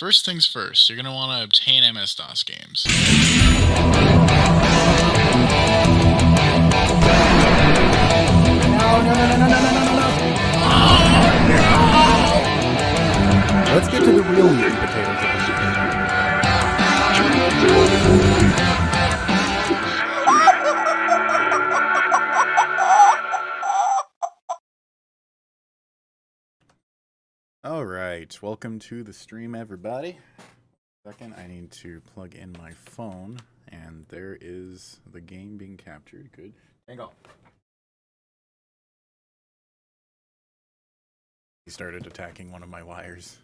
first things first, you're going to want to obtain MS-DOS games. Let's get to the real meat and potatoes of this. Alright, welcome to the stream, everybody. Second, I need to plug in my phone, and there is the game being captured. Good. Hang on. He started attacking one of my wires.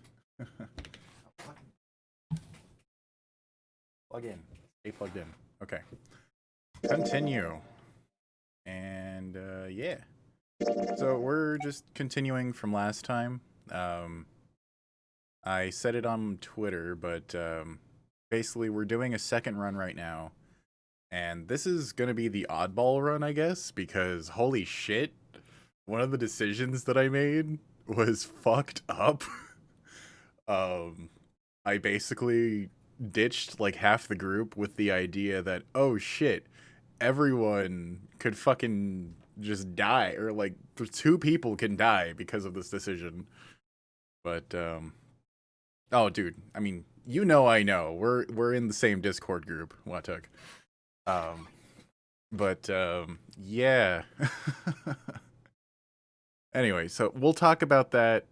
Plug in. Stay plugged in. Okay. Continue. And, yeah. So we're just continuing from last time. I said it on Twitter, but basically we're doing a second run right now. And this is going to be the oddball run, I guess, because holy shit, one of the decisions that I made was fucked up. I basically ditched like half the group with the idea that, oh shit, everyone could fucking just die, or like 2 people can die because of this decision. But oh dude, I mean, you know, I know we're in the same Discord group, Watuk. Yeah. Anyway, so we'll talk about that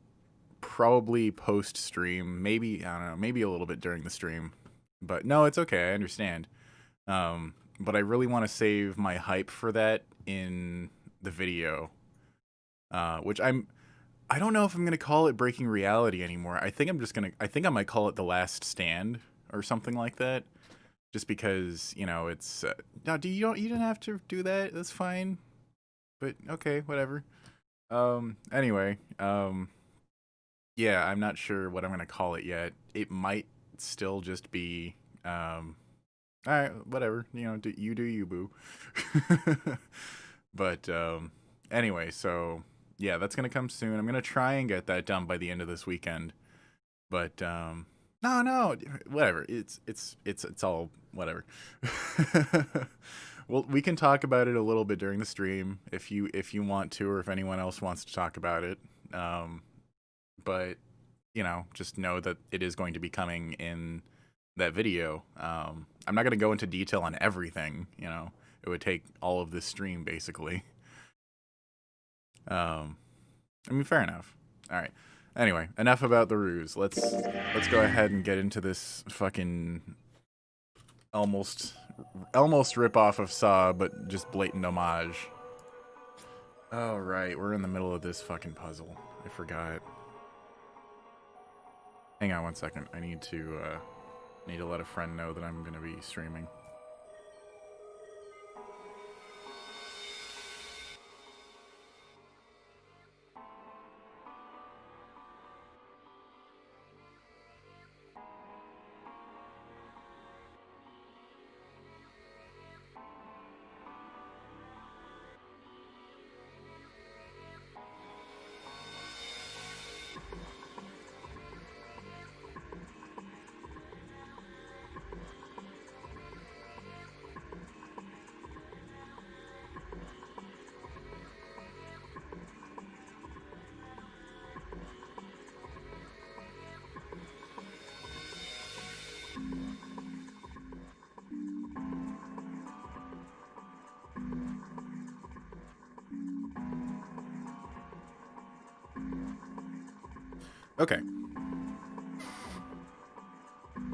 probably post stream, maybe, I don't know, maybe a little bit during the stream. But no, it's okay, I understand. But I really want to save my hype for that in the video. Which I don't know if I'm going to call it Breaking Reality anymore. I think I might call it The Last Stand or something like that. Just because, you know, it's no, you didn't have to do that. That's fine. But okay, whatever. Anyway, yeah, I'm not sure what I'm going to call it yet. It might still just be all right, whatever. You know, you do you, boo. But anyway, so yeah, that's gonna come soon. I'm gonna try and get that done by the end of this weekend. But no, whatever. It's all whatever. Well, we can talk about it a little bit during the stream if you want to, or if anyone else wants to talk about it. But you know, just know that it is going to be coming in that video. I'm not going to go into detail on everything, you know. It would take all of this stream, basically. I mean, fair enough. All right. Anyway, enough about the ruse. Let's go ahead and get into this fucking almost rip-off of Saw, but just blatant homage. All right, we're in the middle of this fucking puzzle. I forgot. Hang on one second. I need to let a friend know that I'm going to be streaming. Okay.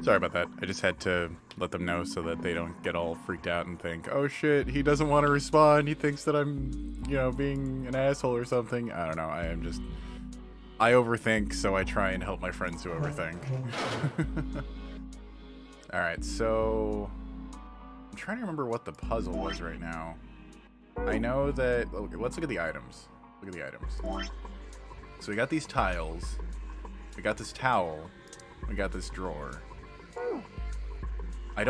Sorry about that. I just had to let them know so that they don't get all freaked out and think, oh shit, he doesn't want to respond. He thinks that I'm, you know, being an asshole or something. I don't know. I overthink, so I try and help my friends who overthink. Alright, so I'm trying to remember what the puzzle was right now. I know that, okay, let's look at the items. Look at the items. So we got these tiles. We got this towel. We got this drawer. I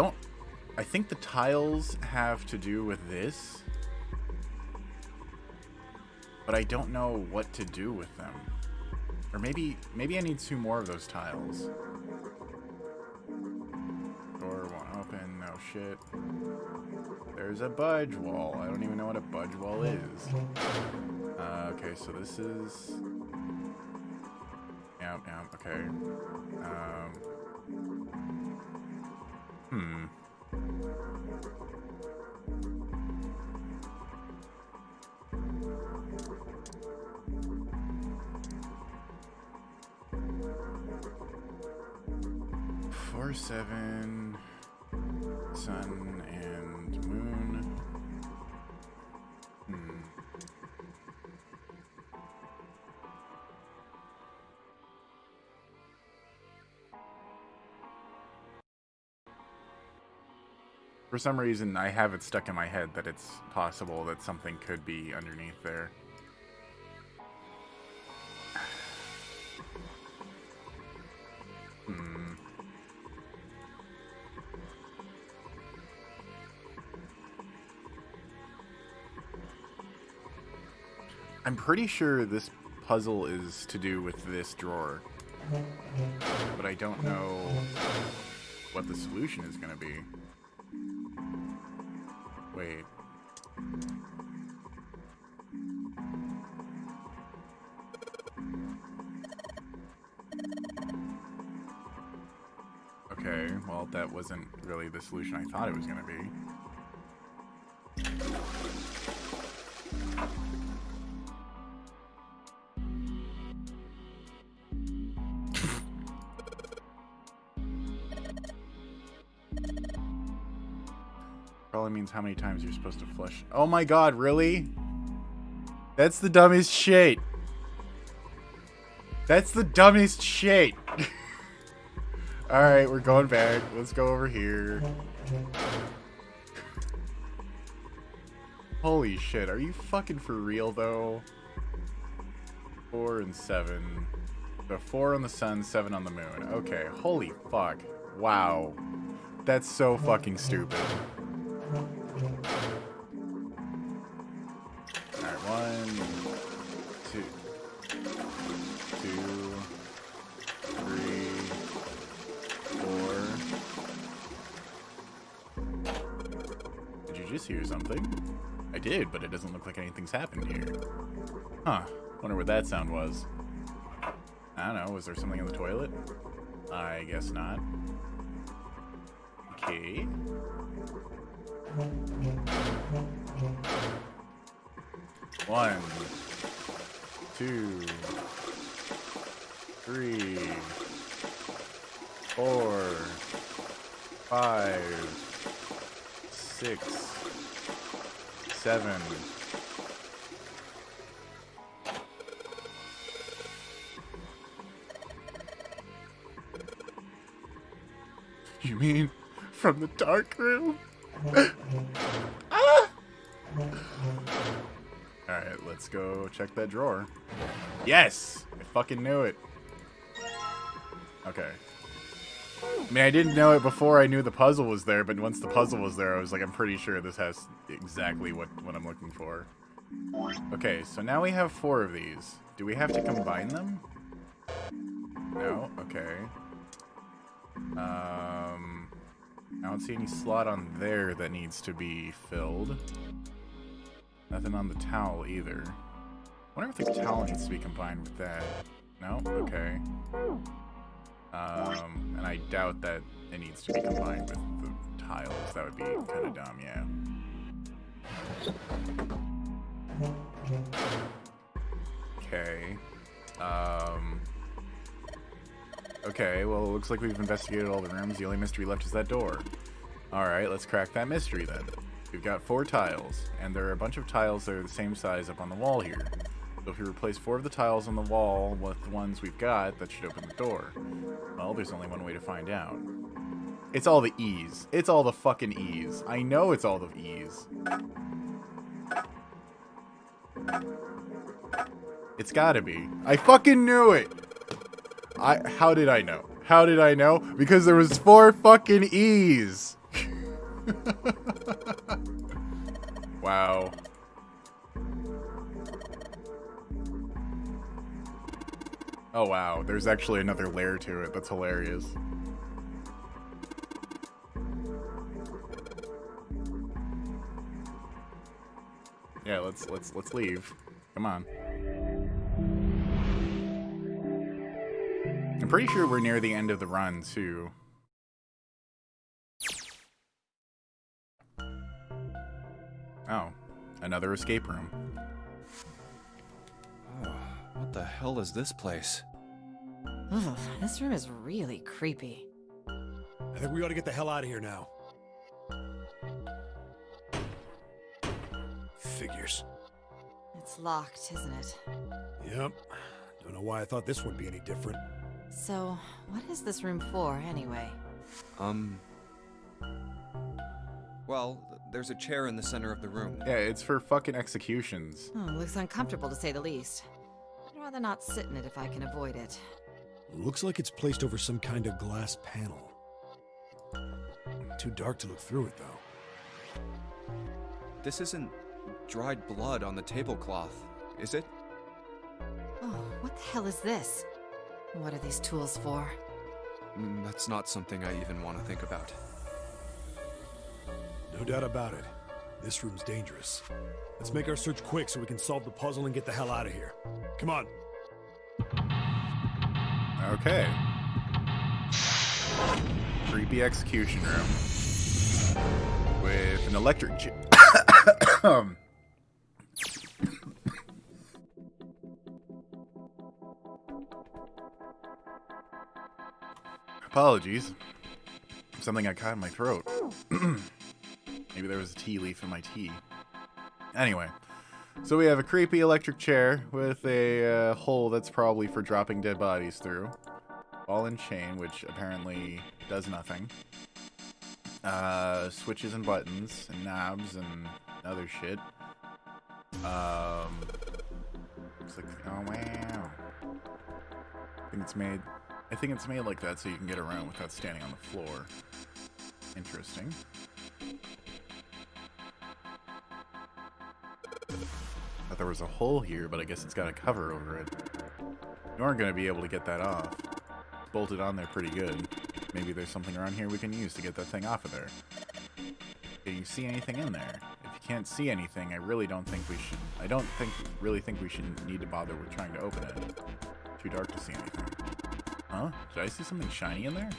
think the tiles have to do with this, but I don't know what to do with them. Or maybe I need 2 more of those tiles. Oh shit. There's a budge wall. I don't even know what a budge wall is. Okay, so this is... Yeah, okay. Hmm. Four, 7, sun and moon. For some reason, I have it stuck in my head that it's possible that something could be underneath there. I'm pretty sure this puzzle is to do with this drawer, but I don't know what the solution is going to be. Wait. Okay, well, that wasn't really the solution I thought it was going to be. Probably means how many times you're supposed to flush. Oh my god, really? That's the dumbest shit. That's the dumbest shit. Alright, we're going back. Let's go over here. Holy shit, are you fucking for real though? 4 and 7. So 4 on the sun, 7 on the moon. Okay, holy fuck. Wow. That's so fucking stupid. Alright, 1, 2, 3, 4. Did you just hear something? I did, but it doesn't look like anything's happened here. Huh. Wonder what that sound was. I don't know. Was there something in the toilet? I guess not. Okay. One, 2, 3, 4, 5, 6, 7. You mean from the dark room? Ah! Alright, let's go check that drawer. Yes! I fucking knew it. Okay. I mean, I didn't know it before I knew the puzzle was there, but once the puzzle was there, I was like, I'm pretty sure this has exactly what I'm looking for. Okay, so now we have 4 of these. Do we have to combine them? No? Okay. I don't see any slot on there that needs to be filled. Nothing on the towel either. I wonder if the towel needs to be combined with that. No? Okay. And I doubt that it needs to be combined with the tiles. That would be kind of dumb, yeah. Okay. Okay, well, it looks like we've investigated all the rooms. The only mystery left is that door. Alright, let's crack that mystery then. We've got 4 tiles, and there are a bunch of tiles that are the same size up on the wall here. So if we replace 4 of the tiles on the wall with the ones we've got, that should open the door. Well, there's only one way to find out. It's all the E's. It's all the fucking E's. I know it's all the E's. It's gotta be. I fucking knew it! How did I know? How did I know? Because there was 4 fucking E's! Wow. Oh wow, there's actually another layer to it. That's hilarious. Yeah, let's leave. Come on. I'm pretty sure we're near the end of the run, too. Oh, another escape room. Oh, what the hell is this place? Ugh, this room is really creepy. I think we ought to get the hell out of here now. Figures. It's locked, isn't it? Yep. Don't know why I thought this would be any different. So, what is this room for, anyway? Well, there's a chair in the center of the room. Yeah, it's for fucking executions. Oh, looks uncomfortable to say the least. I'd rather not sit in it if I can avoid it. Looks like it's placed over some kind of glass panel. Too dark to look through it, though. This isn't dried blood on the tablecloth, is it? Oh, what the hell is this? What are these tools for? That's not something I even want to think about. No doubt about it. This room's dangerous. Let's make our search quick so we can solve the puzzle and get the hell out of here. Come on. Okay. Creepy execution room. With an electric chair. Apologies. Something got caught in my throat. Maybe there was a tea leaf in my tea. Anyway, so we have a creepy electric chair with a hole that's probably for dropping dead bodies through. Ball and chain, which apparently does nothing. Switches and buttons and knobs and other shit. Looks like, oh wow. I think it's made like that so you can get around without standing on the floor. Interesting. Thought there was a hole here, but I guess it's got a cover over it. You aren't going to be able to get that off. It's bolted on there pretty good. Maybe there's something around here we can use to get that thing off of there. Can you see anything in there? If you can't see anything, I really don't think we should... really think we should need to bother with trying to open it. Too dark to see anything. Huh? Did I see something shiny in there?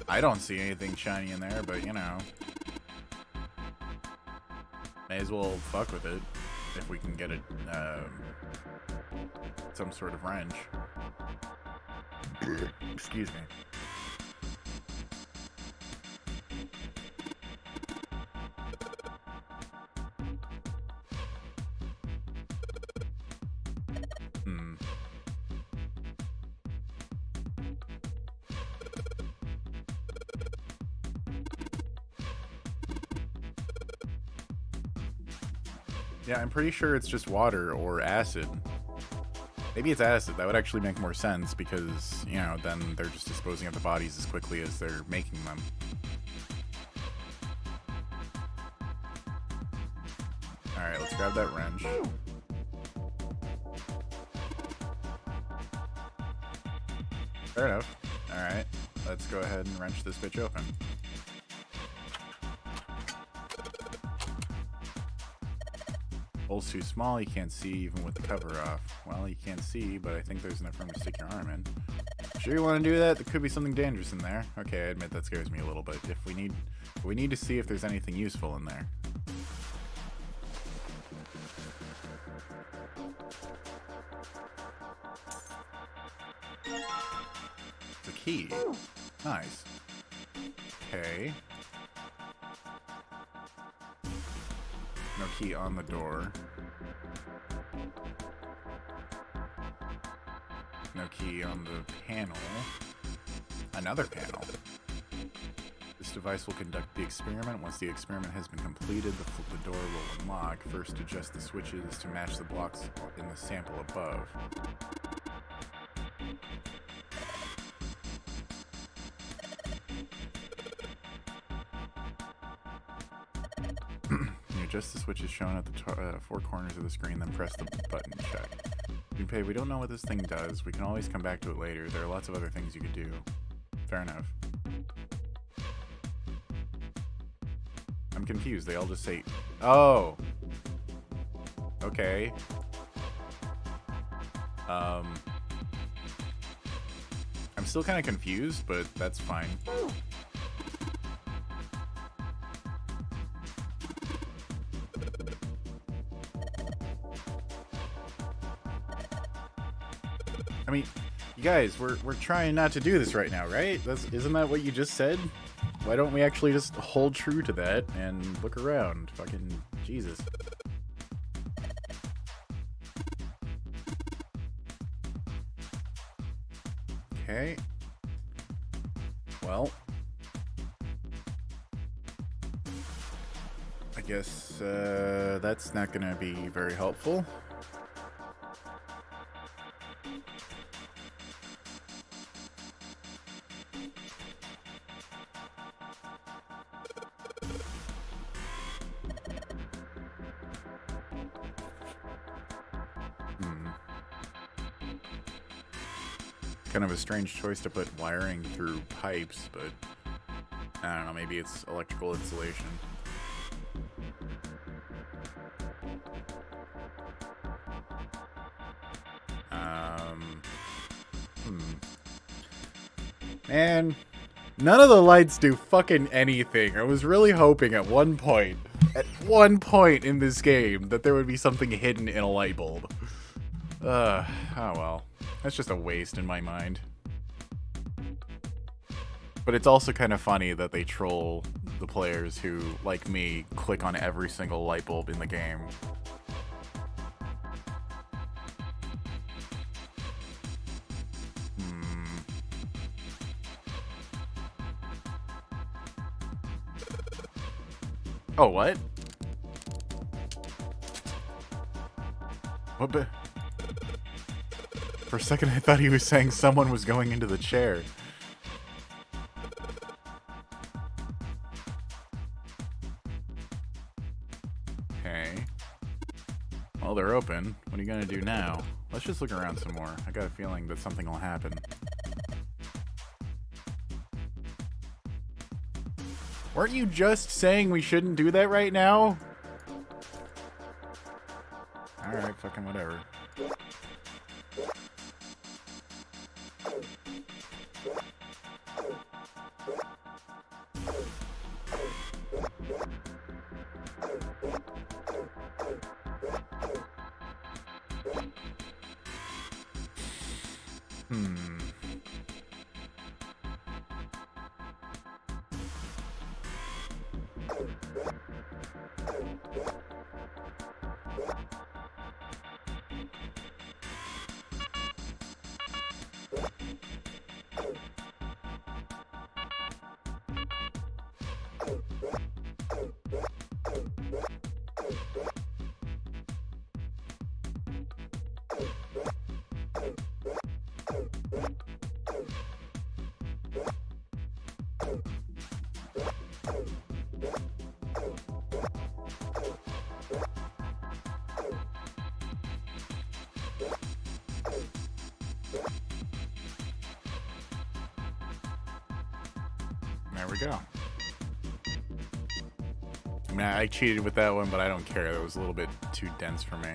I don't see anything shiny in there, but you know. May as well fuck with it if we can get it, some sort of wrench. Excuse me. Yeah, I'm pretty sure it's just water or acid. Maybe it's acid. That would actually make more sense because, you know, then they're just disposing of the bodies as quickly as they're making them. Alright, let's grab that wrench. Fair enough. Alright, let's go ahead and wrench this bitch open. Hole's too small, you can't see even with the cover off. Well, you can't see, but I think there's enough room to stick your arm in. Sure you want to do that? There could be something dangerous in there. Okay, I admit that scares me a little bit. We need to see if there's anything useful in there. It's a key. Nice. Okay. No key on the door. No key on the panel. Another panel. This device will conduct the experiment. Once the experiment has been completed, the door will unlock. First, adjust the switches to match the blocks in the sample above. Adjust the switches shown at the four corners of the screen, then press the button to check. Junpei, we don't know what this thing does. We can always come back to it later. There are lots of other things you could do. Fair enough. I'm confused. They all just say, oh. Okay. I'm still kind of confused, but that's fine. I mean, you guys, we're trying not to do this right now, right? Isn't that what you just said? Why don't we actually just hold true to that and look around? Fucking Jesus. Okay. Well, I guess that's not gonna be very helpful. Kind of a strange choice to put wiring through pipes, but I don't know, maybe it's electrical insulation. Man, none of the lights do fucking anything. I was really hoping at one point in this game that there would be something hidden in a light bulb. Oh well. That's just a waste in my mind. But it's also kind of funny that they troll the players who, like me, click on every single light bulb in the game. Oh, what? What? For a second, I thought he was saying someone was going into the chair. Okay. Well, they're open. What are you gonna do now? Let's just look around some more. I got a feeling that something will happen. Weren't you just saying we shouldn't do that right now? Alright, fucking whatever. There we go. I mean, I cheated with that one, but I don't care. That was a little bit too dense for me.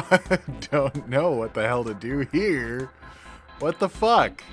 I don't know what the hell to do here. What the fuck?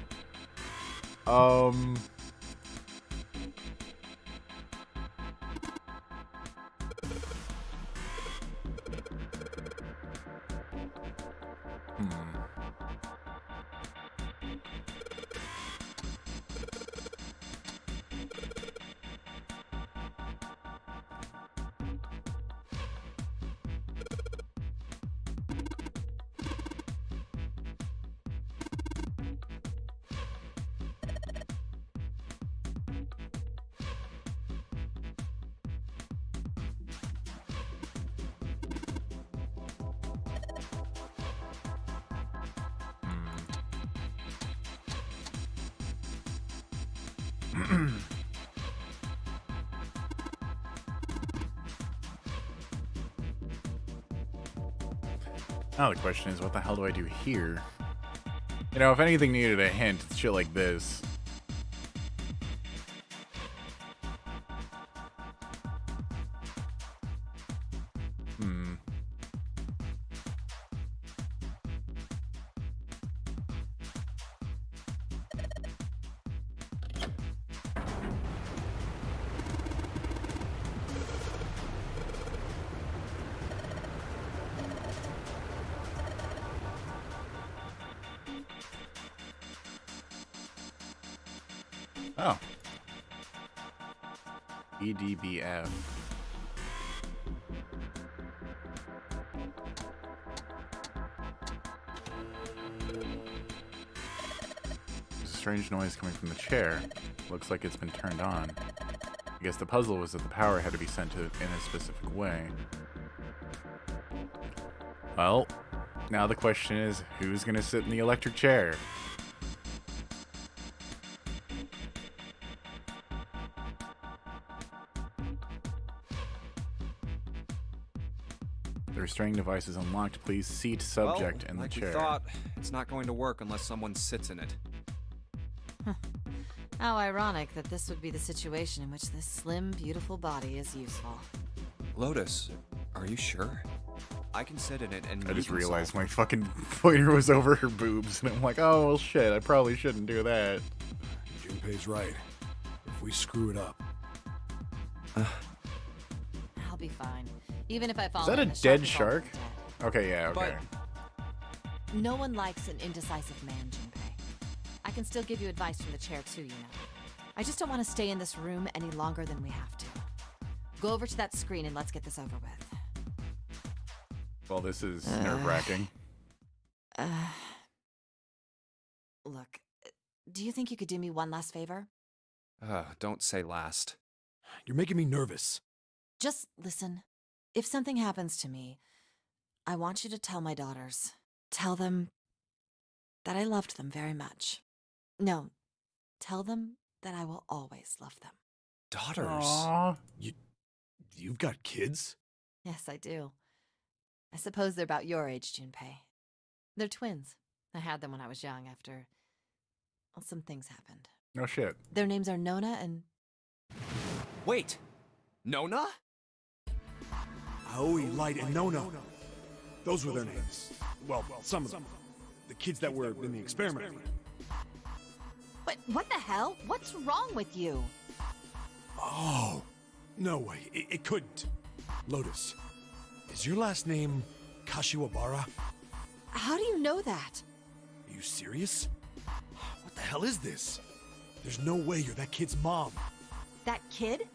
Now the question is, what the hell do I do here? You know, if anything needed a hint, it's shit like this. Oh. EDBF. There's a strange noise coming from the chair. Looks like it's been turned on. I guess the puzzle was that the power had to be sent to in a specific way. Well, now the question is, who's gonna sit in the electric chair? The restraining device is unlocked. Please seat subject in the like chair. We thought, it's not going to work unless someone sits in it. How ironic that this would be the situation in which this slim, beautiful body is useful. Lotus, are you sure? I can sit in it and I just we can realized solve my fucking pointer was over her boobs, and I'm like, oh, well, shit, I probably shouldn't do that. Junpei's right. If we screw it up. I'll be fine. Even if I fall Is that in, a the dead is shark? already dead. Okay, yeah, okay. No one likes an indecisive man, Junpei. I can still give you advice from the chair too, you know. I just don't want to stay in this room any longer than we have to. Go over to that screen and let's get this over with. Well, this is nerve-wracking. Look, do you think you could do me one last favor? Don't say last. You're making me nervous. Just listen. If something happens to me, I want you to tell my daughters. Tell them that I loved them very much. No, tell them that I will always love them. Daughters? Aww. You've got kids? Yes, I do. I suppose they're about your age, Junpei. They're twins. I had them when I was young after... well, some things happened. No shit. Their names are Nona and... Wait! Nona? Aoi, Light, and Nono. Those were their names. Well, some of them. The kids that were in the experiment. What the hell? What's wrong with you? Oh, no way. It couldn't. Lotus, is your last name Kashiwabara? How do you know that? Are you serious? What the hell is this? There's no way you're that kid's mom. That kid?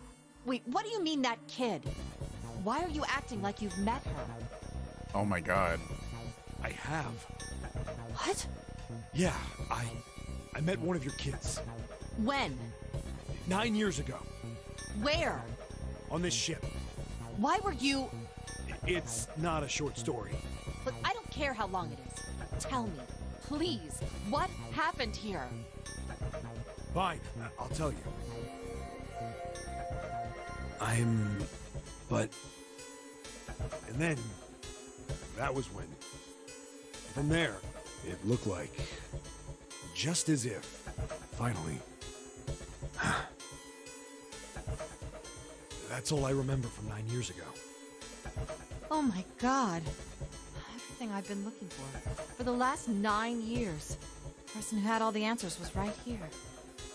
Wait, what do you mean, that kid? Why are you acting like you've met her? Oh my god. I have. What? Yeah, I met one of your kids. When? 9 years ago. Where? On this ship. Why were you... It's not a short story. Look, I don't care how long it is. Tell me, please, what happened here? Fine, I'll tell you. But... And then... That was when... From there, it looked like... Just as if... Finally... That's all I remember from 9 years ago. Oh my god. Everything I've been looking for the last 9 years. The person who had all the answers was right here.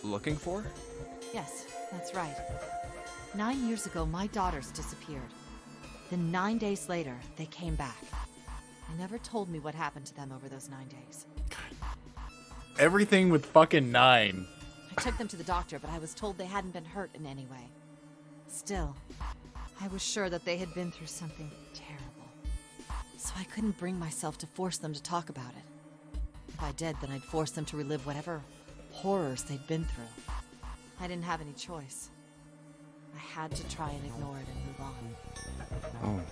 Looking for? Yes, that's right. 9 years ago, my daughters disappeared. Then 9 days later, they came back. They never told me what happened to them over those 9 days. Everything with fucking 9. I took them to the doctor, but I was told they hadn't been hurt in any way. Still, I was sure that they had been through something terrible. So I couldn't bring myself to force them to talk about it. If I did, then I'd force them to relive whatever horrors they'd been through. I didn't have any choice. I had to try and ignore it and move on.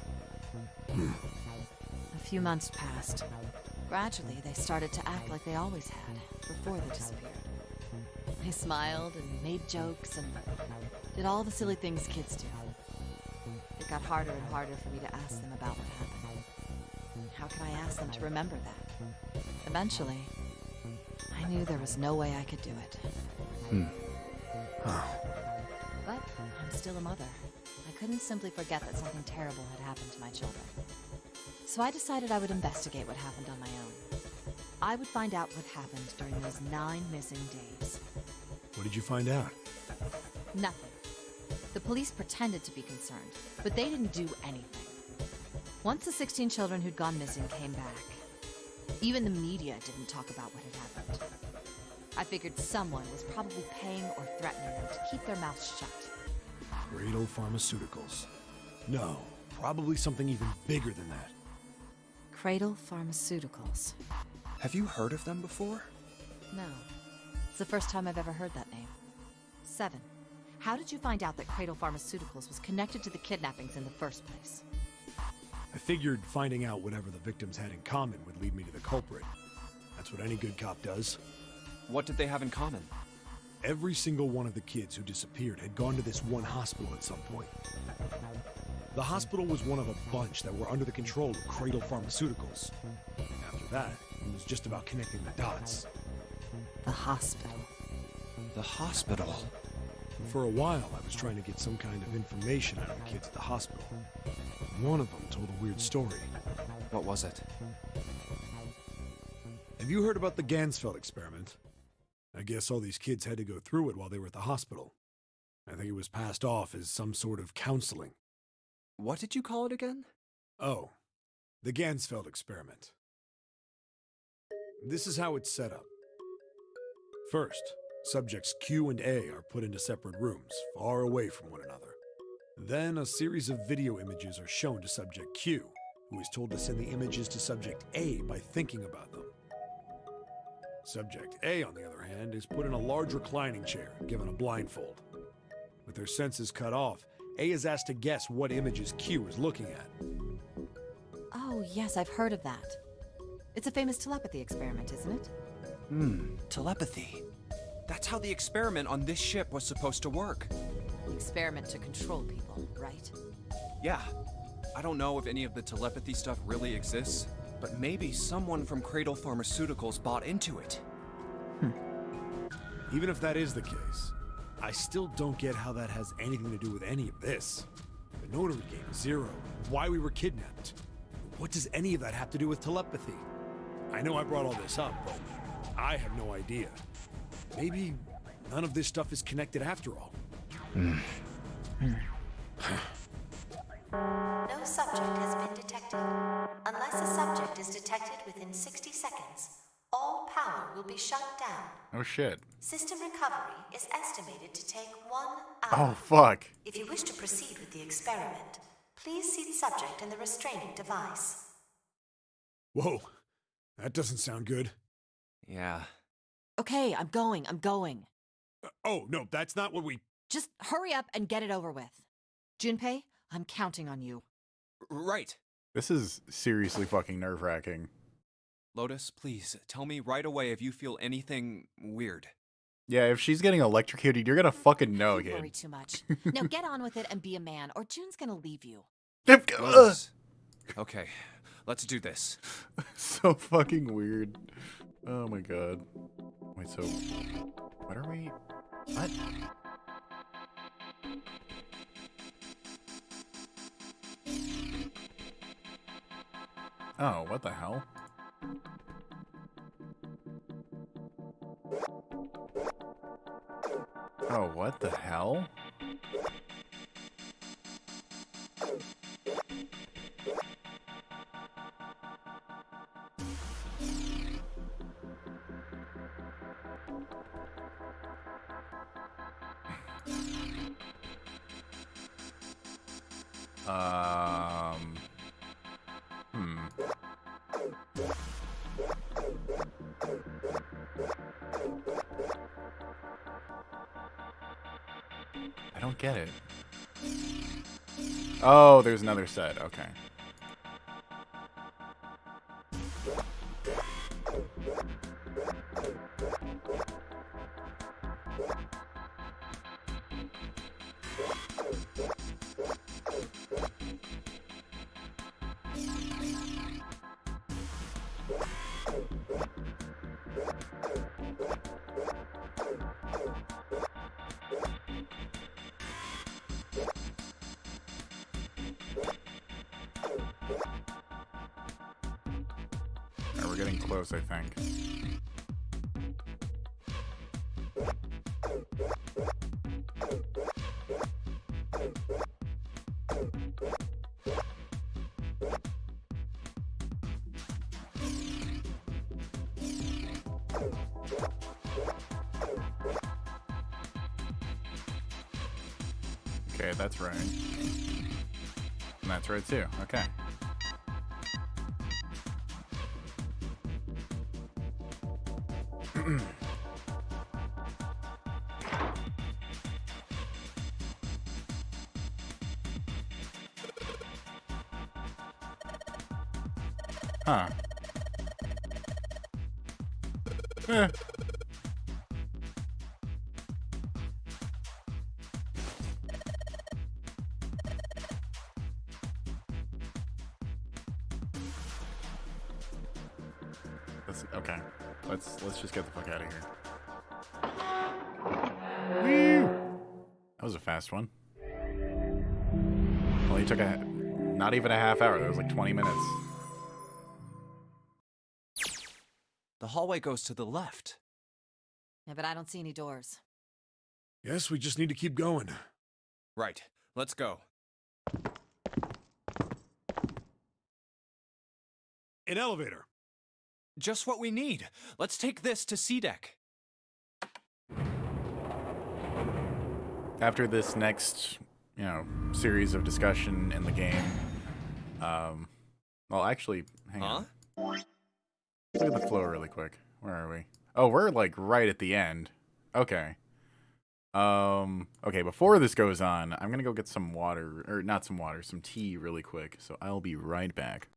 Oh. A few months passed. Gradually, they started to act like they always had, before they disappeared. They smiled and made jokes and did all the silly things kids do. It got harder and harder for me to ask them about what happened. How could I ask them to remember that? Eventually, I knew there was no way I could do it. But I'm still a mother. I couldn't simply forget that something terrible had happened to my children. So I decided I would investigate what happened on my own. I would find out what happened during those 9 missing days. What did you find out? Nothing. The police pretended to be concerned, but they didn't do anything. Once the 16 children who'd gone missing came back, even the media didn't talk about what had happened. I figured someone was probably paying or threatening them to keep their mouths shut. Cradle Pharmaceuticals. No, probably something even bigger than that. Cradle Pharmaceuticals. Have you heard of them before? No. It's the first time I've ever heard that name. 7. How did you find out that Cradle Pharmaceuticals was connected to the kidnappings in the first place? I figured finding out whatever the victims had in common would lead me to the culprit. That's what any good cop does. What did they have in common? Every single one of the kids who disappeared had gone to this one hospital at some point. The hospital was one of a bunch that were under the control of Cradle Pharmaceuticals. After that, it was just about connecting the dots. The hospital. The hospital? For a while, I was trying to get some kind of information out of the kids at the hospital. One of them told a weird story. What was it? Have you heard about the Gansfeld experiment? I guess all these kids had to go through it while they were at the hospital. I think it was passed off as some sort of counseling. What did you call it again? Oh, the Gansfeld experiment. This is how it's set up. First, subjects Q and A are put into separate rooms, far away from one another. Then a series of video images are shown to subject Q, who is told to send the images to subject A by thinking about them. Subject A, on the other hand, is put in a large reclining chair, given a blindfold. With their senses cut off, A is asked to guess what images Q is looking at. Oh, yes, I've heard of that. It's a famous telepathy experiment, isn't it? Telepathy. That's how the experiment on this ship was supposed to work. The experiment to control people, right? Yeah. I don't know if any of the telepathy stuff really exists, but maybe someone from Cradle Pharmaceuticals bought into it. Even if that is the case, I still don't get how that has anything to do with any of this. The Nonary game, Zero, why we were kidnapped. What does any of that have to do with telepathy? I know I brought all this up, but I have no idea. Maybe none of this stuff is connected after all. No subject has been detected. Unless a subject is detected within 60 seconds, all power will be shut down. Oh shit. System recovery is estimated to take 1 hour. Oh fuck. If you wish to proceed with the experiment, please seat subject in the restraining device. Whoa, that doesn't sound good. Yeah. Okay, I'm going. Oh, no, that's not what we... Just hurry up and get it over with. Junpei, I'm counting on you. Right. This is seriously fucking nerve-wracking. Lotus, please, tell me right away if you feel anything weird. Yeah, if she's getting electrocuted, you're gonna fucking know, You worry kid. too much. Now get on with it and be a man, or June's gonna leave you. Lotus. Okay, let's do this. So fucking weird. Oh my god. Wait, so... What are we... What? Oh, what the hell? Oh, what the hell? I don't get it. Oh, there's another set. Okay. close, I think. Okay, that's right. And that's right too. Okay. Huh. Eh. Okay. Let's just get the fuck out of here. Woo! That was a fast one. Only took not even a half hour. That was like 20 minutes. The hallway goes to the left. Yeah, but I don't see any doors. Guess we just need to keep going. Right. Let's go. An elevator. Just what we need. Let's take this to C-Deck. After this next, series of discussion in the game, well, actually, hang on. Let's look at the flow really quick. Where are we? Oh, we're like right at the end. Okay. Okay, before this goes on, I'm gonna go get some water, or not some water, some tea really quick. So I'll be right back.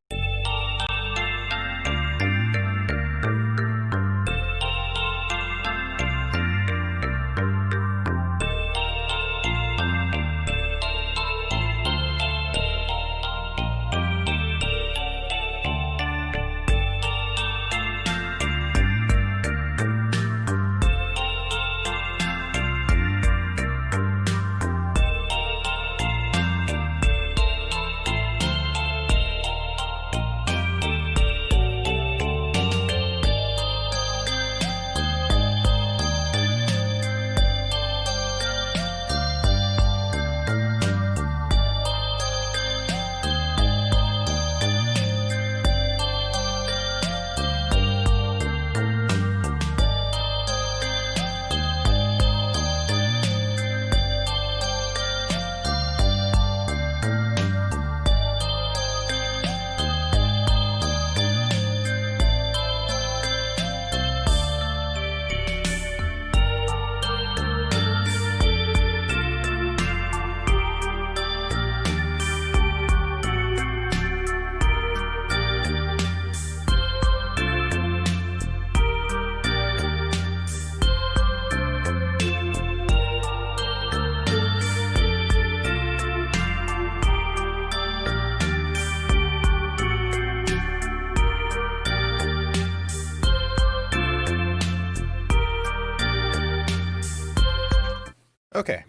Okay,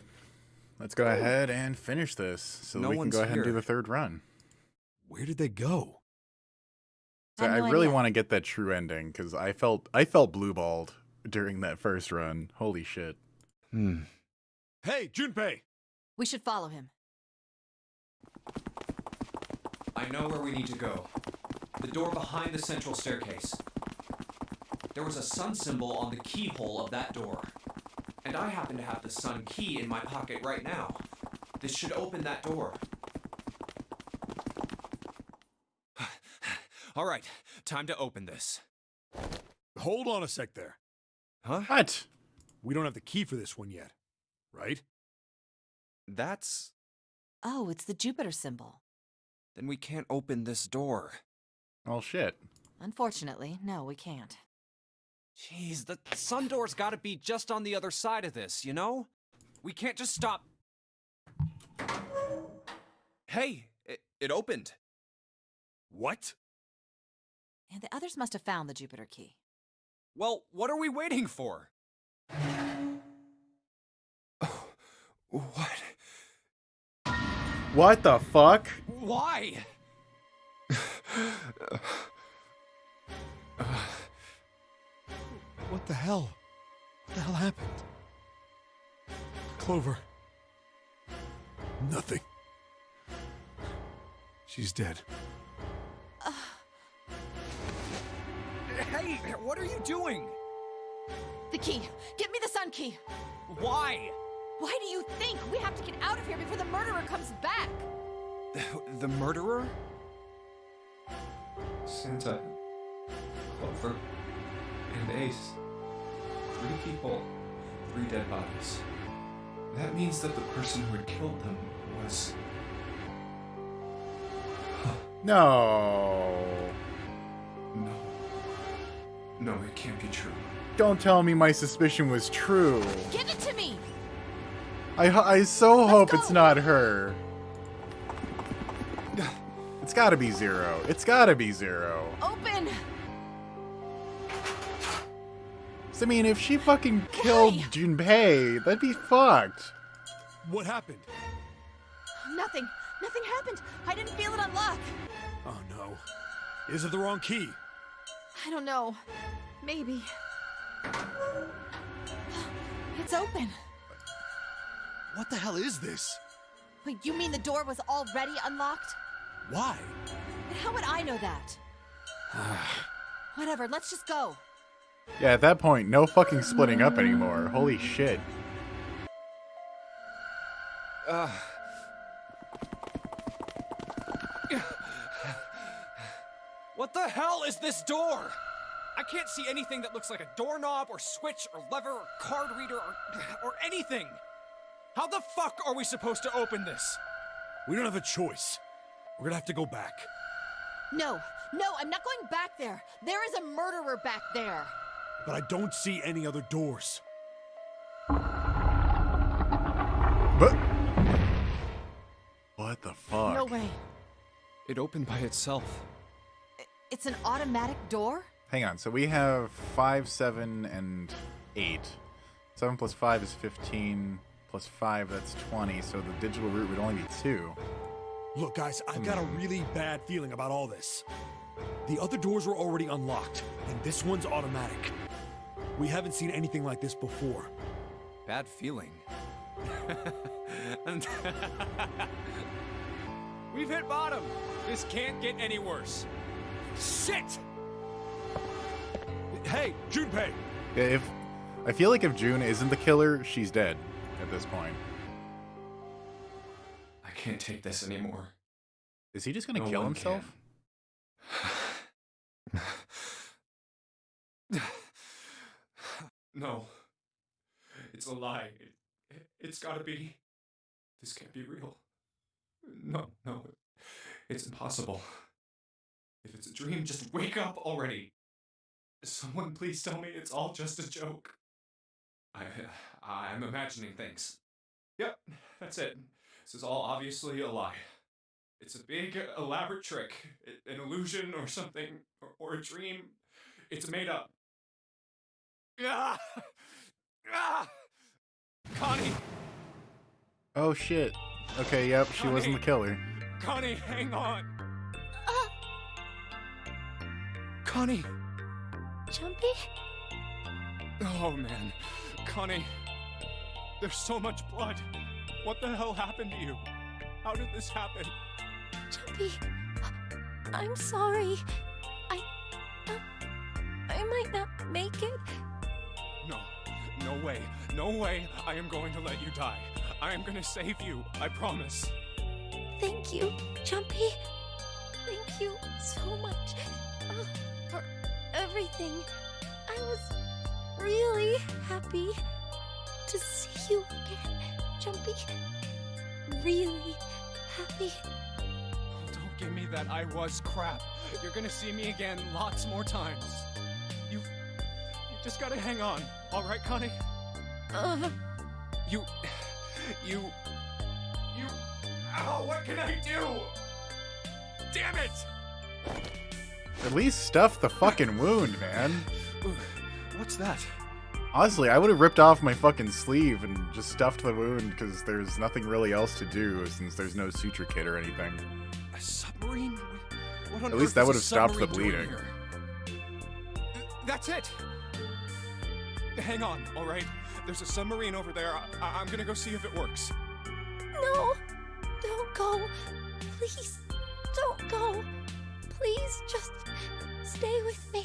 let's go ahead and finish this so No we can one's go ahead and do here. the third run. Where did they go? So I have I no really idea. want to get that true ending because I felt blue-balled during that first run. Holy shit. Hey, Junpei! We should follow him. I know where we need to go. The door behind the central staircase. There was a sun symbol on the keyhole of that door. And I happen to have the sun key in my pocket right now. This should open that door. All right, time to open this. Hold on a sec there. Huh? What? We don't have the key for this one yet, right? That's... Oh, it's the Jupiter symbol. Then we can't open this door. Well, shit. Unfortunately, no, we can't. Jeez, the sun door's gotta be just on the other side of this, you know? We can't just stop... Hey, it opened. What? And the others must have found the Jupiter key. Well, what are we waiting for? What? What the fuck? Why? the hell? What the hell happened? Clover. Nothing. She's dead. Hey, what are you doing? The key! Get me the sun key! Why? Why do you think? We have to get out of here before the murderer comes back! The murderer? Santa, Clover, and Ace. 3 people, 3 dead bodies. That means that the person who had killed them was... No. No. No, it can't be true. Don't tell me my suspicion was true. Give it to me! I so hope it's go. not her. It's gotta be Zero. It's gotta be Zero. Open! So, I mean, if she fucking killed Why? Junpei, that'd be fucked. What happened? Nothing. Nothing happened. I didn't feel it unlock. Oh no. Is it the wrong key? I don't know. Maybe. It's open. What the hell is this? Wait, you mean the door was already unlocked? Why? And how would I know that? Whatever, let's just go. Yeah, at that point, no fucking splitting up anymore. Holy shit. What the hell is this door? I can't see anything that looks like a doorknob or switch or lever or card reader or anything. How the fuck are we supposed to open this? We don't have a choice. We're gonna have to go back. No, I'm not going back there. There is a murderer back there. But I don't see any other doors. But what the fuck? No way. It opened by itself. It's an automatic door? Hang on, so we have 5, 7, and 8. 7 plus 5 is 15, plus 5, that's 20, so the digital route would only be 2. Look, guys, I've got a really bad feeling about all this. The other doors were already unlocked, and this one's automatic. We haven't seen anything like this before. Bad feeling. We've hit bottom. This can't get any worse. Shit! Hey, Junpei! Yeah, I feel like if June isn't the killer, she's dead at this point. I can't take this anymore. Is he just gonna No kill one himself? No. It's a lie. It's gotta be. This can't be real. No. It's impossible. If it's a dream, just wake up already. Someone please tell me it's all just a joke. I'm imagining things. Yep, that's it. This is all obviously a lie. It's a big, elaborate trick. An illusion or something, or a dream. It's made up. Ah! Ah! Connie! Oh shit. Okay, yep, she wasn't the killer. Connie, hang on! Connie! Jumpy? Oh man, Connie, there's so much blood. What the hell happened to you? How did this happen? Jumpy, I'm sorry. I might not make it. No way, no way I am going to let you die. I am gonna save you, I promise. Thank you, Jumpy. Thank you so much for everything. I was really happy to see you again, Jumpy. Really happy. Oh, don't give me that I was crap. You're gonna see me again lots more times. You just gotta hang on, all right, Connie? You... Ow, what can I do? Damn it! At least stuff the fucking wound, man. What's that? Honestly, I would have ripped off my fucking sleeve and just stuffed the wound because there's nothing really else to do since there's no suture kit or anything. A submarine? What on At least earth that is would a have stopped the submarine doing bleeding. here? That's it! hang on, all right? There's a submarine over there. I'm gonna go see if it works. No, don't go. Please, don't go. Please, just stay with me,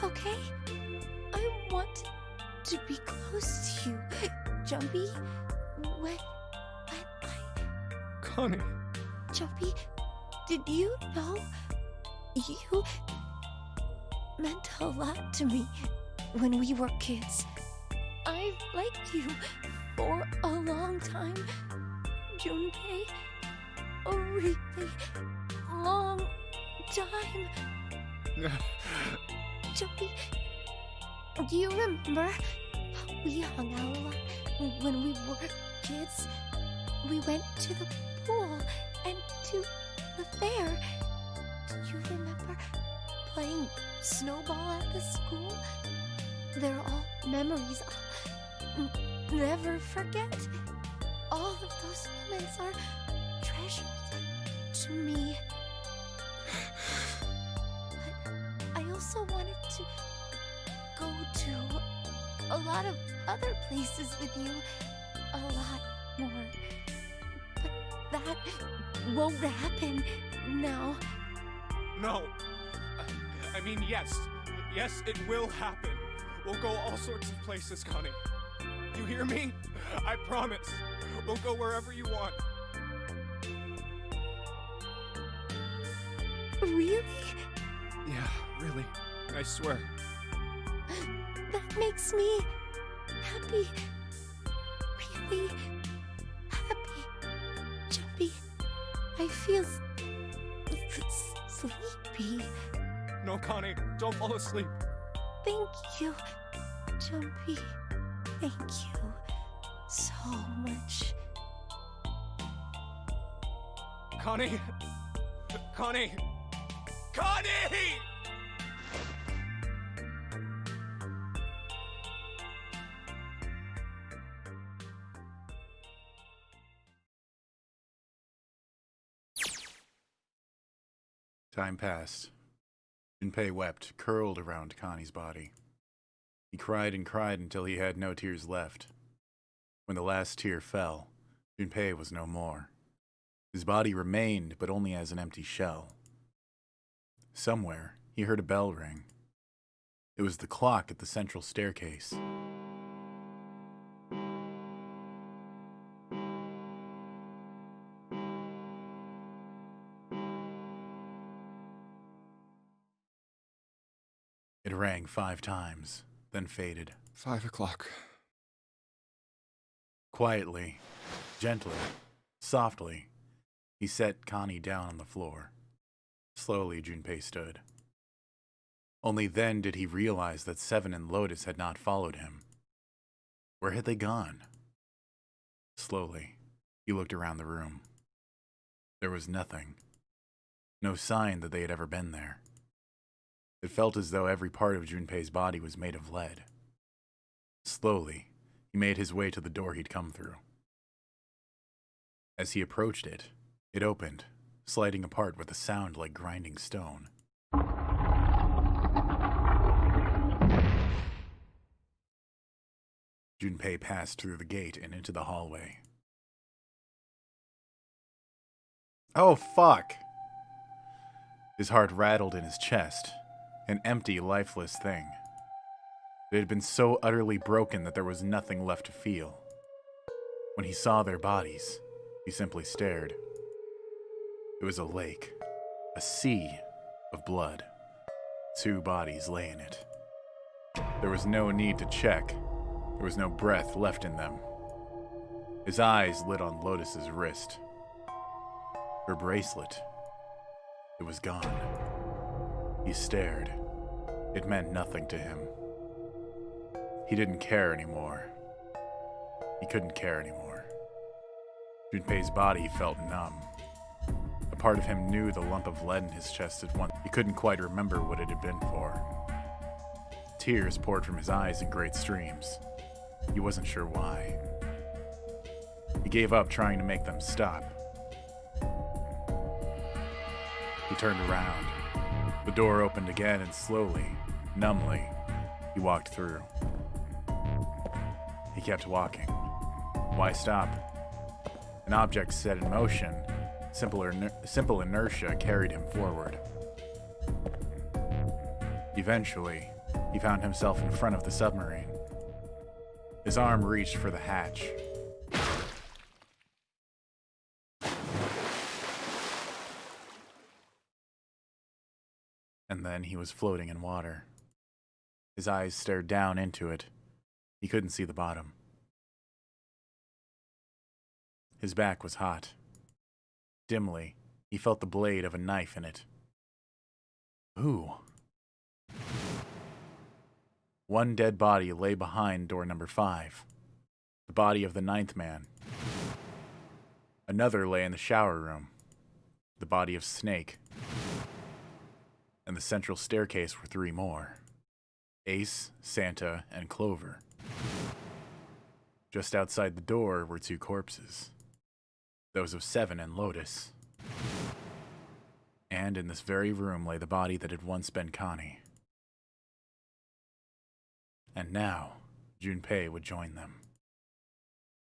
okay? I want to be close to you, Jumpy. When Connie. Jumpy, did you know you meant a lot to me when we were kids? I've liked you for a long time, Junpei. A really long time. Jumpy, do you remember how we hung out a lot when we were kids? We went to the pool and to the fair. Do you remember playing snowball at the school? They're all memories I'll never forget. All of those moments are treasures to me. But I also wanted to go to a lot of other places with you. A lot more. But that won't happen now. No. I mean, yes. Yes, it will happen. We'll go all sorts of places, Connie. You hear me? I promise. We'll go wherever you want. Really? Yeah, really. I swear. That makes me happy. Really happy. Jumpy, I feel sleepy. No, Connie, don't fall asleep. Thank you, Jumpy. Thank you so much. Connie! Connie! Connie! Time passed. Junpei wept, curled around Connie's body. He cried and cried until he had no tears left. When the last tear fell, Junpei was no more. His body remained, but only as an empty shell. Somewhere, he heard a bell ring. It was the clock at the central staircase. It rang 5 times, then faded. 5 o'clock. Quietly, gently, softly, he set Connie down on the floor. Slowly, Junpei stood. Only then did he realize that Seven and Lotus had not followed him. Where had they gone? Slowly, he looked around the room. There was nothing. No sign that they had ever been there. It felt as though every part of Junpei's body was made of lead. Slowly, he made his way to the door he'd come through. As he approached it, it opened, sliding apart with a sound like grinding stone. Junpei passed through the gate and into the hallway. Oh, fuck! His heart rattled in his chest, an empty, lifeless thing. It had been so utterly broken that there was nothing left to feel. When he saw their bodies, he simply stared. It was a lake, a sea of blood. 2 bodies lay in it. There was no need to check. There was no breath left in them. His eyes lit on Lotus's wrist. Her bracelet. It was gone. He stared. It meant nothing to him. He didn't care anymore. He couldn't care anymore. Junpei's body felt numb. A part of him knew the lump of lead in his chest had once. He couldn't quite remember what it had been for. Tears poured from his eyes in great streams. He wasn't sure why. He gave up trying to make them stop. He turned around. The door opened again and slowly, numbly, he walked through. kept walking. Why stop? An object set in motion, simple inertia carried him forward. Eventually, he found himself in front of the submarine. His arm reached for the hatch. And then he was floating in water. His eyes stared down into it. He couldn't see the bottom. His back was hot. Dimly, he felt the blade of a knife in it. Who? One dead body lay behind door number 5. The body of the 9th man. Another lay in the shower room. The body of Snake. And the central staircase were 3 more. Ace, Santa, and Clover. Just outside the door were 2 corpses. Those of Seven and Lotus. And in this very room lay the body that had once been Connie. And now, Junpei would join them.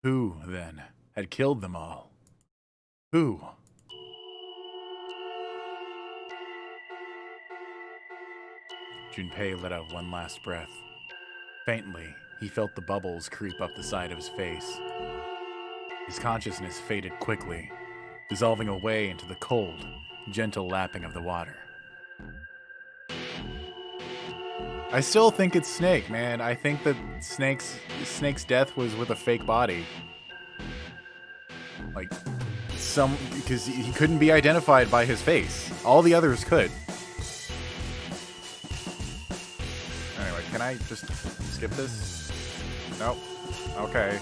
Who, then, had killed them all? Who? Junpei let out one last breath. Faintly, he felt the bubbles creep up the side of his face. His consciousness faded quickly, dissolving away into the cold, gentle lapping of the water. I still think it's Snake, man. I think that Snake's death was with a fake body. Like, because he couldn't be identified by his face. All the others could. Anyway, can I just skip this? Nope. Okay.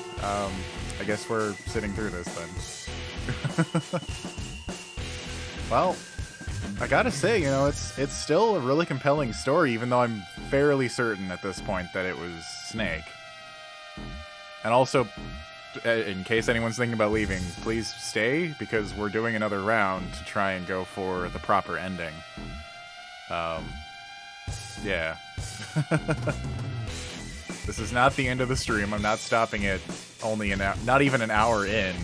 I guess we're sitting through this then. Well, I gotta say, you know, it's still a really compelling story, even though I'm fairly certain at this point that it was Snake. And also, in case anyone's thinking about leaving, please stay, because we're doing another round to try and go for the proper ending. Yeah. This is not the end of the stream. I'm not stopping it only not even an hour in.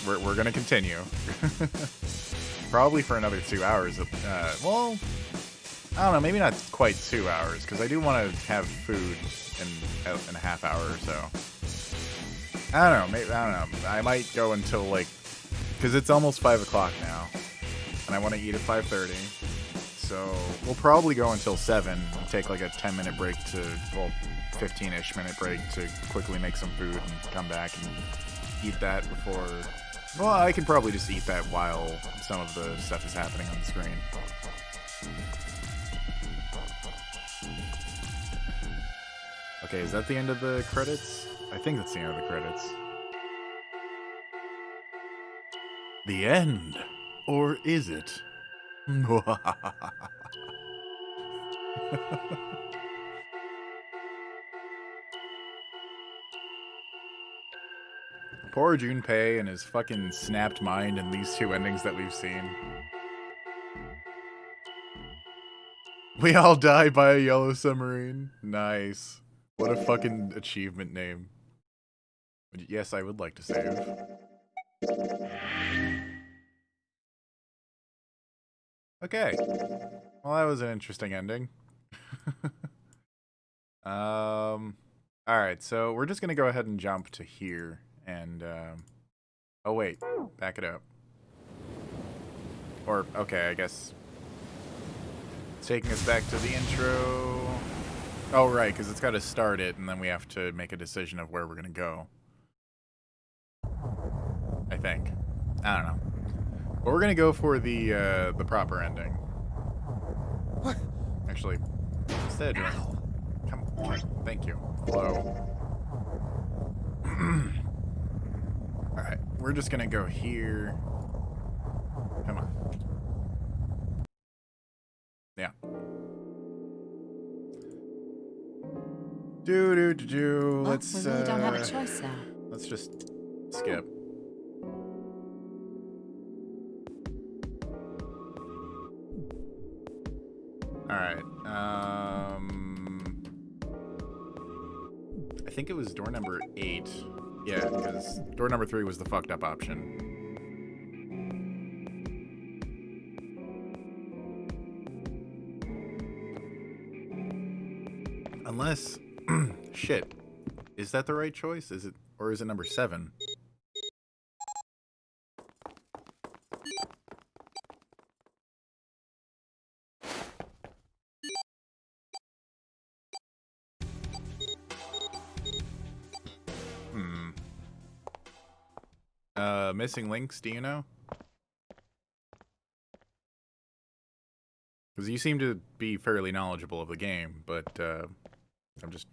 We're gonna continue. Probably for another 2 hours. Well, I don't know, maybe not quite 2 hours, because I do want to have food in a half hour or so. I don't know. I might go until, like, because it's almost 5 o'clock now, and I want to eat at 5:30. So we'll probably go until 7 and take like a 10-minute break to, well, 15-ish minute break to quickly make some food and come back and eat that before. Well, I can probably just eat that while some of the stuff is happening on the screen. Okay, is that the end of the credits? I think that's the end of the credits. The end? Or is it? Poor Junpei and his fucking snapped mind in these 2 endings that we've seen. We all die by a yellow submarine. Nice. What a fucking achievement name. Yes, I would like to save. Okay. Well, that was an interesting ending. Alright, so we're just gonna go ahead and jump to here, and, oh wait, back it up. Or, okay, I guess it's taking us back to the intro. Oh, right, because it's gotta start it, and then we have to make a decision of where we're gonna go. I think. I don't know. But we're gonna go for the proper ending. Actually, instead, come on, thank you. Hello. All right, we're just gonna go here. Come on. Yeah. Well, Let's. we really don't have a choice now. Let's just skip. Alright, think it was door number 8. Yeah, because door number 3 was the fucked up option. Unless, shit, is that the right choice? Is it, or is it number 7? Missing links, do you know? Because you seem to be fairly knowledgeable of the game, but I'm just,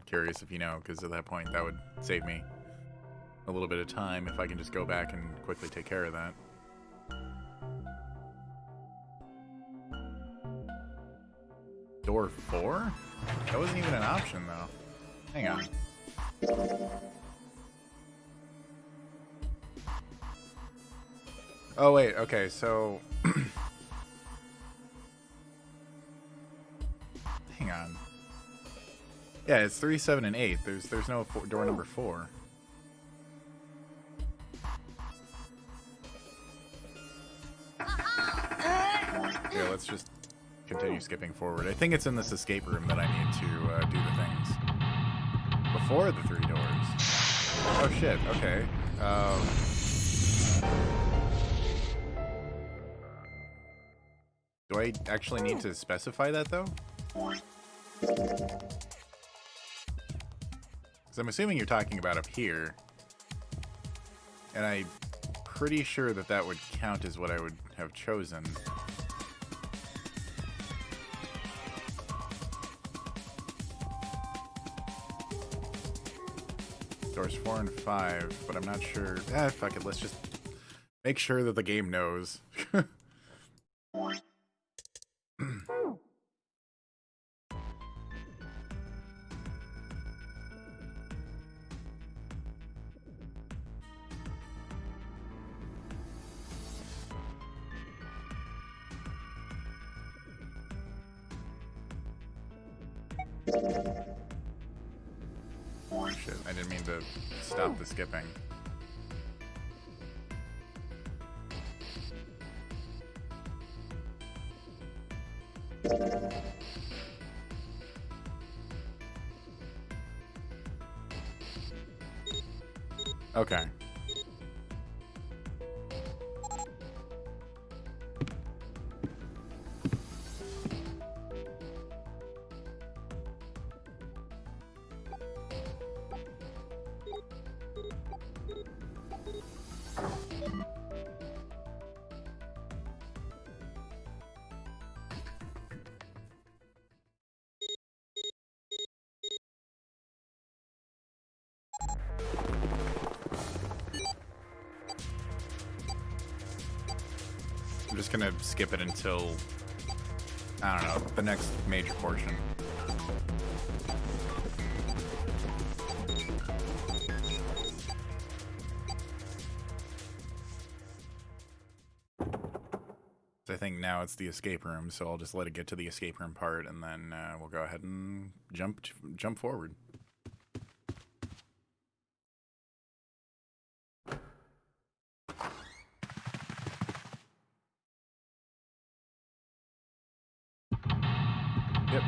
curious if you know, because at that point that would save me a little bit of time if I can just go back and quickly take care of that. Door 4? That wasn't even an option, though. Hang on. Oh, wait, okay, so... Hang on. Yeah, it's 3, 7, and 8. There's no door number 4. Yeah, let's just continue skipping forward. I think it's in this escape room that I need to do the things. Before the 3 doors. Oh shit, okay. Do I actually need to specify that, though? Because I'm assuming you're talking about up here. And I'm pretty sure that that would count as what I would have chosen. Doors 4 and 5, but I'm not sure. Fuck it, let's just make sure that the game knows. Oh shit, I didn't mean to stop the skipping. Okay. I'm just gonna skip it until, I don't know, the next major portion. I think now it's the escape room, so I'll just let it get to the escape room part, and then we'll go ahead and jump forward. Yep.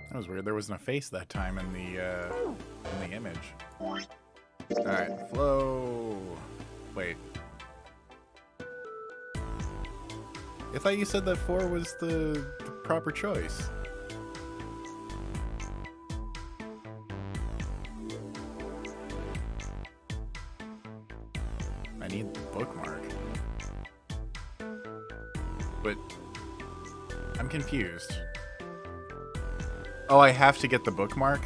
That was weird. There wasn't a face that time in the image. All right, flow. Wait. I thought you said that 4 was the proper choice. I need the bookmark. But I'm confused. Oh, I have to get the bookmark?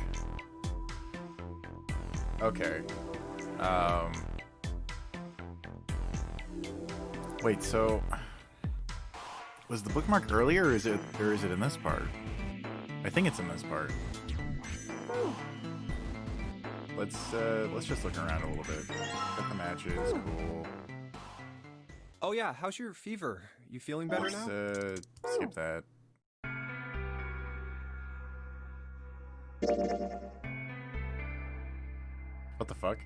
Okay. Wait, so was the bookmark earlier, or is it in this part? I think it's in this part. Let's just look around a little bit. Got the matches, cool. Oh yeah, how's your fever? You feeling better Let's now? skip that. What the fuck?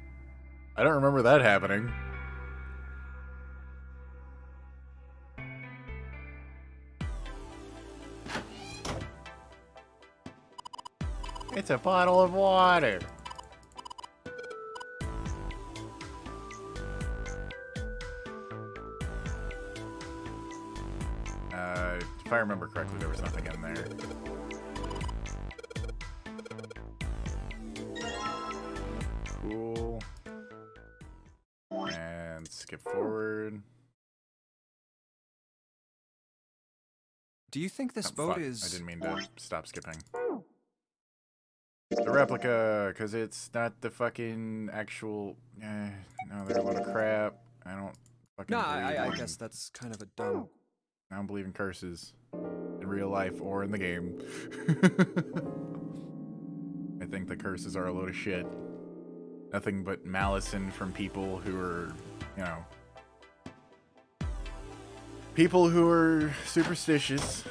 I don't remember that happening. It's a bottle of water. If I remember correctly, there was nothing in there. Cool. And skip forward. Do you think this Oh, boat fuck. is... I didn't mean to stop skipping. The replica, because it's not the fucking actual... no, they're a load of crap. I don't fucking No, believe I in- guess that's kind of a dumb... I don't believe in curses. In real life or in the game. I think the curses are a load of shit. Nothing but malison from people who are, you know... people who are superstitious.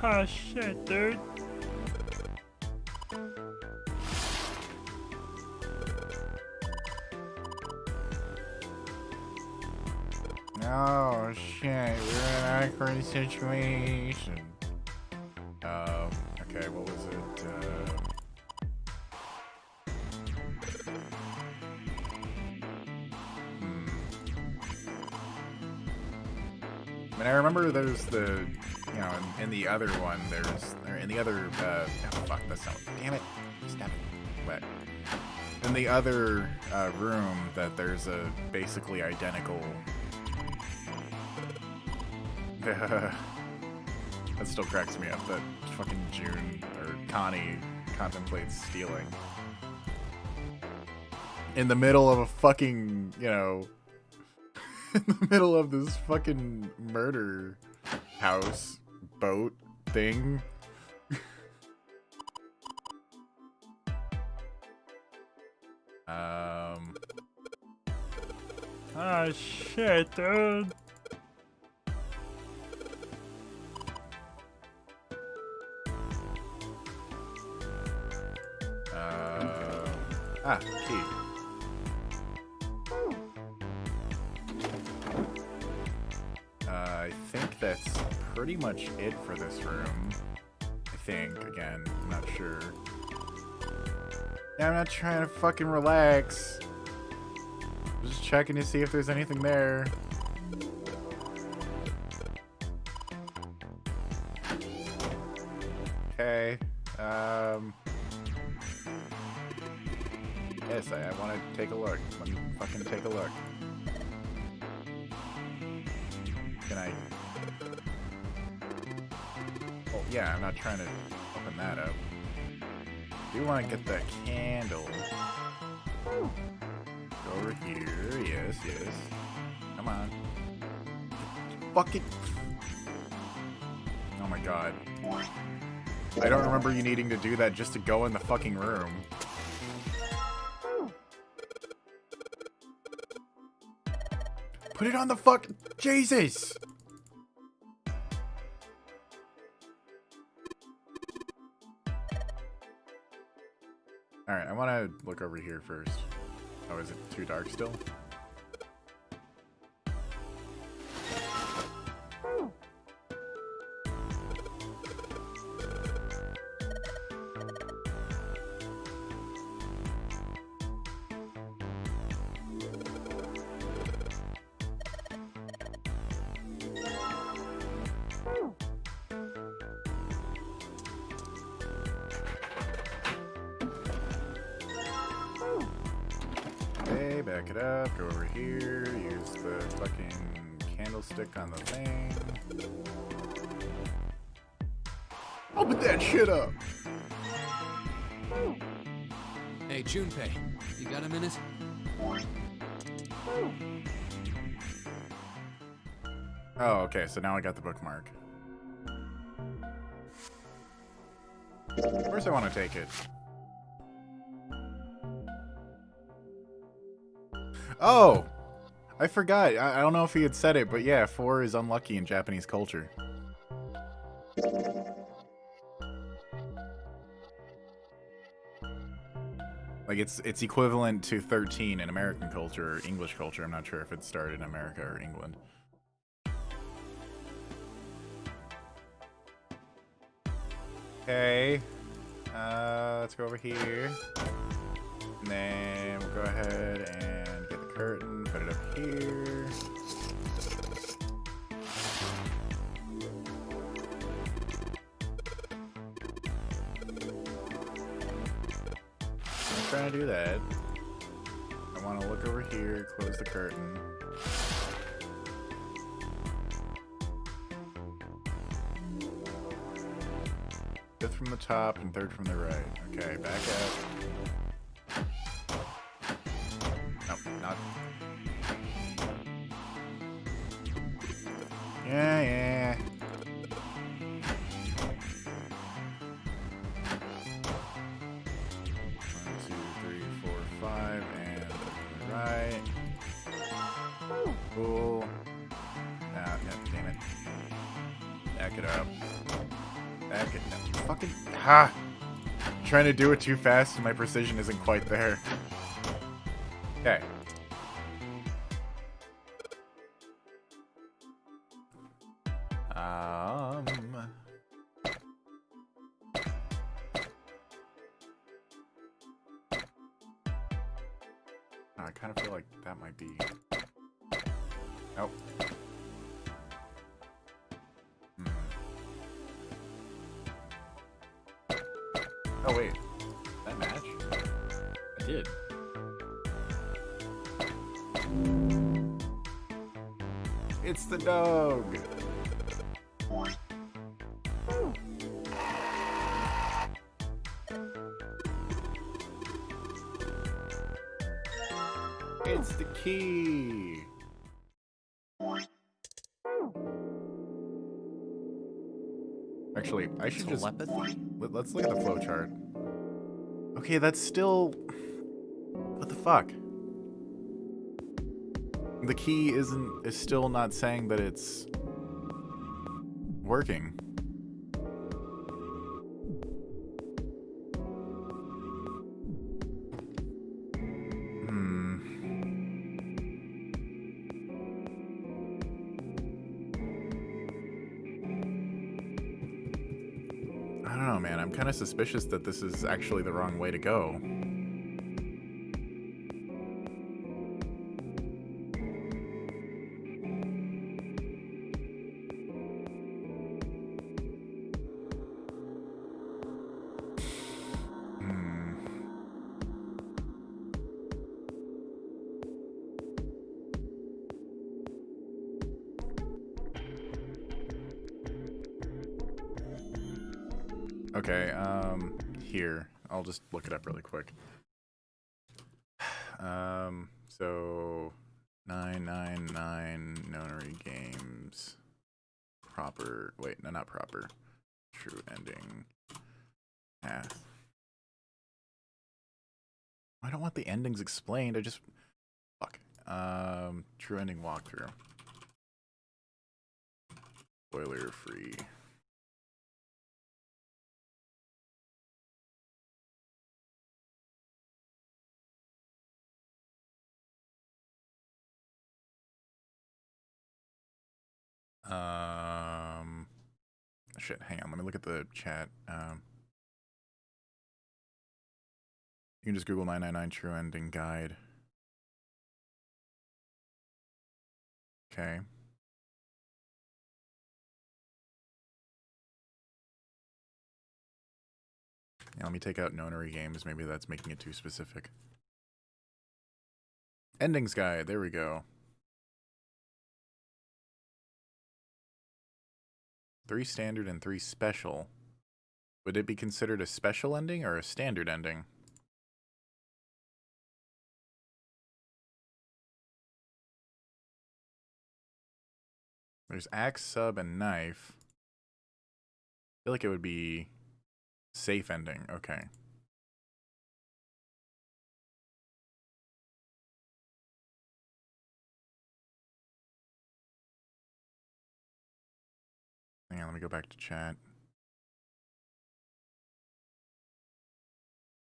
Oh shit, dude. Oh shit, we're in an awkward situation. Okay, what was it? I mean, I remember there's the, you know, in the other one, or in the other, oh, fuck, that's not, damn it, stop it, what? In the other room, that there's a basically identical, that still cracks me up, that fucking June, or Connie, contemplates stealing. In the middle of a fucking, you know, in the middle of this fucking murder house, boat, thing. Oh shit, dude. Key. I think that's pretty much it for this room. I think, again, I'm not sure. Yeah, I'm not trying to fucking relax. I'm just checking to see if there's anything there. Okay. Yes, I want to take a look. Let me fucking take a look. Can I... Oh, yeah, I'm not trying to open that up. I do want to get that candle. Go over here. Yes, yes. Come on. Fucking... Oh my god. I don't remember you needing to do that just to go in the fucking room. Put it on the fuck... Jesus! Alright, I want to look over here first. Oh, is it too dark still? Okay, back it up, go over here, use the fucking candlestick on the thing. Open that shit up! Hey, Junpei, you got a minute? Oh, okay, so now I got the bookmark. Of course I want to take it. Oh! I forgot. I don't know if he had said it, but yeah, 4 is unlucky in Japanese culture. Like, it's equivalent to 13 in American culture or English culture. I'm not sure if it started in America or England. Okay. Let's go over here. And then we'll go ahead and get the curtain, put it up here. I'm trying to do that. I want to look over here, close the curtain. Fifth from the top and third from the right. Okay, back up. Nope, not. Yeah. 1, 2, 3, 4, 5, and to the right. Cool. Ah, damn it. Back it up. Back it up. Fucking. Ha! Trying to do it too fast and my precision isn't quite there. Okay. I kind of feel like that might be. Nope. Oh wait, that match? I did. It's the dog. It's the key. Actually, I should Telepathy? let's look at the flowchart. Okay, that's still. What the fuck? The key is still not saying that it's working. I don't know, man. I'm kind of suspicious that this is actually the wrong way to go. Okay, here. I'll just look it up really quick. So 999 Nonary games. Proper, wait, no, not proper. True ending path. I don't want the endings explained, I just, fuck. True ending walkthrough. Spoiler free. Shit, hang on, let me look at the chat. You can just Google 999 True Ending Guide. Okay. Yeah, let me take out Nonary games. Maybe that's making it too specific. Endings Guide, there we go. 3 standard and 3 special. Would it be considered a special ending or a standard ending? There's axe, sub, and knife. I feel like it would be Safe ending. Okay. Hang on, let me go back to chat.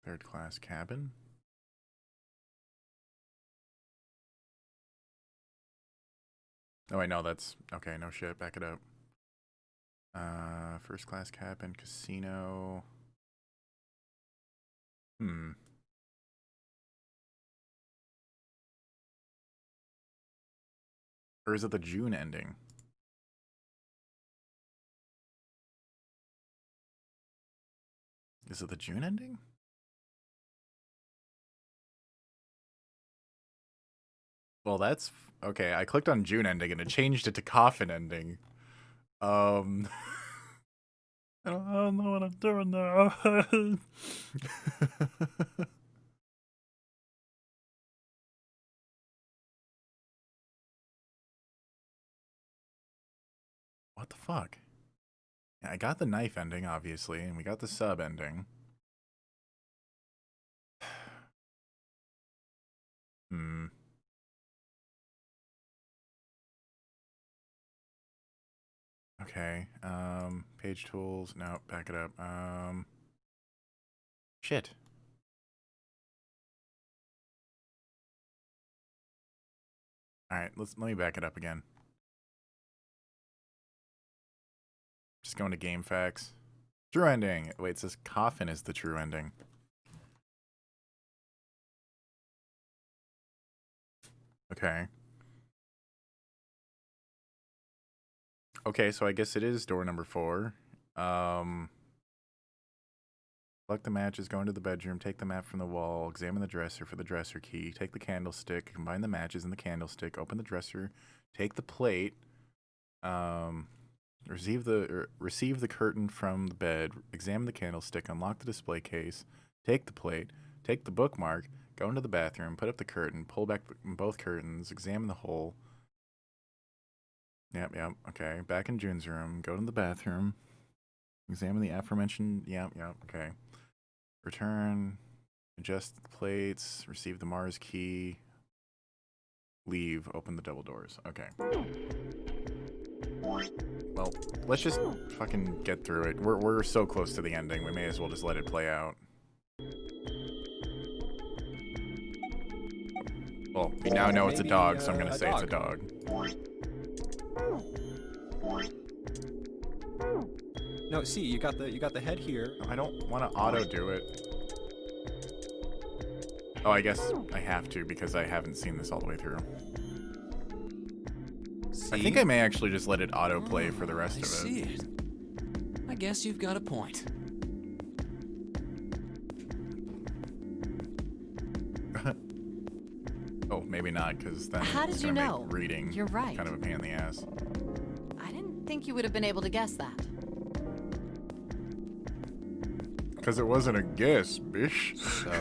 Third class cabin. Oh, I know that's okay. No shit. Back it up. First class cabin, casino. Or is it the June ending? Is it the June ending? Well, that's okay. I clicked on June ending and it changed it to Coffin ending. I don't know what I'm doing now. What the fuck? Yeah, I got the knife ending, obviously, and we got the sub ending. Okay. Page tools. No, back it up. Shit. All right, let me back it up again. Just going to game facts. True ending. Wait, it says Coffin is the true ending. Okay. Okay, so I guess it is door number 4. Select the matches, go into the bedroom, take the map from the wall, examine the dresser for the dresser key, take the candlestick, combine the matches in the candlestick, open the dresser, take the plate, receive the curtain from the bed, examine the candlestick, unlock the display case, take the plate, take the bookmark, go into the bathroom, put up the curtain, pull back both curtains, examine the hole. Yep, okay. Back in June's room, go to the bathroom, examine the aforementioned, yep, okay. Return, adjust the plates, receive the Mars key, leave, open the double doors. Okay. Well, let's just fucking get through it. We're so close to the ending, we may as well just let it play out. Well, we now know it's a dog, so I'm gonna say it's a dog. No, see, you got the head here. I don't want to auto do it. Oh, I guess I have to because I haven't seen this all the way through. See? I think I may actually just let it auto play for the rest of it. See it. I guess you've got a point. Oh, maybe not, because then How it's did you gonna know? make reading You're right. kind of a pain in the ass. I didn't think you would have been able to guess that. Because it wasn't a guess, bish. So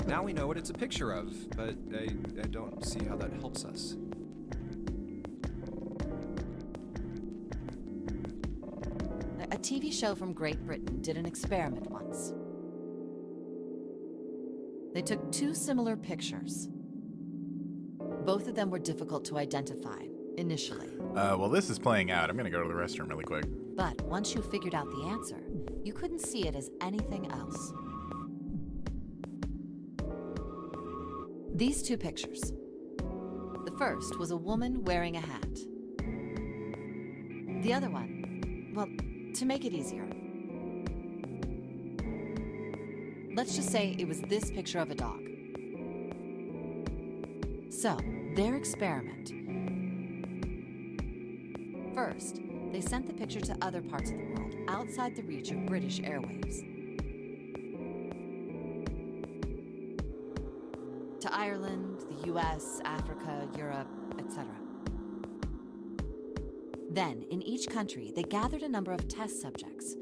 now we know what it's a picture of, but I don't see how that helps us. A TV show from Great Britain did an experiment once. They took 2 similar pictures. Both of them were difficult to identify initially. Well, this is playing out. I'm going to go to the restroom really quick. But once you figured out the answer, you couldn't see it as anything else. These 2 pictures. The first was a woman wearing a hat. The other one, well, to make it easier, let's just say it was this picture of a dog. So, their experiment. First, they sent the picture to other parts of the world, outside the reach of British airwaves. To Ireland, the US, Africa, Europe, etc. Then, in each country, they gathered a number of test subjects,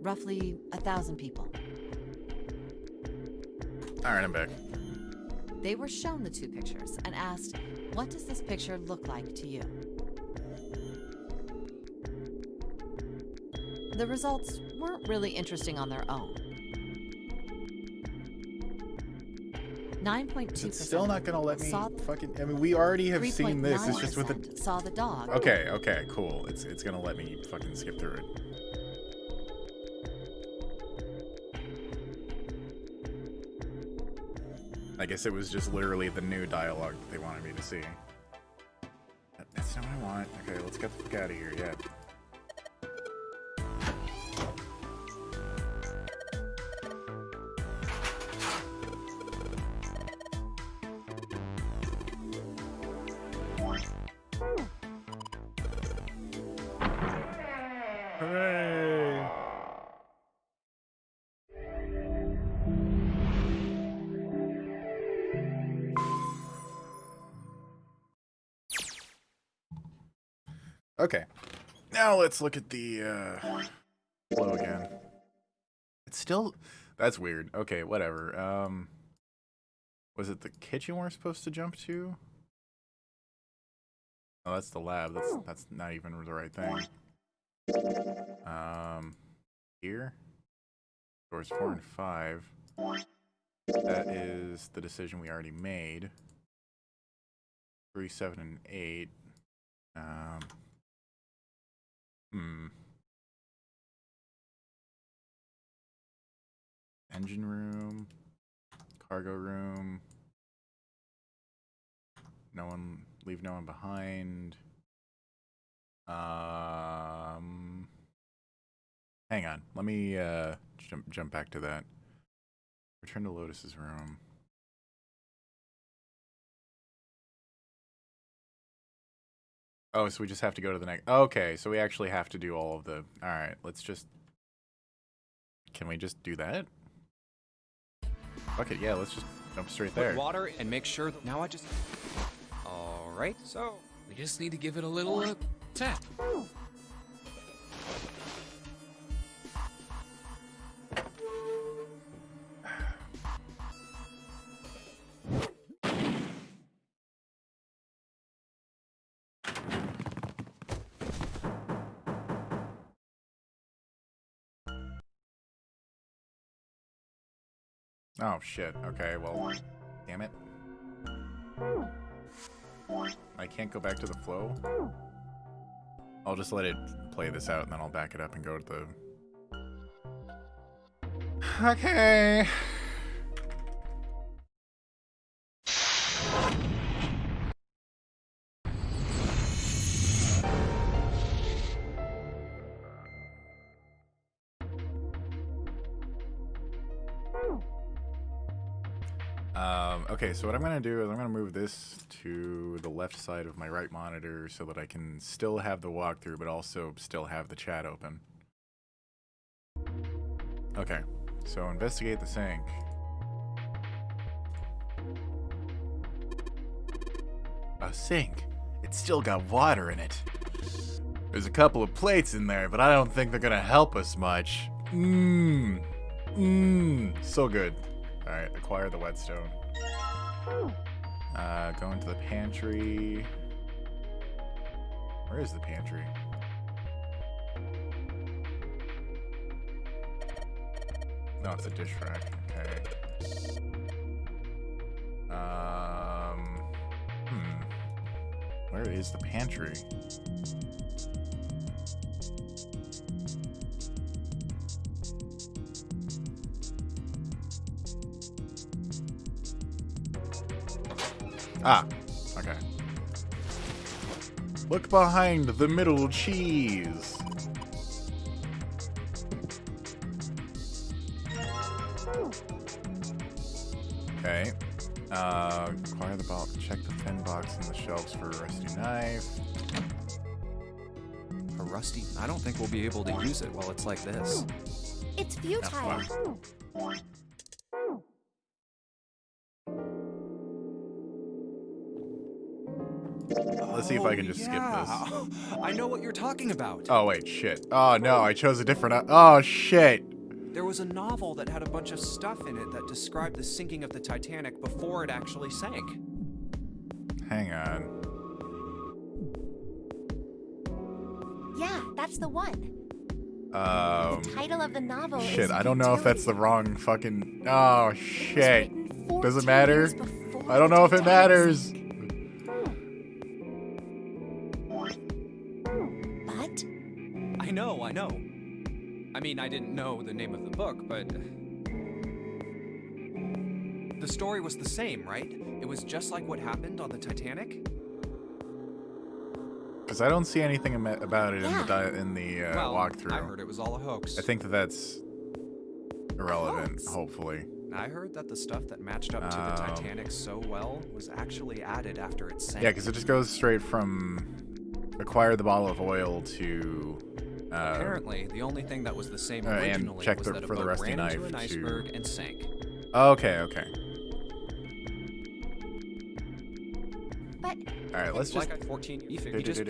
roughly 1,000 people. Alright, I'm back. They were shown the 2 pictures and asked, what does this picture look like to you? The results weren't really interesting on their own. 9.2% It's still not gonna let me saw fucking. I mean, we already have seen this. It's just with the. 3.9% saw the dog. Okay, okay, cool. It's gonna let me fucking skip through it. I guess it was just literally the new dialogue that they wanted me to see. That's not what I want. Okay, let's get the fuck out of here. Yeah. Hooray! Okay. Now let's look at the flow again. It's still that's weird. Okay, whatever. Was it the kitchen we're supposed to jump to? Oh, that's the lab. That's not even the right thing. Here. Doors 4 and 5. That is the decision we already made. 3, 7, and 8. Engine room, cargo room. No one, leave no one behind. Hang on, let me jump back to that. Return to Lotus's room. Oh, so we just have to go to the next. Okay, so we actually have to do all of the. All right, let's just. Can we just do that? Okay, yeah, let's just jump straight there. Put water and make sure. Now I just. All right. So We just need to give it a little tap. Oh shit. Okay, well, damn it. I can't go back to the flow. I'll just let it play this out and then I'll back it up and go to the. Okay. Okay, so what I'm going to do is I'm going to move this to the left side of my right monitor so that I can still have the walkthrough, but also still have the chat open. Okay, so investigate the sink. A sink? It's still got water in it. There's a couple of plates in there, but I don't think they're going to help us much. So good. Alright, acquire the whetstone. Go into the pantry. Where is the pantry? No, it's a dish rack. Okay. Where is the pantry? Ah, okay. Look behind the middle cheese. Okay. Acquire the box. Check the thin box in the shelves for a rusty knife. a rusty. I don't think we'll be able to use it while it's like this. It's futile. Let's see if I can just skip this. I know what you're talking about. Oh, wait, shit. Oh, no, I chose a different... Oh, shit. There was a novel that had a bunch of stuff in it that described the sinking of the Titanic before it actually sank. Hang on. Yeah, that's the one. The title of the novel is Shit, I don't know if that's the Futility. wrong fucking... Oh, It was shit. written Does it 14 matter? years before I don't the know if it Titanic matters. sank. But I know. I mean, I didn't know the name of the book, but... The story was the same, right? It was just like what happened on the Titanic? Because I don't see anything about it in the Well, walkthrough. I heard it was all a hoax. I think that's irrelevant, Hoax? hopefully. I heard that the stuff that matched up to the Titanic so well was actually added after it sank. Yeah, because it just goes straight from acquire the bottle of oil to... Apparently, the only thing that was the same and originally check was the- that a for the boat rusty ran into knife an to- iceberg and sank. Okay, okay. but Alright, let's just... Like at 14, you just... Yep,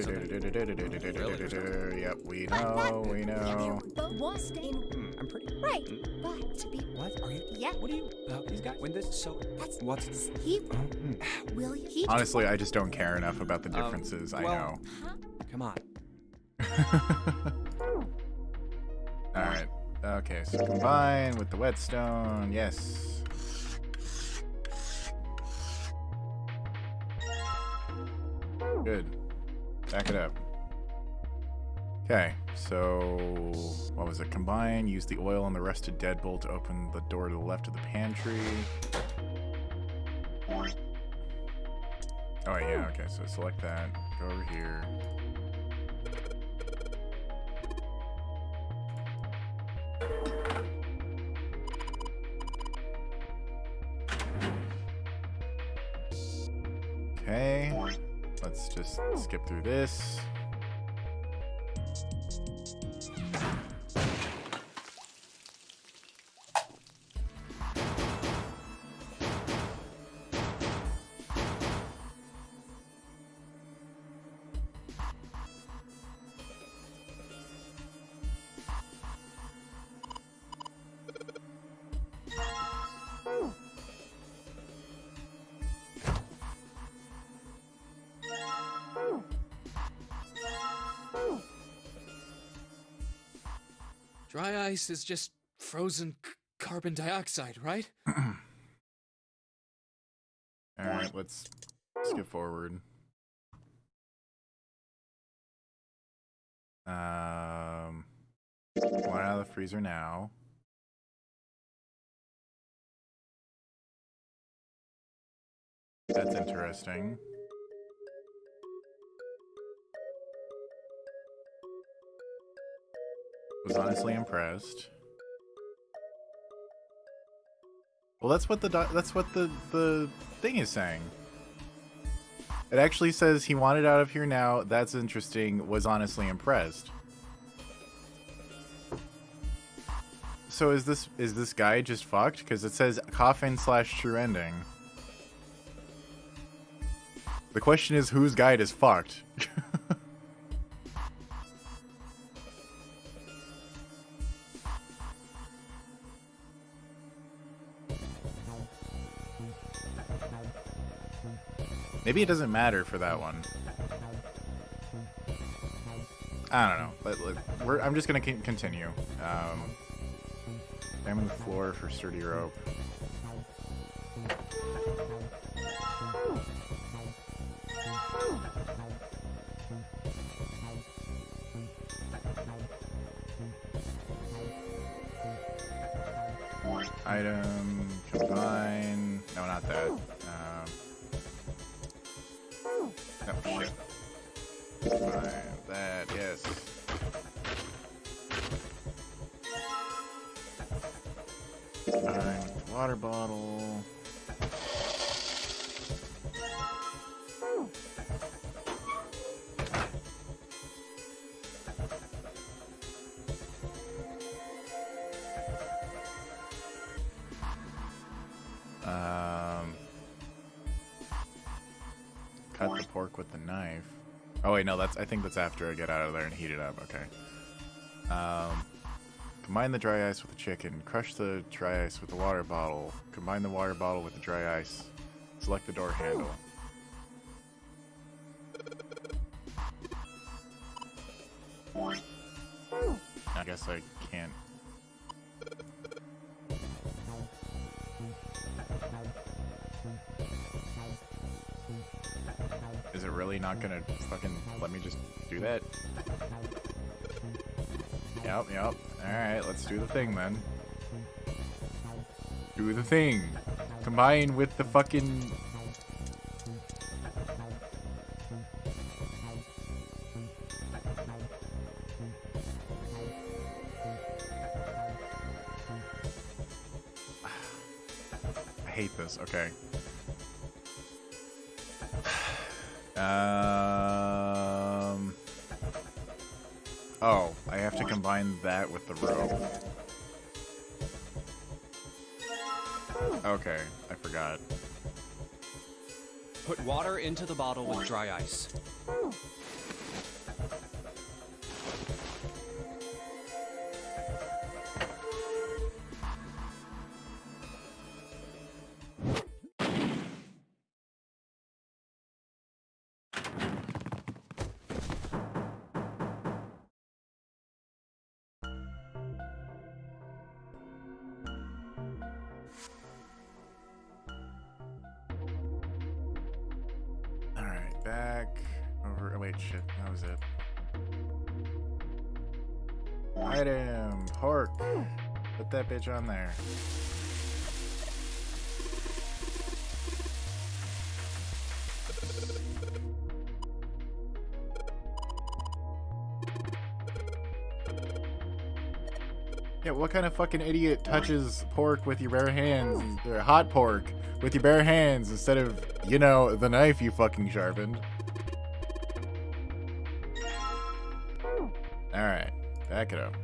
we know, we know. but was in I'm pretty... right. But to be What? Are you... yeah, What are you... these guys... When this... So... that's What's... he. Will you? He Honestly, I just don't care enough about the differences, I well- know. Come on. Alright, okay, so combine with the whetstone, yes. Good. Back it up. Okay, so what was it? Combine, use the oil on the rusted deadbolt to open the door to the left of the pantry. Oh, yeah, okay, so select that, go over here. Okay, let's just skip through this. Dry ice is just frozen carbon dioxide, right? Alright, let's skip forward. One out of the freezer now. That's interesting. Was honestly impressed. Well, that's what the thing is saying. It actually says he wanted out of here now. That's interesting. Was honestly impressed. So is this guy just fucked? Because it says Coffin / true ending. The question is, whose guide is fucked? Maybe it doesn't matter for that one. I don't know. I'm just gonna continue. Examine the floor for sturdy rope. Item, combine. No, not that. Oh, shit. Combine that, yes. Combine with the water bottle. Cut the pork with the knife. Oh wait, no, I think that's after I get out of there and heat it up. Okay. Combine the dry ice with the chicken. Crush the dry ice with the water bottle. Combine the water bottle with the dry ice. Select the door handle. I guess I can't. Is it really not gonna fucking let me just do that? Yep. Alright, let's do the thing then. Do the thing. Combine with the fucking... I hate this. Okay. Oh, I have to combine that with the rope. Okay, I forgot. Put water into the bottle with dry ice. Alright, back over. Oh, wait, shit. That was it. Item, pork. Put that bitch on there. Yeah, what kind of fucking idiot touches pork with your bare hands, or hot pork with your bare hands instead of, you know, the knife you fucking sharpened? Alright, back it up.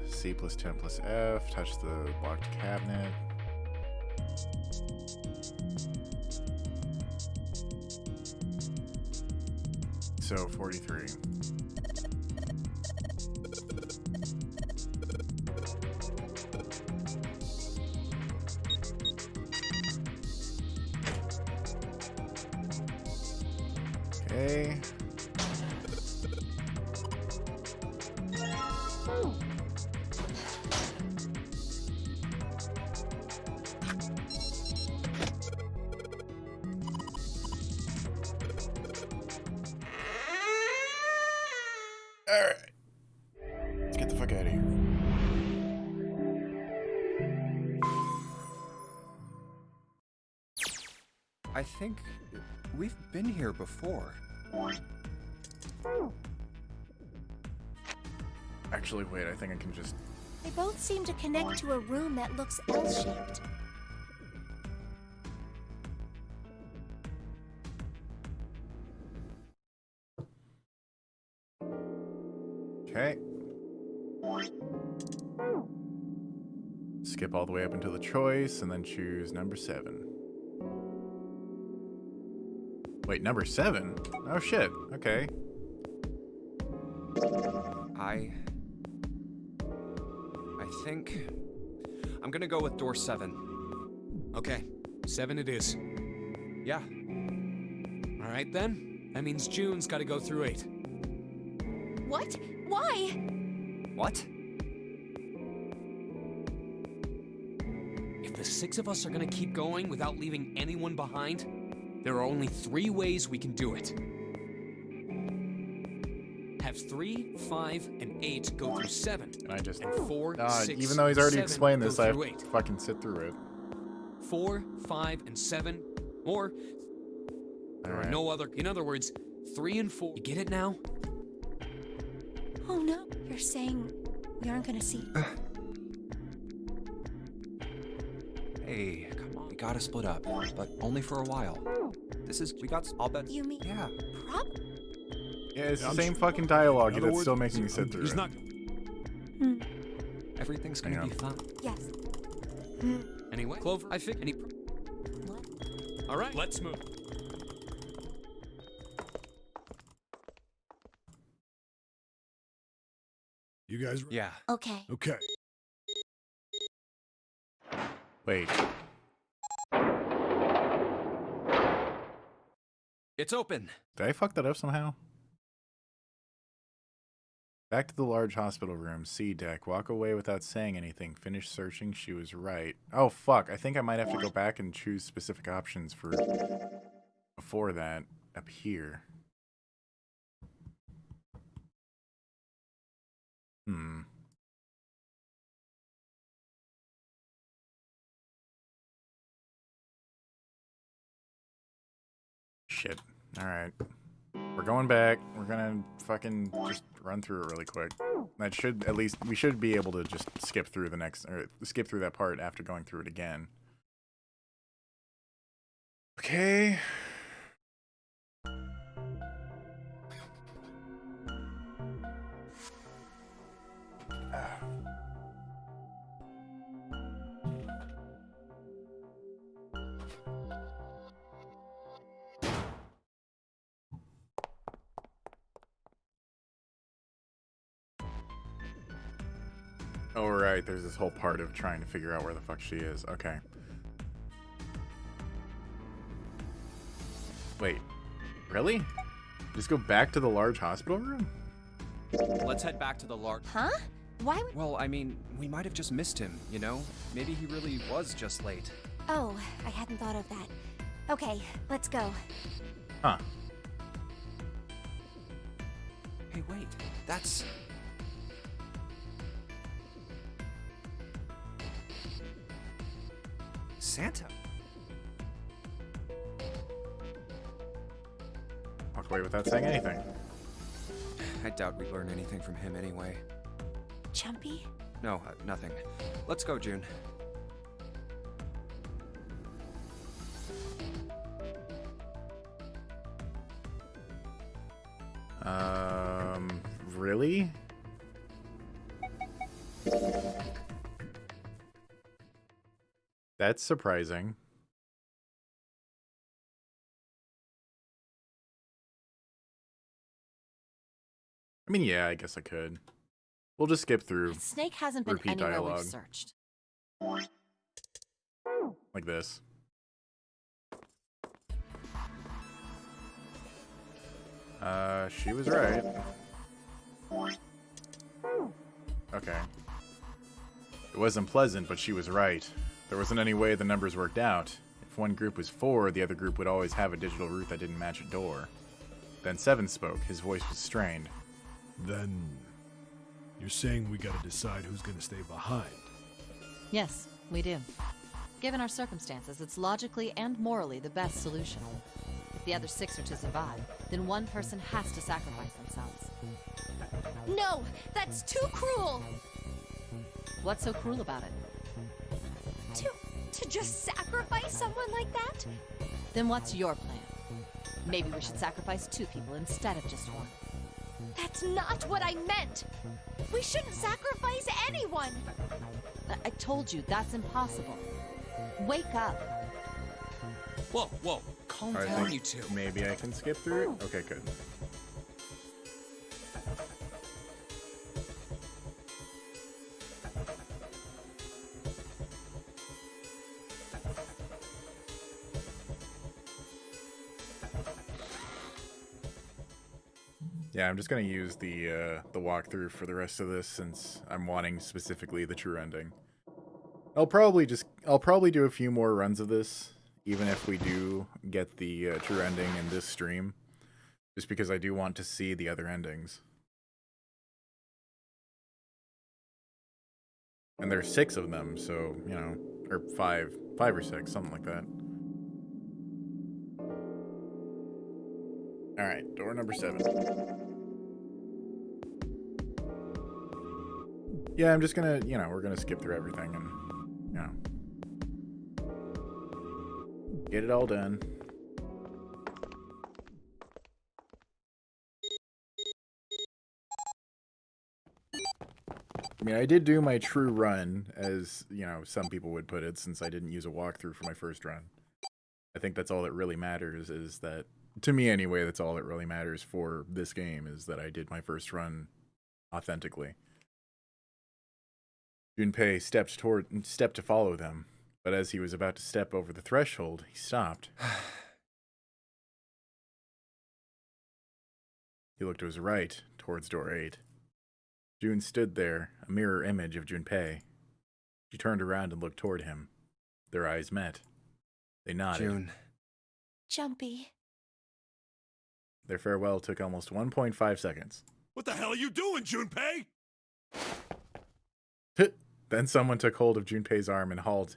C plus 10 plus F, touch the blocked cabinet. So 43. Okay. Alright. Let's get the fuck out of here. I think we've been here before. Actually, wait, I think I can just... They both seem to connect to a room that looks L-shaped. Okay. Skip all the way up into the choice and then choose number 7. Wait, number 7? Oh shit, okay. I think I'm gonna go with door 7. Okay, 7 it is. Yeah. All right then. That means June's got to go through 8. What? Why? What? If the 6 of us are gonna keep going without leaving anyone behind, there are only 3 ways we can do it. Have 3, 5, and 8 go through 7. And I just... And 4, 6, even though he's already 7 explained go this, I have through to 8. fucking sit through it. 4, 5, and 7, or there are no other. In other words, 3 and 4. You get it now? Oh no, you're saying we aren't gonna see. Hey, come on. We gotta split up, but only for a while. I'll bet. You mean? Yeah. Prob? Yeah, it's Yeah, the I'm same just- fucking dialogue In other that's words, still making me sit through he's it. not. Everything's gonna Hang be on. fine. Yes. Anyway, Clover, I think. What? All right, let's move. You guys? Yeah. Okay. Okay. Wait. It's open. Did I fuck that up somehow? Back to the large hospital room. C deck. Walk away without saying anything. Finish searching. She was right. Oh, fuck. I think I might have to go back and choose specific options for before that up here. Shit. Alright. We're going back. We're gonna fucking just run through it really quick. That should, at least, we should be able to just skip through the next, or skip through that part after going through it again. Okay. Oh, right, there's this whole part of trying to figure out where the fuck she is. Okay. Wait, really? Just go back to the large hospital room? Let's head back to the large... Huh? Why would... Well, I mean, we might have just missed him, you know? Maybe he really was just late. Oh, I hadn't thought of that. Okay, let's go. Huh. Hey, wait, that's... Santa. Walk away without saying anything. I doubt we learn anything from him anyway. Jumpy? No, nothing. Let's go, June. Really? That's surprising. I mean, yeah, I guess I could. We'll just skip through. The snake hasn't been repeat anywhere dialogue. we've searched. Like this. She was right. Okay. It wasn't pleasant, but she was right. There wasn't any way the numbers worked out. If one group was 4, the other group would always have a digital route that didn't match a door. Then 7 spoke. His voice was strained. Then you're saying we gotta decide who's gonna stay behind? Yes, we do. Given our circumstances, it's logically and morally the best solution. If the other 6 are to survive, then one person has to sacrifice themselves. No, that's too cruel! What's so cruel about it? To just sacrifice someone like that? Then what's your plan? Maybe we should sacrifice 2 people instead of just 1. That's not what I meant! We shouldn't sacrifice anyone! I told you, that's impossible. Wake up. Whoa, whoa, calm Alright, down, you two. Maybe I can skip through it? Okay, good. Yeah, I'm just gonna use the walkthrough for the rest of this since I'm wanting specifically the true ending. I'll probably do a few more runs of this, even if we do get the true ending in this stream, just because I do want to see the other endings. And there's 6 of them, so, you know, or 5 or 6, something like that. Alright, door number 7. Yeah, I'm just gonna, you know, we're gonna skip through everything and, you know, get it all done. I mean, I did do my true run, as, you know, some people would put it, since I didn't use a walkthrough for my first run. I think that's all that really matters, is that, to me anyway, that's all that really matters for this game, is that I did my first run authentically. Junpei stepped to follow them, but as he was about to step over the threshold, he stopped. He looked to his right, towards door 8. June stood there, a mirror image of Junpei. She turned around and looked toward him. Their eyes met. They nodded. June. Jumpy. Their farewell took almost 1.5 seconds. What the hell are you doing, Junpei? Then someone took hold of Junpei's arm and hauled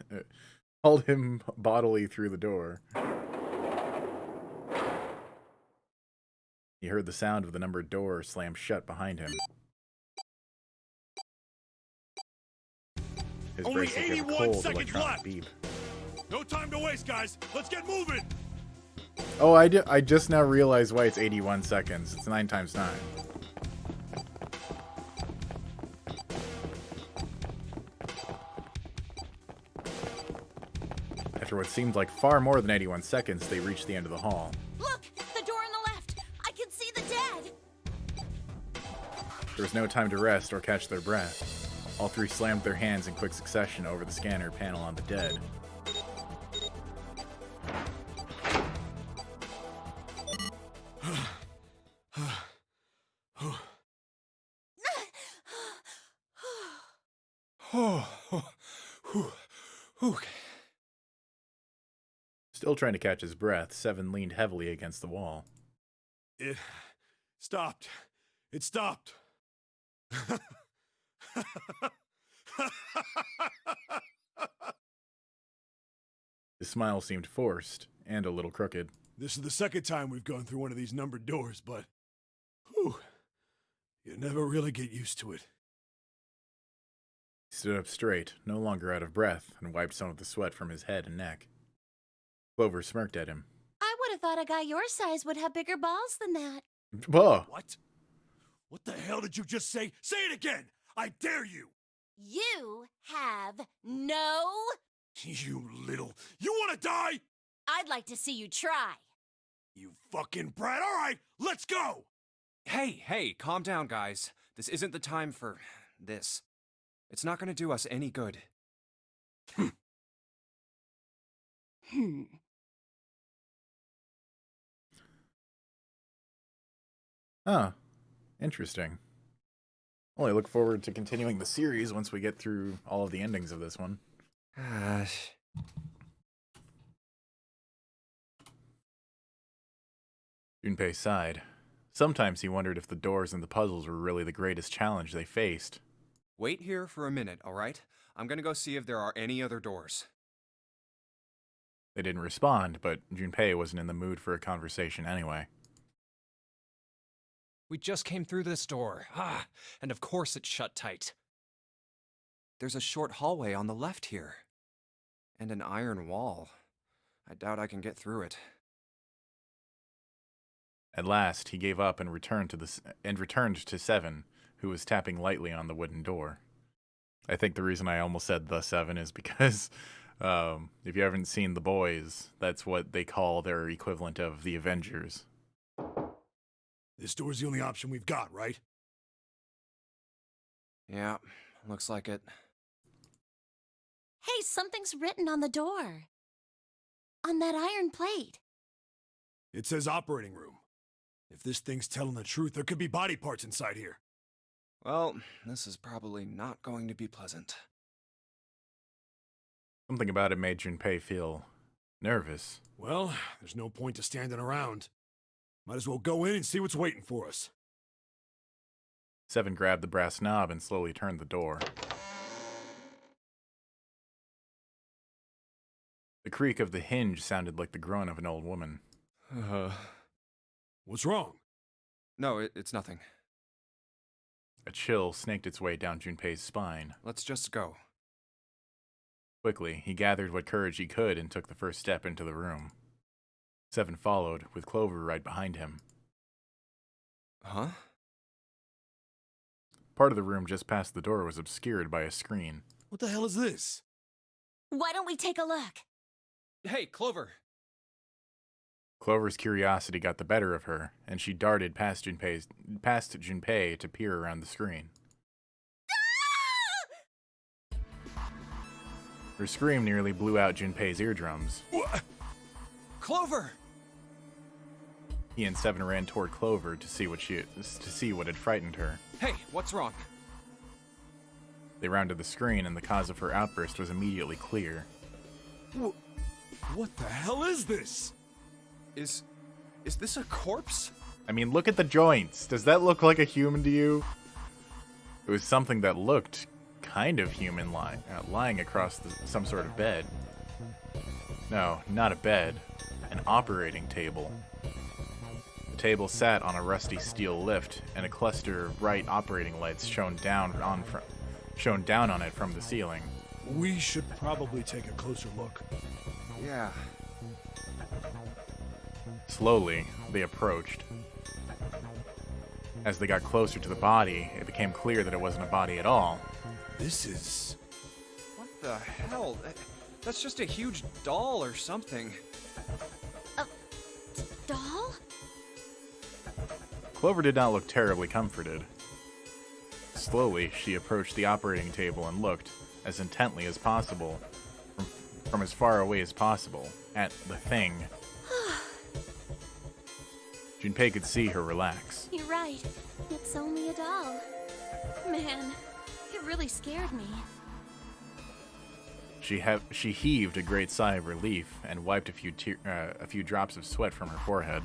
him bodily through the door. He heard the sound of the numbered door slam shut behind him. His Only bracelet gave a 81 cold seconds electronic left. beep. No time to waste, guys. Let's get moving. Oh, I just now realized why it's 81 seconds. It's 9 times 9. After what seemed like far more than 81 seconds, they reached the end of the hall. Look! The door on the left! I can see the dead! There was no time to rest or catch their breath. All three slammed their hands in quick succession over the scanner panel on the dead. Still trying to catch his breath, Seven leaned heavily against the wall. It stopped. It stopped. His smile seemed forced and a little crooked. This is the second time we've gone through one of these numbered doors, but whew, you never really get used to it. He stood up straight, no longer out of breath, and wiped some of the sweat from his head and neck. Clover smirked at him. I would have thought a guy your size would have bigger balls than that. Whoa! What? What the hell did you just say? Say it again! I dare you! You have no... You little... You want to die? I'd like to see you try. You fucking brat. All right, let's go! Hey, calm down, guys. This isn't the time for this. It's not gonna do us any good. Huh. Interesting. Well, I look forward to continuing the series once we get through all of the endings of this one. Gosh. Junpei sighed. Sometimes he wondered if the doors and the puzzles were really the greatest challenge they faced. Wait here for a minute, alright? I'm gonna go see if there are any other doors. They didn't respond, but Junpei wasn't in the mood for a conversation anyway. We just came through this door. And of course it's shut tight. There's a short hallway on the left here. And an iron wall. I doubt I can get through it. At last, he gave up and returned to Seven, who was tapping lightly on the wooden door. I think the reason I almost said the Seven is because if you haven't seen The Boys, that's what they call their equivalent of the Avengers. This door's the only option we've got, right? Yeah, looks like it. Hey, something's written on the door. On that iron plate. It says operating room. If this thing's telling the truth, there could be body parts inside here. Well, this is probably not going to be pleasant. Something about it made Junpei feel nervous. Well, there's no point to standing around. Might as well go in and see what's waiting for us. Seven grabbed the brass knob and slowly turned the door. The creak of the hinge sounded like the groan of an old woman. What's wrong? No, it's nothing. A chill snaked its way down Junpei's spine. Let's just go. Quickly, he gathered what courage he could and took the first step into the room. Seven followed, with Clover right behind him. Huh? Part of the room just past the door was obscured by a screen. What the hell is this? Why don't we take a look? Hey, Clover! Clover's curiosity got the better of her, and she darted past Junpei to peer around the screen. Her scream nearly blew out Junpei's eardrums. What? Clover! He and Seven ran toward Clover to see what had frightened her. Hey, what's wrong? They rounded the screen, and the cause of her outburst was immediately clear. What the hell is this? Is this a corpse? I mean, look at the joints. Does that look like a human to you? It was something that looked kind of human, lying across some sort of bed. No, not a bed. An operating table. The table sat on a rusty steel lift, and a cluster of bright operating lights shone down on it from the ceiling. We should probably take a closer look. Yeah. Slowly, they approached. As they got closer to the body, it became clear that it wasn't a body at all. This is... What the hell? That's just a huge doll or something. Doll? Clover did not look terribly comforted. Slowly, she approached the operating table and looked, as intently as possible, from as far away as possible, at the thing. Junpei could see her relax. You're right. It's only a doll. Man, it really scared me. She heaved a great sigh of relief and wiped a few drops of sweat from her forehead.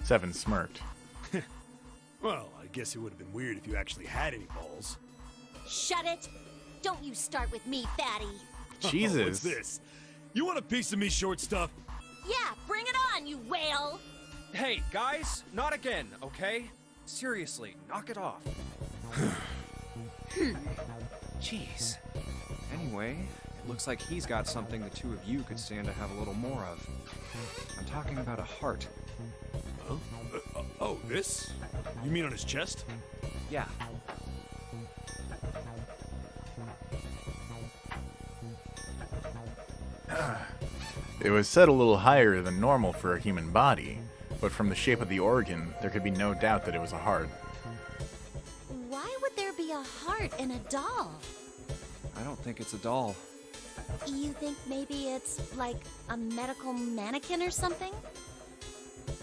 Seven smirked. Well, I guess it would have been weird if you actually had any balls. Shut it! Don't you start with me, fatty. Jesus. What's this? You want a piece of me, short stuff? Yeah, bring it on, you whale! Hey, guys, not again, okay? Seriously, knock it off. Jeez. Anyway, it looks like he's got something the two of you could stand to have a little more of. I'm talking about a heart. Huh? Oh, this? You mean on his chest? Yeah. It was set a little higher than normal for a human body, but from the shape of the organ, there could be no doubt that it was a heart. Why would there be a heart in a doll? I don't think it's a doll. You think maybe it's like a medical mannequin or something?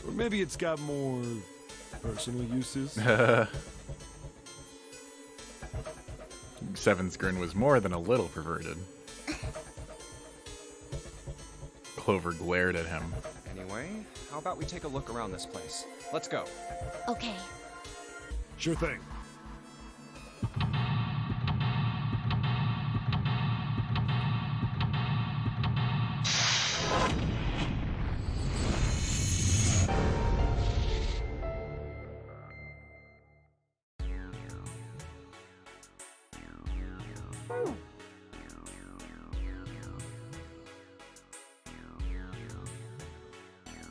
Or maybe it's got more personal uses? Seven's grin was more than a little perverted. Clover glared at him. Anyway, how about we take a look around this place? Let's go. Okay. Sure thing.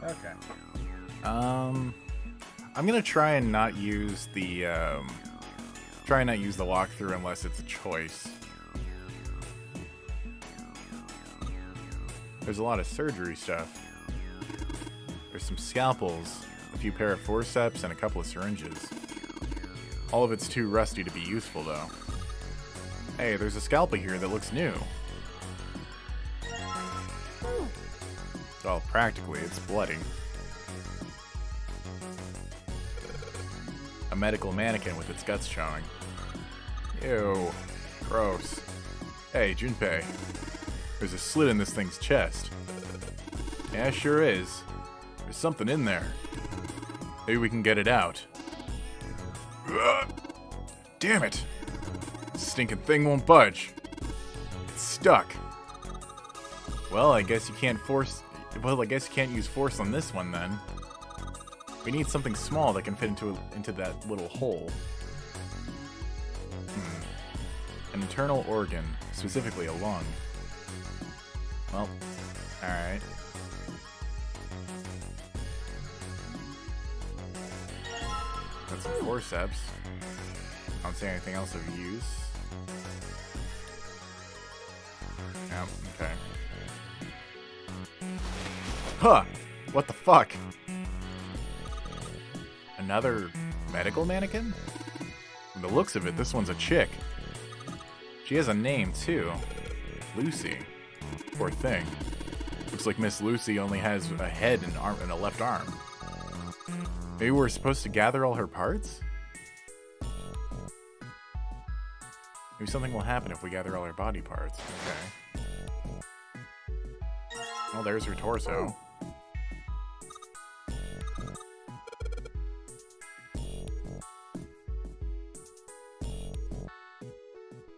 Okay. I'm gonna try and not use the walkthrough unless it's a choice. There's a lot of surgery stuff. There's some scalpels, a few pair of forceps, and a couple of syringes. All of it's too rusty to be useful, though. Hey, there's a scalpel here that looks new. Well, practically, it's bloody. A medical mannequin with its guts showing. Ew. Gross. Hey, Junpei. There's a slit in this thing's chest. Yeah, sure is. There's something in there. Maybe we can get it out. Damn it! This stinking thing won't budge. It's stuck. Well, I guess you can't use force on this one then. We need something small that can fit into that little hole. An internal organ, specifically a lung. Well, alright. Got some forceps. I don't see anything else of use. Oh, okay. Huh! What the fuck? Another medical mannequin? From the looks of it, this one's a chick. She has a name, too. Lucy. Poor thing. Looks like Miss Lucy only has a head and a left arm. Maybe we're supposed to gather all her parts? Maybe something will happen if we gather all our body parts. Okay. Oh, there's her torso.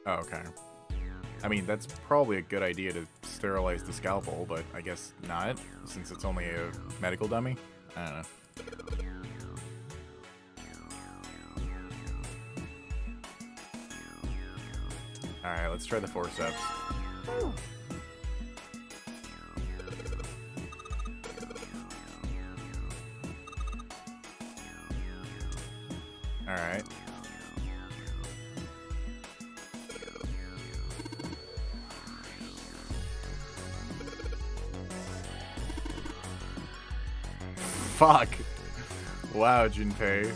Oh, okay. I mean, that's probably a good idea to sterilize the scalpel, but I guess not, since it's only a medical dummy. I don't know. Alright, let's try the forceps. Alright. Fuck. Wow, Junpei.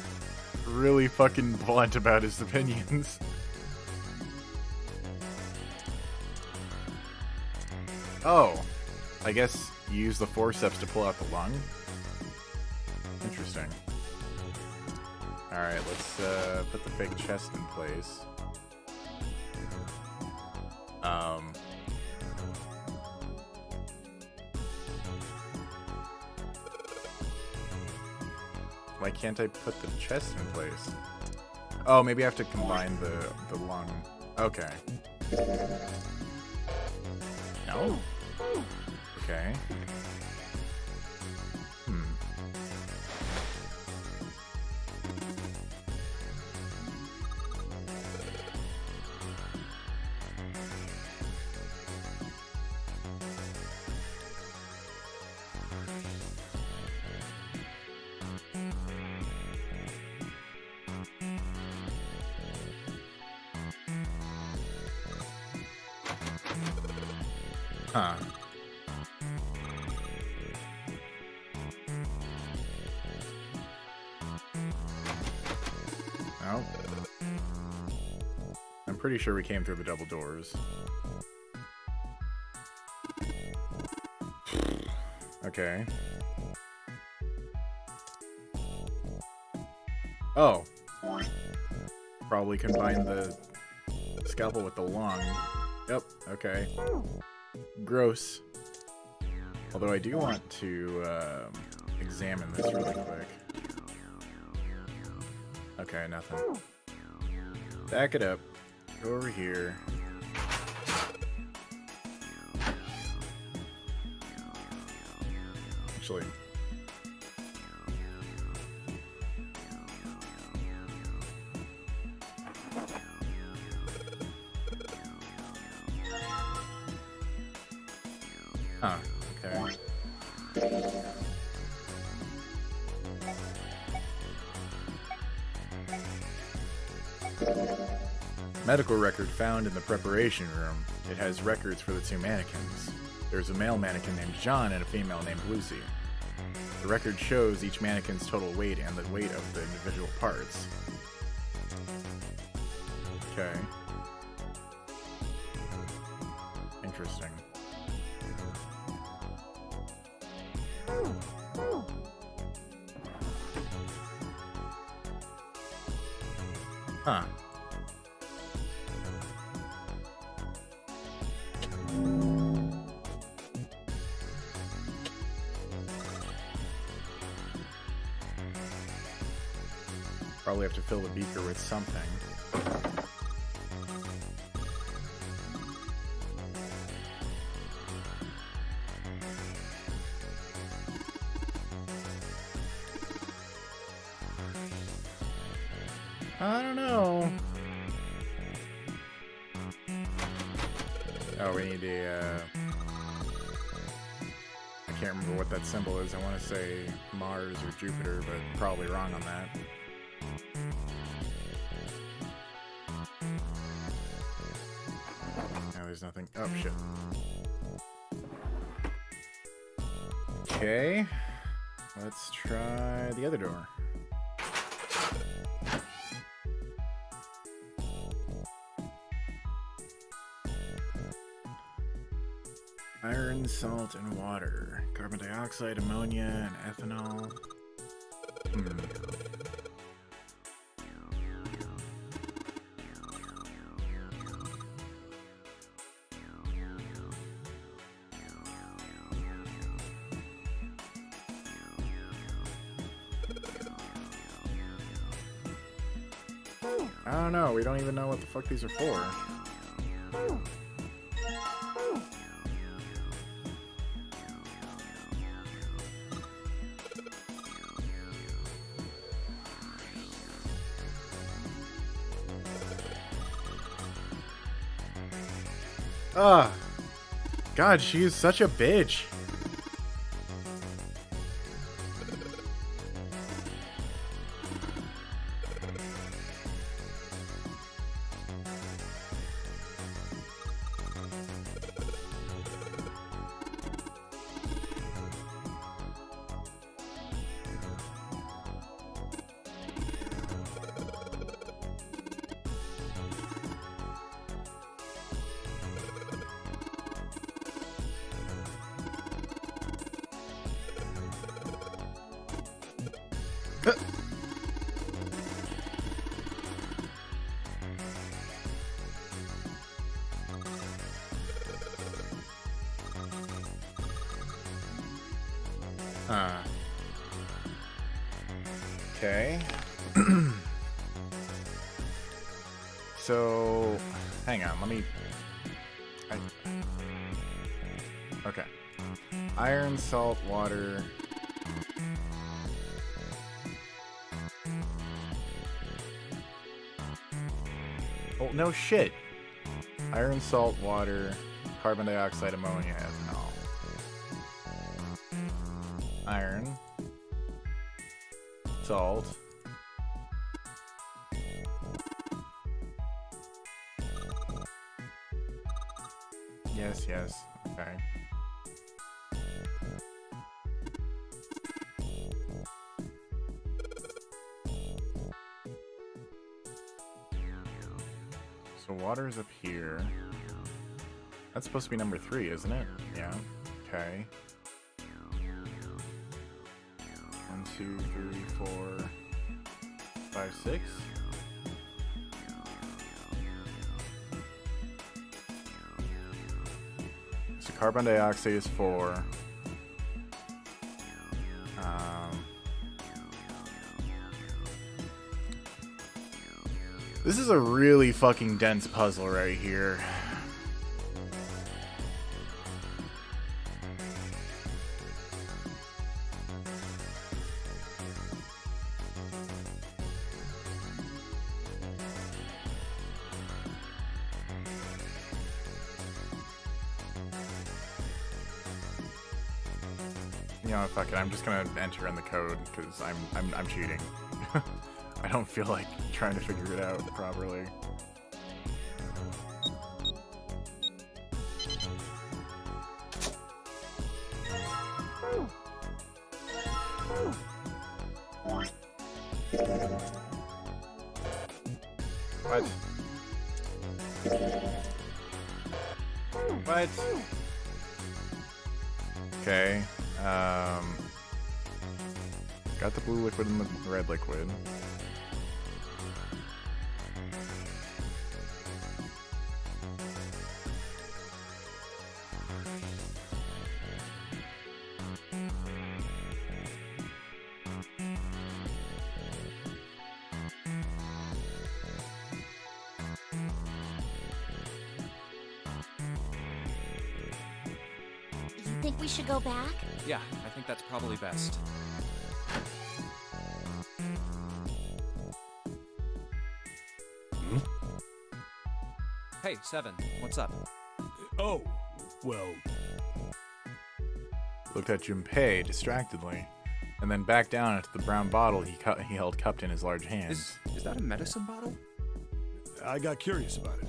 Really fucking blunt about his opinions. Oh. I guess you use the forceps to pull out the lung? Interesting. Alright, let's put the fake chest in place. Why can't I put the chest in place? Oh, maybe I have to combine the lung. Okay. No? Okay. Huh. Oh. I'm pretty sure we came through the double doors. Okay. Oh. Probably combine the scalpel with the lung. Yep, okay. Gross. Although I do want to examine this really quick. Okay, nothing. Back it up. Go over here. Actually. Huh, okay. Medical record found in the preparation room. It has records for the two mannequins. There's a male mannequin named John and a female named Lucy. The record shows each mannequin's total weight and the weight of the individual parts. Okay. Interesting. Huh. Probably have to fill the beaker with something. I don't know. Oh, we need a, I can't remember what that symbol is. I want to say Mars or Jupiter, but probably wrong on that. Now there's nothing. Oh, shit. Okay. Let's try the other door. Iron, salt, and water. Carbon dioxide, ammonia, and ethanol. I don't know. We don't even know what the fuck these are for. Ugh. God, she is such a bitch. Okay. So, hang on, let me... Okay. Iron, salt, water... Oh, no shit! Iron, salt, water, carbon dioxide, ammonia, ethanol. Iron. Salt. Yes, yes. Okay. So water's up here. That's supposed to be number 3, isn't it? Yeah. Okay. 1, 2, 3, 4, 5, 6. So carbon dioxide is 4. This is a really fucking dense puzzle right here. You know, fuck it. I'm just gonna enter in the code because I'm cheating. I don't feel like trying to figure it out properly. What? What? Okay. Got the blue liquid and the red liquid. You think we should go back? Yeah, I think that's probably best. Hey, Seven, what's up? Oh, well... Looked at Junpei distractedly, and then back down at the brown bottle he held cupped in his large hands. Is that a medicine bottle? I got curious about it.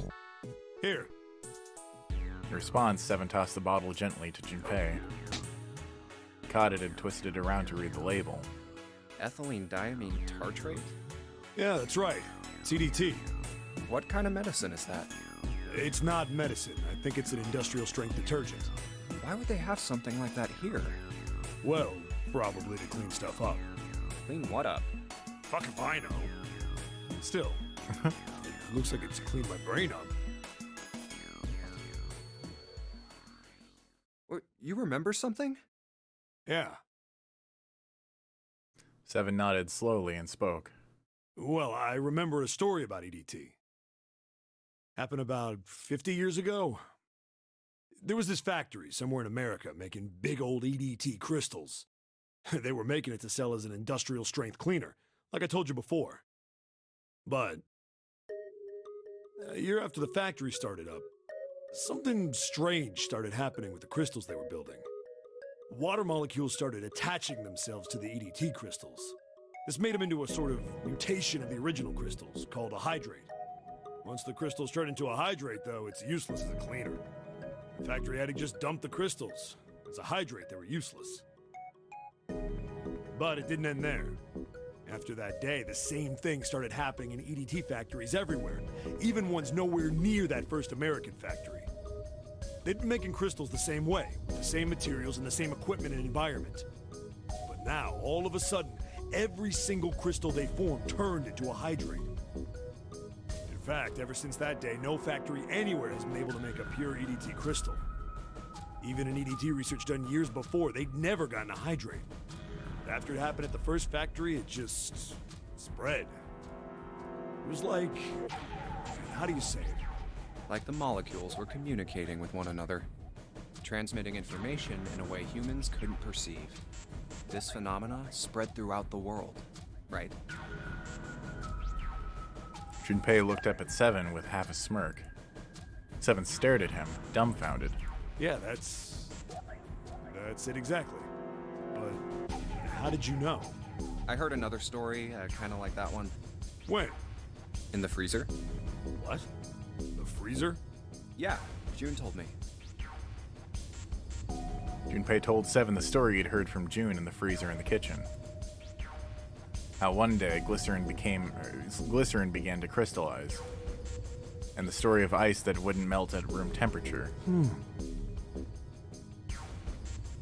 Here. In response, Seven tossed the bottle gently to Junpei. He caught it and twisted it around to read the label. Ethylene diamine tartrate? Yeah, that's right. CDT. What kind of medicine is that? It's not medicine. I think it's an industrial strength detergent. Why would they have something like that here? Well, probably to clean stuff up. Clean what up? Fuck if I know. Still, it looks like it's cleaned my brain up. You remember something? Yeah. Seven nodded slowly and spoke. Well, I remember a story about EDT. Happened about 50 years ago. There was this factory somewhere in America making big old EDT crystals. They were making it to sell as an industrial strength cleaner, like I told you before. But a year after the factory started up, something strange started happening with the crystals they were building. Water molecules started attaching themselves to the EDT crystals. This made them into a sort of mutation of the original crystals, called a hydrate. Once the crystals turn into a hydrate, though, it's useless as a cleaner. The factory had to just dump the crystals. As a hydrate, they were useless. But it didn't end there. After that day, the same thing started happening in EDT factories everywhere, even ones nowhere near that first American factory. They'd been making crystals the same way, with the same materials and the same equipment and environment. But now, all of a sudden, every single crystal they formed turned into a hydrate. In fact, ever since that day, no factory anywhere has been able to make a pure EDT crystal. Even in EDT research done years before, they'd never gotten a hydrate. After it happened at the first factory, it just spread. It was like, how do you say it? Like the molecules were communicating with one another, transmitting information in a way humans couldn't perceive. This phenomena spread throughout the world, right? Junpei looked up at Seven with half a smirk. Seven stared at him, dumbfounded. Yeah, that's it exactly. But how did you know? I heard another story, kind of like that one. When? In the freezer? What? The freezer? Yeah, June told me. Junpei told Seven the story he'd heard from June in the freezer in the kitchen. How one day glycerin began to crystallize, and the story of ice that wouldn't melt at room temperature.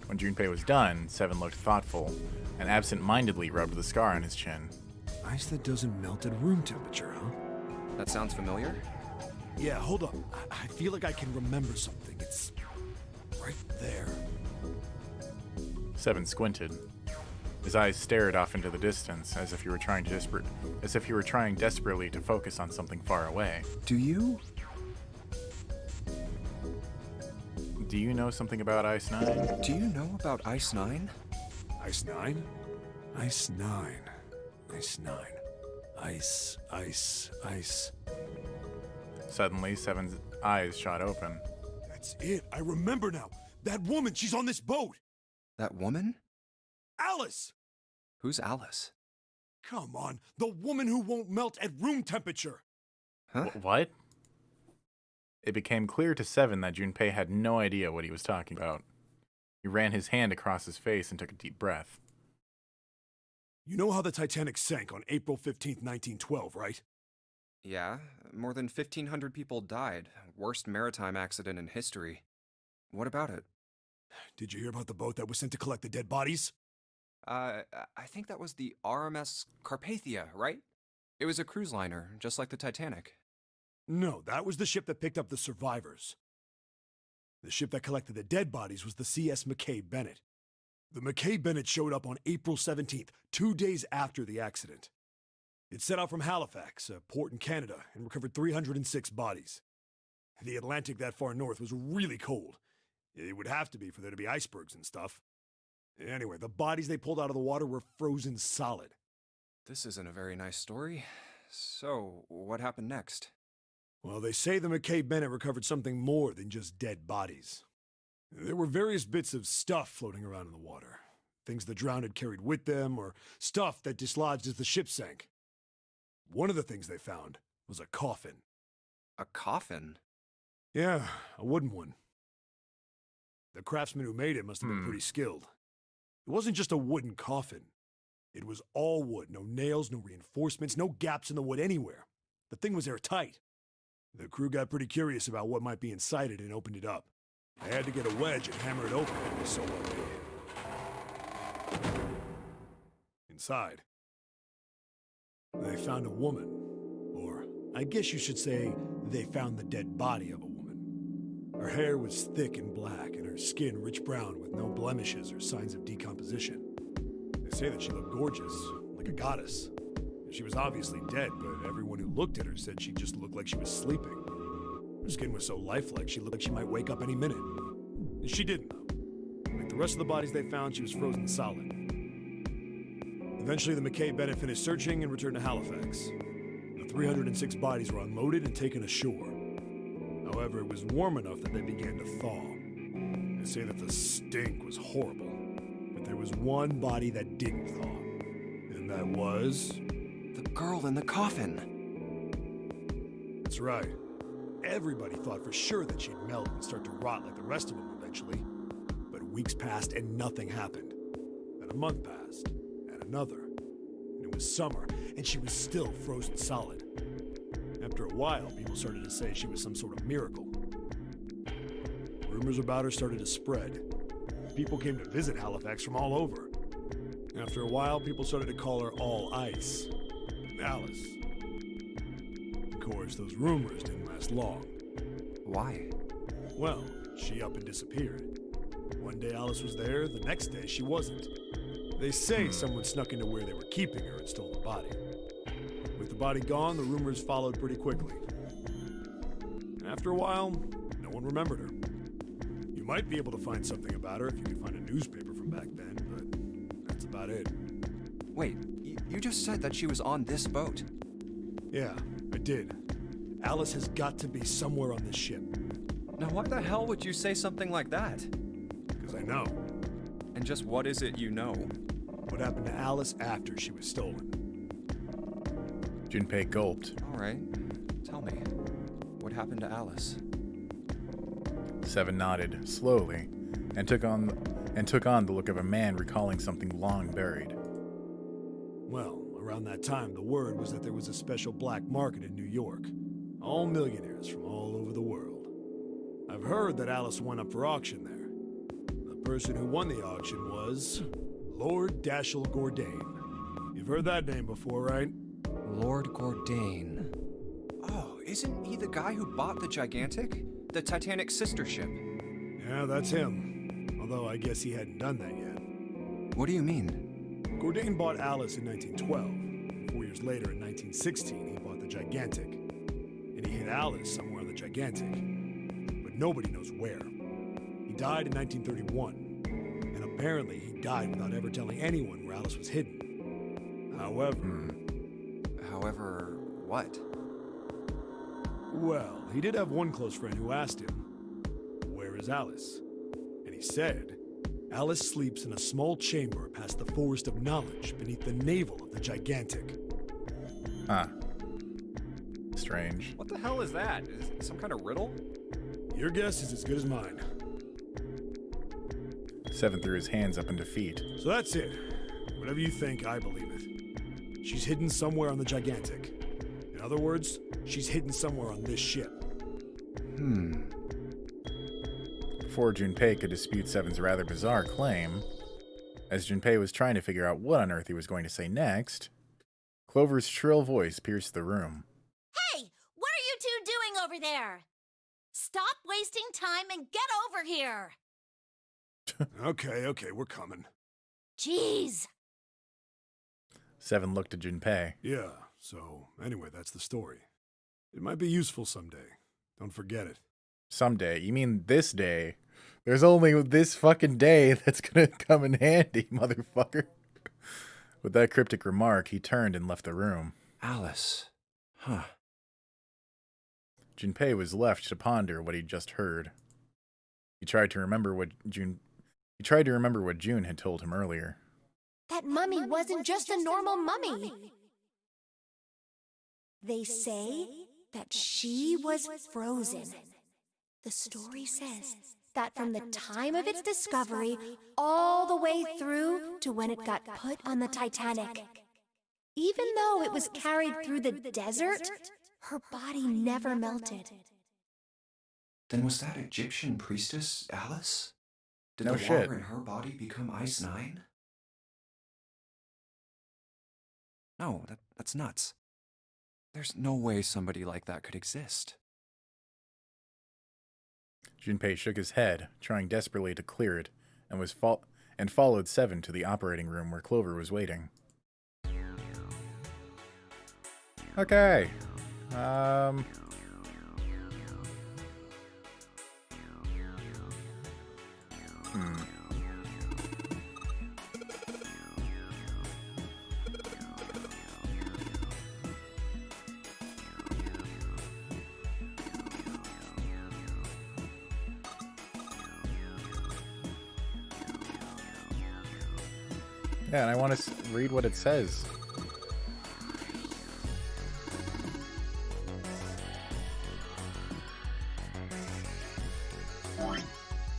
When Junpei was done, Seven looked thoughtful and absent-mindedly rubbed the scar on his chin. Ice that doesn't melt at room temperature, huh? That sounds familiar? Yeah, hold up. I feel like I can remember something. It's right there. Seven squinted. His eyes stared off into the distance, as if he were trying desperately to focus on something far away. Do you know something about Ice 9? Do you know about Ice 9? Ice 9? Ice 9. Ice 9. Ice, ice, ice. Suddenly, Seven's eyes shot open. That's it. I remember now. That woman, she's on this boat. That woman? Alice! Who's Alice? Come on, the woman who won't melt at room temperature. Huh? What? It became clear to Seven that Junpei had no idea what he was talking about. He ran his hand across his face and took a deep breath. You know how the Titanic sank on April 15th, 1912, right? Yeah, more than 1,500 people died. Worst maritime accident in history. What about it? Did you hear about the boat that was sent to collect the dead bodies? I think that was the RMS Carpathia, right? It was a cruise liner, just like the Titanic. No, that was the ship that picked up the survivors. The ship that collected the dead bodies was the CS McKay Bennett. The McKay Bennett showed up on April 17th, 2 days after the accident. It set out from Halifax, a port in Canada, and recovered 306 bodies. The Atlantic that far north was really cold. It would have to be for there to be icebergs and stuff. Anyway, the bodies they pulled out of the water were frozen solid. This isn't a very nice story. So, what happened next? Well, they say the McKay Bennett recovered something more than just dead bodies. There were various bits of stuff floating around in the water. Things the drowned had carried with them, or stuff that dislodged as the ship sank. One of the things they found was a coffin. A coffin? Yeah, a wooden one. The craftsman who made it must have been pretty skilled. It wasn't just a wooden coffin. It was all wood, no nails, no reinforcements, no gaps in the wood anywhere. The thing was airtight. The crew got pretty curious about what might be inside it and opened it up. They had to get a wedge and hammer it open. It was so well made. Inside, they found a woman. Or, I guess you should say, they found the dead body of a woman. Her hair was thick and black, and her skin rich brown with no blemishes or signs of decomposition. They say that she looked gorgeous, like a goddess. She was obviously dead, but everyone who looked at her said she just looked like she was sleeping. Her skin was so lifelike, she looked like she might wake up any minute. And she didn't, though. Like the rest of the bodies they found, she was frozen solid. Eventually, the McKay Bennett finished searching and returned to Halifax. The 306 bodies were unloaded and taken ashore. However, it was warm enough that they began to thaw. They say that the stink was horrible, but there was one body that didn't thaw, and that was... the girl in the coffin. That's right. Everybody thought for sure that she'd melt and start to rot like the rest of them eventually. But weeks passed and nothing happened. Then a month passed, and another. And it was summer, and she was still frozen solid. After a while, people started to say she was some sort of miracle. Rumors about her started to spread. People came to visit Halifax from all over. After a while, people started to call her All Ice. Alice. Of course, those rumors didn't last long. Why? Well, she up and disappeared. One day Alice was there, the next day she wasn't. They say someone snuck into where they were keeping her and stole the body. With the body gone, the rumors followed pretty quickly. And after a while, no one remembered her. You might be able to find something about her if you could find a newspaper from back then, but that's about it. Wait, you just said that she was on this boat. Yeah, I did. Alice has got to be somewhere on this ship. Now why the hell would you say something like that? Because I know. And just what is it you know? What happened to Alice after she was stolen? Junpei gulped. All right, tell me. What happened to Alice? Seven nodded slowly and took on the look of a man recalling something long buried. Well, around that time, the word was that there was a special black market in New York. All millionaires from all over the world. I've heard that Alice went up for auction there. The person who won the auction was Lord Dashiell Gordain. You've heard that name before, right? Lord Gordain. Oh, isn't he the guy who bought the Gigantic? The Titanic sister ship? Yeah, that's him. Although I guess he hadn't done that yet. What do you mean? Gordain bought Alice in 1912. 4 years later, in 1916, he bought the Gigantic. And he hid Alice somewhere on the Gigantic. But nobody knows where. He died in 1931. And apparently he died without ever telling anyone where Alice was hidden. However... However, what? Well, he did have one close friend who asked him, "Where is Alice?" And he said, "Alice sleeps in a small chamber past the Forest of Knowledge beneath the navel of the Gigantic." Huh. Strange. What the hell is that? Is it some kind of riddle? Your guess is as good as mine. Seven threw his hands up in defeat. So that's it. Whatever you think, I believe it. She's hidden somewhere on the Gigantic. In other words, she's hidden somewhere on this ship. Before Junpei could dispute Seven's rather bizarre claim, as Junpei was trying to figure out what on earth he was going to say next, Clover's shrill voice pierced the room. Hey, what are you two doing over there? Stop wasting time and get over here. Okay, we're coming. Jeez. Seven looked at Junpei. Yeah, so anyway, that's the story. It might be useful someday. Don't forget it. Someday? You mean this day? There's only this fucking day that's gonna come in handy, motherfucker. With that cryptic remark, he turned and left the room. Alice. Huh. Junpei was left to ponder what he'd just heard. He tried to remember what June had told him earlier. That mummy wasn't just a normal mummy. They say that she was frozen. The story says that from the time of its discovery all the way through to when it got put on the Titanic. Even though it was carried through the desert, her body never melted. Then was that Egyptian priestess Alice? Did No the shit. water in her body become Ice 9? No, that's nuts. There's no way somebody like that could exist. Junpei shook his head, trying desperately to clear it, and followed Seven to the operating room where Clover was waiting. Okay. Yeah, and I want to read what it says.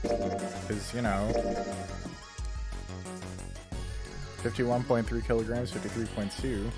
Because, you know, 51.3 kilograms, 53.2.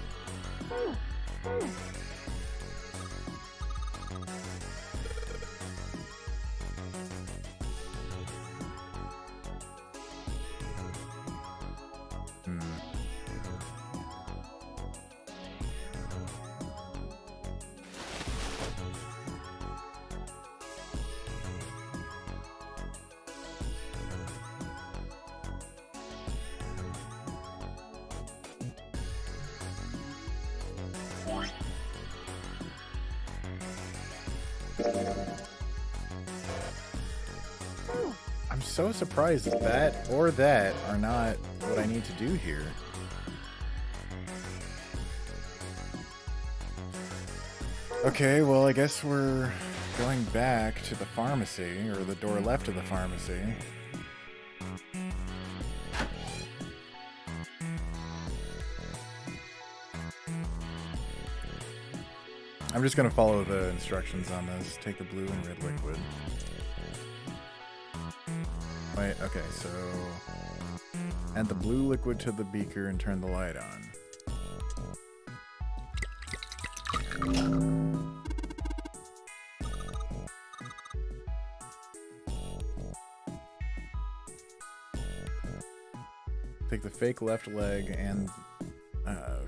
I'm so surprised that that or that are not what I need to do here. Okay, well, I guess we're going back to the pharmacy, or the door left of the pharmacy. I'm just gonna follow the instructions on this. Take the blue and red liquid. Wait, okay, so add the blue liquid to the beaker and turn the light on. Take the fake left leg and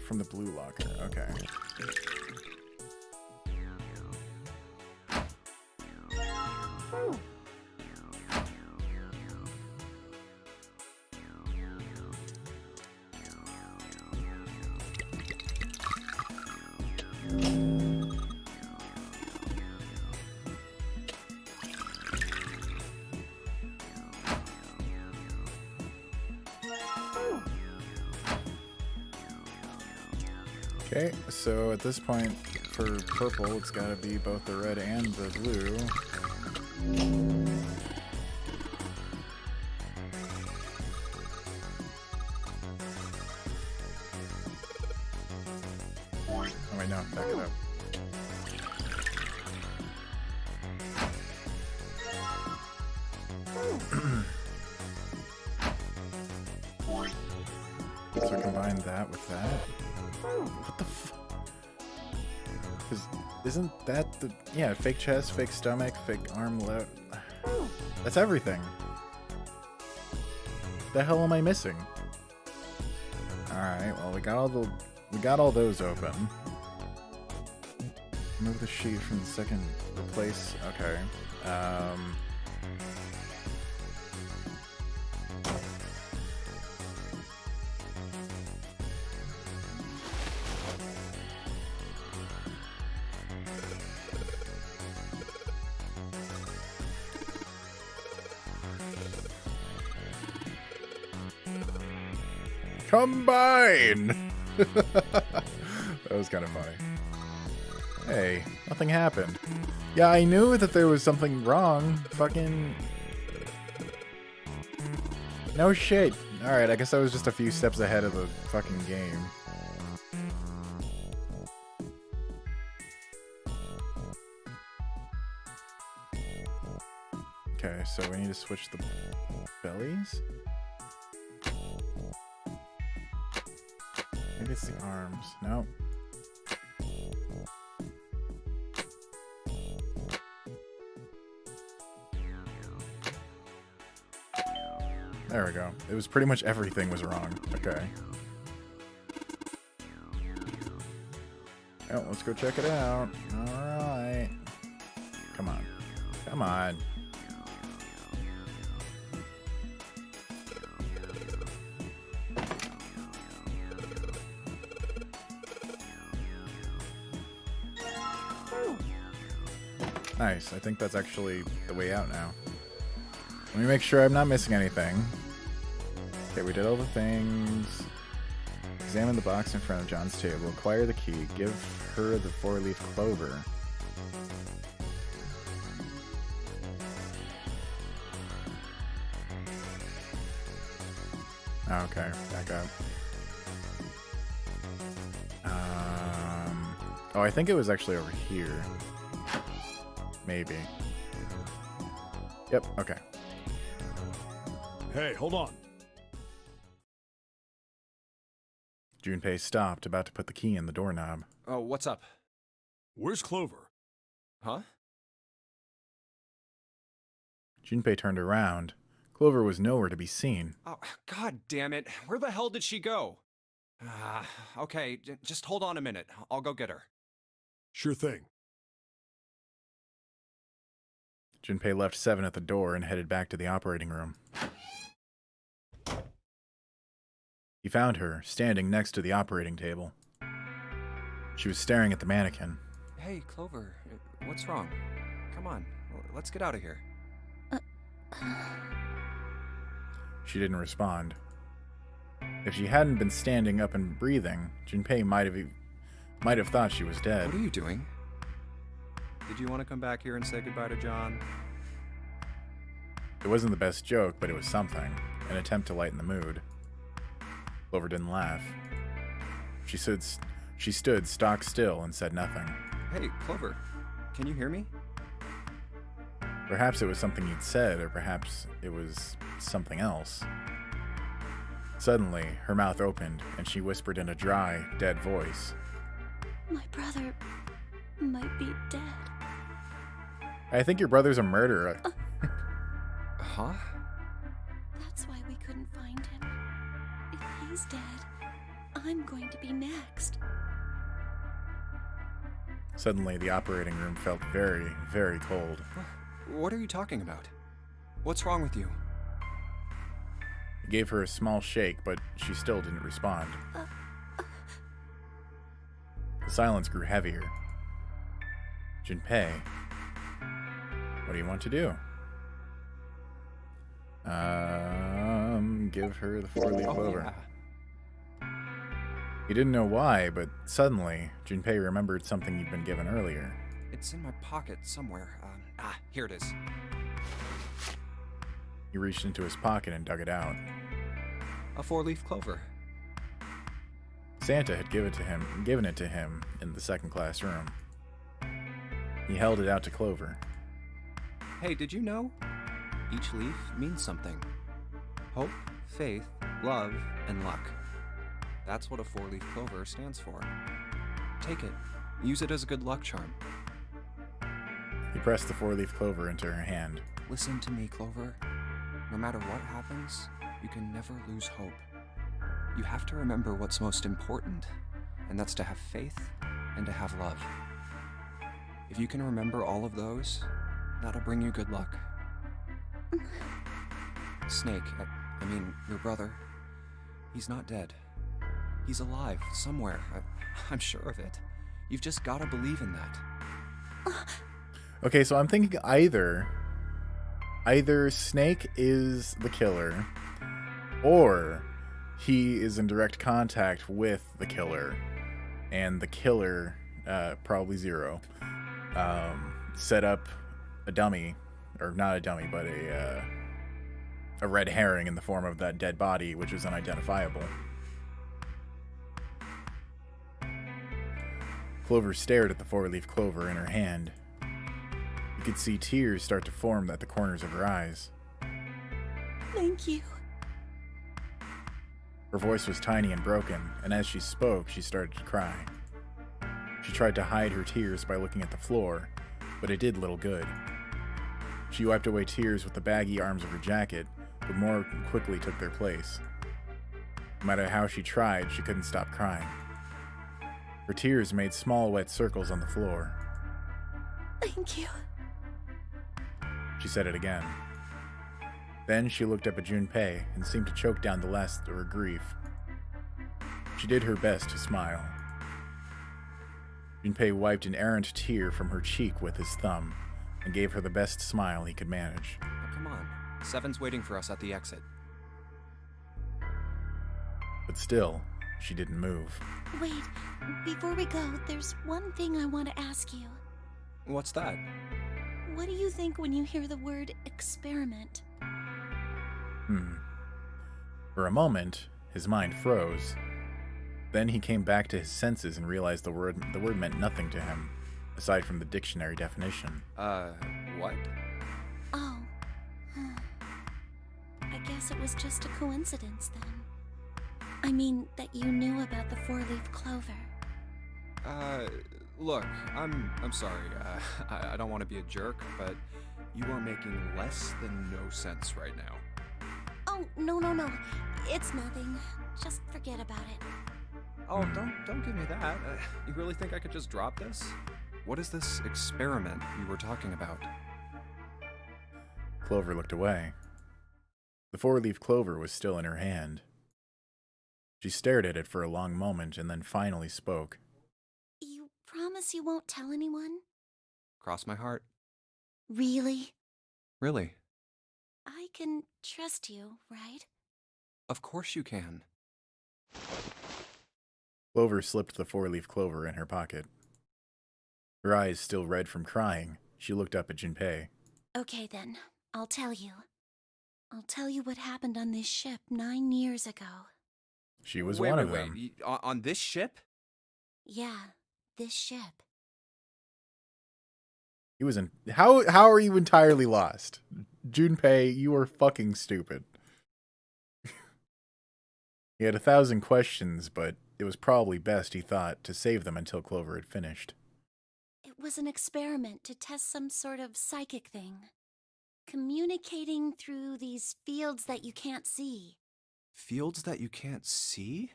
from the blue locker. Okay. Okay, so at this point, for purple, it's gotta be both the red and the blue. Oh wait, no, back it up. So combine that with that. What the f... Isn't that the... Yeah, fake chest, fake stomach, fake arm, left... That's everything. The hell am I missing? Alright, well, we got all those open. Remove the sheet from the second replace... Okay. Combine! That was kind of funny. Hey, nothing happened. Yeah, I knew that there was something wrong. Fucking... No shit. Alright, I guess I was just a few steps ahead of the fucking game. Okay, so we need to switch the bellies? Maybe it's the arms. Nope. There we go. It was pretty much everything was wrong. Okay. Oh, let's go check it out. Alright. Come on. Come on. Nice. I think that's actually the way out now. Let me make sure I'm not missing anything. Okay, we did all the things. Examine the box in front of John's table. Acquire the key. Give her the 4-leaf clover. Okay, back up. Oh, I think it was actually over here. Maybe. Yep, okay. Hey, hold on. Junpei stopped, about to put the key in the doorknob. Oh, what's up? Where's Clover? Huh? Junpei turned around. Clover was nowhere to be seen. Oh, god damn it. Where the hell did she go? Okay, just hold on a minute. I'll go get her. Sure thing. Junpei left Seven at the door and headed back to the operating room. He found her, standing next to the operating table. She was staring at the mannequin. Hey, Clover, what's wrong? Come on, let's get out of here. She didn't respond. If she hadn't been standing up and breathing, Junpei might have thought she was dead. What are you doing? Did you want to come back here and say goodbye to John? It wasn't the best joke, but it was something. An attempt to lighten the mood. Clover didn't laugh. She stood stock still and said nothing. Hey, Clover, can you hear me? Perhaps it was something you'd said, or perhaps it was something else. Suddenly, her mouth opened, and she whispered in a dry, dead voice. My brother might be dead. I think your brother's a murderer. Huh? That's why we couldn't find him. If he's dead, I'm going to be next. Suddenly, the operating room felt very, very cold. What are you talking about? What's wrong with you? He gave her a small shake, but she still didn't respond. The silence grew heavier. Junpei, what do you want to do? Give her the 4-leaf clover. Yeah. He didn't know why, but suddenly, Junpei remembered something he'd been given earlier. It's in my pocket somewhere. Here it is. He reached into his pocket and dug it out. A 4-leaf clover. Santa had given it to him in the second-class room. He held it out to Clover. Hey, did you know? Each leaf means something. Hope, faith, love, and luck. That's what a 4-leaf clover stands for. Take it. Use it as a good luck charm. He pressed the 4-leaf clover into her hand. Listen to me, Clover. No matter what happens, you can never lose hope. You have to remember what's most important, and that's to have faith and to have love. If you can remember all of those, that'll bring you good luck. Snake, I mean, your brother, he's not dead. He's alive, somewhere. I'm sure of it. You've just gotta believe in that. Okay, so I'm thinking either Snake is the killer, or he is in direct contact with the killer, and the killer, probably Zero, set up a dummy, or not a dummy, but a red herring in the form of that dead body, which is unidentifiable. Clover stared at the 4-leaf clover in her hand. You could see tears start to form at the corners of her eyes. Thank you. Her voice was tiny and broken, and as she spoke, she started to cry. She tried to hide her tears by looking at the floor, but it did little good. She wiped away tears with the baggy arms of her jacket, but more quickly took their place. No matter how she tried, she couldn't stop crying. Her tears made small wet circles on the floor. Thank you. She said it again. Then she looked up at Junpei and seemed to choke down the last of her grief. She did her best to smile. Junpei wiped an errant tear from her cheek with his thumb, and gave her the best smile he could manage. Now, come on. Seven's waiting for us at the exit. But still, she didn't move. Wait, before we go, there's one thing I want to ask you. What's that? What do you think when you hear the word experiment? For a moment, his mind froze. Then he came back to his senses and realized the word meant nothing to him, aside from the dictionary definition. What? Oh. I guess it was just a coincidence then. I mean, that you knew about the four-leaf clover. Look, I'm sorry. I don't want to be a jerk, but you are making less than no sense right now. Oh, no. It's nothing. Just forget about it. Oh, don't give me that. You really think I could just drop this? What is this experiment you were talking about? Clover looked away. The four-leaf clover was still in her hand. She stared at it for a long moment and then finally spoke. You promise you won't tell anyone? Cross my heart. Really? Really? I can trust you, right? Of course you can. Clover slipped the four-leaf clover in her pocket. Her eyes still red from crying, she looked up at Junpei. Okay then, I'll tell you. I'll tell you what happened on this ship 9 years ago. She was one of them. On this ship? Yeah, this ship. He was in. How are you entirely lost? Junpei, you are fucking stupid. He had 1,000 questions, but it was probably best, he thought, to save them until Clover had finished. It was an experiment to test some sort of psychic thing. Communicating through these fields that you can't see. Fields that you can't see?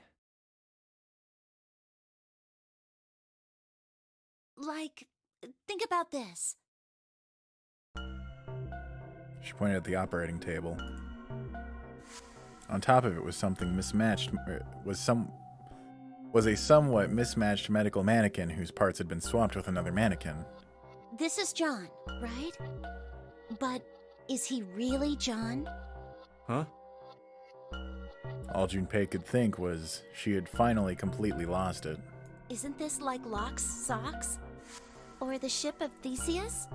Like, think about this. She pointed at the operating table. On top of it was something mismatched. Was a somewhat mismatched medical mannequin whose parts had been swapped with another mannequin. This is John, right? But is he really John? Huh? All Junpei could think was she had finally completely lost it. Isn't this like Locke's socks? Or the ship of Theseus?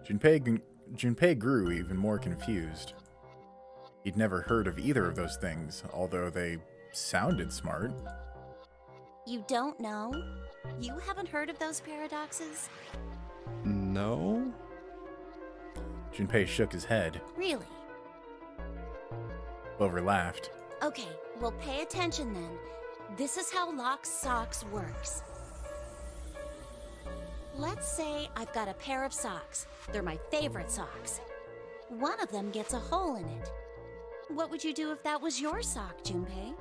Junpei grew even more confused. He'd never heard of either of those things, although they sounded smart. You don't know? You haven't heard of those paradoxes? No? Junpei shook his head. Really? Clover laughed. Okay, well pay attention then. This is how Locke's socks works. Let's say I've got a pair of socks. They're my favorite socks. One of them gets a hole in it. What would you do if that was your sock, Junpei?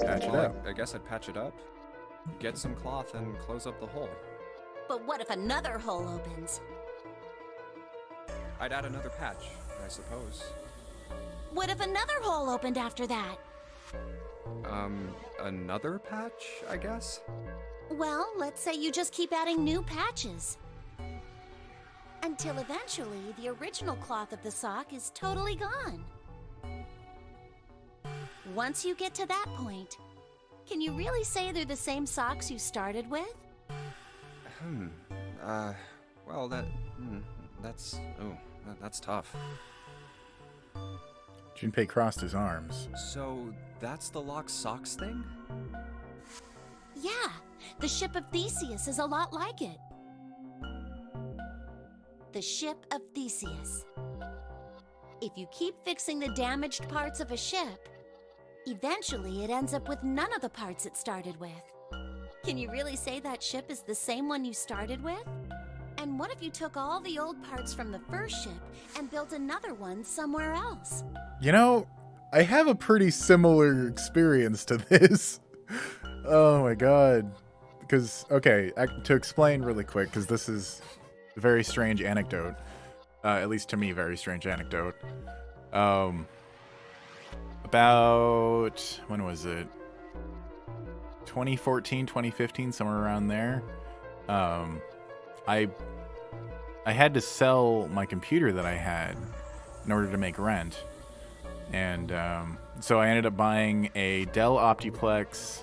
Patch it up. I guess I'd patch it up. Get some cloth and close up the hole. But what if another hole opens? I'd add another patch, I suppose. What if another hole opened after that? Another patch, I guess? Well, let's say you just keep adding new patches. Until eventually, the original cloth of the sock is totally gone. Once you get to that point, can you really say they're the same socks you started with? Well, that's tough. Junpei crossed his arms. So, that's the Locke socks thing? Yeah, the ship of Theseus is a lot like it. The ship of Theseus. If you keep fixing the damaged parts of a ship, eventually it ends up with none of the parts it started with. Can you really say that ship is the same one you started with? And what if you took all the old parts from the first ship and built another one somewhere else? You know, I have a pretty similar experience to this. Oh my god. Because, okay, to explain really quick, because this is a very strange anecdote. At least to me, very strange anecdote. About, when was it? 2014, 2015, somewhere around there. I had to sell my computer that I had in order to make rent. And so I ended up buying a Dell Optiplex.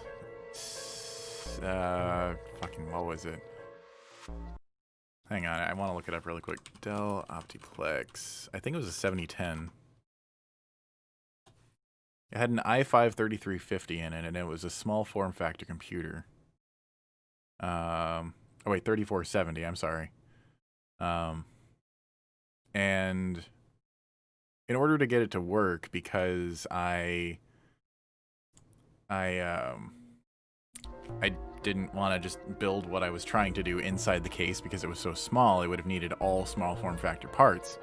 What was it? Hang on, I want to look it up really quick. Dell Optiplex. I think it was a 7010. It had an i5 3350 in it, and it was a small form factor computer. Oh wait, 3470. I'm sorry. And in order to get it to work, because I didn't want to just build what I was trying to do inside the case because it was so small, it would have needed all small form factor parts.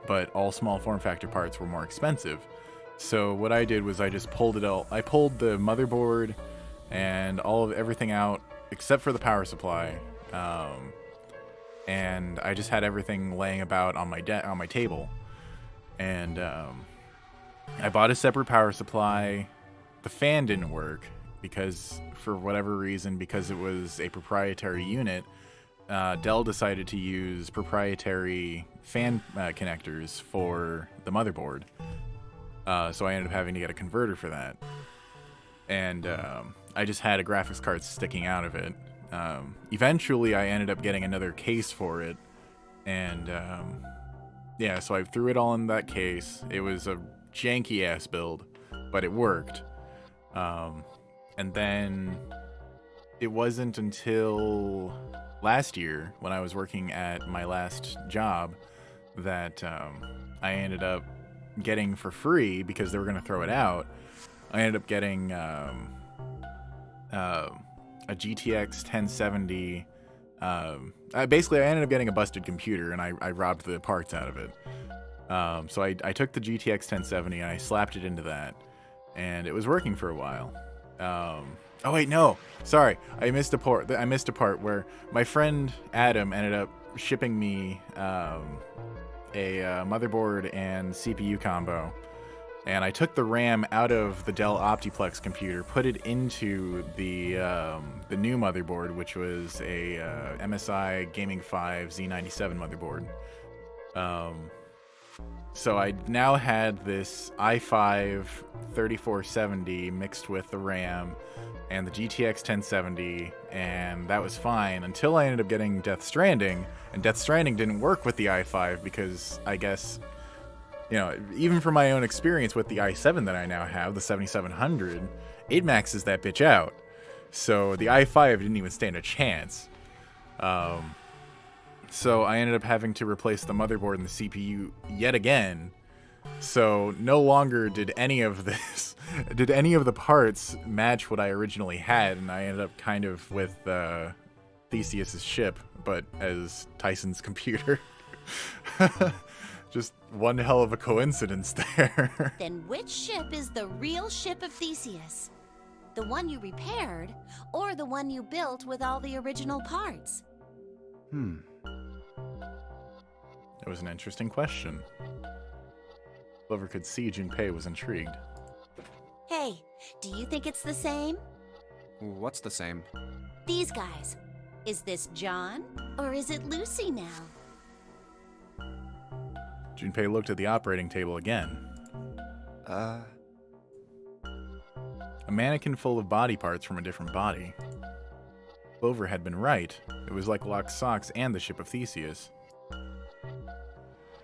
But all small form factor parts were more expensive. So what I did was I just pulled it all. I pulled the motherboard and everything out except for the power supply. And I just had everything laying about on my table. And I bought a separate power supply. The fan didn't work because, for whatever reason, because it was a proprietary unit, Dell decided to use proprietary fan connectors for the motherboard. So I ended up having to get a converter for that. And I just had a graphics card sticking out of it. Eventually, I ended up getting another case for it. And yeah, so I threw it all in that case. It was a janky-ass build, but it worked. And then it wasn't until last year, when I was working at my last job, that I ended up getting for free, because they were going to throw it out. I ended up getting a GTX 1070. Basically, I ended up getting a busted computer, and I robbed the parts out of it. So I took the GTX 1070 and I slapped it into that, and it was working for a while. Oh wait, no, sorry, I missed a part where my friend Adam ended up shipping me a motherboard and CPU combo, and I took the RAM out of the Dell Optiplex computer, put it into the new motherboard, which was a MSI Gaming 5 Z97 motherboard. So I now had this i5 3470 mixed with the RAM and the GTX 1070, and that was fine until I ended up getting Death Stranding, and Death Stranding didn't work with the i5 because, I guess, you know, even from my own experience with the i7 that I now have, the 7700, it maxes that bitch out. So the i5 didn't even stand a chance. So I ended up having to replace the motherboard and the CPU yet again. So no longer did any of the parts match what I originally had, and I ended up kind of with Theseus's ship, but as Tyson's computer. Just one hell of a coincidence there. Then which ship is the real ship of Theseus? The one you repaired, or the one you built with all the original parts? That was an interesting question. Whoever could see Junpei was intrigued. Hey, do you think it's the same? What's the same? These guys. Is this John, or is it Lucy now? Junpei looked at the operating table again. A mannequin full of body parts from a different body. Clover had been right. It was like Locke's socks and the ship of Theseus.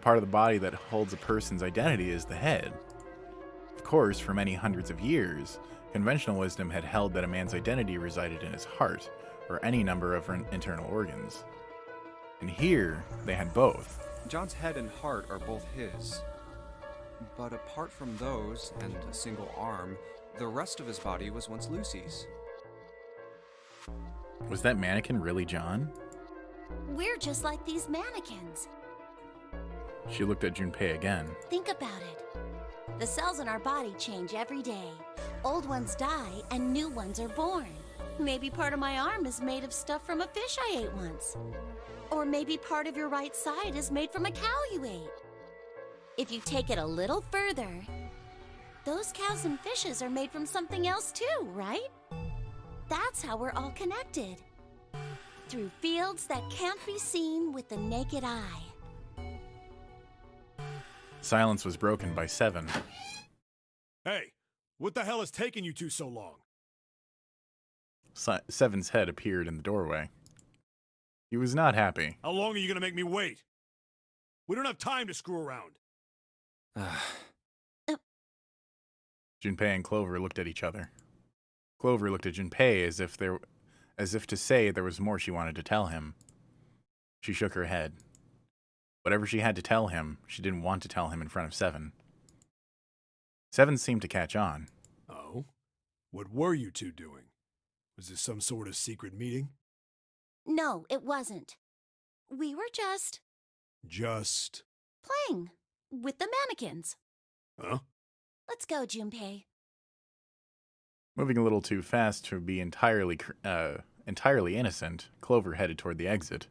Part of the body that holds a person's identity is the head. Of course, for many hundreds of years, conventional wisdom had held that a man's identity resided in his heart, or any number of internal organs. And here, they had both. John's head and heart are both his. But apart from those, and a single arm, the rest of his body was once Lucy's. Was that mannequin really John? We're just like these mannequins. She looked at Junpei again. Think about it. The cells in our body change every day. Old ones die and new ones are born. Maybe part of my arm is made of stuff from a fish I ate once. Or maybe part of your right side is made from a cow you ate. If you take it a little further, those cows and fishes are made from something else too, right? That's how we're all connected. Through fields that can't be seen with the naked eye. Silence was broken by Seven. Hey, what the hell is taking you two so long? Seven's head appeared in the doorway. He was not happy. How long are you gonna make me wait? We don't have time to screw around. Junpei and Clover looked at each other. Clover looked at Junpei as if to say there was more she wanted to tell him. She shook her head. Whatever she had to tell him, she didn't want to tell him in front of Seven. Seven seemed to catch on. Oh? What were you two doing? Was this some sort of secret meeting? No, it wasn't. We were just Just... playing with the mannequins. Huh? Let's go, Junpei. Moving a little too fast to be entirely innocent, Clover headed toward the exit.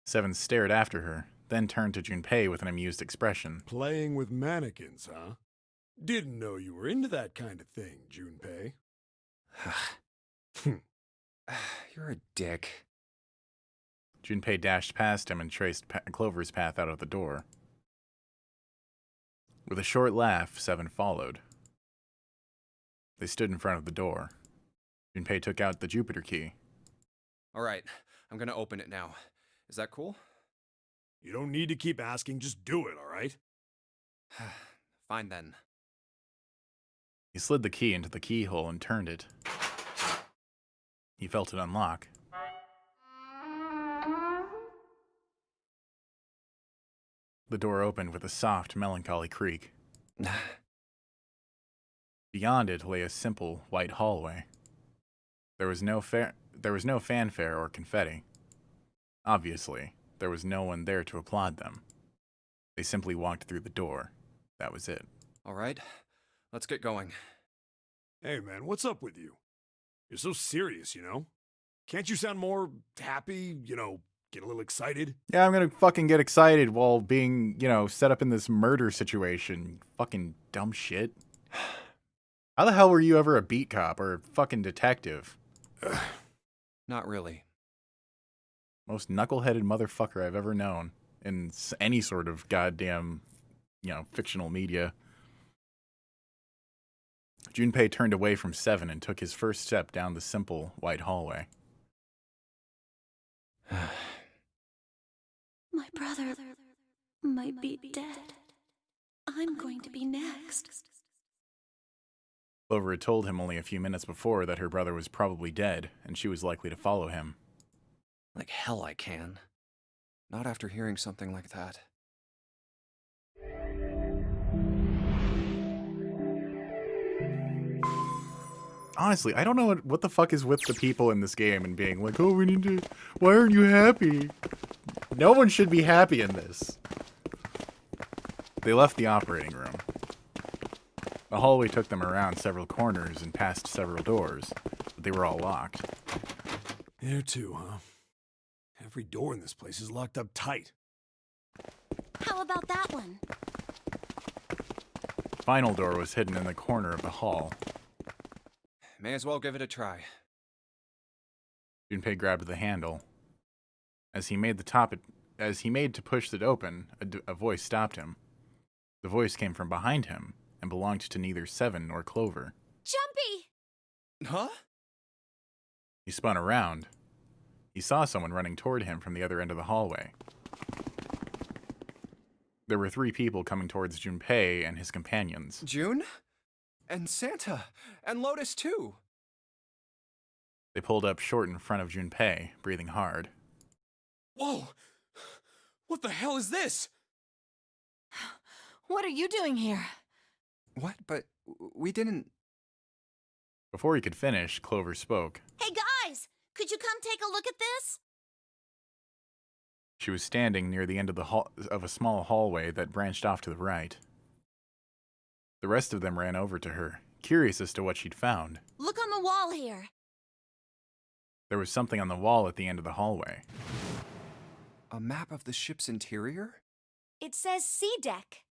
Seven stared after her, then turned to Junpei with an amused expression. Playing with mannequins, huh? Didn't know you were into that kind of thing, Junpei. You're a dick. Junpei dashed past him and traced Clover's path out of the door. With a short laugh, Seven followed. They stood in front of the door. Junpei took out the Jupiter key. All right, I'm gonna open it now. Is that cool? You don't need to keep asking, just do it, all right? Fine then. He slid the key into the keyhole and turned it. He felt it unlock. The door opened with a soft, melancholy creak. Beyond it lay a simple, white hallway. There was no fanfare or confetti. Obviously, there was no one there to applaud them. They simply walked through the door. That was it. All right, let's get going. Hey man, what's up with you? You're so serious, you know? Can't you sound more happy, get a little excited? Yeah, I'm gonna fucking get excited while being, set up in this murder situation. Fucking dumb shit. How the hell were you ever a beat cop or a fucking detective? Not really. Most knuckleheaded motherfucker I've ever known in any sort of goddamn, fictional media. Junpei turned away from Seven and took his first step down the simple, white hallway. My brother might be dead. I'm going to be next. Clover had told him only a few minutes before that her brother was probably dead, and she was likely to follow him. Like hell I can. Not after hearing something like that. Honestly, I don't know what the fuck is with the people in this game and being like, oh, why aren't you happy? No one should be happy in this. They left the operating room. The hallway took them around several corners and past several doors, but they were all locked. There too, huh? Every door in this place is locked up tight. How about that one? The final door was hidden in the corner of the hall. May as well give it a try. Junpei grabbed the handle. As he made to push it open, a voice stopped him. The voice came from behind him and belonged to neither Seven nor Clover. Jumpy! Huh? He spun around. He saw someone running toward him from the other end of the hallway. There were 3 people coming towards Junpei and his companions. June? And Santa! And Lotus too! They pulled up short in front of Junpei, breathing hard. Whoa! What the hell is this? What are you doing here? What? But we didn't... Before he could finish, Clover spoke. Hey guys! Could you come take a look at this? She was standing near the end of a small hallway that branched off to the right. The rest of them ran over to her, curious as to what she'd found. Look on the wall here. There was something on the wall at the end of the hallway. A map of the ship's interior? It says C deck.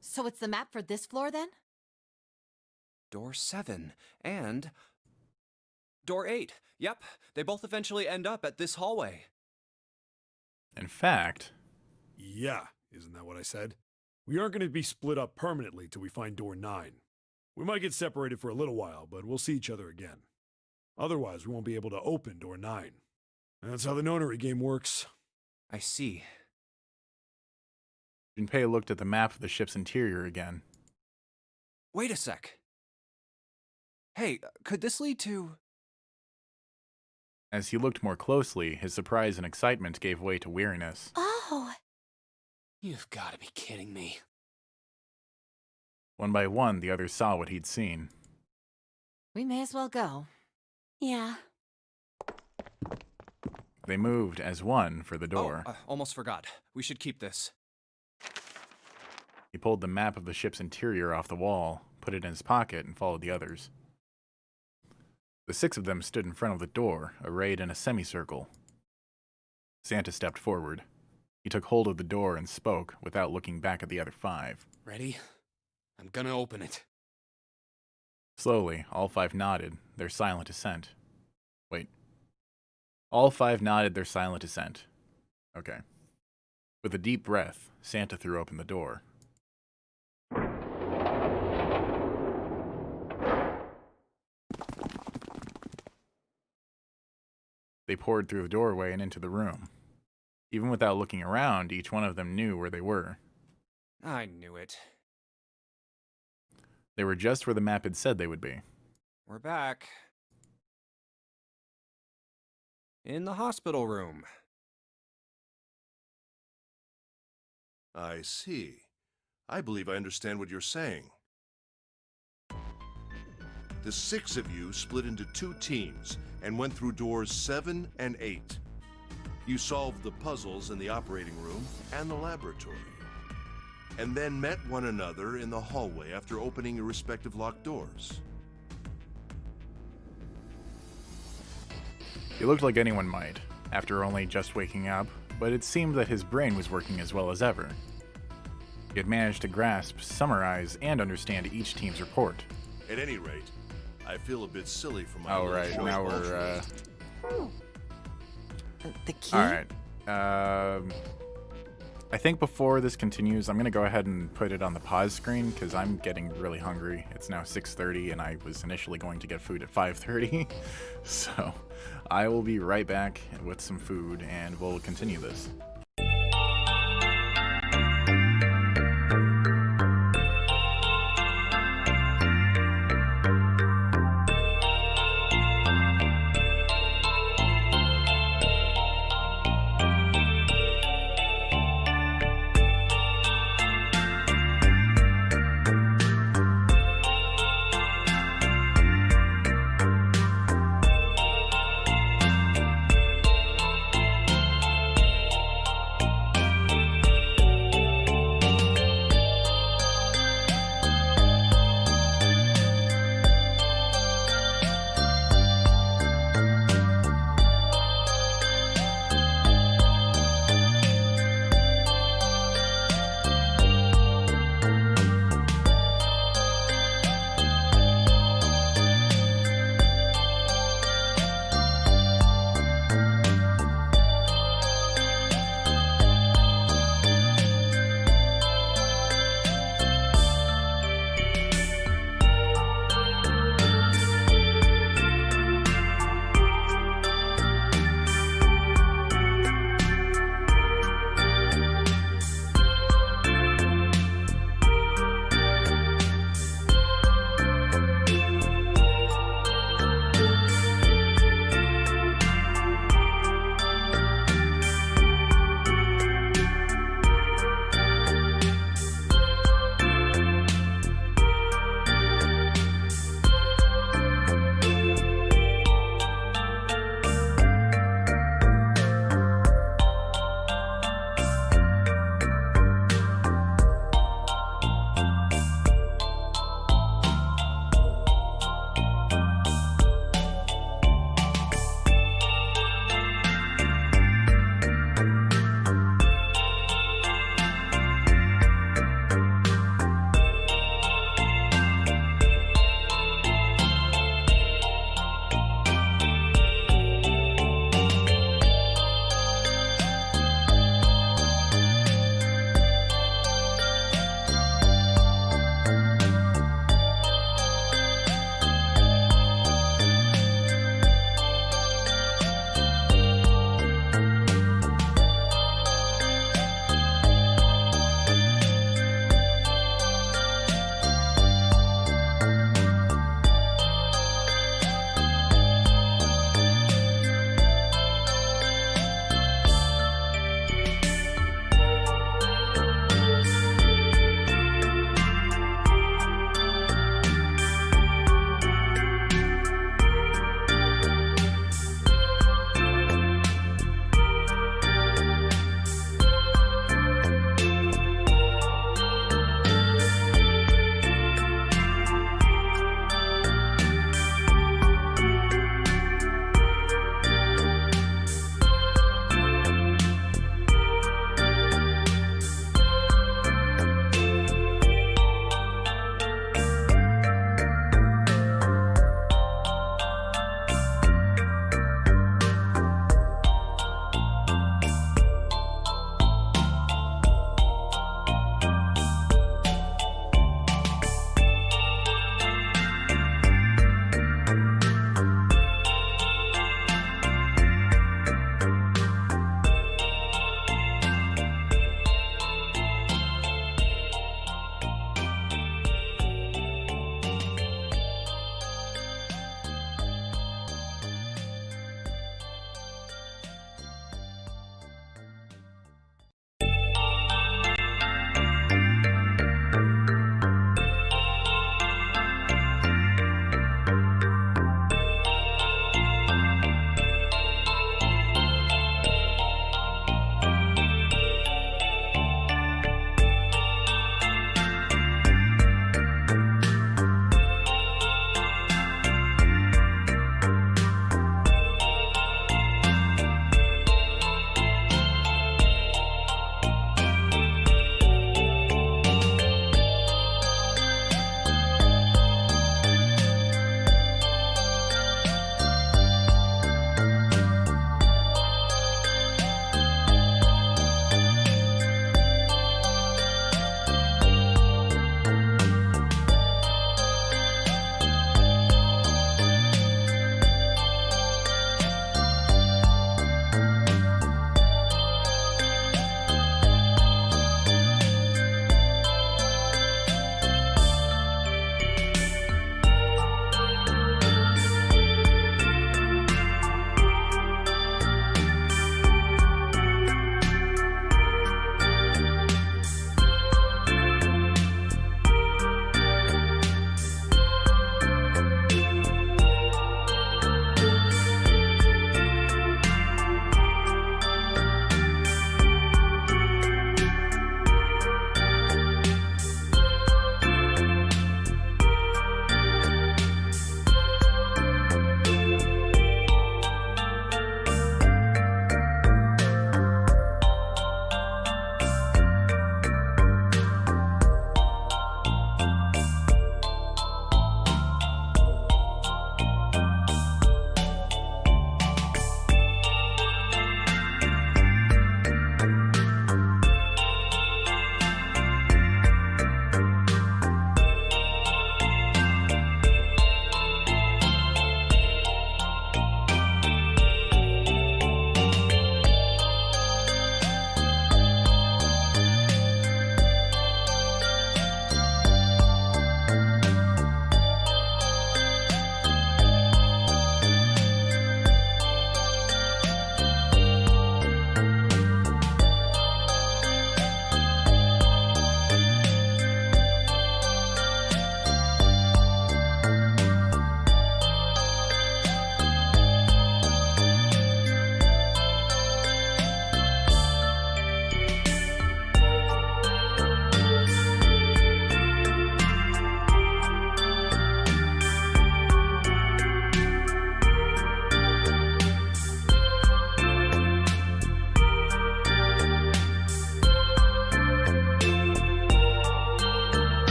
So it's the map for this floor then? Door 7. And Door 8. Yep, they both eventually end up at this hallway. In fact, Yeah, isn't that what I said? We aren't going to be split up permanently till we find door 9. We might get separated for a little while, but we'll see each other again. Otherwise, we won't be able to open door 9. That's how the Nonary game works. I see. Junpei looked at the map of the ship's interior again. Wait a sec. Hey, could this lead to... As he looked more closely, his surprise and excitement gave way to weariness. Oh, You've got to be kidding me. One by one, the others saw what he'd seen. We may as well go. yeah. They moved as one for the door. Almost forgot. We should keep this. He pulled the map of the ship's interior off the wall, put it in his pocket, and followed the others. The 6 of them stood in front of the door, arrayed in a semicircle. Santa stepped forward. He took hold of the door and spoke, without looking back at the other 5. Ready? I'm gonna open it. Slowly, all 5 nodded, their silent assent. Wait. All 5 nodded their silent assent. Okay. With a deep breath, Santa threw open the door. They poured through the doorway and into the room. Even without looking around, each one of them knew where they were. I knew it. They were just where the map had said they would be. We're back. In the hospital room. I see. I believe I understand what you're saying. The 6 of you split into 2 teams and went through doors 7 and 8. You solved the puzzles in the operating room and the laboratory, and then met one another in the hallway after opening your respective locked doors. He looked like anyone might, after only just waking up, but it seemed that his brain was working as well as ever. He had managed to grasp, summarize, and understand each team's report. At any rate, I feel a bit silly for my Oh, little right, show now of we're, altruism. The key? Alright. I think before this continues, I'm going to go ahead and put it on the pause screen, because I'm getting really hungry. It's now 6:30, and I was initially going to get food at 5:30. So, I will be right back with some food, and we'll continue this.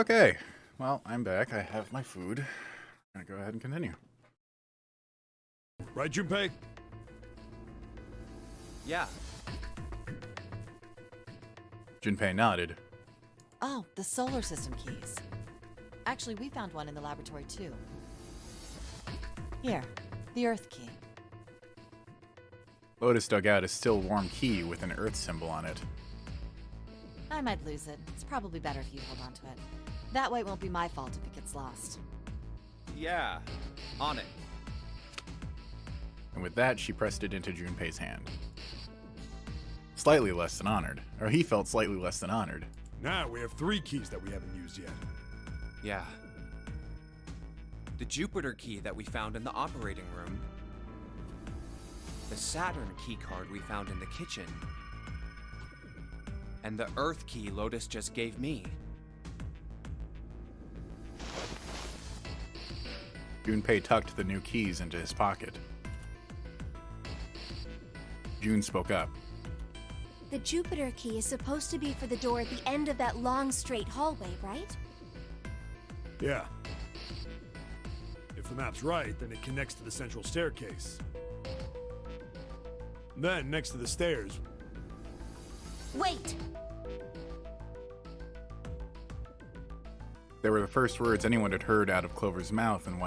Okay, well, I'm back. I have my food. I'm gonna go ahead and continue. Right, Junpei? Yeah. Junpei nodded. Oh, the solar system keys. Actually, we found one in the laboratory, too. Here, the Earth key. Lotus dug out a still warm key with an Earth symbol on it. I might lose it. It's probably better if you hold on to it. That way it won't be my fault if it gets lost. Yeah. On it. And with that, she pressed it into Junpei's hand. Slightly less than honored. Or he felt slightly less than honored. Now we have 3 keys that we haven't used yet. Yeah. The Jupiter key that we found in the operating room. The Saturn key card we found in the kitchen. And the Earth key Lotus just gave me. Junpei tucked the new keys into his pocket. June spoke up. The Jupiter key is supposed to be for the door at the end of that long, straight hallway, right? Yeah. If the map's right, then it connects to the central staircase. Then, next to the stairs... Wait! They were the first words anyone had heard out of Clover's mouth in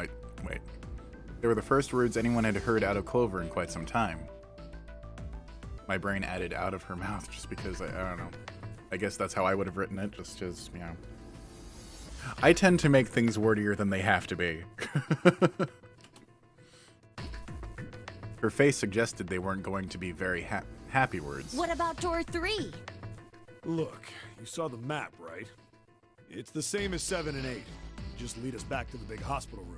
They were the first words anyone had heard out of Clover in quite some time. My brain added out of her mouth just because, I don't know. I guess that's how I would have written it, just as, you know. I tend to make things wordier than they have to be. Her face suggested they weren't going to be very happy words. What about door 3? Look, you saw the map, right? It's the same as 7 and 8. Just lead us back to the big hospital room.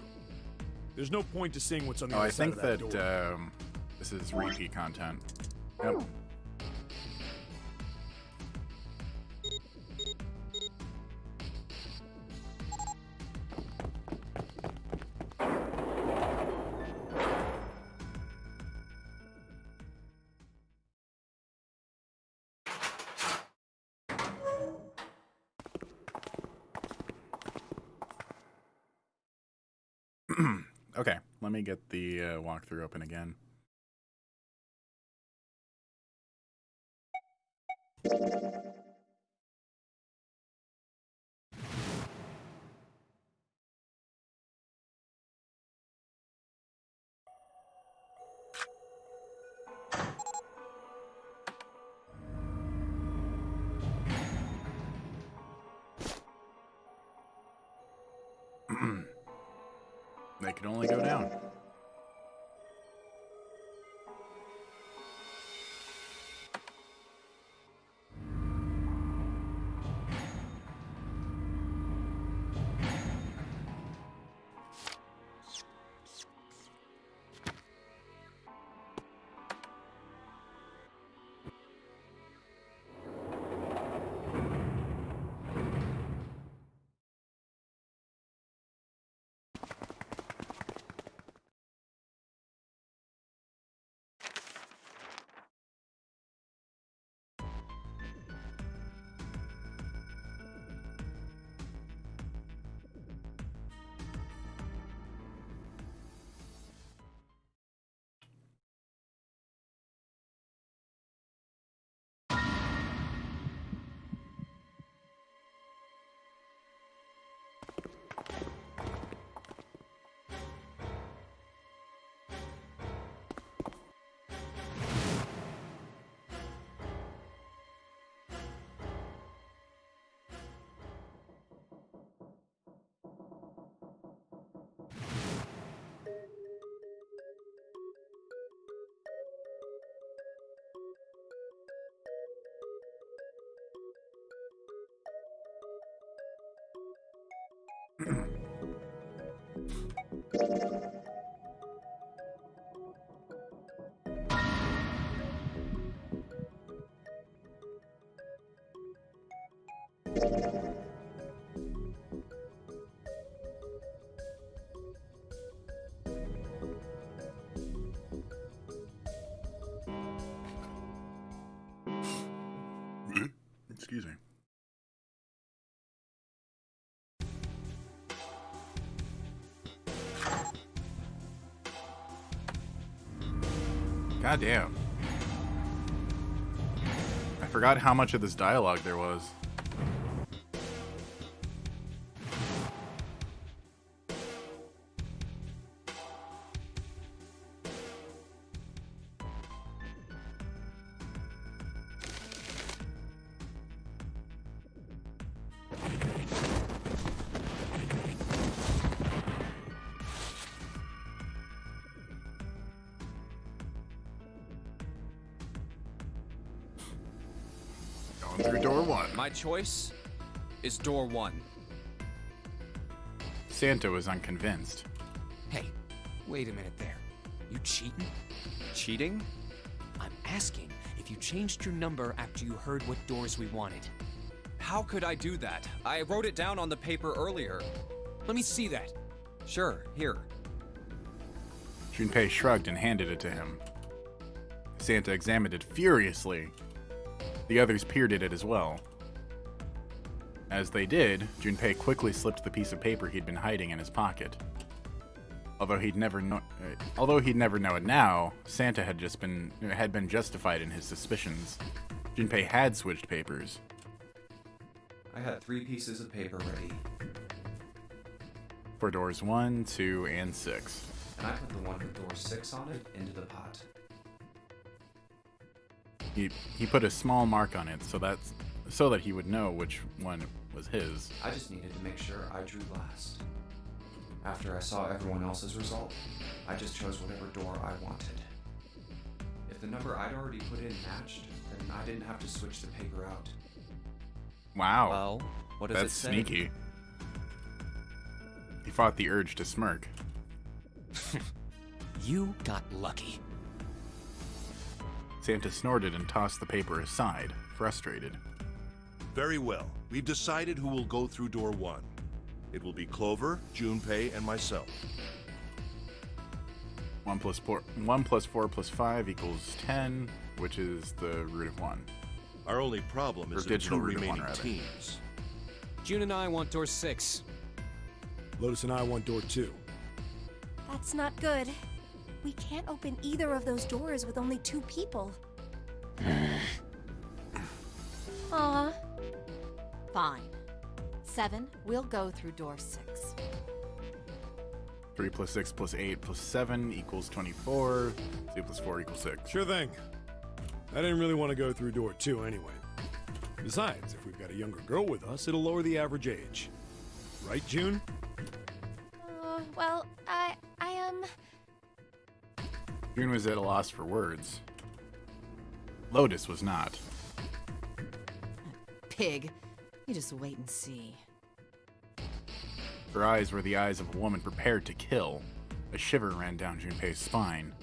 There's no point to seeing what's on the other side of that door. I think that this is repeat content. Yep. Okay, let me get the walkthrough open again. They could only go down. Excuse me. Goddamn. I forgot how much of this dialogue there was. Through door 1. My choice is door 1. Santa was unconvinced. Hey, wait a minute there. You cheating? Cheating? I'm asking if you changed your number after you heard what doors we wanted. How could I do that? I wrote it down on the paper earlier. Let me see that. Sure, here. Junpei shrugged and handed it to him. Santa examined it furiously. The others peered at it as well. As they did, Junpei quickly slipped the piece of paper he'd been hiding in his pocket. Although he'd never know it now, Santa had been justified in his suspicions. Junpei had switched papers. I had 3 pieces of paper ready. For doors 1, 2, and 6. And I put the one with door 6 on it into the pot. He put a small mark on it so that he would know which one was his. I just needed to make sure I drew last. After I saw everyone else's result, I just chose whatever door I wanted. If the number I'd already put in matched, then I didn't have to switch the paper out. Wow. Well, what does That's it say? sneaky. He fought the urge to smirk. You got lucky. Santa snorted and tossed the paper aside, frustrated. Very well. We've decided who will go through door 1. It will be Clover, Junpei, and myself. 1 plus 4 plus 5 equals 10, which is the root of 1. Our only problem is the 2 remaining teams. June and I want door 6. Lotus and I want door 2. That's not good. We can't open either of those doors with only 2 people. Aw. Fine. 7, we'll go through door 6. 3 plus 6 plus 8 plus 7 equals 24. 2 plus 4 equals 6. Sure thing. I didn't really want to go through door 2 anyway. Besides, if we've got a younger girl with us, it'll lower the average age. Right, June? Well, I am... June was at a loss for words. Lotus was not. Pig. You just wait and see. Her eyes were the eyes of a woman prepared to kill. A shiver ran down Junpei's spine.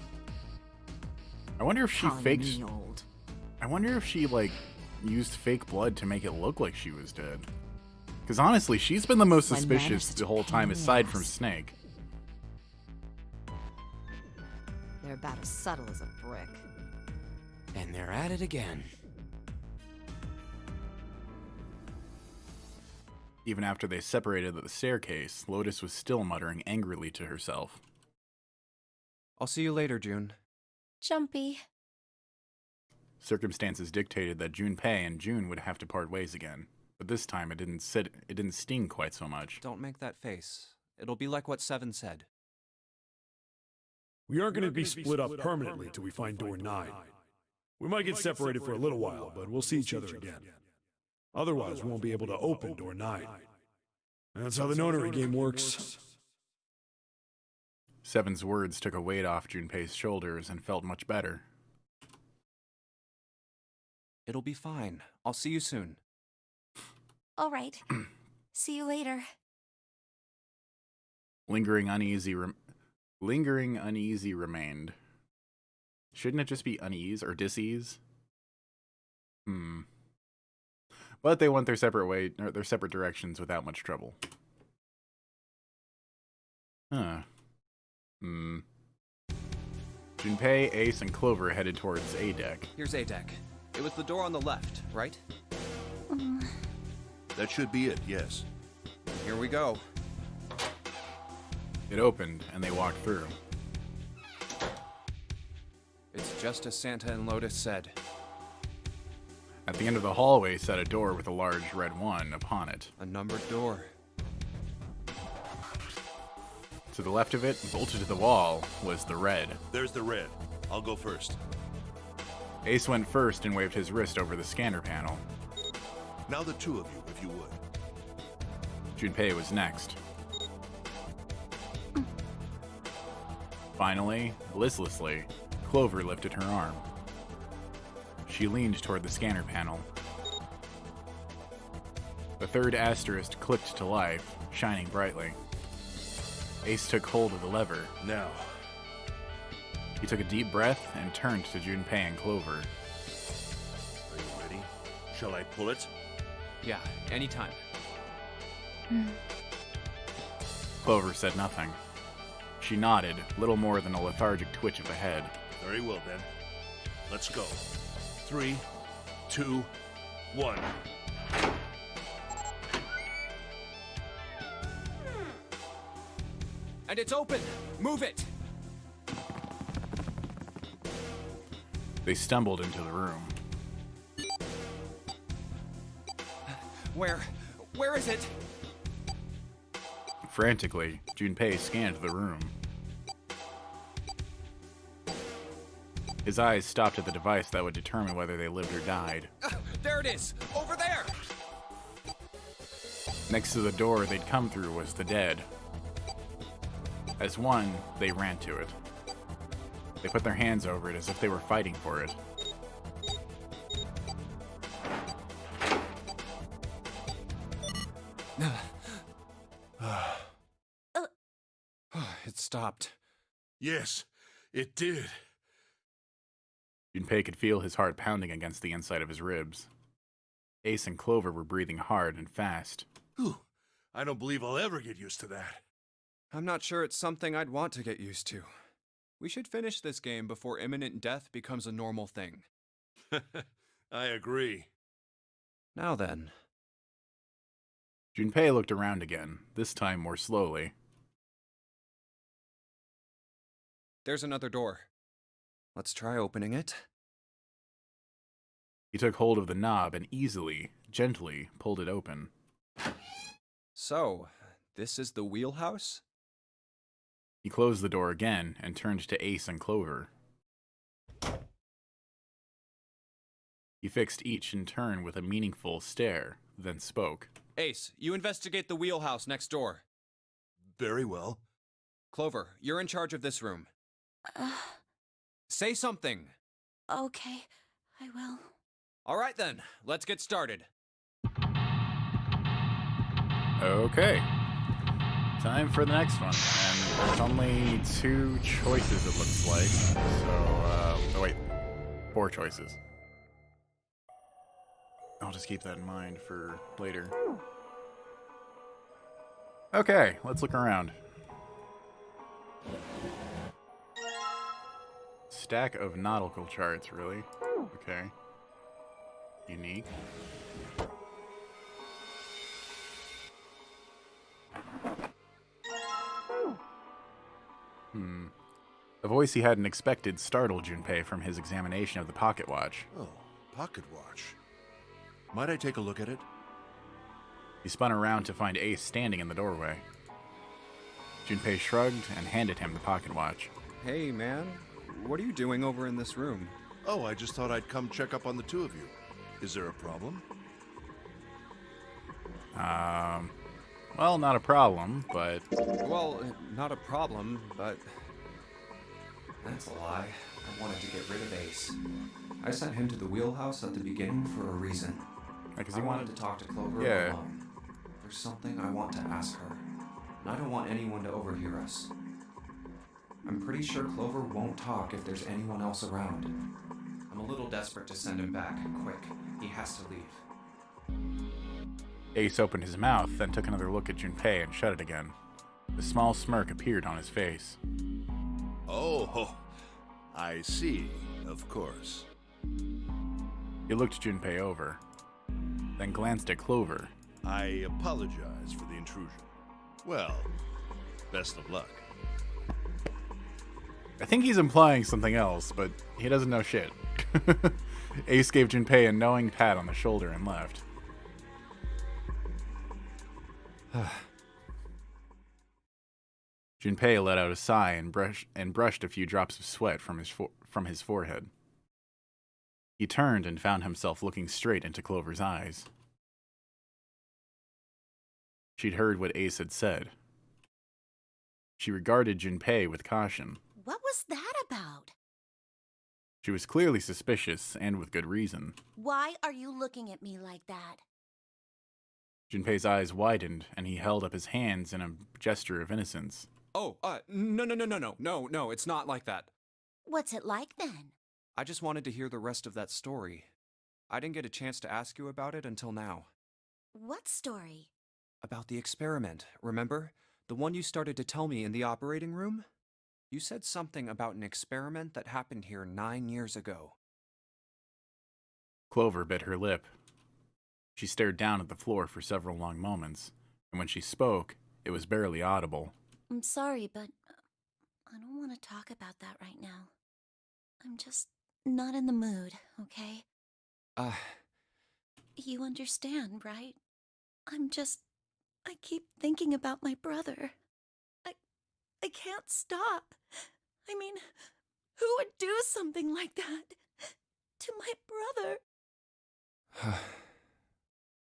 I wonder if she faked... I wonder if she, used fake blood to make it look like she was dead. Because honestly, she's been the most suspicious the whole time, aside from Snake. They're about as subtle as a brick. And they're at it again. Even after they separated at the staircase, Lotus was still muttering angrily to herself. I'll see you later, June. Jumpy. Circumstances dictated that Junpei and June would have to part ways again, but this time it didn't sting quite so much. Don't make that face. It'll be like what 7 said. We aren't going to be split up permanently till we find door 9. We might get separated for a little while, but we'll see each other again. Otherwise, we won't be able to open door 9. That's how the Nonary game works. 7's words took a weight off Junpei's shoulders and felt much better. It'll be fine. I'll see you soon. All right. See you later. Lingering uneasy remained. Shouldn't it just be unease or dis-ease? But they went their separate directions without much trouble. Junpei, Ace, and Clover headed towards A deck. Here's A deck. It was the door on the left, right? That should be it, yes. Here we go. It opened, and they walked through. It's just as Santa and Lotus said. At the end of the hallway sat a door with a large red 1 upon it. A numbered door. To the left of it, bolted to the wall, was the red. There's the red. I'll go first. Ace went first and waved his wrist over the scanner panel. Now the two of you, if you would. Junpei was next. Finally, listlessly, Clover lifted her arm. She leaned toward the scanner panel. The third asterisk clicked to life, shining brightly. Ace took hold of the lever. Now. He took a deep breath and turned to Junpei and Clover. Are you ready? Shall I pull it? Yeah, anytime. Clover said nothing. She nodded, little more than a lethargic twitch of the head. Very well, then. Let's go. 3, 2, 1. And it's open! Move it! They stumbled into the room. Where is it? Frantically, Junpei scanned the room. His eyes stopped at the device that would determine whether they lived or died. There it is! Over there! Next to the door they'd come through was the dead. As one, they ran to it. They put their hands over it as if they were fighting for it. It stopped. Yes, it did. Junpei could feel his heart pounding against the inside of his ribs. Ace and Clover were breathing hard and fast. Whew. I don't believe I'll ever get used to that. I'm not sure it's something I'd want to get used to. We should finish this game before imminent death becomes a normal thing. I agree. Now then. Junpei looked around again, this time more slowly. There's another door. Let's try opening it. He took hold of the knob and easily, gently, pulled it open. So, this is the wheelhouse? He closed the door again and turned to Ace and Clover. He fixed each in turn with a meaningful stare, then spoke. Ace, you investigate the wheelhouse next door. Very well. Clover, you're in charge of this room. Say something. Okay, I will. All right then, let's get started. Okay. Time for the next one. And there's only 2 choices, it looks like. So, oh wait. 4 choices. I'll just keep that in mind for later. Okay, let's look around. Stack of nautical charts, really? Okay. Unique. A voice he hadn't expected startled Junpei from his examination of the pocket watch. Oh, pocket watch. Might I take a look at it? He spun around to find Ace standing in the doorway. Junpei shrugged and handed him the pocket watch. Hey, man. What are you doing over in this room? Oh, I just thought I'd come check up on the two of you. Is there a problem? Well, not a problem, but... Well, not a problem, but... That's a lie. I wanted to get rid of Ace. I sent him to the wheelhouse at the beginning for a reason. Because I wanted to talk to Clover alone. There's something I want to ask her, and I don't want anyone to overhear us. I'm pretty sure Clover won't talk if there's anyone else around. I'm a little desperate to send him back, quick. He has to leave. Ace opened his mouth, then took another look at Junpei and shut it again. A small smirk appeared on his face. Oh, I see, of course. He looked Junpei over, then glanced at Clover. I apologize for the intrusion. Well, best of luck. I think he's implying something else, but he doesn't know shit. Ace gave Junpei a knowing pat on the shoulder and left. Junpei let out a sigh and brushed a few drops of sweat from his forehead. He turned and found himself looking straight into Clover's eyes. She'd heard what Ace had said. She regarded Junpei with caution. What was that about? She was clearly suspicious, and with good reason. Why are you looking at me like that? Junpei's eyes widened, and he held up his hands in a gesture of innocence. Oh, no, it's not like that. What's it like then? I just wanted to hear the rest of that story. I didn't get a chance to ask you about it until now. What story? About the experiment, remember? The one you started to tell me in the operating room? You said something about an experiment that happened here 9 years ago. Clover bit her lip. She stared down at the floor for several long moments, and when she spoke, it was barely audible. I'm sorry, but I don't want to talk about that right now. I'm just not in the mood, okay? You understand, right? I keep thinking about my brother. I can't stop. I mean, who would do something like that to my brother?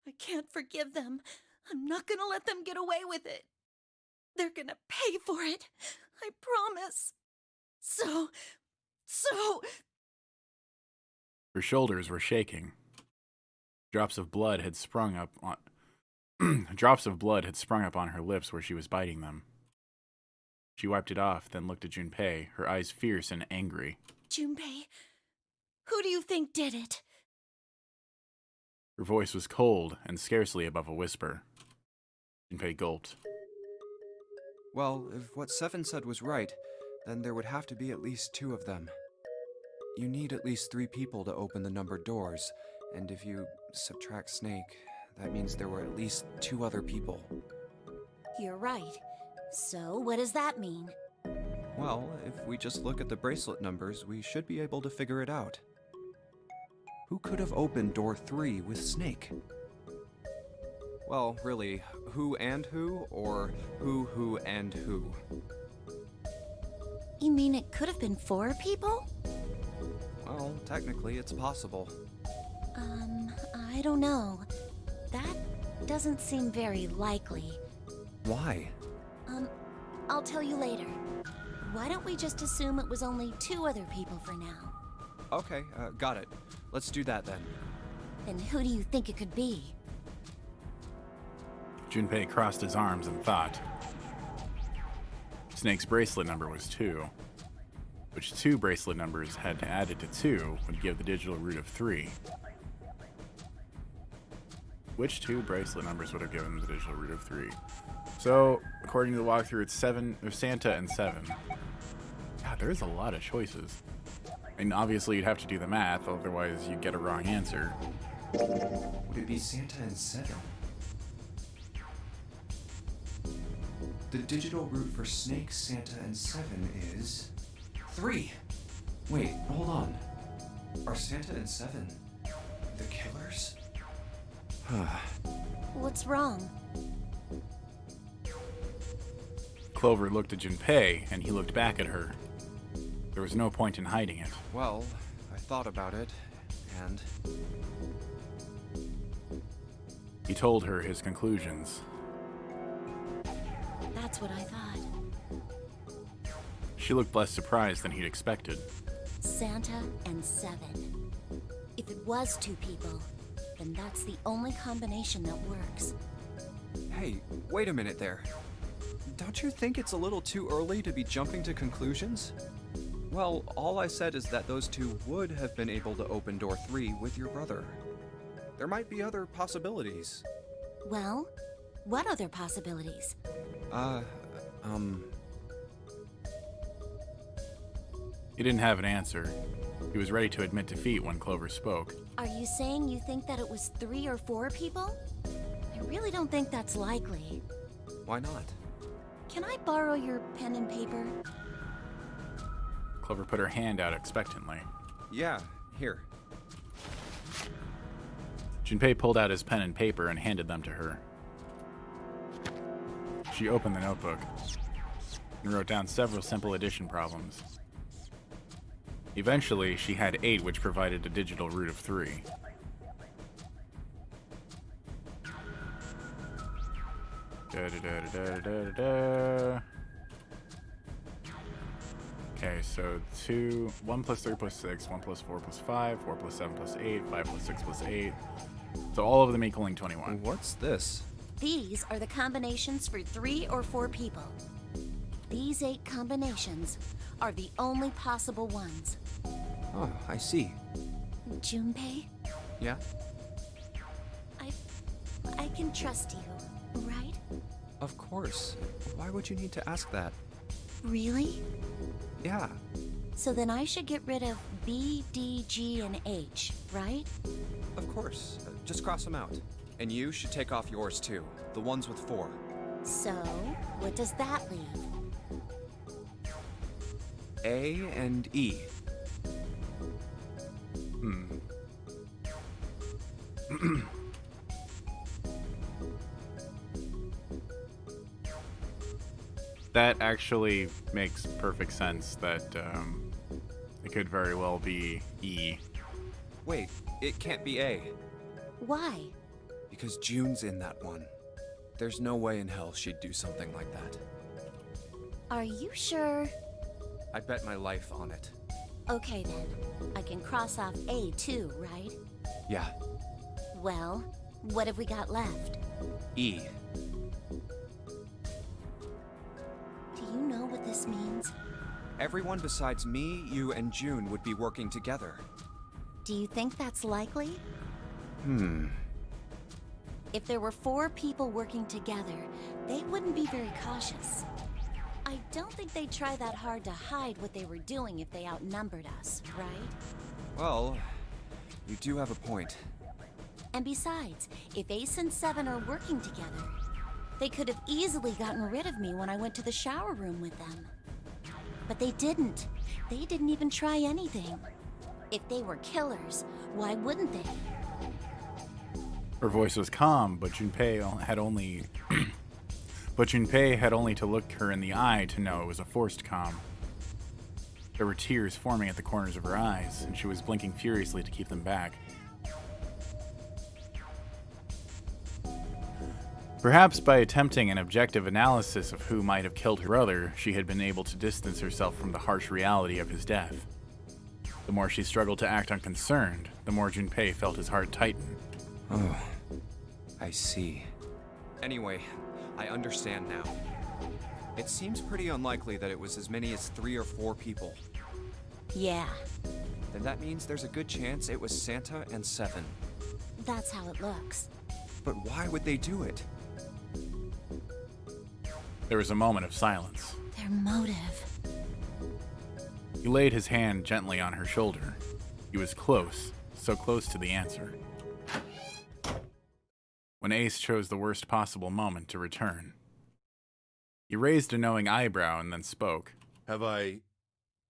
I can't forgive them. I'm not gonna let them get away with it. They're gonna pay for it. I promise. So... Her shoulders were shaking. Drops of blood had sprung up on her lips where she was biting them. She wiped it off, then looked at Junpei, her eyes fierce and angry. Junpei, who do you think did it? Her voice was cold and scarcely above a whisper. Junpei gulped. Well, if what Seven said was right, then there would have to be at least 2 of them. You need at least 3 people to open the numbered doors, and if you subtract Snake, that means there were at least 2 other people. You're right. So, what does that mean? Well, if we just look at the bracelet numbers, we should be able to figure it out. Who could have opened door 3 with Snake? Well, really, who and who, or who and who? You mean it could have been 4 people? Well, technically, it's possible. I don't know. That doesn't seem very likely. Why? I'll tell you later. Why don't we just assume it was only 2 other people for now? Okay, got it. Let's do that then. Then who do you think it could be? Junpei crossed his arms and thought. Snake's bracelet number was 2, which 2 bracelet numbers had added to 2 would give the digital root of 3. Which 2 bracelet numbers would have given the digital root of 3? So, according to the walkthrough, it's Santa and 7. God, there's a lot of choices. And obviously you'd have to do the math, otherwise you'd get a wrong answer. Would it be Santa and 7? The digital root for Snake, Santa, and 7 is... 3! Wait, hold on. Are Santa and 7 the killers? What's wrong? Clover looked at Junpei, and he looked back at her. There was no point in hiding it. Well, I thought about it, and... He told her his conclusions. That's what I thought. She looked less surprised than he'd expected. Santa and 7. If it was 2 people, then that's the only combination that works. Hey, wait a minute there. Don't you think it's a little too early to be jumping to conclusions? Well, all I said is that those 2 would have been able to open door 3 with your brother. There might be other possibilities. Well, what other possibilities? He didn't have an answer. He was ready to admit defeat when Clover spoke. Are you saying you think that it was 3 or 4 people? I really don't think that's likely. Why not? Can I borrow your pen and paper? Clover put her hand out expectantly. Yeah, here. Junpei pulled out his pen and paper and handed them to her. She opened the notebook and wrote down several simple addition problems. Eventually, she had 8, which provided a digital root of 3. Okay, so 1 plus 3 plus 6, 1 plus 4 plus 5, 4 plus 7 plus 8, 5 plus 6 plus 8. So all of them equaling 21. What's this? These are the combinations for 3 or 4 people. These 8 combinations are the only possible ones. Oh, I see. Junpei, Yeah? I can trust you, right? Of course. Why would you need to ask that? Really? Yeah. So then I should get rid of B, D, G, and H, right? Of course. Just cross them out. And you should take off yours too. The ones with 4. So, what does that leave? A and E. That actually makes perfect sense that it could very well be E. Wait, it can't be A. Why? Because June's in that one. There's no way in hell she'd do something like that. Are you sure? I'd bet my life on it. Okay then. I can cross off A too, right? Yeah. Well, what have we got left? E. Do you know what this means? Everyone besides me, you, and June would be working together. Do you think that's likely? If there were 4 people working together, they wouldn't be very cautious. I don't think they'd try that hard to hide what they were doing if they outnumbered us, right? Well, you do have a point. And besides, if Ace and Seven are working together, they could have easily gotten rid of me when I went to the shower room with them. But they didn't. They didn't even try anything. If they were killers, why wouldn't they? Her voice was calm, but Junpei had only to look her in the eye to know it was a forced calm. There were tears forming at the corners of her eyes, and she was blinking furiously to keep them back. Perhaps by attempting an objective analysis of who might have killed her brother, she had been able to distance herself from the harsh reality of his death. The more she struggled to act unconcerned, the more Junpei felt his heart tighten. Oh, I see. Anyway, I understand now. It seems pretty unlikely that it was as many as 3 or 4 people. Yeah, Then that means there's a good chance it was Santa and Seven. that's how it looks. But why would they do it? There was a moment of silence. Their motive. He laid his hand gently on her shoulder. He was close, so close to the answer. When Ace chose the worst possible moment to return. He raised a knowing eyebrow and then spoke. Have I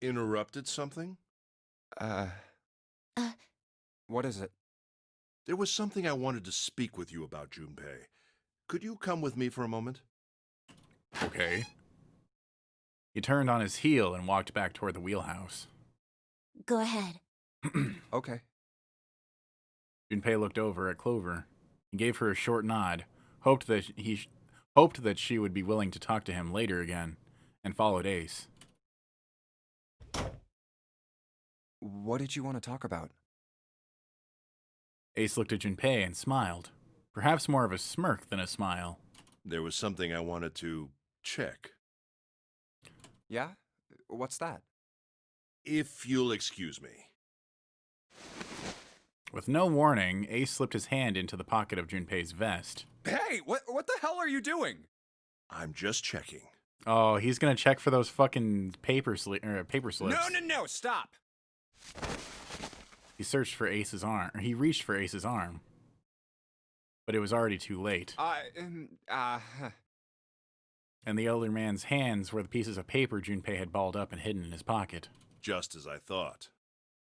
interrupted something? What is it? There was something I wanted to speak with you about, Junpei. Could you come with me for a moment? Okay. He turned on his heel and walked back toward the wheelhouse. Go ahead. Okay. Junpei looked over at Clover. He gave her a short nod, hoped that she would be willing to talk to him later again, and followed Ace. What did you want to talk about? Ace looked at Junpei and smiled, perhaps more of a smirk than a smile. There was something I wanted to check. Yeah? What's that? If you'll excuse me. With no warning, Ace slipped his hand into the pocket of Junpei's vest. Hey, what the hell are you doing? I'm just checking. Oh, he's gonna check for those fucking paper slips. No, stop! He searched for Ace's arm. He reached for Ace's arm. But it was already too late. And the elder man's hands were the pieces of paper Junpei had balled up and hidden in his pocket. Just as I thought.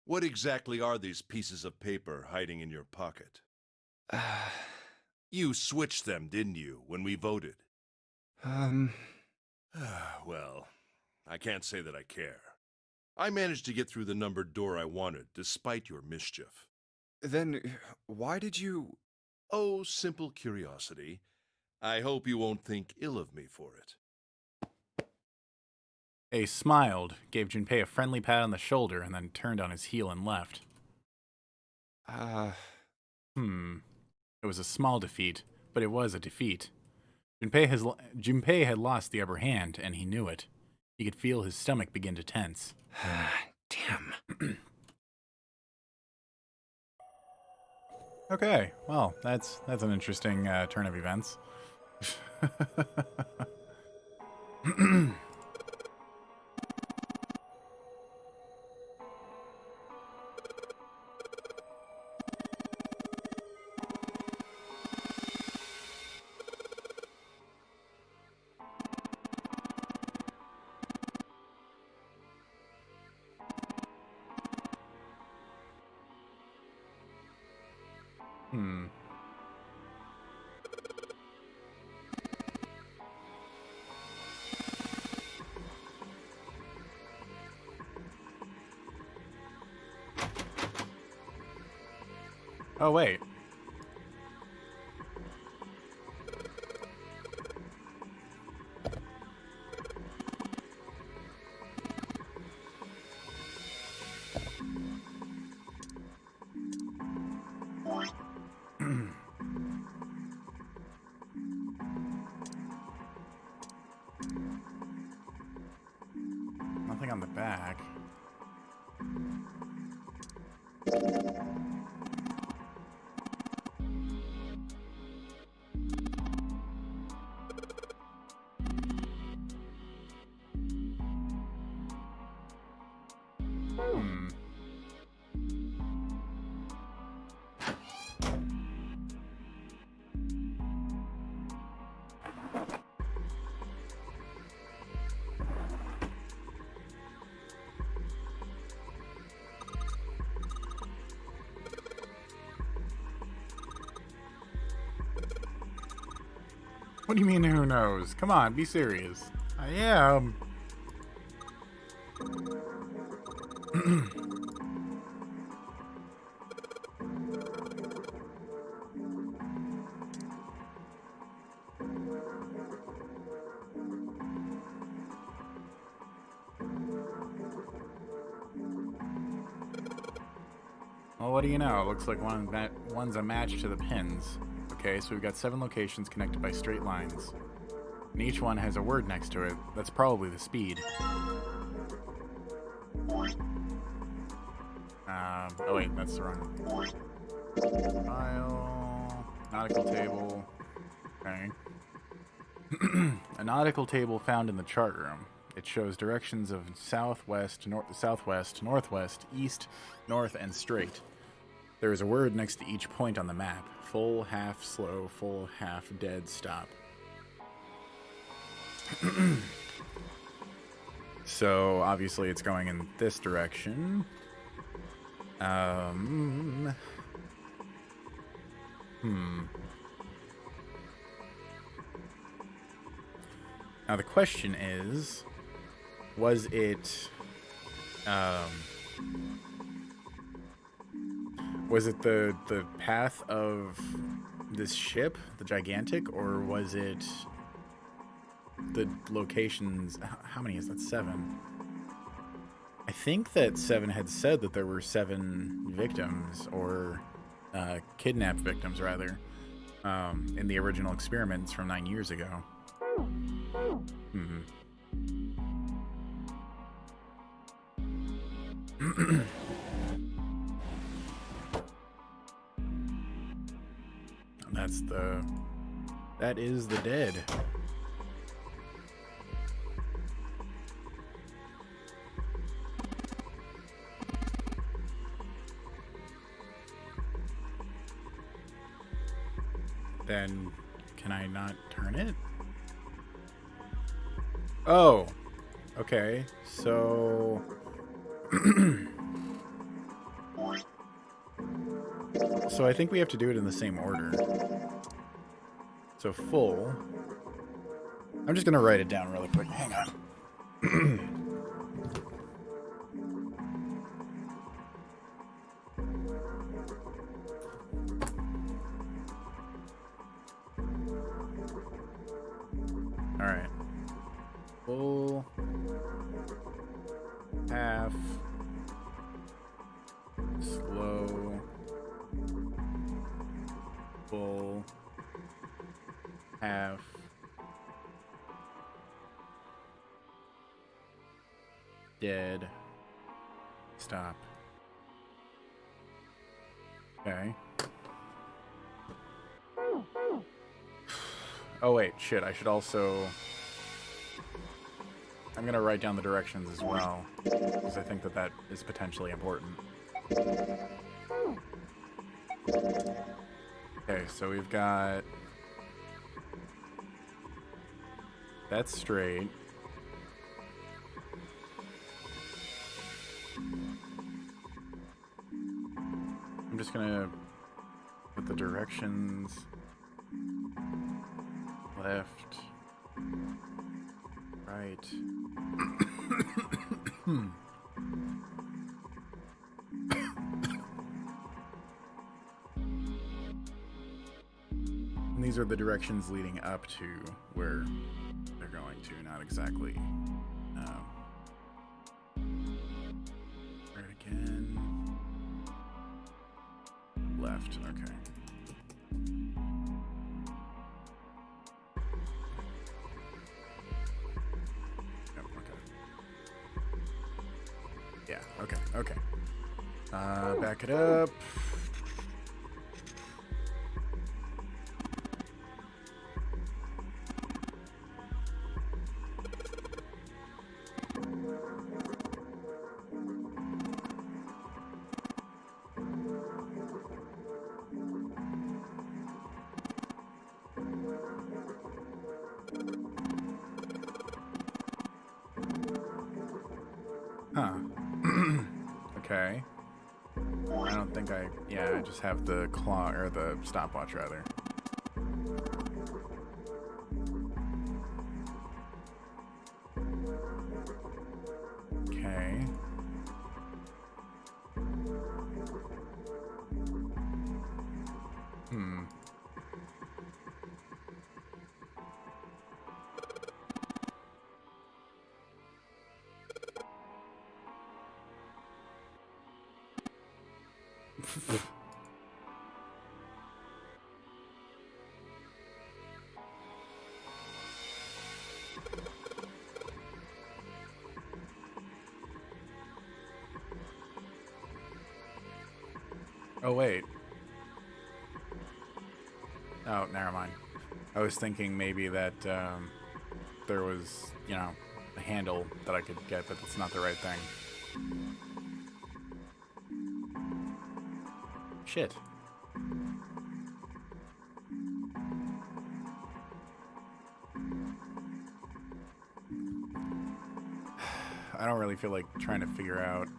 What exactly are these pieces of paper hiding in your pocket? You switched them, didn't you, when we voted? Well, I can't say that I care. I managed to get through the numbered door I wanted, despite your mischief. Then, why did you... Oh, simple curiosity. I hope you won't think ill of me for it. Ace smiled, gave Junpei a friendly pat on the shoulder, and then turned on his heel and left. It was a small defeat, but it was a defeat. Junpei had lost the upper hand, and he knew it. He could feel his stomach begin to tense. Damn. Okay, well, that's an interesting turn of events. Oh, wait. Nothing on the back. What do you mean, who knows? Come on, be serious. I am. Well, what do you know? It looks like one's a match to the pins. Okay, so we've got 7 locations connected by straight lines. And each one has a word next to it. That's probably the speed. Oh wait, that's the wrong file. Nautical table. Okay. A nautical table found in the chart room. It shows directions of southwest, northwest, east, north, and straight. There is a word next to each point on the map. Full, half, slow, full, half, dead, stop. So, obviously it's going in this direction. Now the question is, was it the path of this ship, the Gigantic, or was it the locations? How many is that? 7. I think that 7 had said that there were 7 victims, or kidnapped victims, rather, in the original experiments from 9 years ago. That is the dead. Then, can I not turn it? Oh, okay. So, So I think we have to do it in the same order. So full. I'm just gonna write it down really quick. Hang on. All right. Full. Half. Slow. Full. Half. Dead. Stop. Okay. Oh wait, shit, I should also... I'm gonna write down the directions as well, because I think that that is potentially important. Okay, so we've got... That's straight. I'm just gonna put the directions left, right. And these are the directions leading up to where they're going to, not exactly. Right again. Left, okay. Yep, okay. Yeah, okay, okay. Back it up. Huh. Okay. I don't think I... Yeah, I just have the claw, or the stopwatch, rather. Okay. Oh, wait. Oh, never mind. I was thinking maybe that there was, you know, a handle that I could get, but that's not the right thing. Shit. I don't really feel like trying to figure out.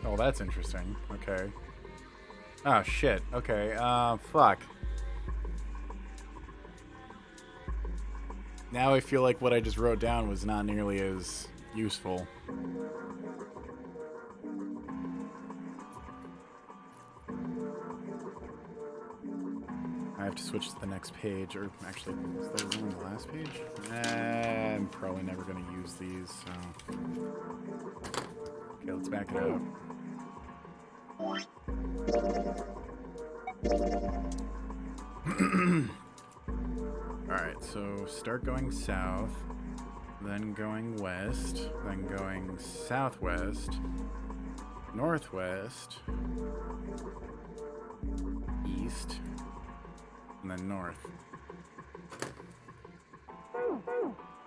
Oh, that's interesting. Okay. Oh, shit. Okay, fuck. Now I feel like what I just wrote down was not nearly as useful. I have to switch to the next page, or actually, is there one on the last page? I'm probably never going to use these, so... Okay, let's back it up. Alright, so start going south, then going west, then going southwest, northwest, east, and then north.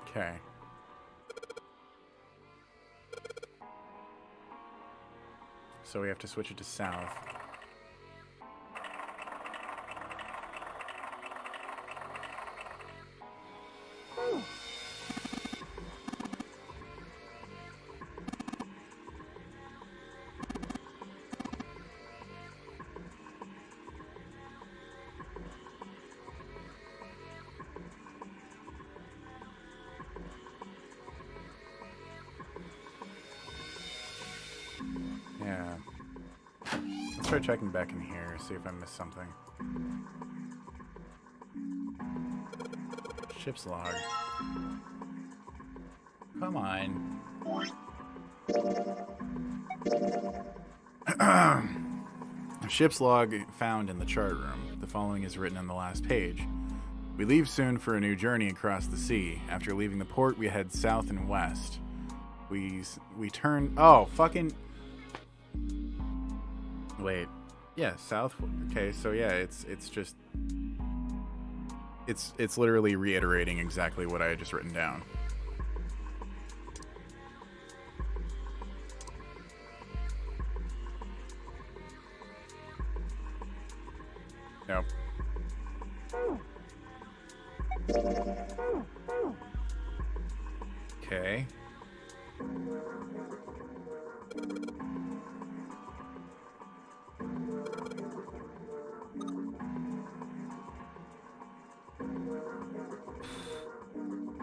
Okay. So we have to switch it to south. Yeah. Let's try checking back in here, see if I missed something. Ship's log. Come on. Ship's log found in the chart room. The following is written on the last page. We leave soon for a new journey across the sea. After leaving the port, we head south and west. We turn... Oh, fucking... Wait. Yeah, south. Okay, so yeah, it's just... It's literally reiterating exactly what I had just written down. Nope. Okay.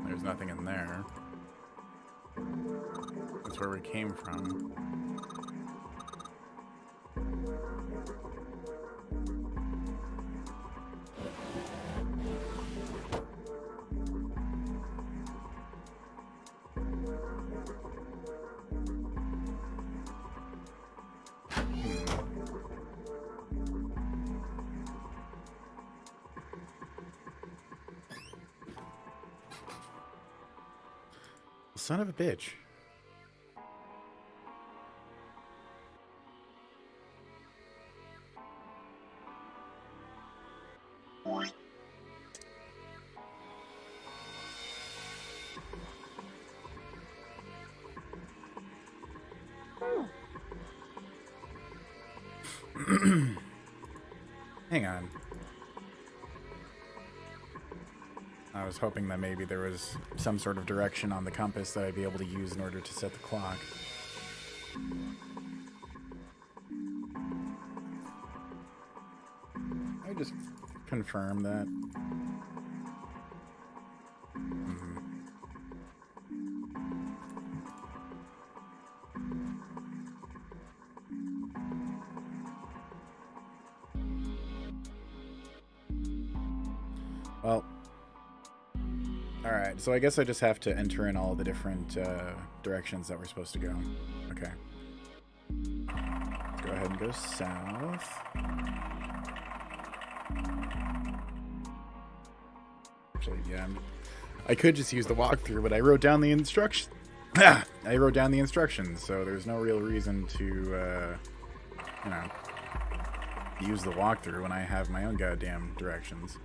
There's nothing in there. That's where we came from. Son of a bitch. Hang on. I was hoping that maybe there was some sort of direction on the compass that I'd be able to use in order to set the clock. I just confirm that. Well, alright, so I guess I just have to enter in all the different directions that we're supposed to go. Okay. Let's go ahead and go south. Actually, yeah, I could just use the walkthrough, but I wrote down the instructions. I wrote down the instructions, so there's no real reason to, you know, use the walkthrough when I have my own goddamn directions.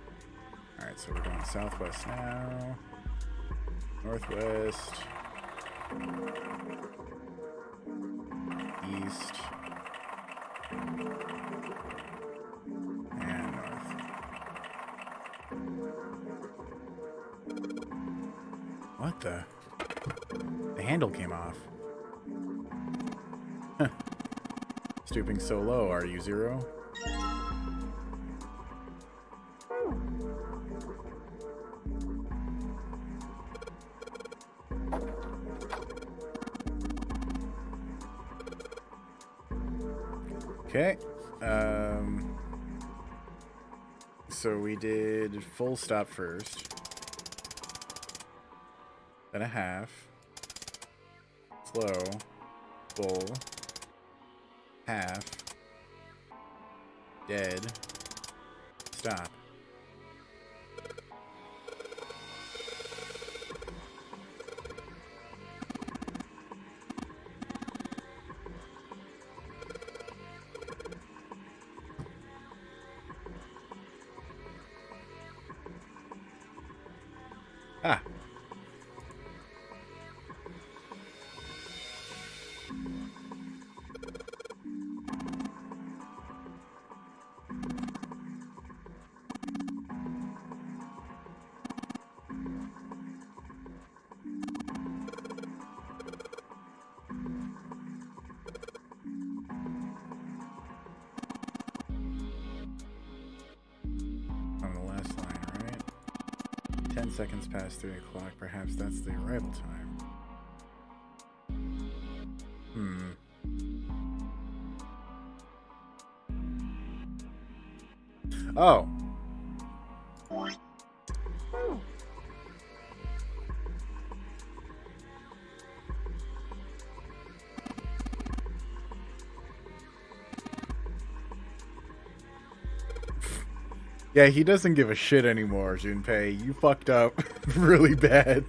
Alright, so we're going southwest now. Northwest. East. And north. What the? The handle came off. Huh. Stooping so low, are you Zero? Okay, so we did full stop first, then a half, slow, full, half, dead, stop. 10 seconds past 3 o'clock. Perhaps that's the arrival time. Oh. Yeah, he doesn't give a shit anymore, Junpei. You fucked up really bad.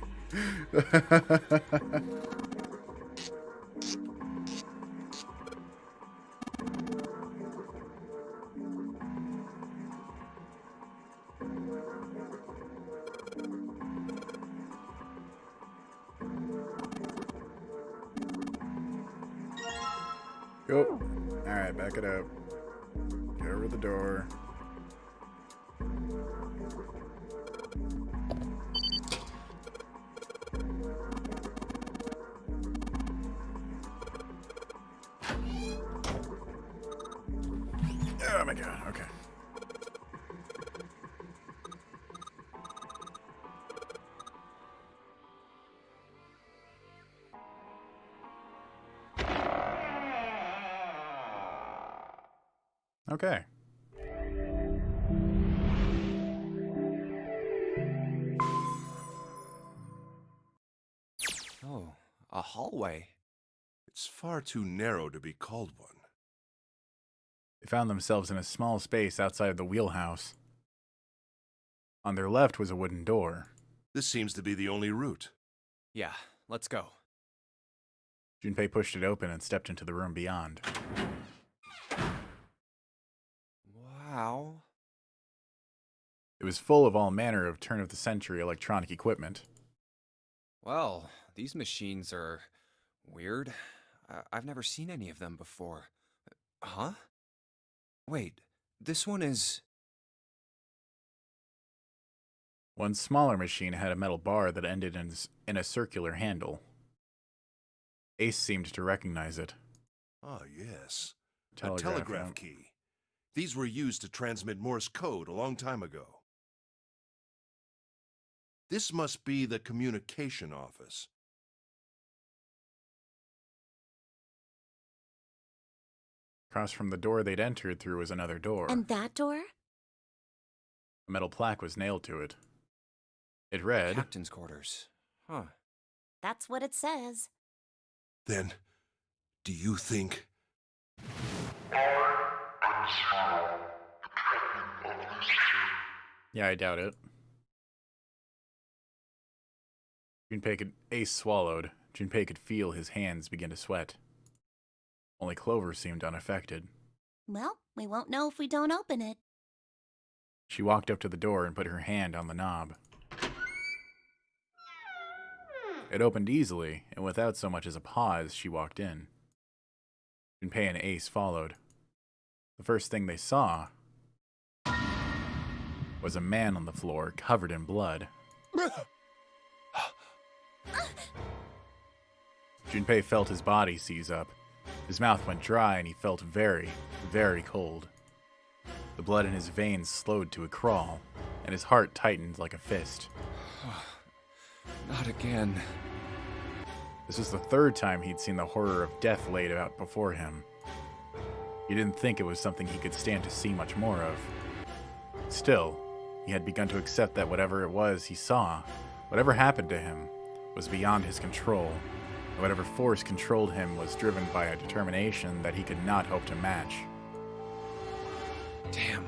Go. Alright, back it up. Get over the door. Oh my god, okay. Okay. Oh, a hallway. It's far too narrow to be called one. They found themselves in a small space outside of the wheelhouse. On their left was a wooden door. This seems to be the only route. Yeah, let's go. Junpei pushed it open and stepped into the room beyond. Wow. It was full of all manner of turn-of-the-century electronic equipment. Well, these machines are weird. I've never seen any of them before. Huh? Wait, this one is... One smaller machine had a metal bar that ended in a circular handle. Ace seemed to recognize it. Ah, yes. A telegraph key. These were used to transmit Morse code a long time ago. This must be the communication office. Across from the door they'd entered through was another door. And that door? A metal plaque was nailed to it. It read... Captain's quarters. Huh. That's what it says. Then, do you think... Yeah, I doubt it. Ace swallowed. Junpei could feel his hands begin to sweat. Only Clover seemed unaffected. Well, we won't know if we don't open it. She walked up to the door and put her hand on the knob. It opened easily, and without so much as a pause, she walked in. Junpei and Ace followed. The first thing they saw was a man on the floor, covered in blood. Junpei felt his body seize up. His mouth went dry, and he felt very, very cold. The blood in his veins slowed to a crawl, and his heart tightened like a fist. Not again. This was the third time he'd seen the horror of death laid out before him. He didn't think it was something he could stand to see much more of. Still, he had begun to accept that whatever it was he saw, whatever happened to him, was beyond his control, and whatever force controlled him was driven by a determination that he could not hope to match. Damn.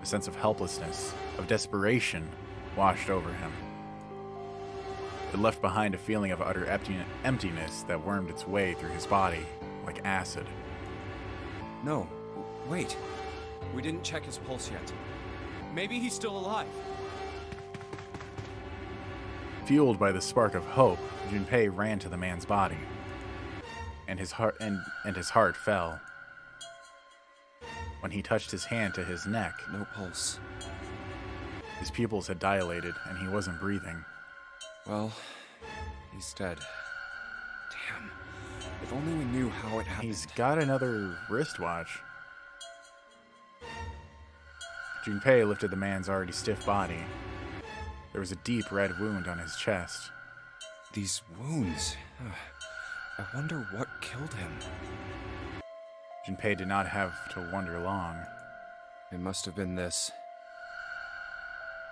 A sense of helplessness, of desperation, washed over him. It left behind a feeling of utter emptiness that wormed its way through his body, like acid. No, wait. We didn't check his pulse yet. Maybe he's still alive. Fueled by the spark of hope, Junpei ran to the man's body, and his heart fell. When he touched his hand to his neck, no pulse. His pupils had dilated, and he wasn't breathing. Well, he's dead. Damn. If only we knew how it happened. He's got another wristwatch. Junpei lifted the man's already stiff body. There was a deep red wound on his chest. These wounds. I wonder what killed him. Junpei did not have to wonder long. It must have been this.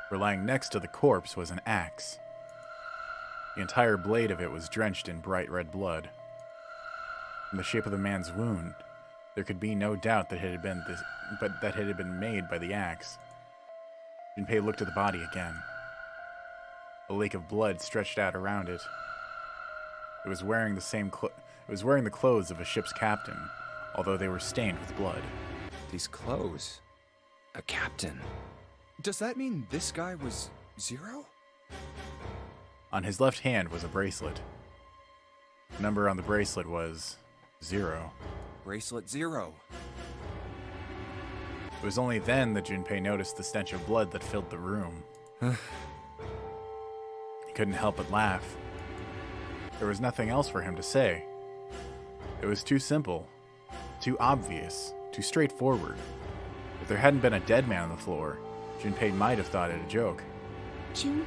For lying next to the corpse was an axe. The entire blade of it was drenched in bright red blood. From the shape of the man's wound, there could be no doubt that it had been made by the axe. Junpei looked at the body again. A lake of blood stretched out around it. It was wearing the clothes of a ship's captain, although they were stained with blood. These clothes? A captain? Does that mean this guy was Zero? On his left hand was a bracelet. The number on the bracelet was 0. Bracelet 0. It was only then that Junpei noticed the stench of blood that filled the room. He couldn't help but laugh. There was nothing else for him to say. It was too simple, too obvious, too straightforward. If there hadn't been a dead man on the floor, Junpei might have thought it a joke. Junpei.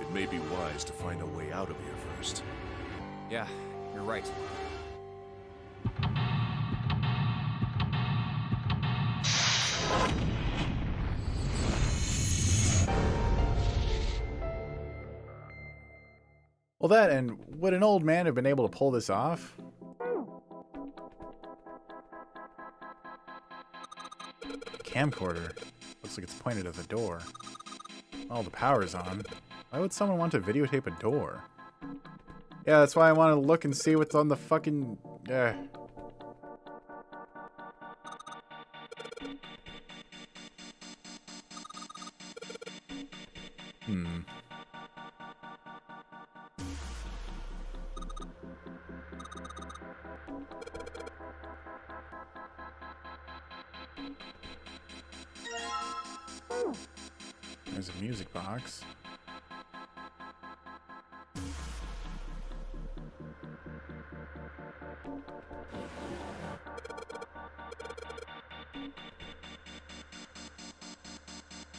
It may be wise to find a way out of here first. Yeah, you're right. Well, that, and would an old man have been able to pull this off? Camcorder. Looks like it's pointed at the door. Oh, the power's on. Why would someone want to videotape a door? Yeah, that's why I want to look and see what's on the fucking... There's a music box.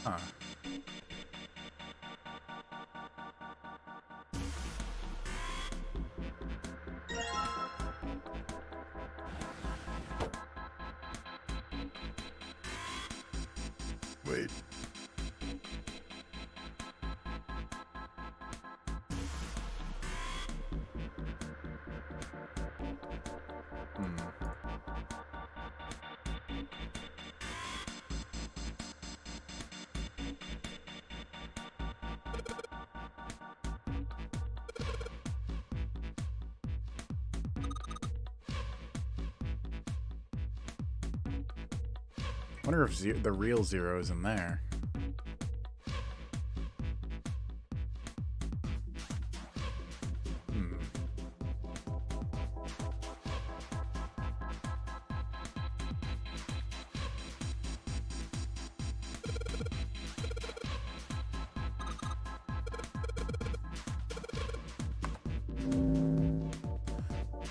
Huh. Wait. Wonder if the real Zero is in there.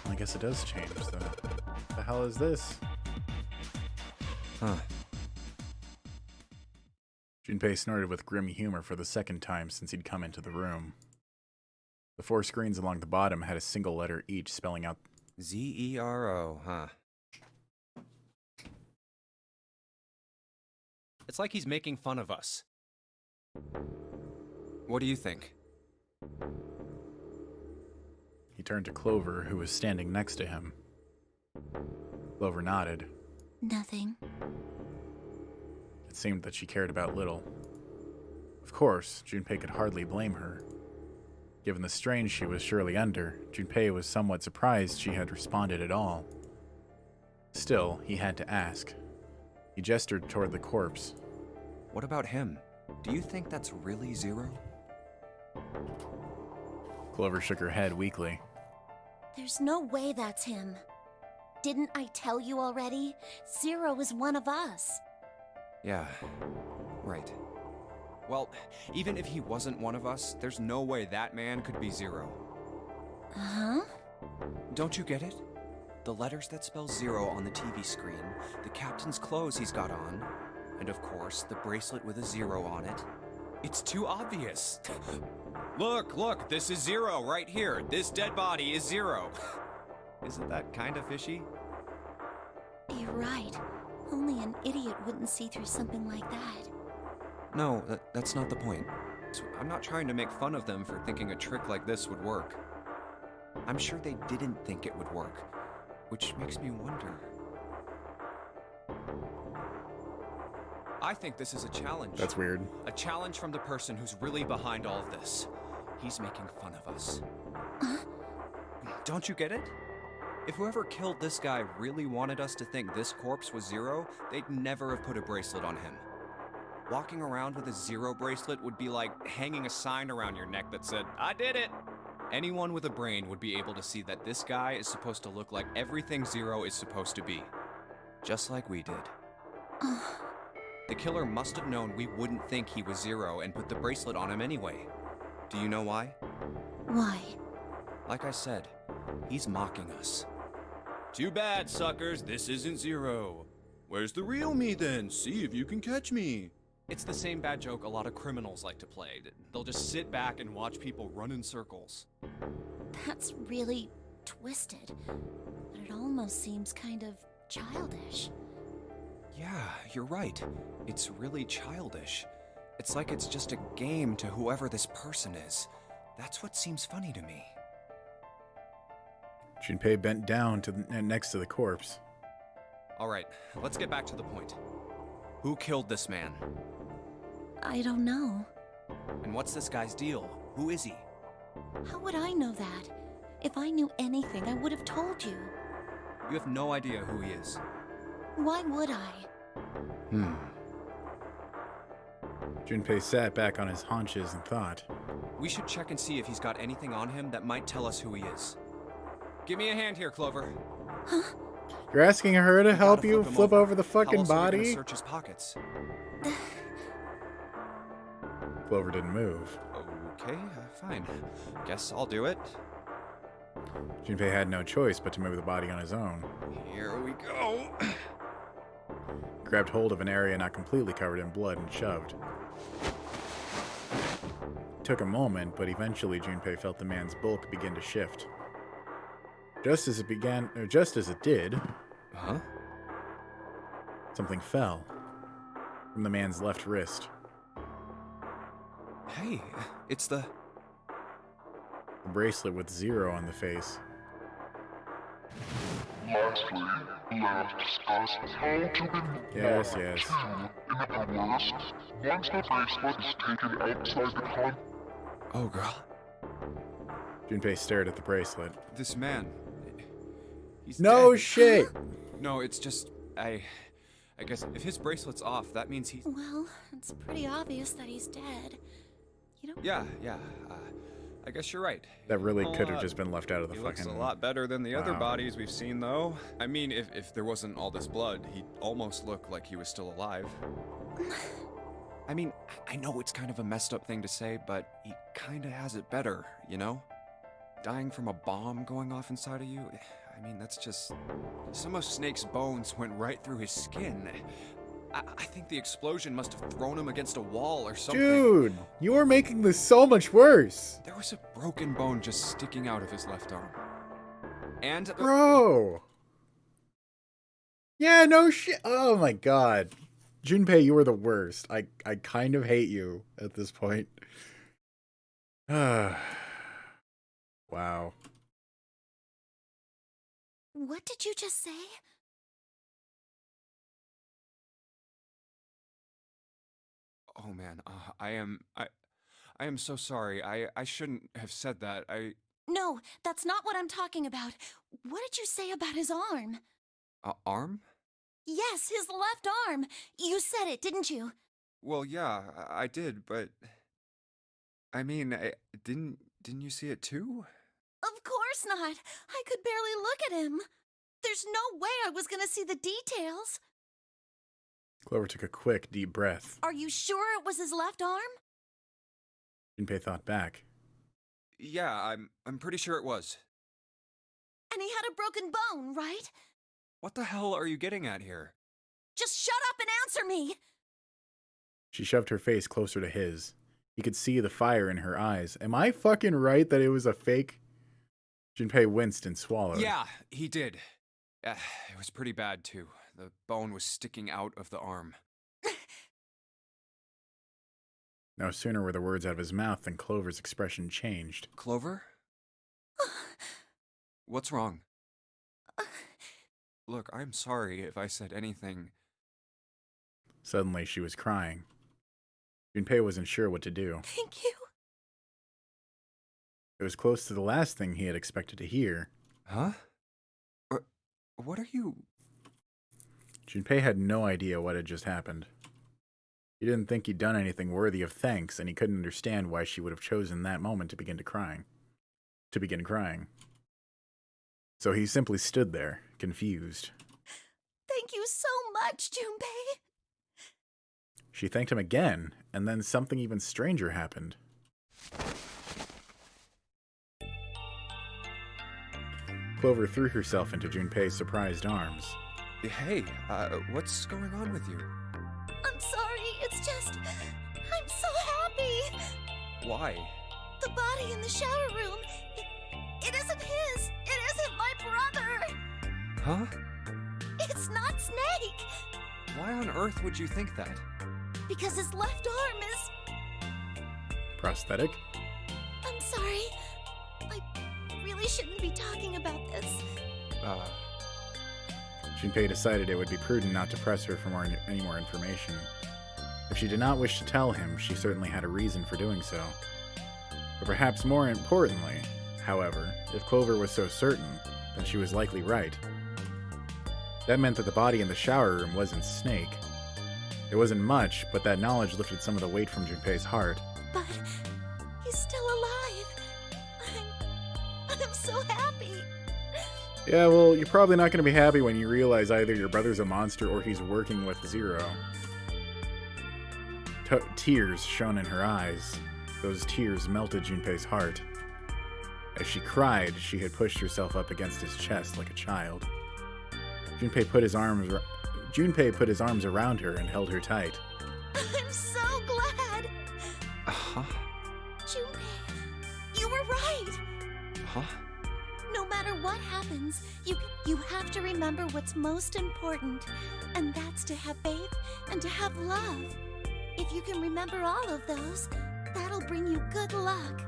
I guess it does change, though. What the hell is this? Huh. Junpei snorted with grim humor for the second time since he'd come into the room. The 4 screens along the bottom had a single letter each spelling out Z-E-R-O, huh? It's like he's making fun of us. What do you think? He turned to Clover, who was standing next to him. Clover nodded. Nothing. It seemed that she cared about little. Of course, Junpei could hardly blame her. Given the strain she was surely under, Junpei was somewhat surprised she had responded at all. Still, he had to ask. He gestured toward the corpse. What about him? Do you think that's really Zero? Clover shook her head weakly. There's no way that's him. Didn't I tell you already? Zero is one of us. Yeah, right. Well, even if he wasn't one of us, there's no way that man could be Zero. Huh? Don't you get it? The letters that spell Zero on the TV screen, the captain's clothes he's got on, and of course, the bracelet with a 0 on it. It's too obvious. Look, this is Zero right here. This dead body is Zero. Isn't that kind of fishy? You're right. Only an idiot wouldn't see through something like that. No, that's not the point. I'm not trying to make fun of them for thinking a trick like this would work. I'm sure they didn't think it would work, which makes me wonder. I think this is a challenge. That's weird. A challenge from the person who's really behind all of this. He's making fun of us. Don't you get it? If whoever killed this guy really wanted us to think this corpse was Zero, they'd never have put a bracelet on him. Walking around with a Zero bracelet would be like hanging a sign around your neck that said, "I did it!" Anyone with a brain would be able to see that this guy is supposed to look like everything Zero is supposed to be. Just like we did. The killer must have known we wouldn't think he was Zero and put the bracelet on him anyway. Do you know why? Why? Like I said, he's mocking us. Too bad, suckers, this isn't Zero. Where's the real me then? See if you can catch me. It's the same bad joke a lot of criminals like to play. They'll just sit back and watch people run in circles. That's really twisted, but it almost seems kind of childish. Yeah, you're right. It's really childish. It's like it's just a game to whoever this person is. That's what seems funny to me. Junpei bent down next to the corpse. All right, let's get back to the point. Who killed this man? I don't know. And what's this guy's deal? Who is he? How would I know that? If I knew anything, I would have told you. You have no idea who he is. Why would I? Junpei sat back on his haunches and thought. We should check and see if he's got anything on him that might tell us who he is. Give me a hand here, Clover. Huh? You're asking her to help you flip over the fucking How else are we body? gonna search his pockets. Clover didn't move. Okay, fine. Guess I'll do it. Junpei had no choice but to move the body on his own. Here we go. Grabbed hold of an area not completely covered in blood and shoved. Took a moment, but eventually Junpei felt the man's bulk begin to shift. Just as it did, something fell from the man's left wrist. Hey, it's the A bracelet with Zero on the face. Lastly, let us discuss how to be Yes. in the worst. Once the bracelet is taken outside the con. Oh, girl. Junpei stared at the bracelet. This man. He's No dead. shit! No, it's just I guess if his bracelet's off, that means he's. Well, it's pretty obvious that he's dead. You don't. Yeah. I guess you're right. That really could have just been left out of the He fucking... looks a lot better than the other Wow. bodies we've seen, though. I mean, if there wasn't all this blood, he'd almost look like he was still alive. I mean, I know it's kind of a messed up thing to say, but he kind of has it better, you know? Dying from a bomb going off inside of you, I mean, that's just... Some of Snake's bones went right through his skin. I think the explosion must have thrown him against a wall or something. Dude, you are making this so much worse. There was a broken bone just sticking out of his left arm. And... Bro! Yeah, no shit. Oh my god. Junpei, you were the worst. I kind of hate you at this point. Wow. What did you just say? Oh man, I am so sorry. I shouldn't have said that. No, that's not what I'm talking about. What did you say about his arm? Arm? Yes, his left arm. You said it, didn't you? Well, yeah, I did, but I mean, didn't you see it too? Of course not. I could barely look at him. There's no way I was gonna see the details. Clover took a quick, deep breath. Are you sure it was his left arm? Junpei thought back. Yeah, I'm pretty sure it was. And he had a broken bone, right? What the hell are you getting at here? Just shut up and answer me! She shoved her face closer to his. He could see the fire in her eyes. Am I fucking right that it was a fake? Junpei winced and swallowed. Yeah, he did. It was pretty bad, too. The bone was sticking out of the arm. No sooner were the words out of his mouth than Clover's expression changed. Clover? What's wrong? Look, I'm sorry if I said anything. Suddenly, she was crying. Junpei wasn't sure what to do. Thank you. It was close to the last thing he had expected to hear. Huh? What are you... Junpei had no idea what had just happened. He didn't think he'd done anything worthy of thanks, and he couldn't understand why she would have chosen that moment to begin crying. So he simply stood there, confused. Thank you so much, Junpei. She thanked him again, and then something even stranger happened. Clover threw herself into Junpei's surprised arms. Hey, what's going on with you? I'm sorry, it's just... I'm so happy! Why? The body in the shower room, it isn't his! It isn't my brother! Huh? It's not Snake! Why on earth would you think that? Because his left arm is... Prosthetic? I'm sorry. I really shouldn't be talking about this. Junpei decided it would be prudent not to press her for any more information. If she did not wish to tell him, she certainly had a reason for doing so. But perhaps more importantly, however, if Clover was so certain, then she was likely right. That meant that the body in the shower room wasn't Snake. It wasn't much, but that knowledge lifted some of the weight from Junpei's heart. But he's still alive. I'm so happy. Yeah, well, you're probably not going to be happy when you realize either your brother's a monster or he's working with Zero. Tears shone in her eyes. Those tears melted Junpei's heart. As she cried, she had pushed herself up against his chest like a child. Junpei put his arms around her and held her tight. I'm so glad. Huh? Junpei, you were right. Huh? No matter what happens, you have to remember what's most important, and that's to have faith and to have love. If you can remember all of those, that'll bring you good luck.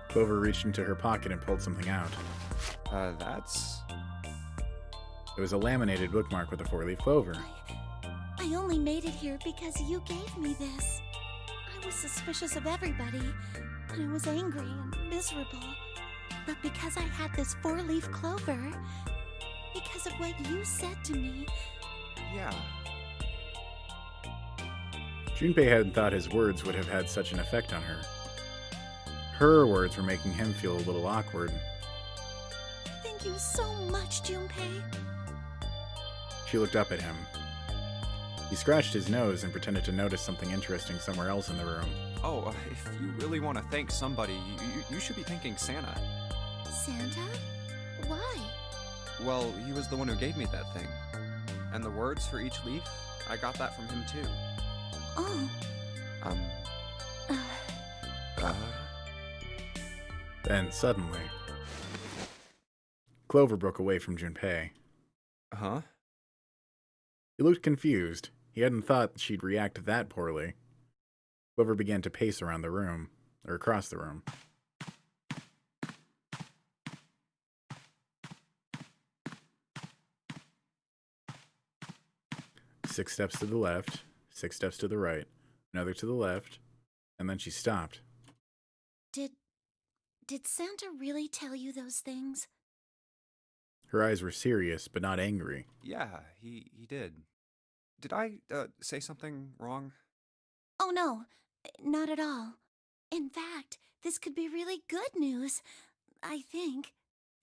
Clover reached into her pocket and pulled something out. That's... It was a laminated bookmark with a 4-leaf clover. I only made it here because you gave me this. I was suspicious of everybody, and I was angry and miserable. But because I had this 4-leaf clover, because of what you said to me... Yeah. Junpei hadn't thought his words would have had such an effect on her. Her words were making him feel a little awkward. Thank you so much, Junpei. She looked up at him. He scratched his nose and pretended to notice something interesting somewhere else in the room. Oh, if you really want to thank somebody, you should be thanking Santa. Santa? Why? Well, he was the one who gave me that thing. And the words for each leaf, I got that from him too. Oh. Then, suddenly, Clover broke away from Junpei. Huh? He looked confused. He hadn't thought she'd react that poorly. Clover began to pace around the room, or across the room. Six steps to the left, 6 steps to the right, another to the left, and then she stopped. Did Santa really tell you those things? Her eyes were serious, but not angry. Yeah, he did. Did I, say something wrong? Oh no, not at all. In fact, this could be really good news, I think.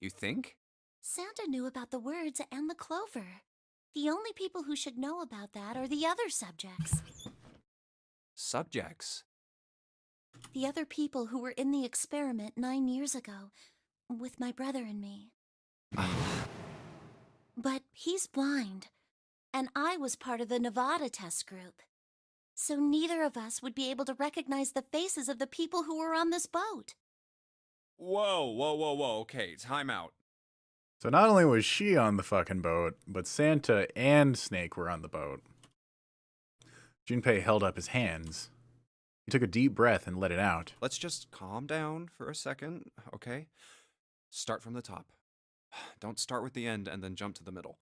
You think? Santa knew about the words and the clover. The only people who should know about that are the other subjects. Subjects? The other people who were in the experiment 9 years ago, with my brother and me. But he's blind, and I was part of the Nevada test group. So neither of us would be able to recognize the faces of the people who were on this boat. Whoa. Okay, time out. So not only was she on the fucking boat, but Santa and Snake were on the boat. Junpei held up his hands. He took a deep breath and let it out. Let's just calm down for a second, okay? Start from the top. Don't start with the end and then jump to the middle.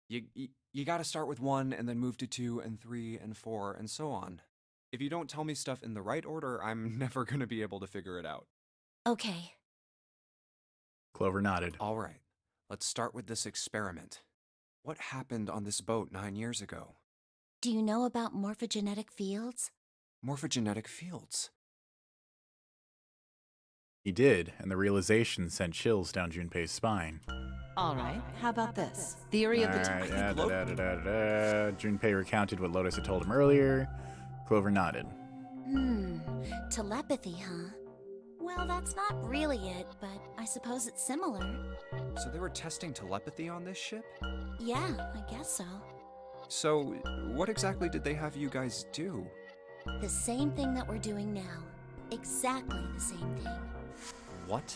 You gotta start with 1 and then move to 2 and 3 and 4 and so on. If you don't tell me stuff in the right order, I'm never gonna be able to figure it out. Okay. Clover nodded. All right, let's start with this experiment. What happened on this boat 9 years ago? Do you know about morphogenetic fields? Morphogenetic fields? He did, and the realization sent chills down Junpei's spine. All right, how about this? Theory of the Junpei recounted what Lotus had told him earlier. Clover nodded. Telepathy, huh? Well, that's not really it, but I suppose it's similar. So they were testing telepathy on this ship? Yeah, I guess so. So, what exactly did they have you guys do? The same thing that we're doing now. Exactly the same thing. What?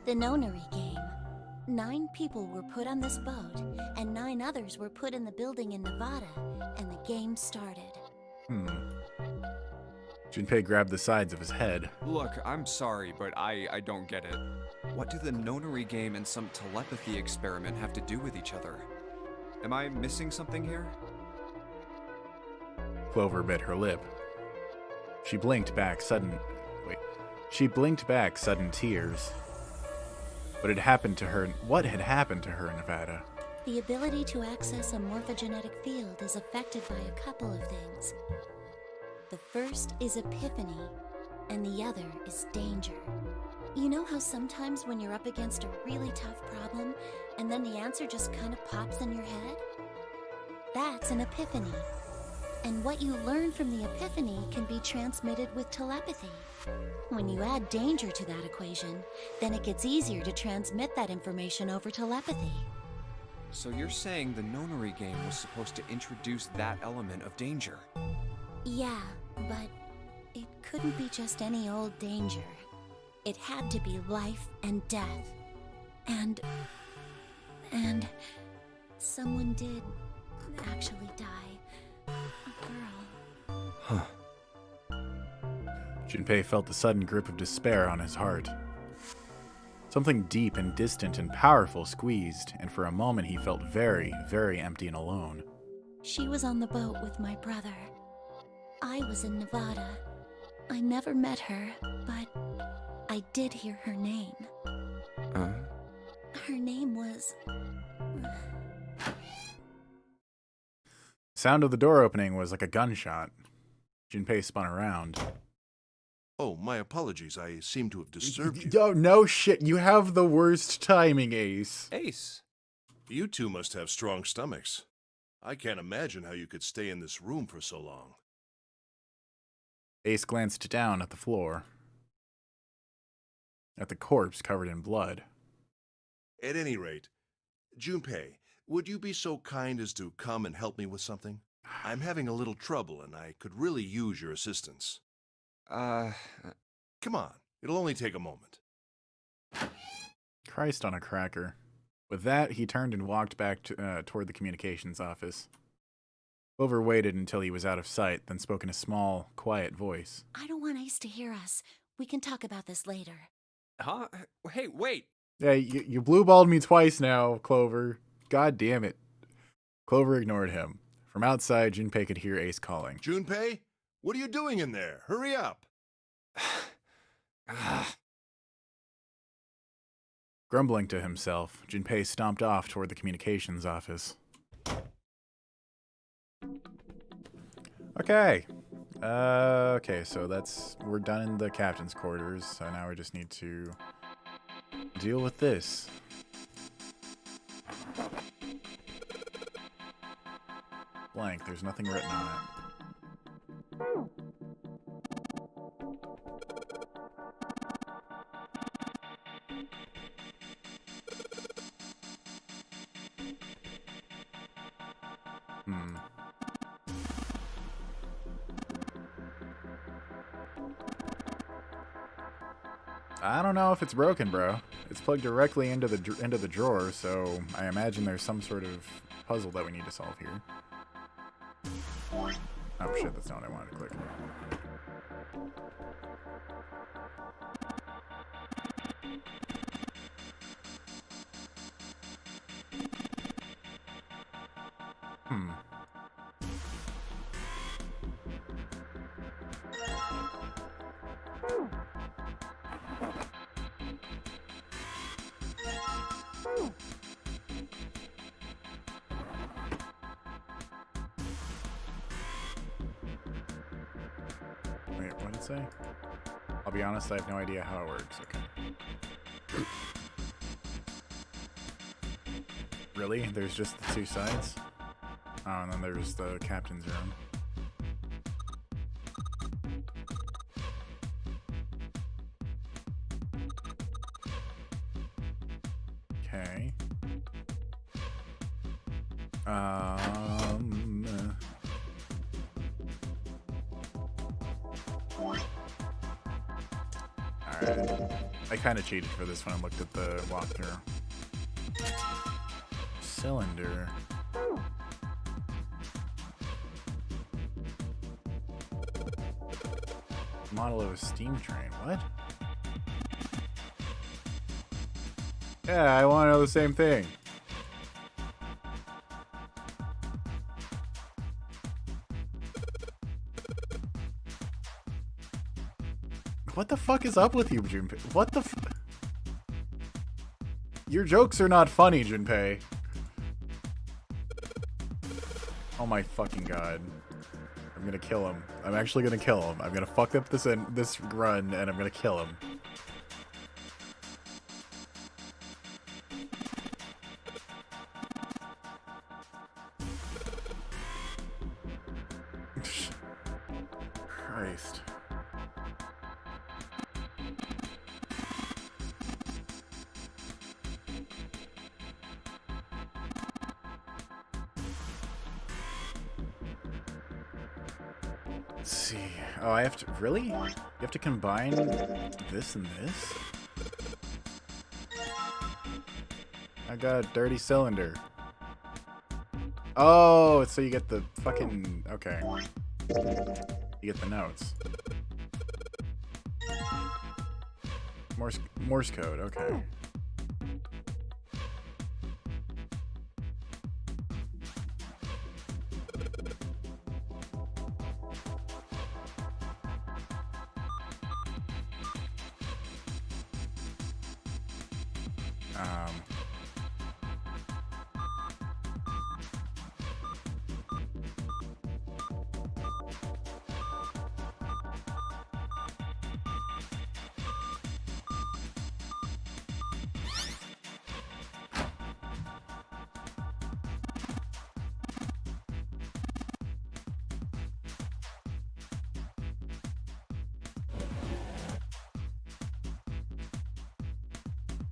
The Nonary game. 9 people were put on this boat, and 9 others were put in the building in Nevada, and the game started. Junpei grabbed the sides of his head. Look, I'm sorry, but I don't get it. What do the Nonary game and some telepathy experiment have to do with each other? Am I missing something here? Clover bit her lip. She blinked back sudden tears. What had happened to her in Nevada? The ability to access a morphogenetic field is affected by a couple of things. The first is epiphany, and the other is danger. You know how sometimes when you're up against a really tough problem, and then the answer just kind of pops in your head? That's an epiphany. And what you learn from the epiphany can be transmitted with telepathy. When you add danger to that equation, then it gets easier to transmit that information over telepathy. So you're saying the Nonary game was supposed to introduce that element of danger? Yeah, but it couldn't be just any old danger. It had to be life and death. And someone did actually die. A girl. Huh. Junpei felt the sudden grip of despair on his heart. Something deep and distant and powerful squeezed, and for a moment he felt very, very empty and alone. She was on the boat with my brother. I was in Nevada. I never met her, but I did hear her name. Her name was... Sound of the door opening was like a gunshot. Junpei spun around. Oh, my apologies. I seem to have disturbed you. Oh, no shit. You have the worst timing, Ace. Ace? You two must have strong stomachs. I can't imagine how you could stay in this room for so long. Ace glanced down at the floor. At the corpse covered in blood. At any rate, Junpei, would you be so kind as to come and help me with something? I'm having a little trouble and I could really use your assistance. Come on, it'll only take a moment. Christ on a cracker. With that, he turned and walked back toward the communications office. Clover waited until he was out of sight, then spoke in a small, quiet voice. I don't want Ace to hear us. We can talk about this later. Huh? Hey, wait! Yeah, you blue-balled me twice now, Clover. God damn it. Clover ignored him. From outside, Junpei could hear Ace calling. Junpei? What are you doing in there? Hurry up! Grumbling to himself, Junpei stomped off toward the communications office. Okay. So we're done in the captain's quarters, so now we just need to deal with this. Blank, there's nothing written on it. I don't know if it's broken, bro. It's plugged directly into the drawer, so I imagine there's some sort of puzzle that we need to solve here. Oh shit, that's not what I wanted to click. Wait, what did it say? I'll be honest, I have no idea how it works. Okay. Really? There's just the two sides? Oh, and then there's the captain's room. Okay. Alright. I kind of cheated for this when I looked at the walkthrough. Cylinder. Model of a steam train. What? Yeah, I want to know the same thing. What the fuck is up with you, Junpei? What the f- Your jokes are not funny, Junpei. Oh my fucking god. I'm gonna kill him. I'm actually gonna kill him. I'm gonna fuck up this run, and I'm gonna kill him. Christ. Let's see. Oh, I have to... Really? You have to combine this and this? I got a dirty cylinder. Oh, so you get the fucking... Okay. You get the notes. Morse code, okay.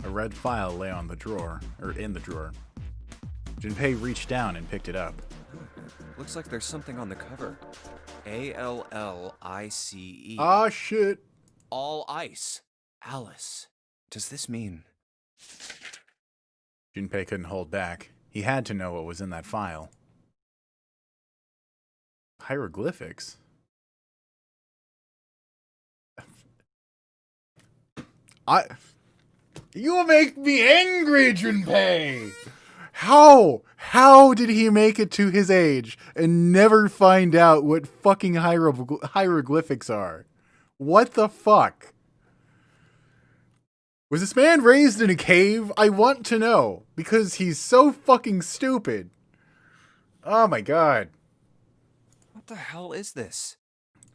A red file lay on the drawer, or in the drawer. Junpei reached down and picked it up. Looks like there's something on the cover. ALLICE. Ah, shit. All ice. Alice. Does this mean... Junpei couldn't hold back. He had to know what was in that file. Hieroglyphics? You make me angry, Junpei! How did he make it to his age and never find out what fucking hieroglyphics are? What the fuck? Was this man raised in a cave? I want to know, because he's so fucking stupid. Oh my god. What the hell is this?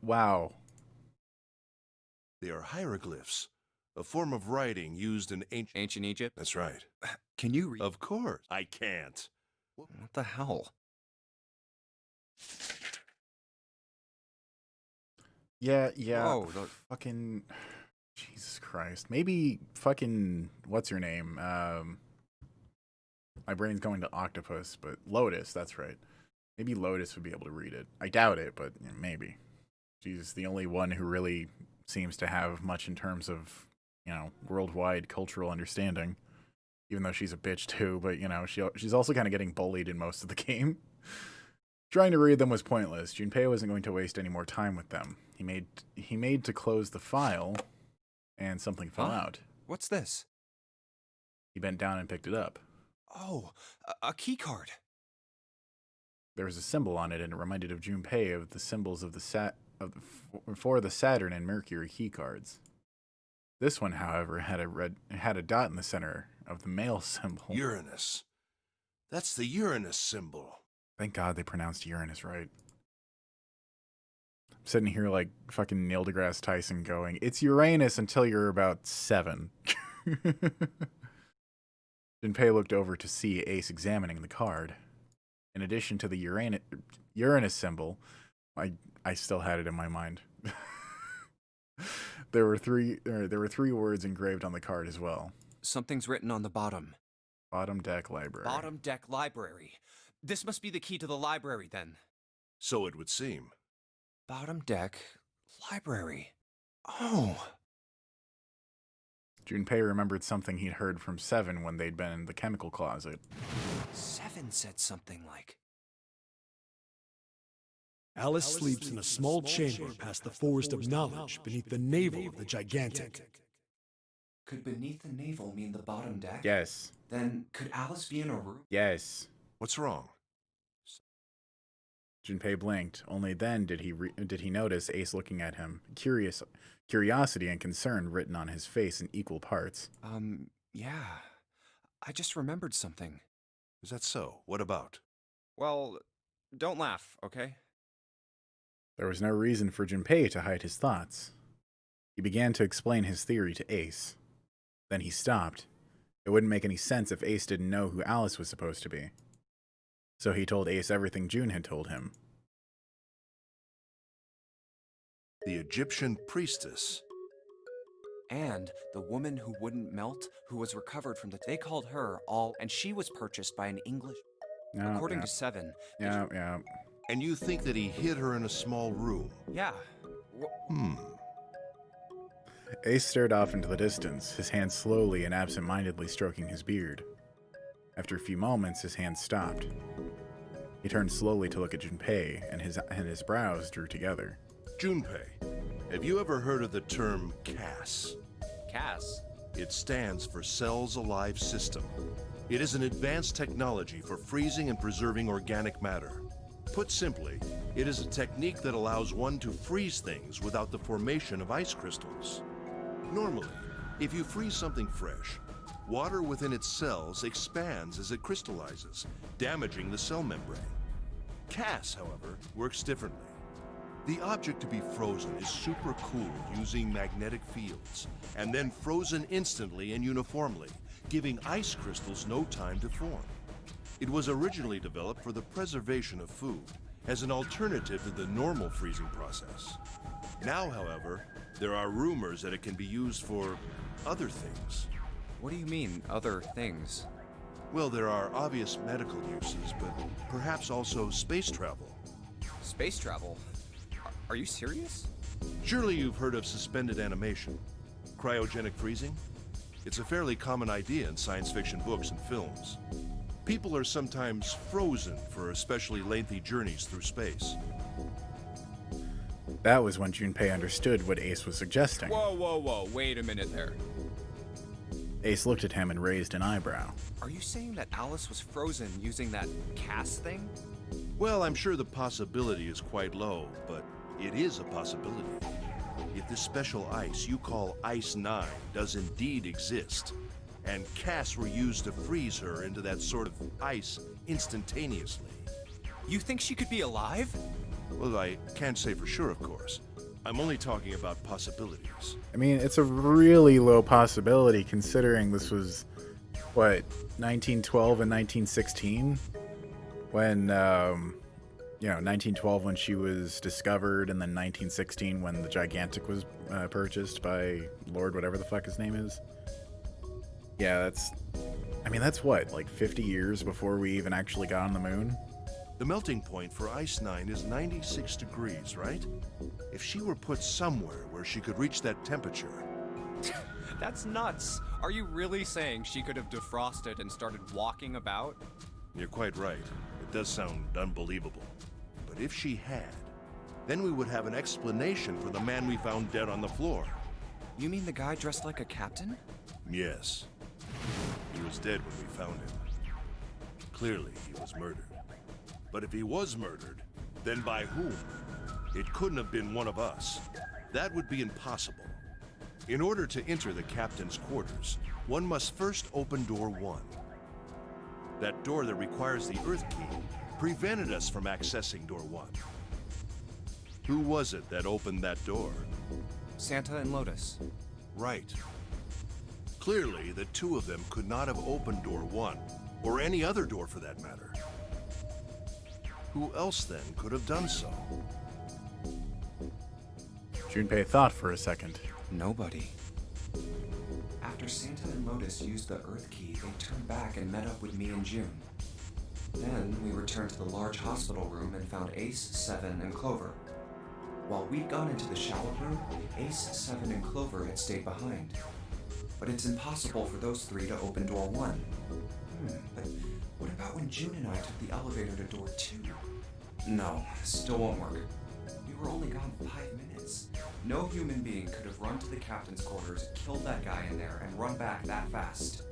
Wow. They are hieroglyphs. A form of writing used in ancient Egypt? That's right. Can you read? Of course. I can't. What the hell? Yeah. Whoa, fucking... Jesus Christ. Maybe fucking... What's your name? My brain's going to octopus, but Lotus, that's right. Maybe Lotus would be able to read it. I doubt it, but maybe. She's the only one who really seems to have much in terms of, worldwide cultural understanding. Even though she's a bitch too, but she's also kind of getting bullied in most of the game. Trying to read them was pointless. Junpei wasn't going to waste any more time with them. He made to close the file, and something fell out. What's this? He bent down and picked it up. Oh, a key card. There was a symbol on it, and it reminded of Junpei of the symbols of for the Saturn and Mercury key cards. This one, however, had a dot in the center of the male symbol. Uranus. That's the Uranus symbol. Thank God they pronounced Uranus right. I'm sitting here like fucking Neil deGrasse Tyson going, it's Uranus until you're about 7. Junpei looked over to see Ace examining the card. In addition to the Uranus symbol, I still had it in my mind. There were three words engraved on the card as well. Something's written on the bottom. Bottom deck library. Bottom deck library. This must be the key to the library, then. So it would seem. Bottom deck library. Oh. Junpei remembered something he'd heard from Seven when they'd been in the chemical closet. Seven said something like... Alice sleeps in a small chamber past the forest of knowledge beneath the navel of the gigantic. Could beneath the navel mean the bottom deck? Yes. Then could Alice be in a room? Yes. What's wrong? Junpei blinked. Only then did he notice Ace looking at him. Curiosity and concern written on his face in equal parts. Yeah. I just remembered something. Is that so? What about? Well, don't laugh, okay? There was no reason for Junpei to hide his thoughts. He began to explain his theory to Ace. Then he stopped. It wouldn't make any sense if Ace didn't know who Alice was supposed to be. So he told Ace everything June had told him. The Egyptian priestess. And the woman who wouldn't melt, who was recovered from they called her all, and she was purchased by an English... According to Seven... Yeah. And you think that he hid her in a small room? Yeah. Ace stared off into the distance, his hand slowly and absent-mindedly stroking his beard. After a few moments, his hand stopped. He turned slowly to look at Junpei, and his brows drew together. Junpei, have you ever heard of the term CAS? CAS? It stands for Cells Alive System. It is an advanced technology for freezing and preserving organic matter. Put simply, it is a technique that allows one to freeze things without the formation of ice crystals. Normally, if you freeze something fresh, water within its cells expands as it crystallizes, damaging the cell membrane. CAS, however, works differently. The object to be frozen is supercooled using magnetic fields, and then frozen instantly and uniformly, giving ice crystals no time to form. It was originally developed for the preservation of food, as an alternative to the normal freezing process. Now, however, there are rumors that it can be used for other things. What do you mean, other things? Well, there are obvious medical uses, but perhaps also space travel. Space travel? Are you serious? Surely you've heard of suspended animation. Cryogenic freezing? It's a fairly common idea in science fiction books and films. People are sometimes frozen for especially lengthy journeys through space. That was when Junpei understood what Ace was suggesting. Whoa, wait a minute there. Ace looked at him and raised an eyebrow. Are you saying that Alice was frozen using that CAS thing? Well, I'm sure the possibility is quite low, but it is a possibility. If this special ice you call Ice 9 does indeed exist, and CAS were used to freeze her into that sort of ice instantaneously. You think she could be alive? Well, I can't say for sure, of course. I'm only talking about possibilities. I mean, it's a really low possibility considering this was, 1912 and 1916? When, 1912 when she was discovered, and then 1916 when the Gigantic was purchased by Lord whatever the fuck his name is. Yeah, that's what, like 50 years before we even actually got on the moon? The melting point for Ice 9 is 96 degrees, right? If she were put somewhere where she could reach that temperature... That's nuts. Are you really saying she could have defrosted and started walking about? You're quite right. It does sound unbelievable. But if she had, then we would have an explanation for the man we found dead on the floor. You mean the guy dressed like a captain? Yes. He was dead when we found him. Clearly, he was murdered. But if he was murdered, then by whom? It couldn't have been one of us. That would be impossible. In order to enter the captain's quarters, one must first open door 1. That door that requires the Earth key prevented us from accessing door 1. Who was it that opened that door? Santa and Lotus. Right. Clearly, the two of them could not have opened door 1, or any other door for that matter. Who else then could have done so? Junpei thought for a second. Nobody. After Santa and Lotus used the Earth key, they turned back and met up with me and June. Then we returned to the large hospital room and found Ace, Seven, and Clover. While we'd gone into the shower room, Ace, Seven, and Clover had stayed behind. But it's impossible for those three to open door 1. But what about when June and I took the elevator to door 2? No, still won't work. We were only gone 5 minutes. No human being could have run to the captain's quarters, killed that guy in there, and run back that fast.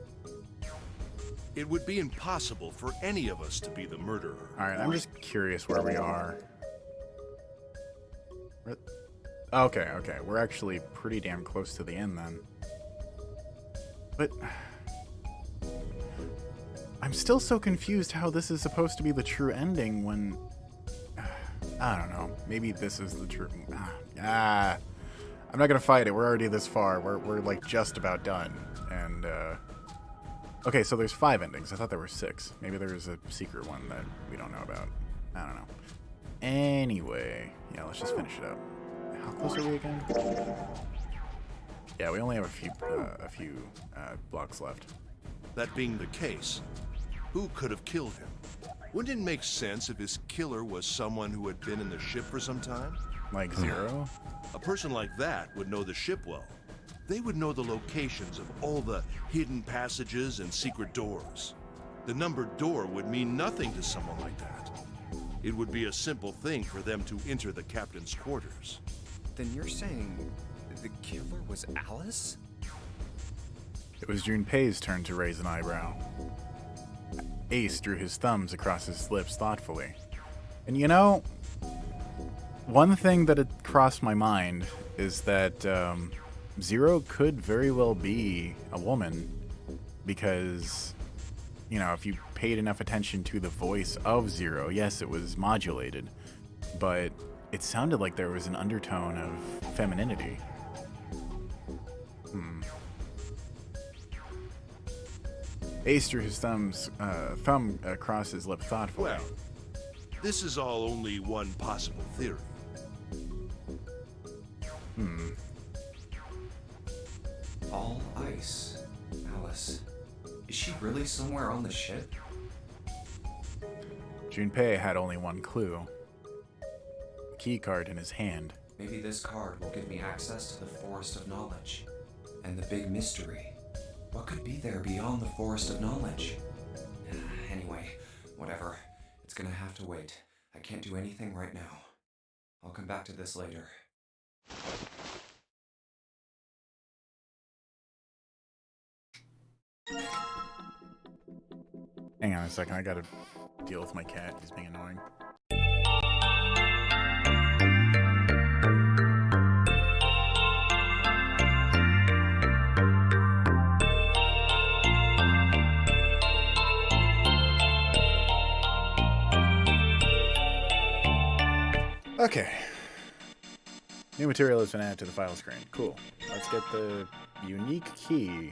It would be impossible for any of us to be the murderer. Alright, I'm just curious where we are. Okay. We're actually pretty damn close to the end then. But I'm still so confused how this is supposed to be the true ending when... I don't know. Maybe this is the true... I'm not gonna fight it. We're already this far. We're like just about done. And, okay, so there's 5 endings. I thought there were 6. Maybe there's a secret one that we don't know about. I don't know. Anyway, yeah, let's just finish it up. How close are we again? Yeah, we only have a few blocks left. That being the case, who could have killed him? Wouldn't it make sense if his killer was someone who had been in the ship for some time? Like Zero? A person like that would know the ship well. They would know the locations of all the hidden passages and secret doors. The numbered door would mean nothing to someone like that. It would be a simple thing for them to enter the captain's quarters. Then you're saying the killer was Alice? It was Junpei's turn to raise an eyebrow. Ace drew his thumbs across his lips thoughtfully. And you know, one thing that had crossed my mind is that Zero could very well be a woman because, you know, if you paid enough attention to the voice of Zero, yes, it was modulated, but it sounded like there was an undertone of femininity. Ace drew his thumb across his lip thoughtfully. Well, this is all only one possible theory. All ice. Alice. Is she really somewhere on the ship? Junpei had only one clue. A key card in his hand. Maybe this card will give me access to the Forest of Knowledge. And the big mystery. What could be there beyond the Forest of Knowledge? Anyway, whatever. It's gonna have to wait. I can't do anything right now. I'll come back to this later. Hang on a second, I gotta deal with my cat. He's being annoying. Okay. New material has been added to the file screen. Cool. Let's get the unique key.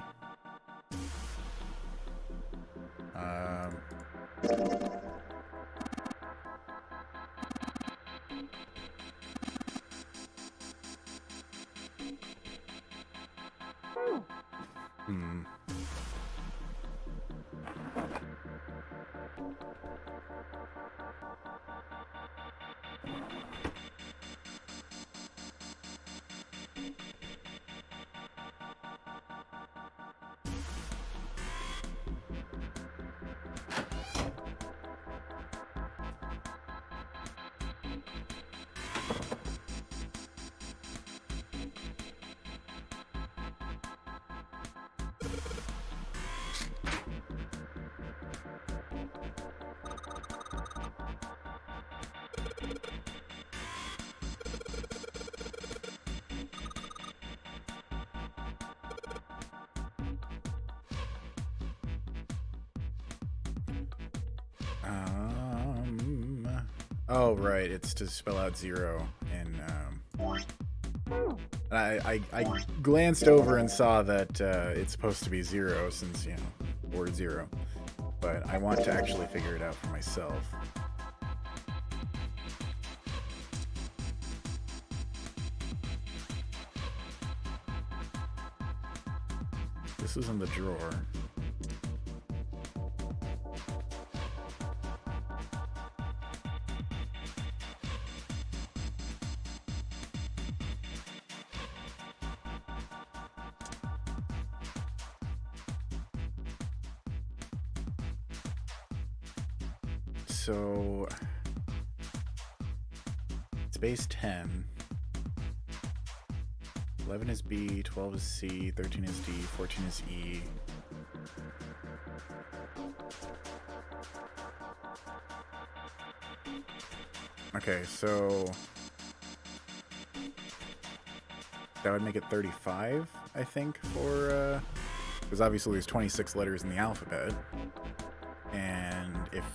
Oh, right. It's to spell out 0. And I glanced over and saw that it's supposed to be 0 since, you know, word 0. But I want to actually figure it out for myself. This is in the drawer. So it's base 10. 11 is B, 12 is C, 13 is D, 14 is E. Okay, so that would make it 35, I think, for, because obviously there's 26 letters in the alphabet. And if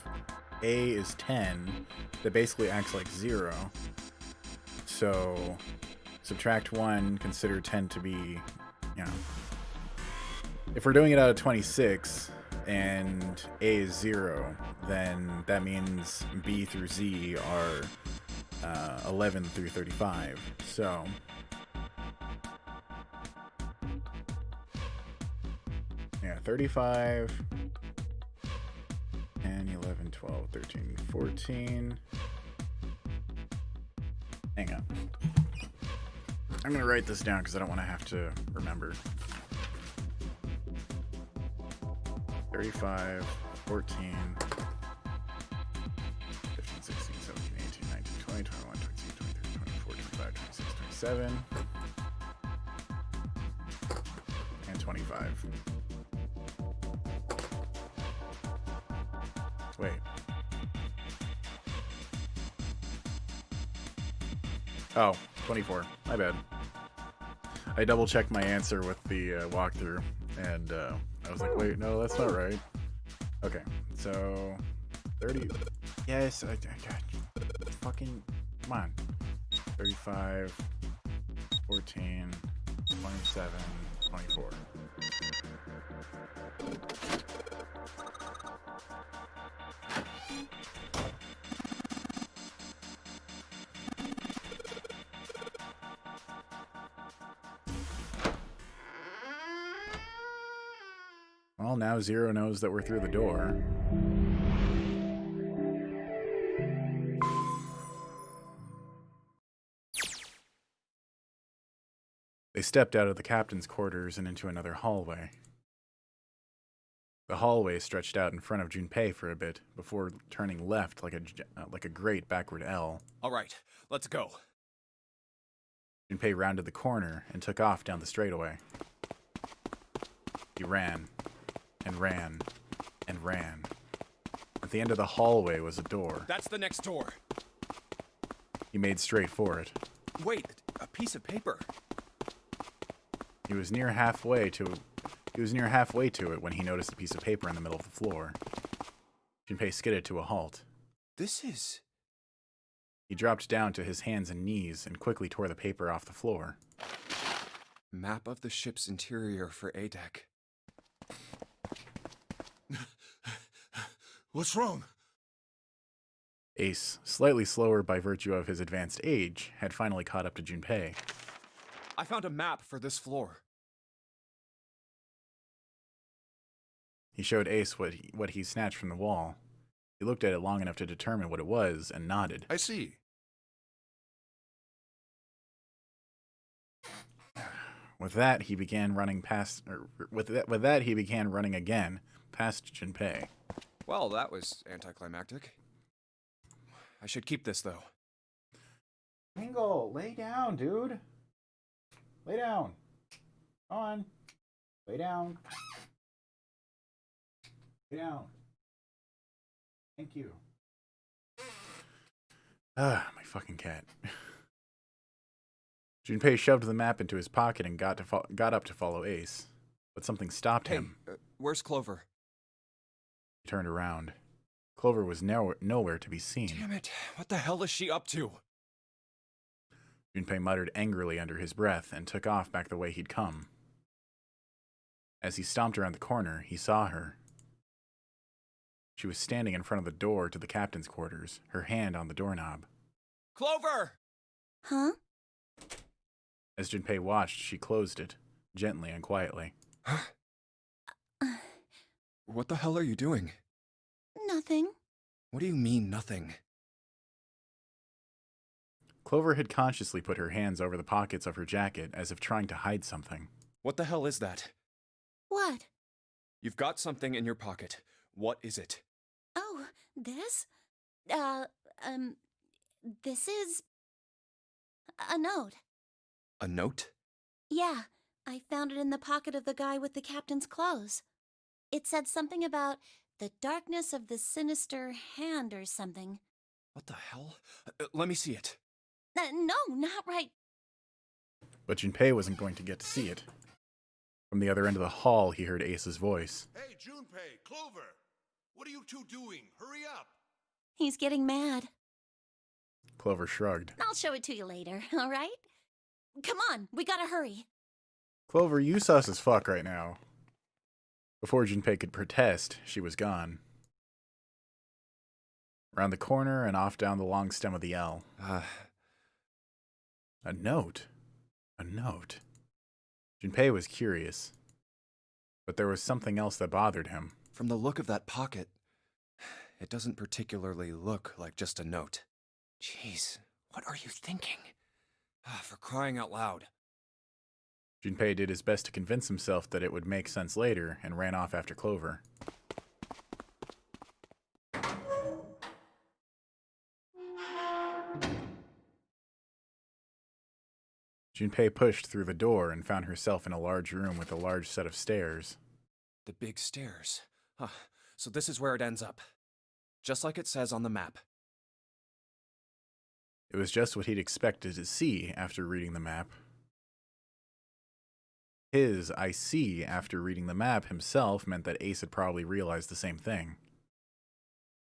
A is 10, that basically acts like 0. So subtract 1, consider 10 to be, you know, if we're doing it out of 26 and A is 0, then that means B through Z are 11 through 35. So yeah, 35 and 11, 12, 13, 14. Hang on. I'm going to write this down because I don't want to have to remember. 35, 14, 15, 16, 17, 18, 19, 20, 21, 22, 23, 24, 25, 26, 27, and 25. Wait. Oh, 24. My bad. I double-checked my answer with the walkthrough, and I was like, wait, no, that's not right. Okay, so 30. Yes, I got you. Fucking, come on. 35, 14, 27, 24. Well, now Zero knows that we're through the door. They stepped out of the captain's quarters and into another hallway. The hallway stretched out in front of Junpei for a bit before turning left like a great backward L. All right, let's go. Junpei rounded the corner and took off down the straightaway. He ran. And ran, and ran. At the end of the hallway was a door. That's the next door. He made straight for it. Wait, a piece of paper. He was near halfway to it when he noticed a piece of paper in the middle of the floor. Junpei skidded to a halt. This is... He dropped down to his hands and knees and quickly tore the paper off the floor. Map of the ship's interior for A-Deck. What's wrong? Ace, slightly slower by virtue of his advanced age, had finally caught up to Junpei. I found a map for this floor. He showed Ace what he snatched from the wall. He looked at it long enough to determine what it was and nodded. I see. With that, he began running again, past Junpei. Well, that was anticlimactic. I should keep this, though. Mingle, lay down, dude. Lay down. Come on. Lay down. Lay down. Thank you. Ah, my fucking cat. Junpei shoved the map into his pocket and got up to follow Ace, but something stopped him. Where's Clover? He turned around. Clover was nowhere to be seen. Damn it, what the hell is she up to? Junpei muttered angrily under his breath and took off back the way he'd come. As he stomped around the corner, he saw her. She was standing in front of the door to the captain's quarters, her hand on the doorknob. Clover! Huh? As Junpei watched, she closed it, gently and quietly. What the hell are you doing? Nothing. What do you mean, nothing? Clover had consciously put her hands over the pockets of her jacket as if trying to hide something. What the hell is that? What? You've got something in your pocket. What is it? Oh, this? This is a note. A note? Yeah, I found it in the pocket of the guy with the captain's clothes. It said something about the darkness of the sinister hand or something. What the hell? Let me see it. No, not right. But Junpei wasn't going to get to see it. From the other end of the hall, he heard Ace's voice. Hey, Junpei, Clover! What are you two doing? Hurry up! He's getting mad. Clover shrugged. I'll show it to you later, all right? Come on, we gotta hurry. Clover, you sus as fuck right now. Before Junpei could protest, she was gone. Around the corner and off down the long stem of the L. A note. A note. Junpei was curious. But there was something else that bothered him. From the look of that pocket, it doesn't particularly look like just a note. Jeez, what are you thinking? For crying out loud. Junpei did his best to convince himself that it would make sense later and ran off after Clover. Junpei pushed through the door and found herself in a large room with a large set of stairs. The big stairs. So this is where it ends up. Just like it says on the map. It was just what he'd expected to see after reading the map. His "I see" after reading the map himself meant that Ace had probably realized the same thing.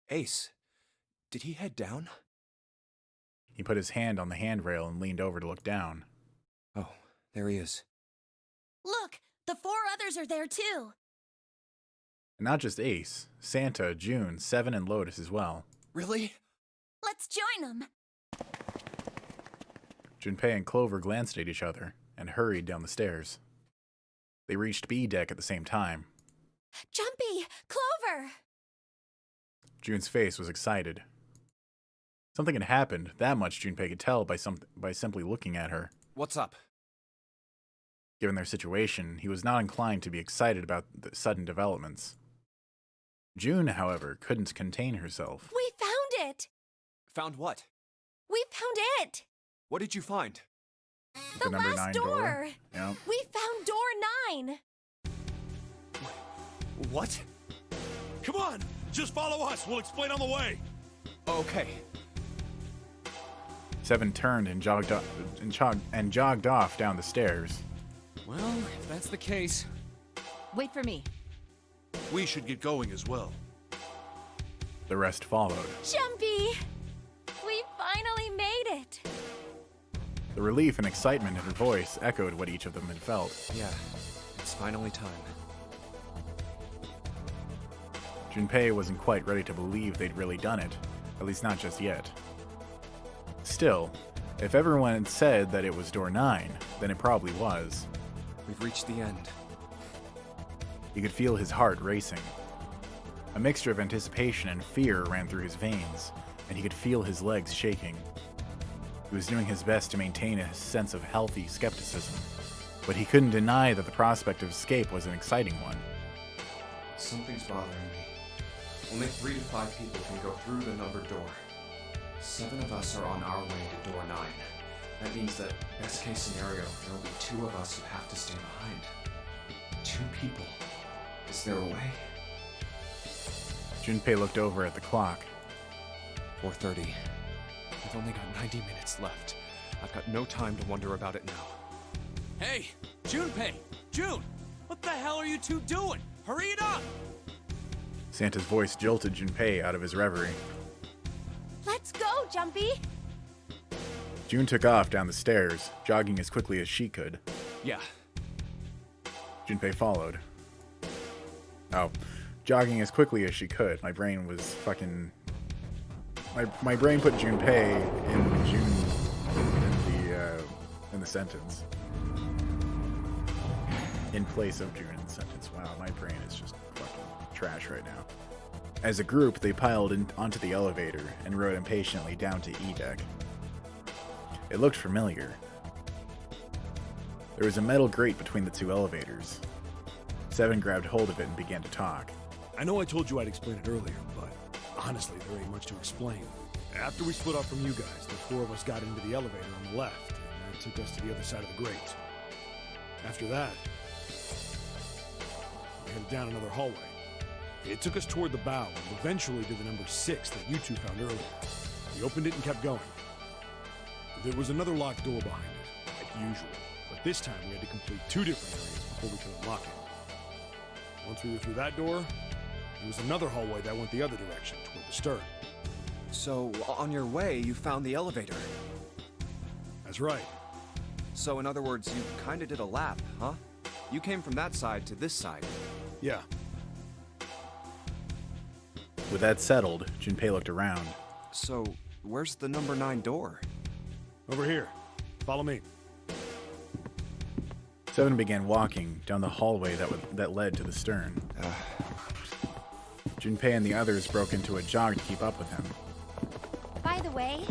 Ace, did he head down? He put his hand on the handrail and leaned over to look down. Oh, there he is. Look, the 4 others are there too. And not just Ace, Santa, June, Seven, and Lotus as well. Really? Let's join them. Junpei and Clover glanced at each other and hurried down the stairs. They reached B deck at the same time. Jumpy! Clover! June's face was excited. Something had happened, that much Junpei could tell by simply looking at her. What's up? Given their situation, he was not inclined to be excited about the sudden developments. June, however, couldn't contain herself. We found it! Found what? We found it! What did you find? The number last 9 door! Yep. We found door 9! What? Come on! Just follow us! We'll explain on the way! Okay. Seven turned and jogged off down the stairs. Well, if that's the case... Wait for me. We should get going as well. The rest followed. Jumpy! We finally made it! The relief and excitement in her voice echoed what each of them had felt. Yeah, it's finally time. Junpei wasn't quite ready to believe they'd really done it, at least not just yet. Still, if everyone had said that it was door 9, then it probably was. We've reached the end. He could feel his heart racing. A mixture of anticipation and fear ran through his veins, and he could feel his legs shaking. He was doing his best to maintain a sense of healthy skepticism, but he couldn't deny that the prospect of escape was an exciting one. Something's bothering me. Only 3 to 5 people can go through the numbered door. 7 of us are on our way to door 9. That means that, best case scenario, there will be 2 of us who have to stay behind. 2 people. Is there a way? Junpei looked over at the clock. 4:30. We've only got 90 minutes left. I've got no time to wonder about it now. Hey, Junpei! June! What the hell are you two doing? Hurry it up! Santa's voice jolted Junpei out of his reverie. Let's go, Jumpy! June took off down the stairs, jogging as quickly as she could. Yeah. Junpei followed. Oh, jogging as quickly as she could. My brain was fucking... My brain put Junpei in in the sentence. In place of June in the sentence. Wow, my brain is just fucking trash right now. As a group, they piled onto the elevator and rode impatiently down to E-Deck. It looked familiar. There was a metal grate between the two elevators. Seven grabbed hold of it and began to talk. I know I told you I'd explain it earlier, but honestly, there ain't much to explain. After we split up from you guys, the four of us got into the elevator on the left, and that took us to the other side of the grate. After that, we headed down another hallway. It took us toward the bow, and eventually to the number 6 that you two found earlier. We opened it and kept going. There was another locked door behind it, like usual, but this time we had to complete 2 different areas before we could unlock it. Once we were through that door, there was another hallway that went the other direction, toward the stern. So, on your way, you found the elevator. That's right. So, in other words, you kinda did a lap, huh? You came from that side to this side. Yeah. With that settled, Junpei looked around. So, where's the number 9 door? Over here. Follow me. Seven began walking down the hallway that led to the stern. Junpei and the others broke into a jog to keep up with him. By the way,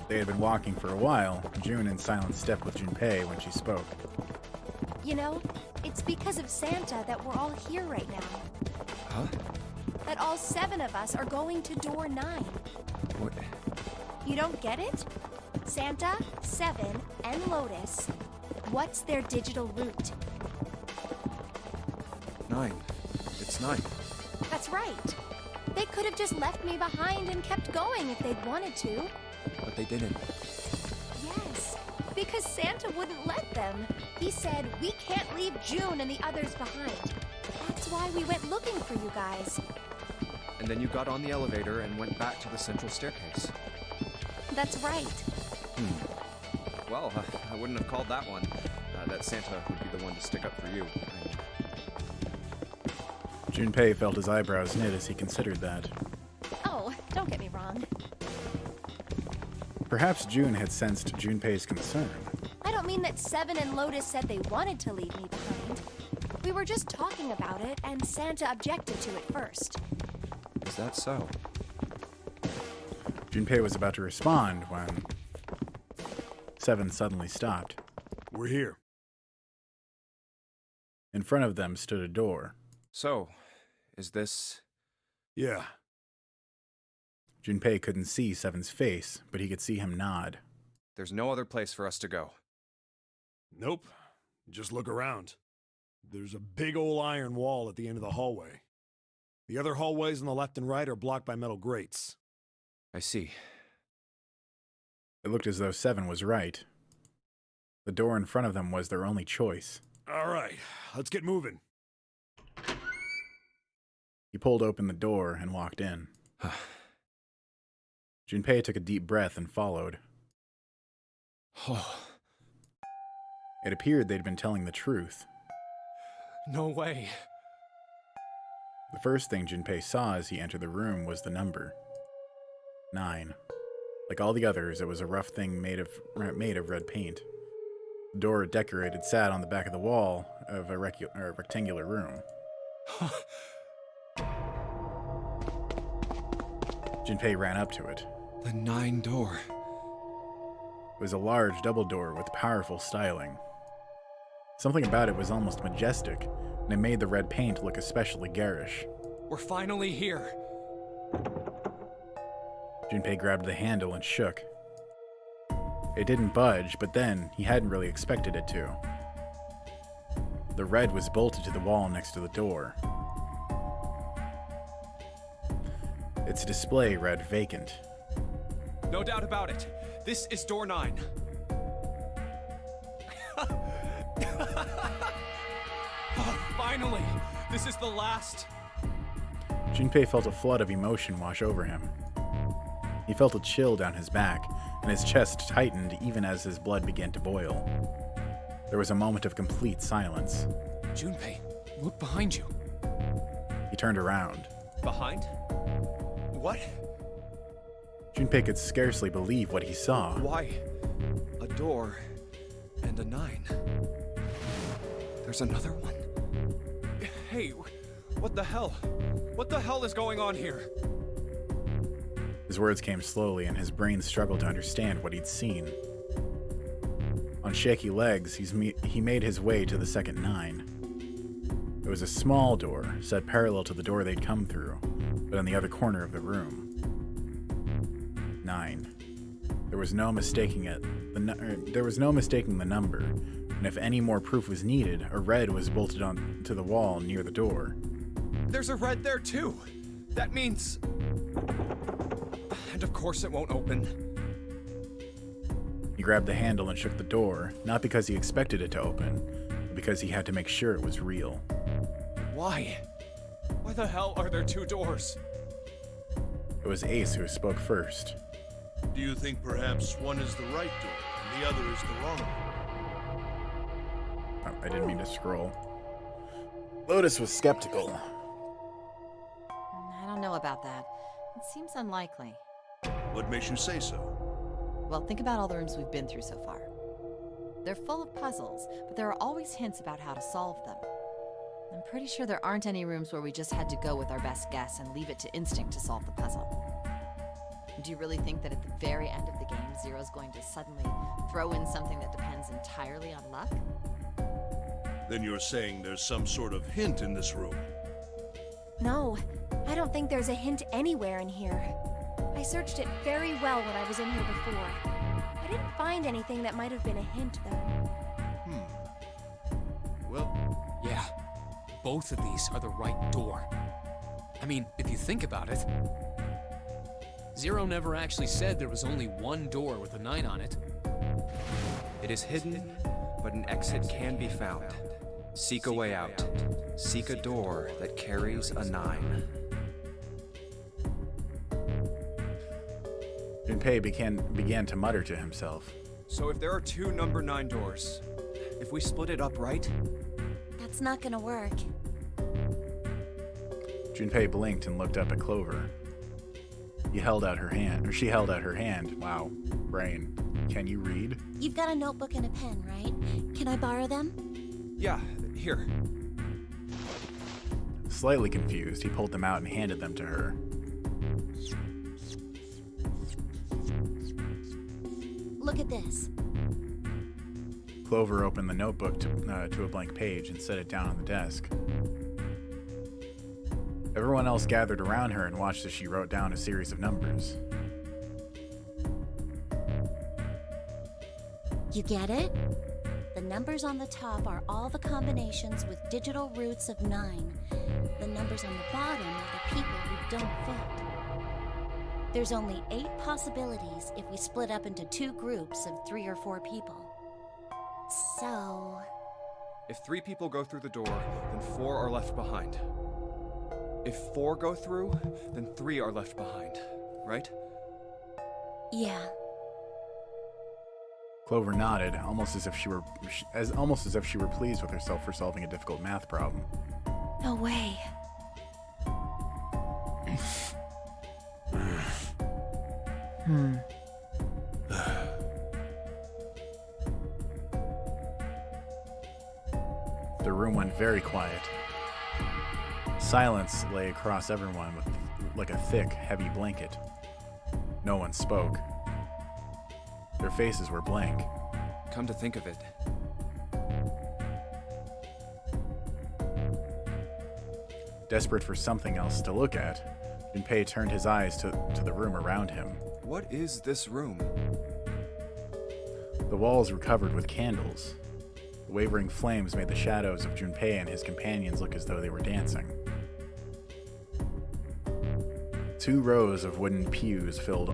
They had been walking for a while, June in silent step with Junpei when she spoke. you know, it's because of Santa that we're all here right now. Huh? That all 7 of us are going to door 9. What? You don't get it? Santa, 7, and Lotus. What's their digital route? 9. It's 9. That's right. They could have just left me behind and kept going if they'd wanted to. But they didn't. Yes, because Santa wouldn't let them. He said, we can't leave June and the others behind. That's why we went looking for you guys. And then you got on the elevator and went back to the central staircase. That's right. Well, I wouldn't have called that one. That Santa would be the one to stick up for you. Junpei felt his eyebrows knit as he considered that. Oh, don't get me wrong. Perhaps June had sensed Junpei's concern. I don't mean that 7 and Lotus said they wanted to leave me behind. We were just talking about it, and Santa objected to it first. Is that so? Junpei was about to respond when 7 suddenly stopped. We're here. In front of them stood a door. So, is this... Yeah. Junpei couldn't see 7's face, but he could see him nod. There's no other place for us to go. Nope. Just look around. There's a big old iron wall at the end of the hallway. The other hallways on the left and right are blocked by metal grates. I see. It looked as though 7 was right. The door in front of them was their only choice. All right, let's get moving. He pulled open the door and walked in. Junpei took a deep breath and followed. It appeared they'd been telling the truth. No way. The first thing Junpei saw as he entered the room was the number. 9. Like all the others, it was a rough thing made of red paint. The door it decorated sat on the back of the wall of a rectangular room. Junpei ran up to it. The 9 door. It was a large double door with powerful styling. Something about it was almost majestic, and it made the red paint look especially garish. We're finally here. Junpei grabbed the handle and shook. It didn't budge, but then he hadn't really expected it to. The red was bolted to the wall next to the door. Its display read vacant. No doubt about it. This is door 9. Finally! This is the last Junpei felt a flood of emotion wash over him. He felt a chill down his back, and his chest tightened even as his blood began to boil. There was a moment of complete silence. Junpei, look behind you. He turned around. Behind? What? Junpei could scarcely believe what he saw. Why? A door and a 9. There's another one. Hey, what the hell? What the hell is going on here? His words came slowly, and his brain struggled to understand what he'd seen. On shaky legs, he made his way to the second 9. It was a small door, set parallel to the door they'd come through, but on the other corner of the room. 9. There was no mistaking it. There was no mistaking the number, and if any more proof was needed, a red was bolted onto the wall near the door. There's a red there too. That means... And of course it won't open. He grabbed the handle and shook the door, not because he expected it to open, but because he had to make sure it was real. Why? Why the hell are there 2 doors? It was Ace who spoke first. Do you think perhaps one is the right door and the other is the wrong one? Oh, I didn't mean to scroll. Lotus was skeptical. I don't know about that. It seems unlikely. What makes you say so? Well, think about all the rooms we've been through so far. They're full of puzzles, but there are always hints about how to solve them. I'm pretty sure there aren't any rooms where we just had to go with our best guess and leave it to instinct to solve the puzzle. Do you really think that at the very end of the game, Zero's going to suddenly throw in something that depends entirely on luck? Then you're saying there's some sort of hint in this room? No, I don't think there's a hint anywhere in here. I searched it very well when I was in here before. I didn't find anything that might have been a hint, though. Well... Yeah, both of these are the right door. I mean, if you think about it, Zero never actually said there was only one door with a 9 on it. It is hidden, but an exit can be found. Seek a way out. Seek a door that carries a 9. Junpei began to mutter to himself. So if there are 2 number 9 doors, if we split it up right? That's not gonna work. Junpei blinked and looked up at Clover. She held out her hand. Wow, brain. Can you read? You've got a notebook and a pen, right? Can I borrow them? Yeah, here. Slightly confused, he pulled them out and handed them to her. Look at this. Clover opened the notebook to a blank page and set it down on the desk. Everyone else gathered around her and watched as she wrote down a series of numbers. You get it? The numbers on the top are all the combinations with digital roots of 9. The numbers on the bottom are the people who don't fit. There's only 8 possibilities if we split up into 2 groups of 3 or 4 people. So... If 3 people go through the door, then 4 are left behind. If 4 go through, then 3 are left behind, right? Yeah. Clover nodded, almost as if she were pleased with herself for solving a difficult math problem. No way. The room went very quiet. Silence lay across everyone like a thick, heavy blanket. No one spoke. Their faces were blank. Come to think of it, Desperate for something else to look at, Junpei turned his eyes to the room around him. what is this room? The walls were covered with candles. The wavering flames made the shadows of Junpei and his companions look as though they were dancing. 2 rows of wooden pews filled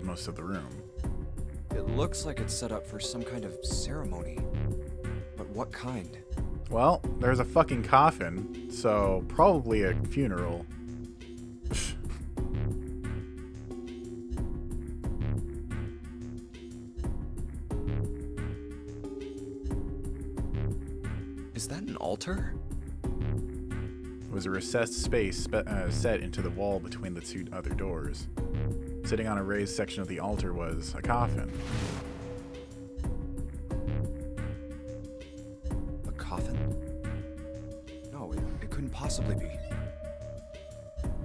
most of the room. It looks like it's set up for some kind of ceremony. But what kind? Well, there's a fucking coffin, so probably a funeral. Is that an altar? It was a recessed space set into the wall between the two other doors. Sitting on a raised section of the altar was a coffin. A coffin? No, it couldn't possibly be.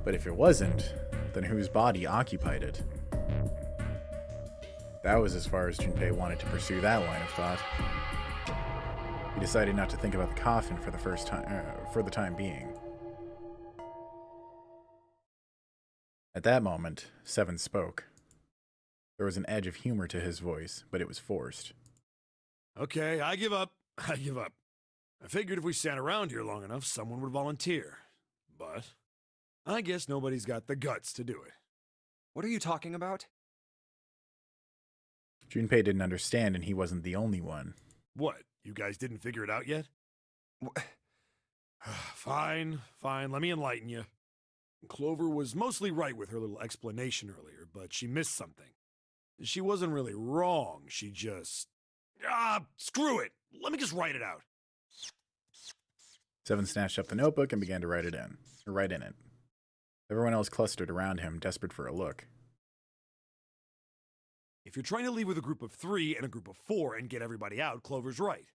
But if it wasn't, then whose body occupied it? That was as far as Junpei wanted to pursue that line of thought. He decided not to think about the coffin for the time being. At that moment, Seven spoke. There was an edge of humor to his voice, but it was forced. Okay, I give up. I give up. I figured if we sat around here long enough, someone would volunteer. But I guess nobody's got the guts to do it. What are you talking about? Junpei didn't understand, and he wasn't the only one. What? You guys didn't figure it out yet? Fine, let me enlighten you. Clover was mostly right with her little explanation earlier, but she missed something. She wasn't really wrong, she just... screw it! Let me just write it out. Seven snatched up the notebook and began to write in it. Everyone else clustered around him, desperate for a look. If you're trying to leave with a group of 3 and a group of 4 and get everybody out, Clover's right.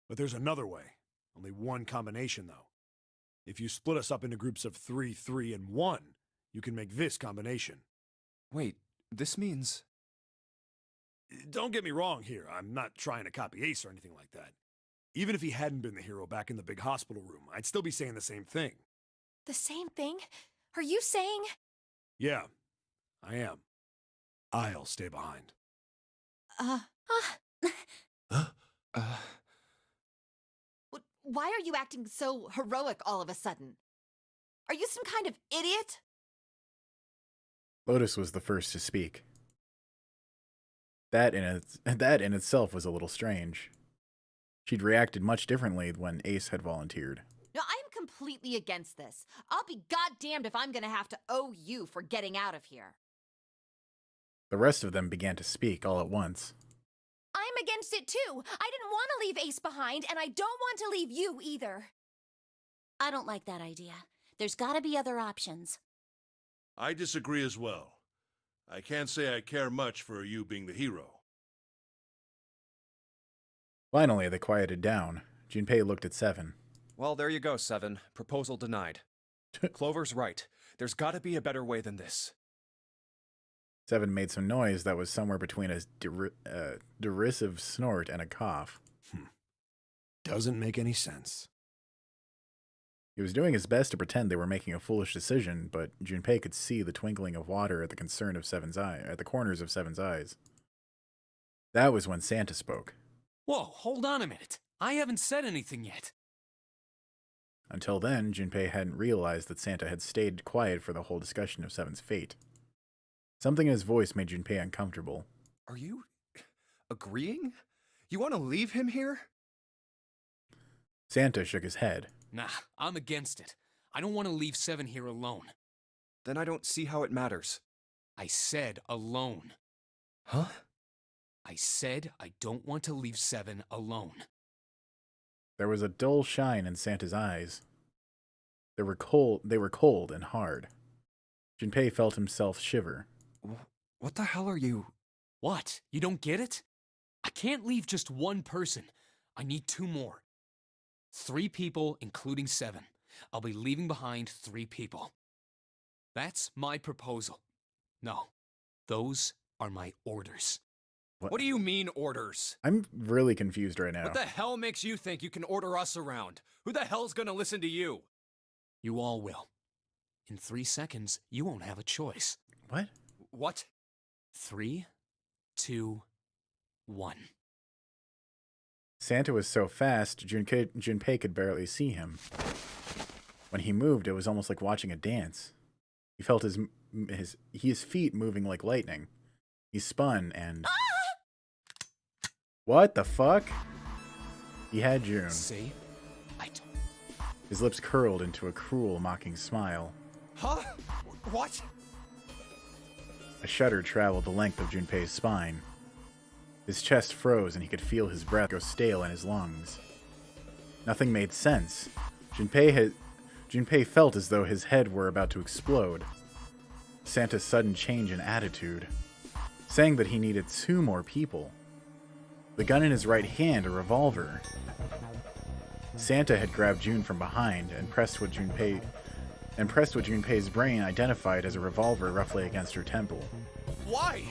But there's another way. Only one combination, though. If you split us up into groups of 3, 3, and 1, you can make this combination. Wait, this means... Don't get me wrong here. I'm not trying to copy Ace or anything like that. Even if he hadn't been the hero back in the big hospital room, I'd still be saying the same thing. The same thing? Are you saying? Yeah, I am. I'll stay behind. Why are you acting so heroic all of a sudden? Are you some kind of idiot? Lotus was the first to speak. That in itself was a little strange. She'd reacted much differently when Ace had volunteered. No, I'm completely against this. I'll be goddamned if I'm gonna have to owe you for getting out of here. The rest of them began to speak all at once. I'm against it too. I didn't want to leave Ace behind, and I don't want to leave you either. I don't like that idea. There's gotta be other options. I disagree as well. I can't say I care much for you being the hero. Finally, they quieted down. Junpei looked at Seven. Well, there you go, Seven. Proposal denied. Clover's right. There's gotta be a better way than this. Seven made some noise that was somewhere between a derisive snort and a cough. Doesn't make any sense. He was doing his best to pretend they were making a foolish decision, but Junpei could see the twinkling of water at the corners of Seven's eyes. That was when Santa spoke. Whoa, hold on a minute. I haven't said anything yet. Until then, Junpei hadn't realized that Santa had stayed quiet for the whole discussion of Seven's fate. Something in his voice made Junpei uncomfortable. Are you agreeing? You want to leave him here? Santa shook his head. Nah, I'm against it. I don't want to leave Seven here alone. Then I don't see how it matters. I said alone. Huh? I said I don't want to leave Seven alone. There was a dull shine in Santa's eyes. They were cold and hard. Junpei felt himself shiver. What the hell are you... What? You don't get it? I can't leave just one person. I need 2 more. 3 people, including Seven. I'll be leaving behind 3 people. That's my proposal. No, those are my orders. What do you mean, orders? I'm really confused right now. What the hell makes you think you can order us around? Who the hell's gonna listen to you? You all will. In 3 seconds, you won't have a choice. What? What? 3, 2, 1. Santa was so fast, Junpei could barely see him. When he moved, it was almost like watching a dance. He felt his feet moving like lightning. He spun and... What the fuck? He had June. See? I don't... His lips curled into a cruel, mocking smile. Huh? What? A shudder traveled the length of Junpei's spine. His chest froze and he could feel his breath go stale in his lungs. Nothing made sense. Junpei felt as though his head were about to explode. Santa's sudden change in attitude, saying that he needed 2 more people. The gun in his right hand, a revolver. Santa had grabbed June from behind and pressed what Junpei's brain identified as a revolver roughly against her temple. Why?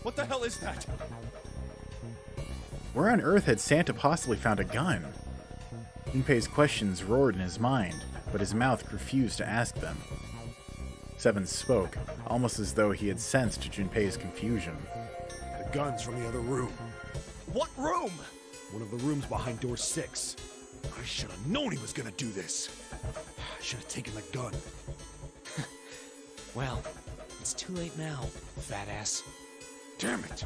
What the hell is that? Where on earth had Santa possibly found a gun? Junpei's questions roared in his mind, but his mouth refused to ask them. Seven spoke, almost as though he had sensed Junpei's confusion. The gun's from the other room. What room? One of the rooms behind door 6. I should have known he was gonna do this. I should have taken the gun. Well, it's too late now, fat ass. Damn it!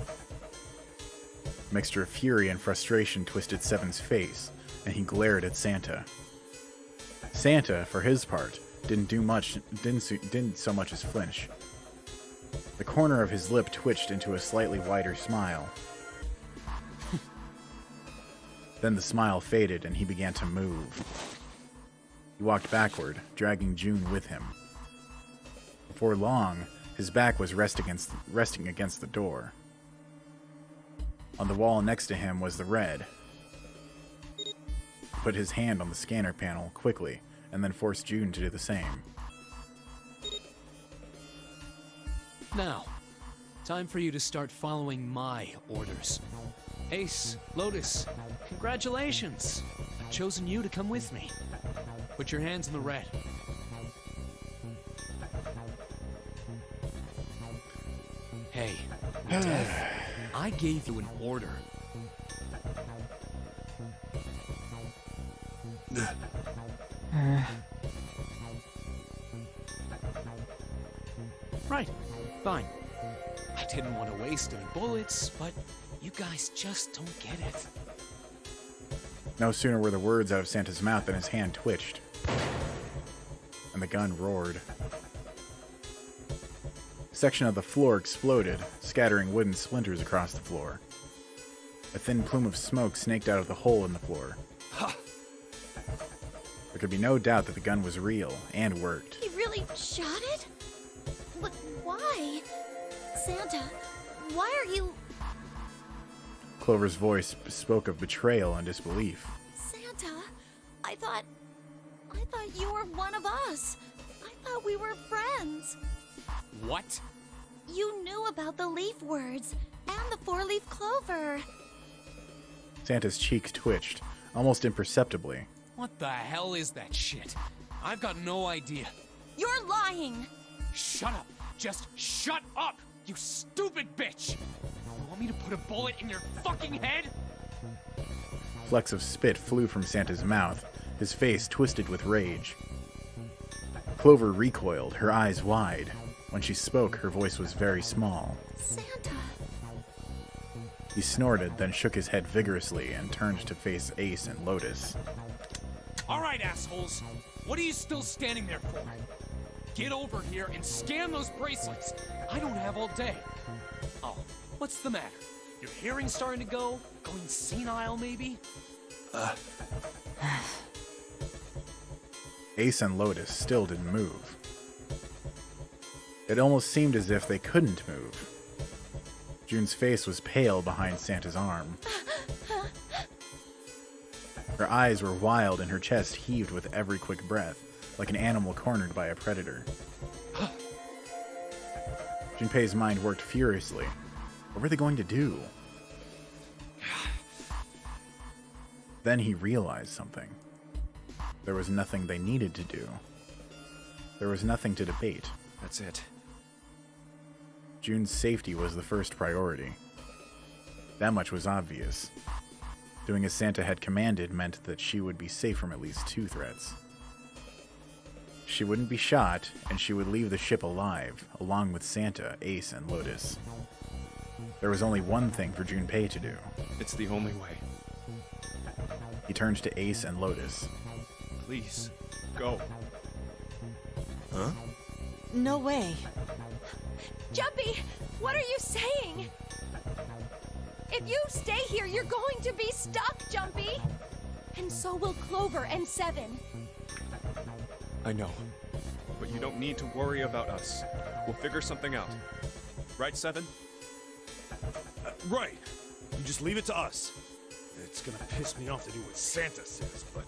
A mixture of fury and frustration twisted Seven's face, and he glared at Santa. Santa, for his part, didn't so much as flinch. The corner of his lip twitched into a slightly wider smile. Then the smile faded and he began to move. He walked backward, dragging June with him. Before long, his back was resting against the door. On the wall next to him was the red. He put his hand on the scanner panel quickly, and then forced June to do the same. Now, time for you to start following my orders. Ace, Lotus, congratulations! I've chosen you to come with me. Put your hands in the red. Hey, Death, I gave you an order. Right, fine. I didn't want to waste any bullets, but you guys just don't get it. No sooner were the words out of Santa's mouth than his hand twitched, and the gun roared. A section of the floor exploded, scattering wooden splinters across the floor. A thin plume of smoke snaked out of the hole in the floor. There could be no doubt that the gun was real and worked. He really shot it? But why? Santa, why are you... Clover's voice spoke of betrayal and disbelief. Santa, I thought you were one of us. I thought we were friends. What? You knew about the leaf words and the 4-leaf clover. Santa's cheeks twitched, almost imperceptibly. What the hell is that shit? I've got no idea. You're lying! Shut up! Just shut up! You stupid bitch! You want me to put a bullet in your fucking head? Flecks of spit flew from Santa's mouth, his face twisted with rage. Clover recoiled, her eyes wide. When she spoke, her voice was very small. Santa! He snorted, then shook his head vigorously and turned to face Ace and Lotus. Alright, assholes. What are you still standing there for? Get over here and scan those bracelets. I don't have all day. Oh, what's the matter? Your hearing's starting to go? Going senile, maybe? Ace and Lotus still didn't move. It almost seemed as if they couldn't move. June's face was pale behind Santa's arm. Her eyes were wild and her chest heaved with every quick breath, like an animal cornered by a predator. Junpei's mind worked furiously. What were they going to do? Then he realized something. There was nothing they needed to do. There was nothing to debate. That's it. June's safety was the first priority. That much was obvious. Doing as Santa had commanded meant that she would be safe from at least 2 threats. She wouldn't be shot, and she would leave the ship alive, along with Santa, Ace, and Lotus. There was only one thing for Junpei to do. It's the only way. He turned to Ace and Lotus. Please, go. Huh? No way. Jumpy, what are you saying? If you stay here, you're going to be stuck, Jumpy. And so will Clover and Seven. I know. But you don't need to worry about us. We'll figure something out. Right, Seven? Right. You just leave it to us. It's gonna piss me off to do what Santa says, but...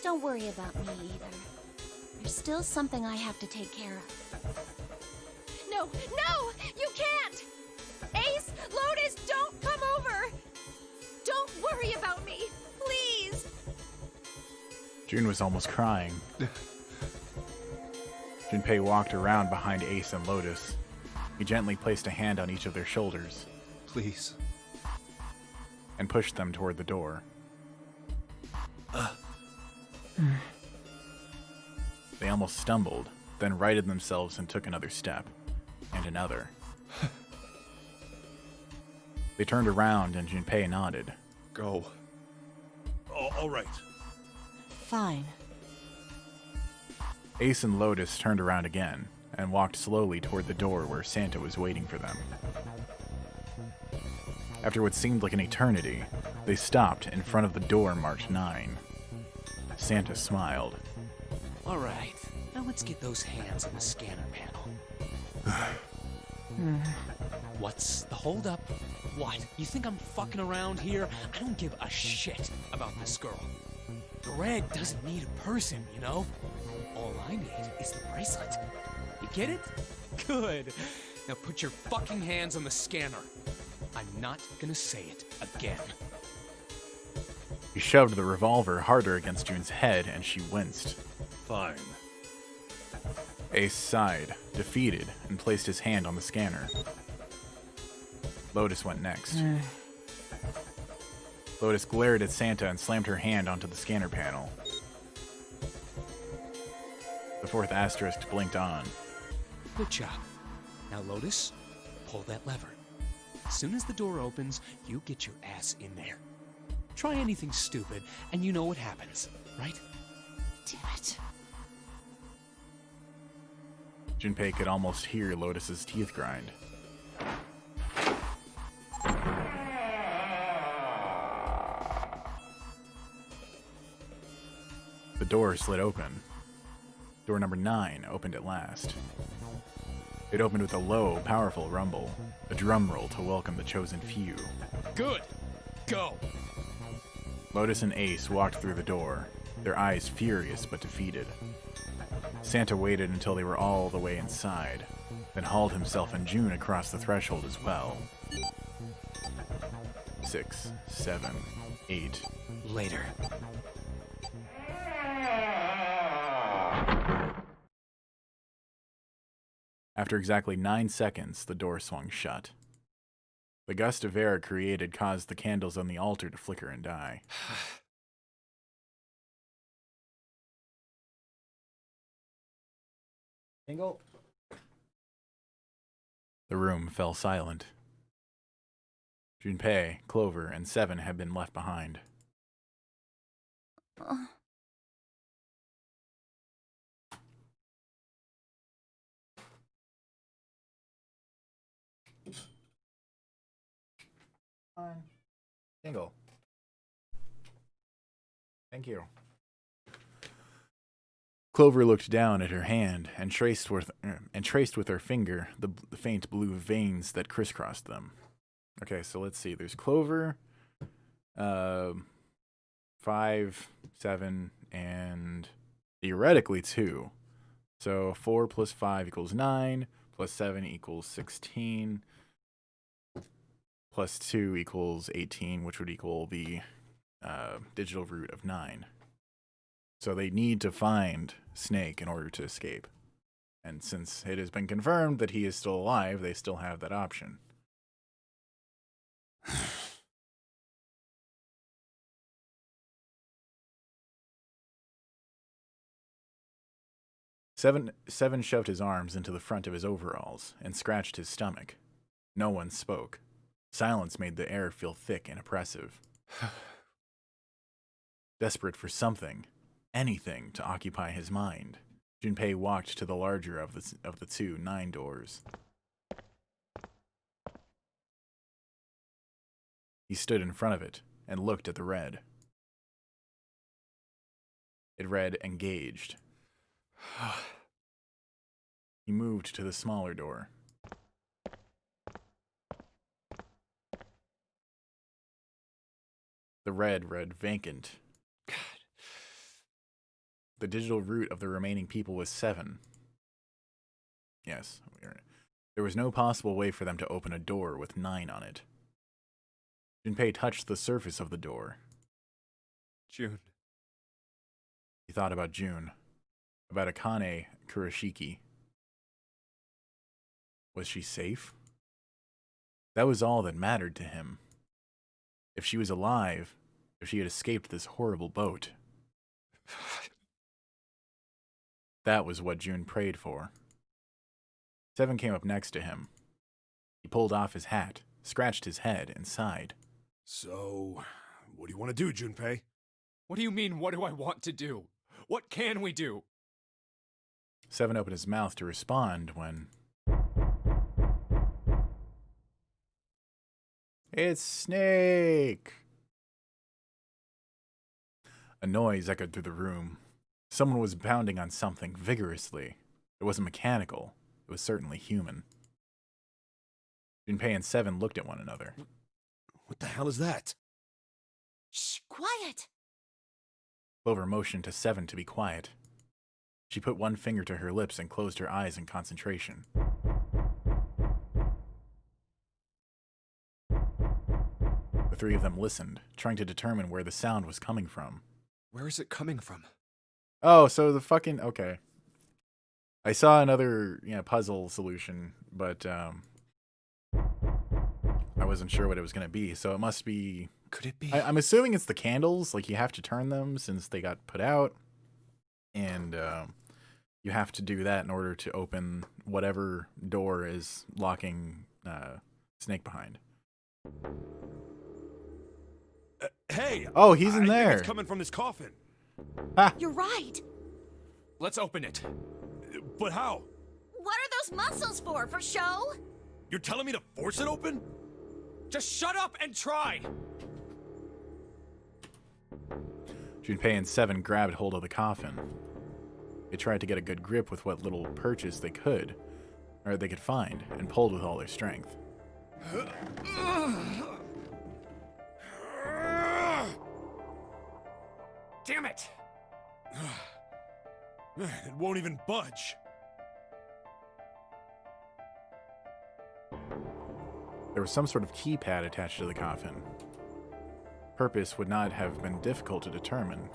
Don't worry about me either. There's still something I have to take care of. No, no! You can't! Ace, Lotus, don't come over! Don't worry about me, please! June was almost crying. Junpei walked around behind Ace and Lotus. He gently placed a hand on each of their shoulders. Please. And pushed them toward the door. They almost stumbled, then righted themselves and took another step. And another. They turned around and Junpei nodded. Go. All right. Fine. Ace and Lotus turned around again and walked slowly toward the door where Santa was waiting for them. After what seemed like an eternity, they stopped in front of the door marked 9. Santa smiled. All right, now let's get those hands in the scanner panel. What's the holdup? What? You think I'm fucking around here? I don't give a shit about this girl. Greg doesn't need a person, you know? All I need is the bracelet. You get it? Good. Now put your fucking hands on the scanner. I'm not gonna say it again. He shoved the revolver harder against June's head and she winced. Fine. Ace sighed, defeated, and placed his hand on the scanner. Lotus went next. Lotus glared at Santa and slammed her hand onto the scanner panel. The 4th asterisk blinked on. Good job. Now, Lotus, pull that lever. As soon as the door opens, you get your ass in there. Try anything stupid, and you know what happens, right? Damn it. Junpei could almost hear Lotus's teeth grind. The door slid open. Door number 9 opened at last. It opened with a low, powerful rumble, a drum roll to welcome the chosen few. Good. Go. Lotus and Ace walked through the door, their eyes furious but defeated. Santa waited until they were all the way inside, then hauled himself and June across the threshold as well. 6, 7, 8. Later. After exactly 9 seconds, the door swung shut. The gust of air created caused the candles on the altar to flicker and die. Tingle. The room fell silent. Junpei, Clover, and 7 had been left behind. Tingle. Thank you. Clover looked down at her hand and traced with her finger the faint blue veins that crisscrossed them. Okay, so let's see. There's Clover, 5, 7, and theoretically 2. So 4 plus 5 equals 9, plus 7 equals 16, plus 2 equals 18, which would equal the digital root of 9. So they need to find Snake in order to escape. And since it has been confirmed that he is still alive, they still have that option. Seven shoved his arms into the front of his overalls and scratched his stomach. No one spoke. Silence made the air feel thick and oppressive. Desperate for something, anything to occupy his mind, Junpei walked to the larger of the two 9 doors. He stood in front of it and looked at the red. It read, engaged. He moved to the smaller door. The red read, vacant. God. The digital root of the remaining people was 7. Yes, there was no possible way for them to open a door with 9 on it. Junpei touched the surface of the door. June. He thought about June, about Akane Kurashiki. Was she safe? That was all that mattered to him. If she was alive, if she had escaped this horrible boat. That was what June prayed for. 7 came up next to him. He pulled off his hat, scratched his head, and sighed. So, what do you want to do, Junpei? What do you mean, what do I want to do? What can we do? 7 opened his mouth to respond when... It's Snake! A noise echoed through the room. Someone was pounding on something vigorously. It wasn't mechanical. It was certainly human. Junpei and 7 looked at one another. What the hell is that? Shh, quiet! Clover motioned to 7 to be quiet. She put one finger to her lips and closed her eyes in concentration. The 3 of them listened, trying to determine where the sound was coming from. Where is it coming from? Oh, so the fucking... Okay. I saw another, puzzle solution, but, I wasn't sure what it was going to be, so it must be... Could it be? I'm assuming it's the candles, like you have to turn them since they got put out, and, you have to do that in order to open whatever door is locking, Snake behind. Hey! Oh, he's in I there. think it's coming from this coffin. Ha. You're right! Let's open it. But how? What are those muscles for? For show? You're telling me to force it open? Just shut up and try! Junpei and 7 grabbed hold of the coffin. They tried to get a good grip with what little purchase they could find, and pulled with all their strength. Damn it! It won't even budge. There was some sort of keypad attached to the coffin. Purpose would not have been difficult to determine.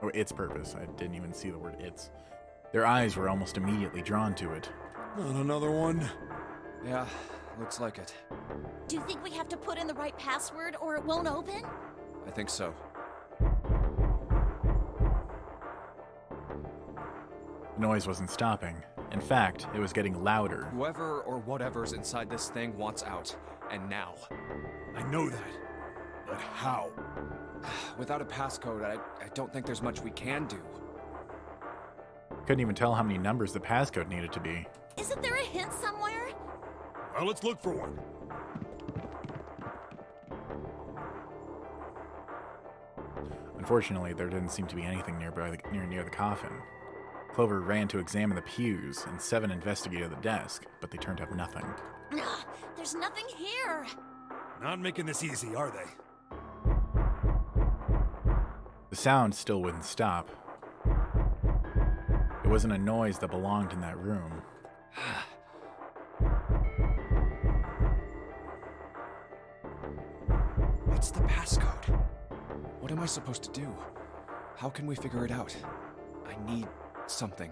Or its purpose. I didn't even see the word its. Their eyes were almost immediately drawn to it. Not another one. Yeah, looks like it. Do you think we have to put in the right password or it won't open? I think so. The noise wasn't stopping. In fact, it was getting louder. Whoever or whatever's inside this thing wants out. And now. I know that. But how? Without a passcode, I don't think there's much we can do. Couldn't even tell how many numbers the passcode needed to be. Isn't there a hint somewhere? Well, let's look for one. Unfortunately, there didn't seem to be anything near the coffin. Clover ran to examine the pews, and 7 investigated the desk, but they turned up nothing. There's nothing here. Not making this easy, are they? The sound still wouldn't stop. It wasn't a noise that belonged in that room. What's the passcode? What am I supposed to do? How can we figure it out? I need something.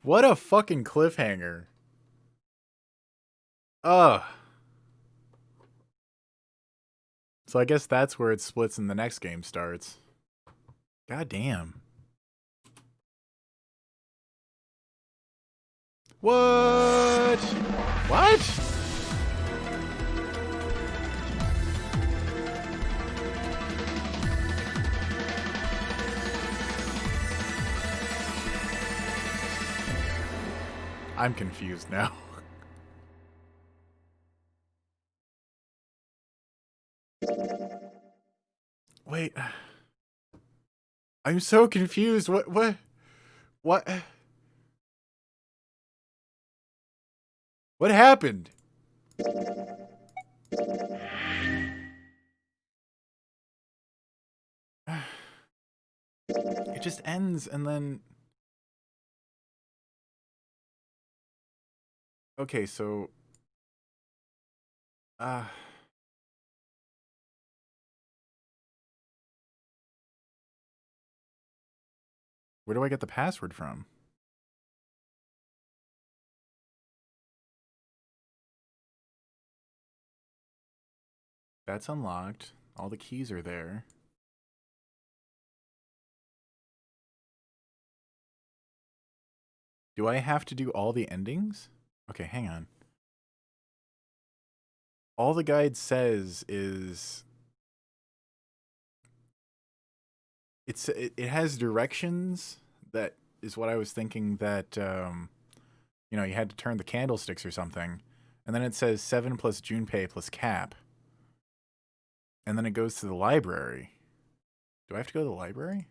What a fucking cliffhanger. Ugh. So I guess that's where it splits and the next game starts. God damn. What? What? I'm confused now. Wait. I'm so confused. What? What happened? It just ends and then... Okay, so... Where do I get the password from? That's unlocked. All the keys are there. Do I have to do all the endings? Okay, hang on. All the guide says is... It has directions. That is what I was thinking that, you know, you had to turn the candlesticks or something. And then it says 7 plus Junpei plus Cap. And then it goes to the library. Do I have to go to the library?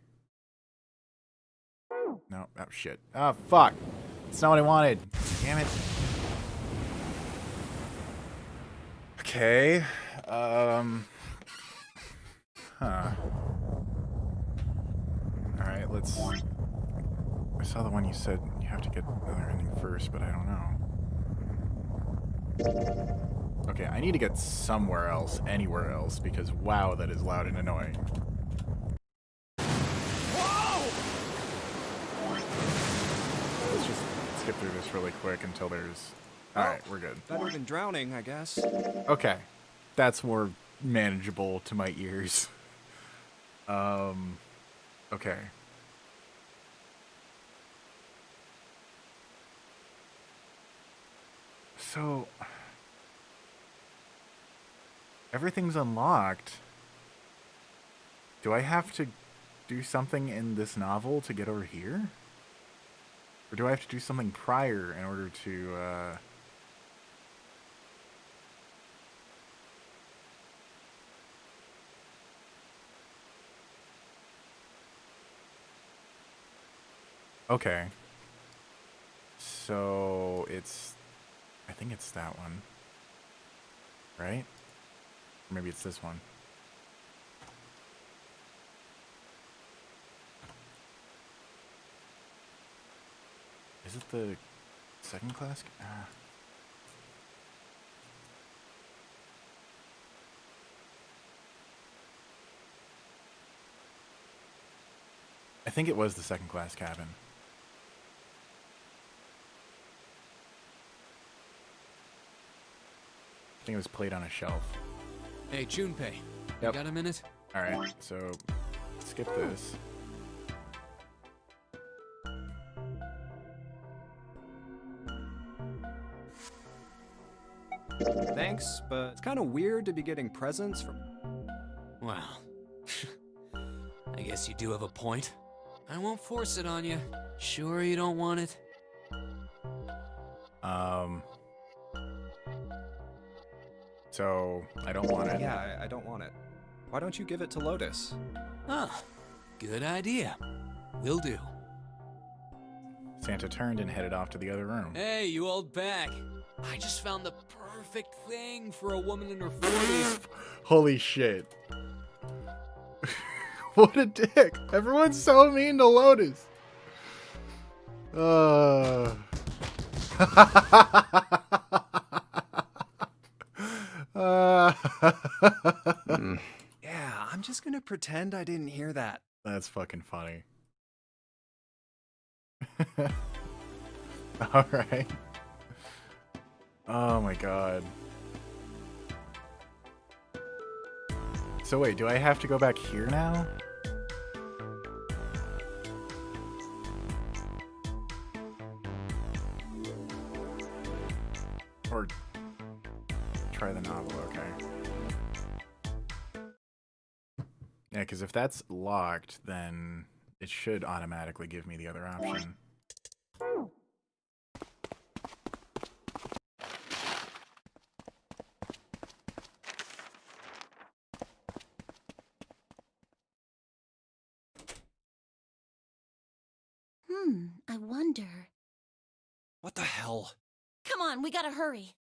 No. Oh, shit. Oh, fuck. That's not what I wanted. Damn it. Okay. Huh. Alright, let's... I saw the one you said you have to get another ending first, but I don't know. Okay, I need to get somewhere else, anywhere else, because wow, that is loud and annoying. Let's just skip through this really quick until there's... Alright, we're good. Better than drowning, I guess. Okay. That's more manageable to my ears. Okay. So... everything's unlocked. Do I have to do something in this novel to get over here? Or do I have to do something prior in order to, Okay. So, it's... I think it's that one. Right? Or maybe it's this one. Is it the second class? I think it was the second class cabin. I think it was played on a shelf. Hey, Junpei. Yep. You got a minute? Alright, so skip this. Thanks, but it's kind of weird to be getting presents from... Well, I guess you do have a point. I won't force it on you. Sure you don't want it? So, I don't want it. Yeah, I don't want it. Why don't you give it to Lotus? Huh. Good idea. Will do. Santa turned and headed off to the other room. Hey, you old bag. I just found the perfect thing for a woman in her 40s. Holy shit. What a dick. Everyone's so mean to Lotus. Yeah, I'm just gonna pretend I didn't hear that. That's fucking funny. Alright. Oh my god. So wait, do I have to go back here now? Or try the novel, okay. Yeah, because if that's locked, then it should automatically give me the other option. on, we gotta hurry.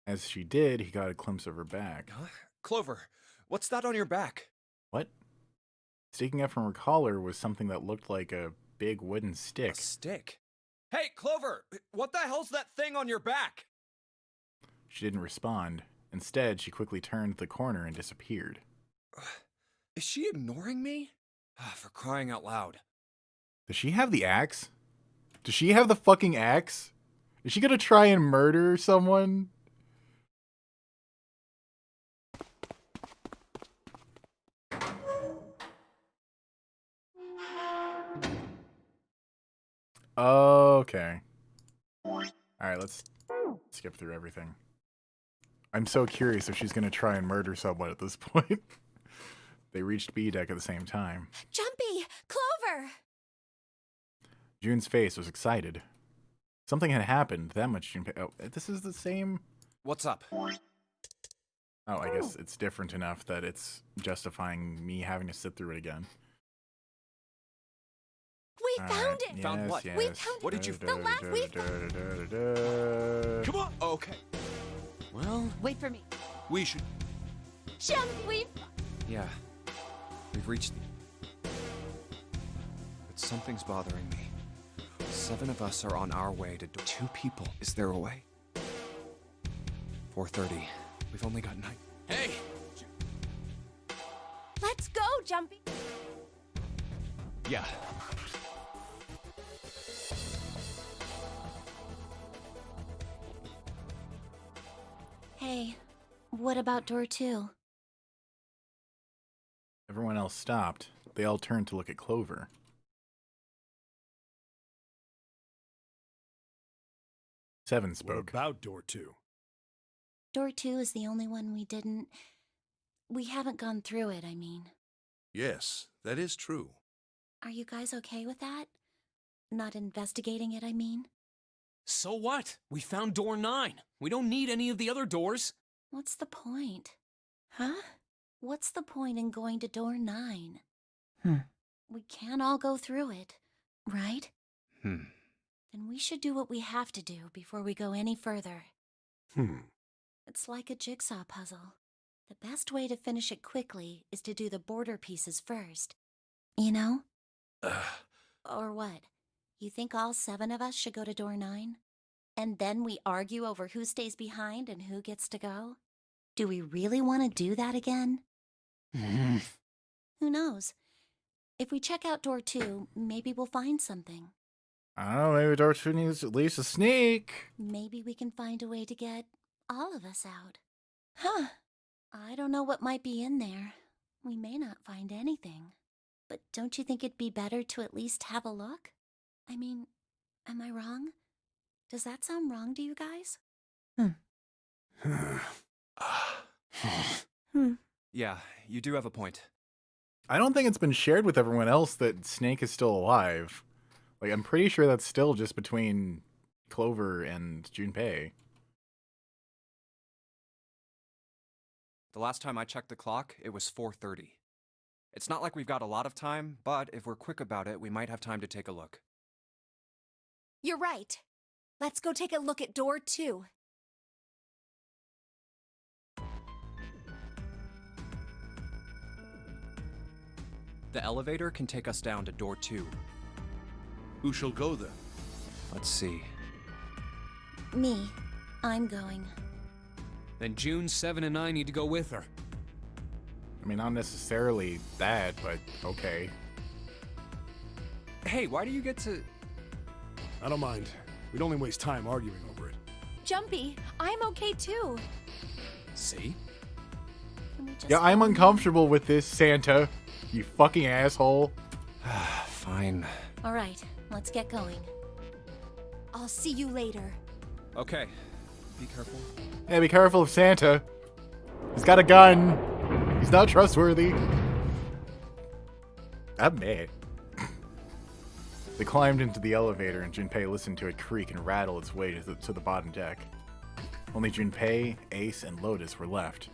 As she did, he got a glimpse of her back. Huh? Clover, what's that on your back? What? Sticking up from her collar was something that looked like a big wooden stick. A stick? Hey, Clover! What the hell's that thing on your back? She didn't respond. Instead, she quickly turned the corner and disappeared. Is she ignoring me? For crying out loud. Does she have the axe? Does she have the fucking axe? Is she gonna try and murder someone? Okay. Alright, let's skip through everything. I'm so curious if she's gonna try and murder someone at this point. They reached B deck at the same time. Jumpy! Clover! June's face was excited. Something had happened. That much June. Oh, this is the same. What's up? Oh, I guess it's different enough that it's justifying me having to sit through it again. We found it! Yes, Found what? Yes. We found What did you the last we found. Come on! Okay. Well, Wait for me. We should... Jump, we... Yeah. We've reached the... But something's bothering me. 7 of us are on our way to 2 people. Is there a way? 4:30. We've only got 9. hey! Let's go, Jumpy! Yeah. Hey, what about door 2? Everyone else stopped. They all turned to look at Clover. Seven What spoke. about door 2? Door 2 is the only one we didn't... We haven't gone through it, I mean. Yes, that is true. Are you guys okay with that? Not investigating it, I mean? So what? We found door 9. We don't need any of the other doors. What's the point? Huh? What's the point in going to door 9? We can't all go through it, right? Then we should do what we have to do before we go any further. It's like a jigsaw puzzle. The best way to finish it quickly is to do the border pieces first. You know? Or what? You think all 7 of us should go to door 9? And then we argue over who stays behind and who gets to go? Do we really want to do that again? Who knows? If we check out door 2, maybe we'll find something. I don't know, maybe door 2 needs at least a sneak. Maybe we can find a way to get all of us out. Huh. I don't know what might be in there. We may not find anything. But don't you think it'd be better to at least have a look? I mean, am I wrong? Does that sound wrong to you guys? Yeah, you do have a point. I don't think it's been shared with everyone else that Snake is still alive. Like, I'm pretty sure that's still just between Clover and Junpei. The last time I checked the clock, it was 4:30. It's not like we've got a lot of time, but if we're quick about it, we might have time to take a look. You're right. Let's go take a look at door 2. The elevator can take us down to door 2. Who shall go then? Let's see. Me. I'm going. Then June, 7, and I need to go with her. I mean, not necessarily that, but okay. Hey, why do you get to... I don't mind. We'd only waste time arguing over it. Jumpy, I'm okay too. See? Can we just Yeah, I'm uncomfortable with this, Santa. You fucking asshole. Fine. All right, let's get going. I'll see you later. Okay. Be careful. Yeah, be careful of Santa. He's got a gun. He's not trustworthy. Admit. They climbed into the elevator and Junpei listened to it creak and rattle its way to the bottom deck. Only Junpei, Ace, and Lotus were left.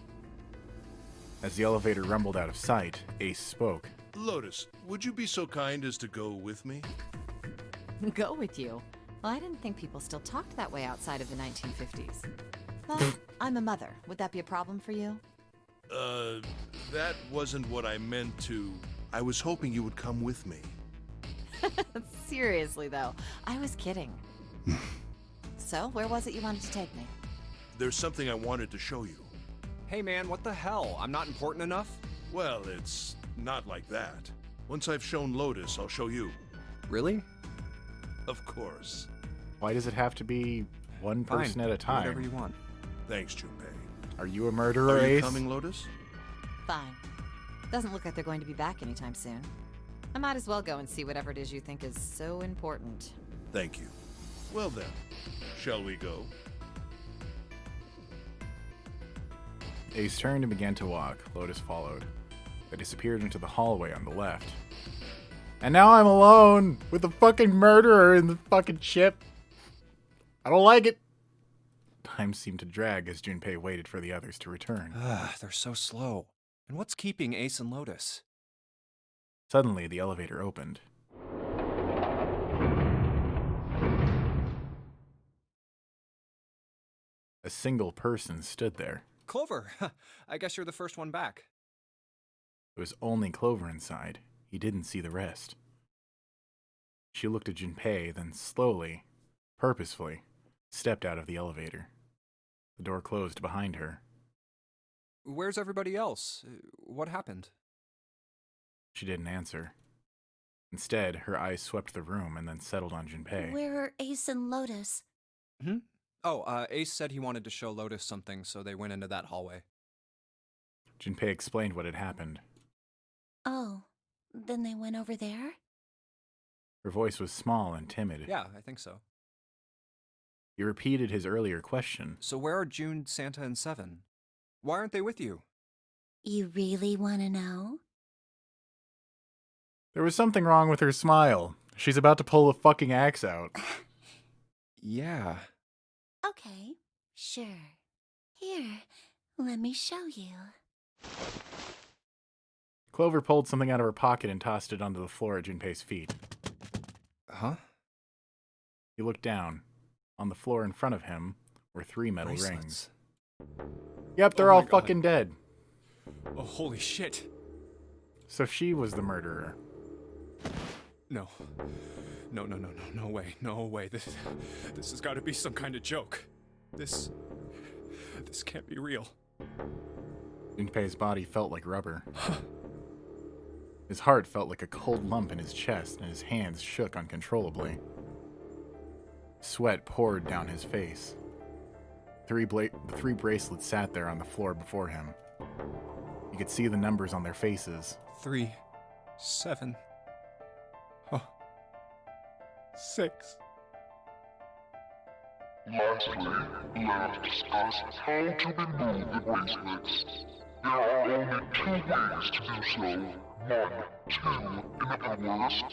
As the elevator rumbled out of sight, Ace spoke. Lotus, would you be so kind as to go with me? Go with you? Well, I didn't think people still talked that way outside of the 1950s. Well, I'm a mother. Would that be a problem for you? That wasn't what I meant to... I was hoping you would come with me. Seriously, though, I was kidding. So, where was it you wanted to take me? There's something I wanted to show you. Hey man, what the hell? I'm not important enough? Well, it's not like that. Once I've shown Lotus, I'll show you. Really? Of course. Why does it have to be one person at a time? Whatever you want. Thanks, Junpei. Are you a murderer, Are you Ace? coming, Lotus? Fine. Doesn't look like they're going to be back anytime soon. I might as well go and see whatever it is you think is so important. Thank you. Well then, shall we go? Ace turned and began to walk. Lotus followed. They disappeared into the hallway on the left. And now I'm alone with the fucking murderer in the fucking ship. I don't like it. Time seemed to drag as Junpei waited for the others to return. They're so slow. And what's keeping Ace and Lotus? Suddenly, the elevator opened. A single person stood there. Clover! I guess you're the first one back. There was only Clover inside. He didn't see the rest. She looked at Junpei, then slowly, purposefully, stepped out of the elevator. The door closed behind her. Where's everybody else? What happened? She didn't answer. Instead, her eyes swept the room and then settled on Junpei. Where are Ace and Lotus? Oh, Ace said he wanted to show Lotus something, so they went into that hallway. Junpei explained what had happened. Oh, then they went over there? Her voice was small and timid. Yeah, I think so. He repeated his earlier question. So where are June, Santa, and Seven? Why aren't they with you? You really want to know? There was something wrong with her smile. She's about to pull the fucking axe out. Yeah. Okay, sure. Here, let me show you. Clover pulled something out of her pocket and tossed it onto the floor at Junpei's feet. Huh? He looked down. On the floor in front of him were 3 metal Bracelets. rings. Yep, they're all fucking dead. Oh, holy shit. So she was the murderer. No. No way. No way. This has got to be some kind of joke. This can't be real. Junpei's body felt like rubber. His heart felt like a cold lump in his chest, and his hands shook uncontrollably. Sweat poured down his face. The 3 bracelets sat there on the floor before him. You could see the numbers on their faces. 3, 7, 6. Lastly, let us discuss how to remove the bracelets. There are only 2 ways to do so. 1, 2, in other words.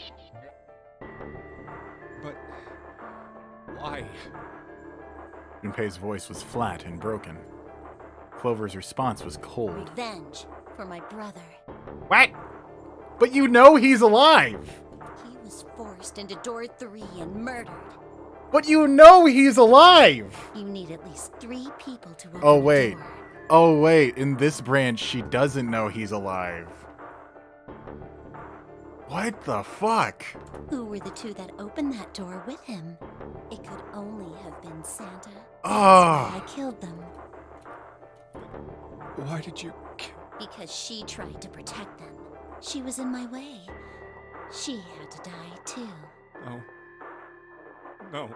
But why? Junpei's voice was flat and broken. Clover's response was cold. Revenge for my brother. What? But you know he's alive! He was forced into door 3 and murdered. But you know he's alive! You need at least 3 people to open Oh, the wait. door. Oh, wait. In this branch, she doesn't know he's alive. What the fuck? Who were the 2 that opened that door with him? It could only have been Santa. Oh. I killed them. Why did you Because she tried to protect them. She was in my way. She had to die too. No.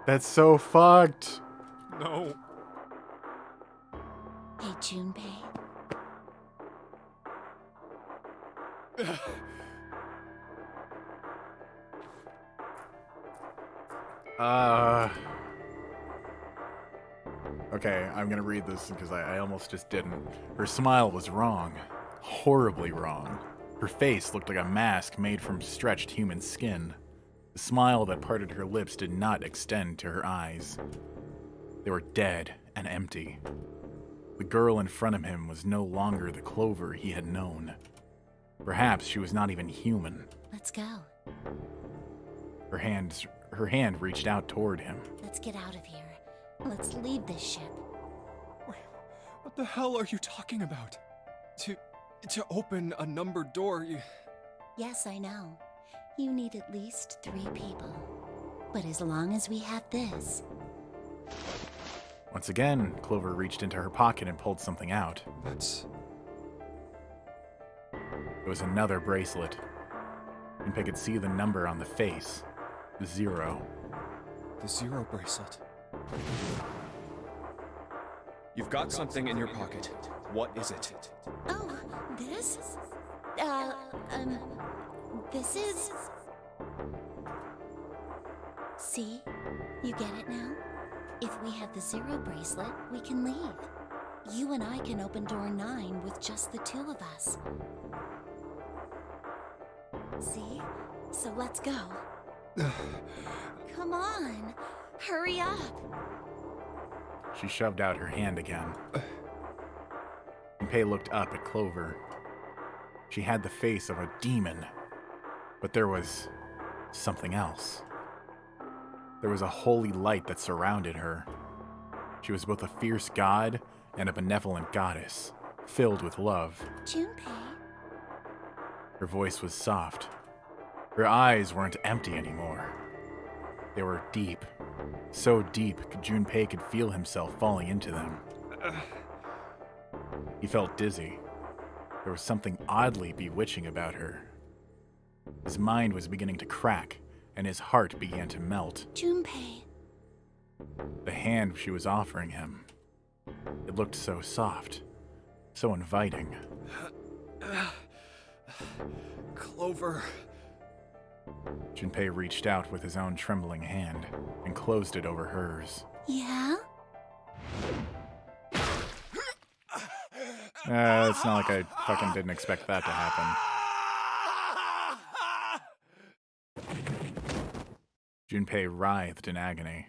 That's so fucked. No. Hey, Junpei. Okay, I'm gonna read this because I almost just didn't. Her smile was wrong. Horribly wrong. Her face looked like a mask made from stretched human skin. The smile that parted her lips did not extend to her eyes. They were dead and empty. The girl in front of him was no longer the Clover he had known. Perhaps she was not even human. Let's go. Her hand reached out toward him. Let's get out of here. Let's leave this ship. What the hell are you talking about? To open a numbered door, you... Yes, I know. You need at least 3 people. But as long as we have this... Once again, Clover reached into her pocket and pulled something out. That's... It was another bracelet. Junpei could see the number on the face. 0. The 0 bracelet. You've got something in your pocket. What is it? Oh, this? This is... See? You get it now? If we have the 0 bracelet, we can leave. You and I can open door 9 with just the 2 of us. See? So let's go. Come on! Hurry up! She shoved out her hand again. Junpei looked up at Clover. She had the face of a demon, but there was something else. There was a holy light that surrounded her. She was both a fierce god and a benevolent goddess, filled with love. Junpei? Her voice was soft. Her eyes weren't empty anymore. They were deep. So deep, Junpei could feel himself falling into them. He felt dizzy. There was something oddly bewitching about her. His mind was beginning to crack, and his heart began to melt. Junpei. The hand she was offering him. It looked so soft, so inviting. Clover. Junpei reached out with his own trembling hand and closed it over hers. Yeah? It's not like I fucking didn't expect that to happen. Junpei writhed in agony.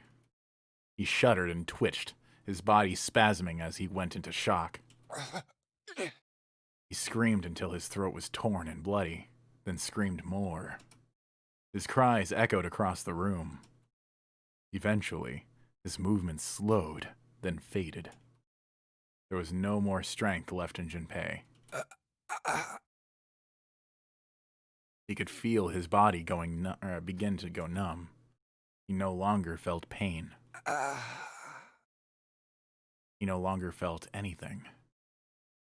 He shuddered and twitched, his body spasming as he went into shock. He screamed until his throat was torn and bloody, then screamed more. His cries echoed across the room. Eventually, his movements slowed, then faded. There was no more strength left in Junpei. He could feel his body begin to go numb. He no longer felt pain. He no longer felt anything.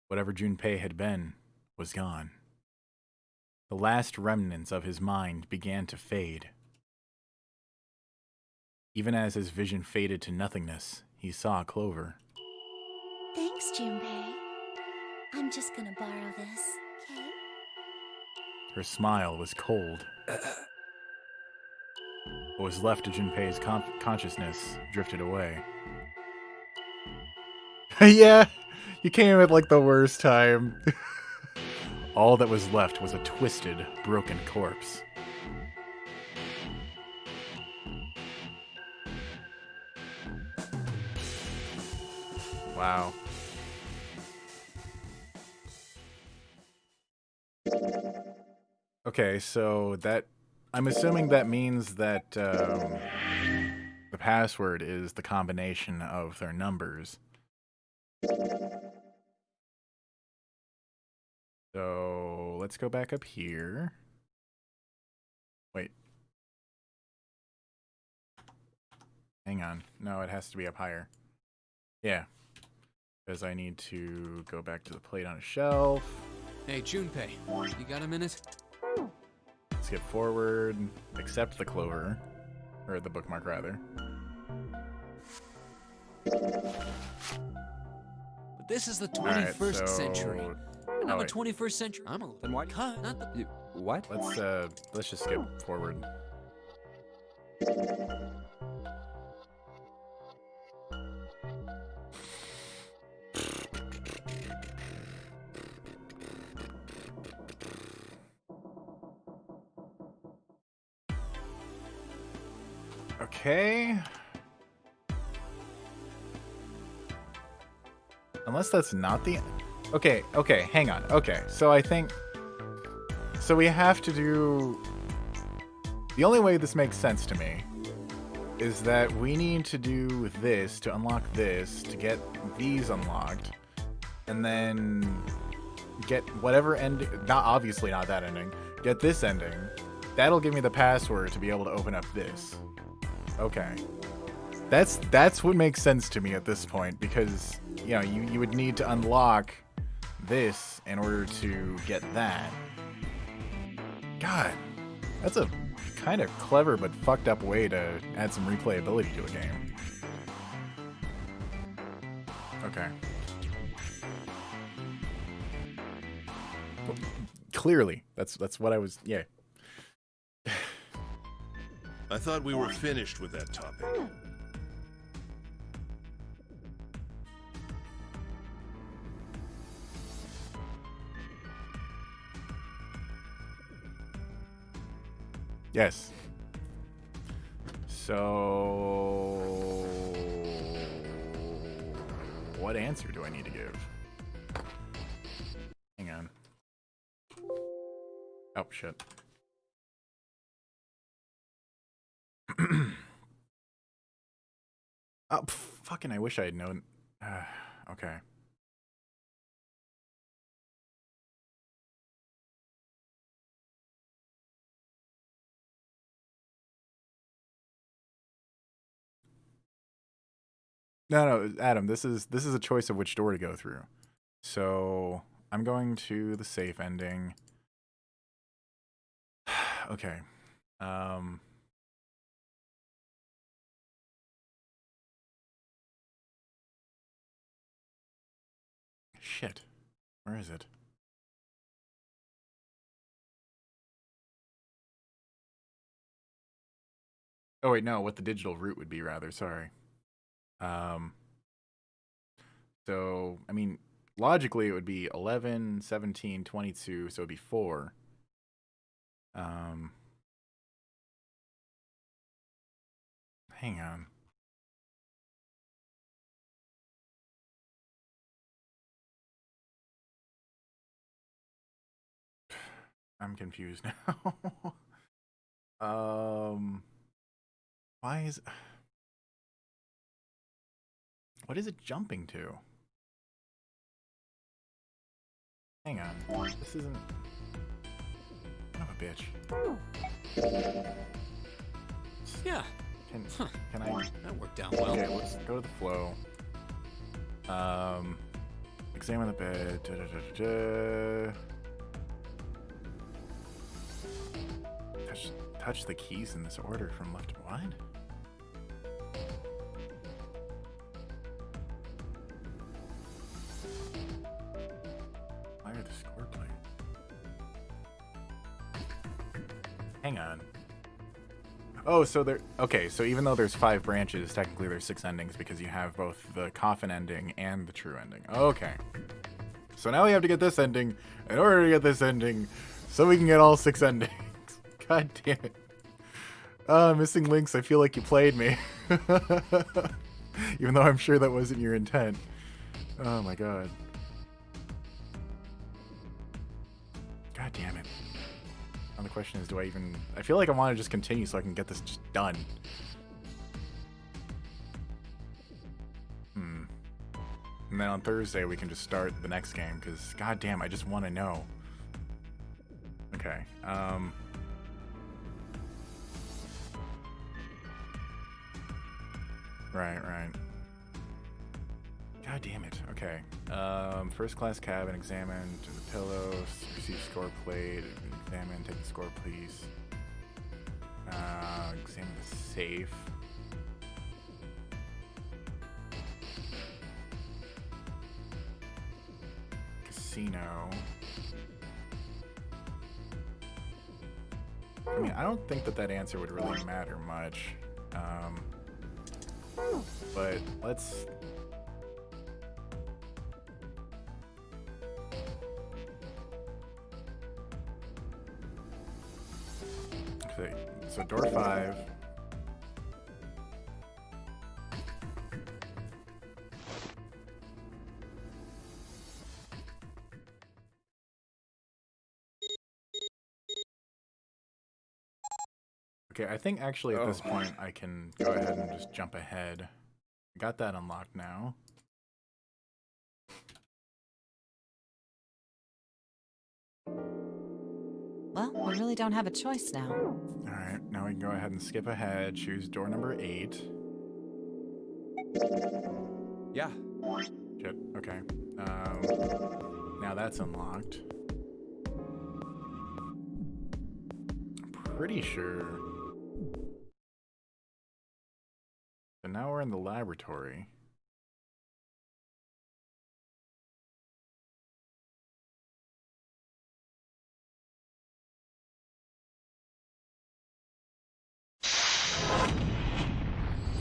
Whatever Junpei had been was gone. The last remnants of his mind began to fade. Even as his vision faded to nothingness, he saw Clover. Thanks, Junpei. I'm just gonna borrow this, okay? Her smile was cold. What was left of Junpei's consciousness drifted away. Yeah, you came at like the worst time. All that was left was a twisted, broken corpse. Wow. Okay, so that... I'm assuming that means that the password is the combination of their numbers. So let's go back up here. Wait. Hang on. No, it has to be up higher. Yeah. Because I need to go back to the plate on a shelf. Hey, Junpei, you got a minute? Skip forward. Accept the clover. Or the bookmark, rather. But this is the 21st century. And I'm a 21st century. I'm a Then why? cut, not the... What? Let's just skip forward. Okay. Unless that's not the... Okay, hang on. Okay, so I think... So we have to do... The only way this makes sense to me is that we need to do this to unlock this to get these unlocked, and then get whatever ending. Obviously not that ending. Get this ending. That'll give me the password to be able to open up this. Okay. That's what makes sense to me at this point, because you know you would need to unlock this in order to get that. God, that's a kind of clever but fucked up way to add some replayability to a game. Okay. Clearly, that's what I was. Yeah. I thought we were finished with that topic. Yes. So, what answer do I need to give? Hang on. Oh, shit. Oh, fucking, I wish I had known. Okay. No, Adam, this is a choice of which door to go through. So, I'm going to the safe ending. Okay. Shit. Where is it? Oh wait, no, what the digital route would be rather, sorry. So, I mean, logically it would be 11, 17, 22, so it'd be 4. Hang on. I'm confused now. Why is... What is it jumping to? Hang on. This isn't... Son of a bitch. Yeah. Can I... That worked out well. Okay, let's go to the flow. Examine the bed. Touch the keys in this order from left to what? Fire the score plate. Hang on. Oh, so there... Okay, so even though there's 5 branches, technically there's 6 endings because you have both the Coffin ending and the true ending. Okay. So now we have to get this ending in order to get this ending so we can get all 6 endings. God damn it. Missing links, I feel like you played me. Even though I'm sure that wasn't your intent. Oh my god. God damn it. Now the question is, do I even... I feel like I want to just continue so I can get this just done. And then on Thursday we can just start the next game, because god damn, I just want to know. Okay, Right. God damn it. Okay. First class cabin, examine the pillows, receive score plate, examine, take the score please. Examine the safe. Casino. I mean, I don't think that answer would really matter much. But let's... Okay, so door 5. Okay, I think actually at this point I can go ahead and just jump ahead. Got that unlocked now. Well, we really don't have a choice now. Alright, now we can go ahead and skip ahead, choose door number 8. Yeah. Shit, okay. Now that's unlocked. I'm pretty sure. So now we're in the laboratory.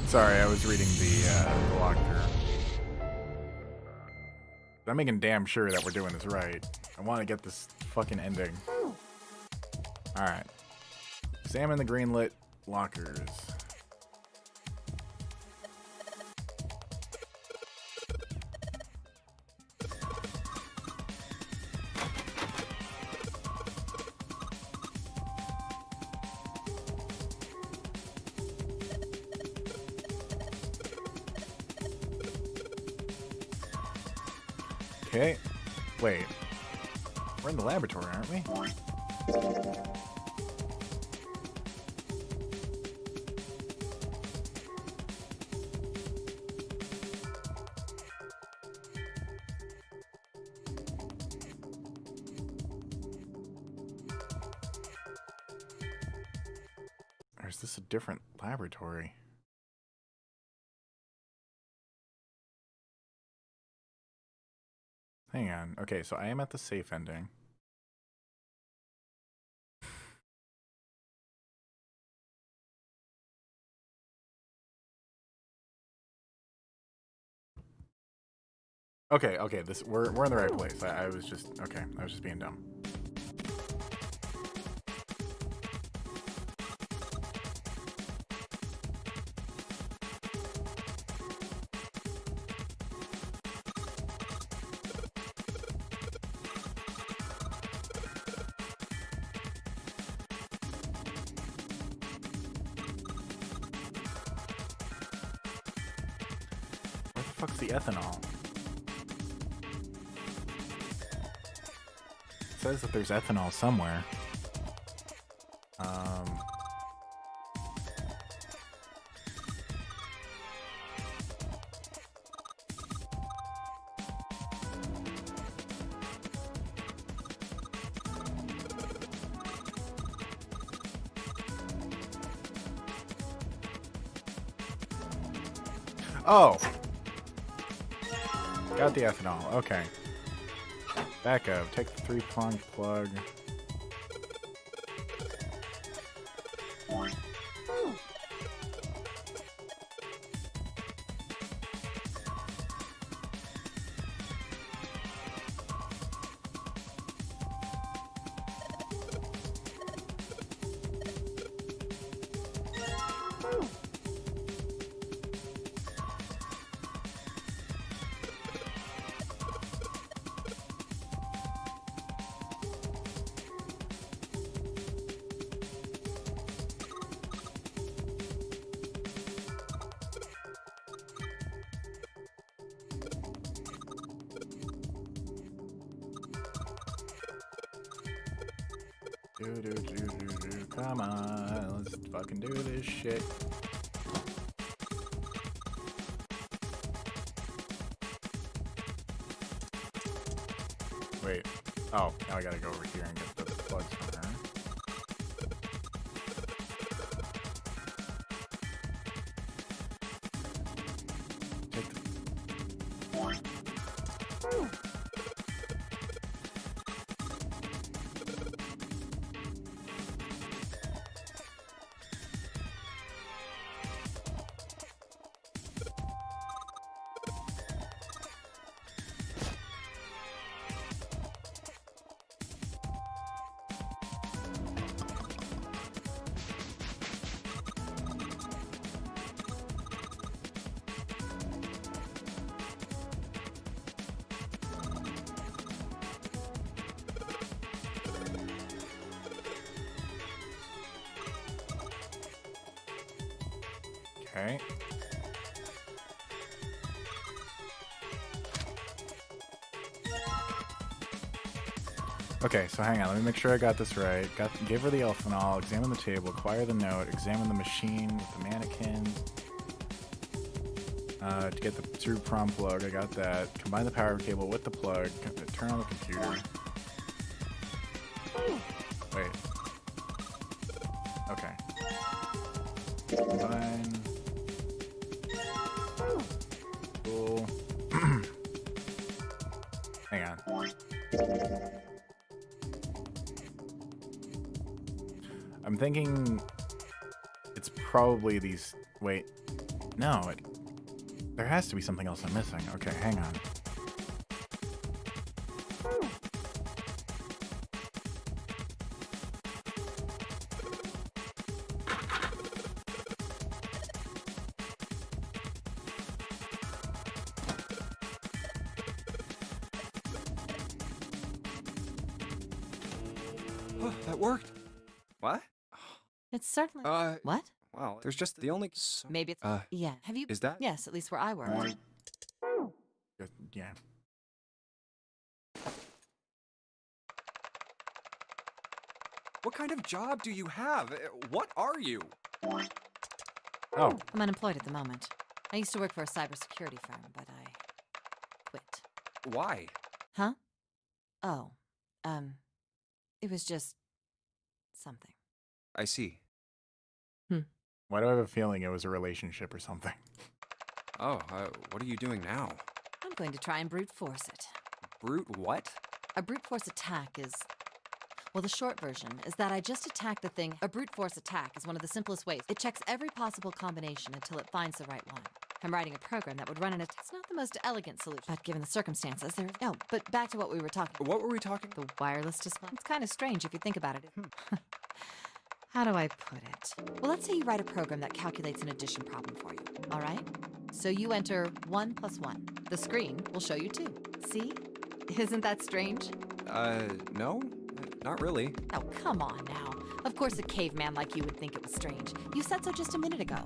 Sorry, I was reading the walkthrough. I'm making damn sure that we're doing this right. I want to get this fucking ending. Alright. Examine the greenlit lockers. Okay. Wait. We're in the laboratory, aren't we? Or is this a different laboratory? Hang on. Okay, so I am at the safe ending. Okay, we're in the right place. I was just being dumb. Where the fuck's the ethanol? It says that there's ethanol somewhere. Oh! Got the ethanol, okay. Back up, take the 3-pronged plug. Come on, let's fucking do this shit. Wait. Oh, now I gotta go over here and get the plugs from her. Take the... Okay. Okay, so hang on. Let me make sure I got this right. Give her the Elphanol, examine the table, acquire the note, examine the machine with the mannequin. To get the through prom plug, I got that. Combine the power cable with the plug. Turn on the computer. Wait. Okay. Combine. Cool. Hang on. I'm thinking it's probably these. Wait. No, there has to be something else I'm missing. Okay, hang on. That worked. What? It's certainly. What? Wow, there's just the only. Maybe it's. Yeah. Have you? Is that? Yes, at least where I work. Yeah. What kind of job do you have? What are you? Oh. I'm unemployed at the moment. I used to work for a cybersecurity firm, but I quit. Why? Huh? Oh. It was just something. I see. Why do I have a feeling it was a relationship or something? Oh, what are you doing now? I'm going to try and brute force it. Brute what? A brute force attack is... Well, the short version is that I just attack the thing. A brute force attack is one of the simplest ways. It checks every possible combination until it finds the right one. I'm writing a program that would run it's not the most elegant solution, but given the circumstances, there... No, but back to what we were talking. What were we talking? The wireless display. It's kind of strange if you think about it. How do I put it? Well, let's say you write a program that calculates an addition problem for you, all right? So you enter 1 + 1. The screen will show you 2. See? Isn't that strange? No. Not really. Oh, come on now. Of course a caveman like you would think it was strange. You said so just a minute ago.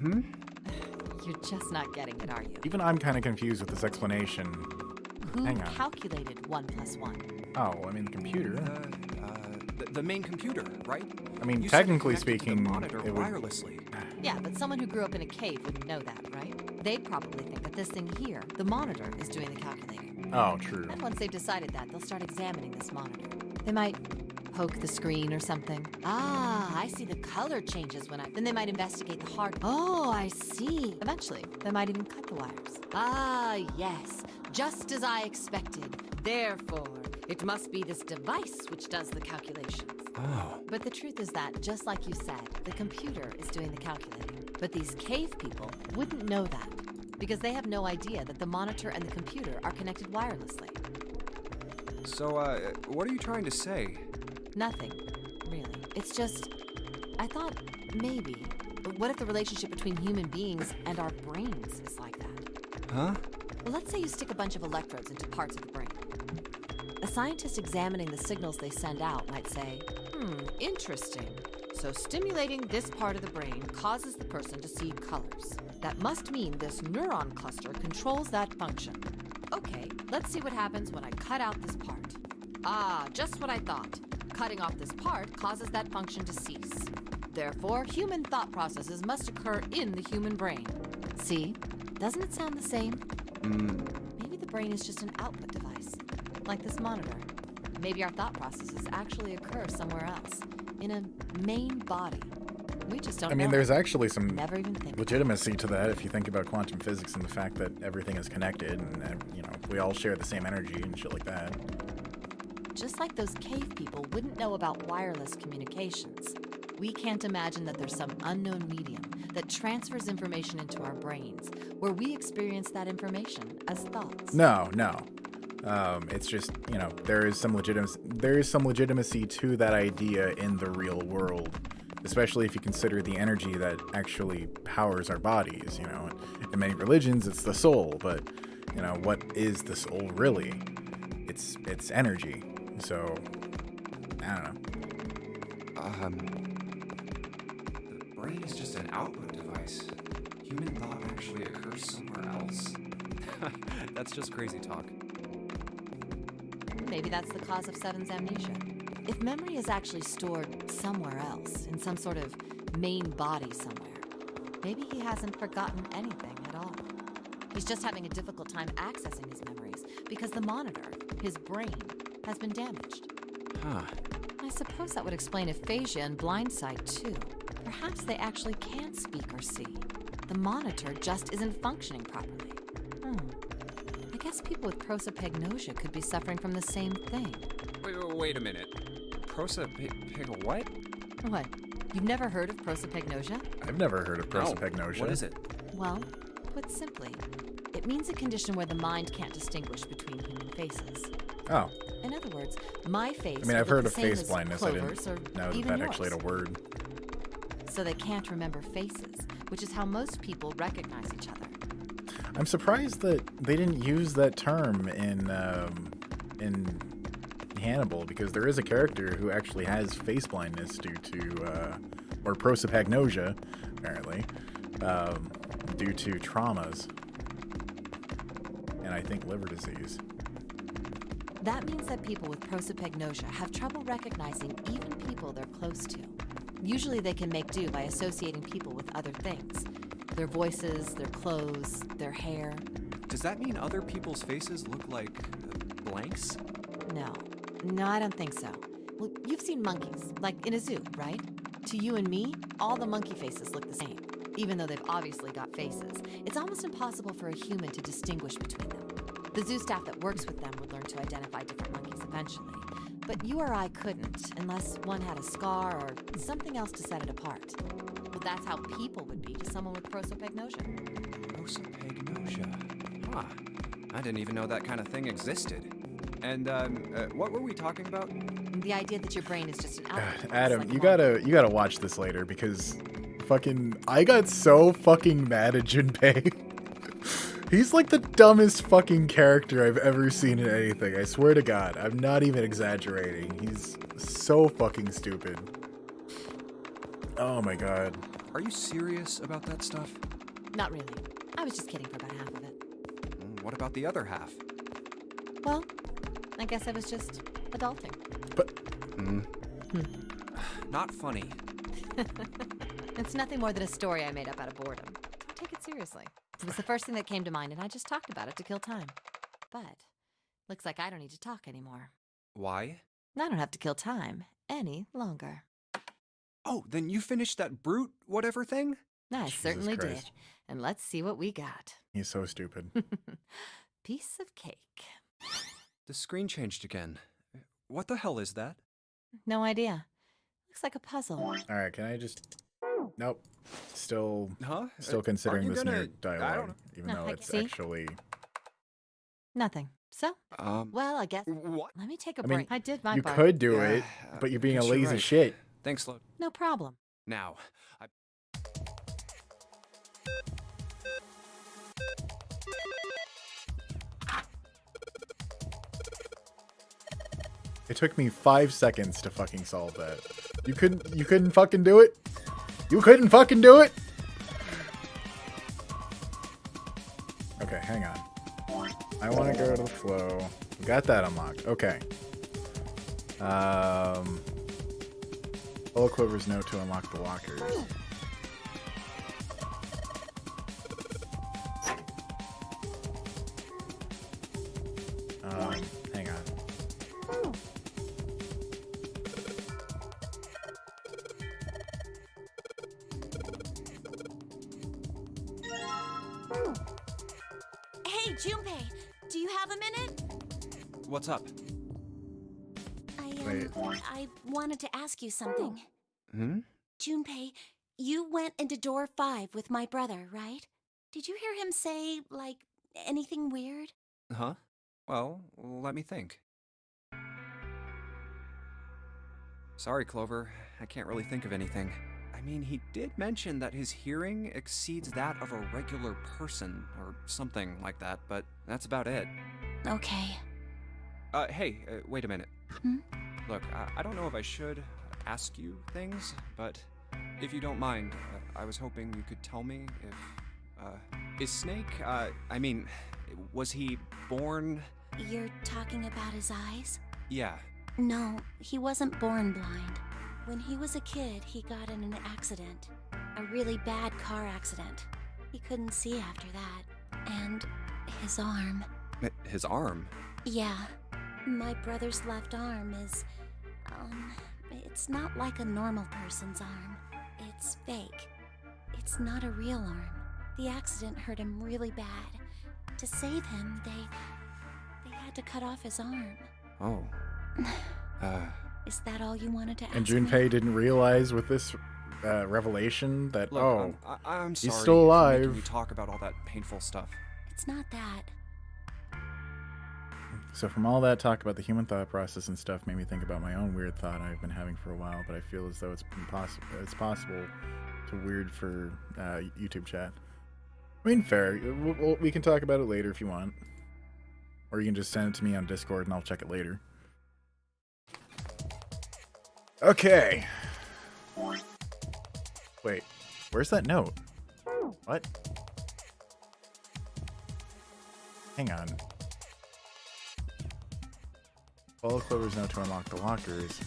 You're just not getting it, are you? Even I'm kind of confused with this explanation. Hang on. Who calculated 1 + 1? Oh, I mean the computer. The main computer, right? I mean, You technically said it connected to speaking, the monitor it would... wirelessly. Yeah, but someone who grew up in a cave wouldn't know that, right? They'd probably think that this thing here, the monitor, is doing the calculating. Oh, true. And once they've decided that, they'll start examining this monitor. They might poke the screen or something. Ah, I see the color changes when Then they might investigate the hard... Oh, I see. Eventually, they might even cut the wires. Ah, yes. Just as I expected. Therefore, it must be this device which does the calculations. Oh. But the truth is that, just like you said, the computer is doing the calculating. But these cave people wouldn't know that, because they have no idea that the monitor and the computer are connected wirelessly. So, what are you trying to say? Nothing, really. It's just, I thought maybe, but what if the relationship between human beings and our brains is like that? Huh? Well, let's say you stick a bunch of electrodes into parts of the brain. A scientist examining the signals they send out might say, interesting. So stimulating this part of the brain causes the person to see colors. That must mean this neuron cluster controls that function. Okay, let's see what happens when I cut out this part. Ah, just what I thought. Cutting off this part causes that function to cease. Therefore, human thought processes must occur in the human brain. See? Doesn't it sound the same? Maybe the brain is just an output device, like this monitor. Maybe our thought processes actually occur somewhere else, in a main body. We just don't know. I mean, there's actually some Never even think legitimacy to that if you think about quantum physics and the fact that everything is connected and, you know, we all share the same energy and shit like that. Just like those cave people wouldn't know about wireless communications, we can't imagine that there's some unknown medium that transfers information into our brains, where we experience that information as thoughts. No. It's just, you know, there is some legitimacy to that idea in the real world, especially if you consider the energy that actually powers our bodies. You know, in many religions, it's the soul, but you know, what is the soul really? It's energy. So, I don't know. The brain is just an output device. Christ. Human thought actually occurs somewhere else? That's just crazy talk. Maybe that's the cause of Seven's amnesia. If memory is actually stored somewhere else, in some sort of main body somewhere, maybe he hasn't forgotten anything at all. He's just having a difficult time accessing his memories because the monitor, his brain, has been damaged. Huh. I suppose that would explain aphasia and blindsight too. Perhaps they actually can speak or see. The monitor just isn't functioning properly. I guess people with prosopagnosia could be suffering from the same thing. Wait a minute. What? What? You've never heard of prosopagnosia? I've never heard of prosopagnosia. What is it? Well, put simply, it means a condition where the mind can't distinguish between human faces. Oh. In other words, my face. I mean, I've would heard look of the same face as blindness. I Clover's didn't or know even that yours. actually had a word. So they can't remember faces, which is how most people recognize each other. I'm surprised that they didn't use that term in Hannibal, because there is a character who actually has face blindness due to, or prosopagnosia, apparently, due to traumas, and I think liver disease. That means that people with prosopagnosia have trouble recognizing even people they're close to. Usually they can make do by associating people with other things. Their voices, their clothes, their hair. Does that mean other people's faces look like blanks? No, I don't think so. Well, you've seen monkeys, like in a zoo, right? To you and me, all the monkey faces look the same, even though they've obviously got faces. It's almost impossible for a human to distinguish between them. The zoo staff that works with them would learn to identify different monkeys eventually. But you or I couldn't, unless one had a scar or something else to set it apart. Well, that's how people would be to someone with prosopagnosia. Prosopagnosia. Huh. I didn't even know that kind of thing existed. And, what were we talking about? The idea that your brain is just an output. Adam, like you gotta watch this later, because I got so fucking mad at Junpei. He's like the dumbest fucking character I've ever seen in anything. I swear to God, I'm not even exaggerating. He's so fucking stupid. Oh my God. Are you serious about that stuff? Not really. I was just kidding for about half of it. What about the other half? Well, I guess I was just adulting. But... Not funny. It's nothing more than a story I made up out of boredom. Don't take it seriously. It was the first thing that came to mind, and I just talked about it to kill time. But looks like I don't need to talk anymore. Why? I don't have to kill time any longer. Oh, then you finished that brute whatever thing? I certainly did. Christ. And let's see what we got. He's so stupid. Piece of cake. The screen changed again. What the hell is that? No idea. Looks like a puzzle. All right, can I just... Nope. Still Are considering you this gonna- new I don't dialogue, know. even though I it's see. actually... Nothing. So, well, I guess. What? Let me take a I mean, break. I did my you part. could do Yeah, it, but you're being a guess you're lazy right. shit. Thanks, Lo. No problem. Now, It took me 5 seconds to fucking solve that. You couldn't fucking do it? You couldn't fucking do it? Okay, hang on. I want to go to the flow. Got that unlocked. Okay. Follow Clover's note to unlock the lockers. Hang on. Hey, Junpei, do you have a minute? what's up? Wait. I wanted to ask you something. Hmm? Junpei, you went into door 5 with my brother, right? Did you hear him say, like, anything weird? Huh? Well, let me think. Sorry, Clover. I can't really think of anything. I mean, he did mention that his hearing exceeds that of a regular person, or something like that, but that's about it. Okay. Hey, wait a minute. Hmm? Look, I don't know if I should ask you things, but if you don't mind, I was hoping you could tell me if, is Snake, was he born? You're talking about his eyes? Yeah. No, he wasn't born blind. When he was a kid, he got in an accident. A really bad car accident. He couldn't see after that. And his arm. His arm? Yeah. My brother's left arm is, it's not like a normal person's arm. It's fake. It's not a real arm. The accident hurt him really bad. To save him, they had to cut off his arm. Oh. Is that all you wanted to ask And me? Junpei didn't realize with this revelation that, Look, I'm sorry. he's still for alive. making you talk about all that painful stuff. It's not that. So from all that talk about the human thought process and stuff made me think about my own weird thought I've been having for a while, but I feel as though it's possible to weird for YouTube chat. I mean, fair. We can talk about it later if you want. Or you can just send it to me on Discord and I'll check it later. Okay. Wait, where's that note? What? Hang on. Follow Clover's note to unlock the lockers.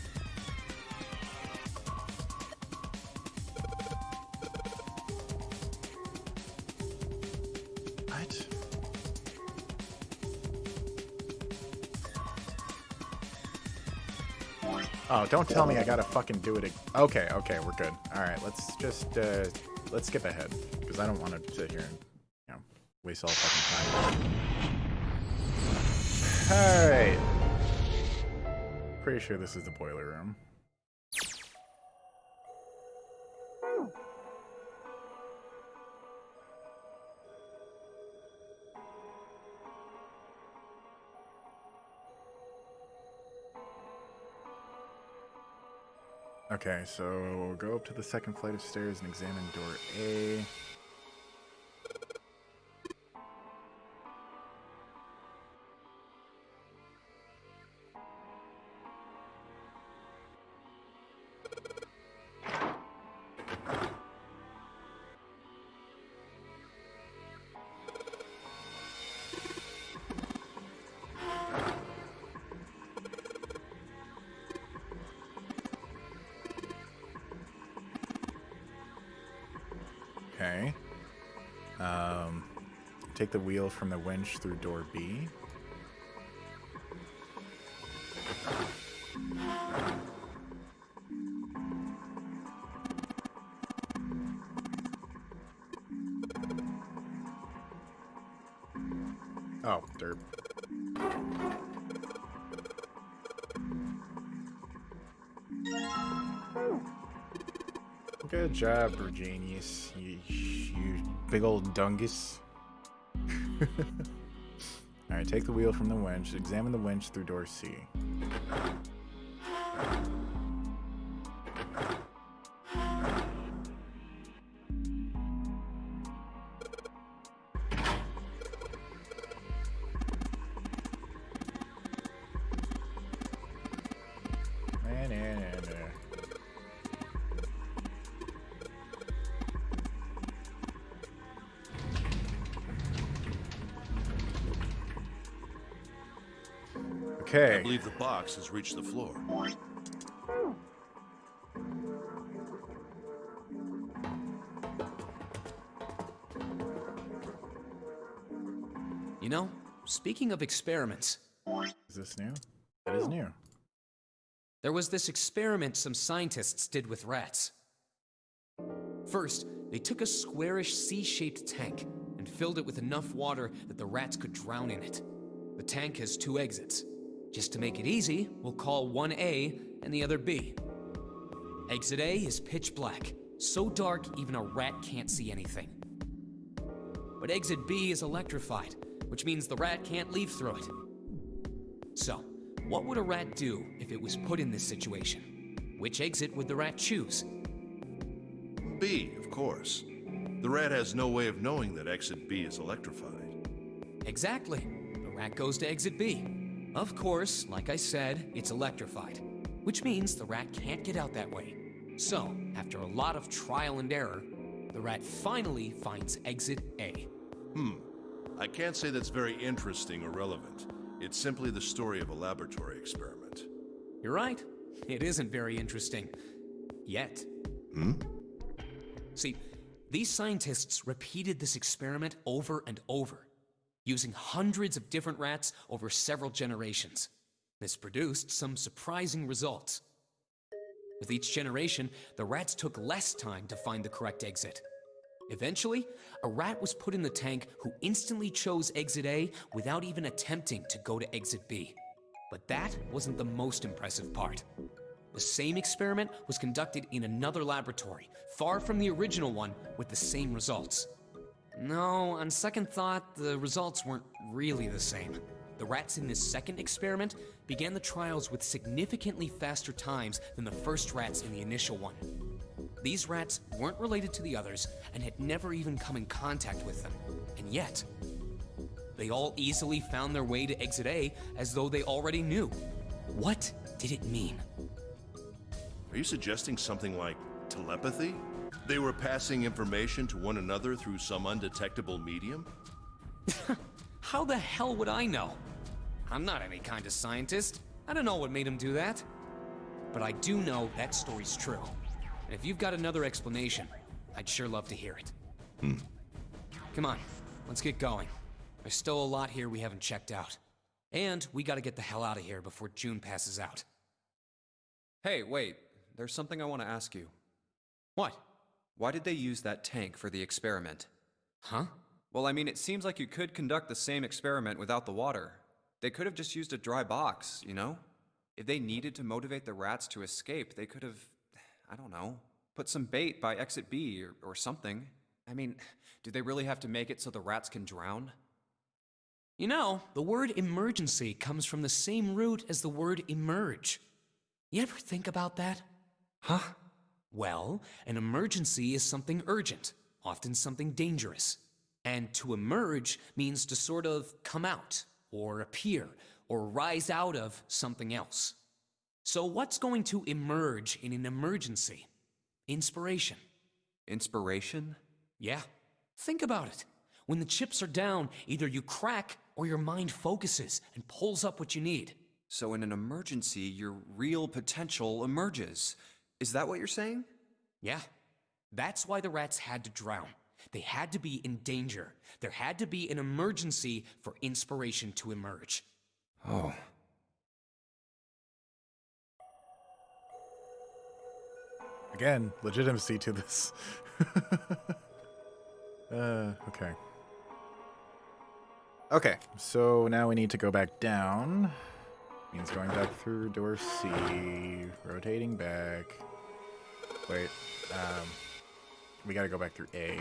What? Oh, don't tell me I gotta fucking do it. Okay, we're good. Alright, let's just, let's skip ahead. Because I don't want to sit here and, waste all fucking time. Alright. Pretty sure this is the boiler room. Okay, so go up to the second flight of stairs and examine door A. Okay. Take the wheel from the winch through door B. Oh, derp. Good job, Virginius. You big old dungus. Alright, take the wheel from the winch. Examine the winch through door C. Okay. I believe the box has reached the floor. You know, speaking of experiments... Is this new? That is new. There was this experiment some scientists did with rats. First, they took a squarish C-shaped tank and filled it with enough water that the rats could drown in it. The tank has 2 exits. Just to make it easy, we'll call one A and the other B. Exit A is pitch black, so dark even a rat can't see anything. But exit B is electrified, which means the rat can't leave through it. So, what would a rat do if it was put in this situation? Which exit would the rat choose? B, of course. The rat has no way of knowing that exit B is electrified. Exactly. The rat goes to exit B. Of course, like I said, it's electrified, which means the rat can't get out that way. So, after a lot of trial and error, the rat finally finds exit A. I can't say that's very interesting or relevant. It's simply the story of a laboratory experiment. You're right. It isn't very interesting. Yet. See, these scientists repeated this experiment over and over, using hundreds of different rats over several generations. This produced some surprising results. With each generation, the rats took less time to find the correct exit. Eventually, a rat was put in the tank who instantly chose exit A without even attempting to go to exit B. But that wasn't the most impressive part. The same experiment was conducted in another laboratory, far from the original one, with the same results. No, on second thought, the results weren't really the same. The rats in this second experiment began the trials with significantly faster times than the first rats in the initial one. These rats weren't related to the others and had never even come in contact with them. And yet, they all easily found their way to exit A as though they already knew. What did it mean? Are you suggesting something like telepathy? They were passing information to one another through some undetectable medium? How the hell would I know? I'm not any kind of scientist. I don't know what made them do that. But I do know that story's true. And if you've got another explanation, I'd sure love to hear it. Come on, let's get going. There's still a lot here we haven't checked out. And we gotta get the hell out of here before June passes out. Hey, wait. There's something I want to ask you. What? Why did they use that tank for the experiment? Huh? Well, I mean, it seems like you could conduct the same experiment without the water. They could have just used a dry box, you know? If they needed to motivate the rats to escape, they could have, I don't know, put some bait by exit B or something. I mean, do they really have to make it so the rats can drown? You know, the word emergency comes from the same root as the word emerge. You ever think about that? Huh? Well, an emergency is something urgent, often something dangerous. And to emerge means to sort of come out, or appear, or rise out of something else. So what's going to emerge in an emergency? Inspiration. Inspiration? Yeah. Think about it. When the chips are down, either you crack or your mind focuses and pulls up what you need. So in an emergency, your real potential emerges. Is that what you're saying? Yeah. That's why the rats had to drown. They had to be in danger. There had to be an emergency for inspiration to emerge. Oh. Again, legitimacy to this. Okay. Okay, so now we need to go back down. Means going back through door C, rotating back. Wait, we gotta go back through A.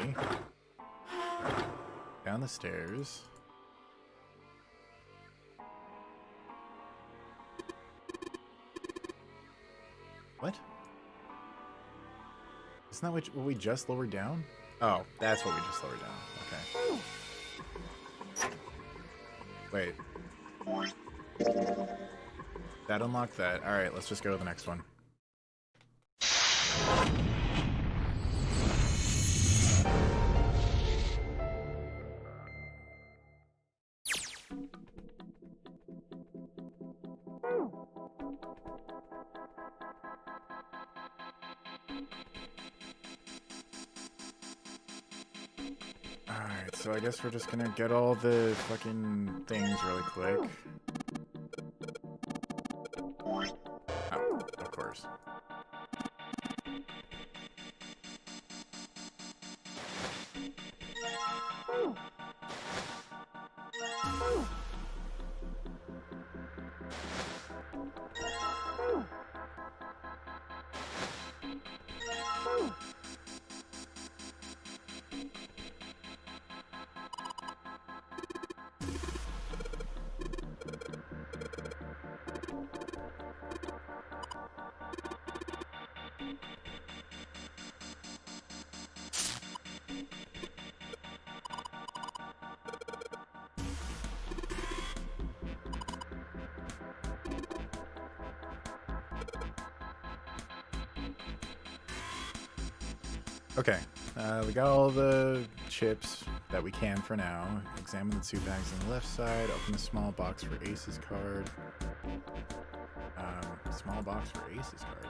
Down the stairs. What? Isn't that what we just lowered down? Oh, that's what we just lowered down. Okay. Wait. That unlocked that. Alright, let's just go to the next one. Alright, so I guess we're just gonna get all the fucking things really quick. Oh, of course. Okay, We got all the chips that we can for now. Examine the 2 bags on the left side. Open the small box for Ace's card. Small box for Ace's card.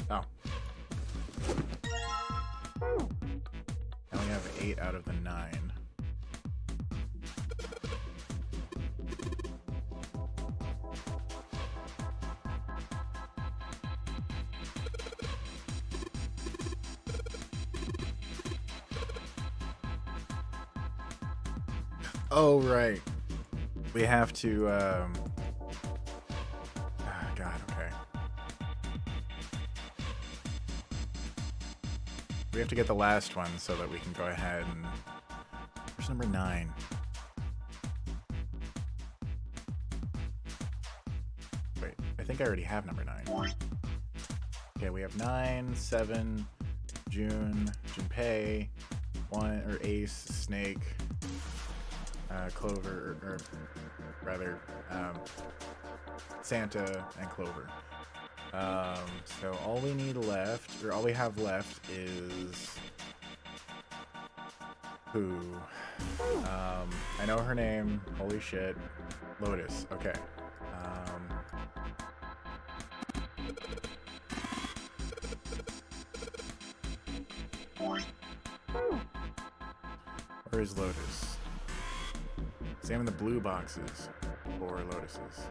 Oh. I only have 8 out of the 9. Oh, right. We have to, God, okay. We have to get the last one so that we can go ahead and... Where's number 9? Wait, I think I already have number 9. Okay, we have 9, 7, Junpei, 1, or Ace, Snake, Clover, or rather, Santa and Clover. So all we need left, or all we have left is who? I know her name. Holy shit. Lotus. Okay. Where is Lotus? Examine the blue boxes for Lotuses.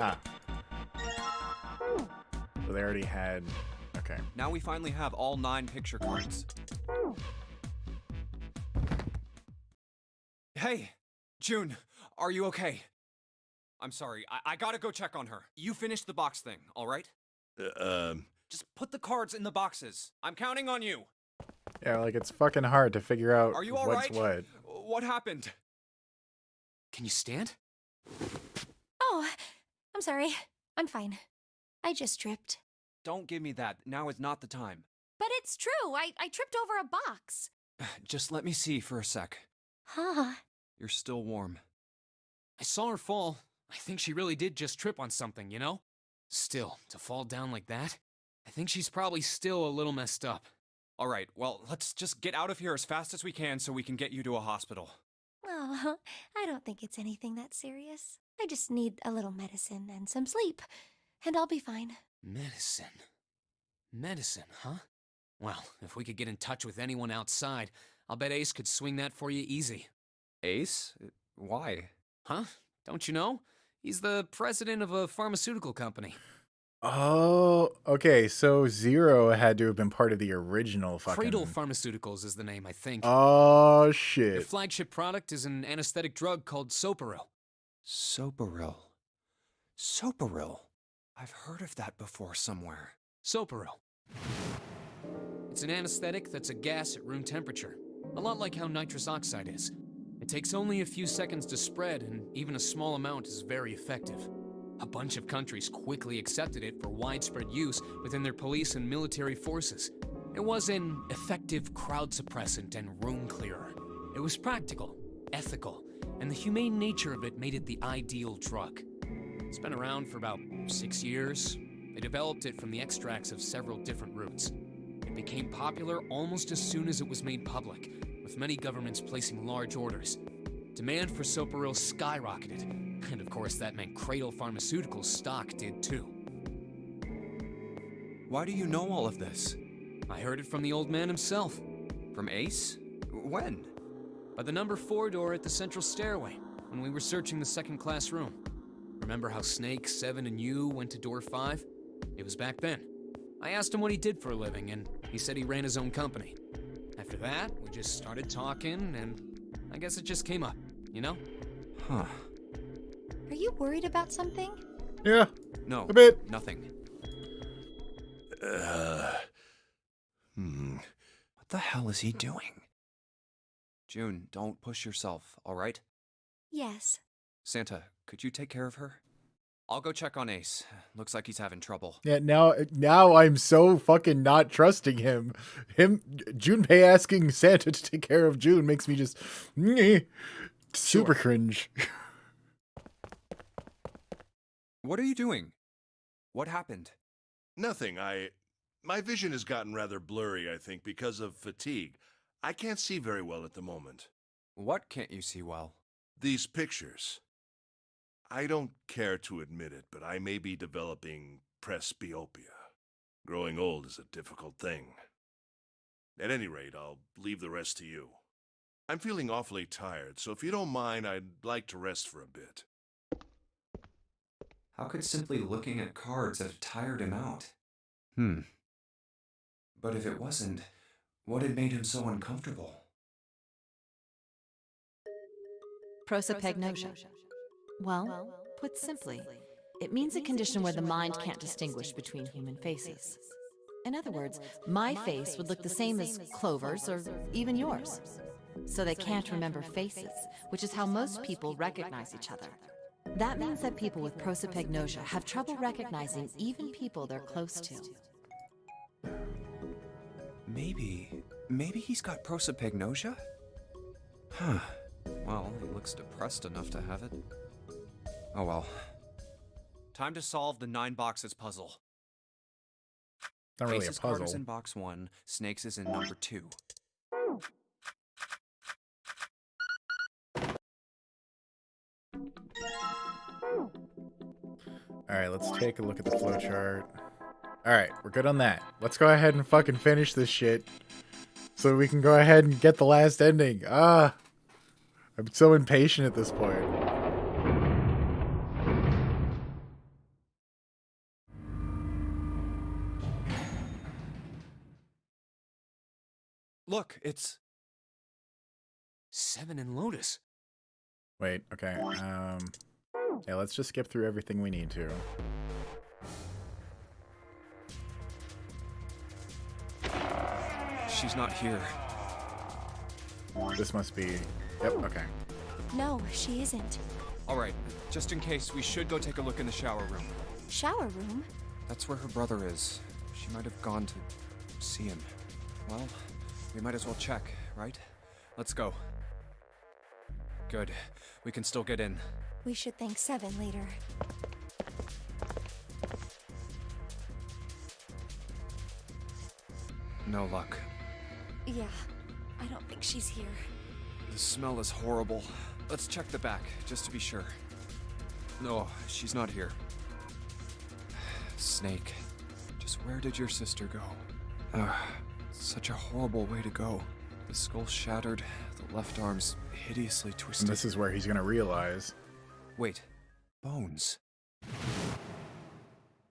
Ah. So they already had... Okay. Now we finally have all 9 picture cards. Hey! June, are you okay? I'm sorry, I gotta go check on her. You finished the box thing, alright? Just put the cards in the boxes. I'm counting on you! Yeah, like, it's fucking hard to figure out Are you what's alright? what. What happened? Can you stand? Oh, I'm sorry. I'm fine. I just tripped. Don't give me that. Now is not the time. But it's true. I tripped over a box. Just let me see for a sec. Huh. You're still warm. I saw her fall. I think she really did just trip on something, you know? Still, to fall down like that, I think she's probably still a little messed up. Alright, well, let's just get out of here as fast as we can so we can get you to a hospital. Oh, I don't think it's anything that serious. I just need a little medicine and some sleep, and I'll be fine. Medicine. Medicine, huh? Well, if we could get in touch with anyone outside, I'll bet Ace could swing that for you easy. Ace? Why? Huh? Don't you know? He's the president of a pharmaceutical company. Oh, okay. So Zero had to have been part of the original fucking... Cradle Pharmaceuticals is the name, I think. Oh, shit. Their flagship product is an anesthetic drug called Soparil. Soparil. Soparil. I've heard of that before somewhere. Soparil. It's an anesthetic that's a gas at room temperature. A lot like how nitrous oxide is. It takes only a few seconds to spread, and even a small amount is very effective. A bunch of countries quickly accepted it for widespread use within their police and military forces. It was an effective crowd suppressant and room clearer. It was practical, ethical, and the humane nature of it made it the ideal drug. It's been around for about 6 years. They developed it from the extracts of several different roots. It became popular almost as soon as it was made public, with many governments placing large orders. Demand for Soparil skyrocketed, and of course that meant Cradle Pharmaceuticals' stock did too. Why do you know all of this? I heard it from the old man himself. From Ace? When? By the number 4 door at the central stairway, when we were searching the second-class room. Remember how Snake, 7, and you went to door 5? It was back then. I asked him what he did for a living, and he said he ran his own company. After that, we just started talking, and I guess it just came up, you know? Huh. Are you worried about something? Yeah. No. A bit. Nothing. What the hell is he doing? June, don't push yourself, alright? Yes. Santa, could you take care of her? I'll go check on Ace. Looks like he's having trouble. Yeah, now I'm so fucking not trusting him. Junpei asking Santa to take care of June makes me just super cringe. What are you doing? What happened? Nothing. My vision has gotten rather blurry, I think, because of fatigue. I can't see very well at the moment. What can't you see well? These pictures. I don't care to admit it, but I may be developing presbyopia. Growing old is a difficult thing. At any rate, I'll leave the rest to you. I'm feeling awfully tired, so if you don't mind, I'd like to rest for a bit. How could simply looking at cards have tired him out? But if it wasn't, what had made him so uncomfortable? Prosopagnosia. Well, put simply, it means a condition where the mind can't distinguish between human faces. In other words, my face would look the same as Clover's or even yours. So they can't remember faces, which is how most people recognize each other. That means that people with prosopagnosia have trouble recognizing even people they're close to. Maybe he's got prosopagnosia? Huh. Well, he looks depressed enough to have it. Oh well. Time to solve the 9 boxes puzzle. Not really Ace's a puzzle. card is in box 1, Snake's is in number 2. Alright, let's take a look at the flowchart. Alright, we're good on that. Let's go ahead and fucking finish this shit. So we can go ahead and get the last ending. I'm so impatient at this point. Look, it's... 7 and Lotus. Wait, okay. Yeah, let's just skip through everything we need to. She's not here. This must be... Yep, okay. No, she isn't. Alright, just in case, we should go take a look in the shower room. Shower room? That's where her brother is. She might have gone to see him. Well, we might as well check, right? Let's go. Good. We can still get in. We should thank Seven later. No luck. Yeah, I don't think she's here. The smell is horrible. Let's check the back, just to be sure. No, she's not here. Snake, just where did your sister go? Such a horrible way to go. The skull shattered, the left arm's hideously twisted. And this is where he's gonna realize. Wait, bones.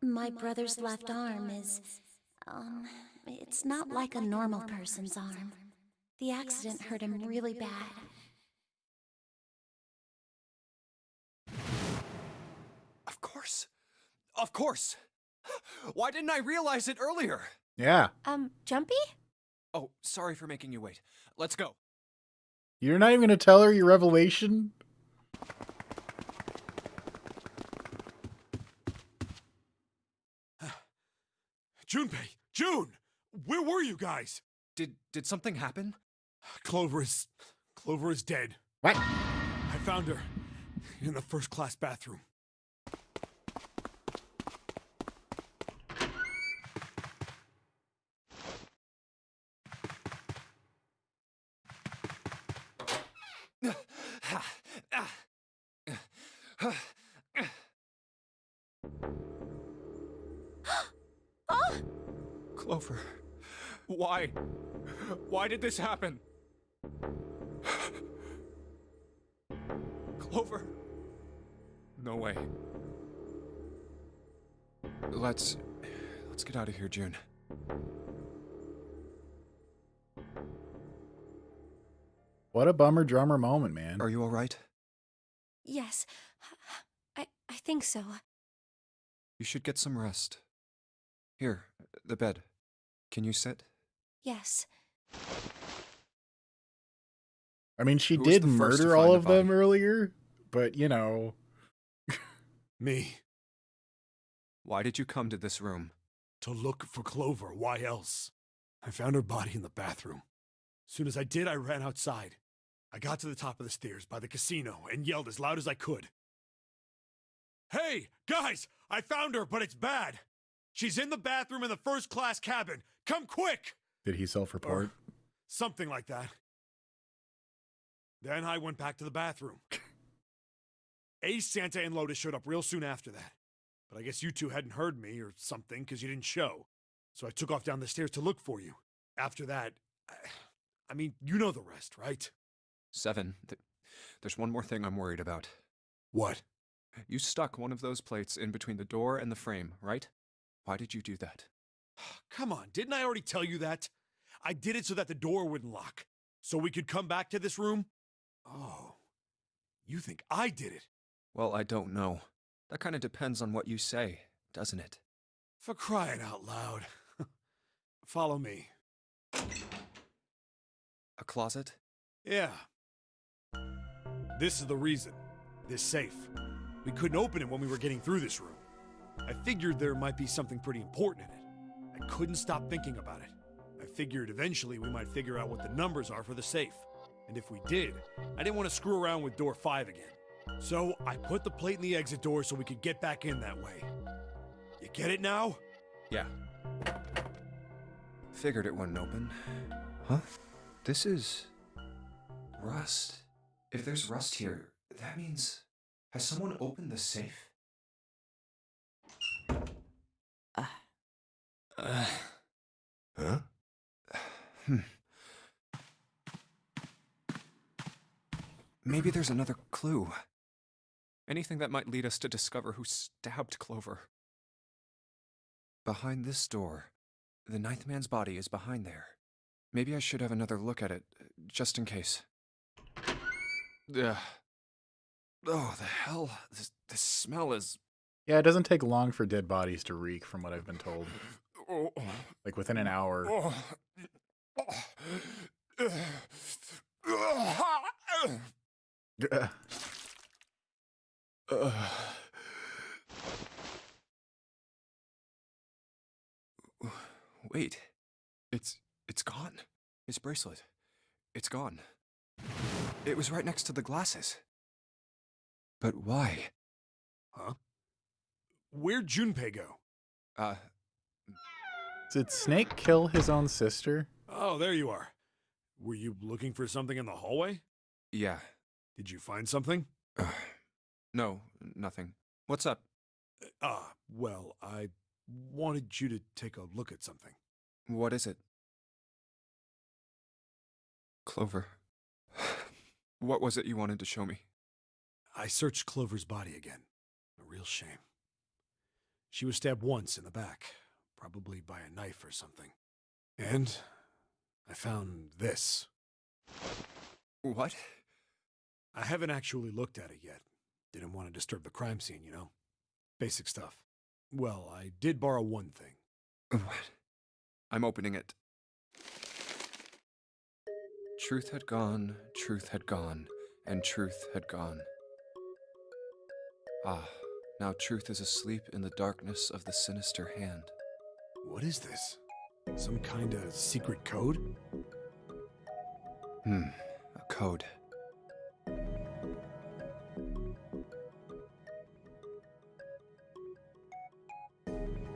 My brother's left arm is, it's not like a normal person's arm. The accident hurt him really bad. Of course! Of course! Why didn't I realize it earlier? Yeah. Jumpy? Oh, sorry for making you wait. Let's go. You're not even gonna tell her your revelation? Junpei! June! Where were you guys? Did something happen? Clover is dead. What? I found her in the first-class bathroom. Clover, why? Why did this happen? Clover. No way. Let's get out of here, June. What a bummer drummer moment, man. Are you all right? Yes, I think so. You should get some rest. Here, the bed. Can you sit? Yes. I mean, she Who was did the first to murder find all the of them body? earlier, but you know. Me. Why did you come to this room? To look for Clover, why else? I found her body in the bathroom. As soon as I did, I ran outside. I got to the top of the stairs by the casino and yelled as loud as I could. Hey, guys! I found her, but it's bad! She's in the bathroom in the first-class cabin! Come quick! Did he self-report? Something like that. Then I went back to the bathroom. Ace, Santa, and Lotus showed up real soon after that. But I guess you two hadn't heard me or something because you didn't show. So I took off down the stairs to look for you. After that, I mean, you know the rest, right? 7. There's one more thing I'm worried about. What? You stuck one of those plates in between the door and the frame, right? Why did you do that? Come on, didn't I already tell you that? I did it so that the door wouldn't lock. So we could come back to this room? Oh, you think I did it? Well, I don't know. That kind of depends on what you say, doesn't it? For crying out loud. Follow me. A closet? Yeah. This is the reason. This safe. We couldn't open it when we were getting through this room. I figured there might be something pretty important in it. I couldn't stop thinking about it. I figured eventually we might figure out what the numbers are for the safe. And if we did, I didn't want to screw around with door 5 again. So I put the plate in the exit door so we could get back in that way. You get it now? Yeah. Figured it wouldn't open. Huh? This is... rust. If there's rust here, that means... Has someone opened the safe? Huh? Maybe there's another clue. Anything that might lead us to discover who stabbed Clover. Behind this door. The 9th man's body is behind there. Maybe I should have another look at it, just in case. Ugh. Oh, the hell? This smell is... Yeah, it doesn't take long for dead bodies to reek, from what I've been told. Like, within an hour. Wait. It's gone. His bracelet. It's gone. It was right next to the glasses. But why? Huh? Where'd Junpei go? Did Snake kill his own sister? Oh, there you are. Were you looking for something in the hallway? Yeah. Did you find something? No, nothing. What's up? Well, I wanted you to take a look at something. What is it? Clover. What was it you wanted to show me? I searched Clover's body again. A real shame. She was stabbed once in the back, probably by a knife or something. And I found this. What? I haven't actually looked at it yet. Didn't want to disturb the crime scene, you know? Basic stuff. Well, I did borrow one thing. What? I'm opening it. Truth had gone, and truth had gone. Ah, now truth is asleep in the darkness of the sinister hand. What is this? Some kind of secret code? A code.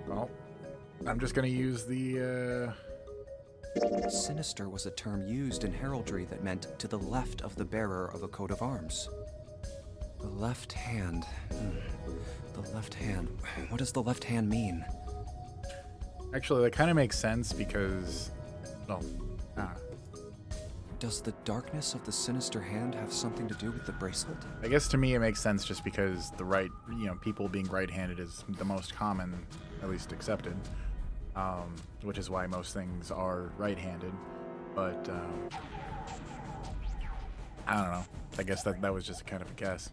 Well, I'm just gonna use the, Sinister was a term used in heraldry that meant to the left of the bearer of a coat of arms. The left hand. The left hand. What does the left hand mean? Actually, that kind of makes sense because, well, Does the darkness of the sinister hand have something to do with the bracelet? I guess to me it makes sense just because the right, people being right-handed is the most common, at least accepted, which is why most things are right-handed. But I don't know. I guess that was just kind of a guess.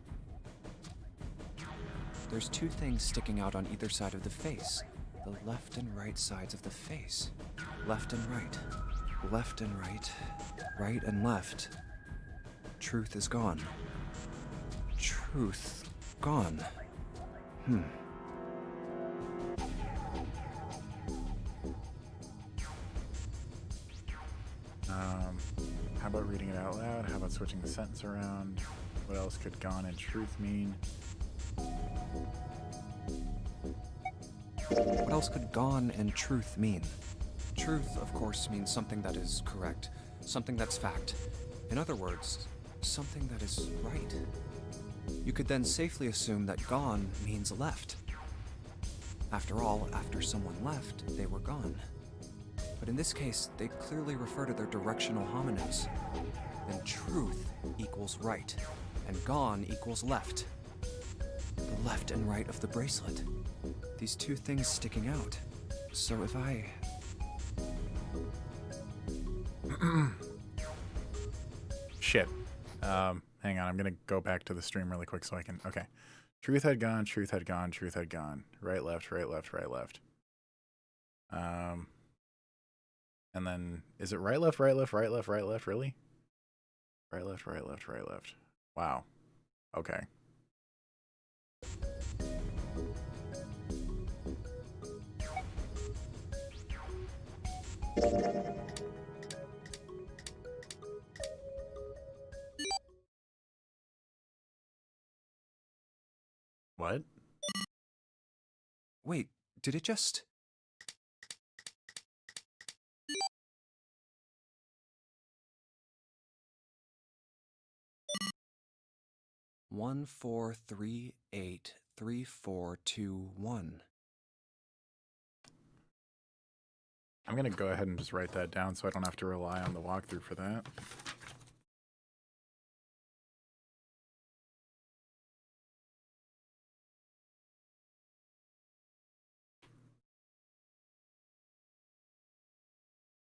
There's two things sticking out on either side of the face. The left and right sides of the face. Left and right. Left and right. Right and left. Truth is gone. Truth gone. How about reading it out loud? How about switching the sentence around? What else could gone and truth mean? What else could gone and truth mean? Truth, of course, means something that is correct, something that's fact. In other words, something that is right. You could then safely assume that gone means left. After all, after someone left, they were gone. But in this case, they clearly refer to their directional homonyms. Then truth equals right, and gone equals left. The left and right of the bracelet. These two things sticking out. So if I... Shit. Hang on, I'm gonna go back to the stream really quick so I can... Okay. Truth had gone, truth had gone, truth had gone. Right, left, right, left, right, left. And then, is it right, left, right, left, right, left, right, left, really? Right, left, right, left, right, left. Wow. Okay. What? Wait, did it just... 14383421. I'm gonna go ahead and just write that down so I don't have to rely on the walkthrough for that.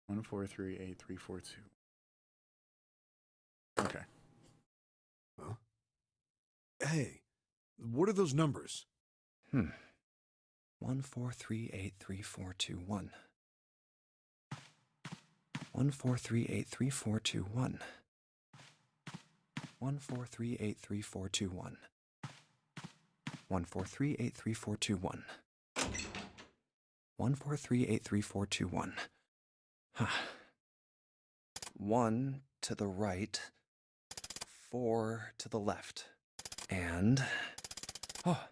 One, 4, 3, 8, 3, 4, 2. Okay. Huh? Hey, what are those numbers? 14383421. 14383421. 14383421. 14383421. 14383421. Huh. 1 to the right, 4 to the left, and... Oh.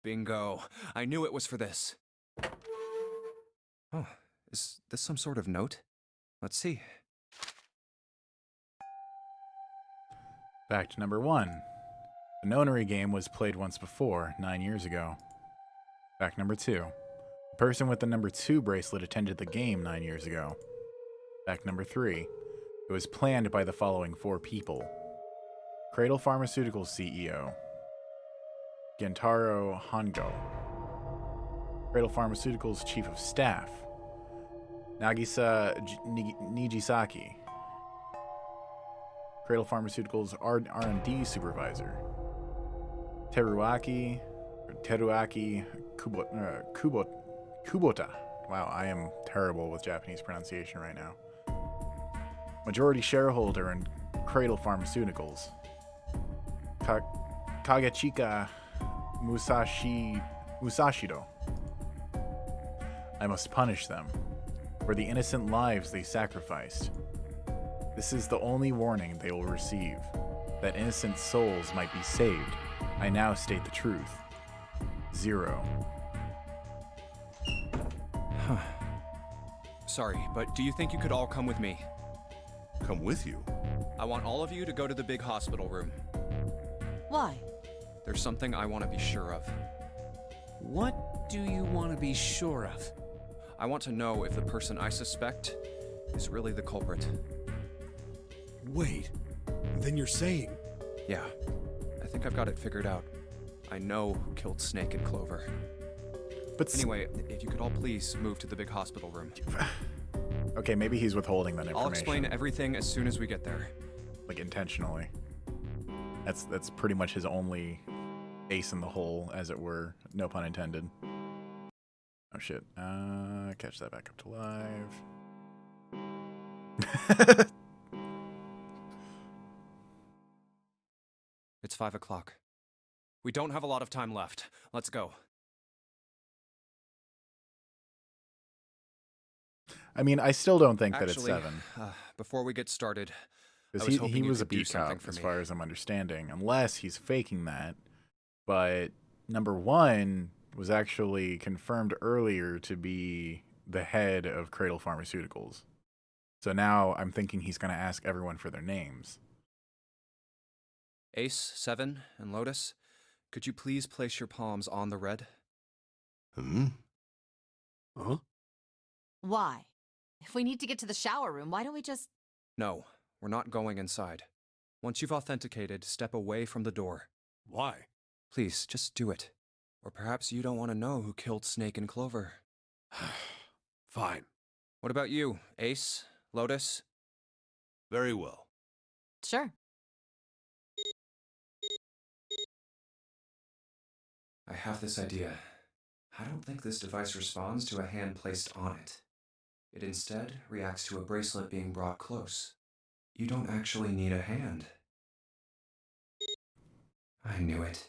Bingo. I knew it was for this. Oh, is this some sort of note? Let's see. Fact number 1. The Nonary game was played once before, 9 years ago. Fact number 2. The person with the number 2 bracelet attended the game 9 years ago. Fact number 3. It was planned by the following 4 people. Cradle Pharmaceuticals CEO. Gentaro Hongo. Cradle Pharmaceuticals Chief of Staff. Nagisa Nijisaki. Cradle Pharmaceuticals R&D Supervisor. Teruaki Kubota. Wow, I am terrible with Japanese pronunciation right now. Majority shareholder in Cradle Pharmaceuticals. Kagechika Musashido. I must punish them for the innocent lives they sacrificed. This is the only warning they will receive, that innocent souls might be saved. I now state the truth. 0. Huh. Sorry, but do you think you could all come with me? Come with you? I want all of you to go to the big hospital room. Why? There's something I want to be sure of. What do you want to be sure of? I want to know if the person I suspect is really the culprit. Wait, then you're saying... Yeah, I think I've got it figured out. I know who killed Snake and Clover. But anyway, if you could all please move to the big hospital room. Okay, maybe he's withholding that information. I'll explain everything as soon as we get there. Like, intentionally. That's pretty much his only ace in the hole, as it were. No pun intended. Oh shit. Catch that back up to live. It's 5 o'clock. We don't have a lot of time left. Let's go. I mean, I still don't think that it's Actually, 7. Before we get started, I Because was he hoping you was a could do beat something cop, for as me. far as I'm understanding, unless he's faking that. But number 1 was actually confirmed earlier to be the head of Cradle Pharmaceuticals. So now I'm thinking he's going to ask everyone for their names. Ace, 7, and Lotus, could you please place your palms on the red? Huh? Why? If we need to get to the shower room, why don't we just... No, we're not going inside. Once you've authenticated, step away from the door. Why? Please, just do it. Or perhaps you don't want to know who killed Snake and Clover. Fine. What about you, Ace, Lotus? Very well. Sure. I have this idea. I don't think this device responds to a hand placed on it. It instead reacts to a bracelet being brought close. You don't actually need a hand. I knew it.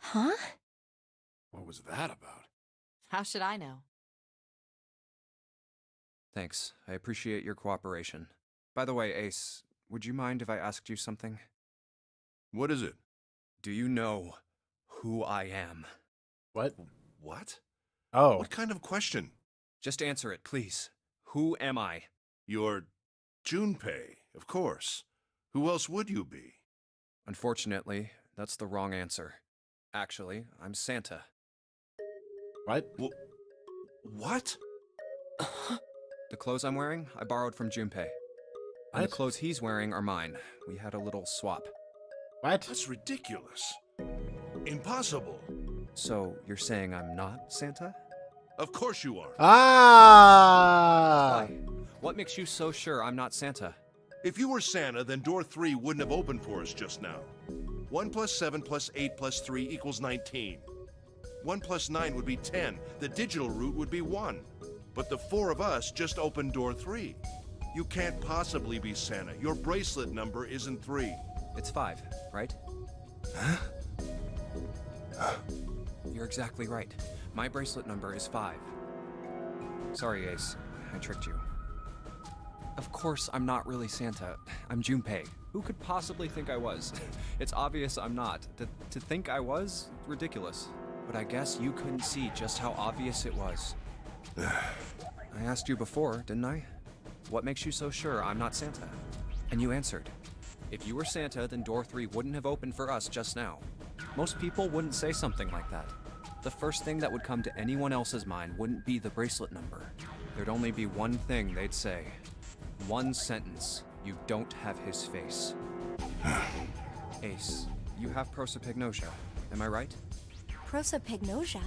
Huh? What was that about? How should I know? Thanks. I appreciate your cooperation. By the way, Ace, would you mind if I asked you something? What is it? Do you know who I am? What? What? Oh. What kind of question? Just answer it, please. Who am I? You're Junpei, of course. Who else would you be? Unfortunately, that's the wrong answer. Actually, I'm Santa. What? What? The clothes I'm wearing, I borrowed from Junpei. And the clothes he's wearing are mine. We had a little swap. What? That's ridiculous. Impossible. So, you're saying I'm not Santa? Of course you are. Ah! Why? What makes you so sure I'm not Santa? If you were Santa, then door 3 wouldn't have opened for us just now. 1 plus 7 plus 8 plus 3 equals 19. 1 plus 9 would be 10. The digital route would be 1. But the 4 of us just opened door 3. You can't possibly be Santa. Your bracelet number isn't 3. It's 5, right? You're exactly right. My bracelet number is 5. Sorry, Ace. I tricked you. Of course, I'm not really Santa. I'm Junpei. Who could possibly think I was? It's obvious I'm not. To think I was? Ridiculous. But I guess you couldn't see just how obvious it was. I asked you before, didn't I? What makes you so sure I'm not Santa? And you answered. If you were Santa, then door 3 wouldn't have opened for us just now. Most people wouldn't say something like that. The first thing that would come to anyone else's mind wouldn't be the bracelet number. There'd only be one thing they'd say. One sentence. You don't have his face. Ace, you have prosopagnosia, am I right? Prosopagnosia?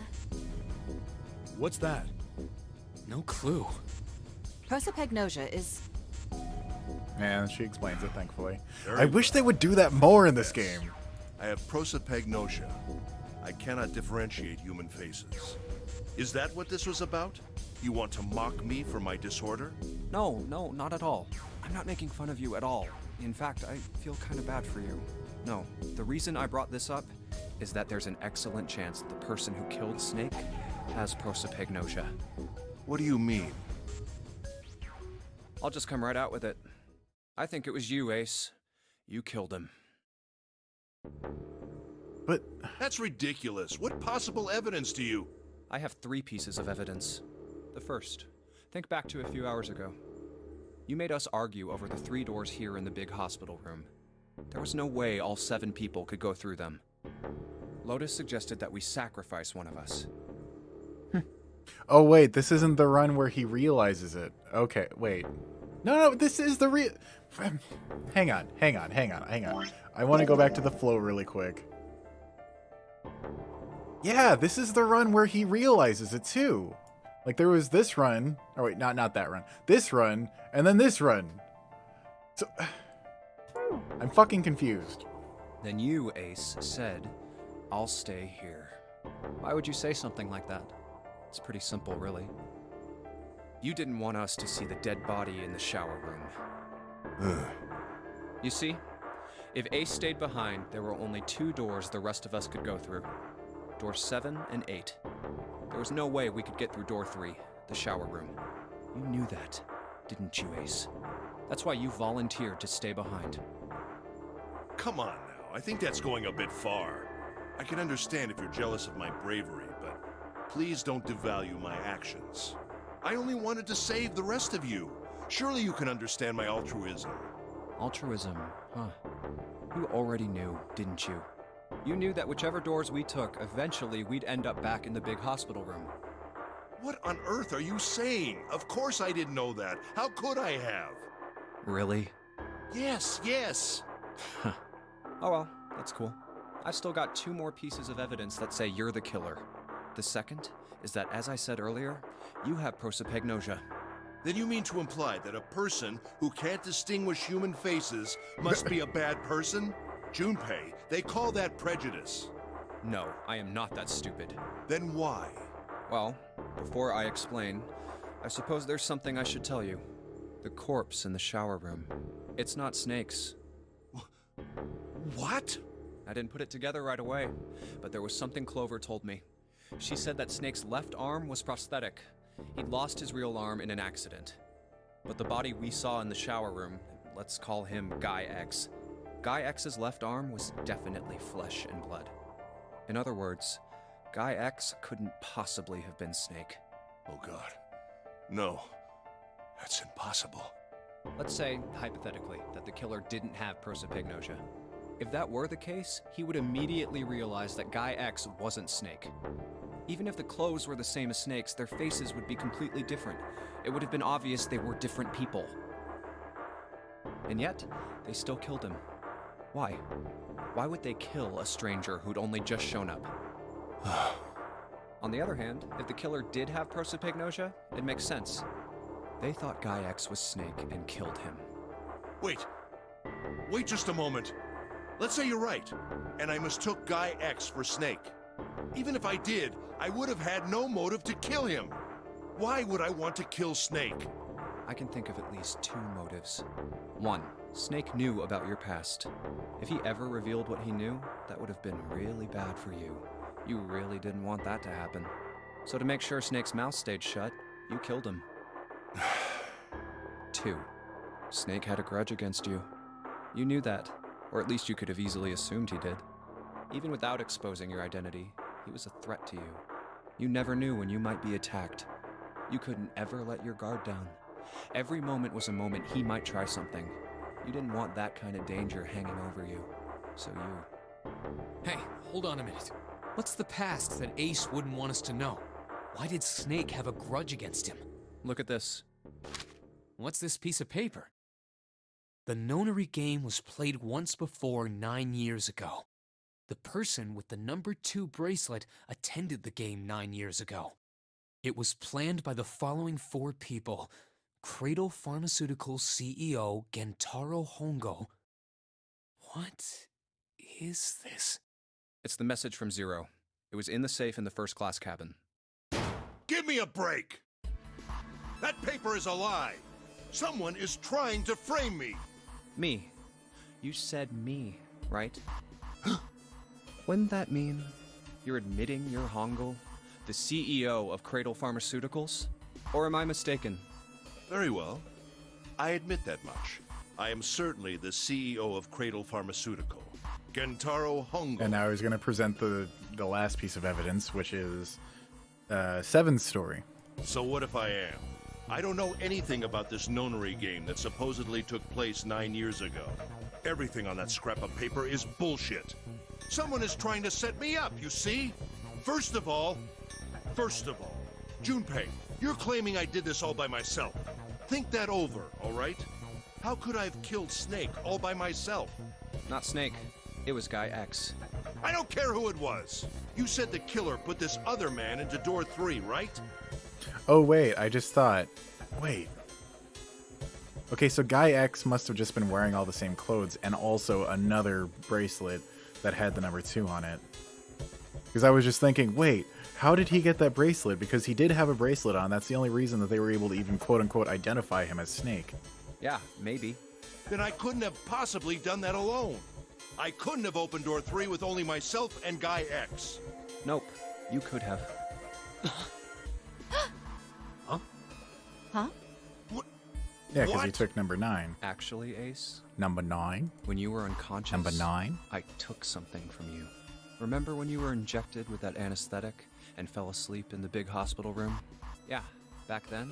What's that? No clue. Prosopagnosia is... Yeah, she explains it, thankfully. Very I wish they would do that more in this game. I have prosopagnosia. I cannot differentiate human faces. Is that what this was about? You want to mock me for my disorder? No, not at all. I'm not making fun of you at all. In fact, I feel kind of bad for you. No, the reason I brought this up is that there's an excellent chance the person who killed Snake has prosopagnosia. What do you mean? I'll just come right out with it. I think it was you, Ace. You killed him. But... That's ridiculous. What possible evidence do you... I have 3 pieces of evidence. The first, think back to a few hours ago. You made us argue over the 3 doors here in the big hospital room. There was no way all 7 people could go through them. Lotus suggested that we sacrifice one of us. Oh, wait, this isn't the run where he realizes it. Okay, wait. No, this is the Hang on. I want to go back to the flow really quick. Yeah, this is the run where he realizes it too. Like, there was this run. Oh, wait, not that run. This run, and then this run. So... I'm fucking confused. Then you, Ace, said, I'll stay here. Why would you say something like that? It's pretty simple, really. You didn't want us to see the dead body in the shower room. You see, if Ace stayed behind, there were only 2 doors the rest of us could go through. Doors 7 and 8. There was no way we could get through door 3, the shower room. You knew that, didn't you, Ace? That's why you volunteered to stay behind. Come on now, I think that's going a bit far. I can understand if you're jealous of my bravery, but please don't devalue my actions. I only wanted to save the rest of you. Surely you can understand my altruism. Altruism, huh? You already knew, didn't you? You knew that whichever doors we took, eventually we'd end up back in the big hospital room. What on earth are you saying? Of course I didn't know that. How could I have? Really? Yes, yes. Oh well, that's cool. I've still got 2 more pieces of evidence that say you're the killer. The second is that, as I said earlier, you have prosopagnosia. Then you mean to imply that a person who can't distinguish human faces must be a bad person? Junpei, they call that prejudice. No, I am not that stupid. Then why? Well, before I explain, I suppose there's something I should tell you. The corpse in the shower room. It's not Snake's. What? I didn't put it together right away, but there was something Clover told me. She said that Snake's left arm was prosthetic. He'd lost his real arm in an accident. But the body we saw in the shower room, let's call him Guy X. Guy X's left arm was definitely flesh and blood. In other words, Guy X couldn't possibly have been Snake. Oh God. No. That's impossible. Let's say, hypothetically, that the killer didn't have prosopagnosia. If that were the case, he would immediately realize that Guy X wasn't Snake. Even if the clothes were the same as Snake's, their faces would be completely different. It would have been obvious they were different people. And yet, they still killed him. Why? Why would they kill a stranger who'd only just shown up? On the other hand, if the killer did have prosopagnosia, it makes sense. They thought Guy X was Snake and killed him. Wait. Wait just a moment. Let's say you're right, and I mistook Guy X for Snake. Even if I did, I would have had no motive to kill him. Why would I want to kill Snake? I can think of at least 2 motives. 1, Snake knew about your past. If he ever revealed what he knew, that would have been really bad for you. You really didn't want that to happen. So to make sure Snake's mouth stayed shut, you killed him. 2, Snake had a grudge against you. You knew that, or at least you could have easily assumed he did. Even without exposing your identity, he was a threat to you. You never knew when you might be attacked. You couldn't ever let your guard down. Every moment was a moment he might try something. You didn't want that kind of danger hanging over you. So you... Hey, hold on a minute. What's the past that Ace wouldn't want us to know? Why did Snake have a grudge against him? Look at this. What's this piece of paper? The Nonary game was played once before 9 years ago. The person with the number 2 bracelet attended the game 9 years ago. It was planned by the following 4 people: Cradle Pharmaceuticals CEO Gentaro Hongo. What is this? It's the message from Zero. It was in the safe in the first-class cabin. Give me a break! That paper is a lie! Someone is trying to frame me! Me. You said me, right? Wouldn't that mean you're admitting you're Hongo, the CEO of Cradle Pharmaceuticals? Or am I mistaken? Very well. I admit that much. I am certainly the CEO of Cradle Pharmaceutical, Gentaro Hongo. And now I was going to present the last piece of evidence, which is Seven's story. So what if I am? I don't know anything about this Nonary game that supposedly took place 9 years ago. Everything on that scrap of paper is bullshit. Someone is trying to set me up, you see? First of all, Junpei, you're claiming I did this all by myself. Think that over, all right? How could I have killed Snake all by myself? Not Snake. It was Guy X. I don't care who it was. You said the killer put this other man into door 3, right? Oh, wait, I just thought... Wait. Okay, so Guy X must have just been wearing all the same clothes and also another bracelet that had the number 2 on it. Because I was just thinking, wait, how did he get that bracelet? Because he did have a bracelet on. That's the only reason that they were able to even quote-unquote identify him as Snake. Yeah, maybe. Then I couldn't have possibly done that alone. I couldn't have opened door 3 with only myself and Guy X. Nope, you could have. Huh? Yeah, because he took number 9. Actually, Ace? Number 9? When you were unconscious... Number 9? I took something from you. Remember when you were injected with that anesthetic and fell asleep in the big hospital room? Yeah, back then,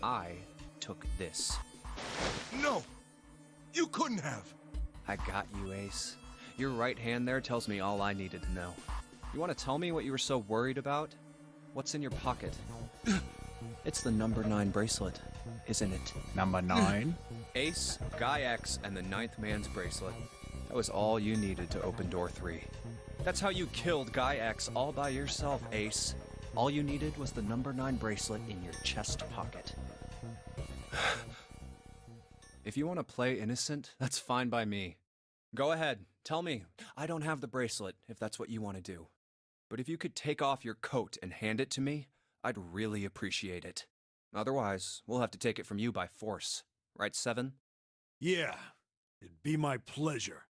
I took this. No! You couldn't have! I got you, Ace. Your right hand there tells me all I needed to know. You want to tell me what you were so worried about? What's in your pocket? It's the number 9 bracelet, isn't it? Number 9? Ace, Guy X, and the 9th man's bracelet. That was all you needed to open door 3. That's how you killed Guy X all by yourself, Ace. All you needed was the number 9 bracelet in your chest pocket. If you want to play innocent, that's fine by me. Go ahead, tell me. I don't have the bracelet, if that's what you want to do. But if you could take off your coat and hand it to me, I'd really appreciate it. Otherwise, we'll have to take it from you by force. Right, Seven? Yeah, it'd be my pleasure.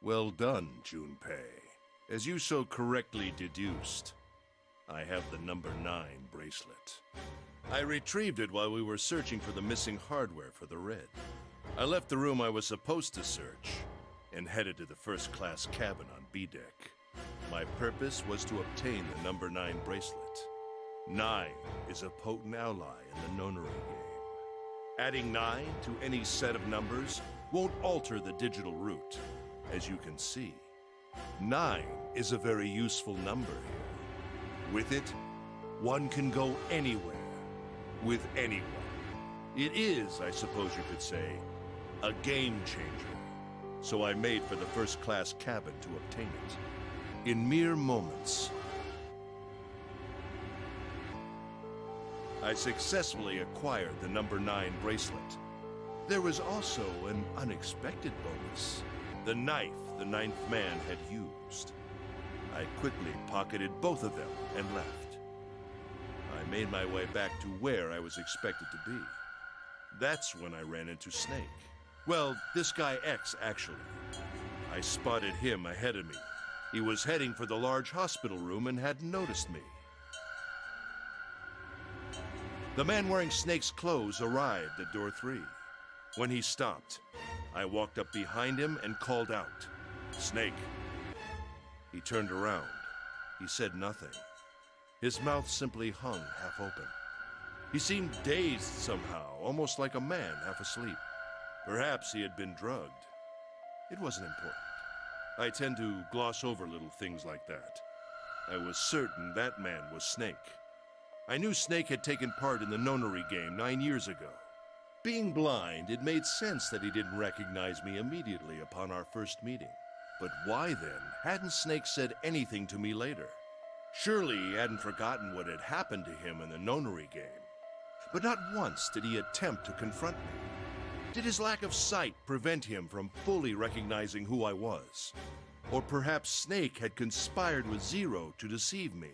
Well done, Junpei. As you so correctly deduced, I have the number 9 bracelet. I retrieved it while we were searching for the missing hardware for the Red. I left the room I was supposed to search and headed to the first-class cabin on B-deck. My purpose was to obtain the number 9 bracelet. 9 is a potent ally in the Nonary game. Adding 9 to any set of numbers won't alter the digital route. As you can see, 9 is a very useful number here. With it, one can go anywhere, with anyone. It is, I suppose you could say, a game changer. So I made for the first-class cabin to obtain it. In mere moments, I successfully acquired the number 9 bracelet. There was also an unexpected bonus. The knife the 9th man had used. I quickly pocketed both of them and left. I made my way back to where I was expected to be. That's when I ran into Snake. Well, this guy X, actually. I spotted him ahead of me. He was heading for the large hospital room and hadn't noticed me. The man wearing Snake's clothes arrived at door 3. When he stopped, I walked up behind him and called out, "Snake." He turned around. He said nothing. His mouth simply hung half open. He seemed dazed somehow, almost like a man half asleep. Perhaps he had been drugged. It wasn't important. I tend to gloss over little things like that. I was certain that man was Snake. I knew Snake had taken part in the Nonary game 9 years ago. Being blind, it made sense that he didn't recognize me immediately upon our first meeting. But why then hadn't Snake said anything to me later? Surely he hadn't forgotten what had happened to him in the Nonary game. But not once did he attempt to confront me. Did his lack of sight prevent him from fully recognizing who I was? Or perhaps Snake had conspired with Zero to deceive me.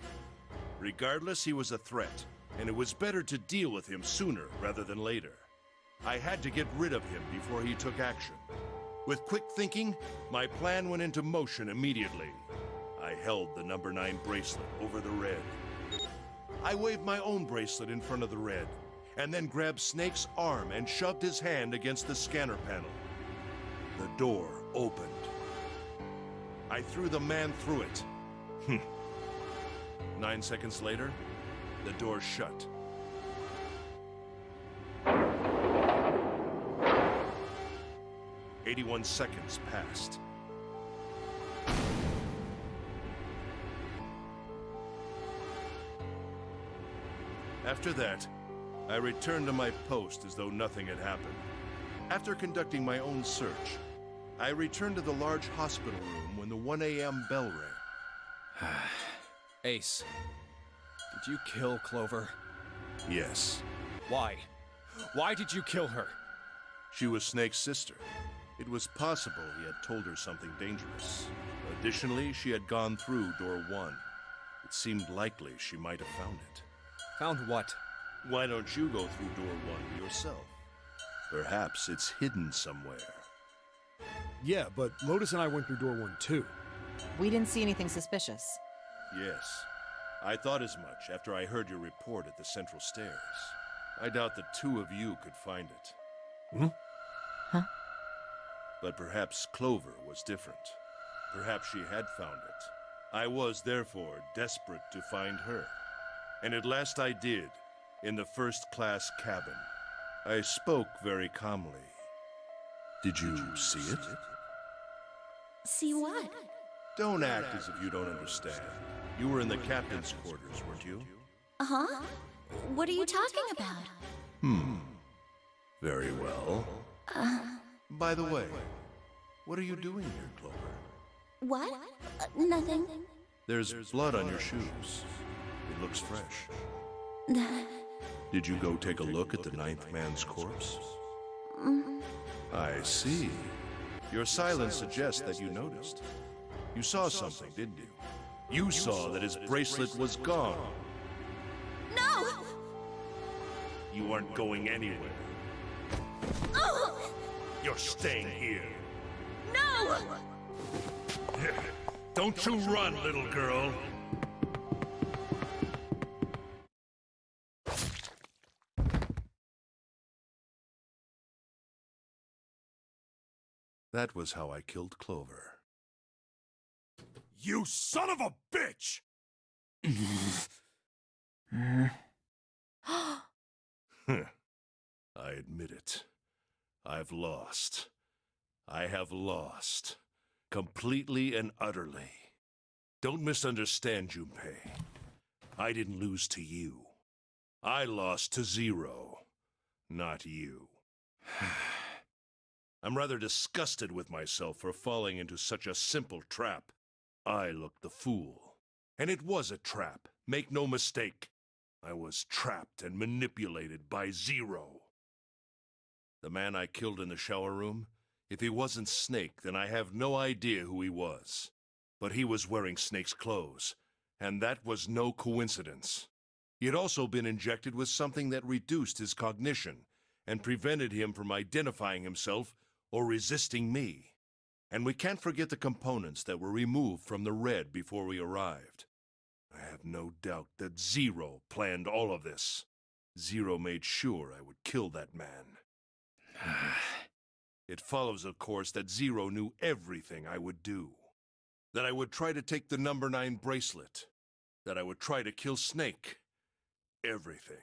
Regardless, he was a threat, and it was better to deal with him sooner rather than later. I had to get rid of him before he took action. With quick thinking, my plan went into motion immediately. I held the number 9 bracelet over the Red. I waved my own bracelet in front of the Red, and then grabbed Snake's arm and shoved his hand against the scanner panel. The door opened. I threw the man through it. 9 seconds later, the door shut. "81 seconds passed. After that, I returned to my post as though nothing had happened. After conducting my own search, I returned to the large hospital room when the 1 a.m. bell rang. Ace, did you kill Clover? Yes. Why? Why did you kill her? She was Snake's sister. It was possible he had told her something dangerous. Additionally, she had gone through door 1. It seemed likely she might have found it. Found what? Why don't you go through door 1 yourself? Perhaps it's hidden somewhere. Yeah, but Lotus and I went through door 1 too. We didn't see anything suspicious. Yes. I thought as much after I heard your report at the central stairs. I doubt the two of you could find it. Hmm? Huh? But perhaps Clover was different. Perhaps she had found it. I was, therefore, desperate to find her. And at last I did, in the first-class cabin. I spoke very calmly. Did you see it? See what? Don't act as if you don't understand. You were in the captain's quarters, weren't you? Uh-huh. What are you talking about? Very well. By the way, what are you doing here, Clover? What? Nothing. There's blood on your shoes. It looks fresh. Did you go take a look at the 9th man's corpse? I see. Your silence suggests that you noticed. You saw something, didn't you? You saw that his bracelet was gone. No! You aren't going anywhere. Oh! You're staying here. No! Don't you run, little girl. That was how I killed Clover. You son of a bitch! I admit it. I've lost. I have lost. Completely and utterly. Don't misunderstand, Junpei. I didn't lose to you. I lost to Zero, not you. I'm rather disgusted with myself for falling into such a simple trap. I looked the fool. And it was a trap, make no mistake. I was trapped and manipulated by Zero. The man I killed in the shower room, if he wasn't Snake, then I have no idea who he was. But he was wearing Snake's clothes, and that was no coincidence. He had also been injected with something that reduced his cognition and prevented him from identifying himself or resisting me. And we can't forget the components that were removed from the red before we arrived. I have no doubt that Zero planned all of this. Zero made sure I would kill that man. It follows, of course, that Zero knew everything I would do. That I would try to take the number 9 bracelet. That I would try to kill Snake. Everything.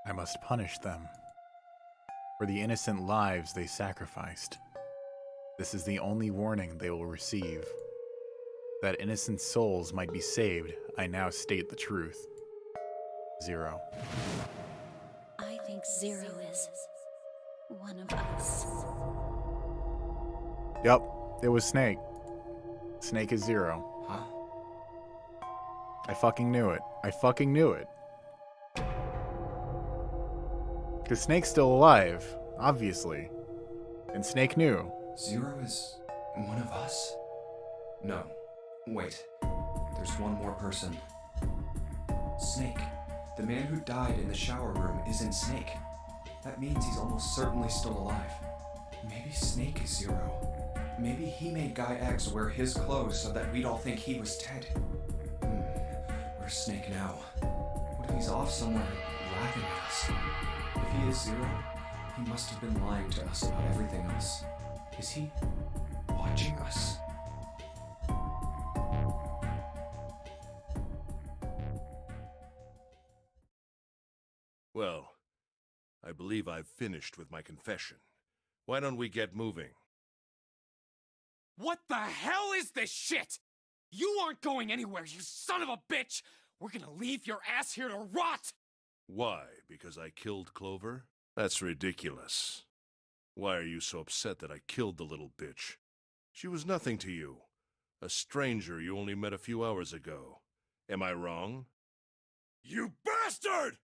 I must punish them for the innocent lives they sacrificed. This is the only warning they will receive. That innocent souls might be saved, I now state the truth. Zero. I think Zero is one of us. Yup, it was Snake. Snake is Zero. Huh? I fucking knew it. I fucking knew it. Because Snake's still alive, obviously. And Snake knew. Zero is one of us? No. Wait. There's one more person. Snake. The man who died in the shower room isn't Snake. That means he's almost certainly still alive. Maybe Snake is Zero. Maybe he made Guy X wear his clothes so that we'd all think he was dead. Where's Snake now? What if he's off somewhere laughing at us? If he is Zero, he must have been lying to us about everything else. Is he watching us? Well, I believe I've finished with my confession. Why don't we get moving? What the hell is this shit? You aren't going anywhere, you son of a bitch! We're gonna leave your ass here to rot! Why? Because I killed Clover? That's ridiculous. Why are you so upset that I killed the little bitch? She was nothing to you. A stranger you only met a few hours ago. Am I wrong? You bastard!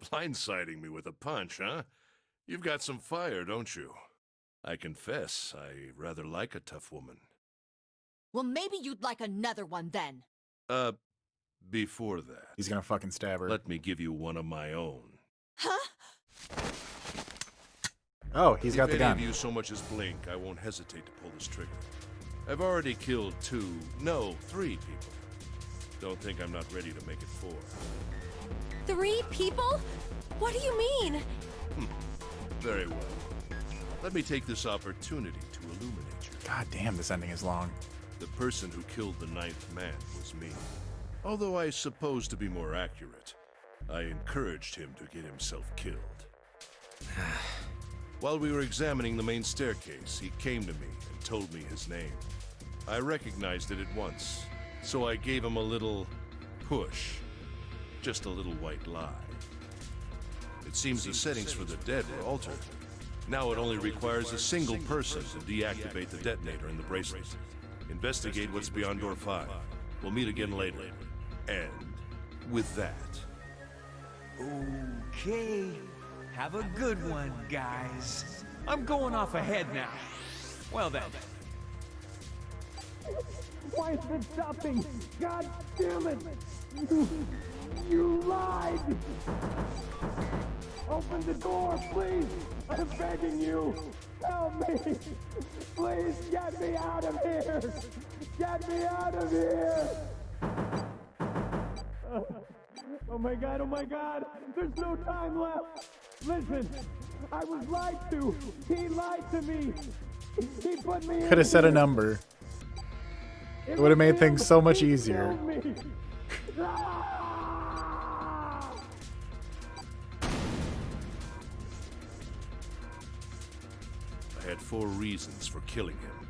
Blindsiding me with a punch, huh? You've got some fire, don't you? I confess, I rather like a tough woman. Well, maybe you'd like another one then. Before that... He's gonna fucking stab her. Let me give you one of my own. Huh? Oh, he's got the gun. If any of you so much as blink, I won't hesitate to pull this trigger. I've already killed 3 people. Don't think I'm not ready to make it 4. 3 people? What do you mean? Very well. Let me take this opportunity to illuminate you. God damn, this ending is long. The person who killed the 9th man was me. Although I suppose to be more accurate, I encouraged him to get himself killed. While we were examining the main staircase, he came to me and told me his name. I recognized it at once, so I gave him a little push. Just a little white lie. It seems the settings for the dead were altered. Now it only requires a single person to deactivate the detonator in the bracelet. Investigate what's beyond door 5. We'll meet again later. And with that... Okay. Have a good one, guys. I'm going off ahead now. Well then. Why is it stopping? God damn it! You lied! Open the door, please! I'm begging you! Help me! Please get me out of here! Get me out of here! Oh my god, oh my god! There's no time left! Listen! I was lied to! He lied to me! He put me in. Could have said a number. It would have made things so much easier. I had 4 reasons for killing him.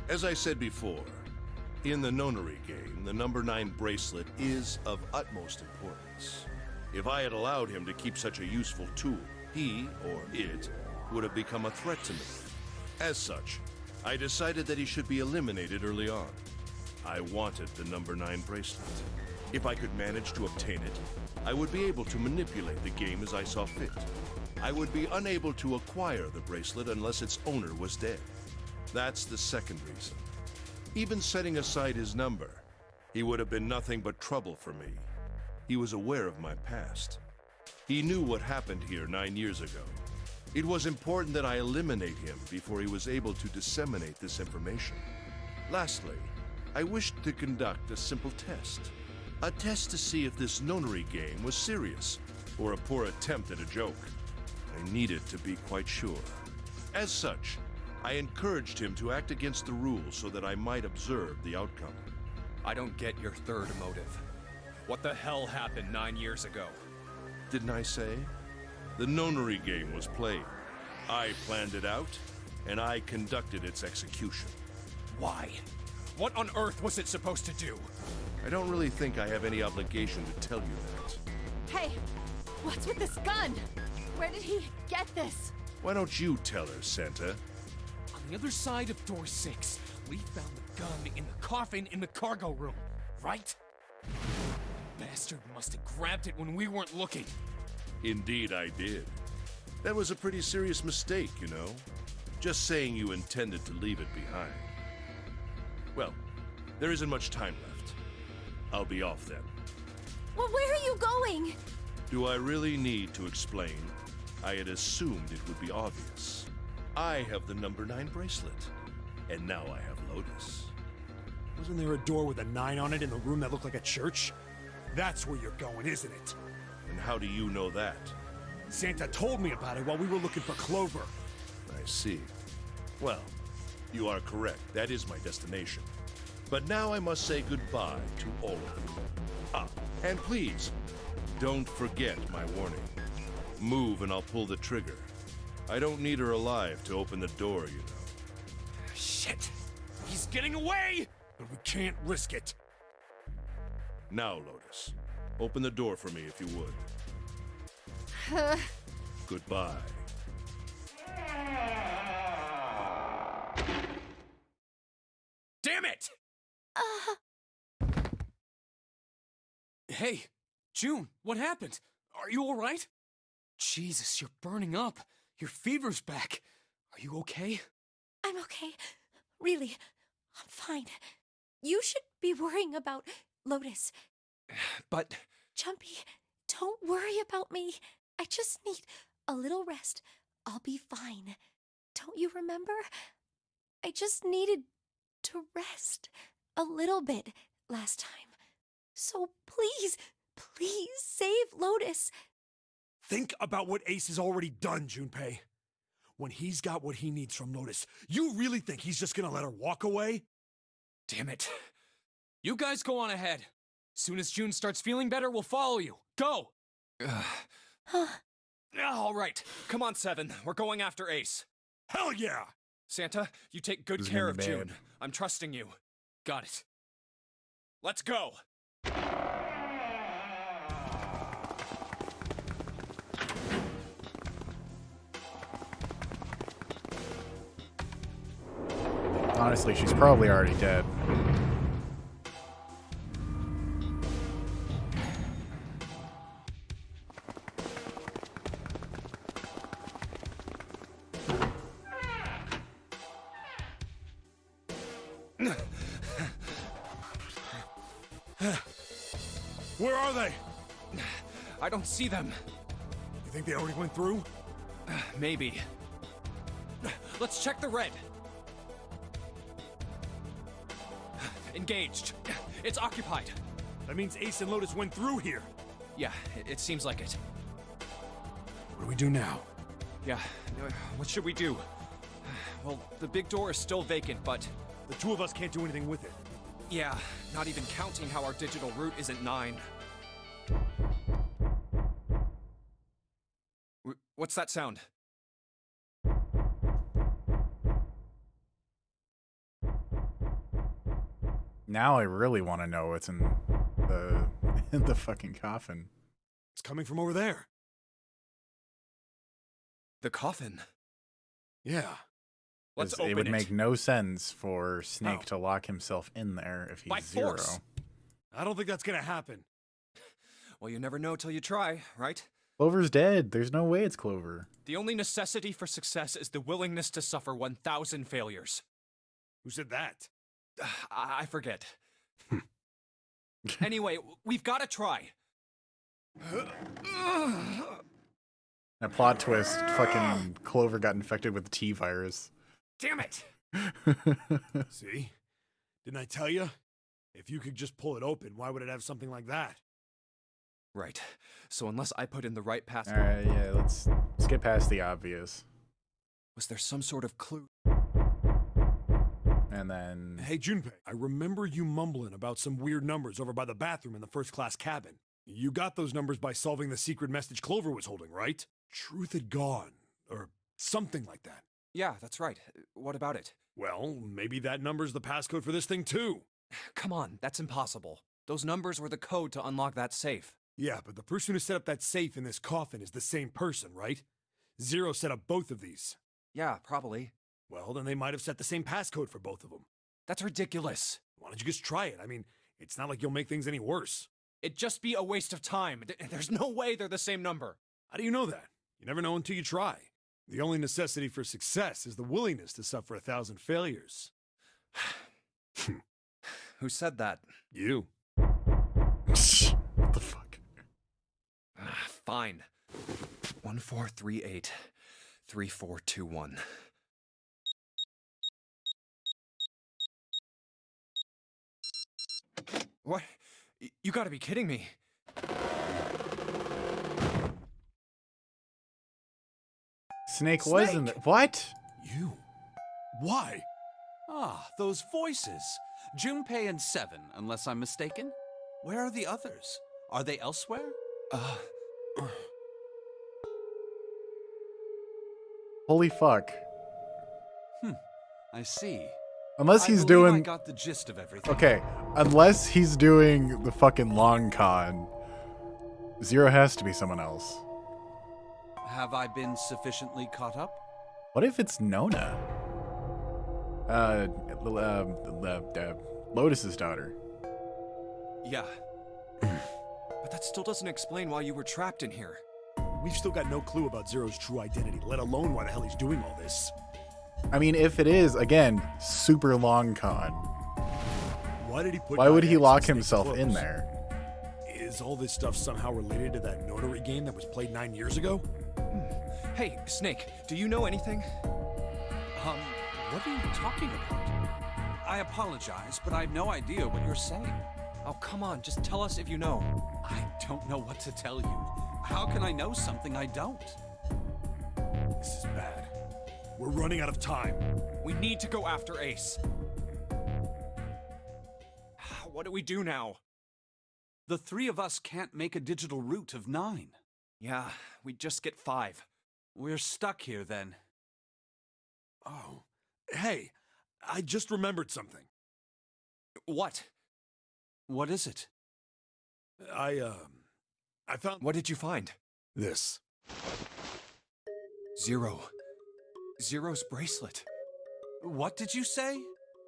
As I said before, in the Nonary game, the number 9 bracelet is of utmost importance. If I had allowed him to keep such a useful tool, he, or it, would have become a threat to me. As such, I decided that he should be eliminated early on. I wanted the number 9 bracelet. If I could manage to obtain it, I would be able to manipulate the game as I saw fit. I would be unable to acquire the bracelet unless its owner was dead. That's the second reason. Even setting aside his number, he would have been nothing but trouble for me. He was aware of my past. He knew what happened here 9 years ago. It was important that I eliminate him before he was able to disseminate this information. Lastly, I wished to conduct a simple test. A test to see if this Nonary game was serious, or a poor attempt at a joke. I needed to be quite sure. As such, I encouraged him to act against the rules so that I might observe the outcome. I don't get your third motive. What the hell happened 9 years ago? Didn't I say? The Nonary game was played. I planned it out, and I conducted its execution. Why? What on earth was it supposed to do? I don't really think I have any obligation to tell you that. Hey, what's with this gun? Where did he get this? Why don't you tell her, Santa? On the other side of door 6, we found the gun in the coffin in the cargo room, right? Bastard must have grabbed it when we weren't looking. Indeed I did. That was a pretty serious mistake, you know. Just saying you intended to leave it behind. Well, there isn't much time left. I'll be off then. Well, where are you going? Do I really need to explain? I had assumed it would be obvious. I have the number 9 bracelet, and now I have Lotus. Wasn't there a door with a 9 on it in the room that looked like a church? That's where you're going, isn't it? And how do you know that? Santa told me about it while we were looking for Clover. I see. Well, you are correct. That is my destination. But now I must say goodbye to all of you. Ah, and please, don't forget my warning. Move and I'll pull the trigger. I don't need her alive to open the door, you know. Shit! He's getting away! But we can't risk it. Now, Lotus, open the door for me if you would. Goodbye. Damn it! Hey, June, what happened? Are you alright? Jesus, you're burning up. Your fever's back. Are you okay? I'm okay. Really, I'm fine. You should be worrying about Lotus. But... Jumpy, don't worry about me. I just need a little rest. I'll be fine. Don't you remember? I just needed to rest a little bit last time. So please, please save Lotus. Think about what Ace has already done, Junpei. When he's got what he needs from Lotus, you really think he's just gonna let her walk away? Damn it. You guys go on ahead. Soon as June starts feeling better, we'll follow you. Go! All right. Come on, Seven. We're going after Ace. Hell yeah! Santa, you take good This is care gonna of be June. bad. I'm trusting you. Got it. Let's go! Honestly, she's probably already dead. Where are they? I don't see them. You think they already went through? Maybe. Let's check the red. Engaged. It's occupied. That means Ace and Lotus went through here. Yeah, it seems like it. What do we do now? Yeah, what should we do? Well, the big door is still vacant, but... The two of us can't do anything with it. Yeah, not even counting how our digital route isn't 9. What's that sound? Now I really want to know what's in the in the fucking coffin. It's coming from over there. The coffin? Yeah. Let's 'Cause open it would it. make no sense for Snake How? to lock himself in there if he's By zero. force. I don't think that's gonna happen. Well, you never know till you try, right? Clover's dead. There's no way it's Clover. The only necessity for success is the willingness to suffer 1,000 failures. Who said that? I forget. Anyway, we've got to try. A plot twist, fucking Clover got infected with the T virus. Damn it! See? Didn't I tell you? If you could just pull it open, why would it have something like that? Right. So unless I put in the right password... Alright, yeah, let's get past the obvious. Was there some sort of clue? And then... Hey, Junpei, I remember you mumbling about some weird numbers over by the bathroom in the first-class cabin. You got those numbers by solving the secret message Clover was holding, right? Truth had gone, or something like that. Yeah, that's right. What about it? Well, maybe that number's the passcode for this thing, too. Come on, that's impossible. Those numbers were the code to unlock that safe. Yeah, but the person who set up that safe in this coffin is the same person, right? Zero set up both of these. Yeah, probably. Well, then they might have set the same passcode for both of them. That's ridiculous. Why don't you just try it? I mean, it's not like you'll make things any worse. It'd just be a waste of time. There's no way they're the same number. How do you know that? You never know until you try. The only necessity for success is the willingness to suffer 1,000 failures. Who said that? You. What the fuck? Fine. 1438 3421. What? You gotta be kidding me. Snake wasn't there. What? You? Why? Ah, those voices. Junpei and Seven, unless I'm mistaken. Where are the others? Are they elsewhere? Holy fuck. I see. Unless he's I believe I doing... got the gist of everything. Okay, unless he's doing the fucking long con, Zero has to be someone else. Have I been sufficiently caught up? What if it's Nona? Lotus's daughter. Yeah. But that still doesn't explain why you were trapped in here. We've still got no clue about Zero's true identity, let alone why the hell he's doing all this. I mean, if it is, again, super long con. Why did he put? Why would he X lock in Snake's himself in clothes? there? Is all this stuff somehow related to that Nonary game that was played 9 years ago? Hey, Snake, do you know anything? What are you talking about? I apologize, but I have no idea what you're saying. Oh, come on, just tell us if you know. I don't know what to tell you. How can I know something I don't? This is bad. We're running out of time. We need to go after Ace. What do we do now? The three of us can't make a digital route of 9. Yeah, we just get 5. We're stuck here then. Oh, hey, I just remembered something. What? What is it? I found... What did you find? This. Zero's bracelet. What did you say?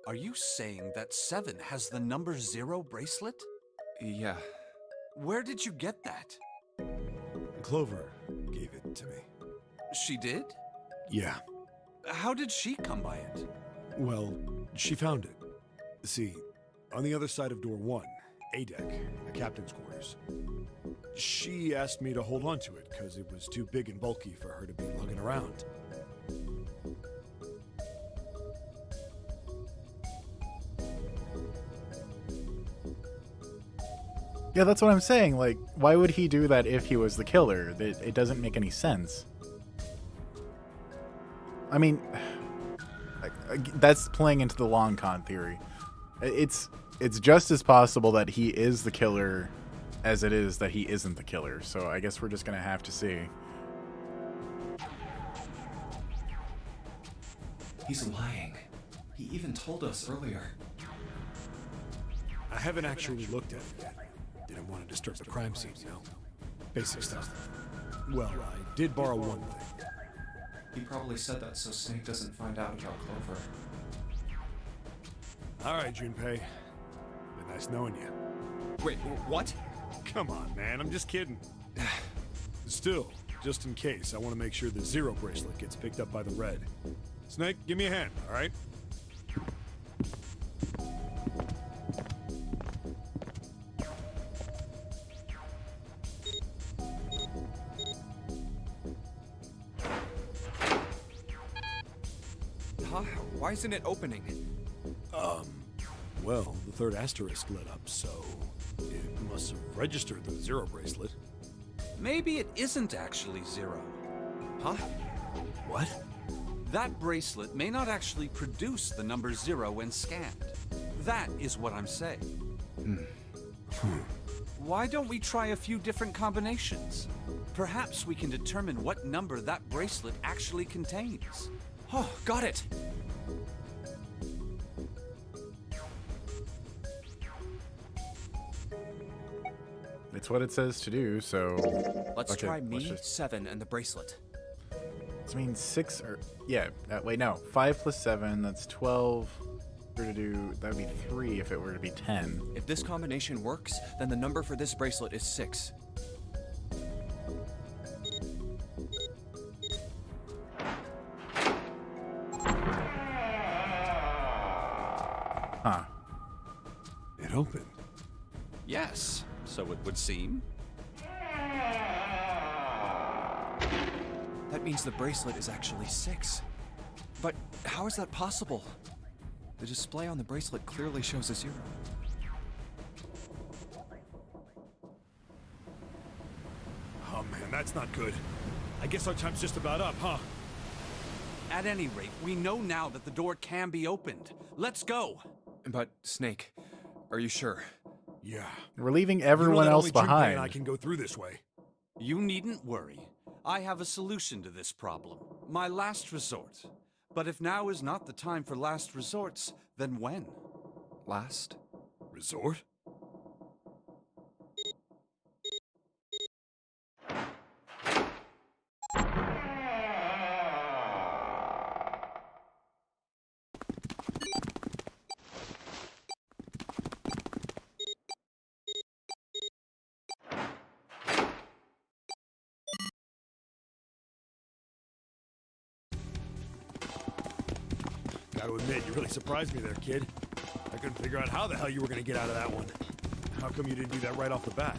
Are you saying that 7 has the number 0 bracelet? Yeah. Where did you get that? Clover gave it to me. She did? Yeah. How did she come by it? Well, she found it. See, on the other side of door 1, A deck, the captain's quarters. She asked me to hold on to it because it was too big and bulky for her to be lugging around. Yeah, that's what I'm saying. Like, why would he do that if he was the killer? It doesn't make any sense. I mean, that's playing into the long con theory. It's just as possible that he is the killer as it is that he isn't the killer. So I guess we're just gonna have to see. He's lying. He even told us earlier. I haven't actually looked at it yet. Didn't want to disturb the crime scene, you know? Basic stuff. Well, I did borrow one thing. He probably said that so Snake doesn't find out about Clover. All right, Junpei. Been nice knowing you. Wait, what? Come on, man. I'm just kidding. Still, just in case, I want to make sure the 0 bracelet gets picked up by the red. Snake, give me a hand, all right? Huh? Why isn't it opening? Well, the third asterisk lit up, so it must have registered the 0 bracelet. Maybe it isn't actually 0. Huh? What? That bracelet may not actually produce the number 0 when scanned. That is what I'm saying. Why don't we try a few different combinations? Perhaps we can determine what number that bracelet actually contains. Oh, got it! It's what it says to do, so... Let's okay, try me, just... 7, and the bracelet. This means 6 or... Yeah, wait, no. 5 plus 7, that's 12. To do, that would be 3 if it were to be 10. If this combination works, then the number for this bracelet is 6. Huh. It opened. Yes, so it would seem. That means the bracelet is actually 6. But how is that possible? The display on the bracelet clearly shows a 0. Oh man, that's not good. I guess our time's just about up, huh? At any rate, we know now that the door can be opened. Let's go! But, Snake, are you sure? Yeah. We're leaving everyone else Junpei behind. and I can go through this way. You needn't worry. I have a solution to this problem. My last resort. But if now is not the time for last resorts, then when? Last? Resort? Gotta admit, you really surprised me there, kid. I couldn't figure out how the hell you were gonna get out of that one. How come you didn't do that right off the bat?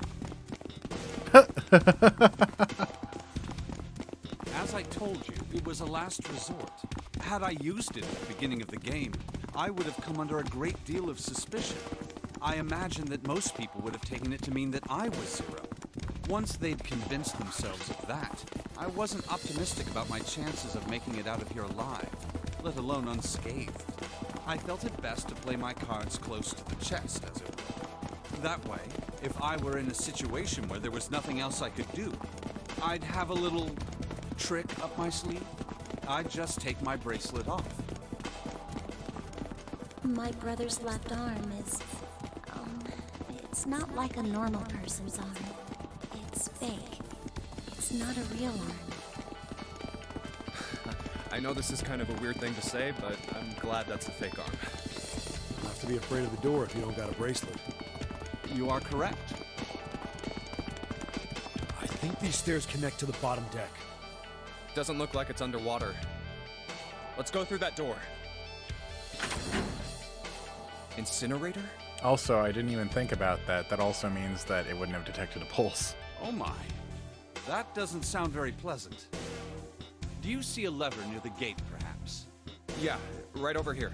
As I told you, it was a last resort. Had I used it at the beginning of the game, I would have come under a great deal of suspicion. I imagine that most people would have taken it to mean that I was Zero. Once they'd convinced themselves of that, I wasn't optimistic about my chances of making it out of here alive, let alone unscathed. I felt it best to play my cards close to the chest, as it were. That way, if I were in a situation where there was nothing else I could do, I'd have a little trick up my sleeve. I'd just take my bracelet off. My brother's left arm is, it's not like a normal person's arm. It's fake. It's not a real arm. I know this is kind of a weird thing to say, but I'm glad that's a fake arm. You'll have to be afraid of the door if you don't got a bracelet. You are correct. I think these stairs connect to the bottom deck. Doesn't look like it's underwater. Let's go through that door. Incinerator? Also, I didn't even think about that. That also means that it wouldn't have detected a pulse. Oh my. That doesn't sound very pleasant. Do you see a lever near the gate, perhaps? Yeah, right over here.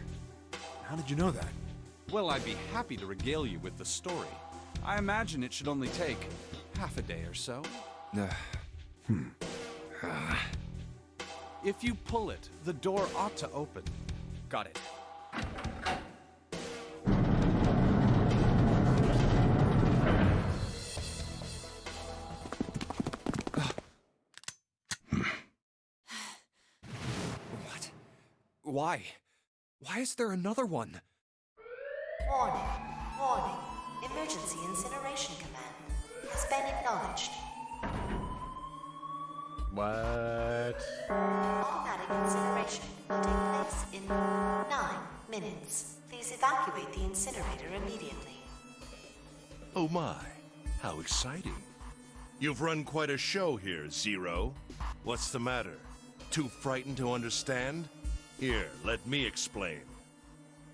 How did you know that? Well, I'd be happy to regale you with the story. I imagine it should only take half a day or so. If you pull it, the door ought to open. Got it. What? Why? Why is there another one? Warning. Warning. Emergency incineration command has been acknowledged. What? Automatic incineration will take place in 9 minutes. Please evacuate the incinerator immediately. Oh my, how exciting. You've run quite a show here, Zero. What's the matter? Too frightened to understand? Here, let me explain.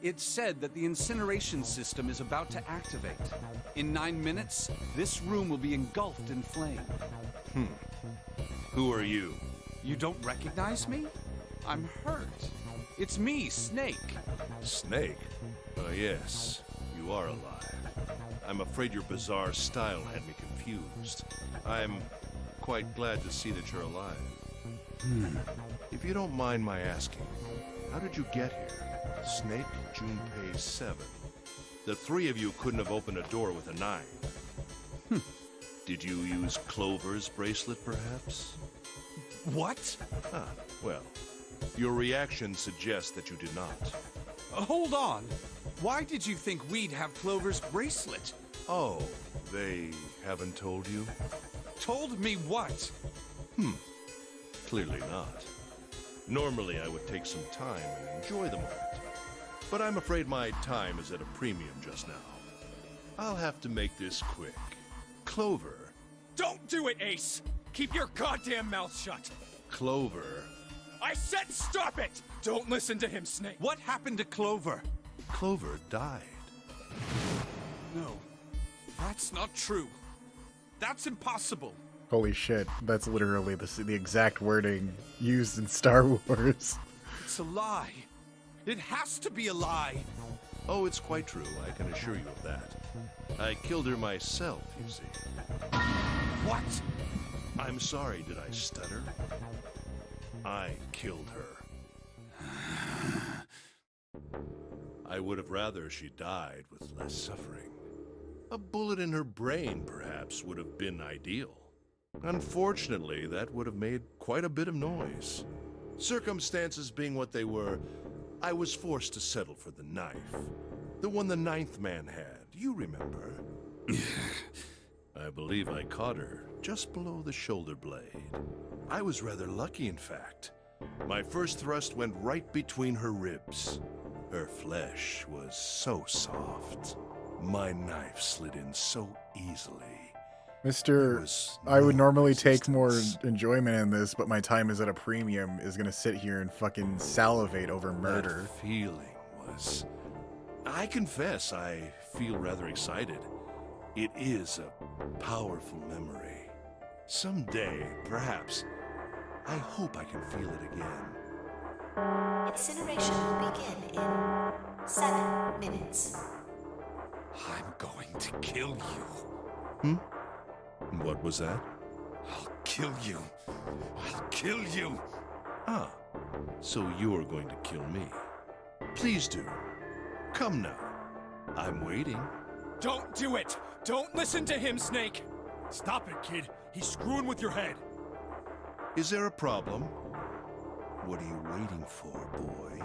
It's said that the incineration system is about to activate. In 9 minutes, this room will be engulfed in flame. Who are you? You don't recognize me? I'm hurt. It's me, Snake. Snake? Yes, you are alive. I'm afraid your bizarre style had me confused. I'm quite glad to see that you're alive. If you don't mind my asking, how did you get here? Snake, Junpei 7. The three of you couldn't have opened a door with a 9. Did you use Clover's bracelet, perhaps? What? Ah, well, your reaction suggests that you did not. Hold on. Why did you think we'd have Clover's bracelet? Oh, they haven't told you? Told me what? Clearly not. Normally I would take some time and enjoy the moment. But I'm afraid my time is at a premium just now. I'll have to make this quick. Clover. Don't do it, Ace! Keep your goddamn mouth shut! Clover. I said stop it! Don't listen to him, Snake. What happened to Clover? Clover died. No, that's not true. That's impossible. Holy shit, that's literally the exact wording used in Star Wars. It's a lie. It has to be a lie. Oh, it's quite true, I can assure you of that. I killed her myself, you see. What? I'm sorry, did I stutter? I killed her. I would have rather she died with less suffering. A bullet in her brain, perhaps, would have been ideal. Unfortunately, that would have made quite a bit of noise. Circumstances being what they were, I was forced to settle for the knife. The one the ninth man had, you remember. I believe I caught her just below the shoulder blade. I was rather lucky, in fact. My first thrust went right between her ribs. Her flesh was so soft. My knife slid in so easily. Mr. I would normally take more enjoyment in this, but my time is at a premium, is gonna sit here and fucking salivate over murder. That feeling was... I confess, I feel rather excited. It is a powerful memory. Someday, perhaps, I hope I can feel it again. Incineration will begin in 7 minutes. I'm going to kill you. Hmm? What was that? I'll kill you. I'll kill you. Ah, so you're going to kill me. Please do. Come now. I'm waiting. Don't do it! Don't listen to him, Snake! Stop it, kid. He's screwing with your head. Is there a problem? What are you waiting for, boy?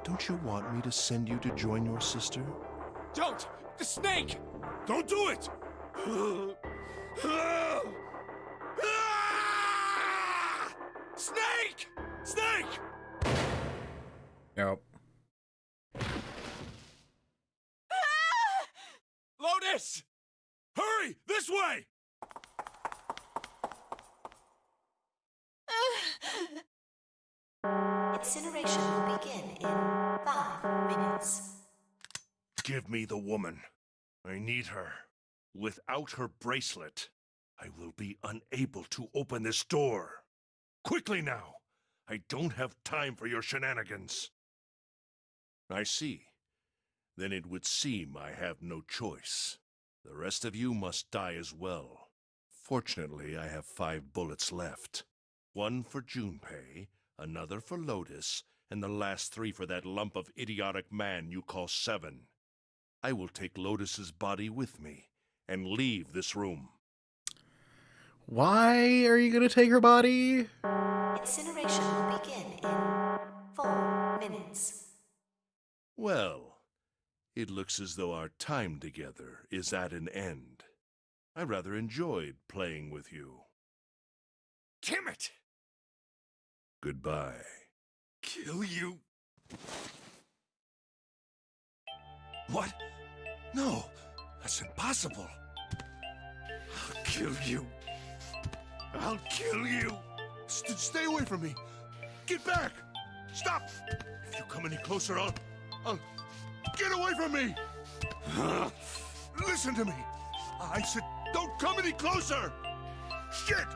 Don't you want me to send you to join your sister? Don't! The Snake! Don't do it! Snake! Snake! Nope. Lotus! Hurry! This way! Incineration will begin in 5 minutes. Give me the woman. I need her. Without her bracelet, I will be unable to open this door. Quickly now! I don't have time for your shenanigans. I see. Then it would seem I have no choice. The rest of you must die as well. Fortunately, I have 5 bullets left. 1 for Junpei, another for Lotus, and the last 3 for that lump of idiotic man you call Seven. I will take Lotus's body with me and leave this room. Why are you gonna take her body? Incineration will begin in 4 minutes. Well, it looks as though our time together is at an end. I rather enjoyed playing with you. Damn it! Goodbye. Kill you. What? No, that's impossible. I'll kill you. I'll kill you. Stay away from me. Get back. Stop. If you come any closer, I'll... Get away from me. Listen to me. I said, don't come any closer. Shit.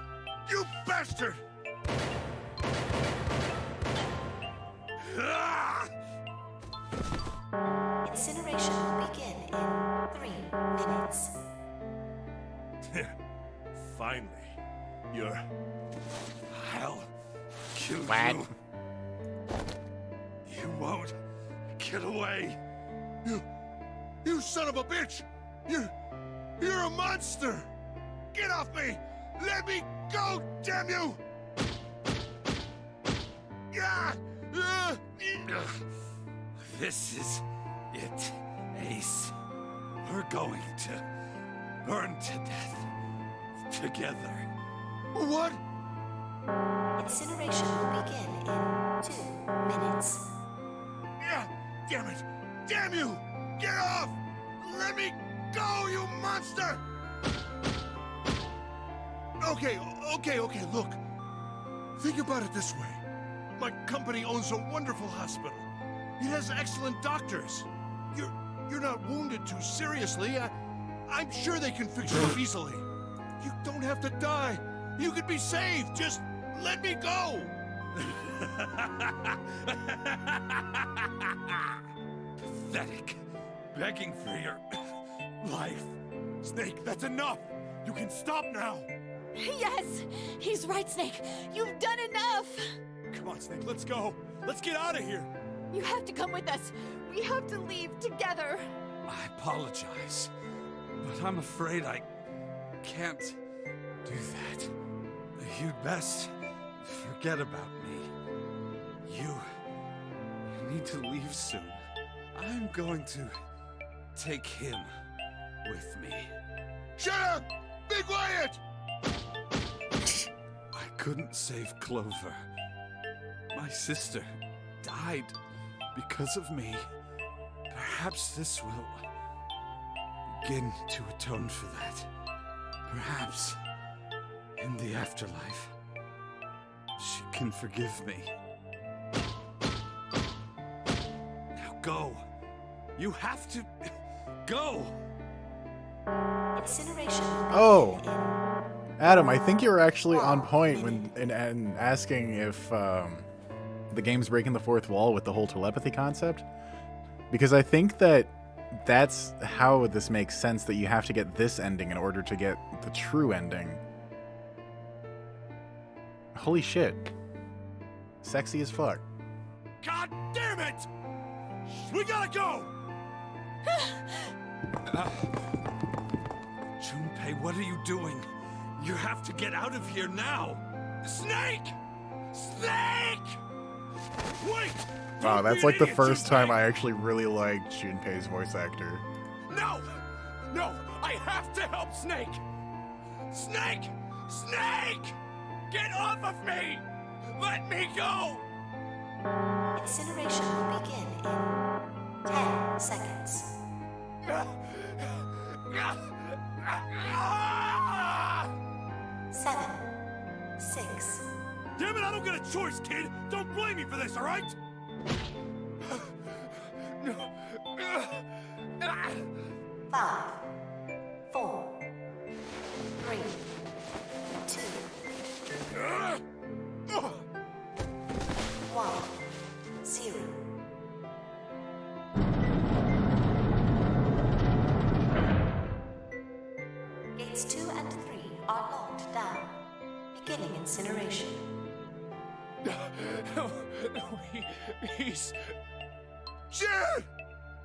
You bastard. Incineration will begin in 3 minutes. Finally, you're... I'll kill What? you. You won't get away. You son of a bitch! You're a monster! Get off me! Let me go, damn you! This is it, Ace. We're going to burn to death together. What? Incineration will begin in 2 minutes. Damn it! Damn you! Get off! Let me go, you monster! Okay, look. Think about it this way. My company owns a wonderful hospital. It has excellent doctors. You're not wounded too seriously. I'm sure they can fix you up easily. You don't have to die. You could be saved. Just let me go. Pathetic. Begging for your life. Snake, that's enough. You can stop now. Yes! He's right, Snake. You've done enough! Come on, Snake, let's go. Let's get out of here. You have to come with us. We have to leave together. I apologize, but I'm afraid I can't do that. You'd best forget about me. You need to leave soon. I'm going to take him with me. Shut up! Be quiet! I couldn't save Clover. My sister died because of me. Perhaps this will begin to atone for that. Perhaps in the afterlife, she can forgive me. Now go. You have to go. Incineration. Oh, Adam, I think you were actually on point when in asking if the game's breaking the fourth wall with the whole telepathy concept, because I think that's how this makes sense, that you have to get this ending in order to get the true ending. Holy shit. Sexy as fuck. God damn it! We gotta go! Junpei, what are you doing? You have to get out of here now! Snake! Snake! Wait! Wow, that's like the first time I actually really liked Junpei's voice actor. No! No! I have to help Snake! Snake! Snake! Get off of me! Let me go! Incineration will begin in 10 seconds. 7, 6. Damn it, I don't get a choice, kid! Don't blame me for this, alright? 5, 4, 3, 2, 1, 0. Gates 2 and 3 are locked down. Beginning incineration. No, he's... Shit!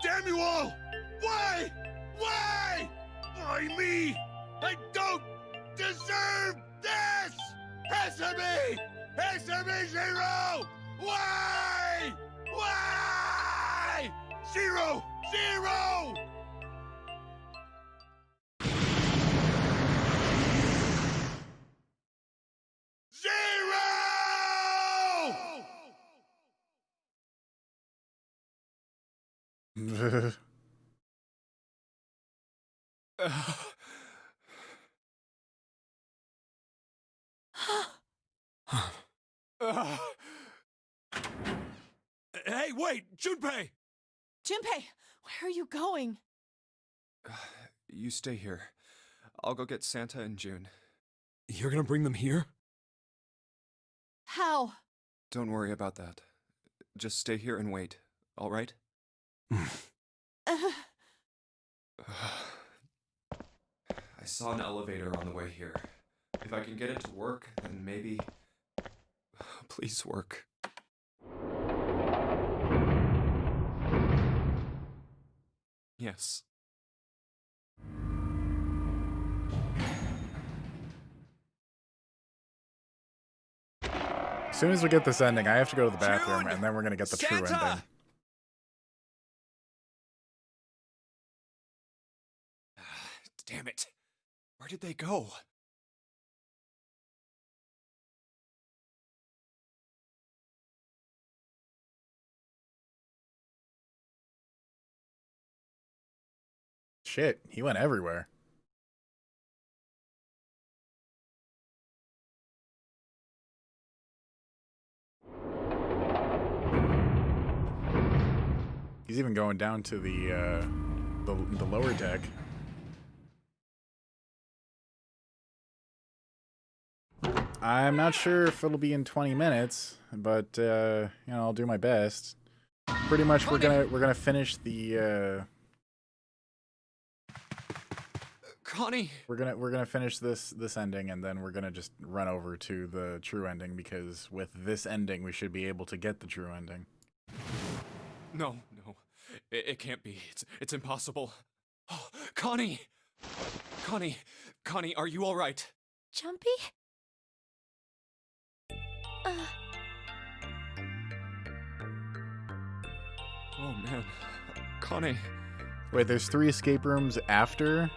Damn you all! Why? Why? Why me? I don't deserve this! Answer me! Answer me, Zero! Why? Why? Zero! Zero! Zero! Hey, wait! Junpei! Junpei, where are you going? You stay here. I'll go get Santa and June. You're gonna bring them here? How? Don't worry about that. Just stay here and wait, all right? I saw an elevator on the way here. If I can get it to work, then maybe... Please work. Yes. As soon as we get this ending, I have to go to the bathroom, and then we're gonna get the true ending. Damn it. Where did they go? Shit, he went everywhere. He's even going down to the lower deck. I'm not sure if it'll be in 20 minutes, but you know, I'll do my best. Pretty much, we're gonna finish the. Connie. We're gonna finish this ending, and then we're gonna just run over to the true ending, because with this ending, we should be able to get the true ending. No, it can't be. It's impossible. Oh, Connie, are you all right? Jumpy? Oh man, Connie. Wait, there's 3 escape rooms after.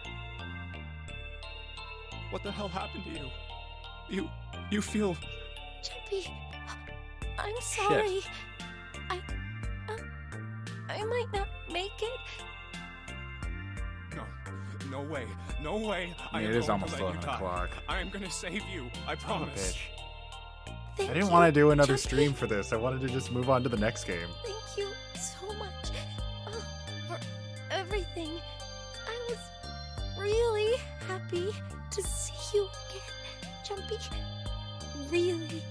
What the hell happened to you? You feel... Jumpy, I'm sorry. Shit. I might not make it. No way. No way. I mean, am it is going almost to let you 11 die. o'clock. I am gonna save you. I promise. I didn't want to do another stream for this. I wanted to just move on to the next game. Thank you so much for everything. I was really happy to see you again, Jumpy. Really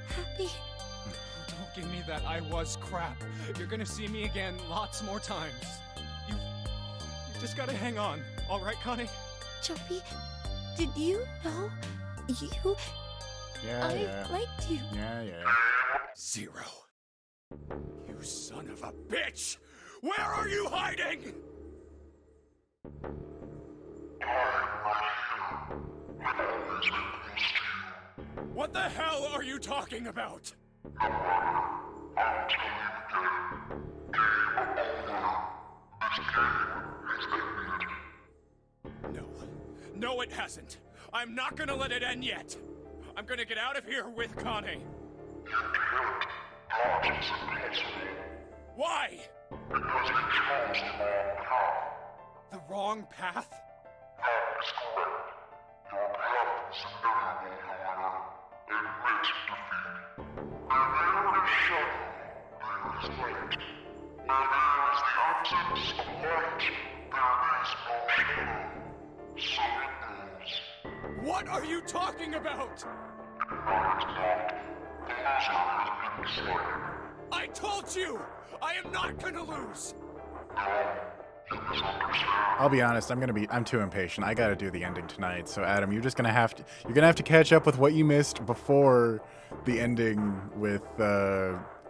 happy. Don't give me that I was crap. You're gonna see me again lots more times. You just gotta hang on. All right, Connie? Jumpy, did you know I liked you? Yeah. 0. You son of a bitch! Where are you hiding? What the hell are you talking about? No, it hasn't. I'm not gonna let it end yet. I'm gonna get out of here with Connie. Why? Because you chose the wrong path. The wrong path? That is correct. Your path is inevitable, however. Admit defeat. Where there is shadow, there is light. Where there is the absence of light, there is no shadow. So it goes. What are you talking about? I told you! I am not gonna lose! I'll be honest, I'm too impatient. I gotta do the ending tonight. So Adam, you're gonna have to catch up with what you missed before the ending with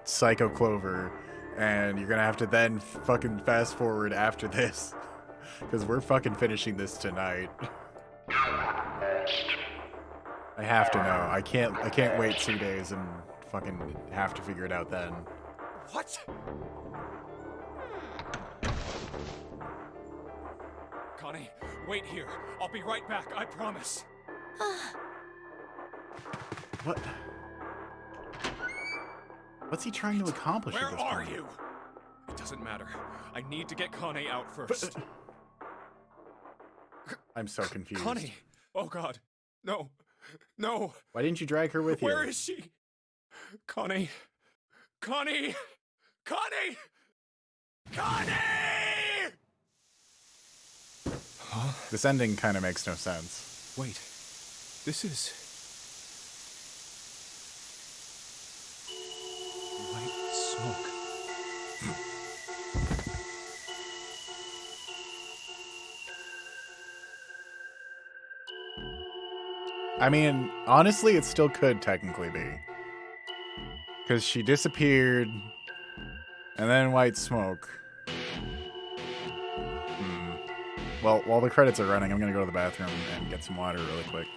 Psycho Clover, and you're gonna have to then fucking fast forward after this, because we're fucking finishing this tonight. I have to know. I can't wait 2 days and fucking have to figure it out then. What? Connie, wait here. I'll be right back, I promise. What? What's he trying to accomplish Where at this are point? you? It doesn't matter. I need to get Connie out first. I'm so confused. Connie! Oh god. No. No. Why didn't you drag her with you? Where is she? Connie! Connie! Connie! Connie! Huh? This ending kind of makes no sense. Wait. This is... white smoke. I mean, honestly, it still could technically be. Because she disappeared, and then white smoke. Well, while the credits are running, I'm going to go to the bathroom and get some water really quick.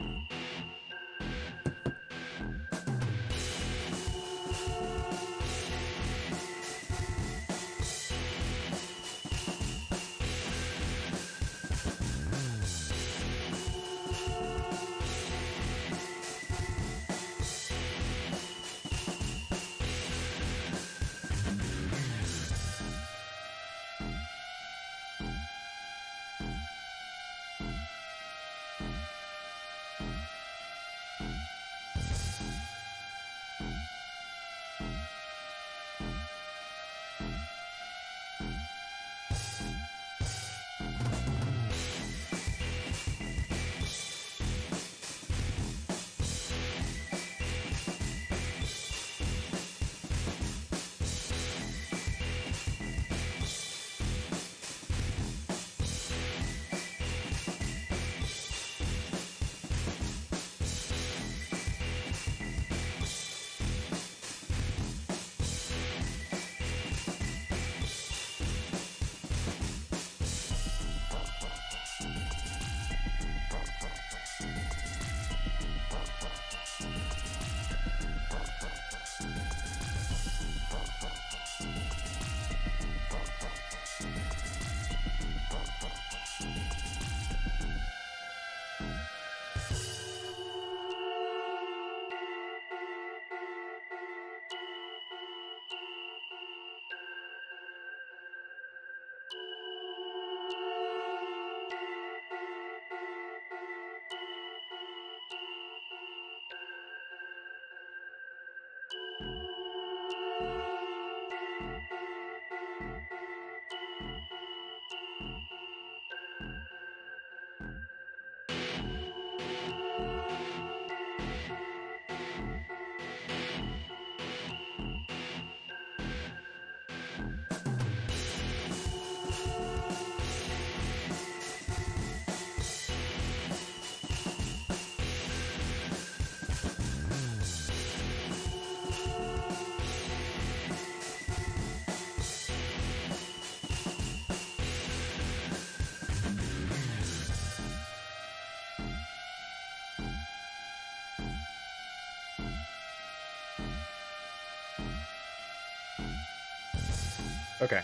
Okay.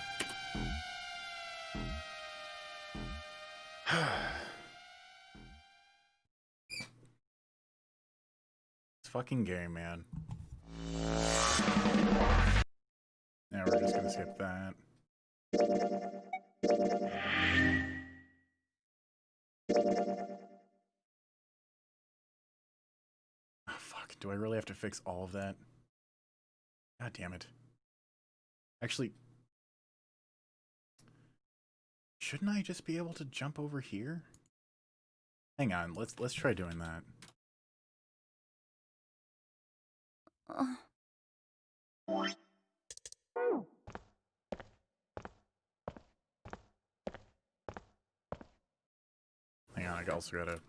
It's fucking game, man. Now we're just gonna skip that. Oh, fuck. Do I really have to fix all of that? God damn it. Actually, shouldn't I just be able to jump over here? Hang on, let's try doing that. Hang on, I also gotta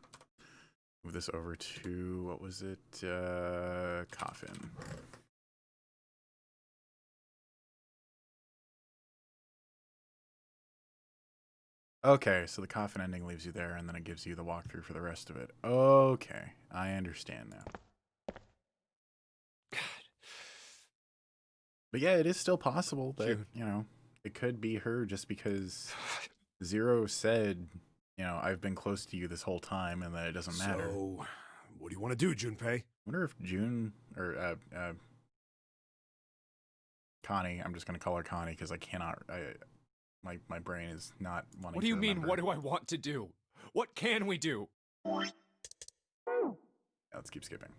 move this over to, what was it? Coffin. Okay, so the Coffin ending leaves you there, and then it gives you the walkthrough for the rest of it. Okay, I understand now. God. But yeah, it is still possible that, you know, it could be her just because Zero said, you know, I've been close to you this whole time and that it doesn't matter. So, what do you want to do, Junpei? I wonder if June, or, Connie, I'm just going to call her Connie because I cannot, my brain is not wanting to What do you mean, remember. what do I want to do? What can we do? Yeah, let's keep skipping.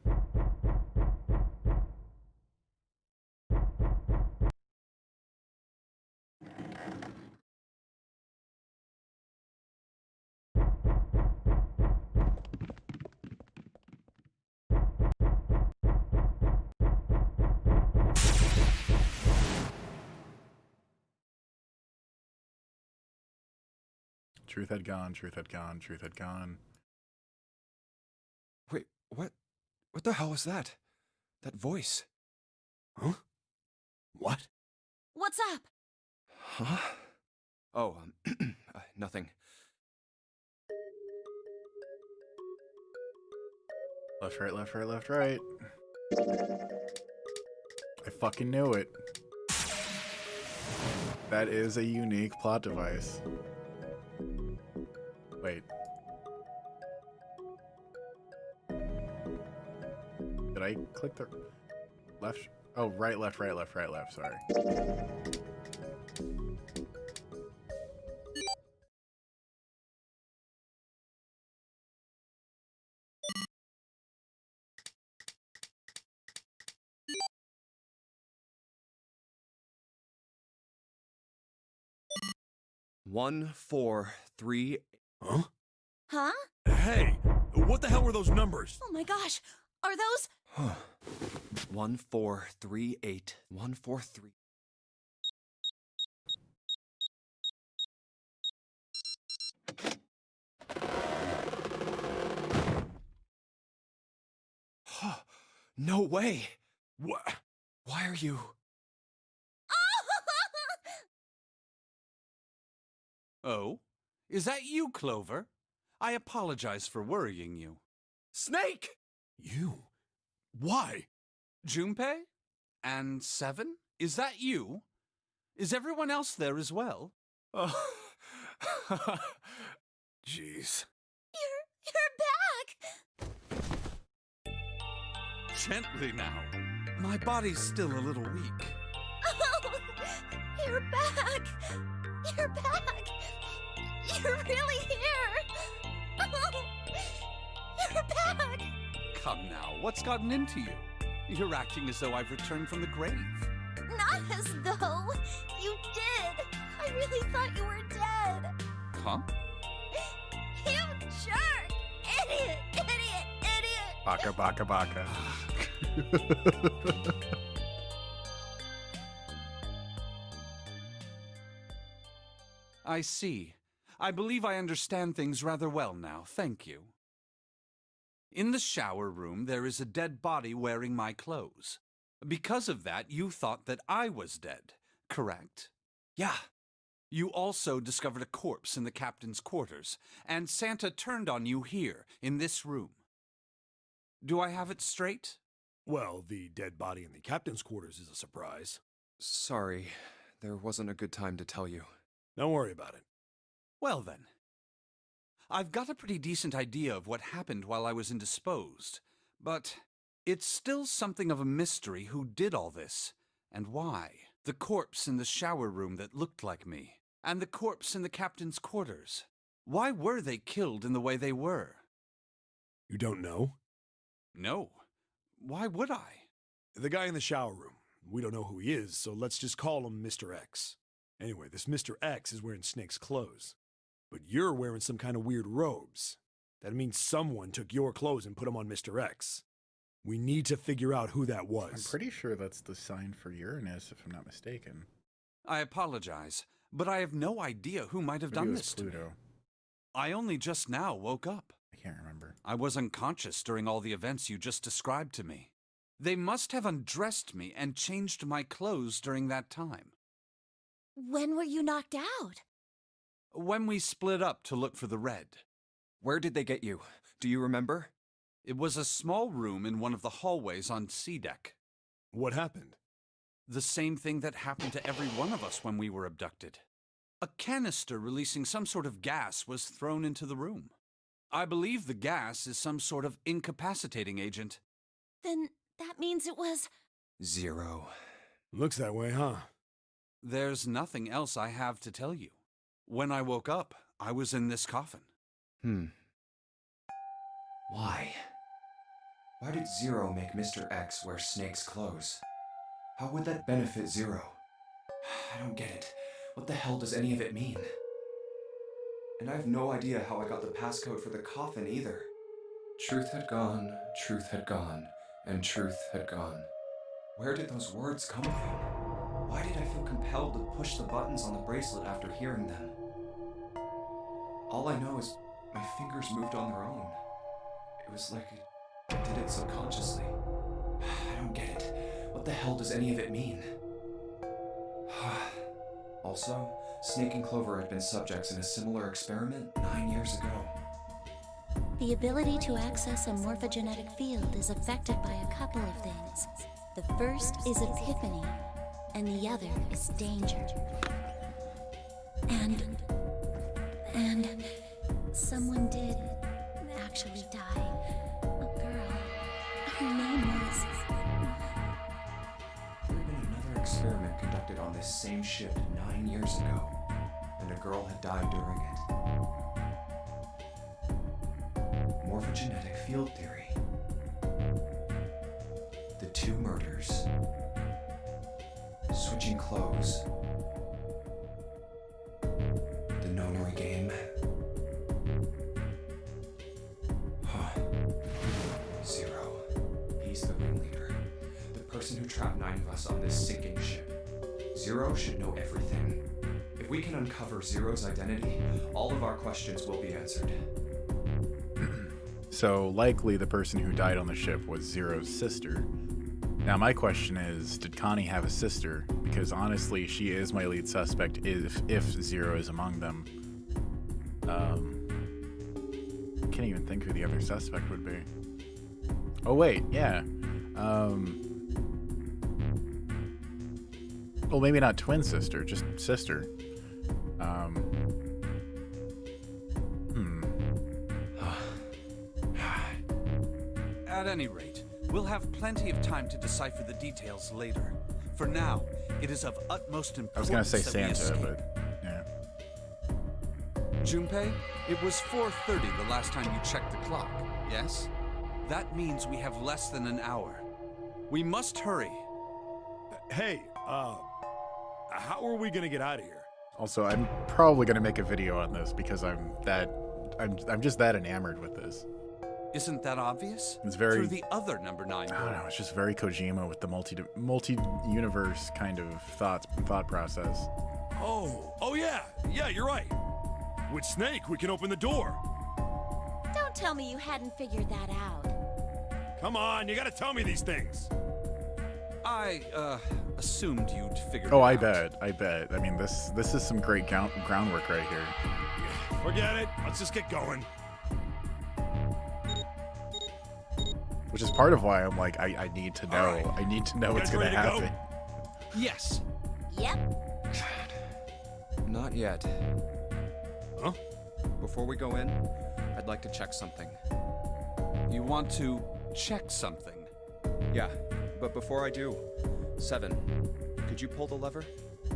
Truth had gone, truth had gone, truth had gone. Wait, what? What the hell was that? That voice? Huh? What? What's up? Huh? Oh, nothing. Left, right, left, right, left, right. I fucking knew it. That is a unique plot device. Wait. Did I click the left? Oh, right, left, right, left, right, left. Sorry. One, 4, 3. Huh? Huh? Hey, what the hell were those numbers? Oh my gosh. Are those? 1, 4, 3, 8. 1, 4, 3. No way! What? Why are you? Oh? Is that you, Clover? I apologize for worrying you. Snake! You? Why? Junpei? And 7? Is that you? Is everyone else there as well? Oh. Jeez. You're back! Gently now. My body's still a little weak. Oh, you're back! You're back! You're really here! Oh, you're back! Come now, what's gotten into you? You're acting as though I've returned from the grave. Not as though you did! I really thought you were dead! Huh? You jerk! Idiot! Idiot! Idiot! Baka, baka, baka. I see. I believe I understand things rather well now, thank you. In the shower room, there is a dead body wearing my clothes. Because of that, you thought that I was dead, correct? Yeah. You also discovered a corpse in the captain's quarters, and Santa turned on you here, in this room. Do I have it straight? Well, the dead body in the captain's quarters is a surprise. Sorry. there wasn't a good time to tell you. Don't worry about it. Well then. I've got a pretty decent idea of what happened while I was indisposed, but it's still something of a mystery who did all this, and why. The corpse in the shower room that looked like me, and the corpse in the captain's quarters. Why were they killed in the way they were? You don't know? No. Why would I? The guy in the shower room. We don't know who he is, so let's just call him Mr. X. Anyway, this Mr. X is wearing Snake's clothes. But you're wearing some kind of weird robes. That means someone took your clothes and put them on Mr. X. We need to figure out who that was. I'm pretty sure that's the sign for Uranus, if I'm not mistaken. I apologize, but I have no idea who might have Maybe done it was this to me. Pluto. I only just now woke up. I can't remember. I was unconscious during all the events you just described to me. They must have undressed me and changed my clothes during that time. When were you knocked out? When we split up to look for the red. Where did they get you? Do you remember? It was a small room in one of the hallways on C deck. What happened? The same thing that happened to every one of us when we were abducted. A canister releasing some sort of gas was thrown into the room. I believe the gas is some sort of incapacitating agent. Then that means it was... Zero. Looks that way, huh? There's nothing else I have to tell you. When I woke up, I was in this coffin. Why? Why did Zero make Mr. X wear Snake's clothes? How would that benefit Zero? I don't get it. What the hell does any of it mean? And I have no idea how I got the passcode for the coffin either. Truth had gone, and truth had gone. Where did those words come from? Why did I feel compelled to push the buttons on the bracelet after hearing them? All I know is my fingers moved on their own. It was like I did it subconsciously. I don't get it. What the hell does any of it mean? Also, Snake and Clover had been subjects in a similar experiment 9 years ago. The ability to access a morphogenetic field is affected by a couple of things. The first is epiphany, and the other is danger. And someone did actually die. A girl. Her name was... There had been another experiment conducted on this same ship 9 years ago, and a girl had died during it. Morphogenetic field theory. The two murders. Switching clothes. The Nonary game. Zero. He's the ringleader. The person who trapped 9 of us on this sinking ship. Zero should know everything. If we can uncover Zero's identity, all of our questions will be answered. So likely the person who died on the ship was Zero's sister. Now my question is, did Connie have a sister? Because honestly, she is my lead suspect if Zero is among them. Can't even think who the other suspect would be. Oh wait, yeah. Well, maybe not twin sister, just sister. At any rate, we'll have plenty of time to decipher the details later. For now, it is of utmost importance. I was gonna say that we Santa, escape. but yeah. Junpei, it was 4:30 the last time you checked the clock, yes? That means we have less than an hour. We must hurry. Hey, how are we gonna get out of here? Also, I'm probably gonna make a video on this because I'm just that enamored with this. Isn't that obvious? It's very... Through the other number 9 door. I don't know, it's just very Kojima with the multi-universe kind of thought process. Oh yeah, you're right. With Snake, we can open the door. Don't tell me you hadn't figured that out. Come on, you gotta tell me these things. I, assumed you'd figure Oh, it out. I bet. I mean, this is some great groundwork right here. Forget it, let's just get going. Which is part of why I'm like, I need to know. Right. I need to know what's gonna happen. Yes. Yep. yet. Huh? Before we go in, I'd like to check something. You want to check something? Yeah, but before I do, Seven, could you pull the lever?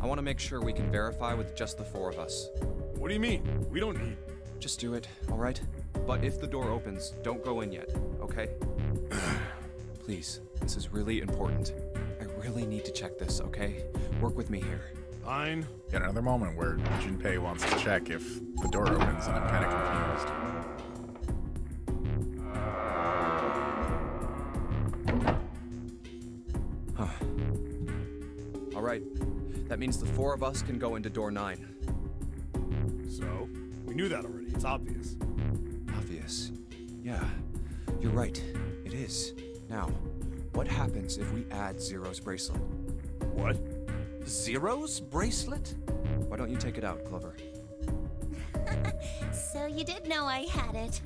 I want to make sure we can verify with just the four of us. What do you mean? We don't need... Just do it, alright? But if the door opens, don't go in yet, okay? Please, this is really important. I really need to check this, okay? Work with me here. Fine. Yet another moment where Junpei wants to check if the door opens, and I'm kind of confused. Alright, that means the four of us can go into door 9. So? We knew that already. It's obvious. Obvious? Yeah, you're right. It is. Now, what happens if we add Zero's bracelet? What? Zero's bracelet? Why don't you take it out, Clover? So you did know I had it.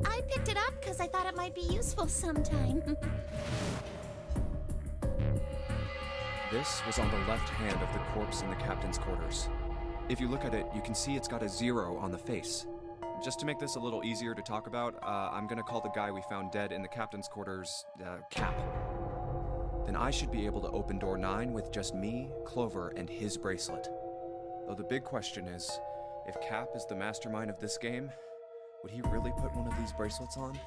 I picked it up because I thought it might be useful sometime. This was on the left hand of the corpse in the captain's quarters. If you look at it, you can see it's got a 0 on the face. Just to make this a little easier to talk about, I'm gonna call the guy we found dead in the captain's quarters, Cap. Then I should be able to open door 9 with just me, Clover, and his bracelet. Though the big question is, if Cap is the mastermind of this game, would he really put one of these bracelets on?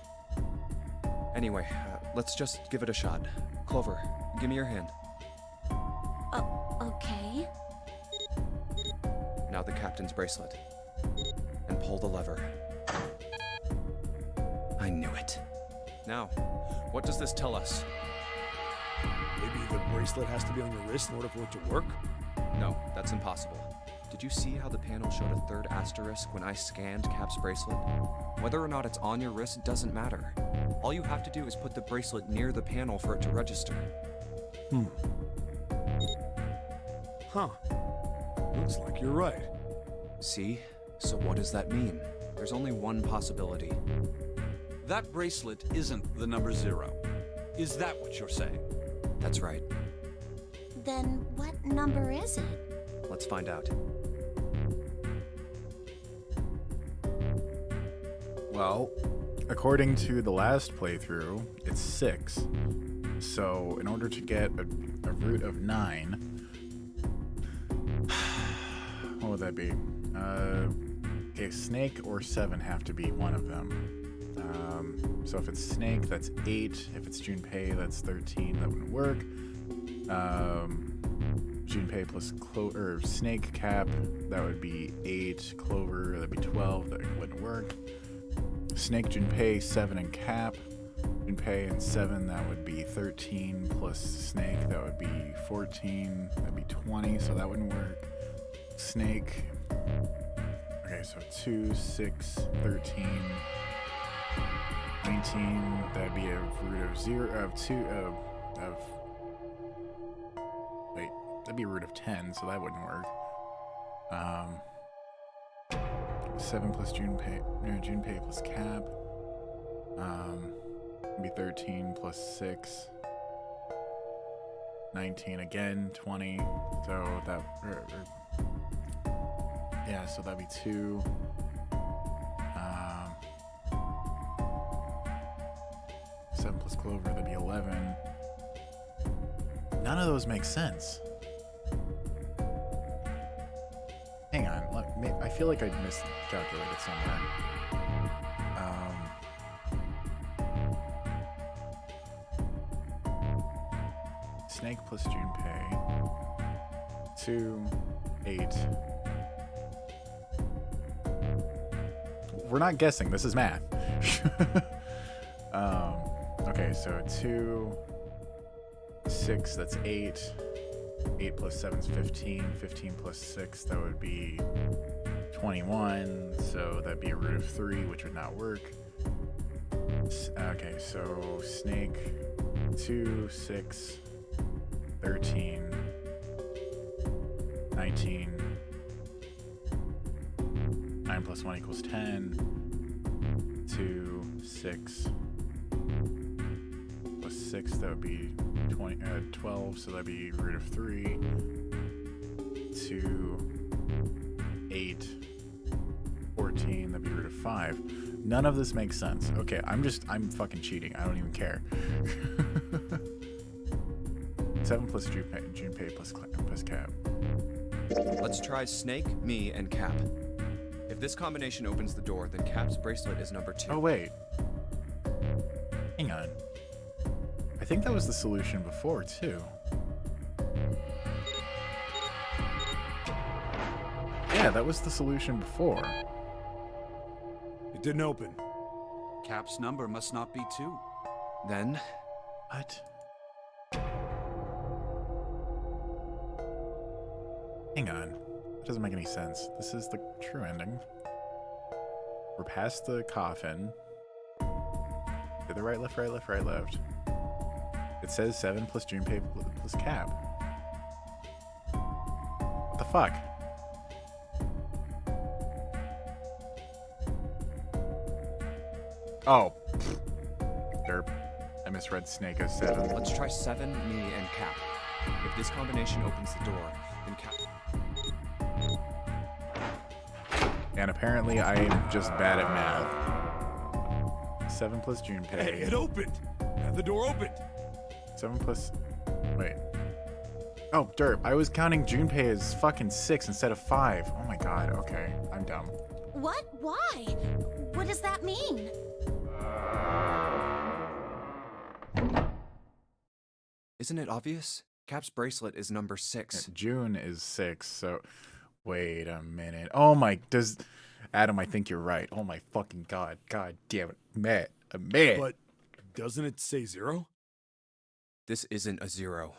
Anyway, let's just give it a shot. Clover, give me your hand. Okay. Now the captain's bracelet. And pull the lever. I knew it. Now, what does this tell us? Maybe the bracelet has to be on your wrist in order for it to work? No, that's impossible. Did you see how the panel showed a third asterisk when I scanned Cap's bracelet? Whether or not it's on your wrist doesn't matter. All you have to do is put the bracelet near the panel for it to register. Huh. Looks like you're right. See? So what does that mean? There's only one possibility. That bracelet isn't the number 0. Is that what you're saying? That's right. Then what number is it? Let's find out. Well, according to the last playthrough, it's 6. So in order to get a root of 9, what would that be? Okay, Snake or 7 have to be one of them. So if it's Snake, that's 8. If it's Junpei, that's 13. That wouldn't work. Junpei plus Snake Cap, that would be 8. Clover, that'd be 12. That wouldn't work. Snake, Junpei, 7, and Cap. Junpei and 7, that would be 13. Plus Snake, that would be 14. That'd be 20, so that wouldn't work. Snake. Okay, so 2, 6, 13, 19. That'd be a root of 0, of 2, wait, that'd be a root of 10, so that wouldn't work. 7 plus Junpei plus Cap. It'd be 13 plus 6. 19 again, 20. So that, yeah, so that'd be 2. 7 plus Clover, that'd be 11. None of those make sense. Hang on, I feel like I miscalculated somewhere. Snake plus Junpei. 2, 8. We're not guessing, this is math. Okay, so 2, 6, that's 8. 8 plus 7 is 15. 15 plus 6, that would be 21. So that'd be a root of 3, which would not work. Okay, so Snake, 2, 6, 13, 19. 9 plus 1 equals 10. 2, 6. Plus 6, that would be 12, so that'd be root of 3. 2, 8. None of this makes sense. Okay, I'm fucking cheating. I don't even care. 7 plus Junpei plus Cap. Let's try Snake, me, and Cap. If this combination opens the door, then Cap's bracelet is number 2. Oh, wait. Hang on. I think that was the solution before, too. Yeah, that was the solution before. It didn't open. Cap's number must not be 2. Then... What? Hang on. That doesn't make any sense. This is the true ending. We're past the coffin. To the right, left, right, left, right, left. It says 7 plus Junpei plus Cap. What the fuck? Oh. Derp. I misread Snake as 7. Let's try 7, me, and Cap. If this combination opens the door, then Cap... And apparently I am just bad at math. 7 plus Junpei. Hey, it opened! The door opened! 7 plus... Wait. Oh, derp. I was counting Junpei as fucking 6 instead of 5. Oh my god, okay. I'm dumb. What? Why? What does that mean? Isn't it obvious? Cap's bracelet is number 6. June is 6, so... Wait a minute. Oh my... Adam, I think you're right. Oh my fucking god. God damn it. Matt. But doesn't it say 0? This isn't a 0.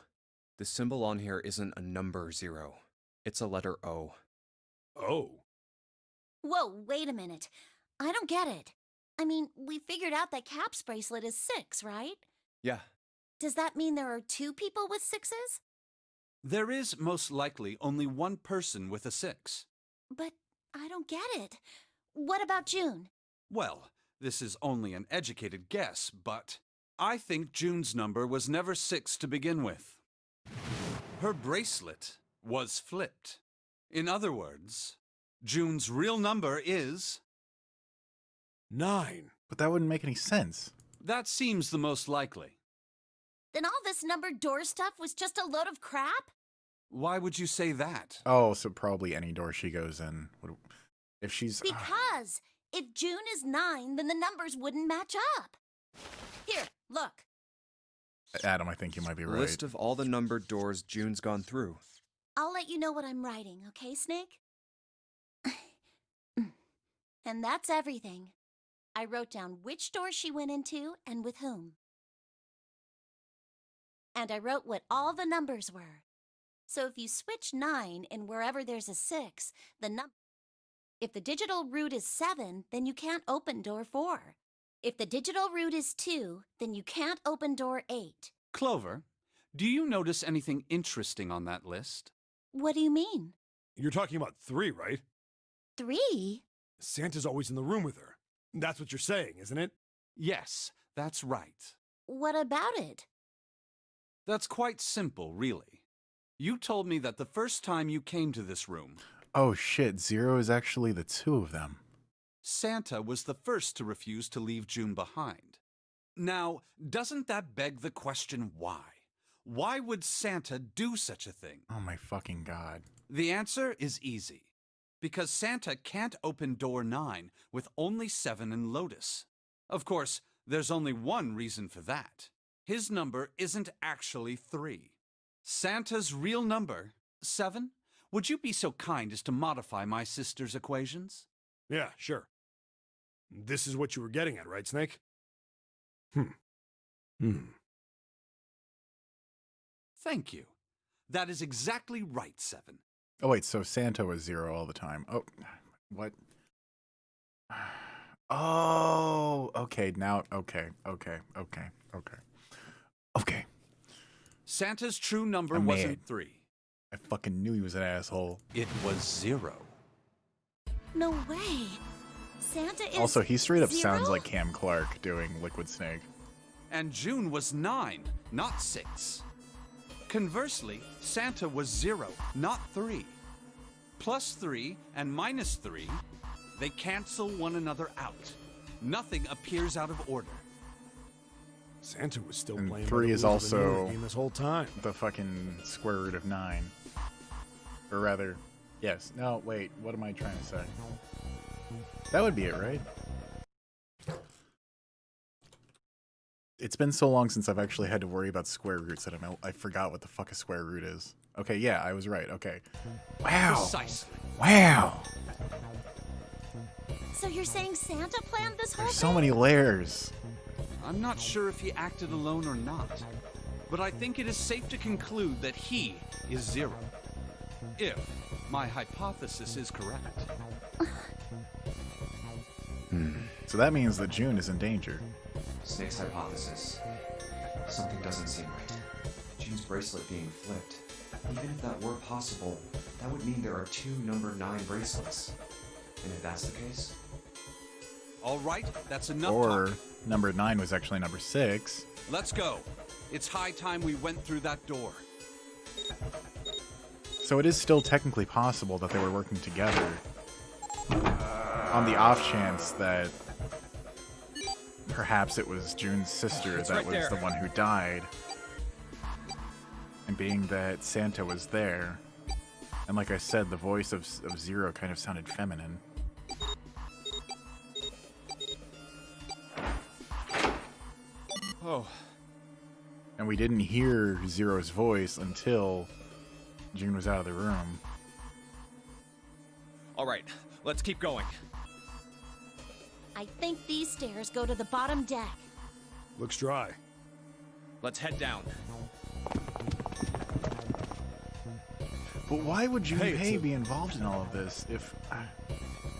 The symbol on here isn't a number 0. It's a letter O. Oh. Whoa, wait a minute. I don't get it. I mean, we figured out that Cap's bracelet is 6, right? Yeah. Does that mean there are 2 people with 6s? There is most likely only one person with a 6. But I don't get it. What about June? Well, this is only an educated guess, but I think June's number was never 6 to begin with. Her bracelet was flipped. In other words, June's real number is... 9. But that wouldn't make any sense. That seems the most likely. Then all this numbered door stuff was just a load of crap? Why would you say that? Oh, so probably any door she goes in. If she's... Because if June is 9, then the numbers wouldn't match up. Here, look. Adam, I think you might be right. List of all the numbered doors June's gone through. I'll let you know what I'm writing, okay, Snake? And that's everything. I wrote down which door she went into and with whom. And I wrote what all the numbers were. So if you switch 9 in wherever there's a 6, if the digital root is 7, then you can't open door 4. If the digital root is 2, then you can't open door 8. Clover, do you notice anything interesting on that list? What do you mean? You're talking about 3, right? 3? Santa's always in the room with her. That's what you're saying, isn't it? Yes, that's right. What about it? That's quite simple, really. You told me that the first time you came to this room... Oh shit, 0 is actually the 2 of them. Santa was the first to refuse to leave June behind. Now, doesn't that beg the question why? Why would Santa do such a thing? Oh my fucking god. The answer is easy. Because Santa can't open door 9 with only 7 in Lotus. Of course, there's only one reason for that. His number isn't actually 3. Santa's real number, 7? Would you be so kind as to modify my sister's equations? Yeah, sure. This is what you were getting at, right, Snake? Thank you. That is exactly right, 7. Oh wait, so Santa was 0 all the time. Oh, what? Oh, okay, now, okay. Santa's true number wasn't 3. I fucking knew he was an asshole. It was 0. No way. Santa is Also, he straight up 0? sounds like Cam Clark doing Liquid Snake. And June was 9, not 6. Conversely, Santa was 0, not 3. Plus 3 and minus 3, they cancel one another out. Nothing appears out of order. Santa was still And playing. 3 is also this whole time. the fucking square root of 9. Or rather, yes. No, wait. What am I trying to say? That would be it, right? It's been so long since I've actually had to worry about square roots that I forgot what the fuck a square root is. Okay, yeah, I was right. Okay. Wow. Precisely. Wow. So you're saying Santa planned this whole There's so many layers. I'm not sure if he acted alone or not, but I think it is safe to conclude that he is Zero. If my hypothesis is correct. So that means that June is in danger. Snake's hypothesis. Something doesn't seem right. June's bracelet being flipped. Even if that were possible, that would mean there are 2 number 9 bracelets. And if that's the case... All right, that's enough Or talk. number 9 was actually number 6. Let's go. It's high time we went through that door. So it is still technically possible that they were working together. On the off chance that perhaps it was June's sister It's that right was there. the one who died. And being that Santa was there, and like I said, the voice of Zero kind of sounded feminine. Oh. And we didn't hear Zero's voice until June was out of the room. All right, let's keep going. I think these stairs go to the bottom deck. Looks dry. Let's head down. But why would Junpei be involved in all of this if...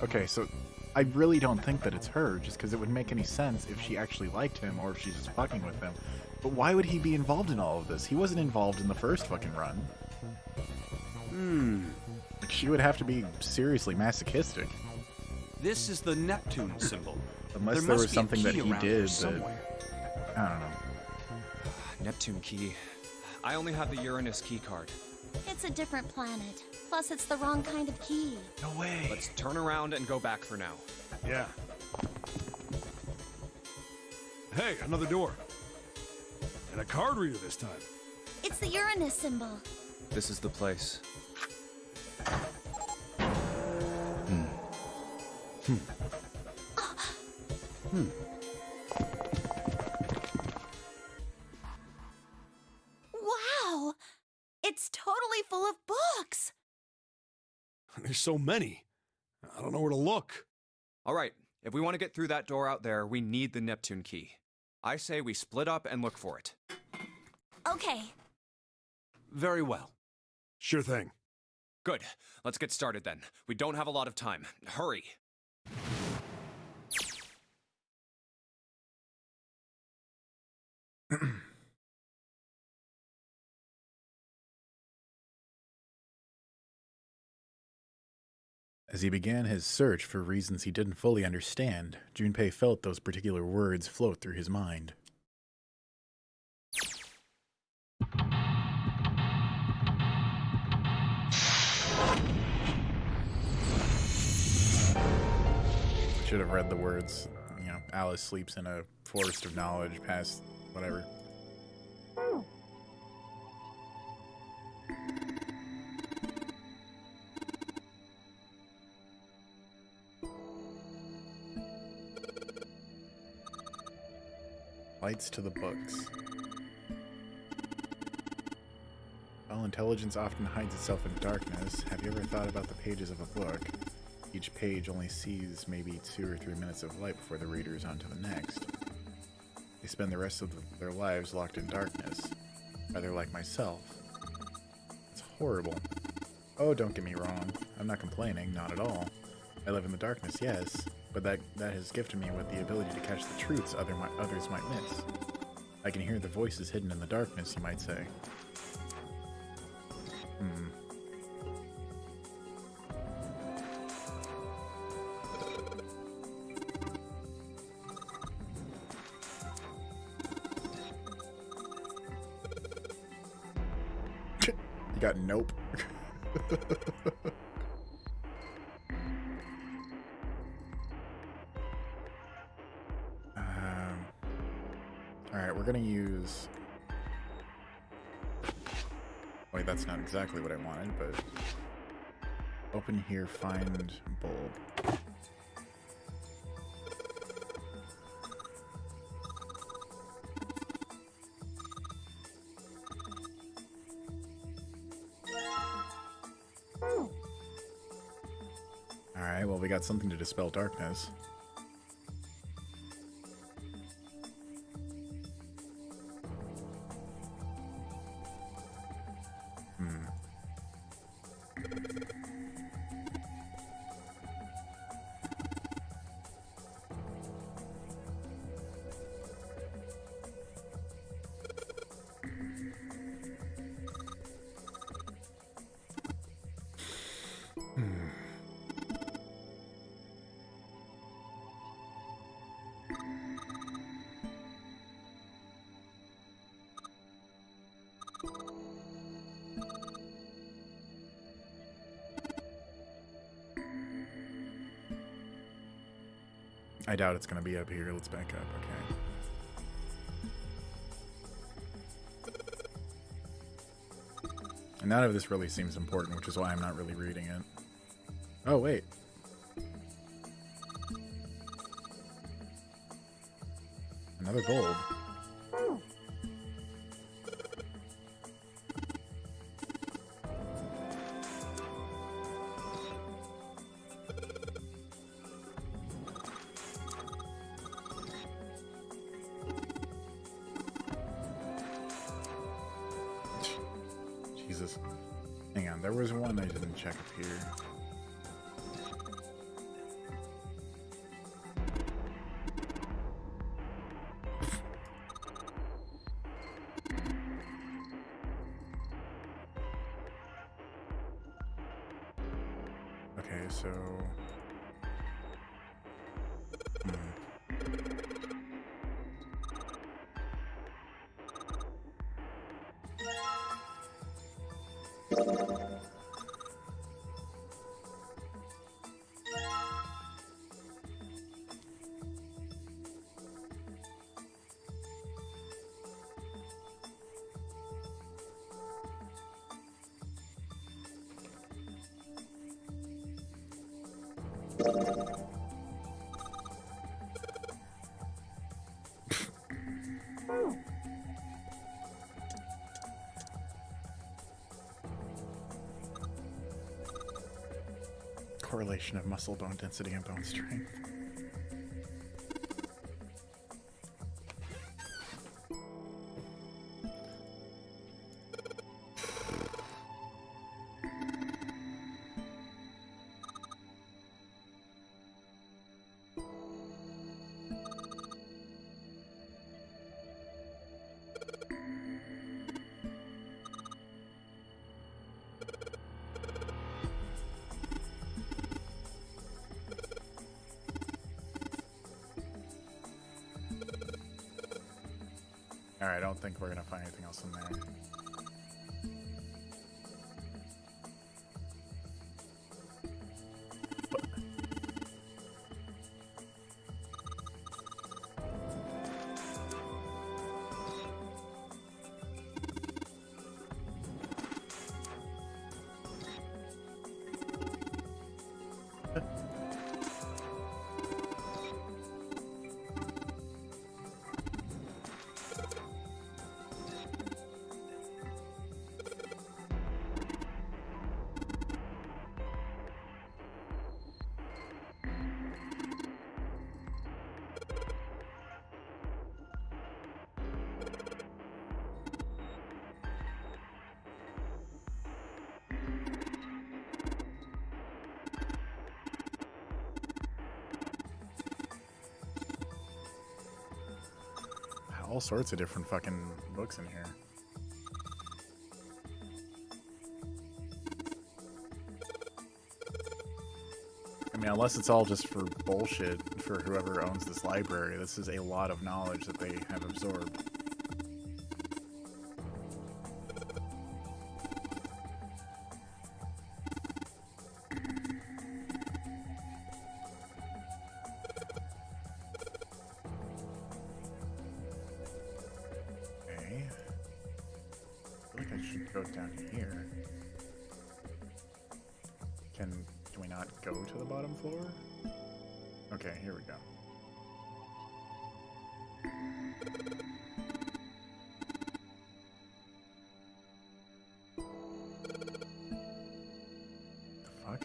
Okay, so I really don't think that it's her, just because it wouldn't make any sense if she actually liked him or if she's just fucking with him. But why would he be involved in all of this? He wasn't involved in the first fucking run. Like, she would have to be seriously masochistic. This is the Neptune symbol. Unless there must was be a something that key he around did here that... somewhere. I don't know. Neptune key. I only have the Uranus key card. It's a different planet. Plus, it's the wrong kind of key. No way. Let's turn around and go back for now. Yeah. Hey, another door. And a card reader this time. It's the Uranus symbol. This is the place. Wow! It's totally full of books! There's so many. I don't know where to look. All right, if we want to get through that door out there, we need the Neptune key. I say we split up and look for it. Okay. Very well. Sure thing. Good. Let's get started then. We don't have a lot of time. Hurry. As he began his search for reasons he didn't fully understand, Junpei felt those particular words float through his mind. Should have read the words. You know, Alice sleeps in a forest of knowledge past whatever. Lights to the books. While intelligence often hides itself in darkness, have you ever thought about the pages of a book? Each page only sees maybe 2 or 3 minutes of light before the reader is on to the next. They spend the rest of their lives locked in darkness, rather like myself. It's horrible. Oh, don't get me wrong. I'm not complaining, not at all. I live in the darkness, yes, but that has gifted me with the ability to catch the truths others might miss. I can hear the voices hidden in the darkness, you might say. You got nope. we're gonna use... Wait, that's not exactly what I wanted, but... Open here, find bulb. Alright, well, we got something to dispel darkness. I doubt it's going to be up here. Let's back up. Okay. And none of this really seems important, which is why I'm not really reading it. Oh, wait. Another bulb. Jesus. Hang on, there was one I didn't check up here. Okay, so... Correlation of muscle bone density and bone strength. Alright, I don't think we're gonna find anything else in there. All sorts of different fucking books in here. I mean, unless it's all just for bullshit for whoever owns this library, this is a lot of knowledge that they have absorbed. go down here. Can we not go to the bottom floor? Okay, here we go. The fuck?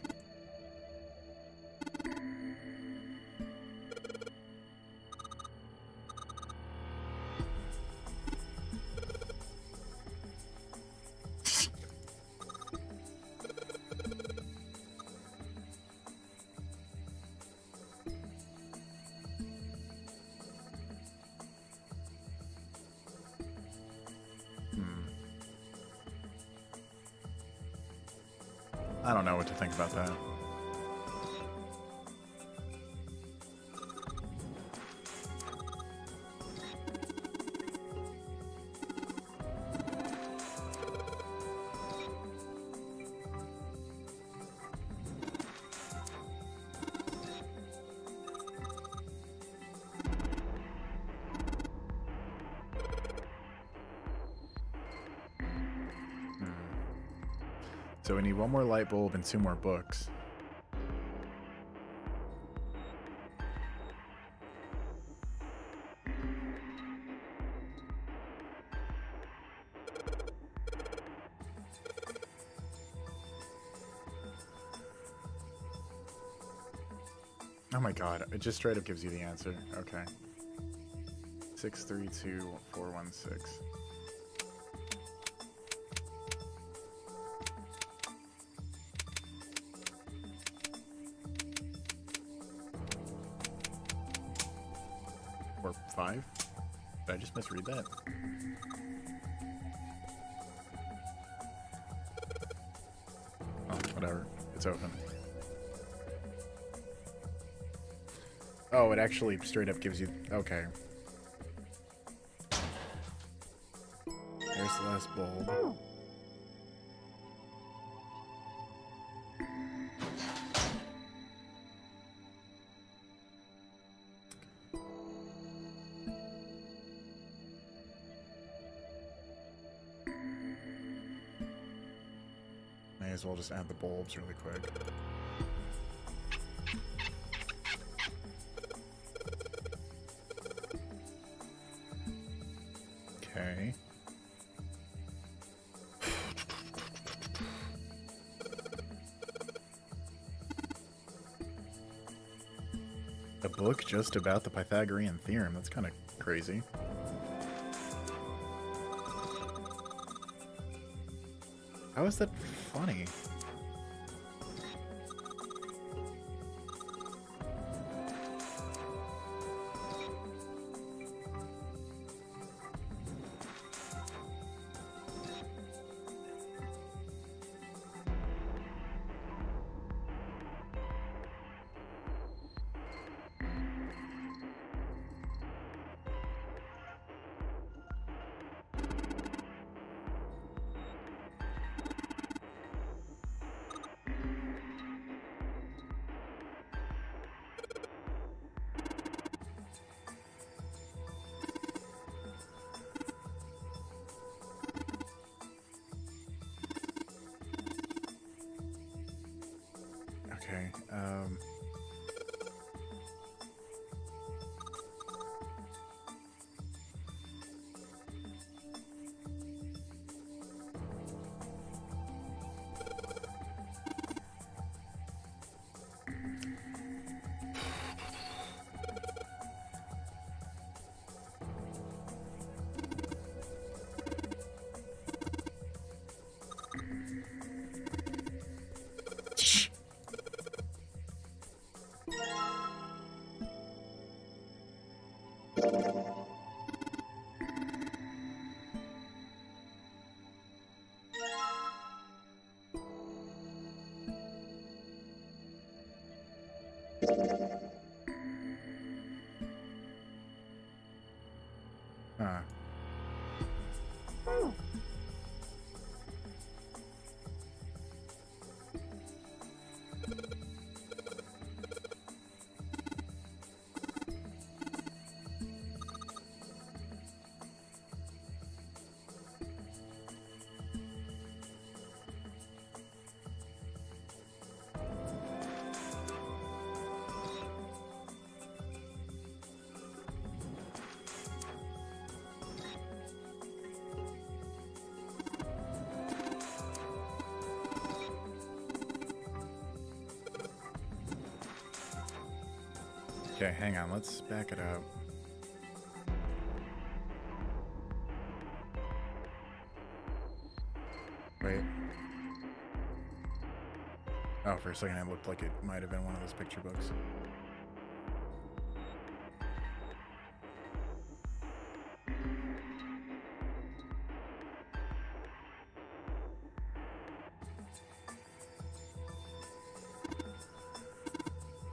I don't know what to think about that. So we need one more light bulb and 2 more books. Oh my god, it just straight up gives you the answer. Okay. 632416. Or 5? Did I just misread that? Oh, whatever. It's open. Oh, it actually straight up gives you... Okay. There's the last bulb. May as well just add the bulbs really quick. Okay. A book just about the Pythagorean theorem. That's kind of crazy. How is that funny? Okay, huh. Okay, hang on. Let's back it up. Wait. Oh, for a second it looked like it might have been one of those picture books.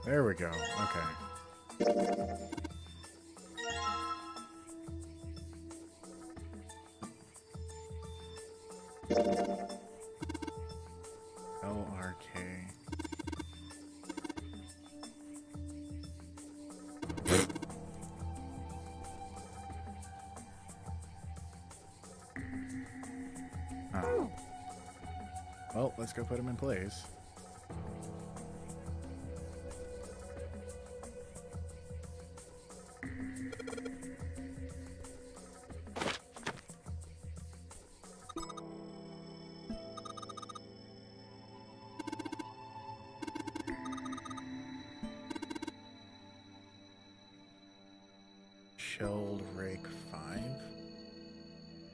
There we go. Okay. LRK. Oh. Well, let's go put him in place. Sheldrake 5.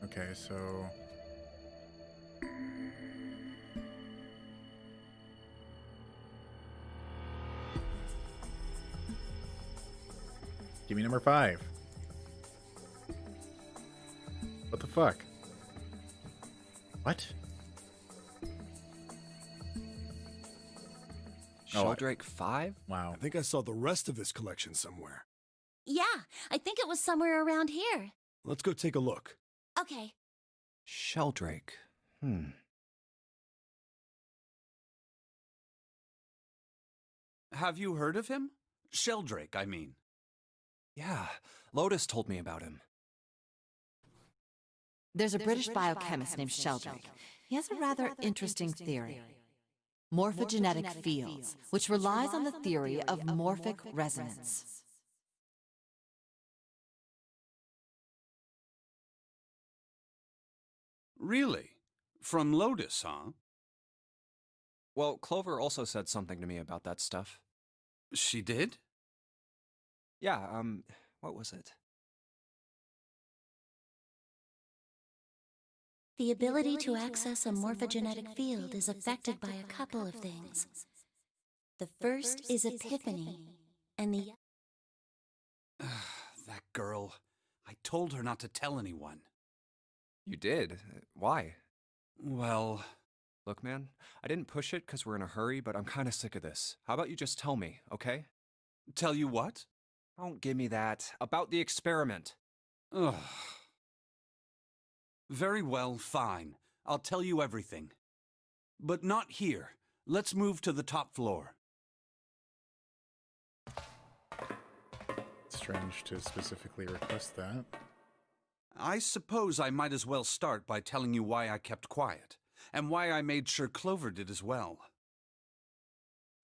Okay, so give me number 5. What the fuck? What? Sheldrake 5? Wow. I think I saw the rest of this collection somewhere. Yeah, I think it was somewhere around here. Let's go take a look. Okay. Sheldrake. Have you heard of him? Sheldrake, I mean. Yeah, Lotus told me about him. There's a British biochemist named Sheldrake. He has a rather interesting theory. Morphogenetic fields, which relies on the theory of morphic resonance. Really? From Lotus, huh? Well, Clover also said something to me about that stuff. She did? Yeah, what was it? The ability to access a morphogenetic field is affected by a couple of things. The first is epiphany, and the... That girl. I told her not to tell anyone. You did? Why? Well... Look, man, I didn't push it because we're in a hurry, but I'm kind of sick of this. How about you just tell me, okay? Tell you what? Don't give me that. About the experiment. Ugh. Very well, fine. I'll tell you everything. But not here. Let's move to the top floor. Strange to specifically request that. I suppose I might as well start by telling you why I kept quiet, and why I made sure Clover did as well.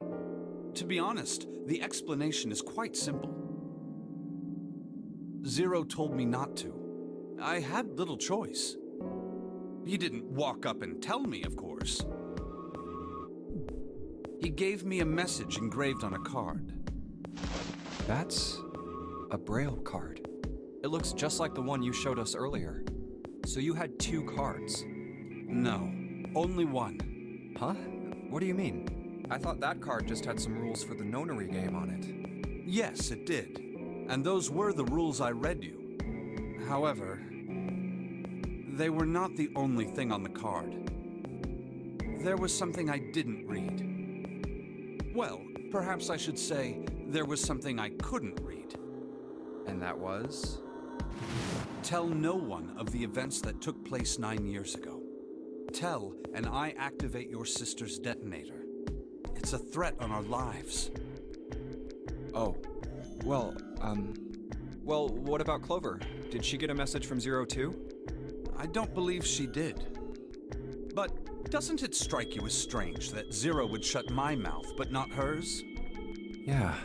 To be honest, the explanation is quite simple. Zero told me not to. I had little choice. He didn't walk up and tell me, of course. He gave me a message engraved on a card. That's a Braille card. It looks just like the one you showed us earlier. So you had 2 cards? No, only one. Huh? What do you mean? I thought that card just had some rules for the Nonary game on it. Yes, it did. And those were the rules I read you. However, they were not the only thing on the card. There was something I didn't read. Well, perhaps I should say there was something I couldn't read. And that was? Tell no one of the events that took place 9 years ago. Tell, and I activate your sister's detonator. It's a threat on our lives. Oh. Well, what about Clover? Did she get a message from Zero too? I don't believe she did. But doesn't it strike you as strange that Zero would shut my mouth, but not hers? Yeah.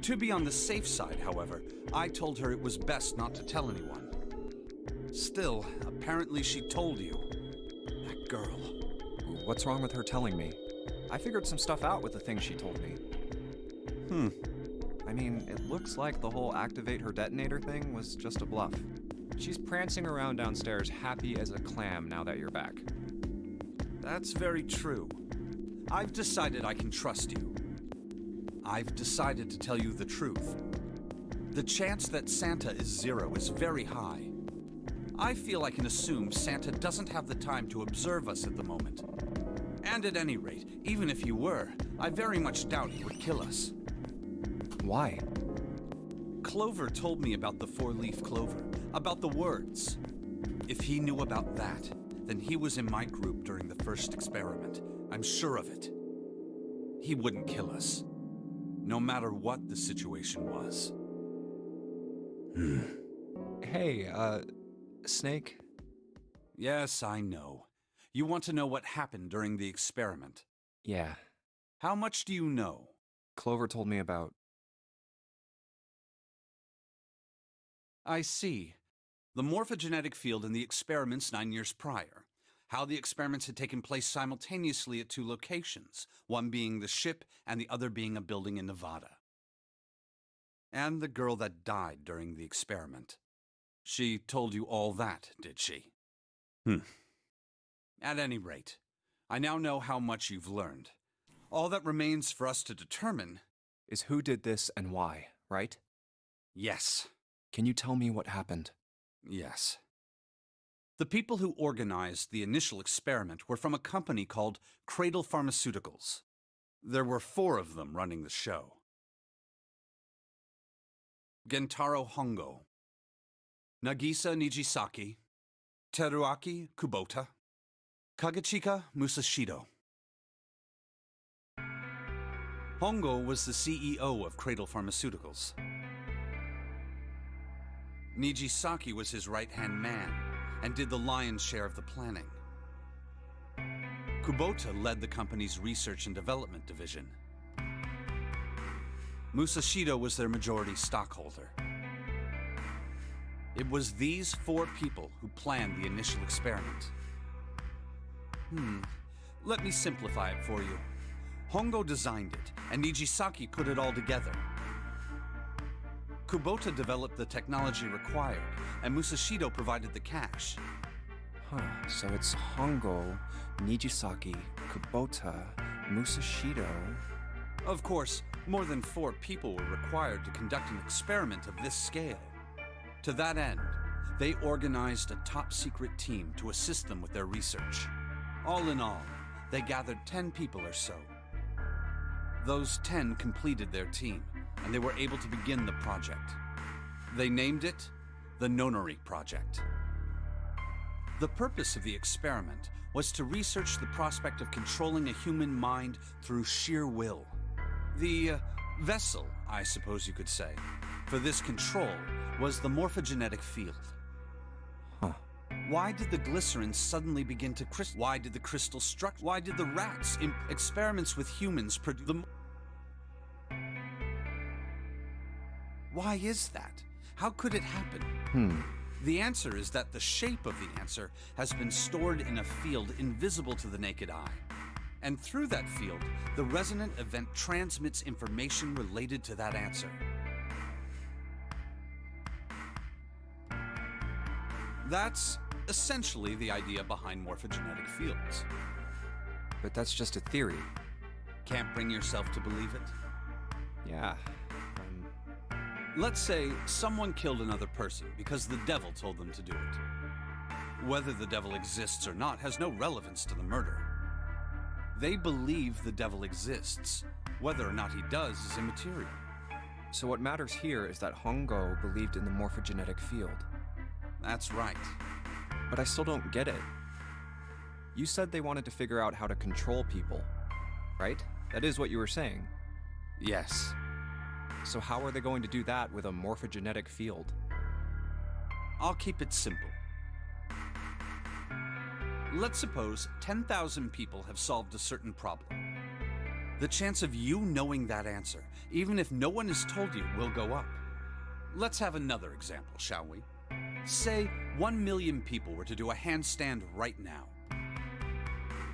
To be on the safe side, however, I told her it was best not to tell anyone. Still, apparently she told you. That girl. What's wrong with her telling me? I figured some stuff out with the things she told me. I mean, it looks like the whole activate her detonator thing was just a bluff. She's prancing around downstairs happy as a clam now that you're back. That's very true. I've decided I can trust you. I've decided to tell you the truth. The chance that Santa is 0 is very high. I feel I can assume Santa doesn't have the time to observe us at the moment. And at any rate, even if he were, I very much doubt he would kill us. Why? Clover told me about the 4-leaf clover, about the words. If he knew about that, then he was in my group during the first experiment. I'm sure of it. He wouldn't kill us, no matter what the situation was. Hey, Snake? Yes, I know. You want to know what happened during the experiment? Yeah. How much do you know? Clover told me about... I see. The morphogenetic field in the experiments 9 years prior. How the experiments had taken place simultaneously at 2 locations, one being the ship and the other being a building in Nevada. And the girl that died during the experiment. She told you all that, did she? At any rate, I now know how much you've learned. All that remains for us to determine is who did this and why, right? Yes. Can you tell me what happened? Yes. The people who organized the initial experiment were from a company called Cradle Pharmaceuticals. There were 4 of them running the show. Gentaro Hongo, Nagisa Nijisaki, Teruaki Kubota, Kagechika Musashido. Hongo was the CEO of Cradle Pharmaceuticals. Nijisaki was his right-hand man and did the lion's share of the planning. Kubota led the company's research and development division. Musashido was their majority stockholder. It was these 4 people who planned the initial experiment. Let me simplify it for you. Hongo designed it, and Nijisaki put it all together. Kubota developed the technology required, and Musashido provided the cash. So it's Hongo, Nijisaki, Kubota, Musashido... Of course, more than 4 people were required to conduct an experiment of this scale. To that end, they organized a top-secret team to assist them with their research. All in all, they gathered 10 people or so. Those 10 completed their team, and they were able to begin the project. They named it the Nonary Project. The purpose of the experiment was to research the prospect of controlling a human mind through sheer will. The vessel, I suppose you could say, for this control was the morphogenetic field. Why did the glycerin suddenly begin to crystal? Why did the crystal structure? Why did the rats in experiments with humans produce the... Why is that? How could it happen? The answer is that the shape of the answer has been stored in a field invisible to the naked eye. And through that field, the resonant event transmits information related to that answer. That's essentially the idea behind morphogenetic fields. But that's just a theory. Can't bring yourself to believe it? Yeah. Let's say someone killed another person because the devil told them to do it. Whether the devil exists or not has no relevance to the murder. They believe the devil exists. Whether or not he does is immaterial. So what matters here is that Hongo believed in the morphogenetic field. That's right. But I still don't get it. You said they wanted to figure out how to control people, right? That is what you were saying. Yes. So how are they going to do that with a morphogenetic field? I'll keep it simple. Let's suppose 10,000 people have solved a certain problem. The chance of you knowing that answer, even if no one has told you, will go up. Let's have another example, shall we? Say 1 million people were to do a handstand right now.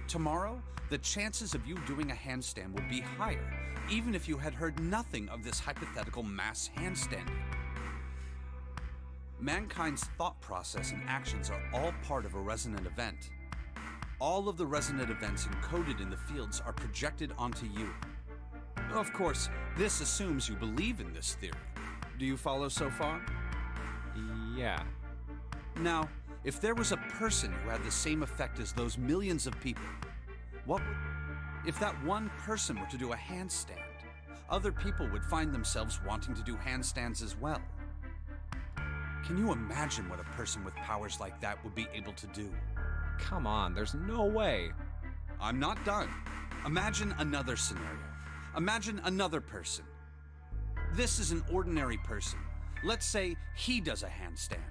tomorrow, the chances of you doing a handstand would be higher, even if you had heard nothing of this hypothetical mass handstanding. Mankind's thought process and actions are all part of a resonant event. All of the resonant events encoded in the fields are projected onto you. Of course, this assumes you believe in this theory. Do you follow so far? Yeah. Now, if there was a person who had the same effect as those millions of people, what would... If that one person were to do a handstand, other people would find themselves wanting to do handstands as well. Can you imagine what a person with powers like that would be able to do? Come on, there's no way. I'm not done. Imagine another scenario. Imagine another person. This is an ordinary person. Let's say he does a handstand.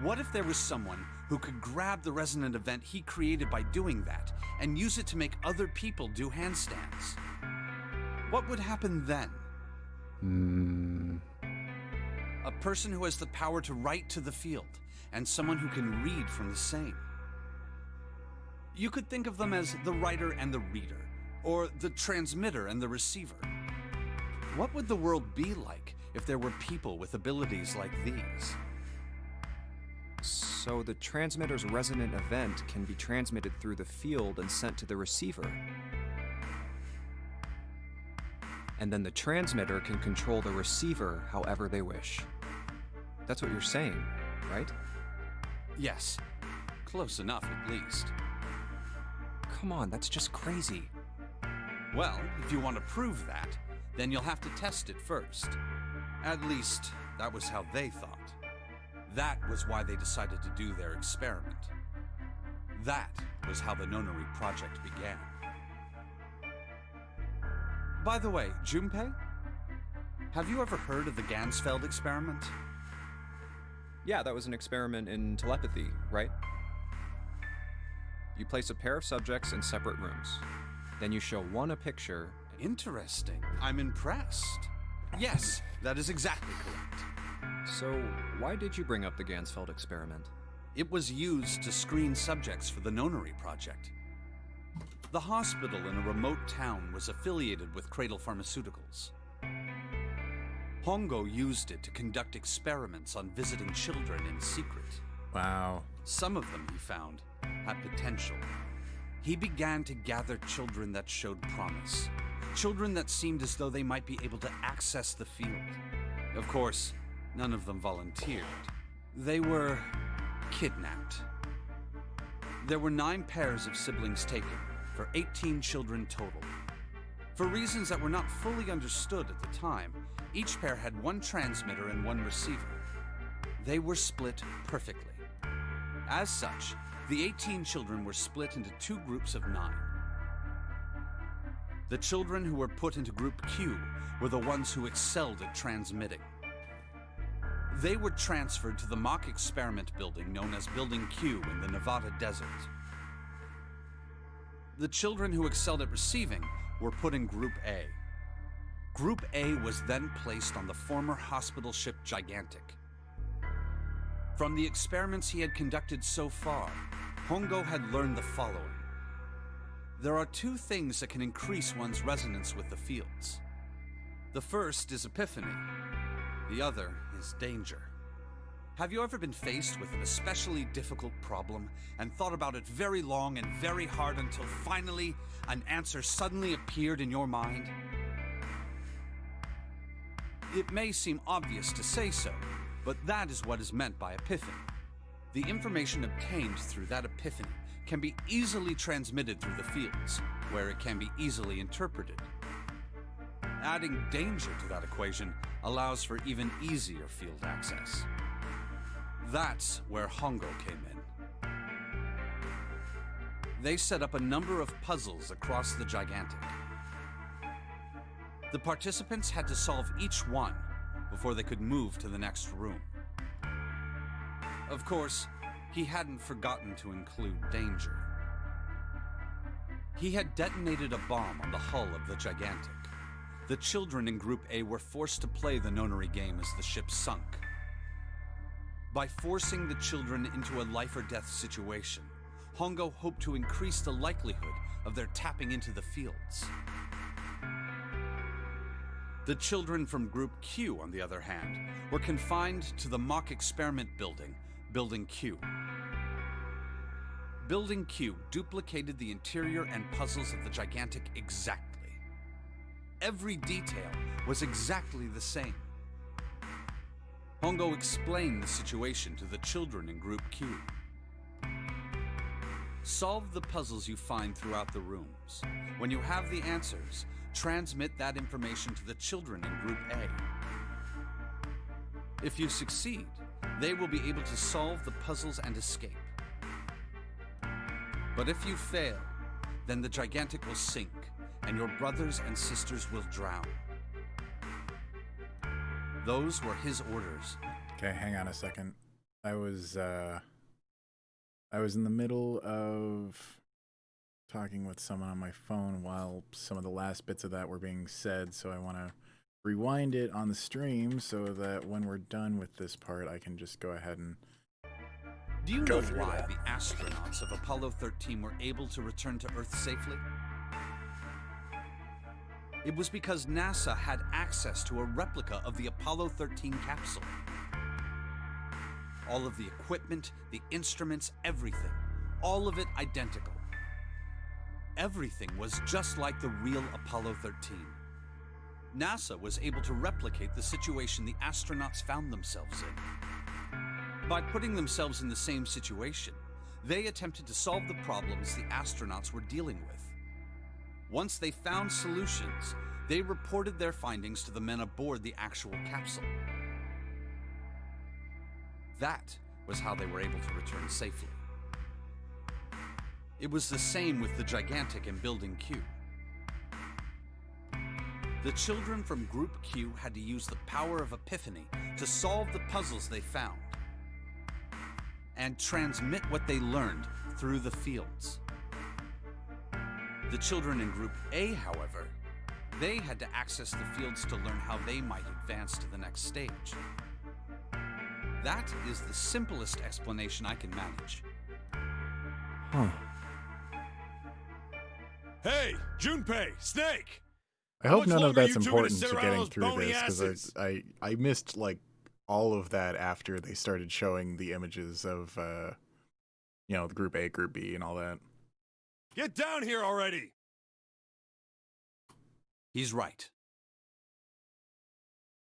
What if there was someone who could grab the resonant event he created by doing that and use it to make other people do handstands? What would happen then? A person who has the power to write to the field, and someone who can read from the same. You could think of them as the writer and the reader, or the transmitter and the receiver. What would the world be like if there were people with abilities like these? So the transmitter's resonant event can be transmitted through the field and sent to the receiver. And then the transmitter can control the receiver however they wish. That's what you're saying, right? Yes. Close enough, at least. Come on, that's just crazy. Well, if you want to prove that, then you'll have to test it first. At least, that was how they thought. That was why they decided to do their experiment. That was how the Nonary project began. By the way, Junpei, have you ever heard of the Gansfeld experiment? Yeah, that was an experiment in telepathy, right? You place a pair of subjects in separate rooms. Then you show one a picture. Interesting. I'm impressed. Yes, that is exactly correct. So, why did you bring up the Gansfeld experiment? It was used to screen subjects for the Nonary project. The hospital in a remote town was affiliated with Cradle Pharmaceuticals. Hongo used it to conduct experiments on visiting children in secret. Wow. Some of them, he found, had potential. He began to gather children that showed promise. Children that seemed as though they might be able to access the field. Of course, none of them volunteered. They were kidnapped. There were 9 pairs of siblings taken, for 18 children total. For reasons that were not fully understood at the time, each pair had one transmitter and one receiver. They were split perfectly. As such, the 18 children were split into 2 groups of 9. The children who were put into Group Q were the ones who excelled at transmitting. They were transferred to the mock experiment building known as Building Q in the Nevada desert. The children who excelled at receiving were put in Group A. Group A was then placed on the former hospital ship Gigantic. From the experiments he had conducted so far, Hongo had learned the following. There are 2 things that can increase one's resonance with the fields. The first is epiphany. The other is danger. Have you ever been faced with an especially difficult problem and thought about it very long and very hard until finally an answer suddenly appeared in your mind? It may seem obvious to say so, but that is what is meant by epiphany. The information obtained through that epiphany can be easily transmitted through the fields, where it can be easily interpreted. Adding danger to that equation allows for even easier field access. That's where Hongo came in. They set up a number of puzzles across the Gigantic. The participants had to solve each one before they could move to the next room. Of course, he hadn't forgotten to include danger. He had detonated a bomb on the hull of the Gigantic. The children in Group A were forced to play the Nonary game as the ship sunk. By forcing the children into a life-or-death situation, Hongo hoped to increase the likelihood of their tapping into the fields. The children from Group Q, on the other hand, were confined to the mock experiment building, Building Q. Building Q duplicated the interior and puzzles of the Gigantic exactly. Every detail was exactly the same. Hongo explained the situation to the children in Group Q. Solve the puzzles you find throughout the rooms. When you have the answers, transmit that information to the children in Group A. If you succeed, they will be able to solve the puzzles and escape. But if you fail, then the Gigantic will sink, and your brothers and sisters will drown. Those were his orders. Okay, hang on a second. I was in the middle of talking with someone on my phone while some of the last bits of that were being said, so I want to rewind it on the stream so that when we're done with this part, I can just go ahead and Do you know why the astronauts of Apollo 13 were able to return to Earth safely? It was because NASA had access to a replica of the Apollo 13 capsule. All of the equipment, the instruments, everything. All of it identical. Everything was just like the real Apollo 13. NASA was able to replicate the situation the astronauts found themselves in. By putting themselves in the same situation, they attempted to solve the problems the astronauts were dealing with. Once they found solutions, they reported their findings to the men aboard the actual capsule. That was how they were able to return safely. It was the same with the Gigantic in Building Q. The children from Group Q had to use the power of Epiphany to solve the puzzles they found and transmit what they learned through the fields. The children in Group A, however, they had to access the fields to learn how they might advance to the next stage. That is the simplest explanation I can manage. Huh. Hey, Junpei, Snake! I hope none of that's important to getting through this, because I missed like all of that after they started showing the images of you know, the Group A, Group B, and all that. Get down here already! He's right.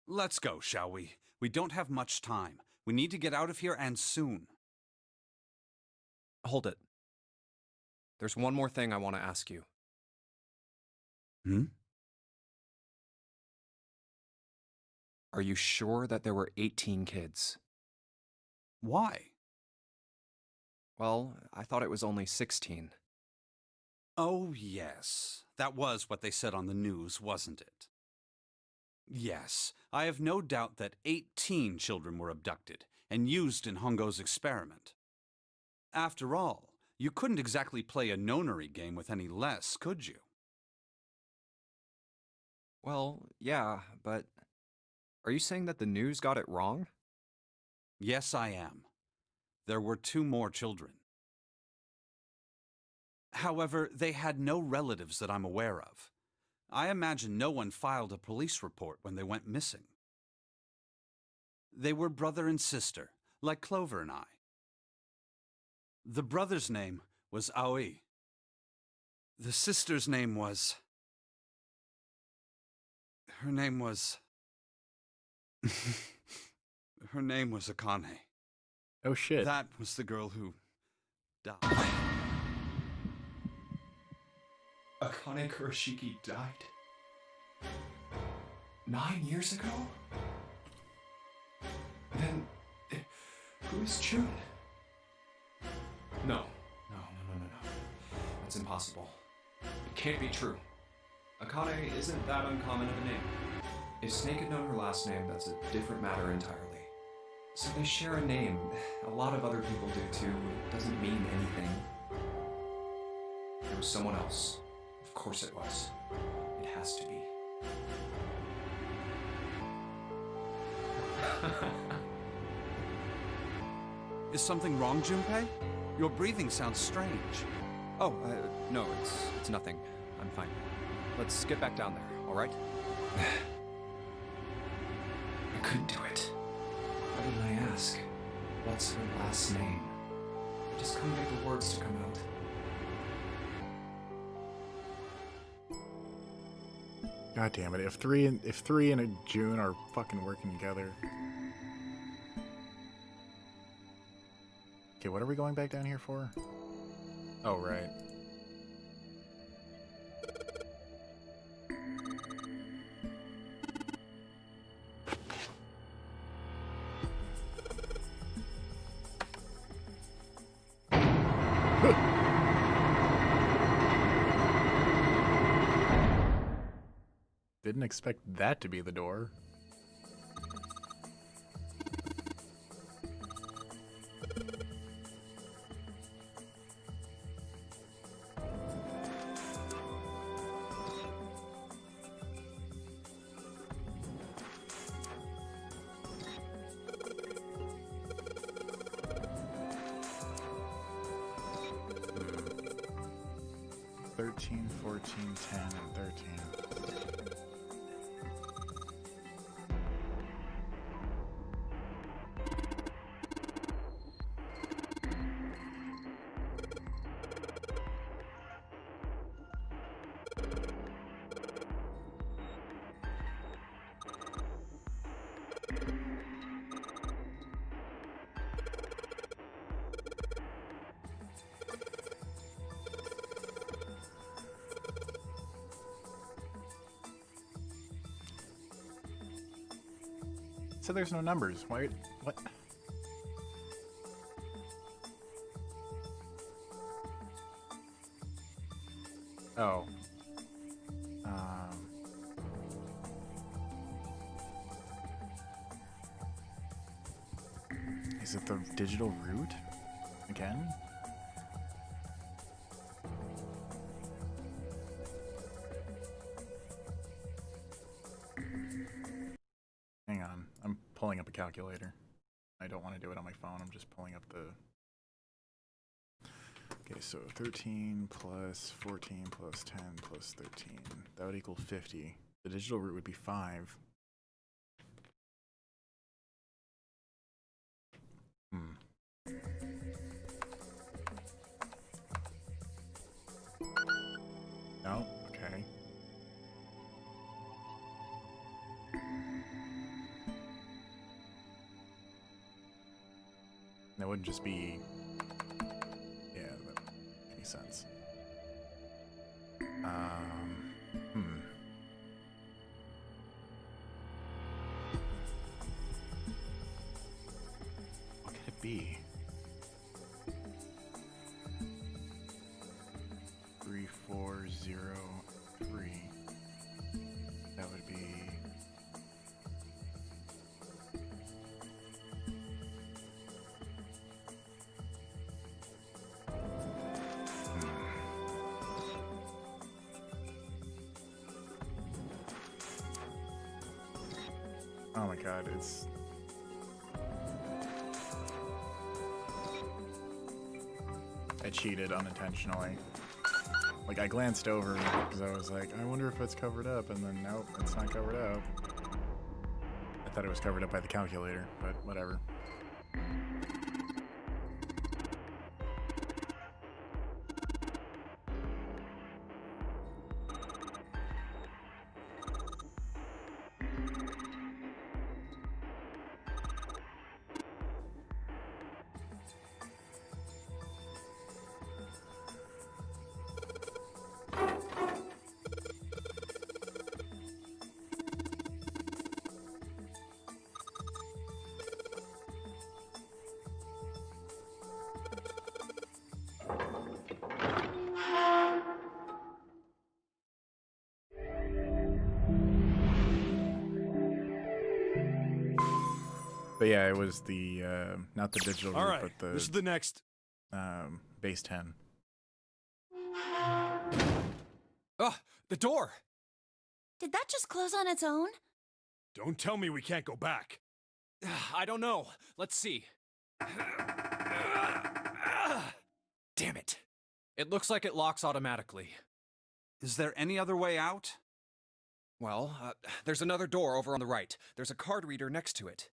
Let's go, shall we? We don't have much time. We need to get out of here, and soon. Hold it. There's one more thing I want to ask you. Are you sure that there were 18 kids? Why? Well, I thought it was only 16. Oh, yes. That was what they said on the news, wasn't it? Yes, I have no doubt that 18 children were abducted and used in Hongo's experiment. After all, you couldn't exactly play a Nonary game with any less, could you? Well, yeah, but are you saying that the news got it wrong? Yes, I am. There were 2 more children. However, they had no relatives that I'm aware of. I imagine no one filed a police report when they went missing. They were brother and sister, like Clover and I. The brother's name was Aoi. The sister's name was... Her name was Akane. Oh shit. That was the girl who died. Akane Kurashiki died? 9 years ago? Then, who is June? No. That's impossible. It can't be true. Akane isn't that uncommon of a name. If Snake had known her last name, that's a different matter entirely. So they share a name. A lot of other people do too. It doesn't mean anything. There was someone else. Of course it was. It has to be. Is something wrong, Junpei? Your breathing sounds strange. Oh, no, it's nothing. I'm fine. Let's get back down there, all right? I couldn't do it. Why didn't I ask? What's her last name? I just couldn't get the words to come out. God damn it! If three and a June are fucking working together. Okay, what are we going back down here for? Oh, right. Didn't expect that to be the door. Hmm. 13, 14, 10, and 13. So there's no numbers. Why? What? Oh. Is it the digital route again? Hang on, I'm pulling up a calculator. I don't want to do it on my phone, I'm just pulling up the... Okay, so 13 plus 14 plus 10 plus 13. That would equal 50. The digital route would be 5. No? Okay. That wouldn't just be... Yeah, that doesn't make any sense. What could it be? 3403. That would be... Oh my god, it's... I cheated unintentionally. Like, I glanced over because I was like, I wonder if it's covered up, and then nope, it's not covered up. I thought it was covered up by the calculator, but whatever. But yeah, it was the, not the digital route, Alright, but the... this is the next... base 10. Oh, the door! Did that just close on its own? Don't tell me we can't go back. I don't know. Let's see. Damn it. It looks like it locks automatically. Is there any other way out? Well, there's another door over on the right. There's a card reader next to it.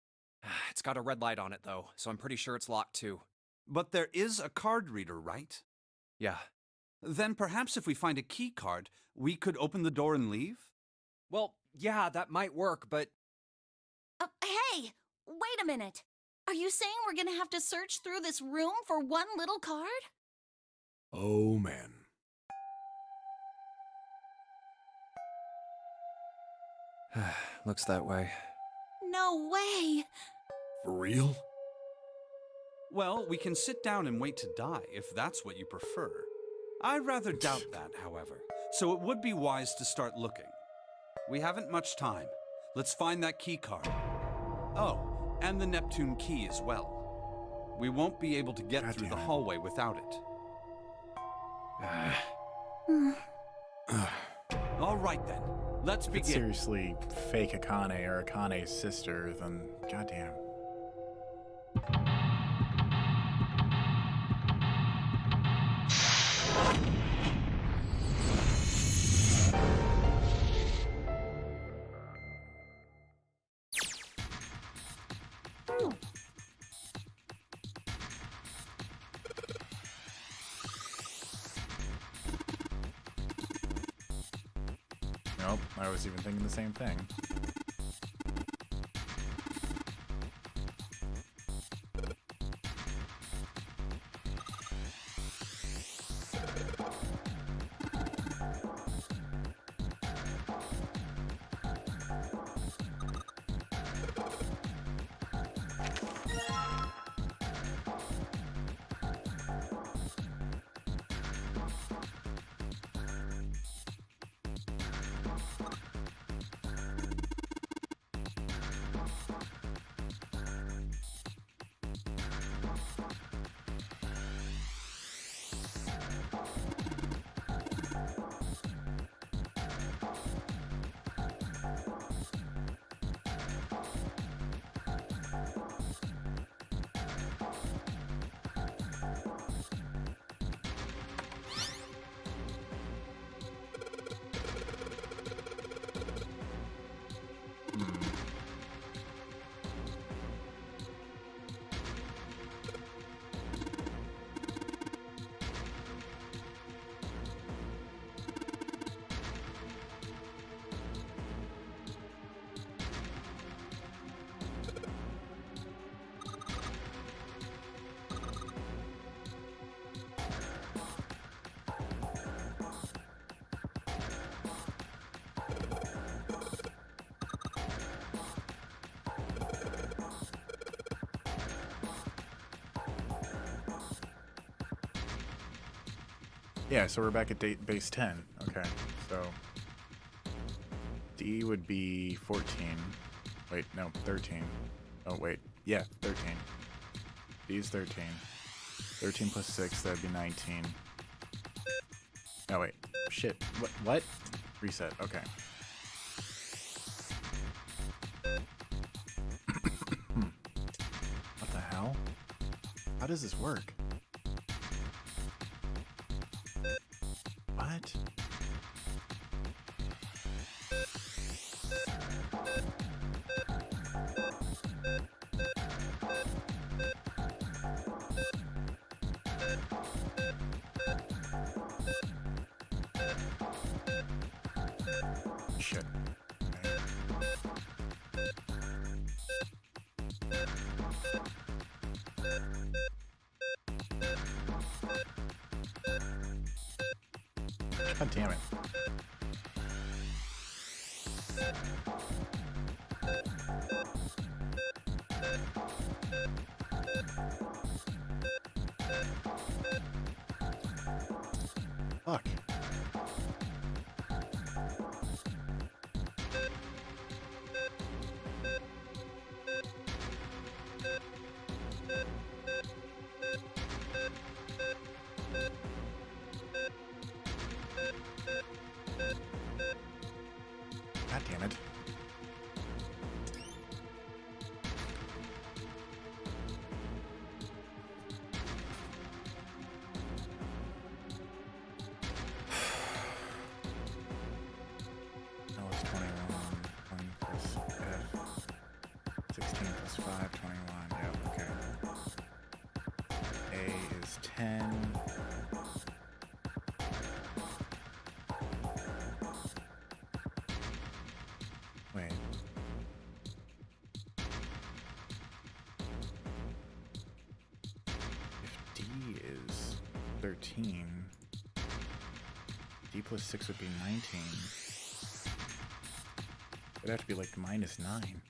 It's got a red light on it, though, so I'm pretty sure it's locked, too. But there is a card reader, right? Yeah. Then perhaps if we find a key card, we could open the door and leave? Well, yeah, that might work, but... Hey! Wait a minute! Are you saying we're gonna have to search through this room for one little card? Oh, man. Looks that way. No way! For real? Well, we can sit down and wait to die, if that's what you prefer. I rather doubt that, however, so it would be wise to start looking. We haven't much time. Let's find that key card. Oh, and the Neptune key as well. We won't be able to get through the hallway without it. All right then, let's If it's begin. seriously fake Akane or Akane's sister, then goddamn. Nope, I was even thinking the same thing. Yeah, so we're back at base 10. Okay, so D would be 14. Wait, no, 13. Oh, wait. Yeah, 13. D is 13. 13 plus 6, that'd be 19. Oh, wait. Shit. What? Reset. Okay. What the hell? How does this work? What? Shit. God damn it. Fuck. God damn it. plus 5, 21. Yep, okay. A is 10. Wait. If D is 13, D plus 6 would be 19. It'd have to be like minus 9.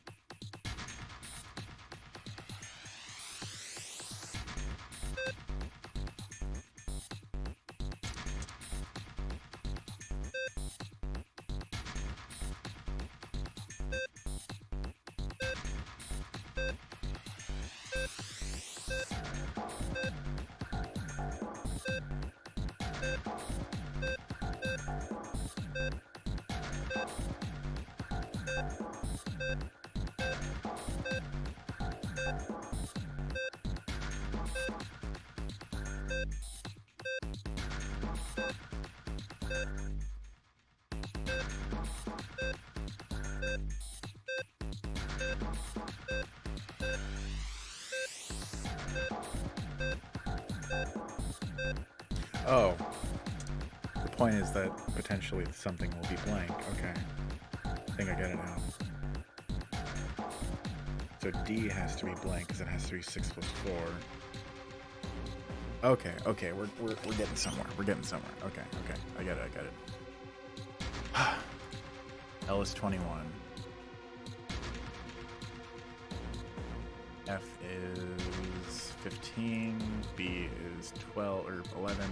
Oh. The point is that potentially something will be blank. Okay. I think I get it now. So D has to be blank because it has to be 6 plus 4. Okay, okay, we're getting somewhere. We're getting somewhere. Okay, okay. I get it. L is 21. F is 15. B is 12 or 11.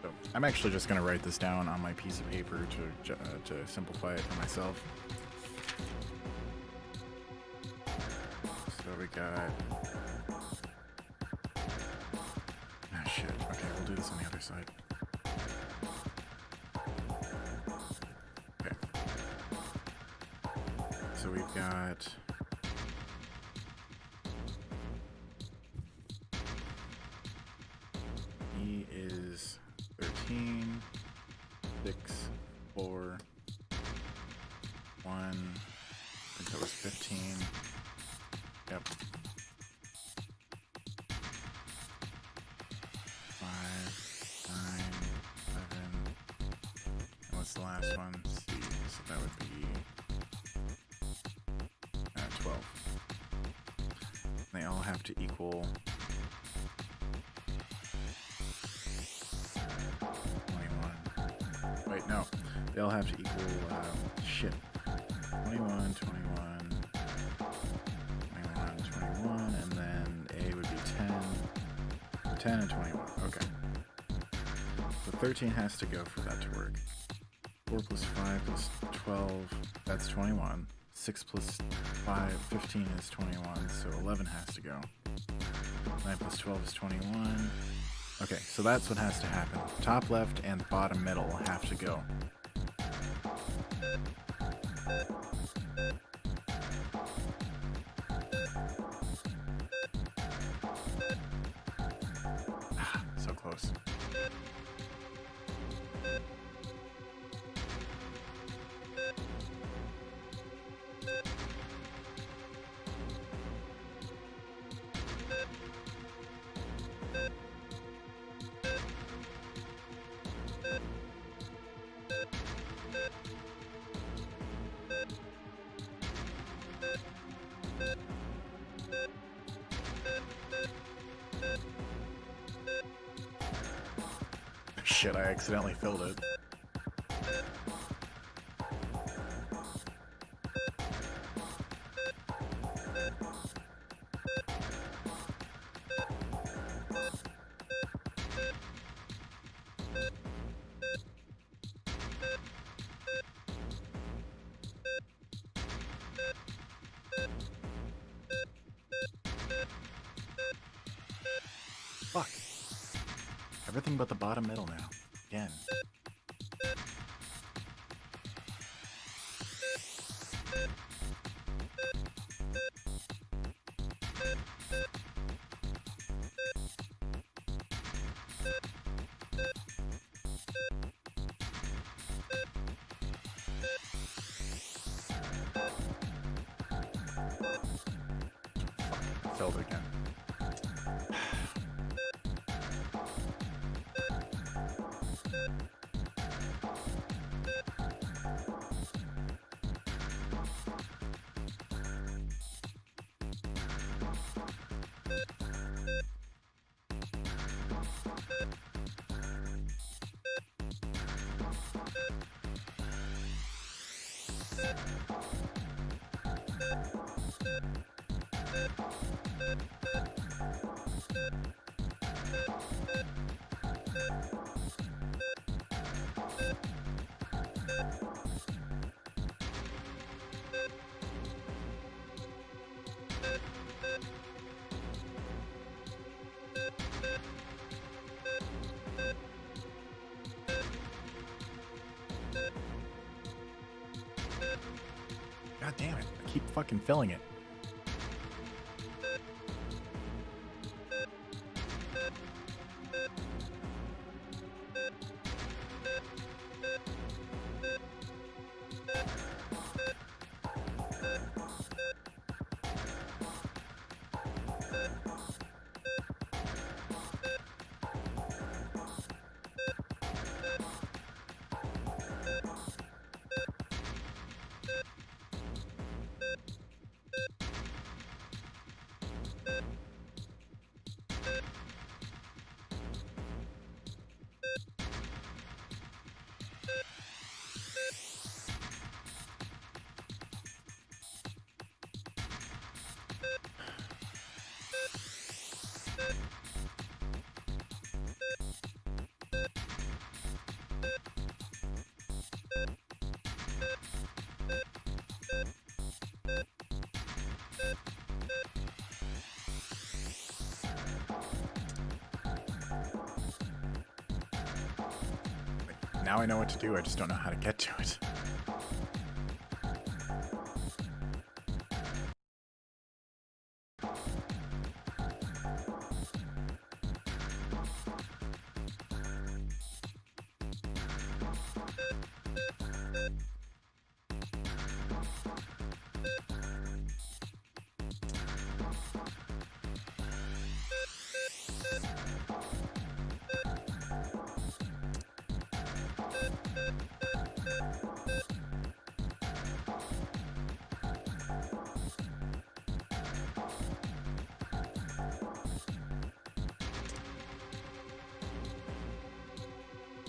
So I'm actually just gonna write this down on my piece of paper to simplify it for myself. So we got. Ah, shit. Okay, we'll do this on the other side. Okay. So we've got. E is 13, 6, 4, 1. I think that was 15. Yep. 5, 9, 11. And what's the last one? C. So that would be 12. And they all have to equal 21. Wait, no. They all have to equal shit. 21, 21. 21, and then A would be 10. 10 and 21. Okay. So 13 has to go for that to work. 4 plus 5 plus 12, that's 21. 6 plus 5, 15 is 21, so 11 has to go. 9 plus 12 is 21. Okay, so that's what has to happen. Top left and the bottom middle have to go. So close. Shit, I accidentally filled it. Fuck. Everything but the bottom middle now. Again. filled again. God damn it. I keep fucking filling it. Now I know what to do, I just don't know how to get to it.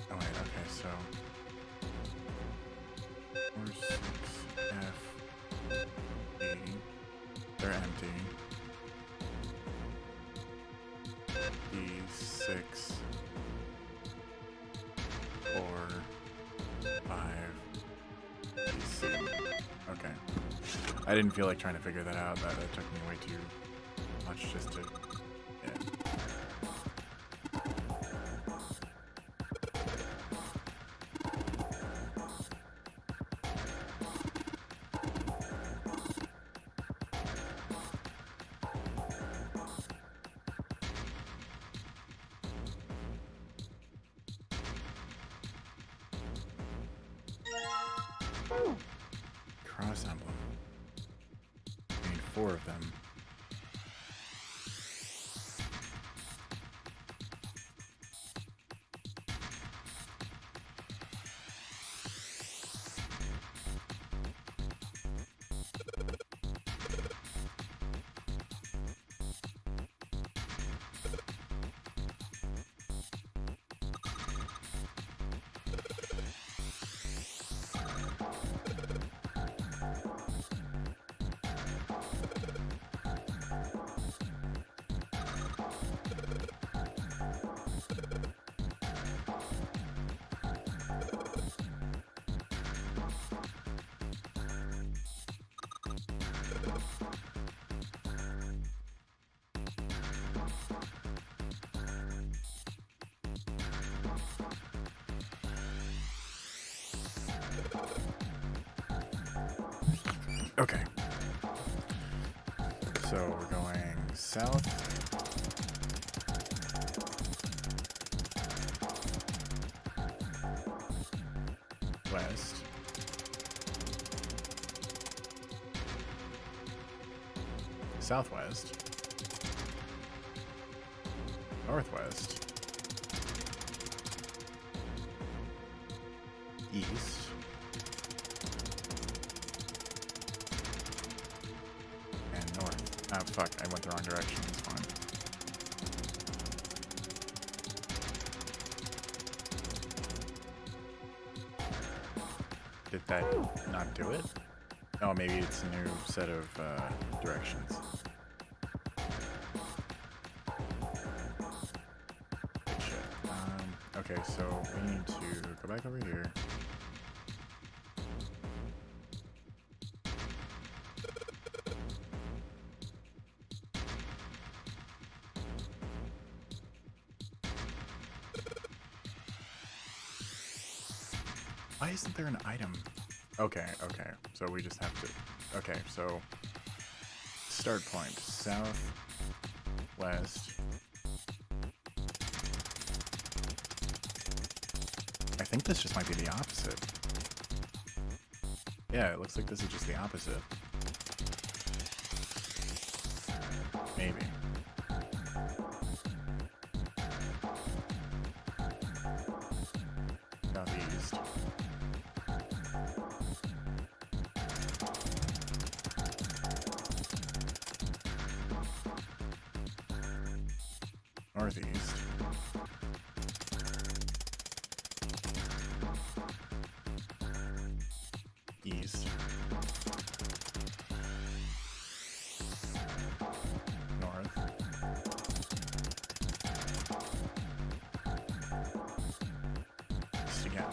Oh wait, okay, so 4, 6, F, E, they're empty. E6, 4, 5, E6. Okay. I didn't feel like trying to figure that out. That took me way too much just to. Yeah. Cross emblem. I need 4 of them. Okay. So we're going south. West. Southwest. Northwest. East. And north. Ah, fuck. I went the wrong direction. It's fine. Did that not do it? Oh, maybe it's a new set of directions. Good shit. Okay, so we need to go back over here. Why isn't there an item? Okay, okay. So we just have to... Okay, so... Start point. South, west. I think this just might be the opposite. Yeah, it looks like this is just the opposite. Maybe. Southeast. Northeast. East. North. East again.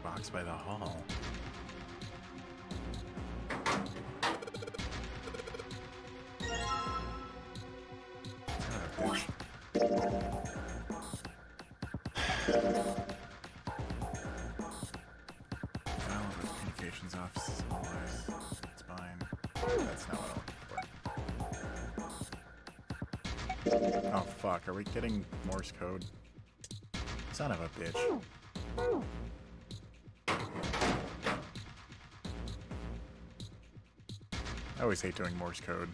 Box by the hall. Oh, bitch. File of the communications office is always. It's fine. That's not what I'm looking for. Oh fuck, are we getting Morse code? Son of a bitch. I always hate doing Morse code.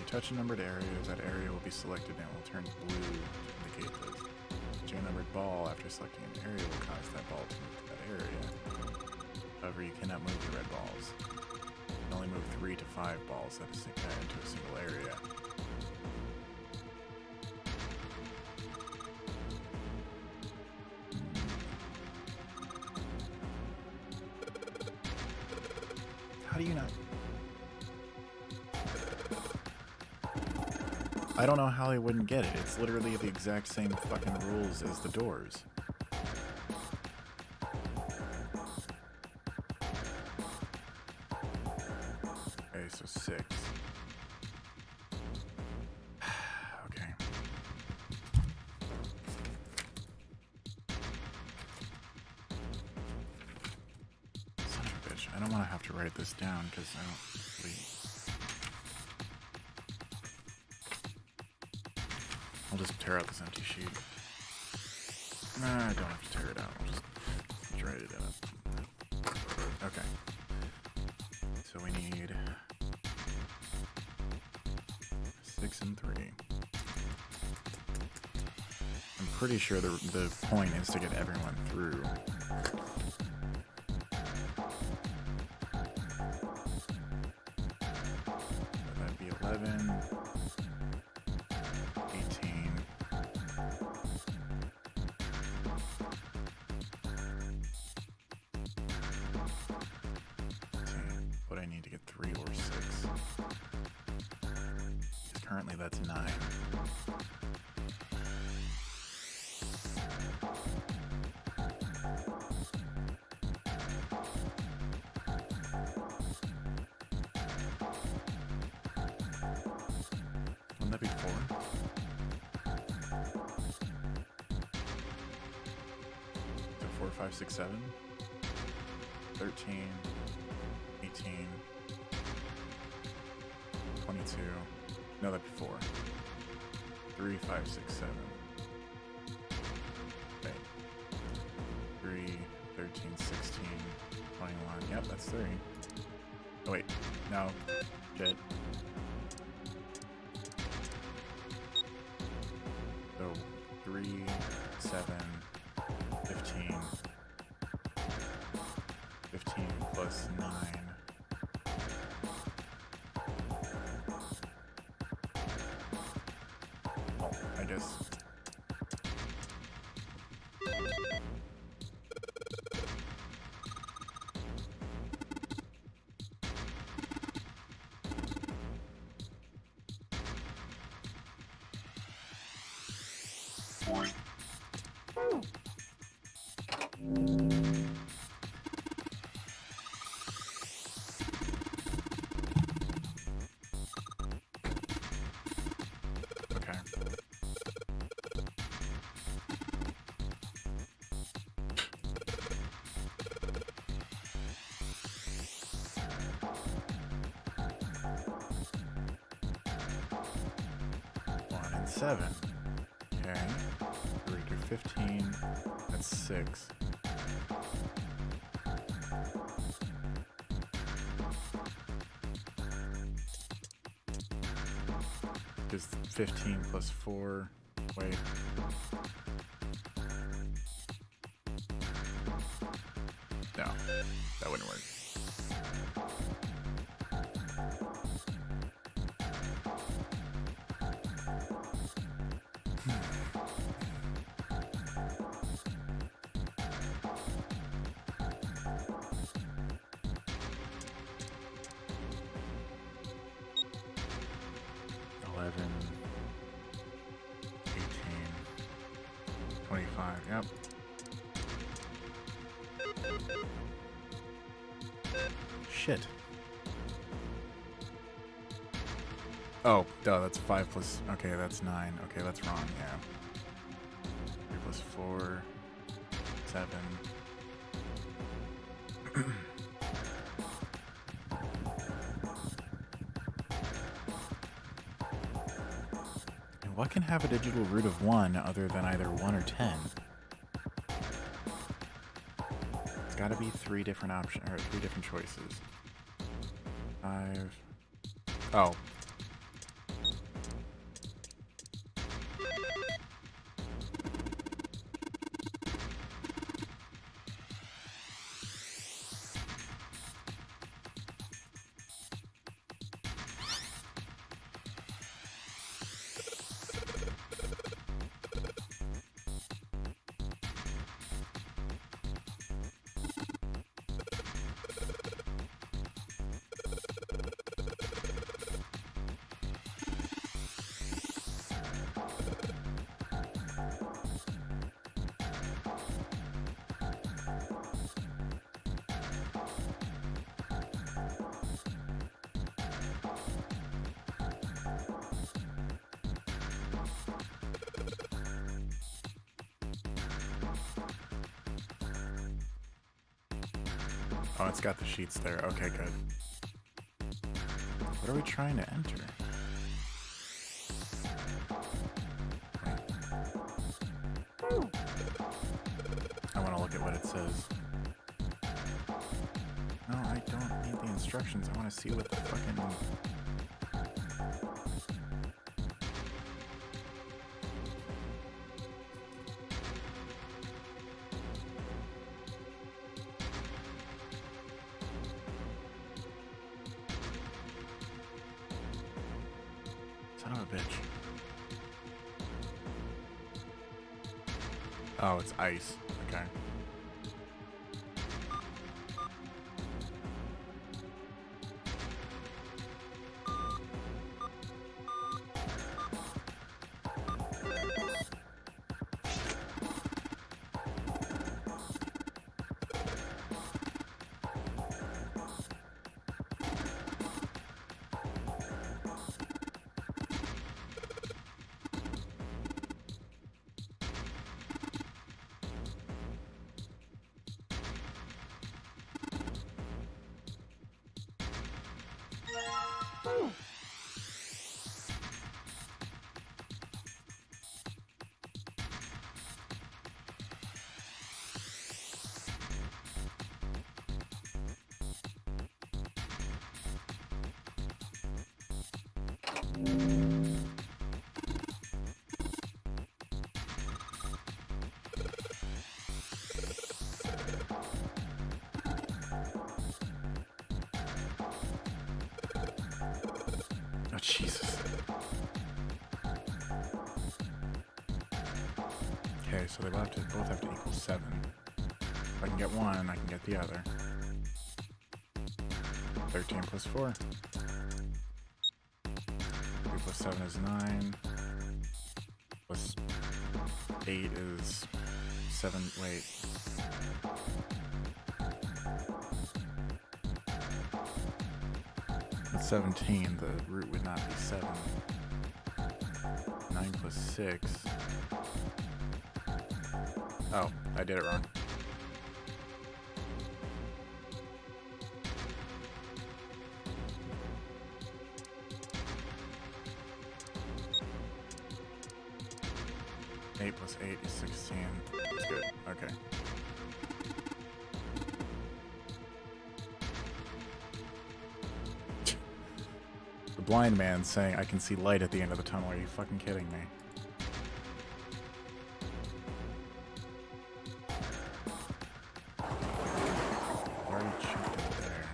Touch a numbered area, that area will be selected and it will turn blue to indicate this. Touching a numbered ball after selecting an area will cause that ball to move to that area. However, you cannot move the red balls. You can only move 3 to 5 balls into a single area. How do you not? I don't know how they wouldn't get it. It's literally the exact same fucking rules as the doors. Okay, so 6. Okay. Son of a bitch. I I don't want to have to write this down because I don't really... I'll just tear out this empty sheet. Nah, I don't have to tear it out. I'll just write it up. Okay. So we need 6 and 3. I'm pretty sure the point is to get everyone through. So that'd be 11, 18. But I need to get 3 or 6. Because currently that's 9. Wouldn't that be 4? So 4, 5, 6, 7, 13, 18, 22. No, that'd be 4. 3, 5, 6, 7. Okay. 3, 13, 16, 21. Yep, that's 3. Oh, wait. No. Shit. So 3, 7, 15. 15 plus 9. Oh, I guess. Okay. One and 7. Okay. 3 to 15. That's 6. Is 15 plus 4. Wait. No, that wouldn't work. Yep. Shit. Oh, duh, that's 5 plus... Okay, that's 9. Okay, that's wrong, yeah. 3 plus 4... 7... And what can have a digital root of 1 other than either 1 or 10? It's gotta be 3 different options, or 3 different choices. 5... Oh. Oh, it's got the sheets there. Okay, good. What are we trying to enter? I want to look at what it says. No, I don't need the instructions. I want to see what the fucking... Son of a bitch. Oh, it's ice. Okay. Oh, Jesus. Okay, so they both have to equal 7. If I can get one, I can get the other. 13 plus 4. 3 plus 7 is 9. Plus 8 is 7. Wait. With 17, the root would not be 7. 9 plus 6. Oh, I did it wrong. Eight plus 8 is 16. That's good. Okay. The blind man saying, I can see light at the end of the tunnel. Are you fucking kidding me? Already checked it there.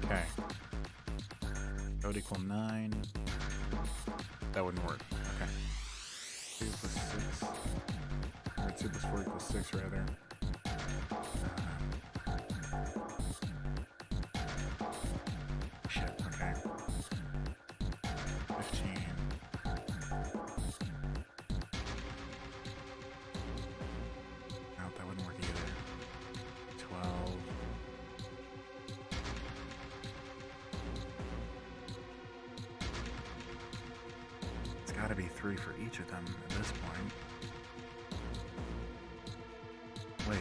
Okay. That would equal 9. That wouldn't work. Okay. 2 plus 6. Or 2 plus 4 equals 6, rather. Shit, okay. 15. No, that wouldn't work either. 12. It's gotta be 3 for each of them at this point. Wait.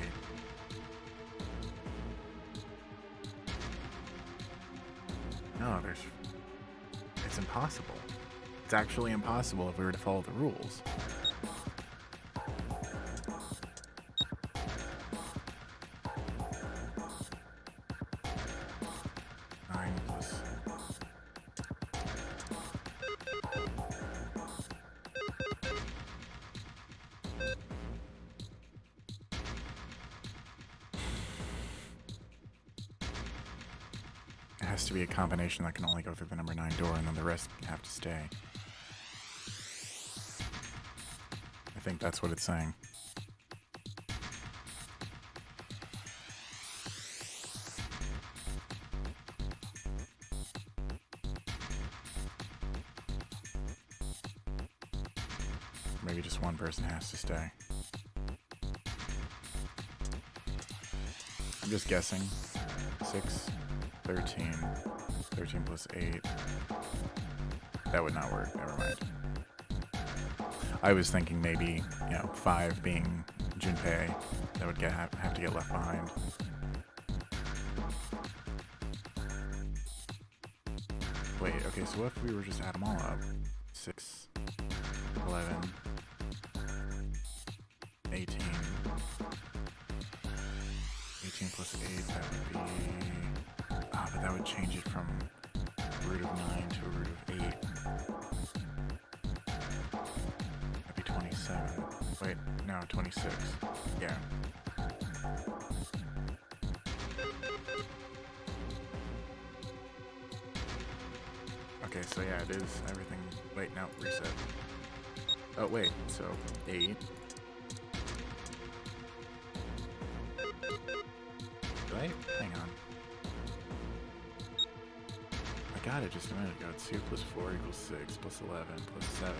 No, it's impossible. it's actually impossible if we were to follow the rules. 9 plus... It has to be a combination that can only go through the number 9 door, and then the rest have to stay. I think that's what it's saying. Maybe just one person has to stay. I'm just guessing. 6, 13, 13 plus 8. That would not work, never mind. I was thinking maybe, 5 being Junpei, that would have to get left behind. Wait, okay, so what if we were just add them all up? 6, 11, 18. 18 plus 8, that would be... but that would change it from root of 9 to a root of 8. That'd be 27. Wait, no, 26. Yeah. Okay, so yeah, it is everything... Wait, no, reset. Oh, wait, so 8. Right? Hang on. I got it just a minute ago. It's 2 plus 4 equals 6 plus 11 plus 7.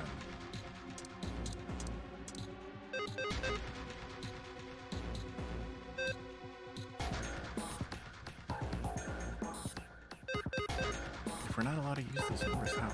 If we're not allowed to use those numbers, how?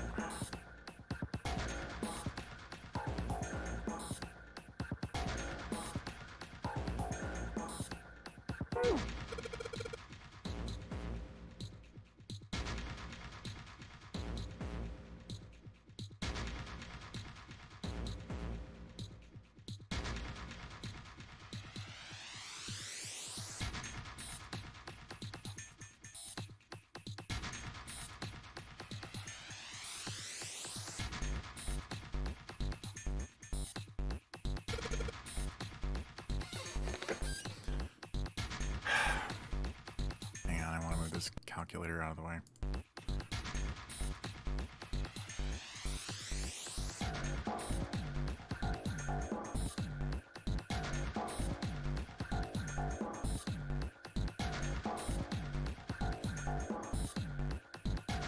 Calculator out of the way.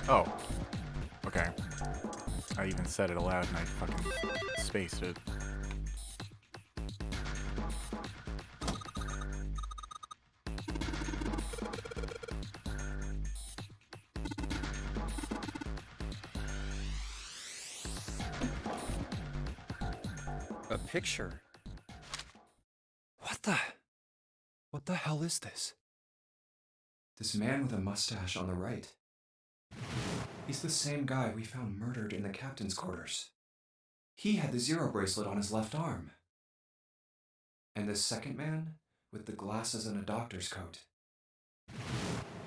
Oh. Okay. I even said it aloud and I fucking spaced it. A picture? What the hell is this? This man with a mustache on the right. He's the same guy we found murdered in the captain's quarters. He had the zero bracelet on his left arm. And this second man with the glasses and a doctor's coat.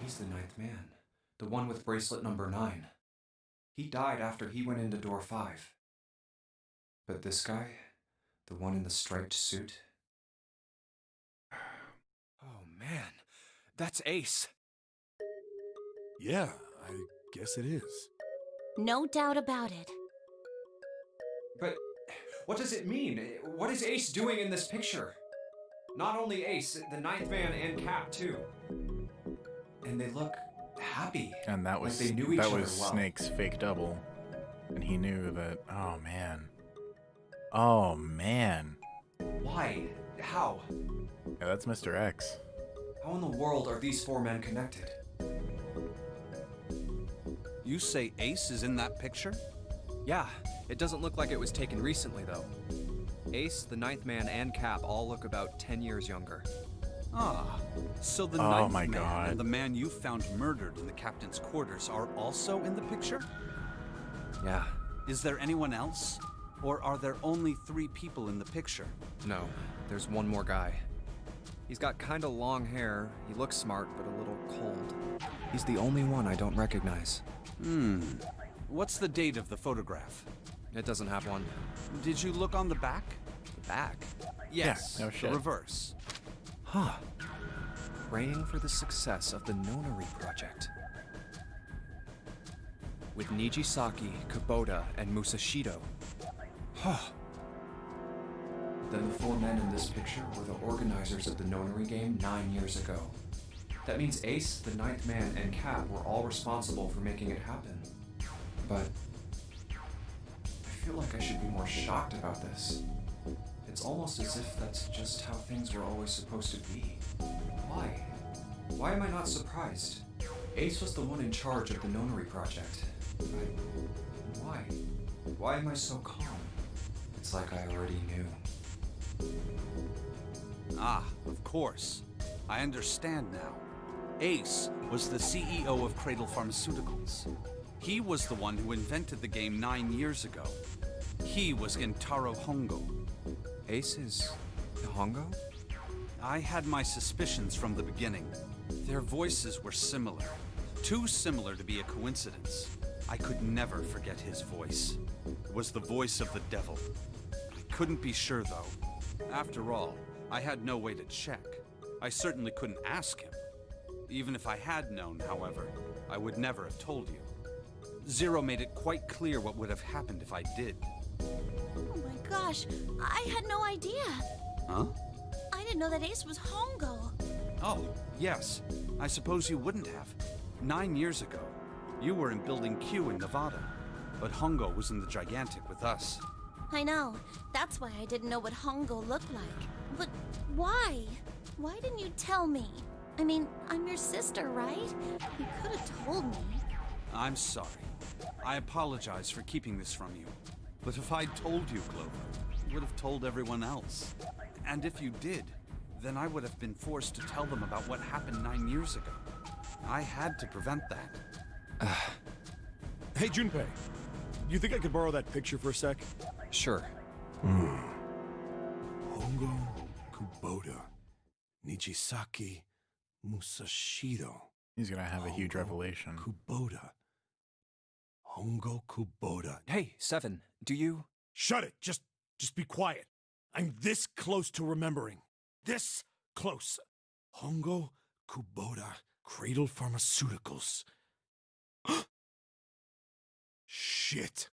He's the 9th man, the one with bracelet number 9. He died after he went into door 5. But this guy, the one in the striped suit. Oh man, that's Ace. Yeah, I guess it is. No doubt about it. But what does it mean? What is Ace doing in this picture? Not only Ace, the 9th man and Cap too. And they look happy. And that was like they knew each other well. Snake's fake double. And he knew that, oh man. Oh man. Why? How? Yeah, that's Mr. X. How in the world are these 4 men connected? You say Ace is in that picture? Yeah, it doesn't look like it was taken recently, though. Ace, the 9th man, and Cap all look about 10 years younger. Ah, so the 9th man and the man you found murdered in the captain's quarters are also in the picture? Yeah, Is there anyone else? Or are there only 3 people in the picture? No, there's one more guy. He's got kinda long hair, he looks smart, but a little cold. He's the only one I don't recognize. What's the date of the photograph? It doesn't have one. Did you look on the back? The back? Yes, no the shit. reverse. Huh. Praying for the success of the Nonary project. With Nijisaki, Kubota, and Musashido. Huh. Then the 4 men in this picture were the organizers of the Nonary game 9 years ago. That means Ace, the 9th man, and Cap were all responsible for making it happen. But I feel like I should be more shocked about this. It's almost as if that's just how things were always supposed to be. Why? Why am I not surprised? Ace was the one in charge of the Nonary project. Why? Why am I so calm? It's like I already knew. Ah, of course. I understand now. Ace was the CEO of Cradle Pharmaceuticals. He was the one who invented the game 9 years ago. He was Gentaro Hongo. Ace is Hongo? I had my suspicions from the beginning. Their voices were similar. Too similar to be a coincidence. I could never forget his voice. It was the voice of the devil. I couldn't be sure, though. After all, I had no way to check. I certainly couldn't ask him. Even if I had known, however, I would never have told you. Zero made it quite clear what would have happened if I did. Oh my gosh, I had no idea. Huh? I didn't know that Ace was Hongo. Oh, yes. I suppose you wouldn't have. 9 years ago, you were in Building Q in Nevada, but Hongo was in the Gigantic with us. I know. That's why I didn't know what Hongo looked like. But why? Why didn't you tell me? I mean, I'm your sister, right? You could have told me. I'm sorry. I apologize for keeping this from you. But if I'd told you, Clover, you would have told everyone else. And if you did, then I would have been forced to tell them about what happened 9 years ago. I had to prevent that. Hey, Junpei. You think I could borrow that picture for a sec? Sure. Hongo, Kubota, Nijisaki, Musashido. He's gonna have a huge revelation. Kubota. Hongo Kubota. Hey, Seven, do you... Shut it! Just be quiet. I'm this close to remembering. This close. Hongo Kubota, Cradle Pharmaceuticals. Shit.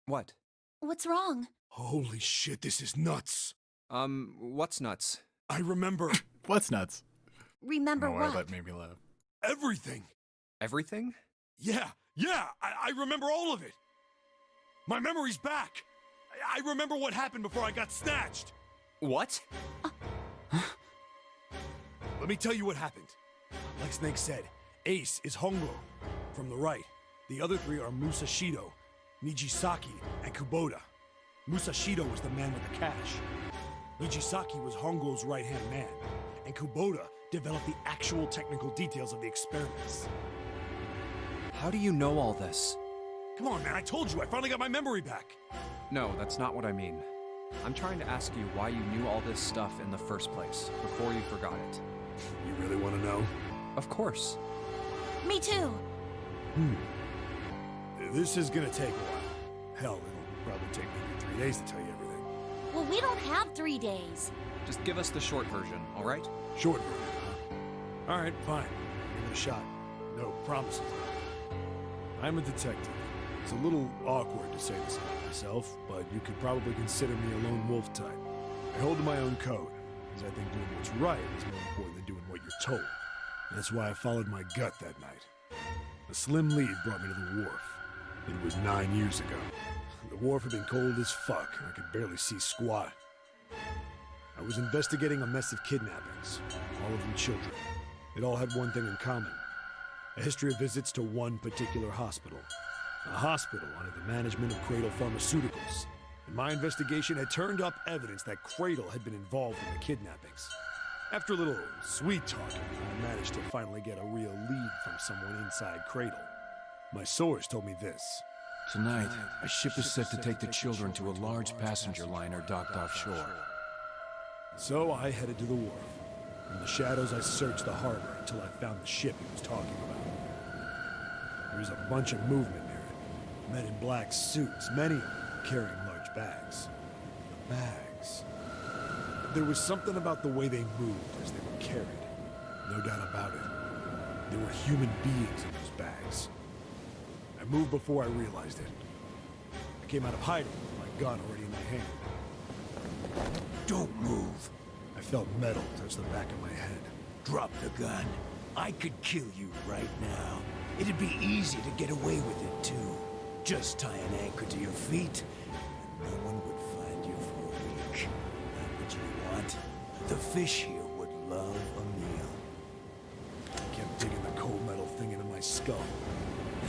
What? What's wrong? Holy shit, this is nuts. What's nuts? I remember... What's nuts? Remember what? That made me laugh. Everything. Everything? Yeah, I remember all of it. My memory's back. I remember what happened before I got snatched. What? Let me tell you what happened. Like Snake said, Ace is Hongo from the right. The other 3 are Musashido, Nijisaki, and Kubota. Musashido was the man with the cash. Nijisaki was Hongo's right-hand man, and Kubota developed the actual technical details of the experiments. How do you know all this? Come on, man, I told you, I finally got my memory back. No, that's not what I mean. I'm trying to ask you why you knew all this stuff in the first place, before you forgot it. You really want to know? Of course. Me too. This is gonna take a while. Hell, it'll probably take maybe 3 days to tell you everything. Well, we don't have 3 days. Just give us the short version, all right? Short version, huh? All right, fine. Give it a shot. No promises. I'm a detective. It's a little awkward to say this about myself, but you could probably consider me a lone wolf type. I hold to my own code, because I think doing what's right is more important than doing what you're told. That's why I followed my gut that night. A slim lead brought me to the wharf. It was 9 years ago. The wharf had been cold as fuck, and I could barely see squat. I was investigating a mess of kidnappings, all of them children. It all had one thing in common. A history of visits to one particular hospital. A hospital under the management of Cradle Pharmaceuticals. And my investigation had turned up evidence that Cradle had been involved in the kidnappings. After a little sweet talking, I managed to finally get a real lead from someone inside Cradle. My source told me this. Tonight, a ship is set to take the children to a large passenger liner docked offshore. So I headed to the wharf. In the shadows, I searched the harbor until I found the ship he was talking about. There was a bunch of movement near it. Men in black suits, many of them carrying large bags. The bags. There was something about the way they moved as they were carried. No doubt about it. There were human beings in those bags. I moved before I realized it. I came out of hiding with my gun already in my hand. Don't move. I felt metal touch the back of my head. Drop the gun. I could kill you right now. It'd be easy to get away with it, too. Just tie an anchor to your feet, and no one would find you for a week. Not what you want. The fish here would love a meal. I kept digging the cold metal thing into my skull.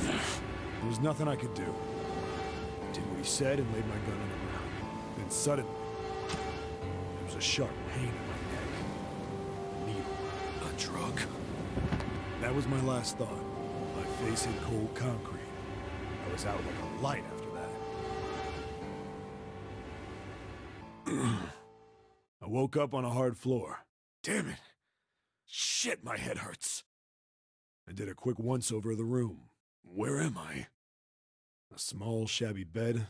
There was nothing I could do. I did what he said and laid my gun on the ground. Then suddenly, there was a sharp pain in my neck. A needle. A drug. That was my last thought. My face hit cold concrete. I was out like a light after that. I woke up on a hard floor. Damn it. Shit, my head hurts. I did a quick once-over of the room. Where am I? A small, shabby bed.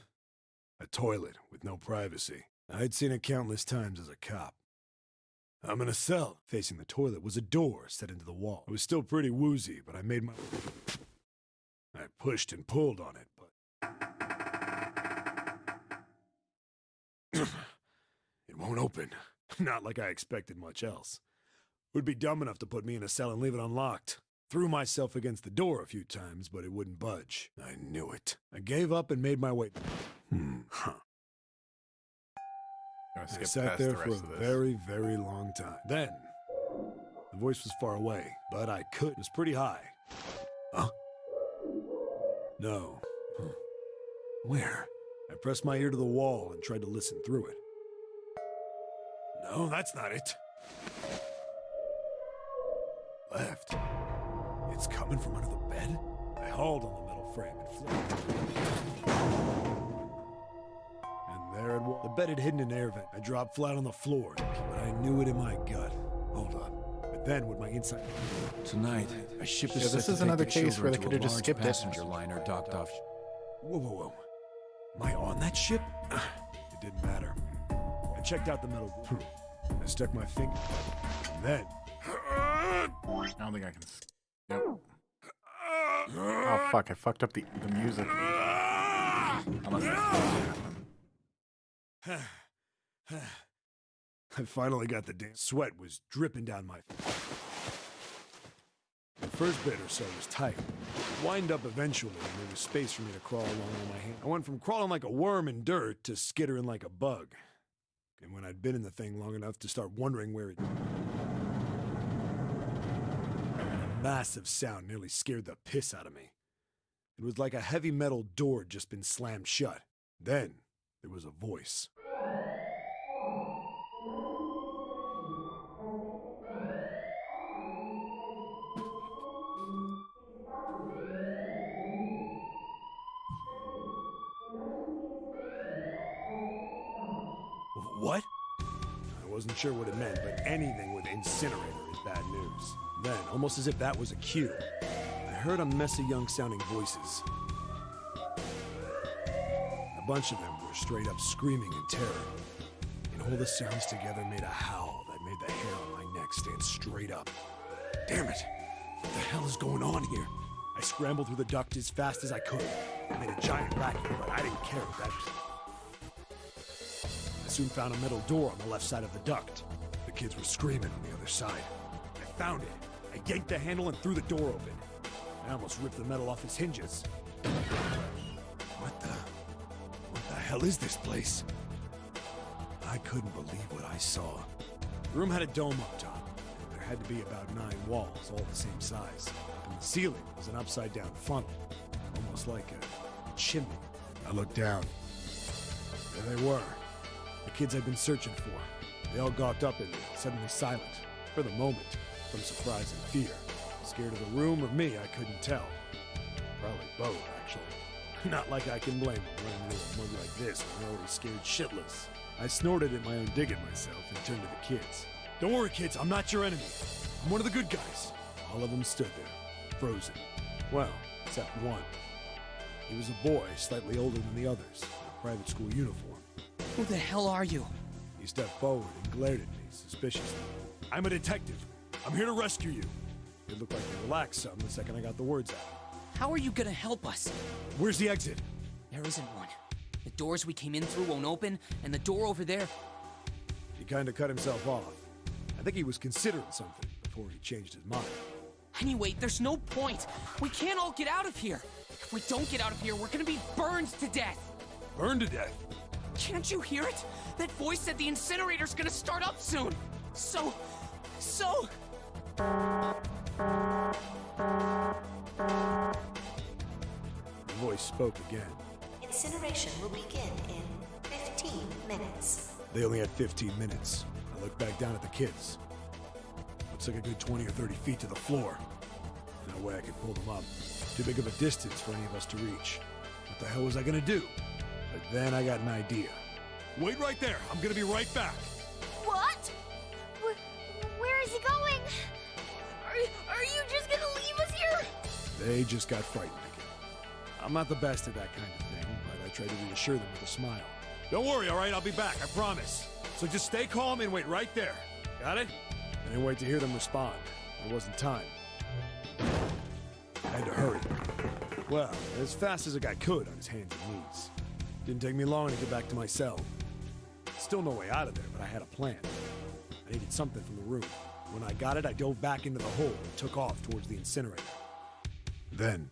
A toilet with no privacy. I'd seen it countless times as a cop. I'm in a cell. Facing the toilet was a door set into the wall. I was still pretty woozy, but I made my... I pushed and pulled on it, but... It won't open. Not like I expected much else. Would be dumb enough to put me in a cell and leave it unlocked. Threw myself against the door a few times, but it wouldn't budge. I knew it. I gave up and made my way... I sat there for a very, very long time. Then, the voice was far away, but I could. It was pretty high. Huh? No. Where? I pressed my ear to the wall and tried to listen through it. No, that's not it. Left. It's coming from under the bed? I hauled on the metal frame and flipped. And there it was. The bed had hidden an air vent. I dropped flat on the floor, but I knew it in my gut. Hold on. But then with my inside... Tonight, a ship is set this to is take another the case where children they to could a have just large skipped it. passenger liner docked off... Whoa, whoa, whoa. Am I on that ship? It didn't matter. I checked out the metal group. I stuck my finger, and then... I don't think I can... Yep. Oh, fuck. I fucked up the music. Unless that's I finally got the damn... Sweat was dripping down my... The first bit or so was tight. Wind up eventually, and there was space for me to crawl along on my hand. I went from crawling like a worm in dirt to skittering like a bug. And when I'd been in the thing long enough to start wondering where it... A massive sound nearly scared the piss out of me. It was like a heavy metal door had just been slammed shut. Then, there was a voice. What? I wasn't sure what it meant, but anything with incinerator is bad news. Then, almost as if that was a cue, I heard a mess of young-sounding voices. A bunch of them were straight up screaming in terror. And all the sounds together made a howl that made the hair on my neck stand straight up. Damn it! What the hell is going on here? I scrambled through the duct as fast as I could. I made a giant racket, but I didn't care at that. I soon found a metal door on the left side of the duct. The kids were screaming on the other side. I found it. I yanked the handle and threw the door open. I almost ripped the metal off its hinges. What the hell is this place? I couldn't believe what I saw. The room had a dome up top. There had to be about 9 walls, all the same size. And the ceiling was an upside-down funnel, almost like a chimney. I looked down. There they were. The kids I'd been searching for. They all gawked up at me, suddenly silent. For the moment, from surprise and fear. Scared of the room or me, I couldn't tell. Probably both, actually. Not like I can blame him running into a mug like this when they're already scared shitless. I snorted at my own dig at myself and turned to the kids. Don't worry, kids, I'm not your enemy. I'm one of the good guys. All of them stood there, frozen. Well, except one. He was a boy, slightly older than the others, in a private school uniform. Who the hell are you? He stepped forward and glared at me suspiciously. I'm a detective. I'm here to rescue you. It looked like he relaxed some the second I got the words out. How are you gonna help us? Where's the exit? There isn't one. The doors we came in through won't open, and the door over there... He kinda cut himself off. I think he was considering something before he changed his mind. Anyway, there's no point. We can't all get out of here. If we don't get out of here, we're gonna be burned to death. Burned to death? Can't you hear it? That voice said the incinerator's gonna start up soon. So... The voice spoke again. Incineration will begin in 15 minutes. They only had 15 minutes. I looked back down at the kids. Looks like a good 20 or 30 feet to the floor. No way I could pull them up. Too big of a distance for any of us to reach. What the hell was I gonna do? But then I got an idea. Wait right there. I'm gonna be right back. What? Where is he going? Are you just gonna leave us here? They just got frightened again. I'm not the best at that kind of thing, but I tried to reassure them with a smile. Don't worry, all right? I'll be back, I promise. So just stay calm and wait right there. Got it? I didn't wait to hear them respond. There wasn't time. I had to hurry. Well, as fast as a guy could on his hands and knees. Didn't take me long to get back to my cell. Still no way out of there, but I had a plan. I needed something from the room. When I got it, I dove back into the hole and took off towards the incinerator. Then...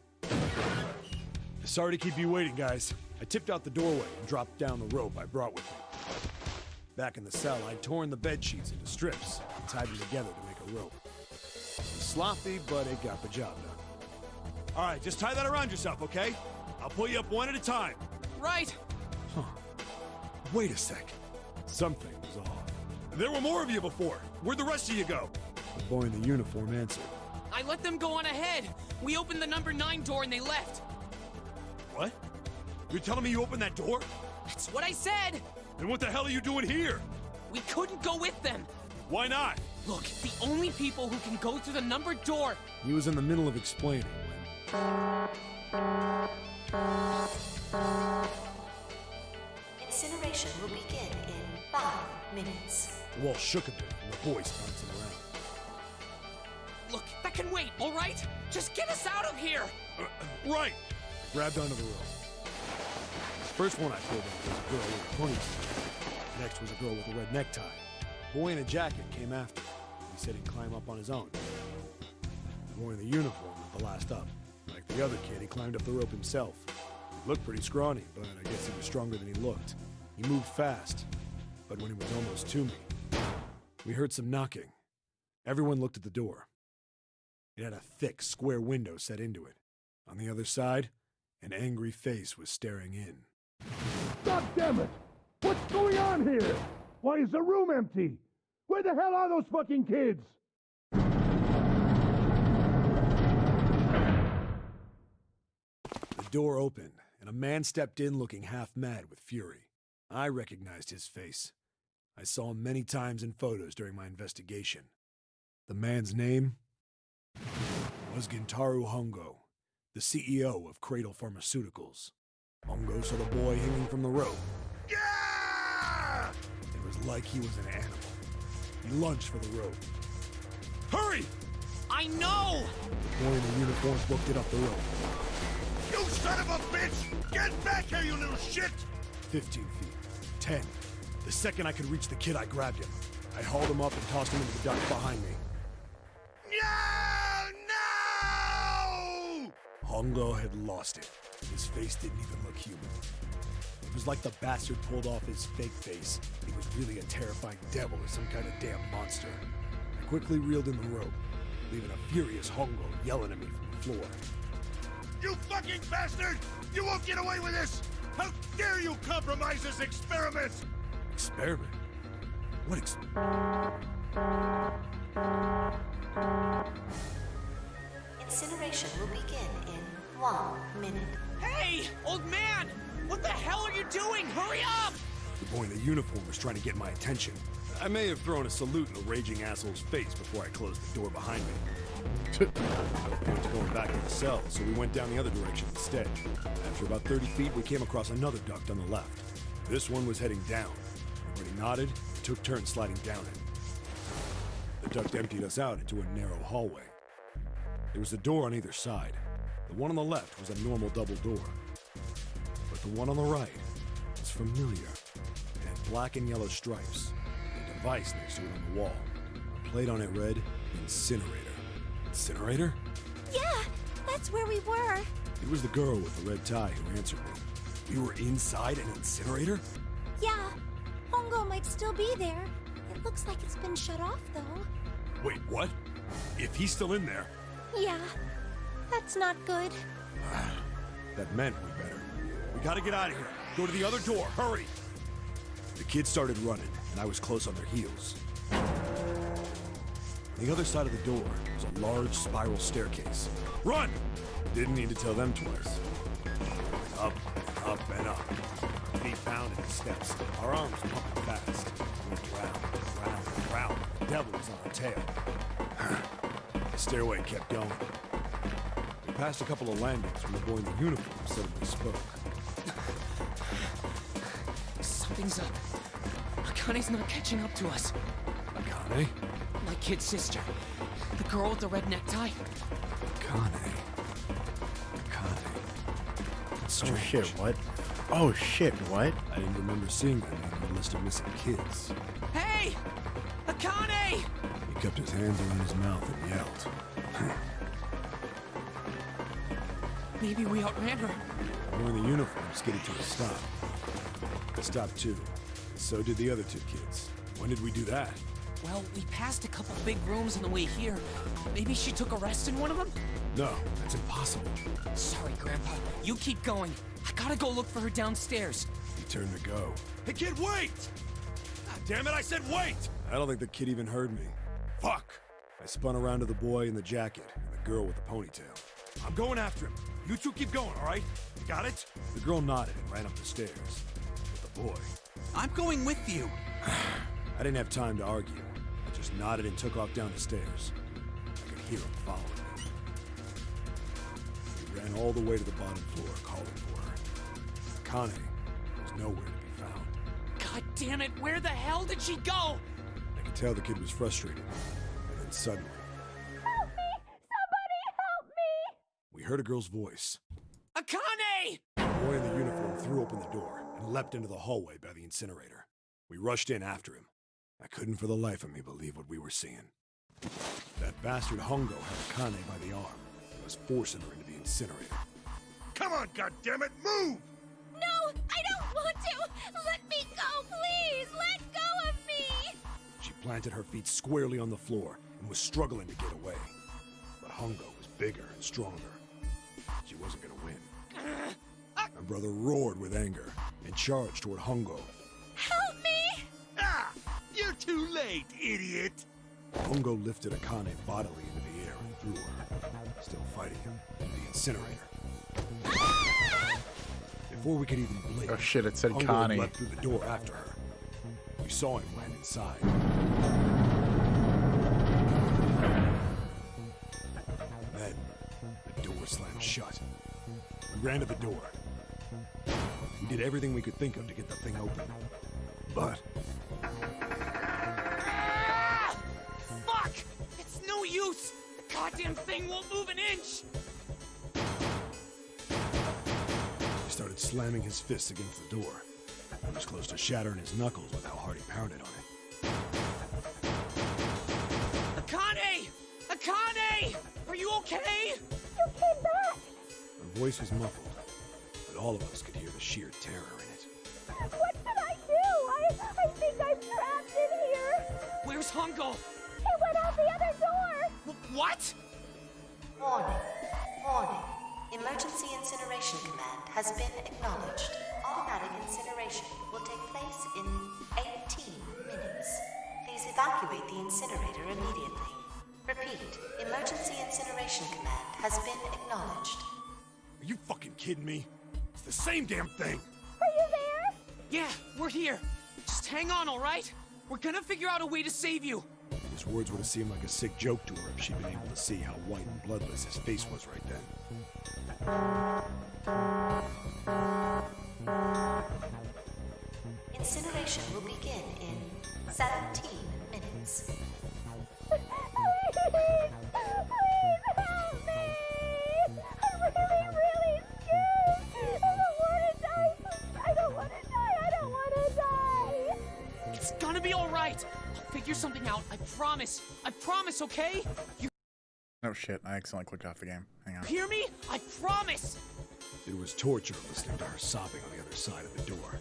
Sorry to keep you waiting, guys. I tipped out the doorway and dropped down the rope I brought with me. Back in the cell, I'd torn the bed sheets into strips and tied them together to make a rope. It was sloppy, but it got the job done. All right, just tie that around yourself, okay? I'll pull you up one at a time. Right. Huh. Wait a sec. Something was off. There were more of you before. Where'd the rest of you go? The boy in the uniform answered. I let them go on ahead. We opened the number 9 door and they left. What? You're telling me you opened that door? That's what I said. Then what the hell are you doing here? We couldn't go with them. Why not? Look, the only people who can go through the numbered door... He was in the middle of explaining when... Incineration will begin in 5 minutes. The wall shook a bit and the voice bouncing around. Look, that can wait, all right? Just get us out of here! Right! I grabbed onto the rope. The first one I pulled up was a girl with a ponytail. Next was a girl with a red necktie. A boy in a jacket came after. He said he'd climb up on his own. The boy in the uniform was the last up. Like the other kid, he climbed up the rope himself. He looked pretty scrawny, but I guess he was stronger than he looked. He moved fast, but when he was almost to me, we heard some knocking. Everyone looked at the door. It had a thick, square window set into it. On the other side, an angry face was staring in. God damn it! What's going on here? Why is the room empty? Where the hell are those fucking kids? The door opened, and a man stepped in looking half mad with fury. I recognized his face. I saw him many times in photos during my investigation. The man's name was Gintaro Hongo, the CEO of Cradle Pharmaceuticals. Hongo saw the boy hanging from the rope. Yeah! It was like he was an animal. He lunged for the rope. Hurry! I know! The boy in the uniform booked it up the rope. You son of a bitch! Get back here, you little shit! 15 feet. 10. The second I could reach the kid, I grabbed him. I hauled him up and tossed him into the duct behind me. No! No! Hongo had lost it. His face didn't even look human. It was like the bastard pulled off his fake face. He was really a terrifying devil or some kind of damn monster. I quickly reeled in the rope, leaving a furious Hongo yelling at me from the floor. You fucking bastard! You won't get away with this! How dare you compromise this experiment! Experiment? What Incineration will begin in 1 minute. Hey, old man! What the hell are you doing? Hurry up! The boy in the uniform was trying to get my attention. I may have thrown a salute in the raging asshole's face before I closed the door behind me. I was going back to the cell, so we went down the other direction instead. After about 30 feet, we came across another duct on the left. This one was heading down. Everybody nodded and took turns sliding down it. The duct emptied us out into a narrow hallway. There was a door on either side. The one on the left was a normal double door. But the one on the right was familiar. It had black and yellow stripes. A device next to it on the wall. A plate on it read, Incinerator. Incinerator? Yeah, that's where we were. It was the girl with the red tie who answered me. We were inside an incinerator? Yeah, Hongo might still be there. It looks like it's been shut off, though. Wait, what? If he's still in there... Yeah, that's not good. That meant we better. We gotta get out of here. Go to the other door, hurry! The kids started running, and I was close on their heels. On the other side of the door was a large spiral staircase. Run! Didn't need to tell them twice. Up, and up, and up. Feet pounding the steps. Our arms pumping fast. We went round, round, round. The devil was on our tail. The stairway kept going. We passed a couple of landings when the boy in the uniform suddenly spoke. Something's up. Akane's not catching up to us. Akane? My kid sister. The girl with the red necktie. Akane. Oh shit, what? Oh shit, what? I didn't remember seeing that name on the list of missing kids. Hey! Akane! He kept his hands around his mouth and yelled. Maybe we outran her. The boy in the uniform skidded to a stop. I stopped too. So did the other two kids. When did we do that? Well, we passed a couple big rooms on the way here. Maybe she took a rest in one of them? No, that's impossible. Sorry, Grandpa. You keep going. I gotta go look for her downstairs. He turned to go. Hey, kid, wait! God damn it, I said wait! I don't think the kid even heard me. Fuck! I spun around to the boy in the jacket and the girl with the ponytail. I'm going after him. You two keep going, all right? You got it? The girl nodded and ran up the stairs. But the boy... I'm going with you. I didn't have time to argue. I just nodded and took off down the stairs. I could hear him following me. He ran all the way to the bottom floor, calling for her. Akane was nowhere to be found. God damn it, where the hell did she go? I could tell the kid was frustrated. And then suddenly... Help me! Somebody help me! We heard a girl's voice. Akane! The boy in the uniform threw open the door and leapt into the hallway by the incinerator. We rushed in after him. I couldn't for the life of me believe what we were seeing. That bastard Hongo had Akane by the arm and was forcing her into the incinerator. Come on, goddammit, move! No, I don't want to! Let me go, please! Let go of me! She planted her feet squarely on the floor and was struggling to get away. But Hongo was bigger and stronger. She wasn't gonna win. My brother roared with anger and charged toward Hongo. Help me! Ah! You're too late, idiot! Hongo lifted Akane bodily into the air and threw her, still fighting him, into the incinerator. Before we could even blink, Oh shit, it said Hongo Connie. leapt through the door after her. We saw him land inside. Then, the door slammed shut. We ran to the door. We did everything we could think of to get the thing open. But Fuck! It's no use! The goddamn thing won't move an inch! he started slamming his fists against the door. He was close to shattering his knuckles with how hard he pounded on it. Akane! Akane! Are you okay? You came back! Her voice was muffled, but all of us could hear the sheer terror in it. What should I do? I think I'm trapped in here! Where's Hongo? He went out the other door! What? Warning. Warning. Emergency incineration command has been acknowledged. Automatic incineration will take place in 18 minutes. Please evacuate the incinerator immediately. Repeat. Emergency incineration command has been acknowledged. Are you fucking kidding me? It's the same damn thing! Are you there? Yeah, we're here. Just hang on, all right? We're gonna figure out a way to save you. His words would have seemed like a sick joke to her if she'd been able to see how white and bloodless his face was right then. Incineration will begin in 17 minutes. Please help me! I'm really scared! I don't want to die! I don't want to die! I don't want to die! It's gonna be all right. I'll figure something out. I promise. I promise, okay? You Oh shit, I accidentally clicked off the game. Hang on. hear me? I promise. It was torture listening to her sobbing on the other side of the door.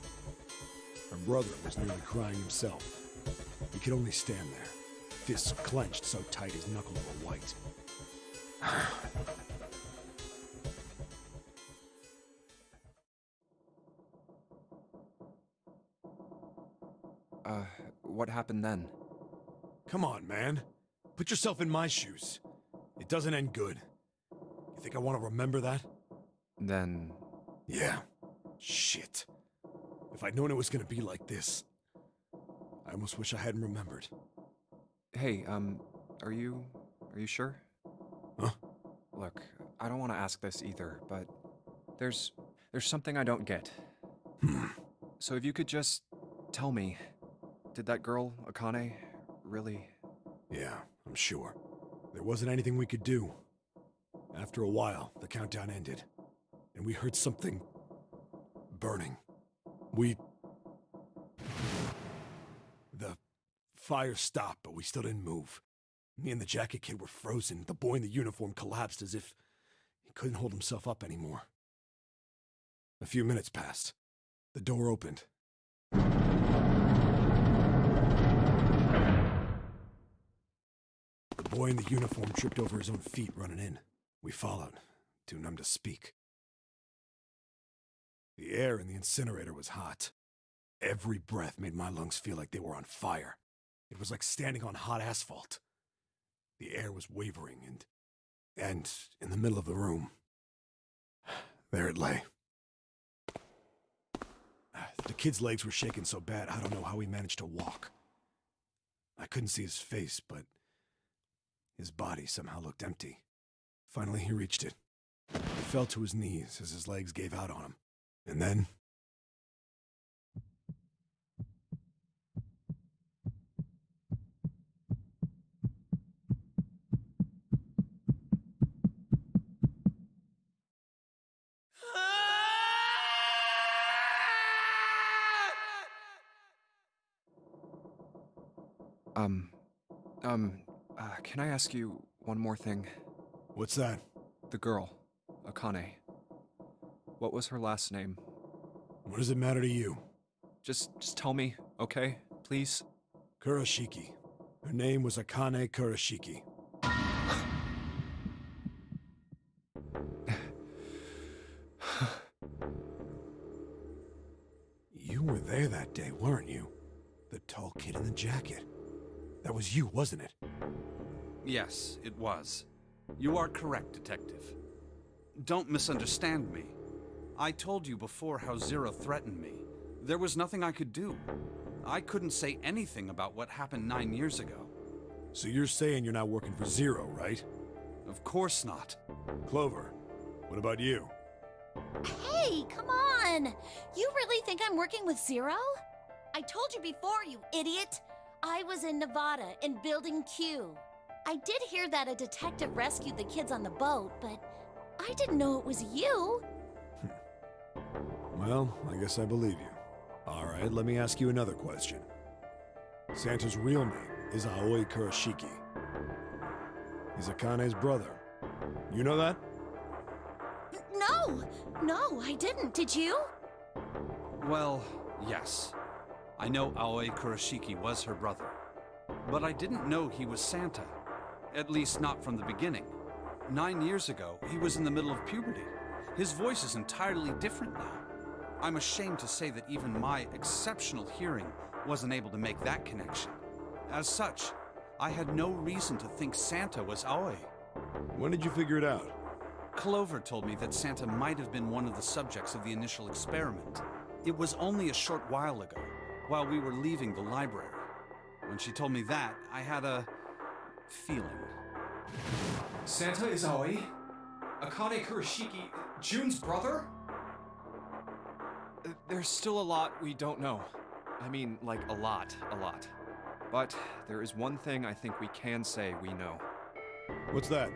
Her brother was nearly crying himself. He could only stand there, fists clenched so tight his knuckles were white. What happened then? Come on, man. Put yourself in my shoes. It doesn't end good. You think I want to remember that? Then... Yeah. Shit. If I'd known it was gonna be like this, I almost wish I hadn't remembered. Hey, are you sure? Huh? Look, I don't want to ask this either, but there's something I don't get. So if you could just tell me, did that girl, Akane, really... Yeah, I'm sure. There wasn't anything we could do. After a while, the countdown ended, and we heard something... burning. The fire stopped, but we still didn't move. Me and the jacket kid were frozen. The boy in the uniform collapsed as if he couldn't hold himself up anymore. A few minutes passed. The door opened. The boy in the uniform tripped over his own feet running in. We followed, too numb to speak. The air in the incinerator was hot. Every breath made my lungs feel like they were on fire. It was like standing on hot asphalt. The air was wavering, and in the middle of the room, there it lay. The kid's legs were shaking so bad, I don't know how he managed to walk. I couldn't see his face, but his body somehow looked empty. Finally, he reached it. He fell to his knees as his legs gave out on him. And then... Can I ask you one more thing? What's that? The girl, Akane. What was her last name? What does it matter to you? Just tell me, okay? Please? Kurashiki. Her name was Akane Kurashiki. You were there that day, weren't you? The tall kid in the jacket. That was you, wasn't it? Yes, it was. You are correct, Detective. Don't misunderstand me. I told you before how Zero threatened me. There was nothing I could do. I couldn't say anything about what happened 9 years ago. So you're saying you're not working for Zero, right? Of course not. Clover, what about you? Hey, come on! You really think I'm working with Zero? I told you before, you idiot! I was in Nevada, in Building Q. I did hear that a detective rescued the kids on the boat, but I didn't know it was you. Well, I guess I believe you. Alright, let me ask you another question. Santa's real name is Aoi Kurashiki. He's Akane's brother. You know that? No, I didn't. Did you? Well, yes. I know Aoi Kurashiki was her brother. But I didn't know he was Santa. At least not from the beginning. 9 years ago, he was in the middle of puberty. His voice is entirely different now. I'm ashamed to say that even my exceptional hearing wasn't able to make that connection. As such, I had no reason to think Santa was Aoi. When did you figure it out? Clover told me that Santa might have been one of the subjects of the initial experiment. It was only a short while ago, while we were leaving the library. When she told me that, I had a feeling. Santa is Aoi? Akane Kurashiki, June's brother? There's still a lot we don't know. I mean, like, a lot. But there is one thing I think we can say we know. What's that?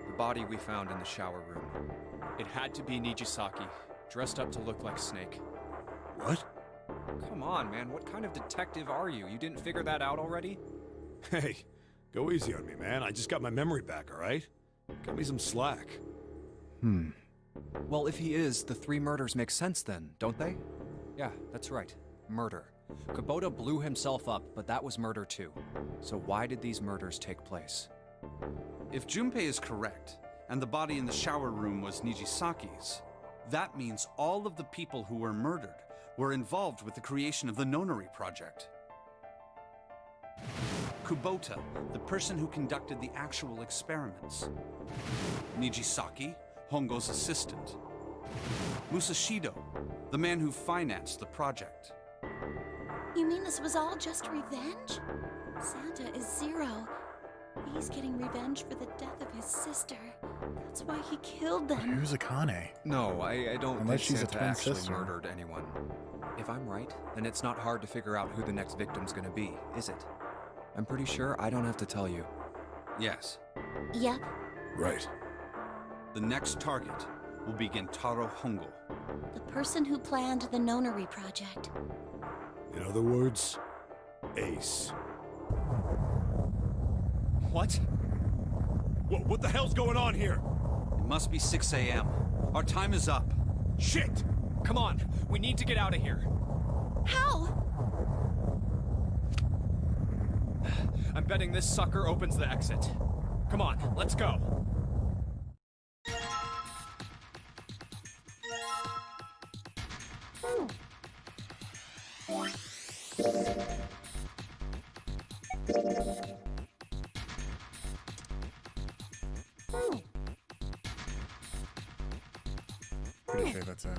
The body we found in the shower room. It had to be Nijisaki, dressed up to look like Snake. What? Come on, man, what kind of detective are you? You didn't figure that out already? Hey, go easy on me, man. I just got my memory back, all right? Cut me some slack. Well, if he is, the 3 murders make sense then, don't they? Yeah, that's right. Murder. Kubota blew himself up, but that was murder too. So why did these murders take place? If Junpei is correct, and the body in the shower room was Nijisaki's, that means all of the people who were murdered were involved with the creation of the Nonary project. Kubota, the person who conducted the actual experiments. Nijisaki, Hongo's assistant. Musashido, the man who financed the project. You mean this was all just revenge? Santa is Zero. He's getting revenge for the death of his sister. That's why he killed them. Who's Akane? No, I don't Unless think she's a Santa twin actually sister. murdered anyone. If I'm right, then it's not hard to figure out who the next victim's gonna be, is it? I'm pretty sure I don't have to tell you. Yes. Yep. Right. The next target will be Gentaro Hongo. The person who planned the Nonary project. In other words, Ace. What? What the hell's going on here? It must be 6 a.m. Our time is up. Shit! Come on, we need to get out of here. How? I'm betting this sucker opens the exit. Come on, let's go. Pretty sure that's it.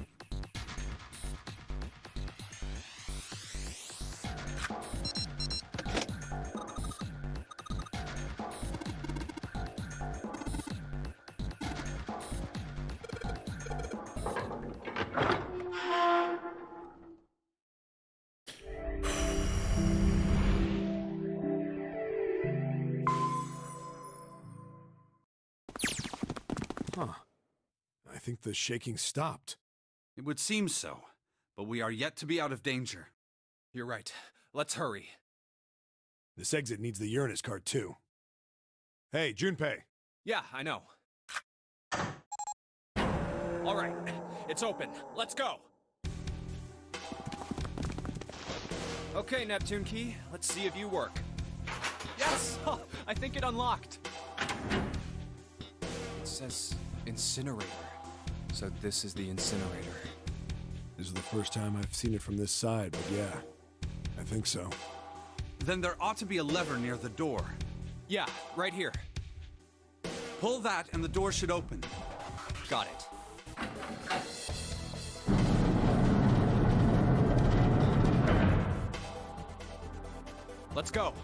Huh. I think the shaking stopped. It would seem so, but we are yet to be out of danger. You're right. Let's hurry. This exit needs the Uranus card, too. Hey, Junpei. Yeah, I know. All right, it's open. Let's go. Okay, Neptune Key, let's see if you work. Yes! Oh, I think it unlocked. It says incinerator. So this is the incinerator. This is the first time I've seen it from this side, but yeah, I think so. Then there ought to be a lever near the door. Yeah, right here. Pull that and the door should open. Got it. Let's go.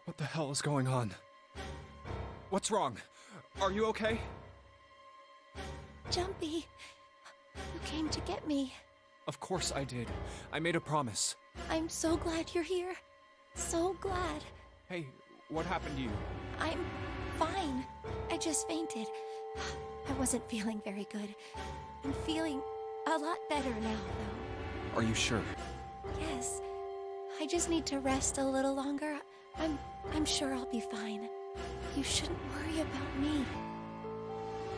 What the hell is going on? What's wrong? Are you okay? Jumpy, you came to get me. Of course I did. I made a promise. I'm so glad you're here. So glad. Hey, what happened to you? I'm fine. I just fainted. I wasn't feeling very good. I'm feeling a lot better now, though. Are you sure? Yes. I just need to rest a little longer. I'm sure I'll be fine. You shouldn't worry about me.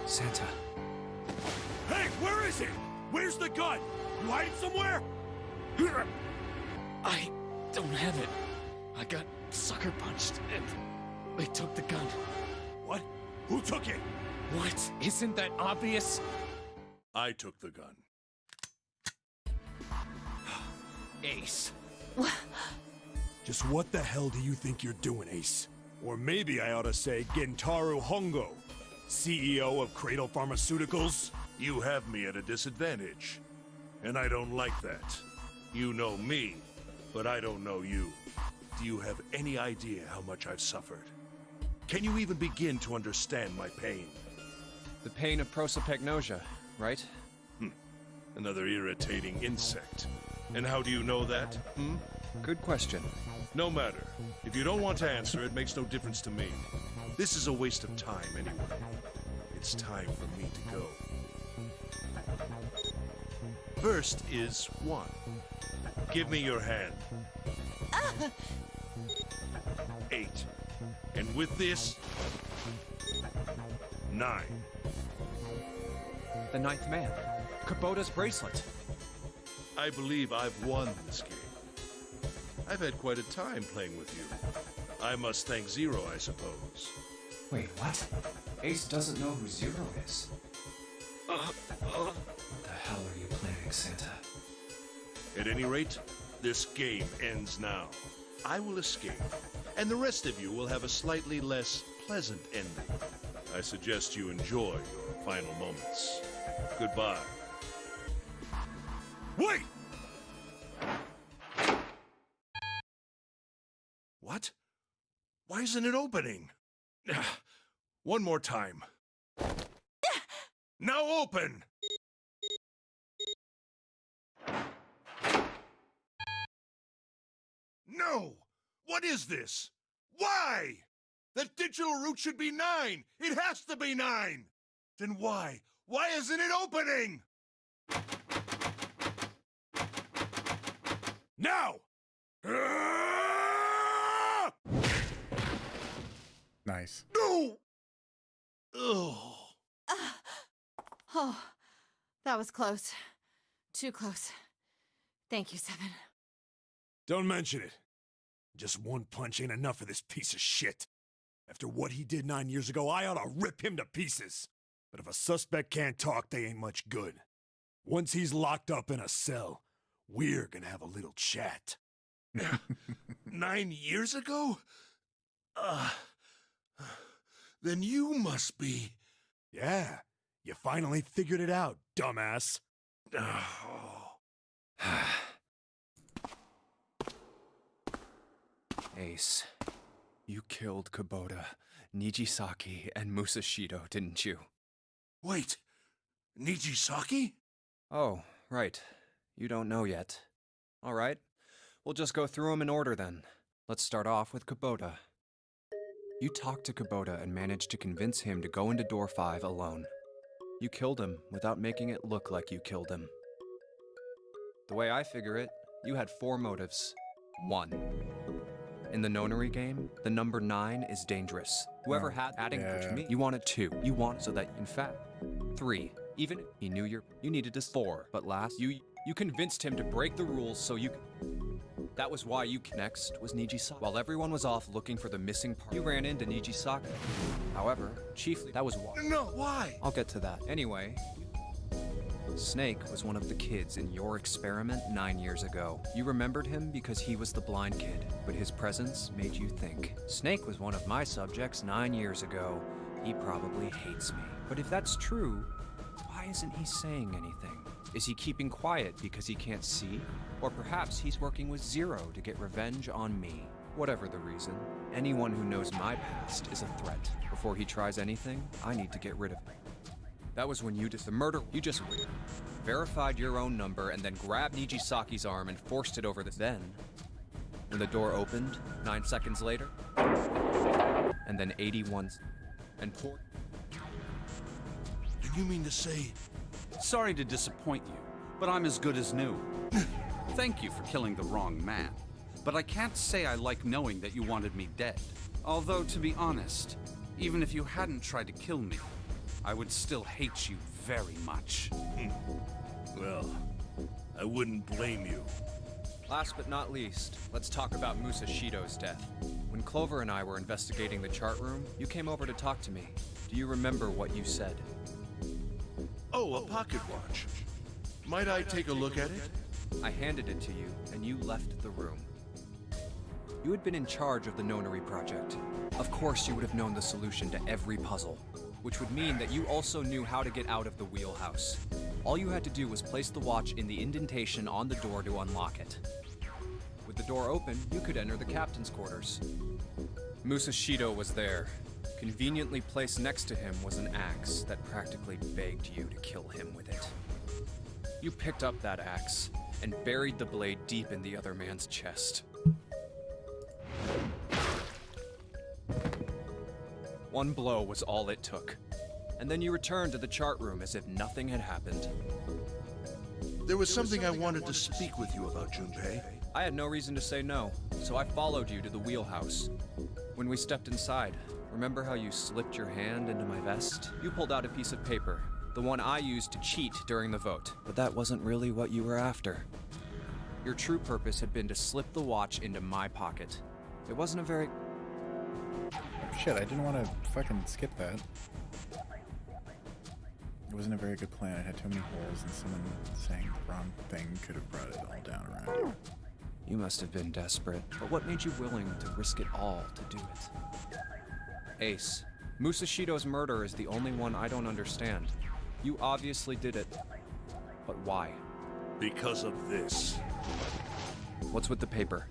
Santa. Hey, where is it? Where's the gun? You hide it somewhere? I don't have it. I got sucker punched and they took the gun. What? Who took it? What? Isn't that obvious? I took the gun. Ace. Just what the hell do you think you're doing, Ace? Or maybe I ought to say Gentaro Hongo, CEO of Cradle Pharmaceuticals? You have me at a disadvantage, and I don't like that. You know me, but I don't know you. Do you have any idea how much I've suffered? Can you even begin to understand my pain? The pain of prosopagnosia, right? Another irritating insect. And how do you know that? Good question. No matter. If you don't want to answer, it makes no difference to me. This is a waste of time anyway. It's time for me to go. First is 1. Give me your hand. 8. And with this, 9. The 9th man. Kubota's bracelet. I believe I've won this game. I've had quite a time playing with you. I must thank Zero, I suppose. Wait, what? Ace doesn't know who Zero is. What the hell are you planning, Santa? At any rate, this game ends now. I will escape, and the rest of you will have a slightly less pleasant ending. I suggest you enjoy your final moments. Goodbye. Wait! What? Why isn't it opening? One more time. Now open! No! What is this? Why? That digital route should be 9! It has to be 9! Then why? Why isn't it opening? Now! Nice. No! Oh. Oh, that was close. Too close. Thank you, Seven. Don't mention it. Just one punch ain't enough for this piece of shit. After what he did 9 years ago, I ought to rip him to pieces. But if a suspect can't talk, they ain't much good. Once he's locked up in a cell, we're gonna have a little chat. 9 years ago? Then you must be... Yeah, you finally figured it out, dumbass. Ace, you killed Kubota, Nijisaki, and Musashido, didn't you? Wait, Nijisaki? Oh, right. You don't know yet. All right. We'll just go through them in order then. Let's start off with Kubota. You talked to Kubota and managed to convince him to go into door 5 alone. You killed him without making it look like you killed him. The way I figure it, you had 4 motives. 1. In the Nonary game, the number 9 is dangerous. Whoever had adding to me, you wanted 2. You want so that, in fact, 3. Even if he knew you needed to 4. But last, you convinced him to break the rules so you. That was why you. Next was Nijisaki. While everyone was off looking for the missing part, you ran into Nijisaki. However, chiefly, that was why. No, why? I'll get to that. Anyway, Snake was one of the kids in your experiment 9 years ago. You remembered him because he was the blind kid, but his presence made you think. Snake was one of my subjects 9 years ago. He probably hates me. But if that's true, why isn't he saying anything? Is he keeping quiet because he can't see? Or perhaps he's working with Zero to get revenge on me. Whatever the reason, anyone who knows my past is a threat. Before he tries anything, I need to get rid of him. That was when you did the murder. You just verified your own number and then grabbed Nijisaki's arm and forced it over the. Then, when the door opened, 9 seconds later, and then 81, and poured. Do you mean to say? Sorry to disappoint you, but I'm as good as new. Thank you for killing the wrong man, but I can't say I like knowing that you wanted me dead. Although, to be honest, even if you hadn't tried to kill me, I would still hate you very much. Well, I wouldn't blame you. Last but not least, let's talk about Musashido's death. When Clover and I were investigating the chart room, you came over to talk to me. Do you remember what you said? Oh, a pocket watch. Might I take a look at it? I handed it to you, and you left the room. You had been in charge of the Nonary project. Of course you would have known the solution to every puzzle, which would mean that you also knew how to get out of the wheelhouse. All you had to do was place the watch in the indentation on the door to unlock it. With the door open, you could enter the captain's quarters. Musashido was there. Conveniently placed next to him was an axe that practically begged you to kill him with it. You picked up that axe and buried the blade deep in the other man's chest. One blow was all it took, and then you returned to the chart room as if nothing had happened. There was something I wanted to speak with you about, Junpei. I had no reason to say no, so I followed you to the wheelhouse. When we stepped inside, remember how you slipped your hand into my vest? You pulled out a piece of paper, the one I used to cheat during the vote. But that wasn't really what you were after. Your true purpose had been to slip the watch into my pocket. It wasn't a very... Shit, I didn't want to fucking skip that. It wasn't a very good plan. It had too many holes, and someone saying the wrong thing could have brought it all down around you. You must have been desperate, but what made you willing to risk it all to do it? Ace, Musashido's murder is the only one I don't understand. You obviously did it, but why? Because of this. What's with the paper?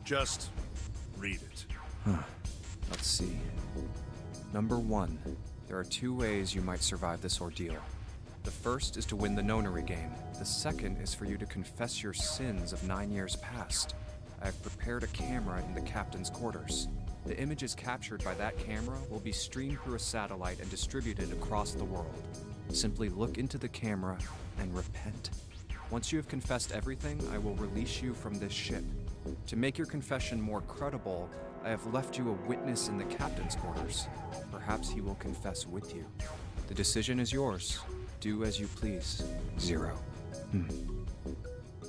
Just read it. Let's see. Number 1, there are 2 ways you might survive this ordeal. The first is to win the Nonary game. The second is for you to confess your sins of 9 years past. I have prepared a camera in the captain's quarters. The images captured by that camera will be streamed through a satellite and distributed across the world. Simply look into the camera and repent. Once you have confessed everything, I will release you from this ship. To make your confession more credible, I have left you a witness in the captain's quarters. Perhaps he will confess with you. The decision is yours. Do as you please. 0.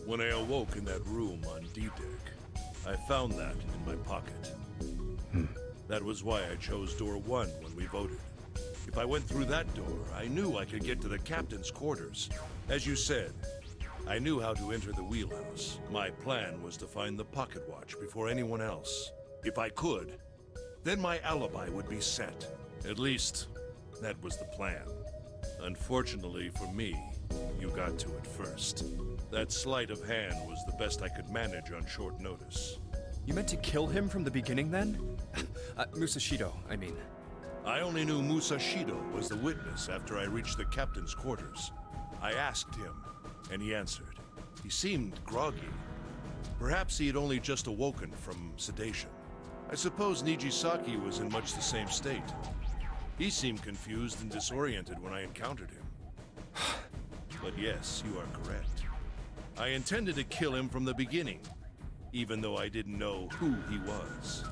When I awoke in that room on D-Deck, I found that in my pocket. That was why I chose door 1 when we voted. If I went through that door, I knew I could get to the captain's quarters. As you said, I knew how to enter the wheelhouse. My plan was to find the pocket watch before anyone else. If I could, then my alibi would be set. At least, that was the plan. Unfortunately for me, you got to it first. That sleight of hand was the best I could manage on short notice. You meant to kill him from the beginning then? Musashido, I mean. I only knew Musashido was the witness after I reached the captain's quarters. I asked him, and he answered. He seemed groggy. Perhaps he had only just awoken from sedation. I suppose Nijisaki was in much the same state. He seemed confused and disoriented when I encountered him. But yes, you are correct. I intended to kill him from the beginning, even though I didn't know who he was.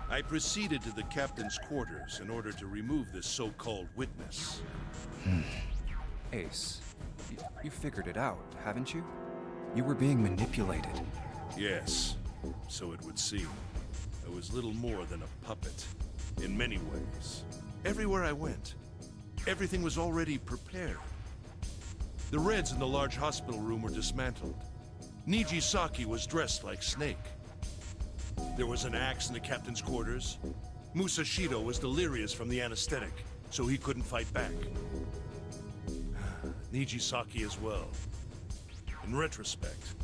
I proceeded to the captain's quarters in order to remove this so-called witness. Ace, you figured it out, haven't you? You were being manipulated. Yes, so it would seem. I was little more than a puppet, in many ways. Everywhere I went, everything was already prepared. The Reds in the large hospital room were dismantled. Nijisaki was dressed like Snake. There was an axe in the captain's quarters. Musashido was delirious from the anesthetic, so he couldn't fight back. Nijisaki as well. In retrospect,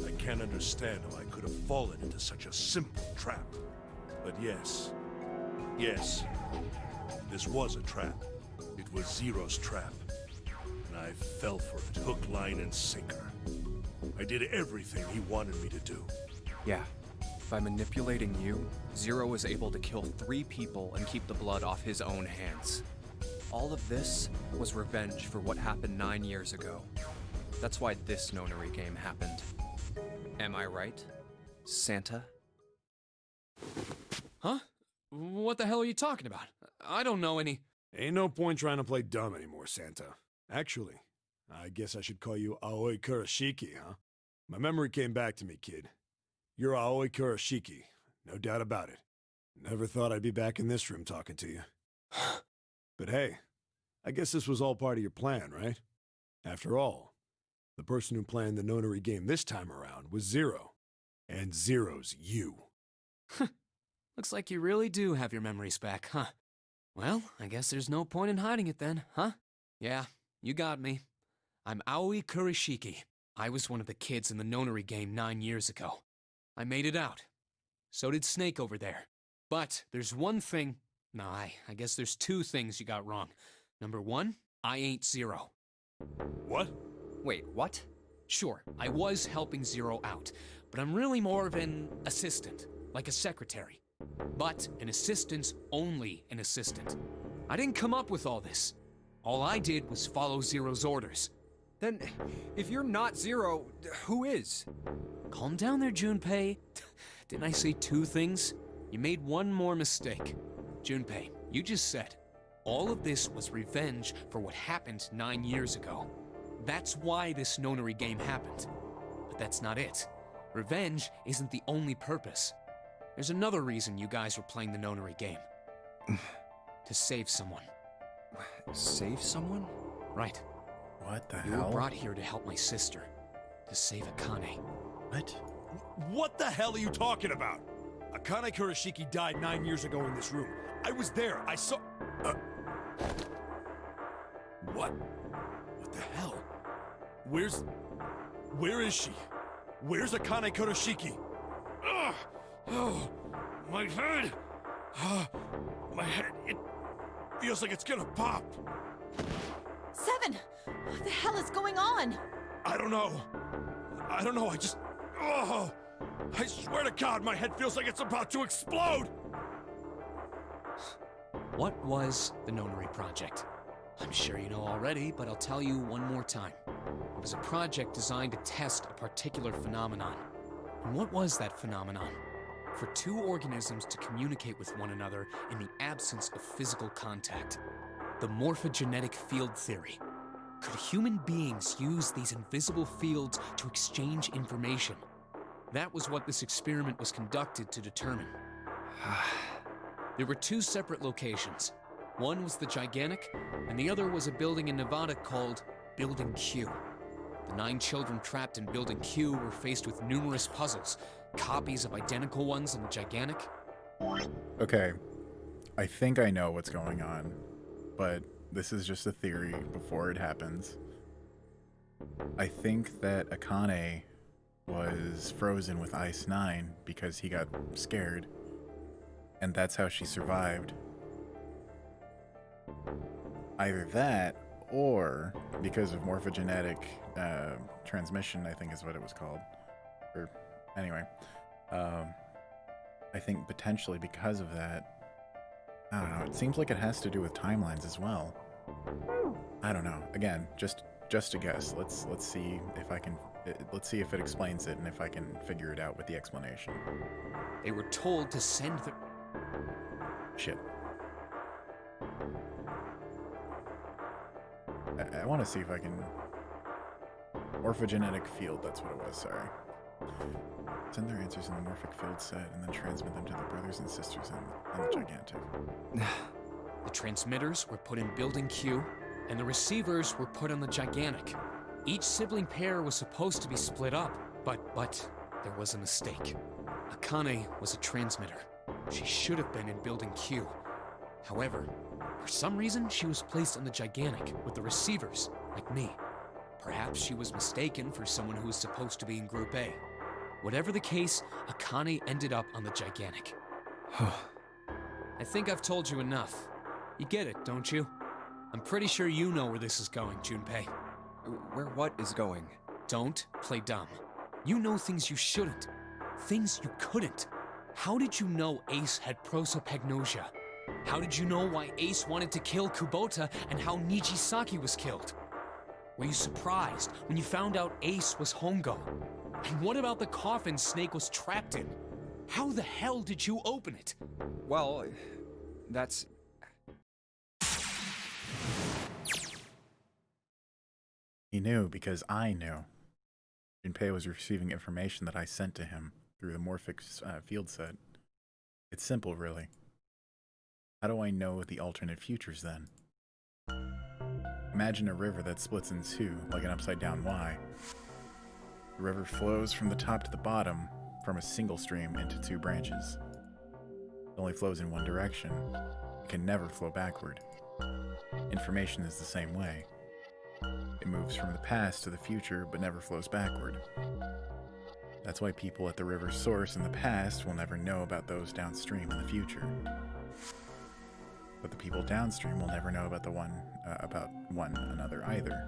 I can't understand how I could have fallen into such a simple trap. But yes, this was a trap. It was Zero's trap. And I fell for it, hook, line, and sinker. I did everything he wanted me to do. Yeah. By manipulating you, Zero was able to kill 3 people and keep the blood off his own hands. All of this was revenge for what happened 9 years ago. That's why this Nonary game happened. Am I right, Santa? Huh? What the hell are you talking about? I don't know any... Ain't no point trying to play dumb anymore, Santa. Actually, I guess I should call you Aoi Kurashiki, huh? My memory came back to me, kid. You're Aoi Kurashiki, no doubt about it. Never thought I'd be back in this room talking to you. But hey, I guess this was all part of your plan, right? After all, the person who planned the Nonary game this time around was Zero. And Zero's you. Looks like you really do have your memories back, huh? Well, I guess there's no point in hiding it then, huh? Yeah, you got me. I'm Aoi Kurishiki. I was one of the kids in the Nonary game 9 years ago. I made it out. So did Snake over there. But there's one thing... No, I guess there's two things you got wrong. Number one, I ain't Zero. What? Wait, what? Sure, I was helping Zero out, but I'm really more of an assistant, like a secretary. But an assistant's only an assistant. I didn't come up with all this. All I did was follow Zero's orders. Then, if you're not Zero, who is? Calm down there, Junpei. Didn't I say two things? You made one more mistake. Junpei, you just said, all of this was revenge for what happened 9 years ago. That's why this Nonary game happened. But that's not it. Revenge isn't the only purpose. There's another reason you guys were playing the Nonary game. To save someone. Save someone? Right. What the You hell? were brought here to help my sister. To save Akane. What? What the hell are you talking about? Akane Kurishiki died 9 years ago in this room. I was there. I saw... What? What the hell? Where is she? Where's Akane Kurishiki? Ugh! Oh, my head! My head, it feels like it's gonna pop. Seven! What the hell is going on? I don't know. I just... Oh! I swear to God, my head feels like it's about to explode! What was the Nonary Project? I'm sure you know already, but I'll tell you one more time. It was a project designed to test a particular phenomenon. And what was that phenomenon? For two organisms to communicate with one another in the absence of physical contact. The morphogenetic field theory. Could human beings use these invisible fields to exchange information? That was what this experiment was conducted to determine. There were two separate locations. One was the Gigantic, and the other was a building in Nevada called Building Q. The 9 children trapped in Building Q were faced with numerous puzzles, copies of identical ones in the Gigantic. Okay, I think I know what's going on, but this is just a theory before it happens. I think that Akane was frozen with Ice 9 because he got scared, and that's how she survived. Either that, or because of morphogenetic transmission, I think is what it was called. Or, anyway, I think potentially because of that, I don't know, it seems like it has to do with timelines as well. I don't know. Again, just a guess. Let's see if I can... Let's see if it explains it and if I can figure it out with the explanation. They were told to send the... Shit. I want to see if I can... Morphogenetic field, that's what it was, sorry. Send their answers in the morphic field set and then transmit them to their brothers and sisters on the Gigantic. The transmitters were put in Building Q, and the receivers were put on the Gigantic. Each sibling pair was supposed to be split up, but there was a mistake. Akane was a transmitter. She should have been in Building Q. However, for some reason, she was placed on the Gigantic with the receivers, like me. Perhaps she was mistaken for someone who was supposed to be in Group A. Whatever the case, Akane ended up on the Gigantic. I think I've told you enough. You get it, don't you? I'm pretty sure you know where this is going, Junpei. Where what is going? Don't play dumb. You know things you shouldn't. Things you couldn't. How did you know Ace had prosopagnosia? How did you know why Ace wanted to kill Kubota and how Nijisaki was killed? Were you surprised when you found out Ace was Hongo? And what about the coffin Snake was trapped in? How the hell did you open it? Well, that's... He knew because I knew. Junpei was receiving information that I sent to him through the morphic field set. It's simple, really. How do I know the alternate futures, then? Imagine a river that splits in two, like an upside-down Y. The river flows from the top to the bottom, from a single stream into two branches. It only flows in one direction. It can never flow backward. Information is the same way. It moves from the past to the future, but never flows backward. That's why people at the river's source in the past will never know about those downstream in the future. But the people downstream will never know about one another either.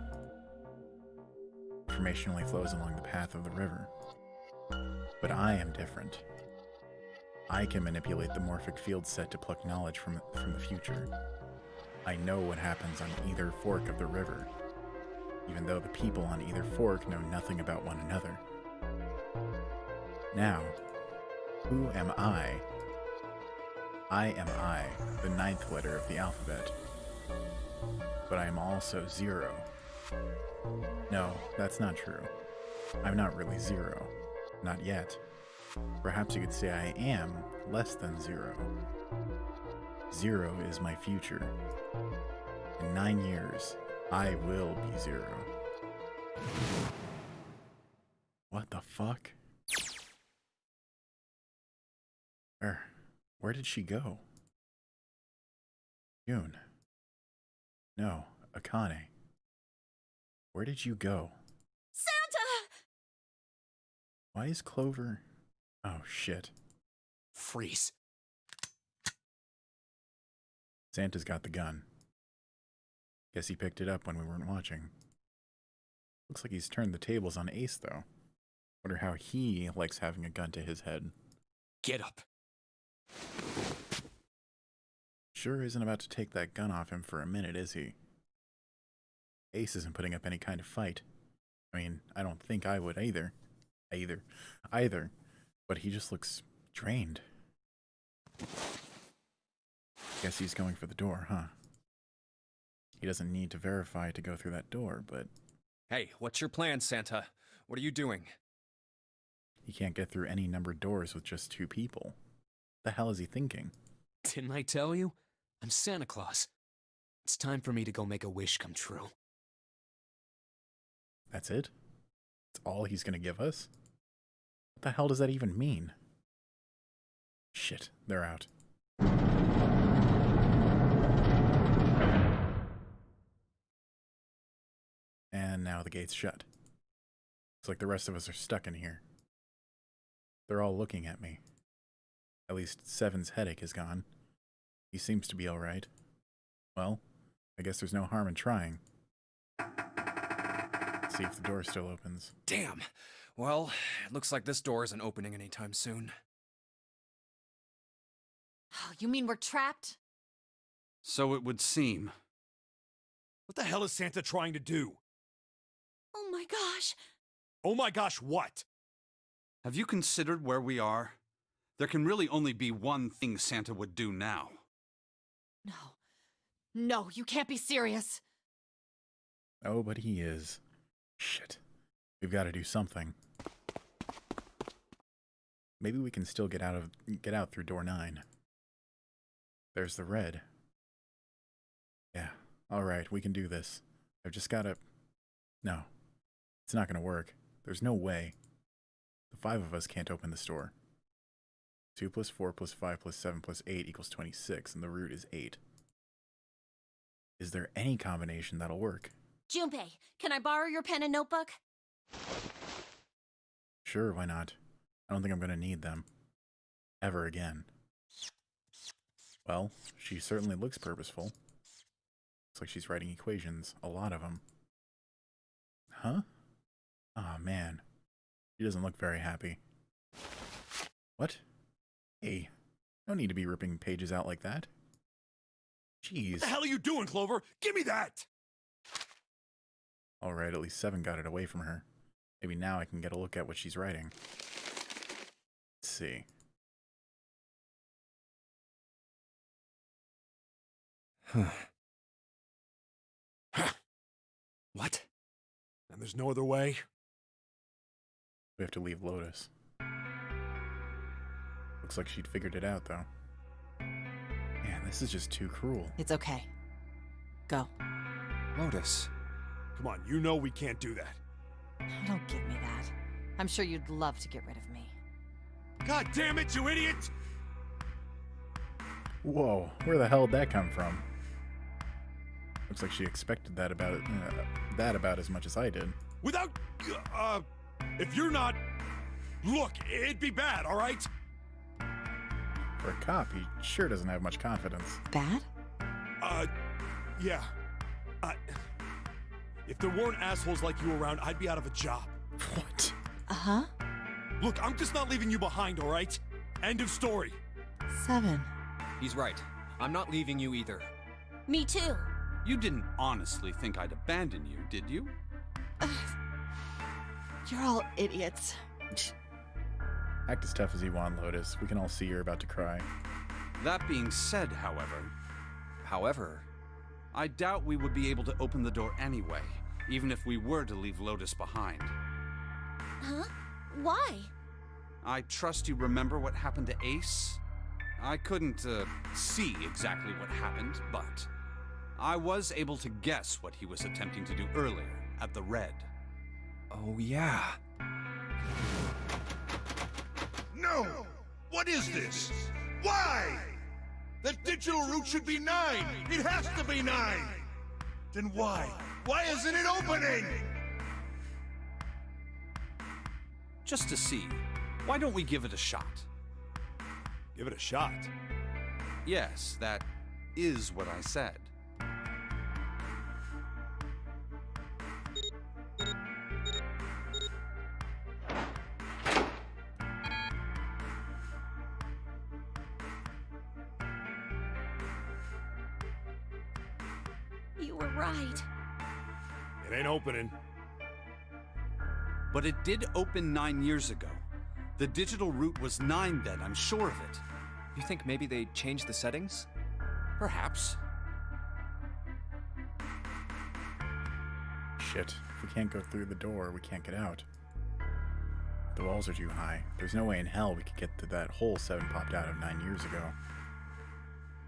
Information only flows along the path of the river. But I am different. I can manipulate the morphic field set to pluck knowledge from the future. I know what happens on either fork of the river, even though the people on either fork know nothing about one another. Now, who am I? I am I, the 9th letter of the alphabet. But I am also 0. No, that's not true. I'm not really 0. Not yet. Perhaps you could say I am less than 0. 0 is my future. In 9 years, I will be 0. What the fuck? Where did she go? June. No, Akane. Where did you go? Santa! Why is Clover... Oh, shit. Freeze. Santa's got the gun. Guess he picked it up when we weren't watching. Looks like he's turned the tables on Ace, though. Wonder how he likes having a gun to his head. Get up. Sure isn't about to take that gun off him for a minute, is he? Ace isn't putting up any kind of fight. I mean, I don't think I would either. But he just looks drained. Guess he's going for the door, huh? He doesn't need to verify to go through that door, but... Hey, what's your plan, Santa? What are you doing? He can't get through any numbered doors with just 2 people. What the hell is he thinking? Didn't I tell you? I'm Santa Claus. It's time for me to go make a wish come true. That's it? That's all he's gonna give us? What the hell does that even mean? Shit, they're out. And now the gate's shut. Looks like the rest of us are stuck in here. They're all looking at me. At least Seven's headache is gone. He seems to be alright. Well, I guess there's no harm in trying. Let's see if the door still opens. Damn. Well, it looks like this door isn't opening anytime soon. Oh, you mean we're trapped? So it would seem. What the hell is Santa trying to do? Oh my gosh. Oh my gosh, what? Have you considered where we are? There can really only be one thing Santa would do now. No. No, you can't be serious. Oh, but he is. Shit. We've got to do something. Maybe we can still get out through door 9. There's the red. Yeah. Alright, we can do this. I've just gotta... No. It's not gonna work. There's no way. The 5 of us can't open this door. 2 plus 4 plus 5 plus 7 plus 8 equals 26, and the root is 8. Is there any combination that'll work? Junpei, can I borrow your pen and notebook? Sure, why not? I don't think I'm gonna need them. Ever again. Well, she certainly looks purposeful. Looks like she's writing equations, a lot of them. Huh? Aw, man. She doesn't look very happy. What? Hey, no need to be ripping pages out like that. Jeez. What the hell are you doing, Clover? Give me that! Alright, at least 7 got it away from her. Maybe now I can get a look at what she's writing. Let's see. What? And there's no other way? We have to leave Lotus. Looks like she'd figured it out, though. Man, this is just too cruel. It's okay. Go. Lotus. Come on, you know we can't do that. Don't give me that. I'm sure you'd love to get rid of me. God damn it, you idiot! Whoa, where the hell did that come from? Looks like she expected that about as much as I did. Without, if you're not... Look, it'd be bad, all right? For a cop, he sure doesn't have much confidence. Bad? Yeah. If there weren't assholes like you around, I'd be out of a job. What? Uh-huh. Look, I'm just not leaving you behind, all right? End of story. 7. He's right. I'm not leaving you either. Me too. You didn't honestly think I'd abandon you, did you? You're all idiots. Act as tough as you want, Lotus. We can all see you're about to cry. That being said, however, I doubt we would be able to open the door anyway, even if we were to leave Lotus behind. Huh? Why? I trust you remember what happened to Ace? I couldn't, see exactly what happened, but I was able to guess what he was attempting to do earlier at the Red. Oh, yeah. No! What is this? Why? That digital route should be 9! It has to be 9! Then why? Why isn't it opening? Just to see, why don't we give it a shot? Give it a shot? Yes, that is what I said. You were right. It ain't opening. But it did open 9 years ago. The digital route was 9 then, I'm sure of it. You think maybe they changed the settings? Perhaps. Shit. If we can't go through the door, we can't get out. The walls are too high. There's no way in hell we could get to that hole 7 popped out of 9 years ago.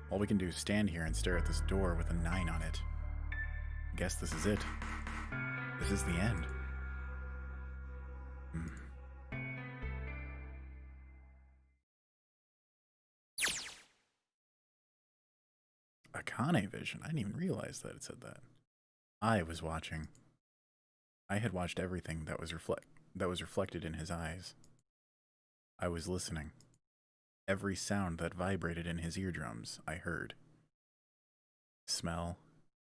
All we can do is stand here and stare at this door with a 9 on it. I guess this is it. This is the end. Akane vision. I didn't even realize that it said that. I was watching. I had watched everything that was reflected in his eyes. I was listening. Every sound that vibrated in his eardrums, I heard. Smell,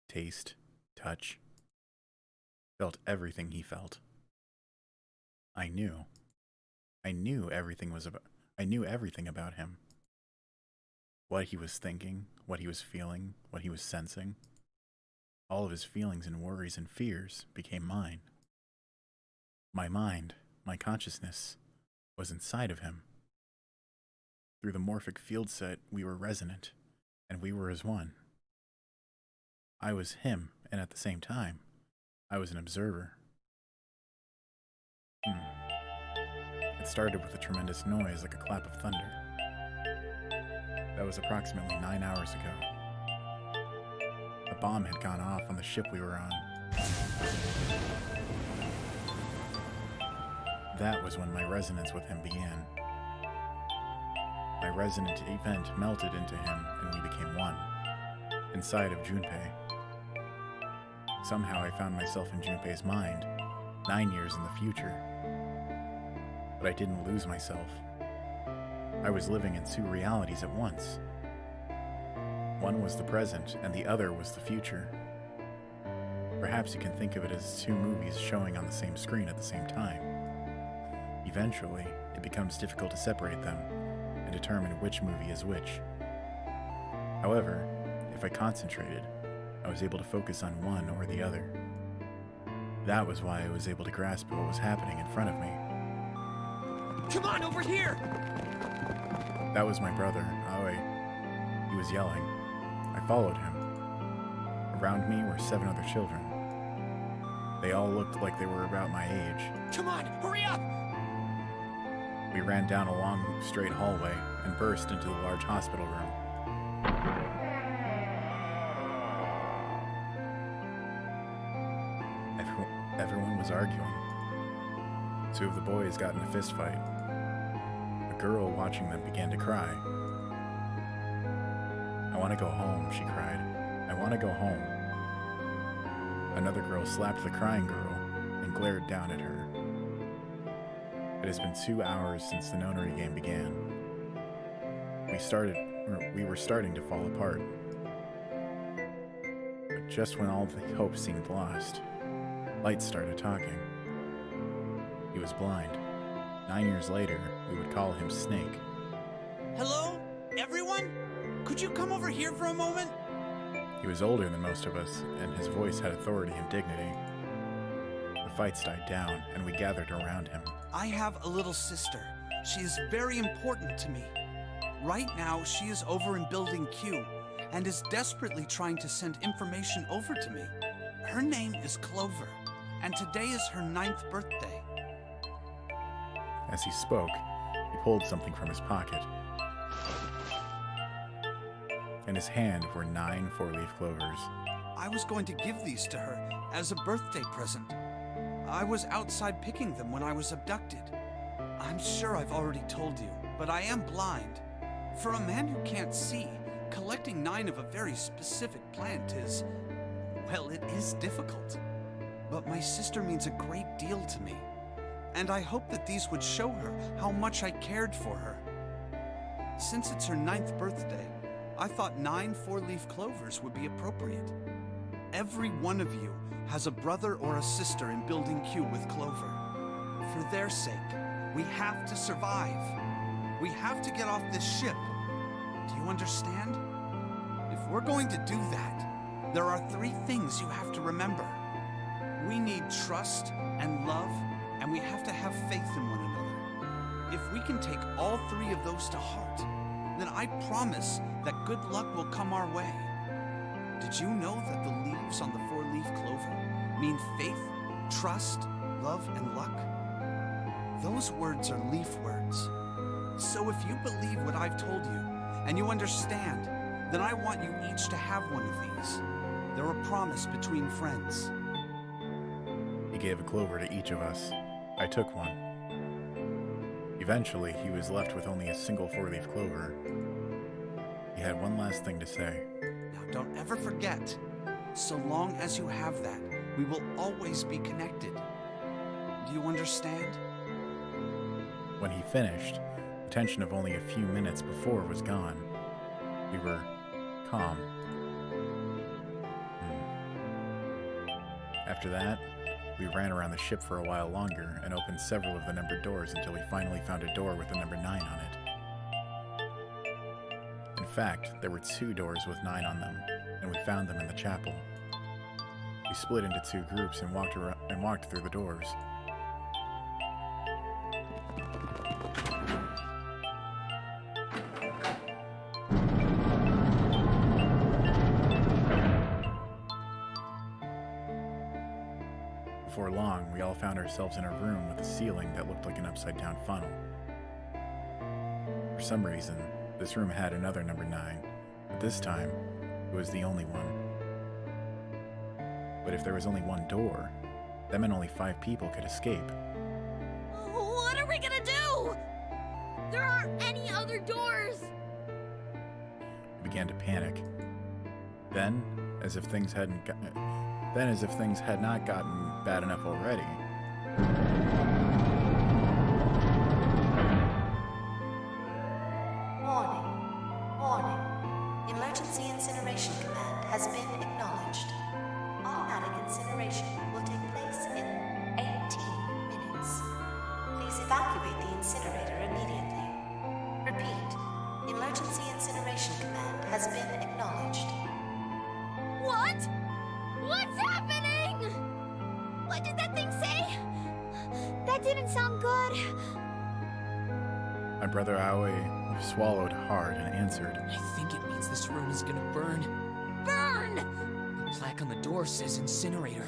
taste, touch. Felt everything he felt. I knew. I knew everything about him. What he was thinking, what he was feeling, what he was sensing. All of his feelings and worries and fears became mine. My mind, my consciousness, was inside of him. Through the morphic field set, we were resonant, and we were as one. I was him, and at the same time, I was an observer. It started with a tremendous noise like a clap of thunder. That was approximately 9 hours ago. A bomb had gone off on the ship we were on. That was when my resonance with him began. My resonant event melted into him, and we became one, inside of Junpei. Somehow I found myself in Junpei's mind, 9 years in the future. But I didn't lose myself. I was living in 2 realities at once. One was the present, and the other was the future. Perhaps you can think of it as 2 movies showing on the same screen at the same time. Eventually, it becomes difficult to separate them and determine which movie is which. However, if I concentrated, I was able to focus on one or the other. That was why I was able to grasp what was happening in front of me. Come on, over here! That was my brother, Aoi. He was yelling. I followed him. Around me were 7 other children. They all looked like they were about my age. Come on, hurry up! We ran down a long, straight hallway and burst into the large hospital room. Everyone was arguing. 2 of the boys got in a fist fight. A girl watching them began to cry. want to go home, she cried. I want to go home. Another girl slapped the crying girl and glared down at her. It has been 2 hours since the Nonary game began. We were starting to fall apart. But just when all the hope seemed lost, Light started talking. He was blind. 9 years later, we would call him Snake. Hello, everyone? Could you come over here for a moment? He was older than most of us, and his voice had authority and dignity. The fights died down, and we gathered around him. I have a little sister. She is very important to me. Right now, she is over in Building Q, and is desperately trying to send information over to me. Her name is Clover, and today is her 9th birthday. As he spoke, he pulled something from his pocket. In his hand were 9 four-leaf clovers. I was going to give these to her as a birthday present. I was outside picking them when I was abducted. I'm sure I've already told you, but I am blind. For a man who can't see, collecting 9 of a very specific plant is, well, it is difficult. But my sister means a great deal to me, and I hope that these would show her how much I cared for her. Since it's her 9th birthday, I thought 9 four-leaf clovers would be appropriate. Every one of you has a brother or a sister in Building Q with Clover. For their sake, we have to survive. We have to get off this ship. Do you understand? If we're going to do that, there are 3 things you have to remember. We need trust and love, and we have to have faith in one another. If we can take all 3 of those to heart, then I promise that good luck will come our way. Did you know that the leaves on the 4-leaf clover mean faith, trust, love, and luck? Those words are leaf words. So if you believe what I've told you, and you understand, then I want you each to have one of these. They're a promise between friends. He gave a clover to each of us. I took one. Eventually, he was left with only a single 4-leaf clover. He had one last thing to say. Now don't ever forget, so long as you have that, we will always be connected. Do you understand? When he finished, the tension of only a few minutes before was gone. We were calm. After that, we ran around the ship for a while longer and opened several of the numbered doors until we finally found a door with the number 9 on it. In fact, there were 2 doors with 9 on them, and we found them in the chapel. We split into 2 groups and walked through the doors. Before long, we all found ourselves in a room with a ceiling that looked like an upside-down funnel. For some reason, this room had another number 9, but this time, it was the only one. But if there was only one door, that meant only 5 people could escape. What are we gonna do? There aren't any other doors! We began to panic. Then, as if things had not gotten bad enough already, Warning. Emergency incineration command has been acknowledged. Automatic incineration will take place in 18 minutes. Please evacuate the incinerator immediately. Repeat. Emergency incineration command has been acknowledged. What? What's happening? What did that thing say? That didn't sound good. my brother Aoi swallowed hard and answered, I think it means this room is gonna burn. Burn! The plaque on the door says incinerator,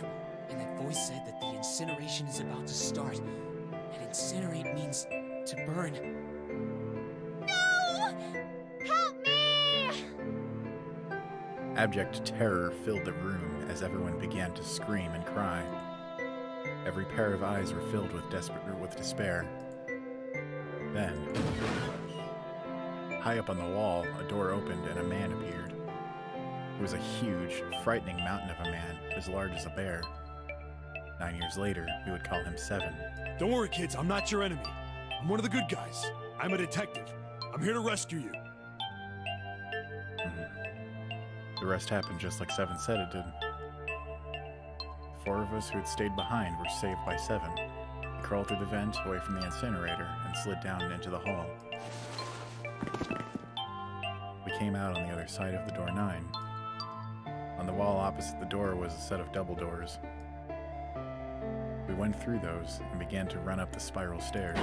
and that voice said that the incineration is about to start. And incinerate means to burn. No! Help me! Abject terror filled the room as everyone began to scream and cry. Every pair of eyes were filled with despair. Then, high up on the wall, a door opened and a man appeared. It was a huge, frightening mountain of a man, as large as a bear. 9 years later, we would call him 7. Don't worry, kids, I'm not your enemy. I'm one of the good guys. I'm a detective. I'm here to rescue you. The rest happened just like 7 said it did. 4 of us who had stayed behind were saved by 7. We crawled through the vent, away from the incinerator, and slid down into the hall. We came out on the other side of the door 9. On the wall opposite the door was a set of double doors. We went through those and began to run up the spiral stairs.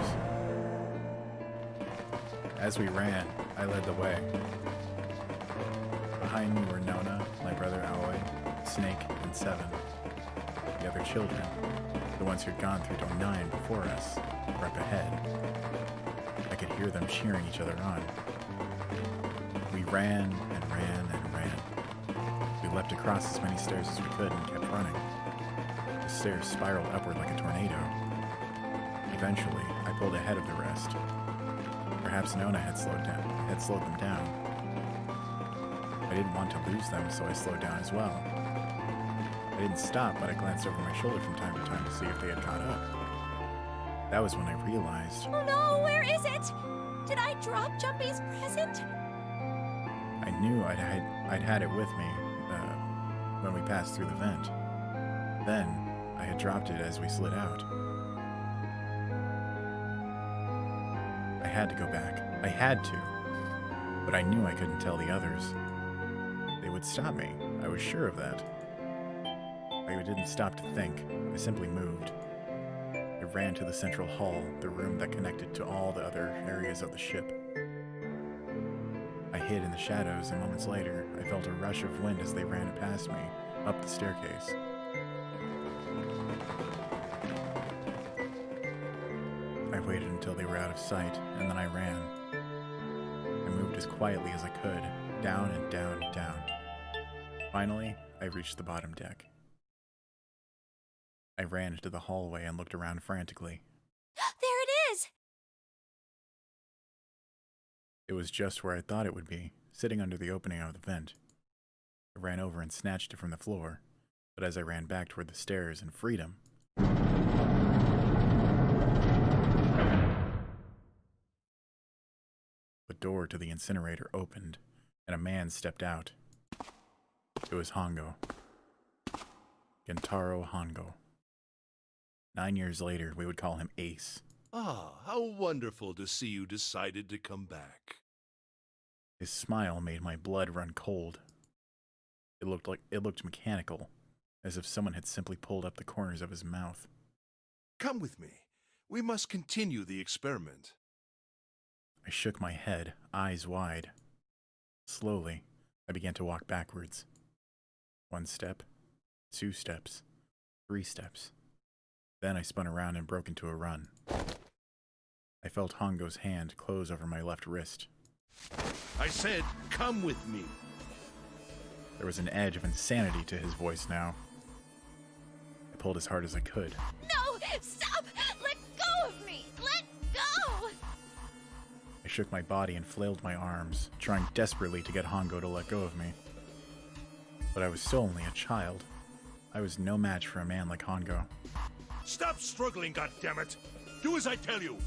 As we ran, I led the way. Behind me were Nona, my brother Aoi, Snake, and 7. The other children, the ones who'd gone through door 9 before us, were up ahead. I could hear them cheering each other on. We ran and ran and ran. We leapt across as many stairs as we could and kept running. The stairs spiraled upward like a tornado. Eventually, I pulled ahead of the rest. Perhaps Nona had slowed them down. I didn't want to lose them, so I slowed down as well. I didn't stop, but I glanced over my shoulder from time to time to see if they had caught up. That was when I realized... Oh no, where is it? Did I drop Jumpy's present? I knew I'd had it with me when we passed through the vent. Then, I had dropped it as we slid out. I had to go back. I had to. But I knew I couldn't tell the others. They would stop me. I was sure of that. I didn't stop to think. I simply moved. I ran to the central hall, the room that connected to all the other areas of the ship. I hid in the shadows, and moments later, I felt a rush of wind as they ran past me, up the staircase. I waited until they were out of sight, and then I ran. I moved as quietly as I could, down and down and down. Finally, I reached the bottom deck. I ran into the hallway and looked around frantically. There it is! It was just where I thought it would be, sitting under the opening of the vent. I ran over and snatched it from the floor, but as I ran back toward the stairs and freedom, the door to the incinerator opened, and a man stepped out. It was Hongo. Gentaro Hongo. 9 years later, we would call him Ace. Ah, how wonderful to see you decided to come back. His smile made my blood run cold. It looked mechanical, as if someone had simply pulled up the corners of his mouth. Come with me. We must continue the experiment. I shook my head, eyes wide. Slowly, I began to walk backwards. 1 step, 2 steps, 3 steps. Then I spun around and broke into a run. I felt Hongo's hand close over my left wrist. I said, come with me. There was an edge of insanity to his voice now. I pulled as hard as I could. No! Stop! Let go of me! Let go! I shook my body and flailed my arms, trying desperately to get Hongo to let go of me. But I was still only a child. I was no match for a man like Hongo. Stop struggling, goddammit! Do as I tell you!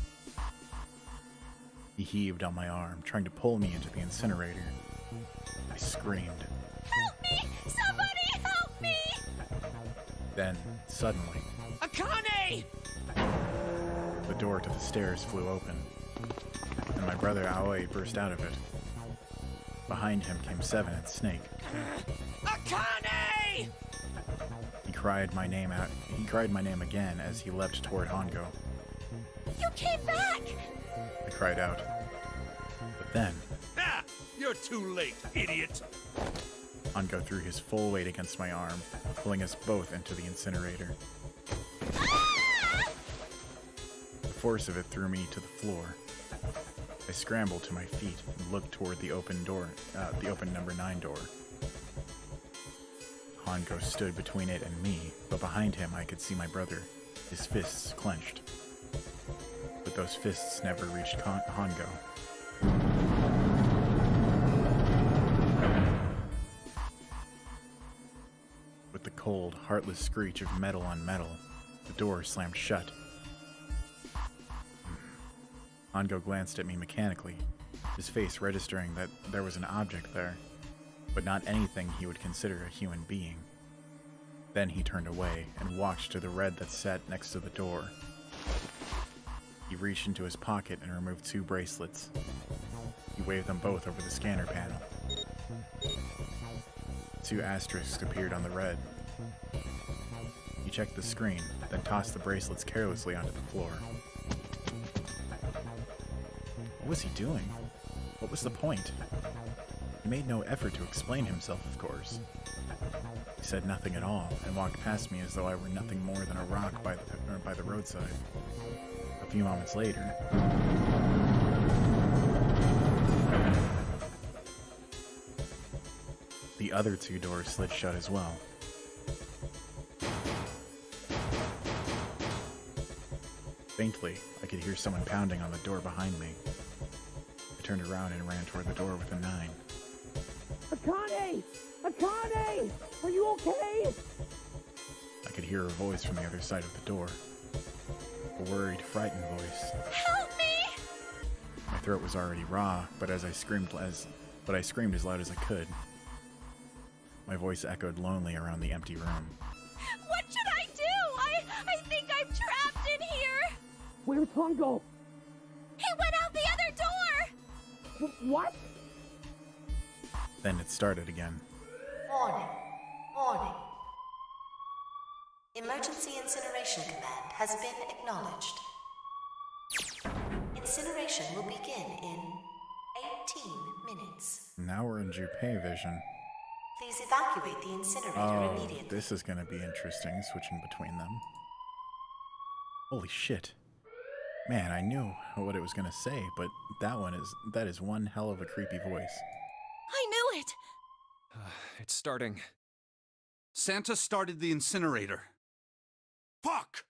He heaved on my arm, trying to pull me into the incinerator. I screamed. Help me! Somebody help me! Then, suddenly, Akane! the door to the stairs flew open, and my brother Aoi burst out of it. Behind him came 7 and Snake. Akane! He cried my name again as he leapt toward Hongo. You came back! I cried out. But then... Ha! You're too late, idiot! Hongo threw his full weight against my arm, pulling us both into the incinerator. Ah! The force of it threw me to the floor. I scrambled to my feet and looked toward the open number 9 door. Hongo stood between it and me, but behind him I could see my brother, his fists clenched. But those fists never reached Hongo. with the cold, heartless screech of metal on metal, the door slammed shut. Ango glanced at me mechanically, his face registering that there was an object there, but not anything he would consider a human being. Then he turned away and walked to the red that sat next to the door. He reached into his pocket and removed 2 bracelets. He waved them both over the scanner panel. 2 asterisks appeared on the red. He checked the screen, then tossed the bracelets carelessly onto the floor. What was he doing? What was the point? He made no effort to explain himself, of course. He said nothing at all, and walked past me as though I were nothing more than a rock by the roadside. A few moments later, the other 2 doors slid shut as well. Faintly, I could hear someone pounding on the door behind me. I turned around and ran toward the door with a 9. Akane! Akane! Are you okay? I could hear a voice from the other side of the door. A worried, frightened voice. Help me! My throat was already raw, but I screamed as loud as I could. My voice echoed lonely around the empty room. What should I do? I think I'm trapped in here! Where's Hongo? He went out the other door! What? Then it started again. Warning. Warning. Emergency Incineration Command has been acknowledged. Incineration will begin in 18 minutes. Now we're in Junpei vision. Please evacuate the incinerator Oh, immediately. this is gonna be interesting, switching between them. Holy shit. Man, I knew what it was gonna say, but that is one hell of a creepy voice. I knew it! It's starting. Santa started the incinerator. Fuck!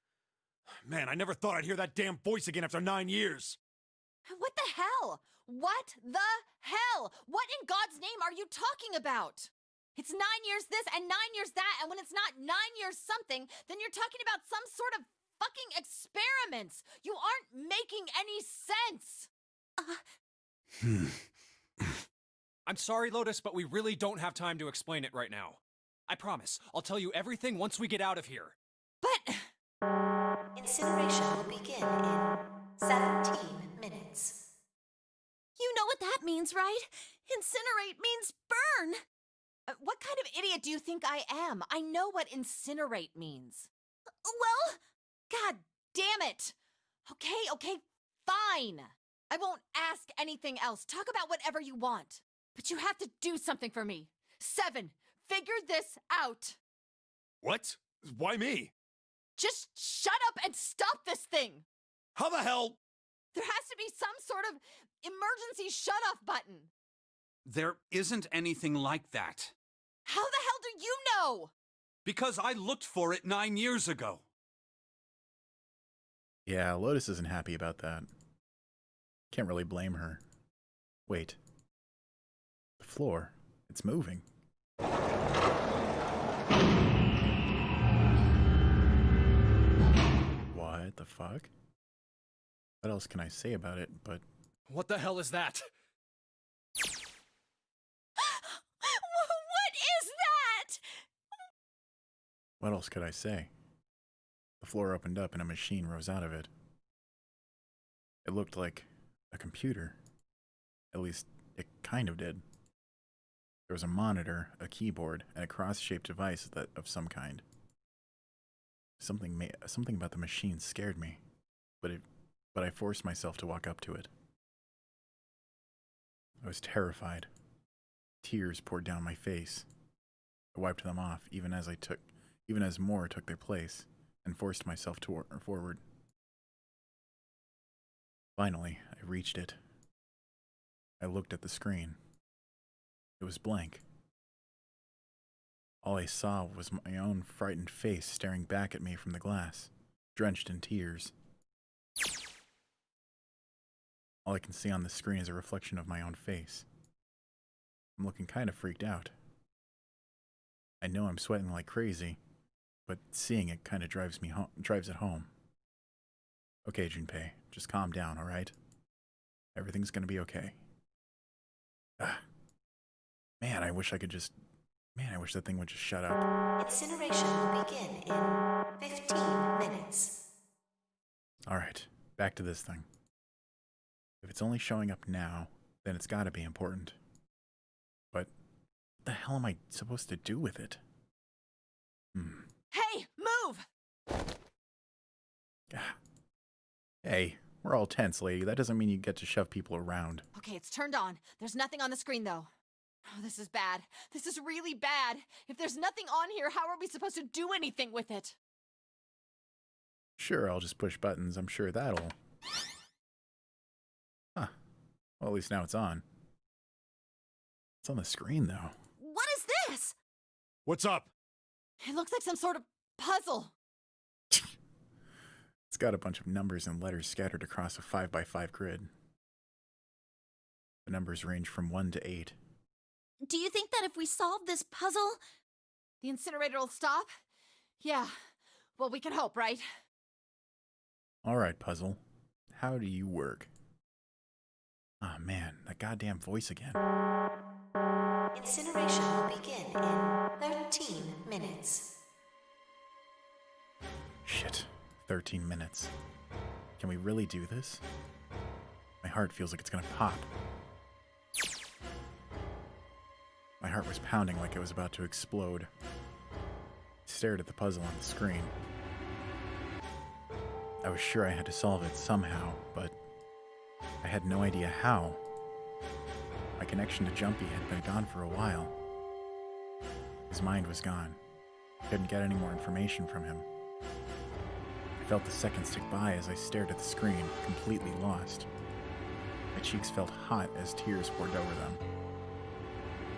Man, I never thought I'd hear that damn voice again after 9 years. What the hell? What the hell? What in God's name are you talking about? It's 9 years this and 9 years that, and when it's not 9 years something, then you're talking about some sort of fucking experiments. You aren't making any sense. I'm sorry, Lotus, but we really don't have time to explain it right now. I promise, I'll tell you everything once we get out of here. But... Incineration will begin in 17 minutes. You know what that means, right? Incinerate means burn! What kind of idiot do you think I am? I know what incinerate means. Well... God damn it! Okay, fine. I won't ask anything else. Talk about whatever you want. But you have to do something for me. 7, figure this out. What? Why me? Just shut up and stop this thing. How the hell? There has to be some sort of emergency shut-off button. There isn't anything like that. How the hell do you know? Because I looked for it 9 years ago. Yeah, Lotus isn't happy about that. Can't really blame her. Wait. The floor. It's moving. What the fuck? What else can I say about it, but... What the hell is that? What is that? What else could I say? The floor opened up and a machine rose out of it. It looked like a computer. At least, it kind of did. There was a monitor, a keyboard, and a cross-shaped device of some kind. Something about the machine scared me, but I forced myself to walk up to it. I was terrified. Tears poured down my face. I wiped them off, even as more took their place, and forced myself forward. Finally, I reached it. I looked at the screen. It was blank. All I saw was my own frightened face staring back at me from the glass, drenched in tears. All I can see on the screen is a reflection of my own face. I'm looking kind of freaked out. I know I'm sweating like crazy, but seeing it kind of drives it home. Okay, Junpei, just calm down, alright? Everything's gonna be okay. Man, I wish that thing would just shut up. Incineration will begin in 15 minutes. Alright, back to this thing. If it's only showing up now, then it's gotta be important. But what the hell am I supposed to do with it? Hey, move! Hey, we're all tense, lady. That doesn't mean you get to shove people around. Okay, it's turned on. There's nothing on the screen, though. Oh, this is bad. This is really bad. If there's nothing on here, how are we supposed to do anything with it? Sure, I'll just push buttons. I'm sure that'll... Huh. Well, at least now it's on. It's on the screen, though. What is this? What's up? It looks like some sort of puzzle. It's got a bunch of numbers and letters scattered across a 5x5 grid. The numbers range from 1 to 8. Do you think that if we solve this puzzle... the incinerator will stop? Yeah. Well, we can hope, right? Alright, puzzle. How do you work? Ah, man, that goddamn voice again. Incineration will begin in 13 minutes. Shit. 13 minutes. Can we really do this? My heart feels like it's gonna pop. My heart was pounding like it was about to explode. I stared at the puzzle on the screen. I was sure I had to solve it somehow, but I had no idea how. My connection to Jumpy had been gone for a while. His mind was gone. Couldn't get any more information from him. I felt the seconds tick by as I stared at the screen, completely lost. My cheeks felt hot as tears poured over them.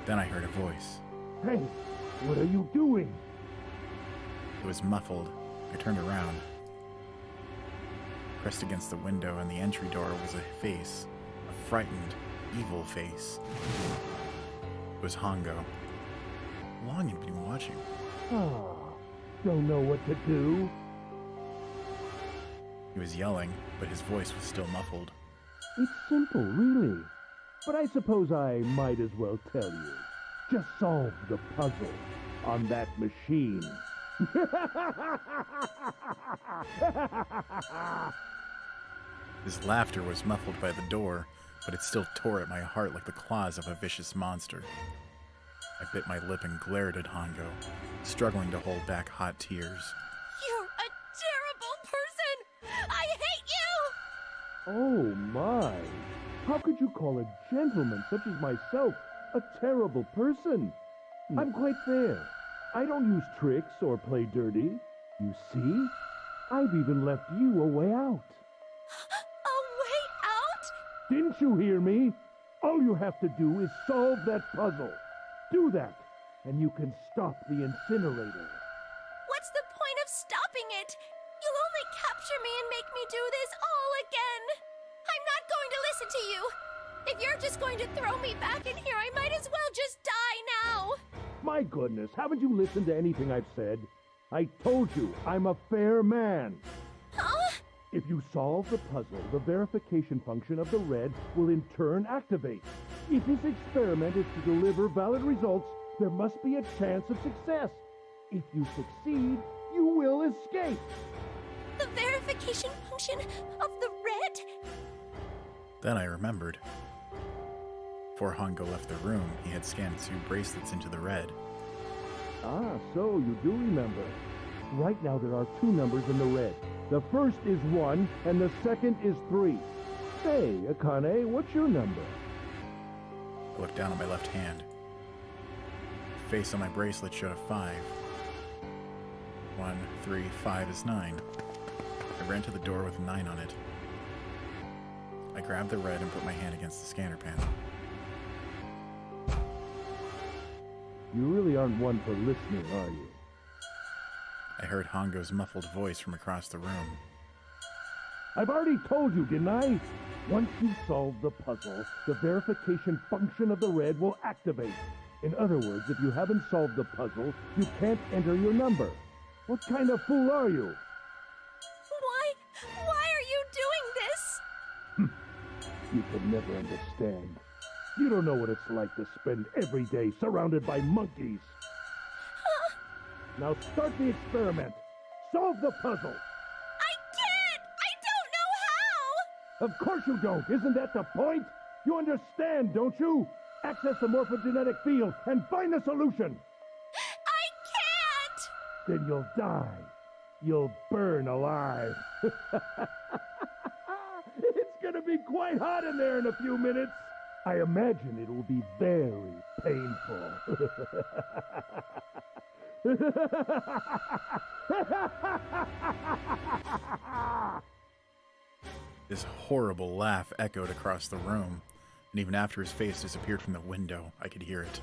Then I heard a voice. Hey, what are you doing? It was muffled. I turned around. Pressed against the window and the entry door was a face. A frightened, evil face. It was Hongo. How long had he been watching? Don't know what to do. He was yelling, but his voice was still muffled. It's simple, really. But I suppose I might as well tell you. Just solve the puzzle on that machine. His laughter was muffled by the door, but it still tore at my heart like the claws of a vicious monster. I bit my lip and glared at Hongo, struggling to hold back hot tears. You're a terrible person! I hate you! Oh my! How could you call a gentleman such as myself a terrible person? I'm quite fair. I don't use tricks or play dirty. You see? I've even left you a way out. A way out? Didn't you hear me? All you have to do is solve that puzzle. Do that, and you can stop the incinerator. What's the point of stopping it? You'll only capture me and make me do this all again. I'm not going to listen to you. If you're just going to throw me back in here, I might as well just die now. My goodness, haven't you listened to anything I've said? I told you, I'm a fair man. Huh? If you solve the puzzle, the verification function of the red will in turn activate. If this experiment is to deliver valid results, there must be a chance of success. If you succeed, you will escape. The verification function of the red? Then I remembered. Before Hongo left the room, he had scanned 2 bracelets into the red. Ah, so you do remember. Right now there are 2 numbers in the red. The first is 1, and the second is 3. Say, Akane, what's your number? I looked down at my left hand. The face on my bracelet showed a 5. 1, 3, 5 is 9. I ran to the door with a 9 on it. I grabbed the red and put my hand against the scanner panel. You really aren't one for listening, are you? I heard Hongo's muffled voice from across the room. I've already told you, didn't I? Once you solve the puzzle, the verification function of the red will activate. In other words, if you haven't solved the puzzle, you can't enter your number. What kind of fool are you? Why are you doing this? You could never understand. You don't know what it's like to spend every day surrounded by monkeys. Now start the experiment. Solve the puzzle. I can't! I don't know how! Of course you don't. Isn't that the point? You understand, don't you? Access the morphogenetic field and find the solution. I can't! Then you'll die. You'll burn alive. It's gonna be quite hot in there in a few minutes. I imagine it will be very painful. This horrible laugh echoed across the room, and even after his face disappeared from the window, I could hear it.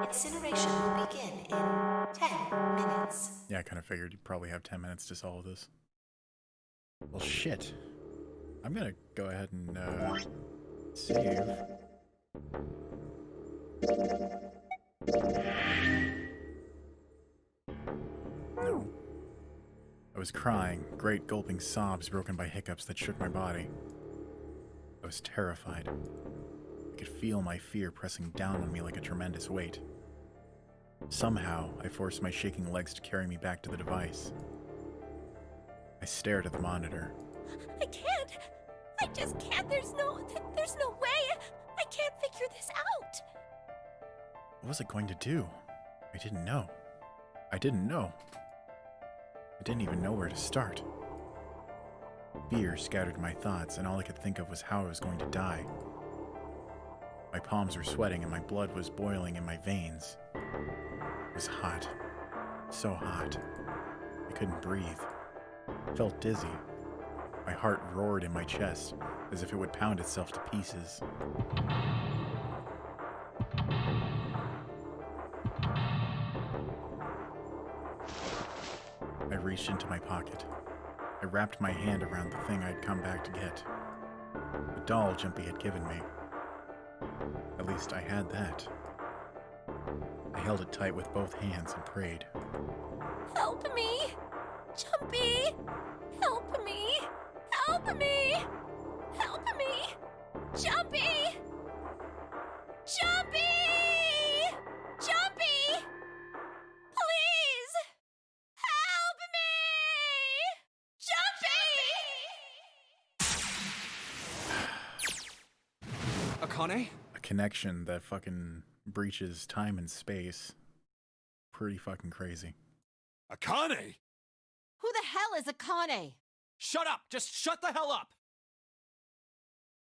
Incineration will begin in 10 minutes. Yeah, I kind of figured you'd probably have 10 minutes to solve this. Well, shit. I'm gonna go ahead and, save. No. I was crying, great gulping sobs broken by hiccups that shook my body. I was terrified. I could feel my fear pressing down on me like a tremendous weight. Somehow, I forced my shaking legs to carry me back to the device. I stared at the monitor. I can't! I just can't! There's no way! I can't figure this out! What was I going to do? I didn't know. I didn't even know where to start. Fear scattered my thoughts, and all I could think of was how I was going to die. My palms were sweating, and my blood was boiling in my veins. It was hot. So hot. I couldn't breathe. I felt dizzy. My heart roared in my chest, as if it would pound itself to pieces. I reached into my pocket. I wrapped my hand around the thing I'd come back to get. The doll Jumpy had given me. At least I had that. I held it tight with both hands and prayed. Help me! Jumpy! Help me! Help me! Help me! Jumpy! Jumpy! Jumpy! Please! Help me! Jumpy! Akane? A connection that fucking breaches time and space. Pretty fucking crazy. Akane! Who the hell is Akane? Shut up! Just shut the hell up!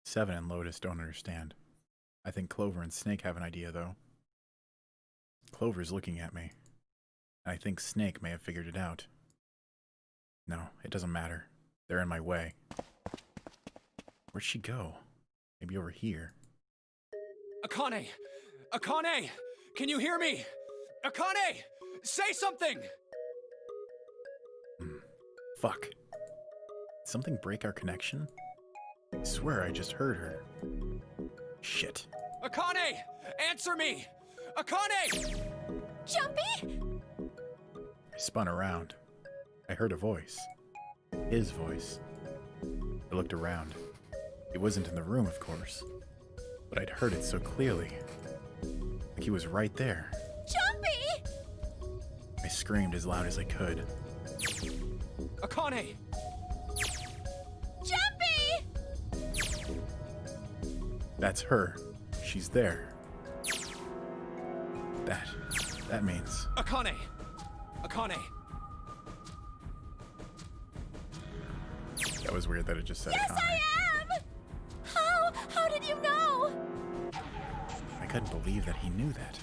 Seven and Lotus don't understand. I think Clover and Snake have an idea, though. Clover's looking at me. And I think Snake may have figured it out. No, it doesn't matter. They're in my way. Where'd she go? Maybe over here. Akane! Akane! Can you hear me? Akane! Say something! Fuck. Did something break our connection? I swear I just heard her. Shit. Akane! Answer me! Akane! Jumpy? I spun around. I heard a voice. His voice. I looked around. He wasn't in the room, of course. But I'd heard it so clearly. Like he was right there. Jumpy! I screamed as loud as I could. Akane! Jumpy! That's her. She's there. That means... Akane! Akane! That was weird that it just said Yes, Akane. I am! How did you know? I couldn't believe that he knew that.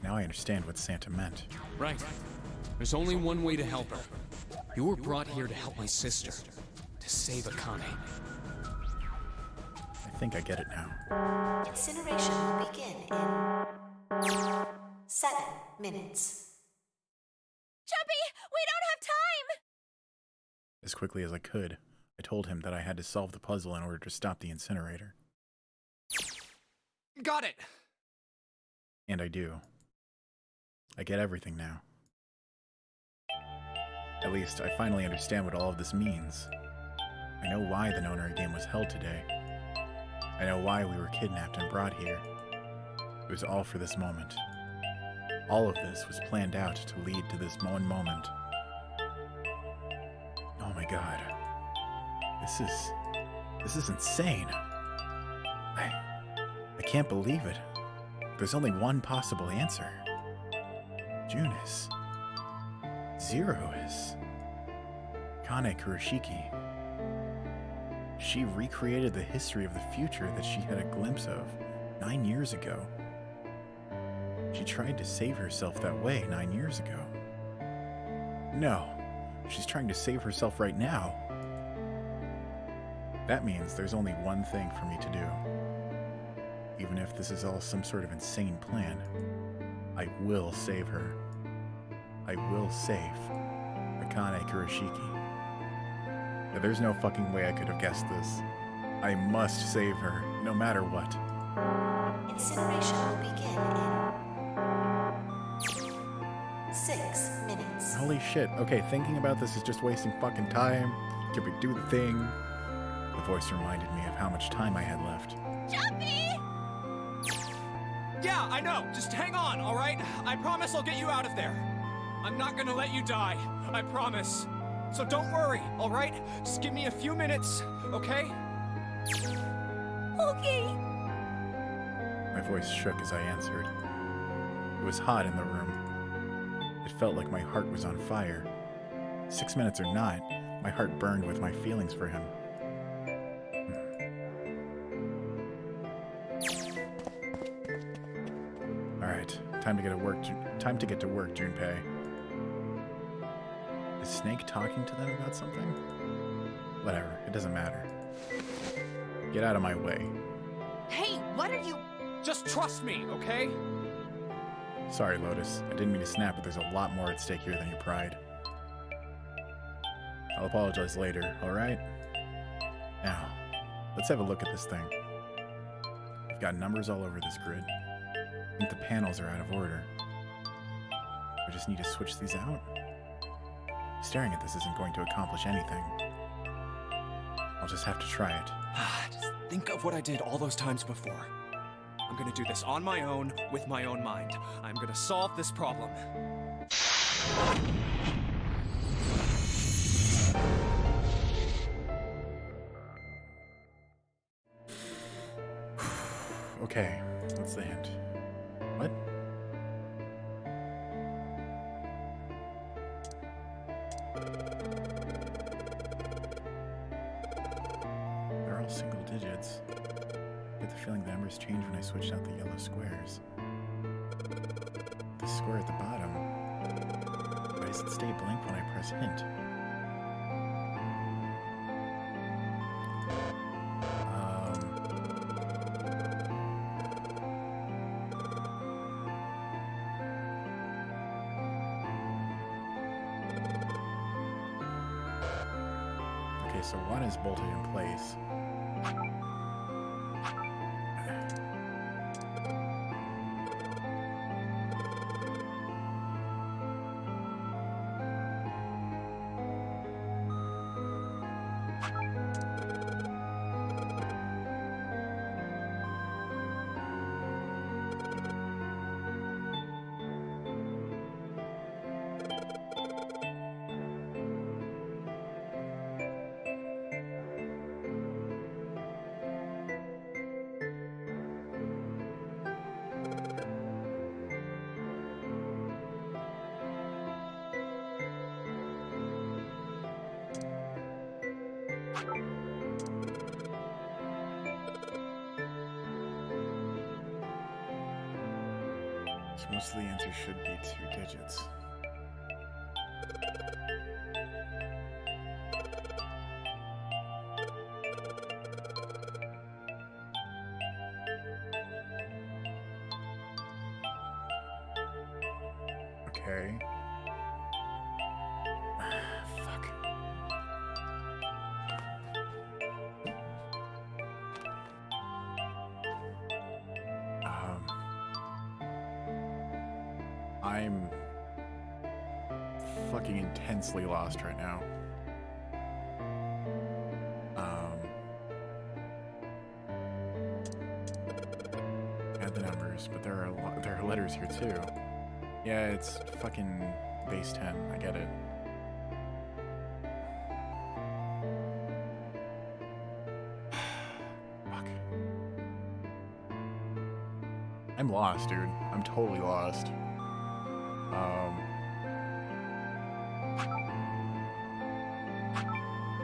Now I understand what Santa meant. Right. There's only one way to help her. You were brought here to help my sister. To save Akane. I think I get it now. Incineration will begin in 7 minutes. Jumpy, we don't have time! As quickly as I could, I told him that I had to solve the puzzle in order to stop the incinerator. Got it! And I do. I get everything now. At least, I finally understand what all of this means. I know why the Nonary game was held today. I know why we were kidnapped and brought here. It was all for this moment. All of this was planned out to lead to this one moment. Oh my god. This is insane. I can't believe it. There's only one possible answer. June is. Zero is. Kane Kurashiki. She recreated the history of the future that she had a glimpse of 9 years ago. She tried to save herself that way 9 years ago. No, she's trying to save herself right now. That means there's only one thing for me to do. Even if this is all some sort of insane plan, I will save her. I will save Akane Kurashiki. There's no fucking way I could have guessed this. I must save her, no matter what. Incineration will begin in 6 minutes. Holy shit. Okay, thinking about this is just wasting fucking time. Can we do the thing? The voice reminded me of how much time I had left. Jumpy! Yeah, I know. Just hang on, all right? I promise I'll get you out of there. I'm not gonna let you die. I promise. So don't worry, all right? Just give me a few minutes, okay? Okay. My voice shook as I answered. It was hot in the room. It felt like my heart was on fire. 6 minutes or not, my heart burned with my feelings for him. Alright, time to get to work, Junpei. Is Snake talking to them about something? Whatever, it doesn't matter. Get out of my way. Hey, what are you... Just trust me, okay? Sorry, Lotus. I didn't mean to snap, but there's a lot more at stake here than your pride. I'll apologize later, alright? Now, let's have a look at this thing. We've got numbers all over this grid. I think the panels are out of order. I just need to switch these out. Staring at this isn't going to accomplish anything. I'll just have to try it. Just think of what I did all those times before. I'm gonna do this on my own, with my own mind. I'm gonna solve this problem. Okay, what's the hint? What? They're all single digits. I get the feeling the numbers changed when I switched out the yellow squares. The square at the bottom. Why does it stay blank when I press hint? Okay, so one is bolted in place. So most of the answers should be 2 digits. Okay. Fuck. I'm fucking intensely lost right now. Add the numbers, but there are letters here too. Yeah, it's fucking base 10. I get it. Fuck. I'm lost, dude. I'm totally lost.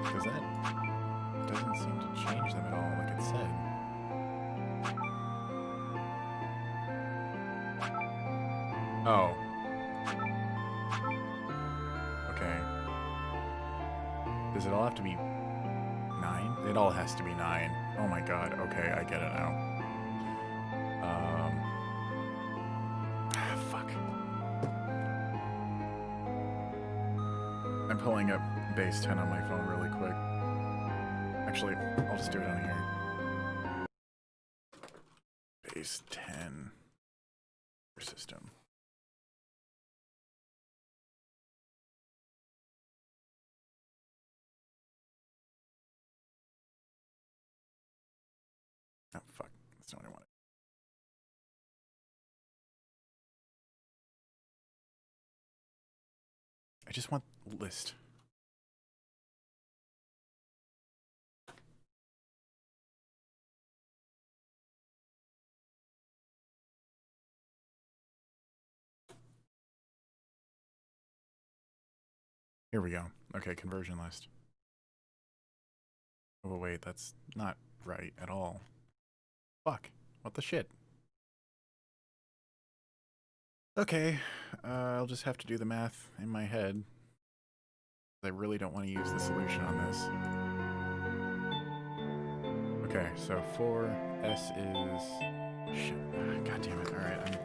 Because that doesn't seem to change them at all, like it said. Oh. Okay. Does it all have to be 9? It all has to be 9. Oh my god. Okay, I get it now. Fuck. I'm pulling up base 10 on my phone really quick. Actually, I'll just do it on here. Base 10 system. Oh, fuck. That's not what I wanted. I just want list. Here we go. Okay, conversion list. Oh, wait, that's not right at all. Fuck. What the shit? Okay, I'll just have to do the math in my head. I really don't want to use the solution on this. Okay, so 4S is... Shit. God damn it. Alright,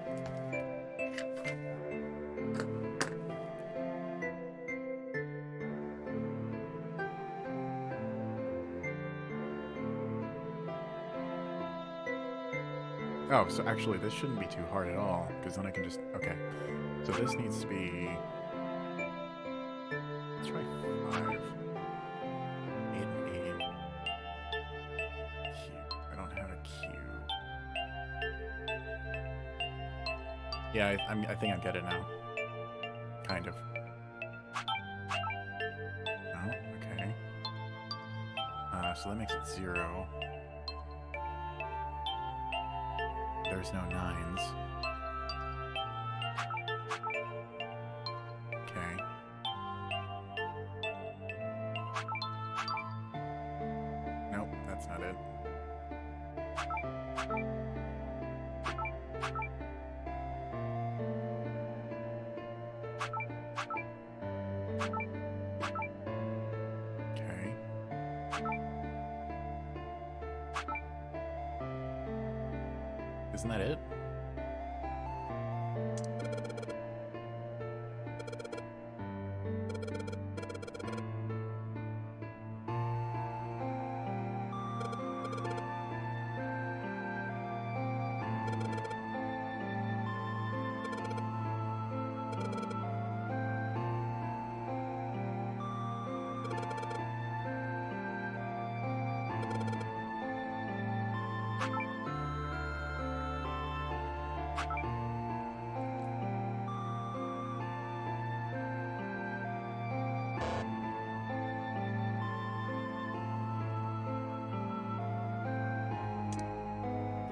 Oh, so actually this shouldn't be too hard at all, because then I can just... Okay, so this needs to be... Let's try 5. 8 and 8. Q. I don't have a Q. Yeah, I think I get it now. Kind of. No? Okay. So that makes it 0. There's no 9s. Okay. Nope, that's not it. Okay. Isn't that it?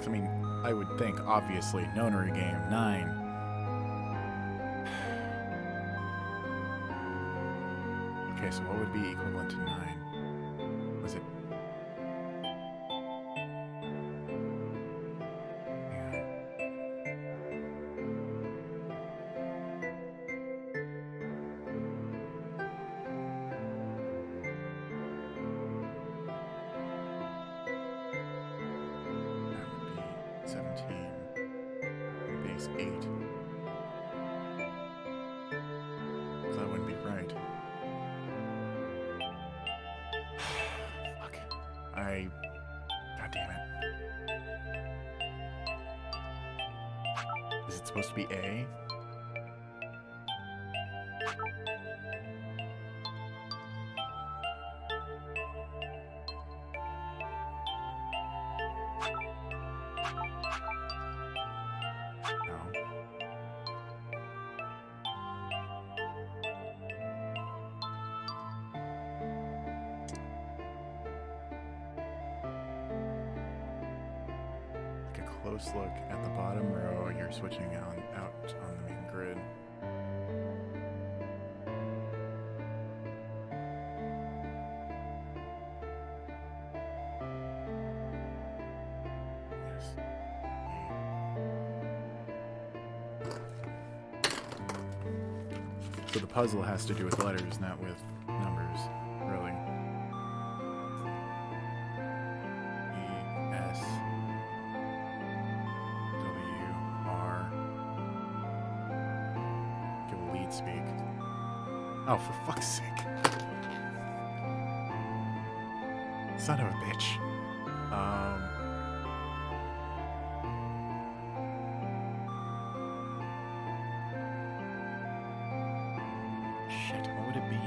I mean, I would think, obviously, Nonary game, 9. Okay, so what would be equivalent to 9? Was it... That would be 17. Base 8. So that wouldn't be right. Fuck. God damn it. Is it supposed to be A? close look at the bottom row. You're switching out on the main grid. So the puzzle has to do with letters, not with numbers, really. E, S, W, R. Give a lead speak. Oh, for fuck's sake. Son of a bitch. Shit, what would it be?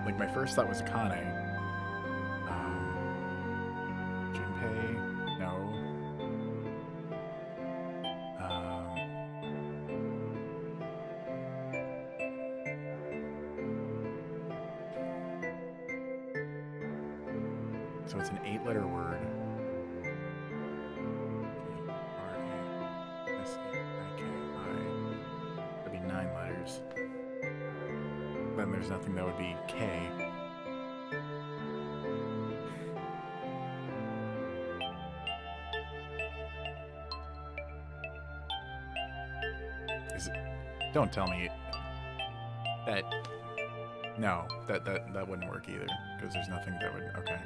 Like, my first thought was Akane. Junpei? No. So it's an 8-letter word. That'd be 9 letters. Then there's nothing that would be K. Is it? Don't tell me that. No, that wouldn't work either, because there's nothing that would. Okay.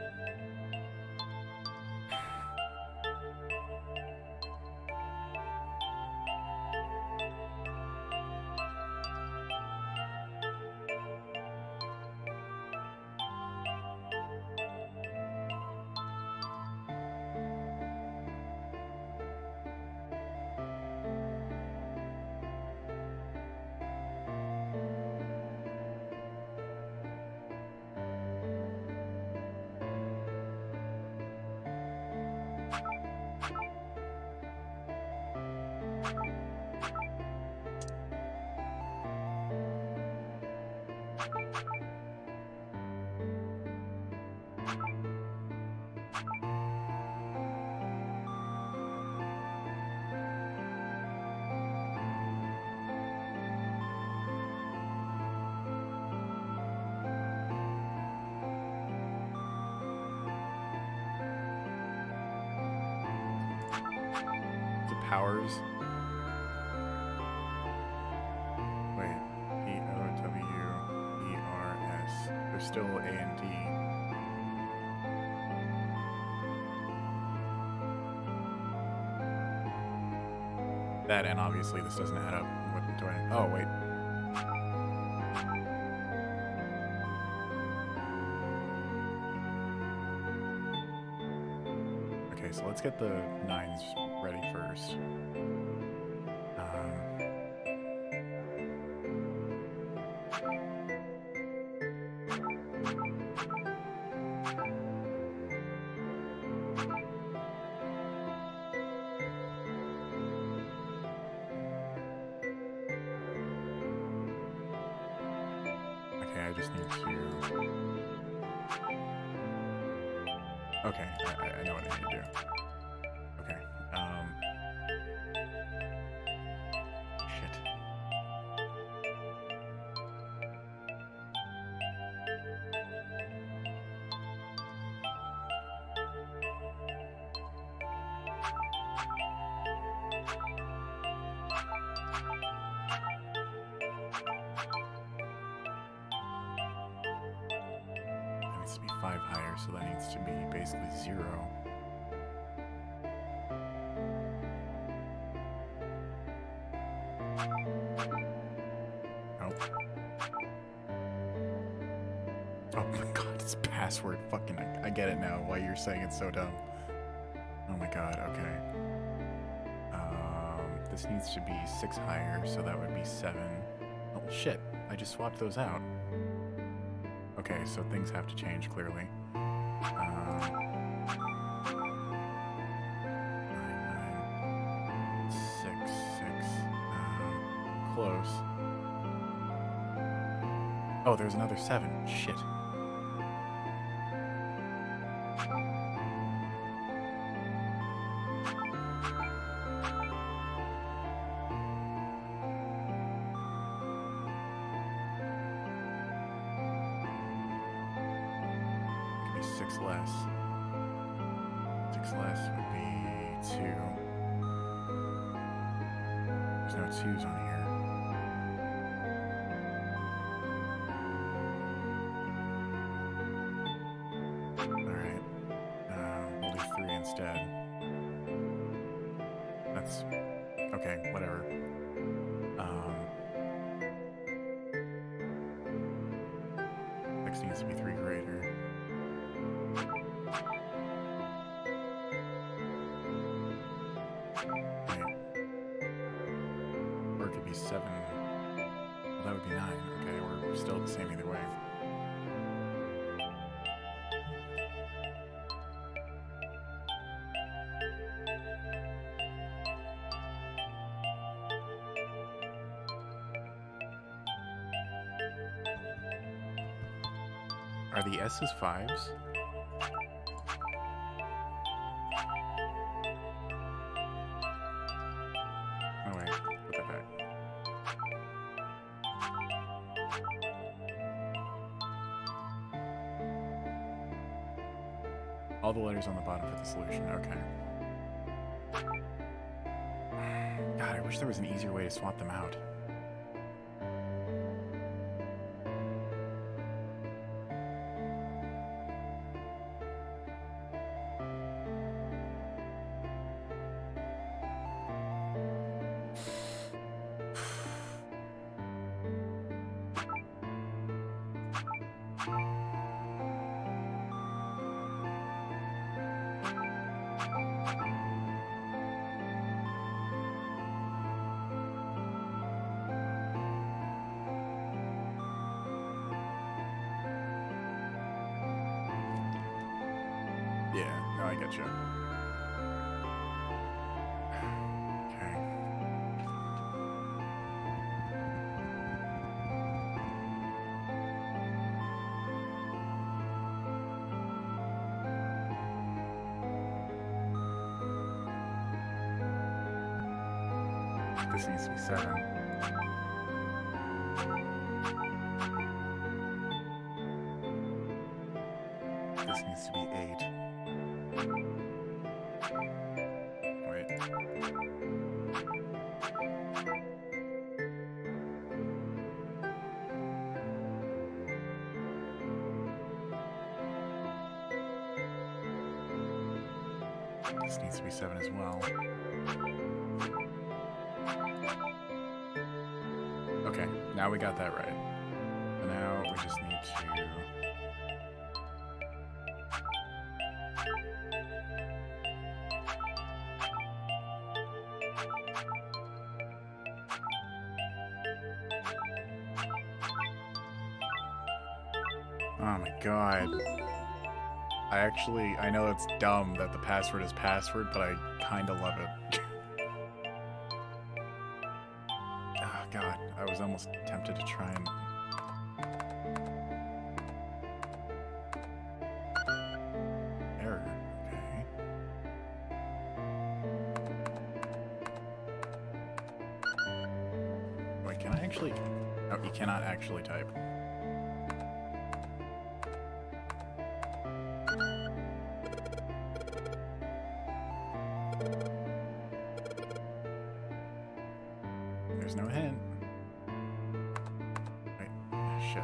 Powers. Wait, P-O-W-E-R-S. There's still A and D. That, and obviously this doesn't add up. What do I... Oh, wait. Okay, so let's get the 9s ready first. Okay, I just need to... Okay, I know what I need to do. Okay, shit. That needs to be 5 higher, so that needs to be basically 0. Oh my god, it's password. Fucking, I get it now, why you're saying it's so dumb. Oh my god, okay. This needs to be 6 higher, so that would be 7. Oh shit, I just swapped those out. Okay, so things have to change, clearly. 9, 9, 6, 6. Close. Oh, there's another 7. Shit. Could be 6 less. 6 less would be 2. There's no 2s on here. Alright. We'll do 3 instead. That's... okay, whatever. 6 needs to be 3 greater. Wait. Or it could be 7. Well, that would be 9. Okay, we're still the same either way. Are the S's 5s? Oh wait, put that back. All the letters on the bottom for the solution, okay. God, I wish there was an easier way to swap them out. Yeah, no, I get you. Okay. This needs to be 7. This needs to be 8. Wait. This needs to be 7 as well. Okay, now we got that right. Now we just need to... Oh my god. I know it's dumb that the password is password, but I kinda love it. Oh god, I was almost tempted to try and... Error, okay. Wait, can I actually... Oh, you cannot actually type. There's no hint. Wait, shit.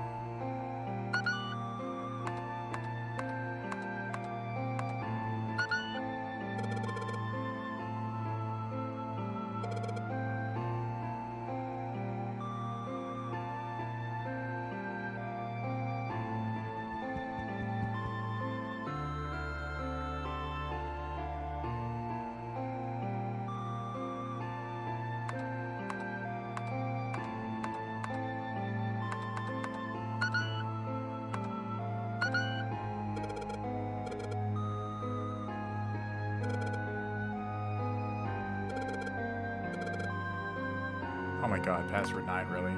Oh my god, password 9, really?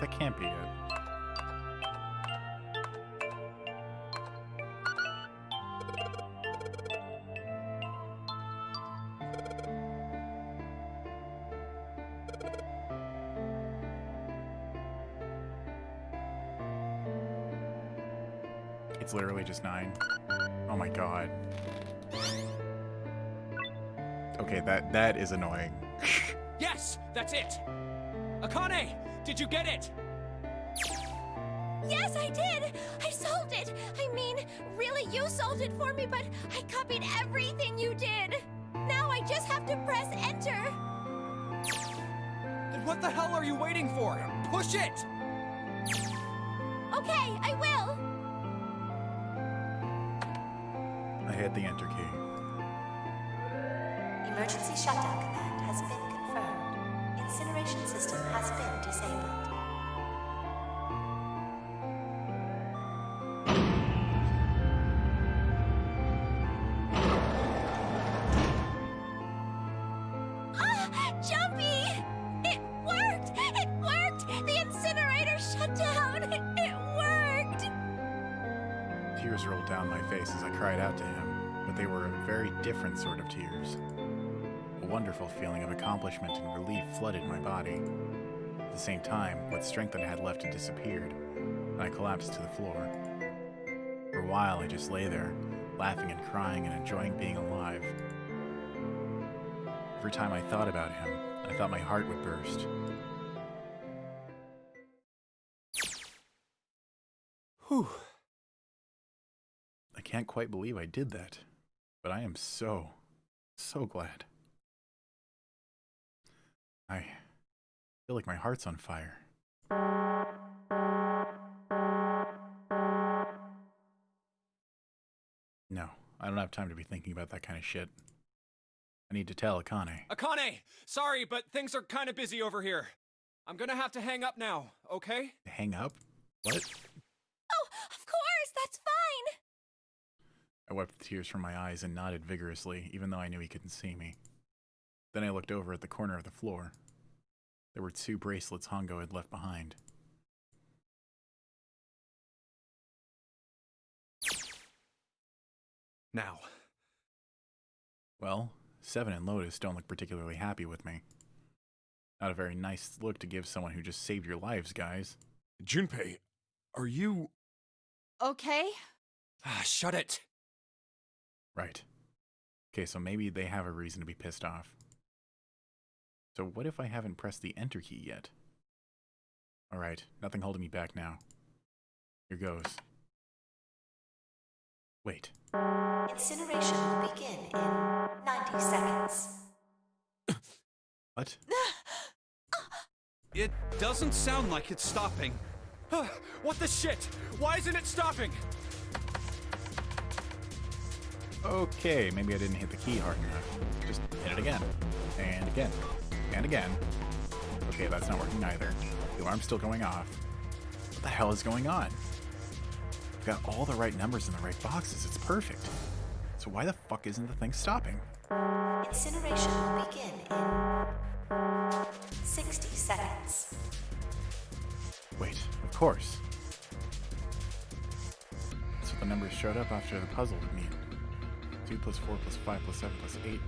That can't be it. It's literally just 9. Oh my god. Okay, that is annoying. Yes, that's it. Akane, did you get it? Yes, I did! I solved it! I mean, really, you solved it for me, but I copied everything you did! Now I just have to press enter! Then what the hell are you waiting for? Push it! Okay, I will! I hit the enter key. Emergency shutdown command has been confirmed. Incineration system has been disabled. Jumpy! It worked! It worked! The incinerator shut down! It worked! Tears rolled down my face as I cried out to him, but they were a very different sort of tears. A wonderful feeling of accomplishment and relief flooded my body. At the same time, what strength I had left had disappeared, and I collapsed to the floor. For a while, I just lay there, laughing and crying and enjoying being alive. Every time I thought about him, I thought my heart would burst. Whew. I can't quite believe I did that, but I am so glad. I feel like my heart's on fire. No, I don't have time to be thinking about that kind of shit. I need to tell Akane. Akane, sorry, but things are kind of busy over here. I'm gonna have to hang up now, okay? Hang up? What? Oh, of course, that's fine! I wiped the tears from my eyes and nodded vigorously, even though I knew he couldn't see me. Then I looked over at the corner of the floor. There were 2 bracelets Hongo had left behind. Now. Well, Seven and Lotus don't look particularly happy with me. Not a very nice look to give someone who just saved your lives, guys. Junpei, are you... Okay? Shut it. Right. Okay, so maybe they have a reason to be pissed off. So what if I haven't pressed the enter key yet? Alright, nothing holding me back now. Here goes. Wait. Incineration will begin in 90 seconds. What? It doesn't sound like it's stopping. What the shit? Why isn't it stopping? Okay, maybe I didn't hit the key hard enough. Just hit it again. And again. And again. Okay, that's not working either. The alarm's still going off. What the hell is going on? I've got all the right numbers in the right boxes. It's perfect. So why the fuck isn't the thing stopping? Incineration will begin in 60 seconds. Wait, of course. So the numbers showed up after the puzzle would mean. 2 plus 4 plus 5 plus 7 plus 8.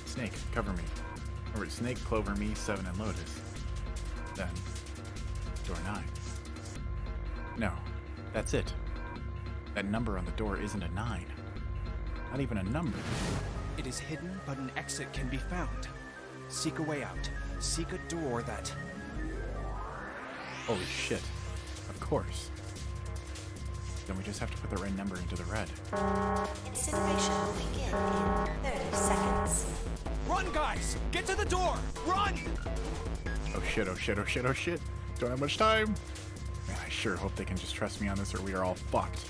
Snake, cover me. Or Snake, Clover, me, 7, and Lotus. Then, door 9. No, that's it. That number on the door isn't a 9. Not even a number. It is hidden, but an exit can be found. Seek a way out. Seek a door that... Holy shit. Of course. Then we just have to put the right number into the red. Incineration will begin in 30 seconds. Run, guys! Get to the door! Run! Oh shit, oh shit, oh shit, oh shit. Don't have much time. Man, I sure hope they can just trust me on this or we are all fucked.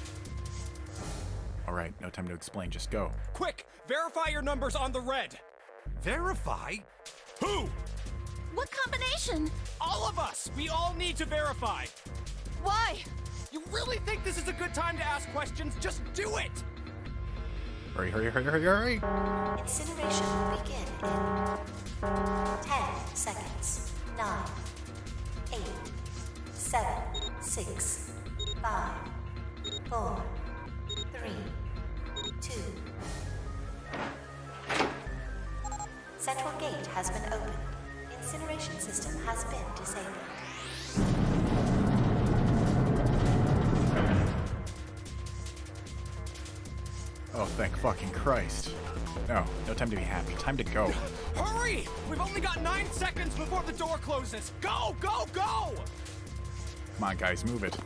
Alright, no time to explain, just go. Quick! Verify your numbers on the red! Verify? Who? What combination? All of us! We all need to verify! Why? You really think this is a good time to ask questions? Just do it! Hurry, hurry, hurry, hurry, hurry! Incineration will begin in 10 seconds. 9, 8, 7, 6, 5, 4, 3, 2. Central gate has been opened. Incineration system has been disabled. Oh, thank fucking Christ. No time to be happy. Time to go. Hurry! We've only got 9 seconds before the door closes. Go, go, go! Come on, guys, move it.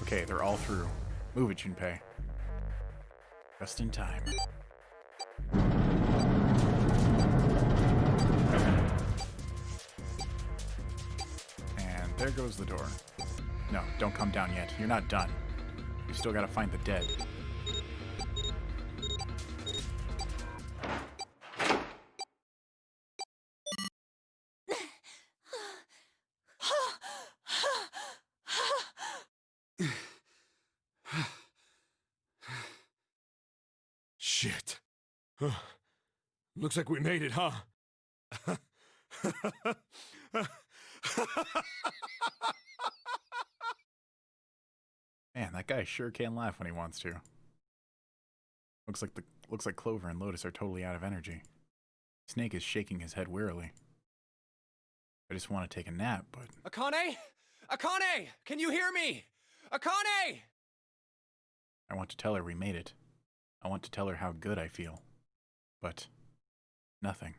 Okay, they're all through. Move it, Junpei. Just in time. And there goes the door. No, don't come down yet. You're not done. You still gotta find the dead. Shit. Looks like we made it, huh? Man, that guy sure can laugh when he wants to. Looks like Clover and Lotus are totally out of energy. Snake is shaking his head wearily. I just want to take a nap, but... Akane? Akane! Can you hear me? Akane! I want to tell her we made it. I want to tell her how good I feel. But... nothing.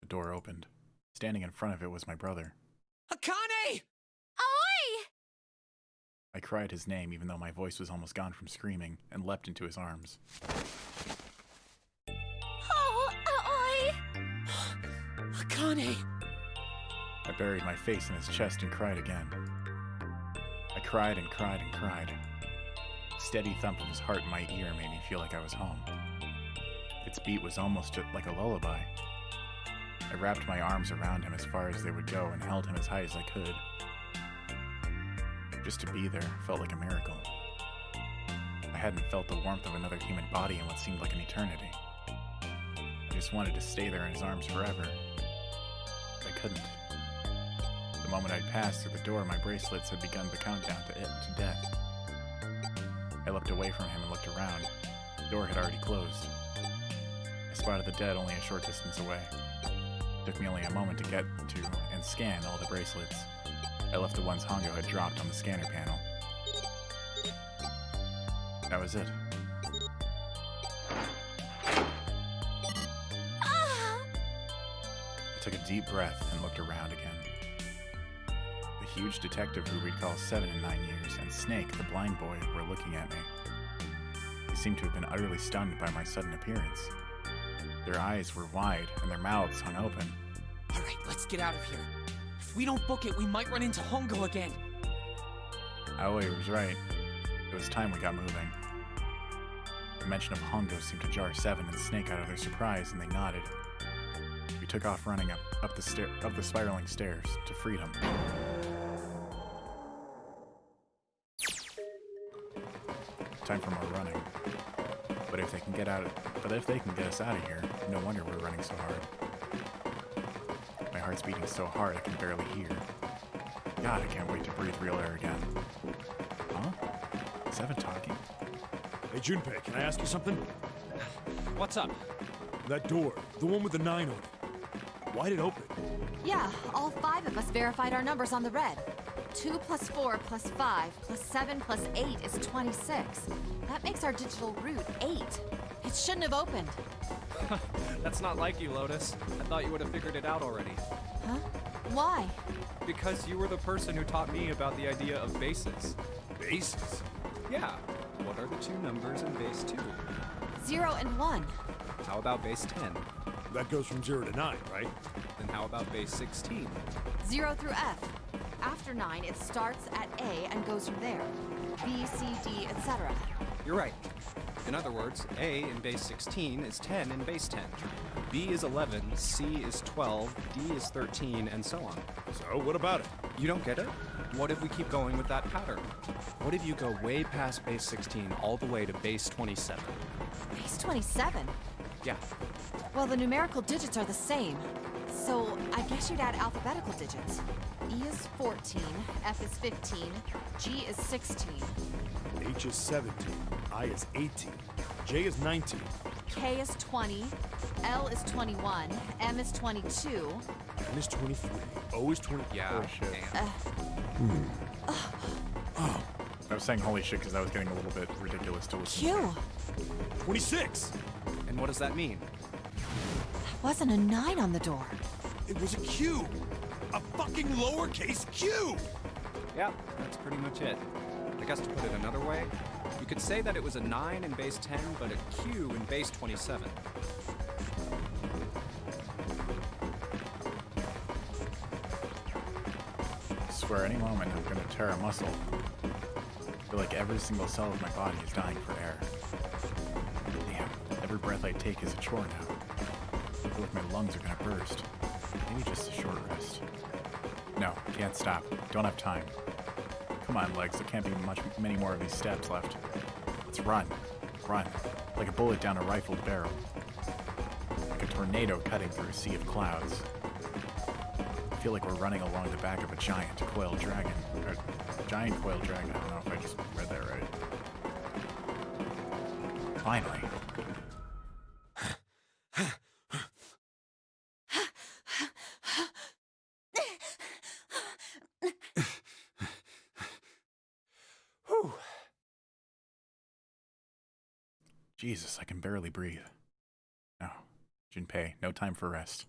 The door opened. Standing in front of it was my brother. Akane! Oi! I cried his name even though my voice was almost gone from screaming, and leapt into his arms. Oh, oi! Akane! I buried my face in his chest and cried again. I cried and cried and cried. Steady thump of his heart in my ear made me feel like I was home. Its beat was almost like a lullaby. I wrapped my arms around him as far as they would go and held him as high as I could. Just to be there felt like a miracle. I hadn't felt the warmth of another human body in what seemed like an eternity. I just wanted to stay there in his arms forever. But I couldn't. The moment I'd passed through the door, my bracelets had begun the countdown to death. I looked away from him and looked around. The door had already closed. I spotted the dead only a short distance away. It took me only a moment to get to and scan all the bracelets. I left the ones Hongo had dropped on the scanner panel. That was it. I took a deep breath and looked around again. The huge detective who recalls 7 and 9 years and Snake, the blind boy, were looking at me. They seemed to have been utterly stunned by my sudden appearance. Their eyes were wide and their mouths hung open. Alright, let's get out of here. If we don't book it, we might run into Hongo again. Aoi was right. It was time we got moving. The mention of Hongo seemed to jar 7 and Snake out of their surprise, and they nodded. We took off running up the spiraling stairs to freedom. Time for more running. But if they can get us out of here, no wonder we're running so hard. My heart's beating so hard I can barely hear. God, I can't wait to breathe real air again. Huh? 7 talking? Hey, Junpei, can I ask you something? What's up? That door, the one with the 9 on it. Why'd it open? Yeah, all 5 of us verified our numbers on the red. 2 plus 4 plus 5 plus 7 plus 8 is 26. That makes our digital route 8. It shouldn't have opened. That's not like you, Lotus. I thought you would have figured it out already. Huh? Why? Because you were the person who taught me about the idea of bases. Bases? Yeah. What are the 2 numbers in base 2? 0 and 1. How about base 10? That goes from 0 to 9, right? Then how about base 16? 0 through F. After 9, it starts at A and goes from there. B, C, D, etc. You're right. In other words, A in base 16 is 10 in base 10. B is 11, C is 12, D is 13, and so on. So, what about it? You don't get it? What if we keep going with that pattern? What if you go way past base 16 all the way to base 27? Base 27? Yeah. Well, the numerical digits are the same. So, I guess you'd add alphabetical digits. E is 14, F is 15, G is 16. H is 17, I is 18, J is 19. K is 20, L is 21, M is 22. N is 23, O is 20. Yeah. Holy shit. Oh. I was saying holy shit because that was getting a little bit ridiculous to listen Q. 26. And what does that mean? Wasn't a 9 on the door. It was a Q. A fucking lowercase q! Yeah, that's pretty much it. I guess to put it another way, you could say that it was a 9 in base 10, but a Q in base 27. I swear any moment I'm gonna tear a muscle. I feel like every single cell of my body is dying for air. Damn, every breath I take is a chore now. I feel like my lungs are gonna burst. Maybe just a short rest. No, can't stop. Don't have time. Come on, legs. There can't be many more of these steps left. Let's run. Run. Like a bullet down a rifled barrel. Like a tornado cutting through a sea of clouds. I feel like we're running along the back of a giant coiled dragon. Or giant coiled dragon. I don't know if I just read that right. Finally. Jesus, I can barely breathe. No, Junpei, no time for rest.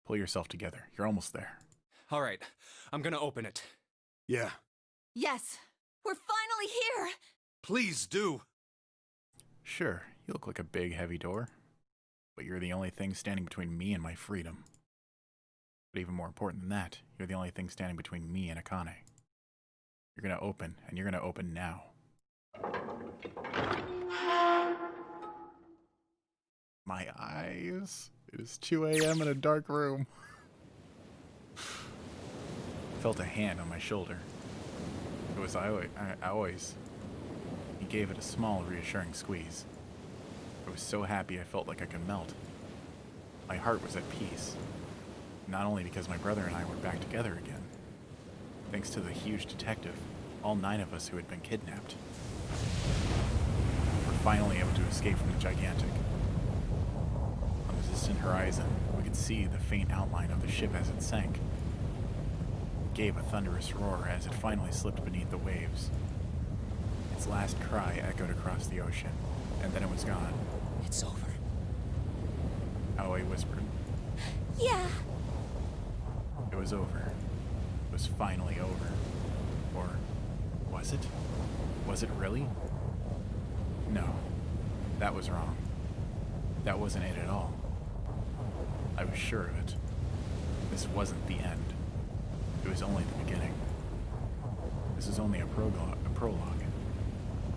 Pull yourself together. You're almost there. All right, I'm gonna open it. Yeah. Yes, we're finally here! Please do. Sure, you look like a big, heavy door. But you're the only thing standing between me and my freedom. But even more important than that, you're the only thing standing between me and Akane. You're gonna open, and you're gonna open now. My eyes. It is 2 a.m. in a dark room. I felt a hand on my shoulder. It was Aoi's. He gave it a small, reassuring squeeze. I was so happy I felt like I could melt. My heart was at peace. Not only because my brother and I were back together again. Thanks to the huge detective, all 9 of us who had been kidnapped. We were finally able to escape from the gigantic. On the distant horizon, we could see the faint outline of the ship as it sank. It gave a thunderous roar as it finally slipped beneath the waves. Its last cry echoed across the ocean, and then it was gone. It's over. Aoi whispered. Yeah. It was over. It was finally over. Or was it? Was it really? No. That was wrong. That wasn't it at all. I was sure of it. This wasn't the end. It was only the beginning. This is only a prologue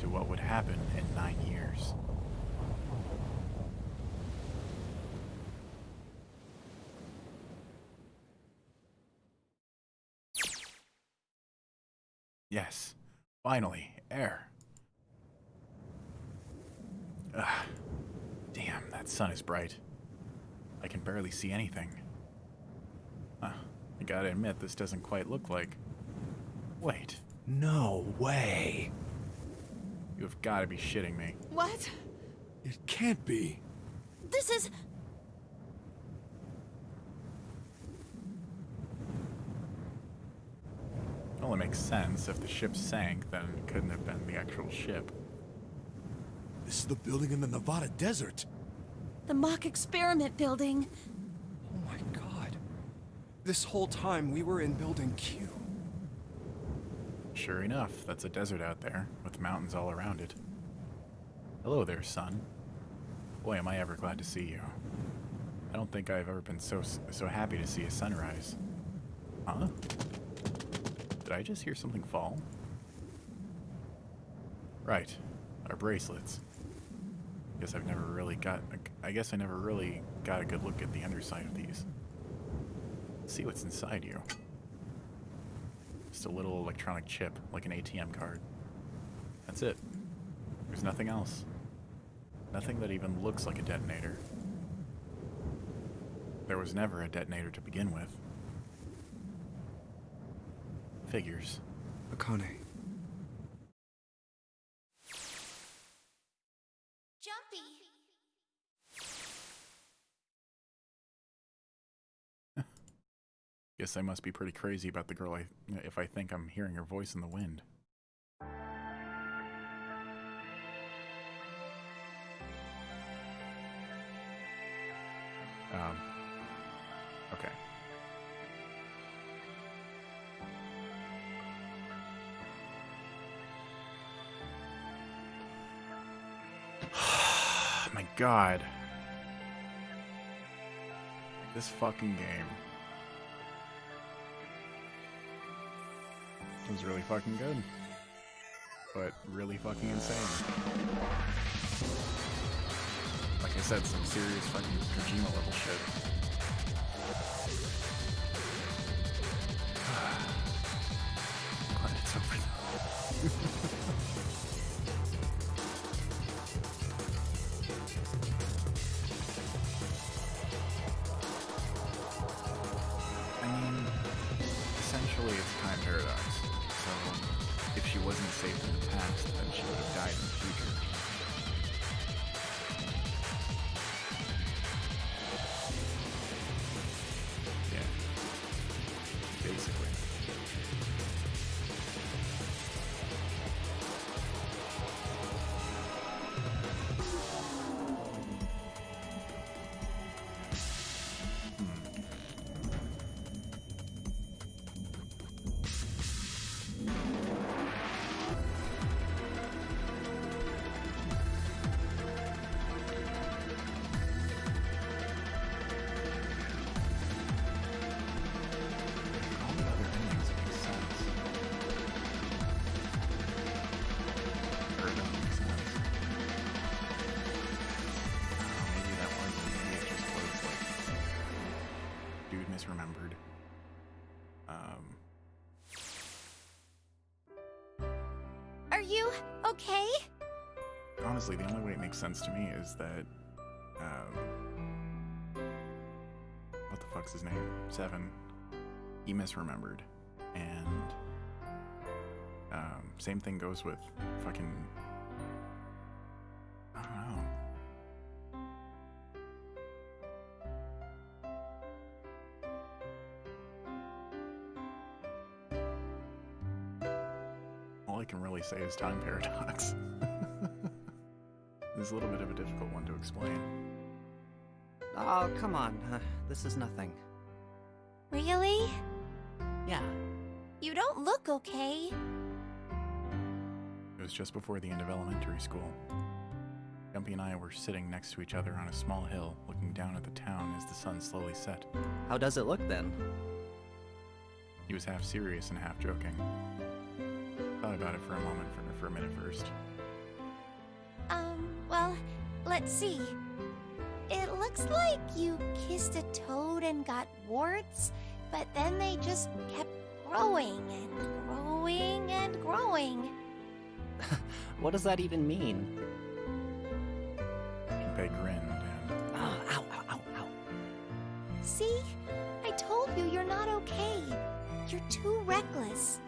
to what would happen in 9 years. Yes, finally, air. Ugh. Damn, that sun is bright. I can barely see anything. I gotta admit, this doesn't quite look like... Wait. No way. You've gotta be shitting me. What? It can't be. This is... It only makes sense. If the ship sank, then it couldn't have been the actual ship. This is the building in the Nevada desert. the mock experiment building. Oh my god. This whole time we were in Building Q. Sure enough, that's a desert out there, with mountains all around it. Hello there, sun. Boy, am I ever glad to see you. I don't think I've ever been so happy to see a sunrise. Huh? Did I just hear something fall? Right. are bracelets. I guess I never really got a good look at the underside of these. Let's see what's inside you. Just a little electronic chip, like an ATM card. That's it. There's nothing else. Nothing that even looks like a detonator. There was never a detonator to begin with. Figures. Akane. Jumpy! Guess I must be pretty crazy about the girl if I think I'm hearing her voice in the wind. Okay. My God. This fucking game. It was really fucking good. But really fucking insane. Like I said, some serious fucking Kojima level shit. Glad it's over though. I mean, essentially it's a time paradox. So, if she wasn't saved in the past, then she would have died in the future. Yeah. Basically. Misremembered. Are you okay? Honestly, the only way it makes sense to me is that, what the fuck's his name? 7. He misremembered. And, same thing goes with fucking, I don't know. All I can really say is time paradox. It's a little bit of a difficult one to explain. Oh, come on. This is nothing. Really? Yeah. You don't look okay. It was just before the end of elementary school. Jumpy and I were sitting next to each other on a small hill, looking down at the town as the sun slowly set. How does it look then? He was half serious and half joking. Thought about it for a minute first. Well, let's see. It looks like you kissed a toad and got warts, but then they just kept growing and growing and growing. What does that even mean? Junpei grinned and... Oh, ow, ow, ow, ow. See? I told you you're not okay. You're too reckless.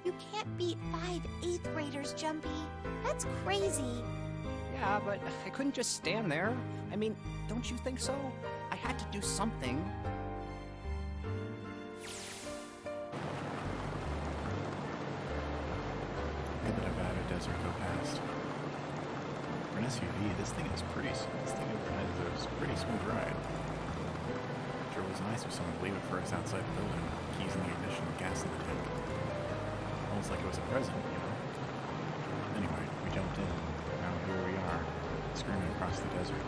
You can't beat 5 8th graders, Jumpy. That's crazy. Yeah, but I couldn't just stand there. I mean, don't you think so? I had to do something. Look at the Nevada desert go past. For an SUV, this thing has a pretty smooth ride. Sure was nice of someone to leave it for us outside the building. Keys in the ignition, gas in the tank. Almost like it was a present, you know? Anyway, we jumped in. Now here we are, screaming across the desert.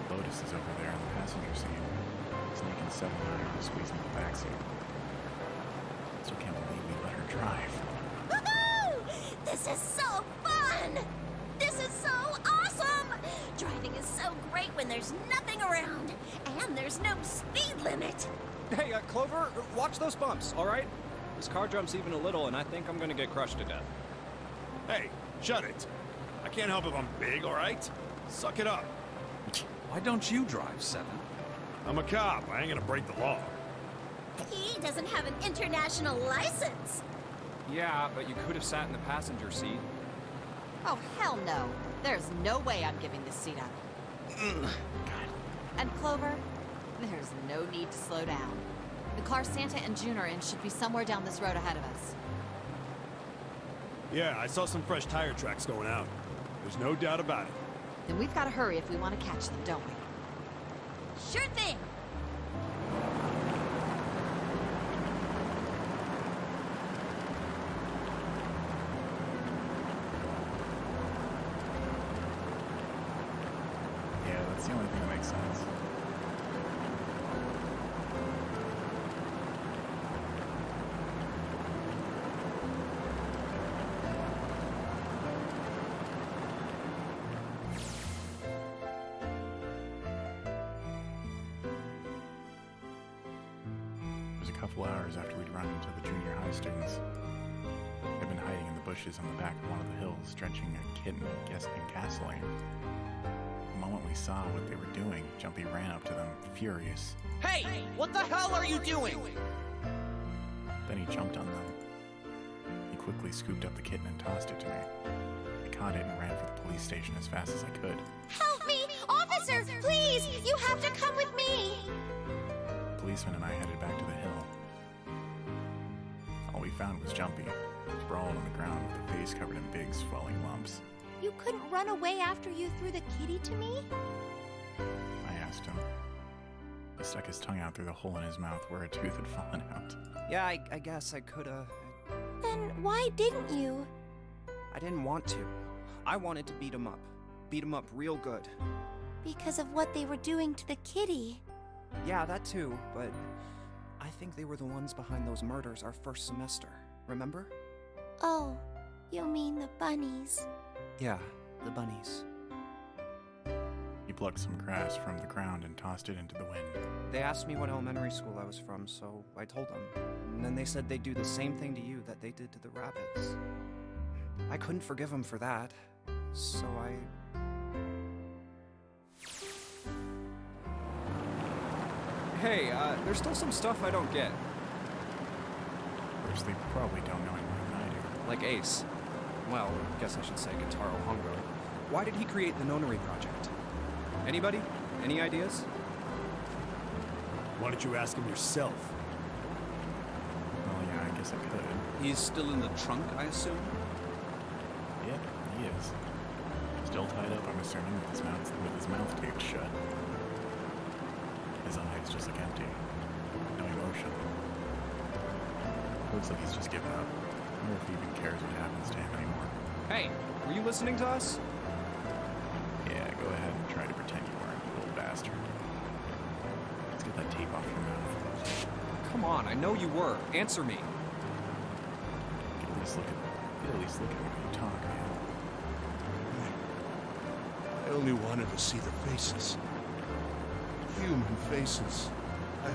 Lotus is over there in the passenger seat. Snake and 7 are squeezing the backseat. Still can't believe we let her drive. Woohoo! This is so fun! This is so awesome! Driving is so great when there's nothing around, and there's no speed limit. Hey, Clover, watch those bumps, all right? This car jumps even a little, and I think I'm gonna get crushed to death. Hey, shut it. I can't help if I'm big, all right? Suck it up. Why don't you drive, Seven? I'm a cop. I ain't gonna break the law. He doesn't have an international license. Yeah, but you could have sat in the passenger seat. Oh, hell no. There's no way I'm giving this seat up. And Clover, there's no need to slow down. The car Santa and June are in should be somewhere down this road ahead of us. Yeah, I saw some fresh tire tracks going out. There's no doubt about it. Then we've got to hurry if we want to catch them, don't we? Sure thing. Yeah, that's the only thing that makes sense. It was a couple hours after we'd run into the junior high students. They'd been hiding in the bushes on the back of one of the hills, drenching a kitten in gasoline. The moment we saw what they were doing, Jumpy ran up to them, furious. Hey! What the hell are you doing? Then he jumped on them. He quickly scooped up the kitten and tossed it to me. I caught it and ran for the police station as fast as I could. Help me! Officer, please! You have to come with me! The policeman and I headed back to the hill. All we found was Jumpy, sprawled on the ground with a face covered in big, swelling lumps. You couldn't run away after you threw the kitty to me? I asked him. He stuck his tongue out through the hole in his mouth where a tooth had fallen out. Yeah, I guess I coulda. Then why didn't you? I didn't want to. I wanted to beat him up. Beat him up real good. Because of what they were doing to the kitty. Yeah, that too, but I think they were the ones behind those murders our first semester. Remember? Oh, you mean the bunnies. Yeah, the bunnies. He plucked some grass from the ground and tossed it into the wind. They asked me what elementary school I was from, so I told them. And then they said they'd do the same thing to you that they did to the rabbits. I couldn't forgive them for that, so I... Hey, there's still some stuff I don't get. Which they probably don't know any more than I do. Like Ace. Well, I guess I should say Gitaro Hongo. Why did he create the Nonary project? Anybody? Any ideas? Why don't you ask him yourself? Well, yeah, I guess I could. He's still in the trunk, I assume? Yeah, he is. Still tied up, I'm assuming, with his mouth taped shut. His eyes just look empty. No emotion. Looks like he's just given up. I wonder if he even cares what happens to him anymore. Hey, were you listening to us? Yeah, go ahead and try to pretend you weren't, you little bastard. Let's get that tape off your mouth. Come on, I know you were. Answer me. At least look at me when you talk, man. I only wanted to see the faces. Human faces. I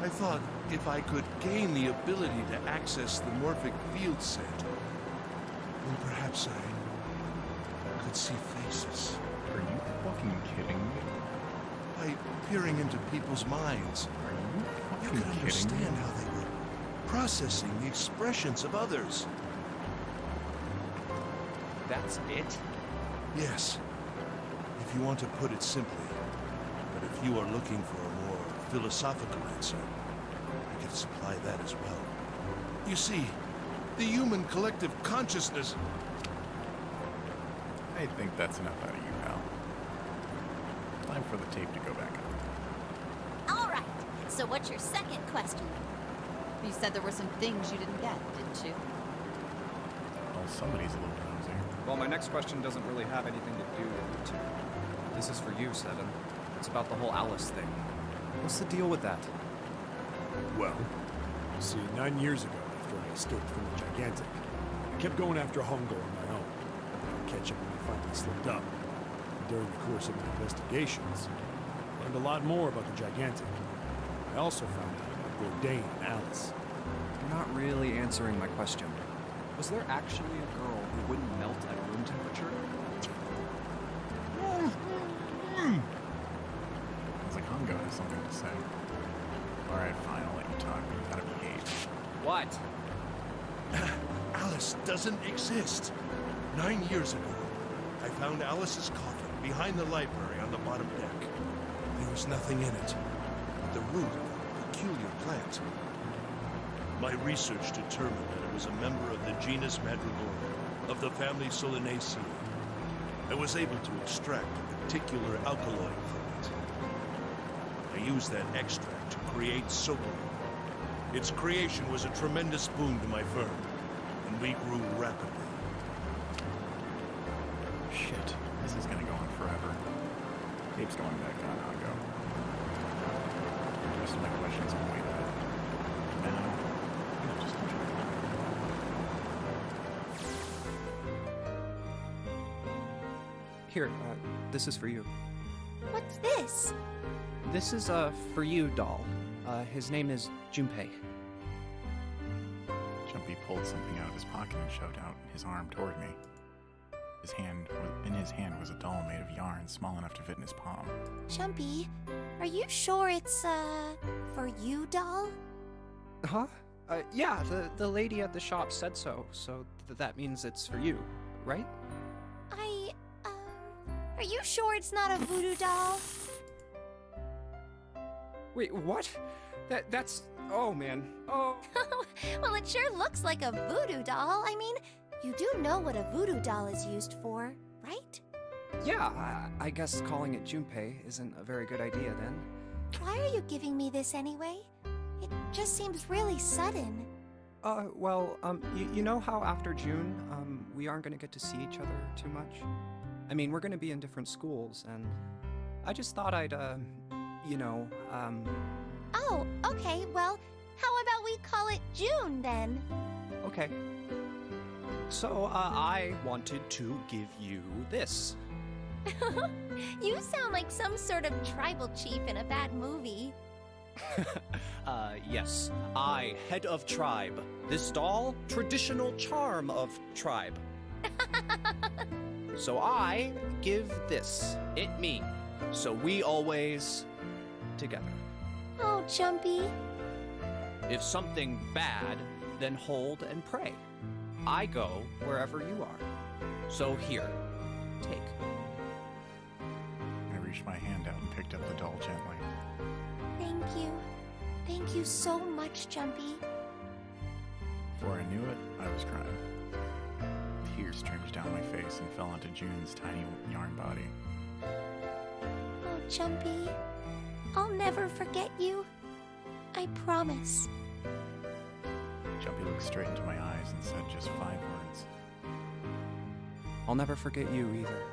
thought if I could gain the ability to access the morphic field set, then perhaps I could see faces. Are you fucking kidding me? By peering into people's minds, Are you you fucking could kidding understand me? how they were processing the expressions of others. That's it? Yes, if you want to put it simply. But if you are looking for a more philosophical answer, I can supply that as well. You see, the human collective consciousness... I think that's enough out of you, pal. Time for the tape to go back up. All right. So what's your second question? You said there were some things you didn't get, didn't you? Well, somebody's a little nosy. Well, my next question doesn't really have anything to do with you two. This is for you, Seven. It's about the whole Alice thing. What's the deal with that? Well, see, 9 years ago, after I escaped from the Gigantic, I kept going after Hongo on my own. I'd catch up when I finally slipped up. During the course of my investigations, I learned a lot more about the Gigantic. I also found out about Bourdain and Alice. You're not really answering my question. Was there actually a girl who wouldn't melt at room temperature? It's like Hongo has something to say. Alright, fine, I'll let you talk, but you gotta behave. What? Alice doesn't exist. 9 years ago, I found Alice's coffin behind the library on the bottom deck. There was nothing in it but the root of a peculiar plant. My research determined that it was a member of the genus Madrigorum, of the family Solanaceae. I was able to extract a particular alkaloid from it. I used that extract to create Submarine. Its creation was a tremendous boon to my firm, and we grew rapidly. Shit, this is gonna go on forever. Tape's going back on, Hongo. The rest of my questions will wait out. Now, I'll just enjoy it. Here, this is for you. What's this? This is, for you, doll. His name is Junpei. Jumpy pulled something out of his pocket and shoved out his arm toward me. In his hand was a doll made of yarn small enough to fit in his palm. Jumpy, are you sure it's, for you, doll? Huh? Yeah, the lady at the shop said so, that means it's for you, right? Are you sure it's not a voodoo doll? Wait, what? That's... Oh, man. Oh. Well, it sure looks like a voodoo doll. I mean, you do know what a voodoo doll is used for, right? Yeah, I guess calling it Junpei isn't a very good idea then. Why are you giving me this anyway? It just seems really sudden. You know how after June, we aren't gonna get to see each other too much? I mean, we're gonna be in different schools, and I just thought I'd, Oh, okay, well, how about we call it June then? Okay. So, I wanted to give you this. You sound like some sort of tribal chief in a bad movie. Yes. I, head of tribe. This doll, traditional charm of tribe. So I give this. It me. So we always together. Oh, Jumpy. If something bad, then hold and pray. I go wherever you are. So here, take. I reached my hand out and picked up the doll gently. Thank you. Thank you so much, Jumpy. Before I knew it, I was crying. Tears streamed down my face and fell onto June's tiny yarn body. Oh, Jumpy. I'll never forget you. I promise. Jumpy looked straight into my eyes and said just 5 words. I'll never forget you either.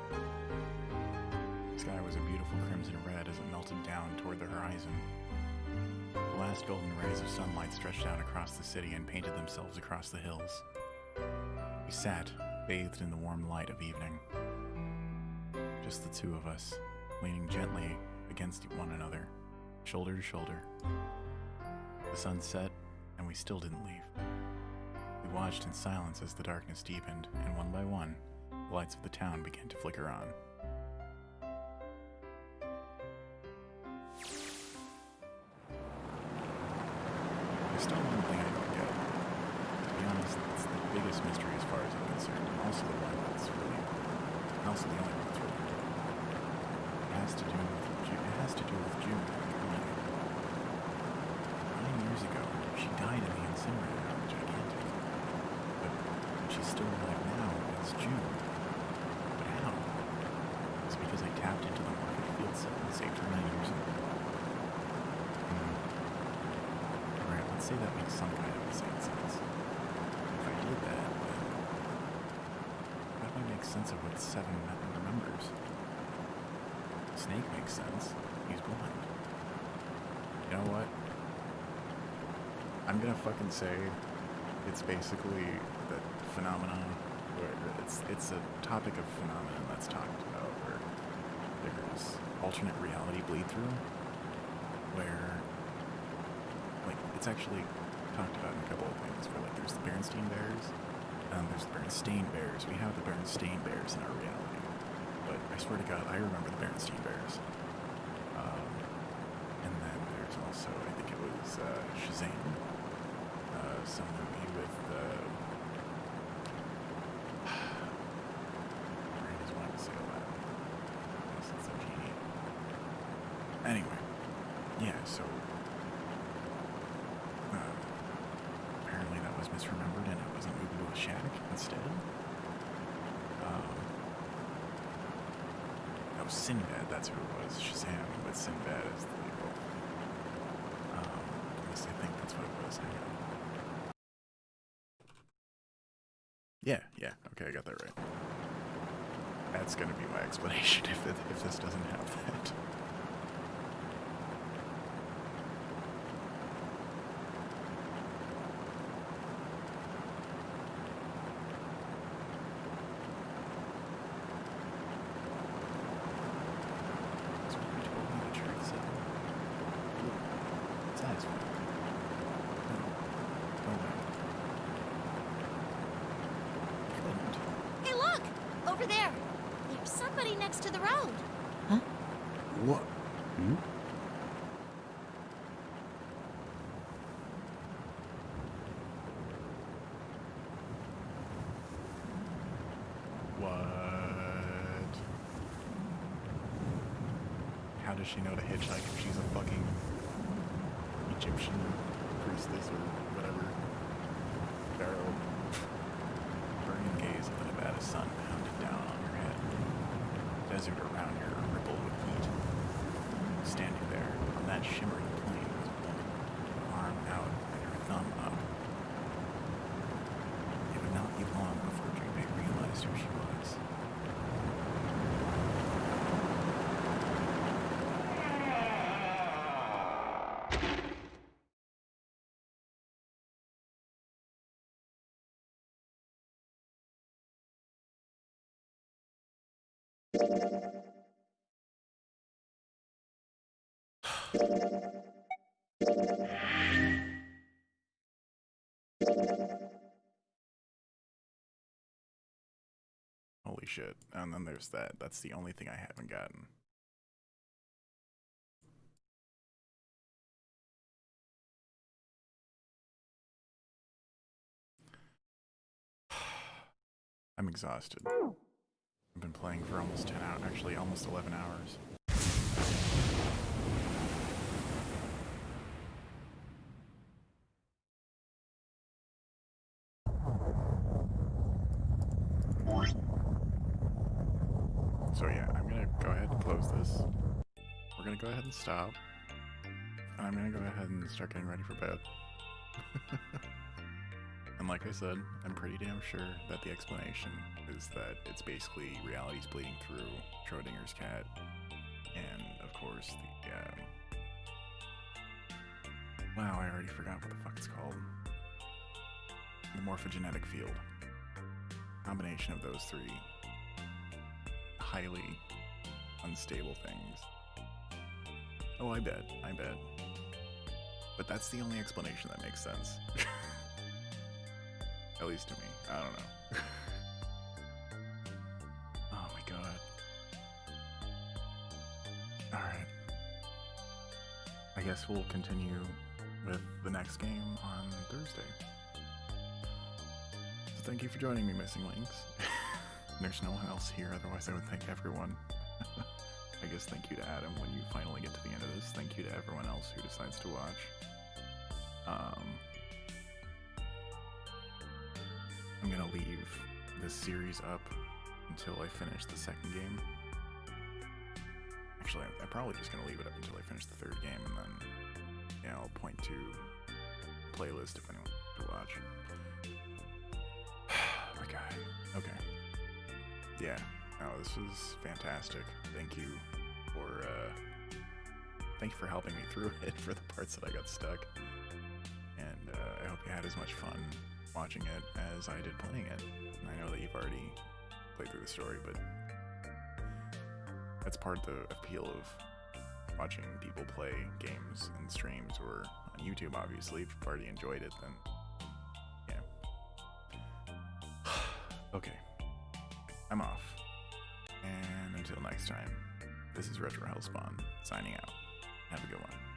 The sky was a beautiful crimson red as it melted down toward the horizon. The last golden rays of sunlight stretched out across the city and painted themselves across the hills. We sat, bathed in the warm light of evening. Just the two of us, leaning gently against one another, shoulder to shoulder. The sun set, and we still didn't leave. We watched in silence as the darkness deepened, and one by one, the lights of the town began to flicker on. There's still one thing I don't get. To be honest, it's the biggest mystery as far as I'm concerned, and also the one that's really, and also the only one that's really important. It has to do with June. 9 years ago, she died in the incinerator on the Gigantic. But she's still alive now as June. But how? It's because I tapped into the Morphic field set and saved her 9 years ago. Alright, let's say that makes some kind of insane sense. If I did that, then how do I make sense of what 7 remembers? Snake makes sense. He's blind. You know what? I'm gonna fucking say it's basically that phenomenon where it's a topic of phenomenon that's talked about where there's alternate reality bleed through, where like it's actually talked about in a couple of things. Where like there's the Berenstain Bears, there's the Berenstain Bears. We have the Berenstain Bears in our reality, but I swear to God, I remember the Berenstain Bears. And then there's also, I think it was Shazam, some movie with brain is wanting to say Aladdin. I guess it's a genie. Anyway, yeah, so apparently that was misremembered and it was a movie with Shaq instead. That was Sinbad, that's who it was. Shazam, but Sinbad is the lead role. At least I think that's what it was. Hang on. Yeah, okay, I got that right. That's gonna be my explanation if this doesn't have that. Hey, look! Over there! There's somebody next to the road. What? What? How does she know to hitchhike if she's a fucking Egyptian priestess or whatever? Pharaoh. Burning gaze of the Nevada sun pounded down on your head. Desert around her rippled with heat. Standing there on that shimmering plain was a woman, arm out and her thumb up. It would not be long before Junpei realized who she was. Holy shit. And then there's that. That's the only thing I haven't gotten. I'm exhausted. I've been playing for almost 10 hours, actually almost 11 hours. So yeah, I'm gonna go ahead and close this. We're gonna go ahead and stop. And I'm gonna go ahead and start getting ready for bed. And like I said, I'm pretty damn sure that the explanation is that it's basically reality's bleeding through Schrodinger's cat. And of course the, wow, I already forgot what the fuck it's called. The morphogenetic field. Combination of those three highly unstable things. Oh, I bet. But that's the only explanation that makes sense. At least to me. I don't know. Oh my god. Alright. I guess we'll continue with the next game on Thursday. So thank you for joining me, Missing Links. There's no one else here, otherwise I would thank everyone. I guess thank you to Adam when you finally get to the end of this. Thank you to everyone else who decides to watch. I'm gonna leave this series up until I finish the second game. Actually, I'm probably just gonna leave it up until I finish the third game, and then, yeah, I'll point to a playlist if anyone wants to watch. My god. Okay. Yeah. No, this was fantastic. Thank you for helping me through it for the parts that I got stuck. And I hope you had as much fun watching it as I did playing it. And I know that you've already played through the story, but that's part of the appeal of watching people play games in streams or on YouTube, obviously. If you've already enjoyed it, then yeah. Okay, I'm off. And until next time, this is RetroHellspawn signing out. Have a good one.